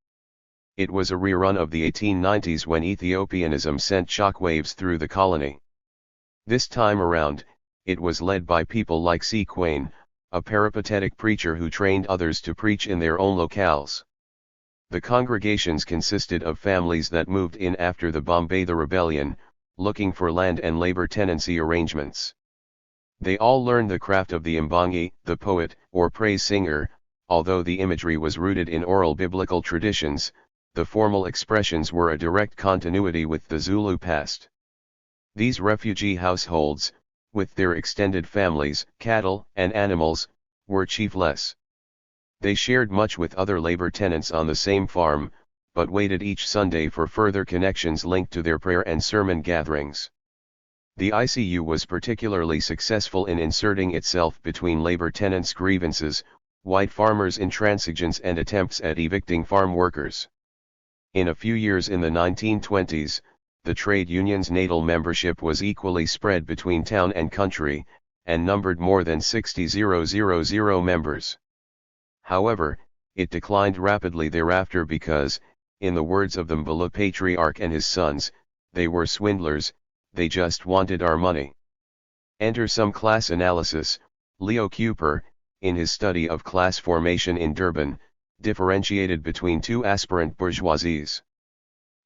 It was a rerun of the 1890s when Ethiopianism sent shockwaves through the colony. This time around, it was led by people like C. Quain, a peripatetic preacher who trained others to preach in their own locales. The congregations consisted of families that moved in after the Bombay Rebellion, looking for land and labor tenancy arrangements. They all learned the craft of the imbangi, the poet, or praise singer, although the imagery was rooted in oral biblical traditions. The formal expressions were a direct continuity with the Zulu past. These refugee households, with their extended families, cattle, and animals, were chiefless. They shared much with other labor tenants on the same farm, but waited each Sunday for further connections linked to their prayer and sermon gatherings. The ICU was particularly successful in inserting itself between labor tenants' grievances, white farmers' intransigence and attempts at evicting farm workers. In a few years in the 1920s, the trade union's natal membership was equally spread between town and country, and numbered more than 60,000 members. However, it declined rapidly thereafter because, in the words of the Mbula patriarch and his sons, they were swindlers, they just wanted our money. Enter some class analysis. Leo Kuper, in his study of class formation in Durban, differentiated between two aspirant bourgeoisies.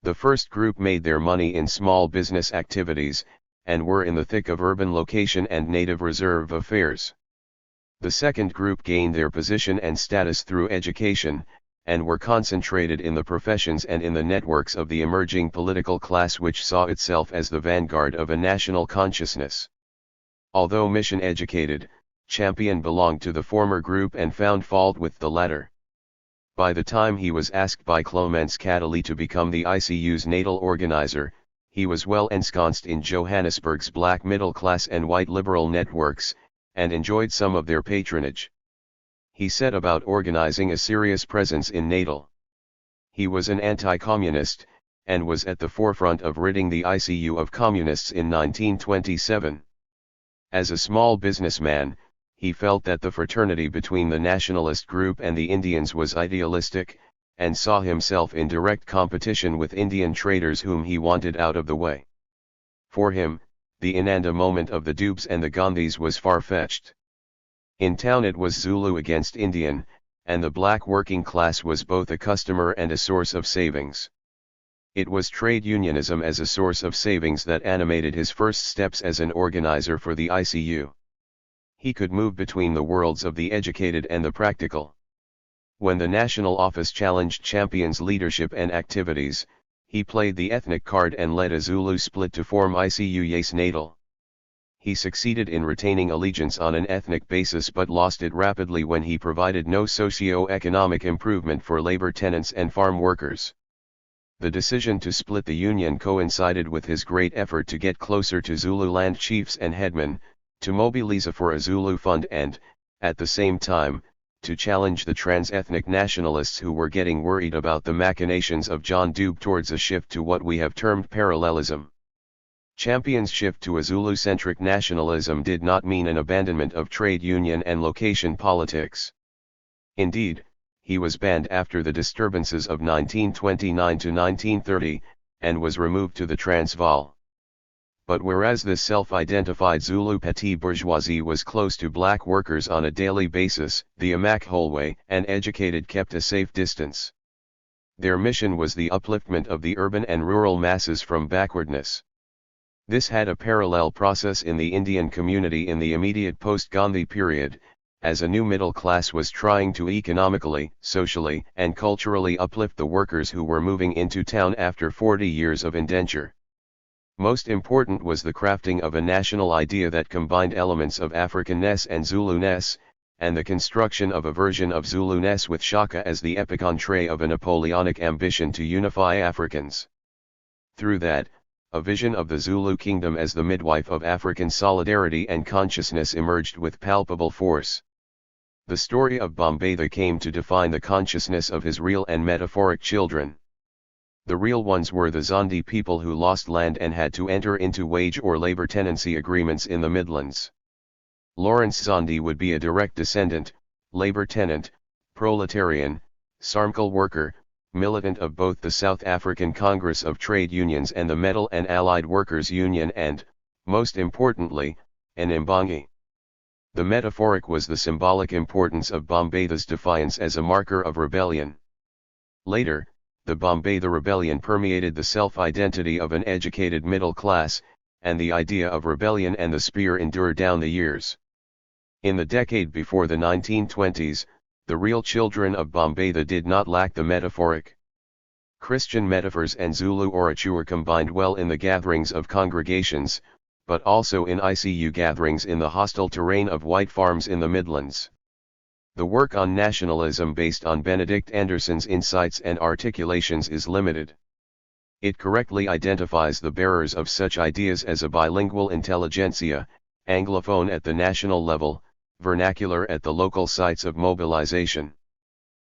The first group made their money in small business activities, and were in the thick of urban location and native reserve affairs. The second group gained their position and status through education, and were concentrated in the professions and in the networks of the emerging political class which saw itself as the vanguard of a national consciousness. Although mission-educated, Champion belonged to the former group and found fault with the latter. By the time he was asked by Clemens Catterley to become the ICU's natal organizer, he was well ensconced in Johannesburg's black middle class and white liberal networks, and enjoyed some of their patronage. He set about organizing a serious presence in Natal. He was an anti-communist, and was at the forefront of ridding the ICU of communists in 1927. As a small businessman, he felt that the fraternity between the nationalist group and the Indians was idealistic, and saw himself in direct competition with Indian traders whom he wanted out of the way. For him, the Inanda moment of the Dubes and the Gandhis was far-fetched. In town it was Zulu against Indian, and the black working class was both a customer and a source of savings. It was trade unionism as a source of savings that animated his first steps as an organizer for the ICU. He could move between the worlds of the educated and the practical. When the national office challenged Champion's leadership and activities, he played the ethnic card and led a Zulu split to form ICU Yes Natal. He succeeded in retaining allegiance on an ethnic basis but lost it rapidly when he provided no socio-economic improvement for labor tenants and farm workers. The decision to split the union coincided with his great effort to get closer to Zululand chiefs and headmen, to mobilize for a Zulu fund and, at the same time, to challenge the trans-ethnic nationalists who were getting worried about the machinations of John Dube towards a shift to what we have termed parallelism. Champion's shift to a Zulu-centric nationalism did not mean an abandonment of trade union and location politics. Indeed, he was banned after the disturbances of 1929 to 1930, and was removed to the Transvaal. But whereas this self-identified Zulu petty bourgeoisie was close to black workers on a daily basis, the Amakholwe and educated kept a safe distance. Their mission was the upliftment of the urban and rural masses from backwardness. This had a parallel process in the Indian community in the immediate post-Gandhi period, as a new middle class was trying to economically, socially, and culturally uplift the workers who were moving into town after 40 years of indenture. Most important was the crafting of a national idea that combined elements of Africanness and Zuluness, and the construction of a version of Zuluness with Shaka as the epicentre of a Napoleonic ambition to unify Africans. Through that, a vision of the Zulu kingdom as the midwife of African solidarity and consciousness emerged with palpable force. The story of Bambatha came to define the consciousness of his real and metaphoric children. The real ones were the Zondi people who lost land and had to enter into wage or labor tenancy agreements in the Midlands. Lawrence Zondi would be a direct descendant, labor tenant, proletarian, Sarmkal worker, militant of both the South African Congress of Trade Unions and the Metal and Allied Workers Union and, most importantly, an Mbangi. The metaphoric was the symbolic importance of Bambatha's defiance as a marker of rebellion. Later, the Bambatha rebellion permeated the self-identity of an educated middle class, and the idea of rebellion and the spear endured down the years. In the decade before the 1920s, the real children of Bambatha did not lack the metaphoric. Christian metaphors and Zulu orature combined well in the gatherings of congregations, but also in ICU gatherings in the hostile terrain of white farms in the Midlands. The work on nationalism based on Benedict Anderson's insights and articulations is limited. It correctly identifies the bearers of such ideas as a bilingual intelligentsia, Anglophone at the national level, vernacular at the local sites of mobilization.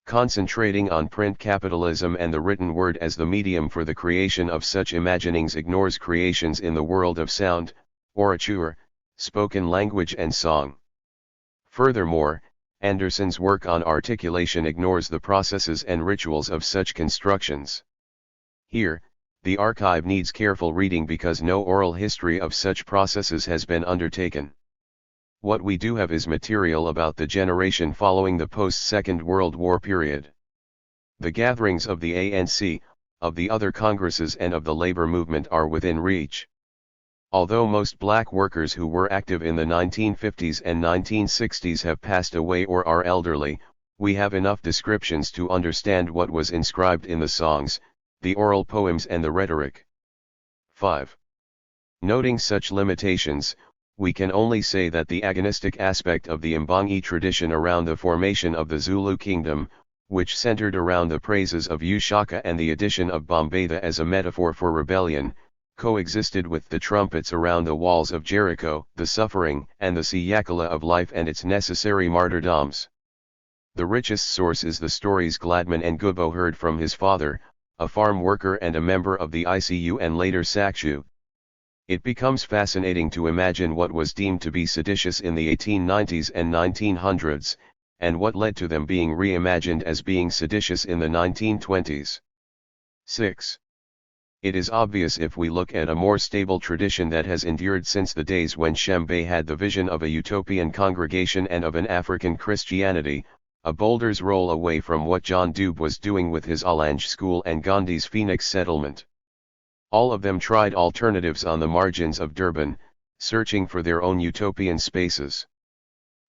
Concentrating on print capitalism and the written word as the medium for the creation of such imaginings ignores creations in the world of sound, orature, spoken language and song. Furthermore, Anderson's work on articulation ignores the processes and rituals of such constructions. Here, the archive needs careful reading because no oral history of such processes has been undertaken. What we do have is material about the generation following the post-Second World War period. The gatherings of the ANC, of the other congresses and of the labor movement are within reach. Although most black workers who were active in the 1950s and 1960s have passed away or are elderly, we have enough descriptions to understand what was inscribed in the songs, the oral poems and the rhetoric. 5. Noting such limitations, we can only say that the agonistic aspect of the Mbangi tradition around the formation of the Zulu kingdom, which centered around the praises of Ushaka and the addition of Bambatha as a metaphor for rebellion, coexisted with the trumpets around the walls of Jericho, the suffering and the Siyakala of life and its necessary martyrdoms. The richest source is the stories Gladman and Gubbo heard from his father, a farm worker and a member of the ICU and later Sakshu. It becomes fascinating to imagine what was deemed to be seditious in the 1890s and 1900s, and what led to them being reimagined as being seditious in the 1920s. 6. It is obvious if we look at a more stable tradition that has endured since the days when Shembe had the vision of a utopian congregation and of an African Christianity, a boulder's roll away from what John Dube was doing with his Orange School and Gandhi's Phoenix settlement. All of them tried alternatives on the margins of Durban, searching for their own utopian spaces.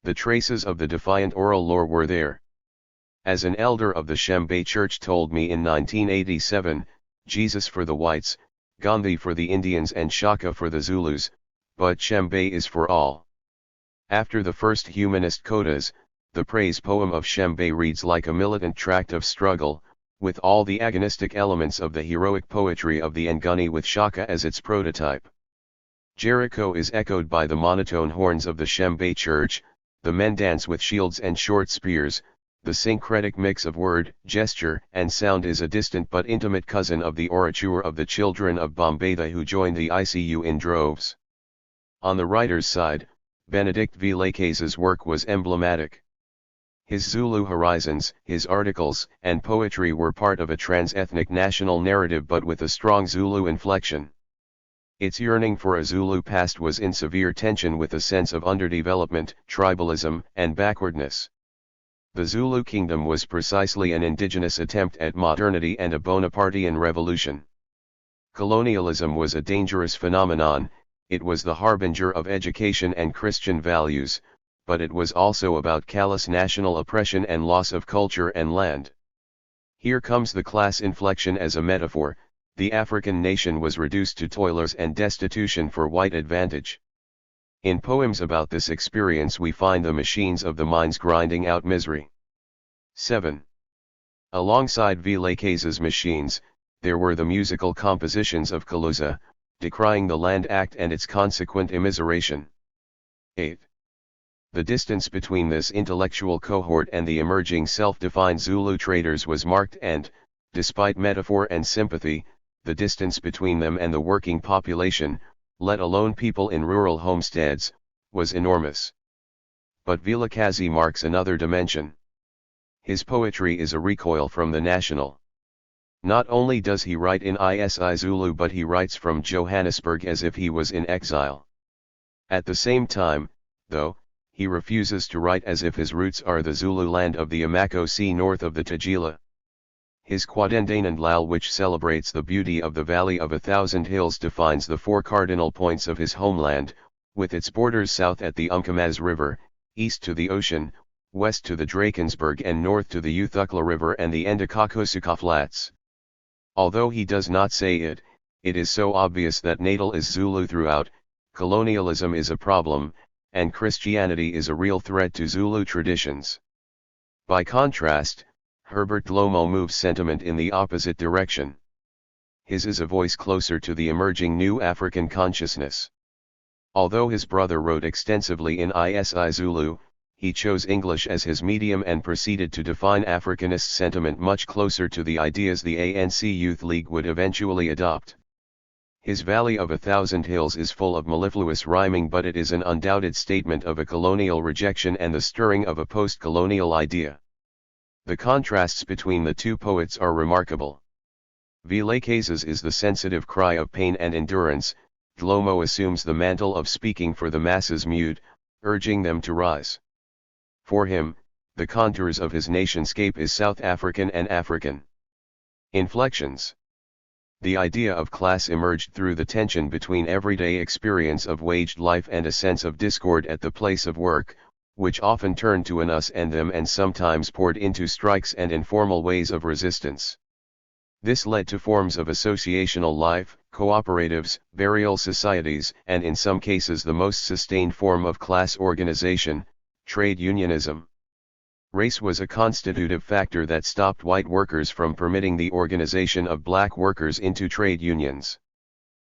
The traces of the defiant oral lore were there. As an elder of the Shembe Church told me in 1987, Jesus for the whites, Gandhi for the Indians and Shaka for the Zulus, but Shembe is for all. After the first humanist codas, the praise poem of Shembe reads like a militant tract of struggle, with all the agonistic elements of the heroic poetry of the Nguni with Shaka as its prototype. Jericho is echoed by the monotone horns of the Shembe Church, the men dance with shields and short spears, the syncretic mix of word, gesture, and sound is a distant but intimate cousin of the orature of the children of Bambatha who joined the ICU in droves. On the writer's side, Benedict Vilaka's work was emblematic. His Zulu horizons, his articles, and poetry were part of a trans-ethnic national narrative but with a strong Zulu inflection. Its yearning for a Zulu past was in severe tension with a sense of underdevelopment, tribalism, and backwardness. The Zulu kingdom was precisely an indigenous attempt at modernity and a Bonapartean revolution. Colonialism was a dangerous phenomenon. It was the harbinger of education and Christian values, but it was also about callous national oppression and loss of culture and land. Here comes the class inflection as a metaphor. The African nation was reduced to toilers and destitution for white advantage. In poems about this experience we find the machines of the mines grinding out misery. 7. Alongside Villecase's machines, there were the musical compositions of Kaluza, decrying the Land Act and its consequent immiseration. 8. The distance between this intellectual cohort and the emerging self-defined Zulu traders was marked and, despite metaphor and sympathy, the distance between them and the working population, let alone people in rural homesteads, was enormous. But Vilakazi marks another dimension. His poetry is a recoil from the national. Not only does he write in Isi Zulu but he writes from Johannesburg as if he was in exile. At the same time, though, he refuses to write as if his roots are the Zulu land of the Amako Sea north of the Tagila. His Kwadendanandlal, which celebrates the beauty of the Valley of 1,000 Hills, defines the four cardinal points of his homeland, with its borders south at the Umkomaas River, east to the ocean, west to the Drakensberg and north to the Uthukla River and the Endakakosuka Flats. Although he does not say it, it is so obvious that Natal is Zulu throughout. Colonialism is a problem, and Christianity is a real threat to Zulu traditions. By contrast, Herbert Dlomo moves sentiment in the opposite direction. His is a voice closer to the emerging new African consciousness. Although his brother wrote extensively in Isi Zulu, he chose English as his medium and proceeded to define Africanist sentiment much closer to the ideas the ANC Youth League would eventually adopt. His Valley of 1,000 Hills is full of mellifluous rhyming, but it is an undoubted statement of a colonial rejection and the stirring of a post-colonial idea. The contrasts between the two poets are remarkable. Vilakase's is the sensitive cry of pain and endurance. Dlomo assumes the mantle of speaking for the masses mute, urging them to rise. For him, the contours of his nationscape is South African and African. Inflections. The idea of class emerged through the tension between everyday experience of waged life and a sense of discord at the place of work, which often turned to an us and them and sometimes poured into strikes and informal ways of resistance. This led to forms of associational life, cooperatives, burial societies, and in some cases the most sustained form of class organization, trade unionism. Race was a constitutive factor that stopped white workers from permitting the organization of black workers into trade unions.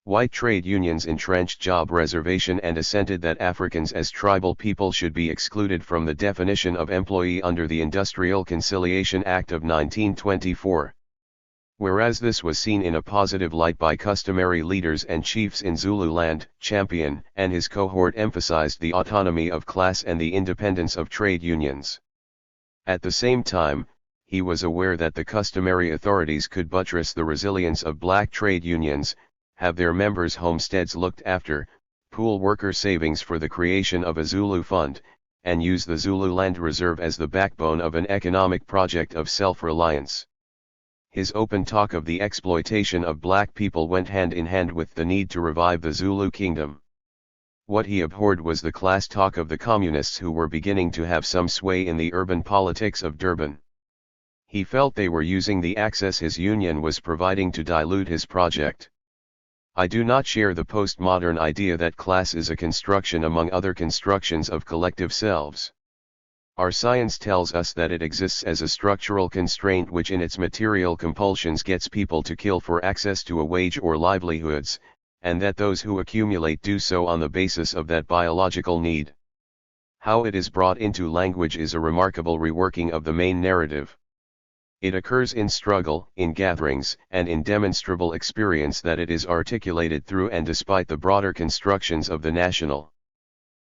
White trade unions entrenched job reservation and assented that Africans as tribal people should be excluded from the definition of employee under the Industrial Conciliation Act of 1924. Whereas this was seen in a positive light by customary leaders and chiefs in Zululand, Champion and his cohort emphasized the autonomy of class and the independence of trade unions. At the same time, he was aware that the customary authorities could buttress the resilience of black trade unions, have their members' homesteads looked after, pool worker savings for the creation of a Zulu fund, and use the Zululand Reserve as the backbone of an economic project of self-reliance. His open talk of the exploitation of black people went hand in hand with the need to revive the Zulu kingdom. What he abhorred was the class talk of the communists who were beginning to have some sway in the urban politics of Durban. He felt they were using the access his union was providing to dilute his project. I do not share the postmodern idea that class is a construction among other constructions of collective selves. Our science tells us that it exists as a structural constraint which in its material compulsions gets people to kill for access to a wage or livelihoods, and that those who accumulate do so on the basis of that biological need. How it is brought into language is a remarkable reworking of the main narrative. It occurs in struggle, in gatherings, and in demonstrable experience that it is articulated through and despite the broader constructions of the national.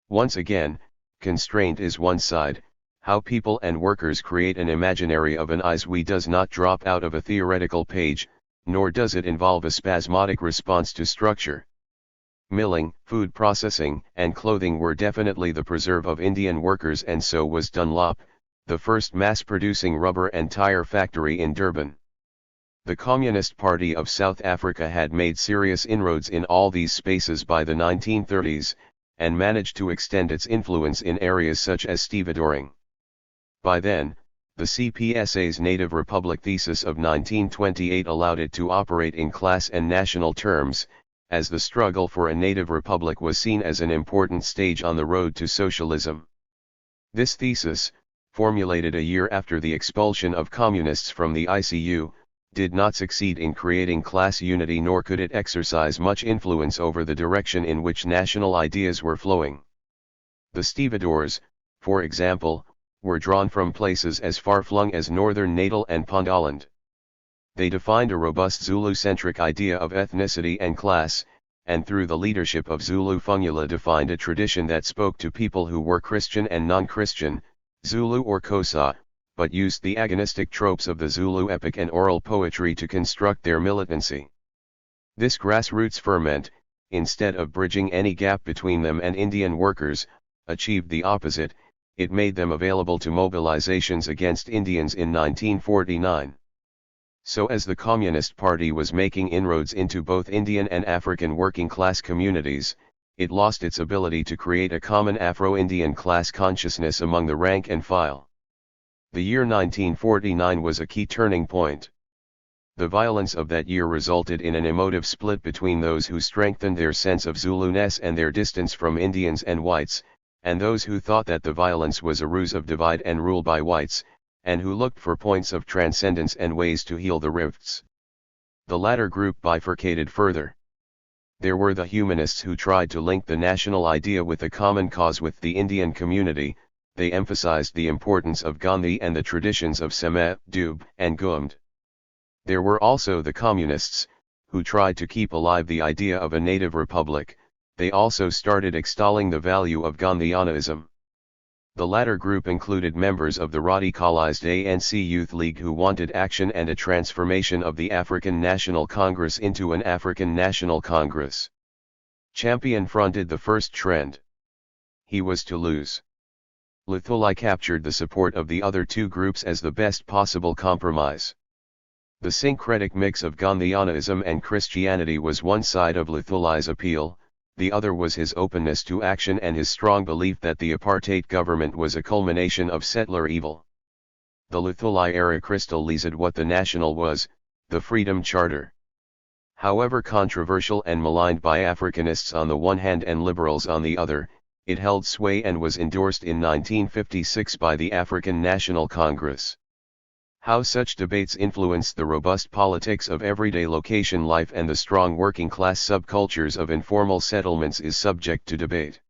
Once again, constraint is one side. How people and workers create an imaginary of an we does not drop out of a theoretical page, nor does it involve a spasmodic response to structure. Milling, food processing, and clothing were definitely the preserve of Indian workers, and so was Dunlop, the first mass-producing rubber and tire factory in Durban. The Communist Party of South Africa had made serious inroads in all these spaces by the 1930s, and managed to extend its influence in areas such as stevedoring. By then, the CPSA's Native Republic thesis of 1928 allowed it to operate in class and national terms, as the struggle for a native republic was seen as an important stage on the road to socialism. This thesis, formulated a year after the expulsion of communists from the ICU, did not succeed in creating class unity, nor could it exercise much influence over the direction in which national ideas were flowing. The stevedores, for example, were drawn from places as far-flung as northern Natal and Pondoland. They defined a robust Zulu-centric idea of ethnicity and class, and through the leadership of Zulu Fungula defined a tradition that spoke to people who were Christian and non-Christian, Zulu or Xhosa, but used the agonistic tropes of the Zulu epic and oral poetry to construct their militancy. This grassroots ferment, instead of bridging any gap between them and Indian workers, achieved the opposite. It made them available to mobilizations against Indians in 1949. So as the Communist Party was making inroads into both Indian and African working class communities, it lost its ability to create a common Afro-Indian class consciousness among the rank and file. The year 1949 was a key turning point. The violence of that year resulted in an emotive split between those who strengthened their sense of Zuluness and their distance from Indians and whites, and those who thought that the violence was a ruse of divide and rule by whites, and who looked for points of transcendence and ways to heal the rifts. The latter group bifurcated further. There were the humanists who tried to link the national idea with a common cause with the Indian community. They emphasized the importance of Gandhi and the traditions of Semé, Dube, and Gumd. There were also the communists, who tried to keep alive the idea of a native republic. They also started extolling the value of Gandhianism. The latter group included members of the radicalized ANC Youth League who wanted action and a transformation of the African National Congress into an African National Congress. Champion fronted the first trend. He was to lose. Luthuli captured the support of the other two groups as the best possible compromise. The syncretic mix of Gandhianism and Christianity was one side of Luthuli's appeal, the other was his openness to action and his strong belief that the apartheid government was a culmination of settler evil. The Luthuli era crystallized what the national was, the Freedom Charter. However controversial and maligned by Africanists on the one hand and liberals on the other, it held sway and was endorsed in 1956 by the African National Congress. How such debates influenced the robust politics of everyday location life and the strong working-class subcultures of informal settlements is subject to debate.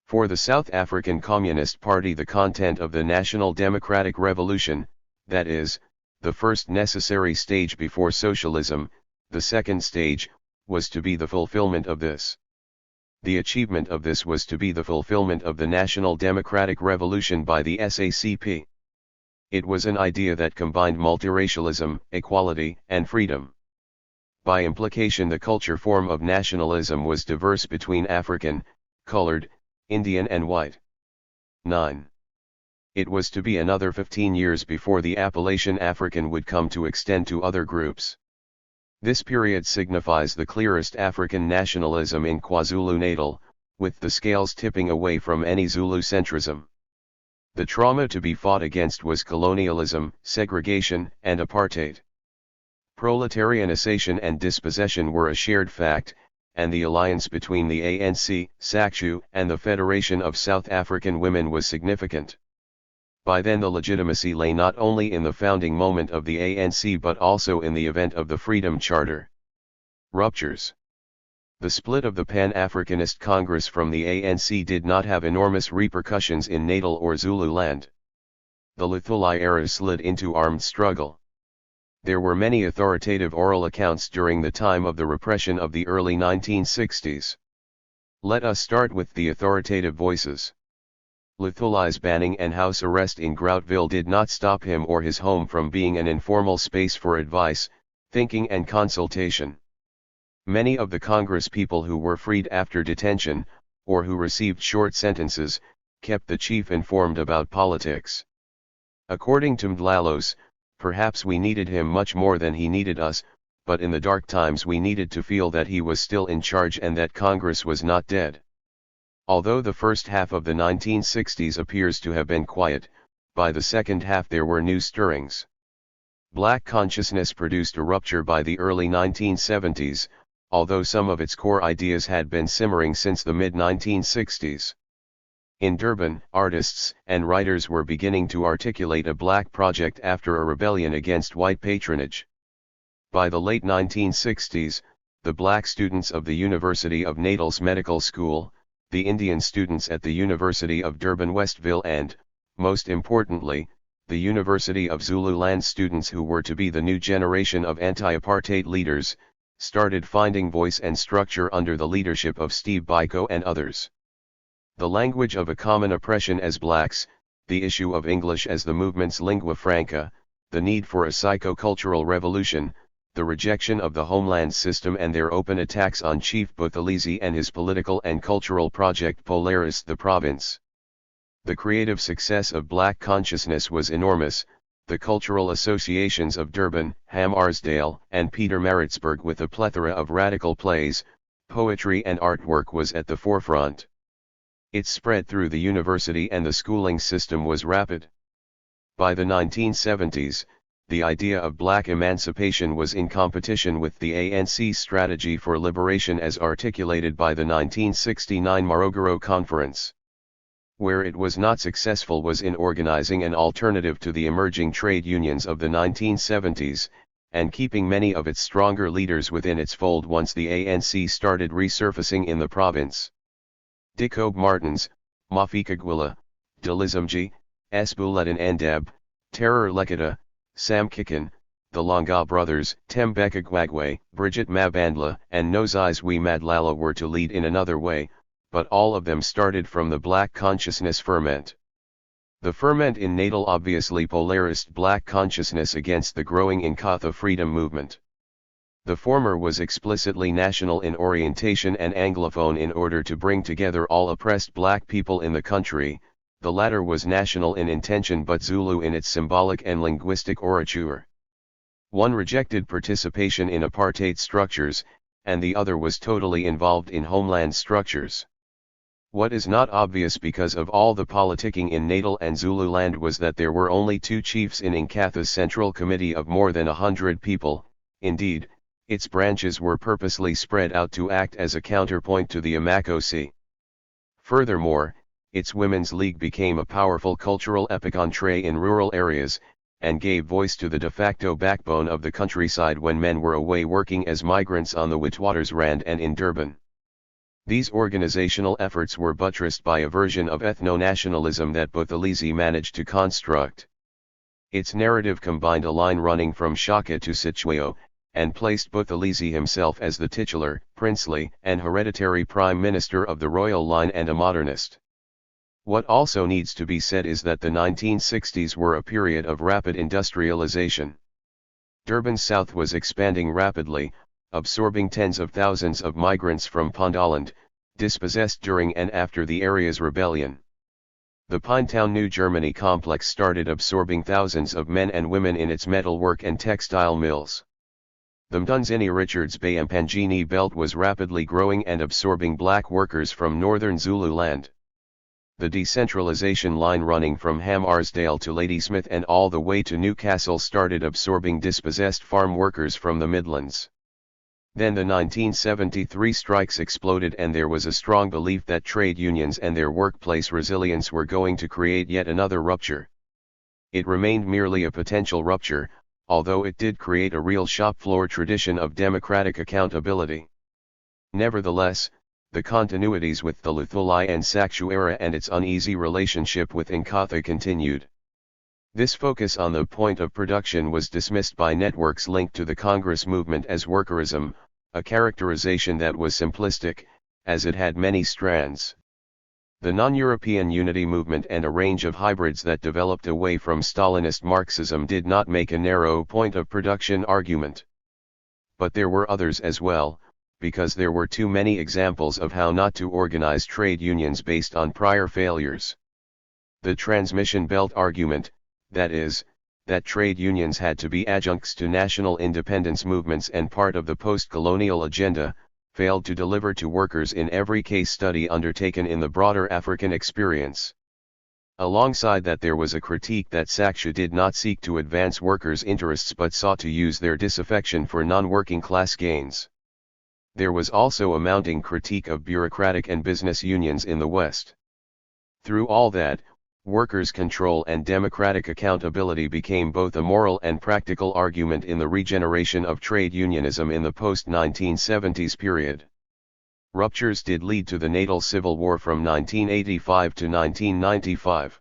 For the South African Communist Party, the content of the National Democratic Revolution, that is, the first necessary stage before socialism, the second stage, was to be the fulfillment of this. The achievement of this was to be the fulfillment of the National Democratic Revolution by the SACP. It was an idea that combined multiracialism, equality, and freedom. By implication, the culture form of nationalism was diverse between African, colored, Indian and white. 9. It was to be another 15 years before the appellation African would come to extend to other groups. This period signifies the clearest African nationalism in KwaZulu-Natal, with the scales tipping away from any Zulu centrism. The trauma to be fought against was colonialism, segregation, and apartheid. Proletarianization and dispossession were a shared fact, and the alliance between the ANC, SACU, and the Federation of South African Women was significant. By then the legitimacy lay not only in the founding moment of the ANC but also in the event of the Freedom Charter. Ruptures. The split of the Pan-Africanist Congress from the ANC did not have enormous repercussions in Natal or Zululand. The Luthuli era slid into armed struggle. There were many authoritative oral accounts during the time of the repression of the early 1960s. Let us start with the authoritative voices. Luthuli's banning and house arrest in Groutville did not stop him or his home from being an informal space for advice, thinking and consultation. Many of the Congress people who were freed after detention, or who received short sentences, kept the chief informed about politics. According to Mdlalos, Perhaps we needed him much more than he needed us, but in the dark times we needed to feel that he was still in charge and that Congress was not dead. Although the first half of the 1960s appears to have been quiet, by the second half there were new stirrings. Black consciousness produced a rupture by the early 1970s, although some of its core ideas had been simmering since the mid-1960s. In Durban, artists and writers were beginning to articulate a black project after a rebellion against white patronage. By the late 1960s, the black students of the University of Natal's Medical School, the Indian students at the University of Durban-Westville and, most importantly, the University of Zululand students who were to be the new generation of anti-apartheid leaders, started finding voice and structure under the leadership of Steve Biko and others. The language of a common oppression as blacks, the issue of English as the movement's lingua franca, the need for a psychocultural revolution, the rejection of the homeland system and their open attacks on Chief Buthelezi and his political and cultural project Polaris the Province. The creative success of black consciousness was enormous, the cultural associations of Durban, Hammarsdale, and Pietermaritzburg with a plethora of radical plays, poetry and artwork was at the forefront. Its spread through the university and the schooling system was rapid. By the 1970s, the idea of black emancipation was in competition with the ANC's strategy for liberation as articulated by the 1969 Morogoro Conference. Where it was not successful was in organizing an alternative to the emerging trade unions of the 1970s, and keeping many of its stronger leaders within its fold once the ANC started resurfacing in the province. Dicob Martins, Mafika Gwila, Delizumji, Esbulatan Andab, Terror Lekita, Sam Kikin, the Longa brothers, Tembeka Gwagwe, Bridget Mabandla, and Nozizwe Madlala were to lead in another way, but all of them started from the black consciousness ferment. The ferment in Natal obviously polarized black consciousness against the growing Inkatha freedom movement. The former was explicitly national in orientation and Anglophone in order to bring together all oppressed black people in the country, the latter was national in intention but Zulu in its symbolic and linguistic orature. One rejected participation in apartheid structures, and the other was totally involved in homeland structures. What is not obvious because of all the politicking in Natal and Zululand was that there were only 2 chiefs in Inkatha's Central Committee of more than 100 people, indeed, its branches were purposely spread out to act as a counterpoint to the Amakosi. Furthermore, its Women's League became a powerful cultural epicentre in rural areas, and gave voice to the de facto backbone of the countryside when men were away working as migrants on the Witwatersrand and in Durban. These organizational efforts were buttressed by a version of ethno-nationalism that Buthelezi managed to construct. Its narrative combined a line running from Shaka to Sitshwayo, and placed Buthelezi himself as the titular, princely, and hereditary prime minister of the royal line and a modernist. What also needs to be said is that the 1960s were a period of rapid industrialization. Durban's south was expanding rapidly, absorbing tens of thousands of migrants from Pondoland, dispossessed during and after the area's rebellion. The Pinetown New Germany complex started absorbing thousands of men and women in its metalwork and textile mills. The Mdunzini Richards Bay Mpangini belt was rapidly growing and absorbing black workers from northern Zululand. The decentralization line running from Hammarsdale to Ladysmith and all the way to Newcastle started absorbing dispossessed farm workers from the Midlands. Then the 1973 strikes exploded and there was a strong belief that trade unions and their workplace resilience were going to create yet another rupture. It remained merely a potential rupture, although it did create a real shop floor tradition of democratic accountability. Nevertheless, the continuities with the Luthuli and Sakshu era and its uneasy relationship with Inkatha continued. This focus on the point of production was dismissed by networks linked to the Congress movement as workerism, a characterization that was simplistic, as it had many strands. The non-European unity movement and a range of hybrids that developed away from Stalinist Marxism did not make a narrow point of production argument. But there were others as well, because there were too many examples of how not to organize trade unions based on prior failures. The transmission belt argument, that is, that trade unions had to be adjuncts to national independence movements and part of the post-colonial agenda, failed to deliver to workers in every case study undertaken in the broader African experience. Alongside that, there was a critique that SACSA did not seek to advance workers' interests but sought to use their disaffection for non-working class gains. There was also a mounting critique of bureaucratic and business unions in the West. Through all that, workers' control and democratic accountability became both a moral and practical argument in the regeneration of trade unionism in the post-1970s period. Ruptures did lead to the Natal Civil War from 1985 to 1995.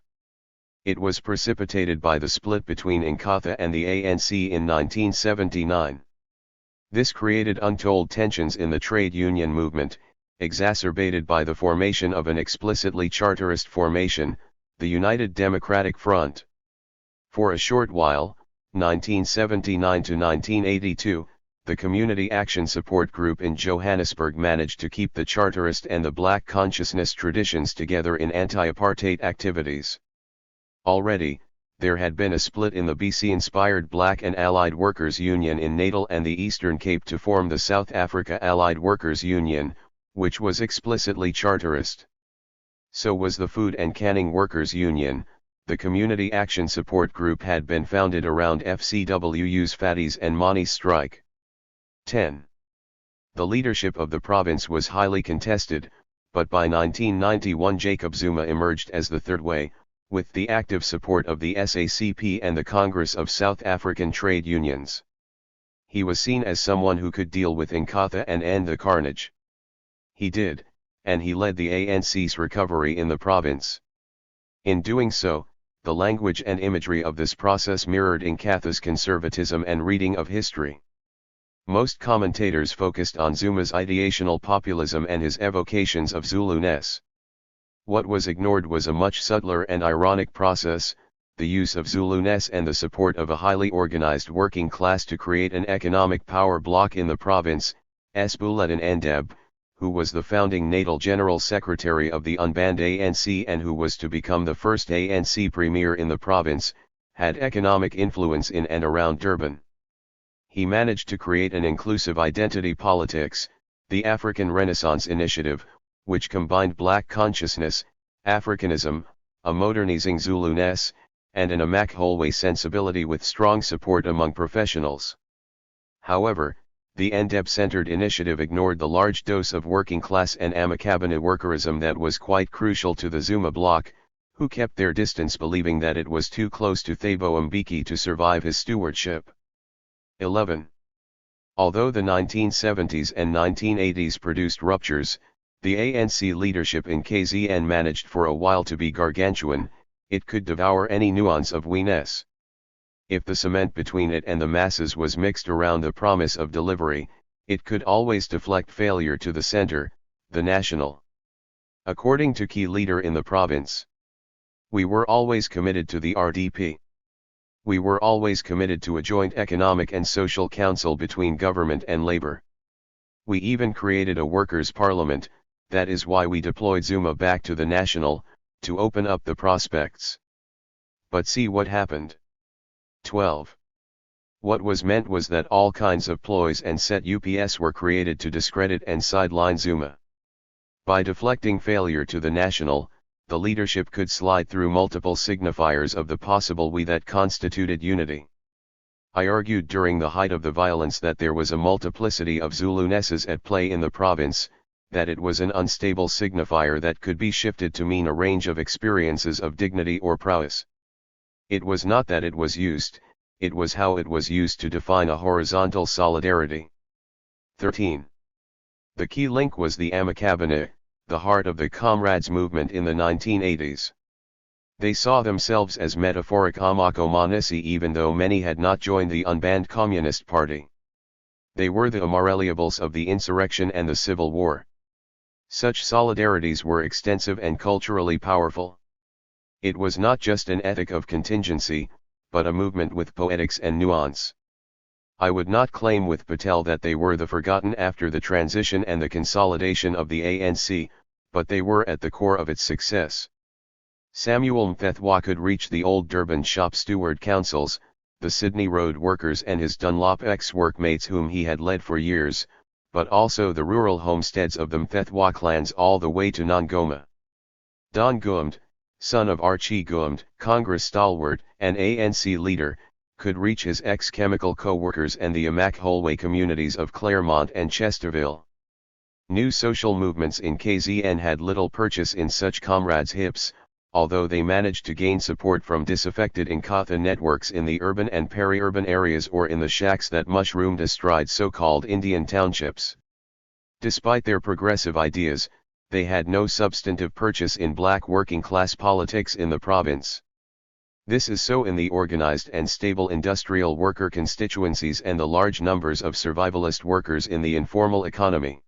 It was precipitated by the split between Inkatha and the ANC in 1979. This created untold tensions in the trade union movement, exacerbated by the formation of an explicitly charterist formation, the United Democratic Front. For a short while, 1979 to 1982, the Community Action Support Group in Johannesburg managed to keep the charterist and the black consciousness traditions together in anti-apartheid activities. Already, there had been a split in the BC-inspired Black and Allied Workers Union in Natal and the Eastern Cape to form the South Africa Allied Workers Union, which was explicitly charterist. So was the Food and Canning Workers Union. The Community Action Support Group had been founded around FCWU's Fatties and Monnie's strike. 10. The leadership of the province was highly contested, but by 1991 Jacob Zuma emerged as the third way, with the active support of the SACP and the Congress of South African Trade Unions. He was seen as someone who could deal with Inkatha and end the carnage. He did, and he led the ANC's recovery in the province. In doing so, the language and imagery of this process mirrored Inkatha's conservatism and reading of history. Most commentators focused on Zuma's ideational populism and his evocations of Zulu-ness. What was ignored was a much subtler and ironic process, the use of Zulu-ness and the support of a highly organized working class to create an economic power bloc in the province. Bulletin Ndeb, who was the founding Natal General Secretary of the unbanned ANC and who was to become the first ANC premier in the province, had economic influence in and around Durban. He managed to create an inclusive identity politics, the African Renaissance Initiative, which combined black consciousness, Africanism, a modernizing Zulu-ness, and an Amakholwe sensibility with strong support among professionals. However, the Ndeb-centered initiative ignored the large dose of working class and Amakhabane workerism that was quite crucial to the Zuma bloc, who kept their distance believing that it was too close to Thabo Mbeki to survive his stewardship. 11. Although the 1970s and 1980s produced ruptures, the ANC leadership in KZN managed for a while to be gargantuan. It could devour any nuance of we-ness. If the cement between it and the masses was mixed around the promise of delivery, it could always deflect failure to the center, the national. According to key leader in the province, we were always committed to the RDP. We were always committed to a joint economic and social council between government and labor. We even created a workers' parliament. That is why we deployed Zuma back to the national, to open up the prospects. But see what happened. 12. What was meant was that all kinds of ploys and set UPS were created to discredit and sideline Zuma. By deflecting failure to the national, the leadership could slide through multiple signifiers of the possible we that constituted unity. I argued during the height of the violence that there was a multiplicity of Zulu-nesses at play in the province, that it was an unstable signifier that could be shifted to mean a range of experiences of dignity or prowess. It was not that it was used, it was how it was used to define a horizontal solidarity. 13. The key link was the Amakhabane, the heart of the Comrades movement in the 1980s. They saw themselves as metaphoric Amakomanisi even though many had not joined the unbanned Communist Party. They were the Amareliables of the insurrection and the Civil War. Such solidarities were extensive and culturally powerful. It was not just an ethic of contingency, but a movement with poetics and nuance. I would not claim with Patel that they were the forgotten after the transition and the consolidation of the ANC, but they were at the core of its success. Samuel Mthethwa could reach the old Durban shop steward councils, the Sydney Road workers and his Dunlop ex-workmates whom he had led for years, but also the rural homesteads of the Mthethwa clans all the way to Ngoma. Don Goomd, son of Archie Goomd, Congress stalwart and ANC leader, could reach his ex-chemical co-workers and the Amak-Holway communities of Claremont and Chesterville. New social movements in KZN had little purchase in such comrades' hips, although they managed to gain support from disaffected Nkatha networks in the urban and peri-urban areas or in the shacks that mushroomed astride so-called Indian townships. Despite their progressive ideas, they had no substantive purchase in black working-class politics in the province. This is so in the organized and stable industrial worker constituencies and the large numbers of survivalist workers in the informal economy.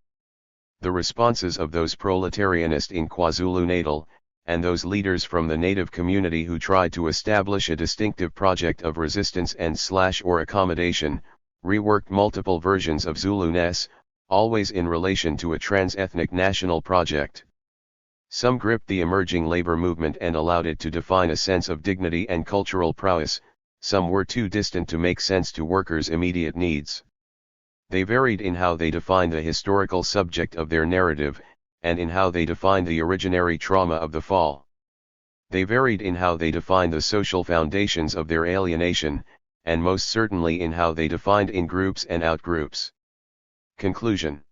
The responses of those proletarianists in KwaZulu-Natal, and those leaders from the native community who tried to establish a distinctive project of resistance and/or accommodation, reworked multiple versions of Zulu-ness, always in relation to a trans-ethnic national project. Some gripped the emerging labor movement and allowed it to define a sense of dignity and cultural prowess, some were too distant to make sense to workers' immediate needs. They varied in how they defined the historical subject of their narrative, and in how they defined the originary trauma of the fall. They varied in how they defined the social foundations of their alienation, and most certainly in how they defined in-groups and out-groups. Conclusion.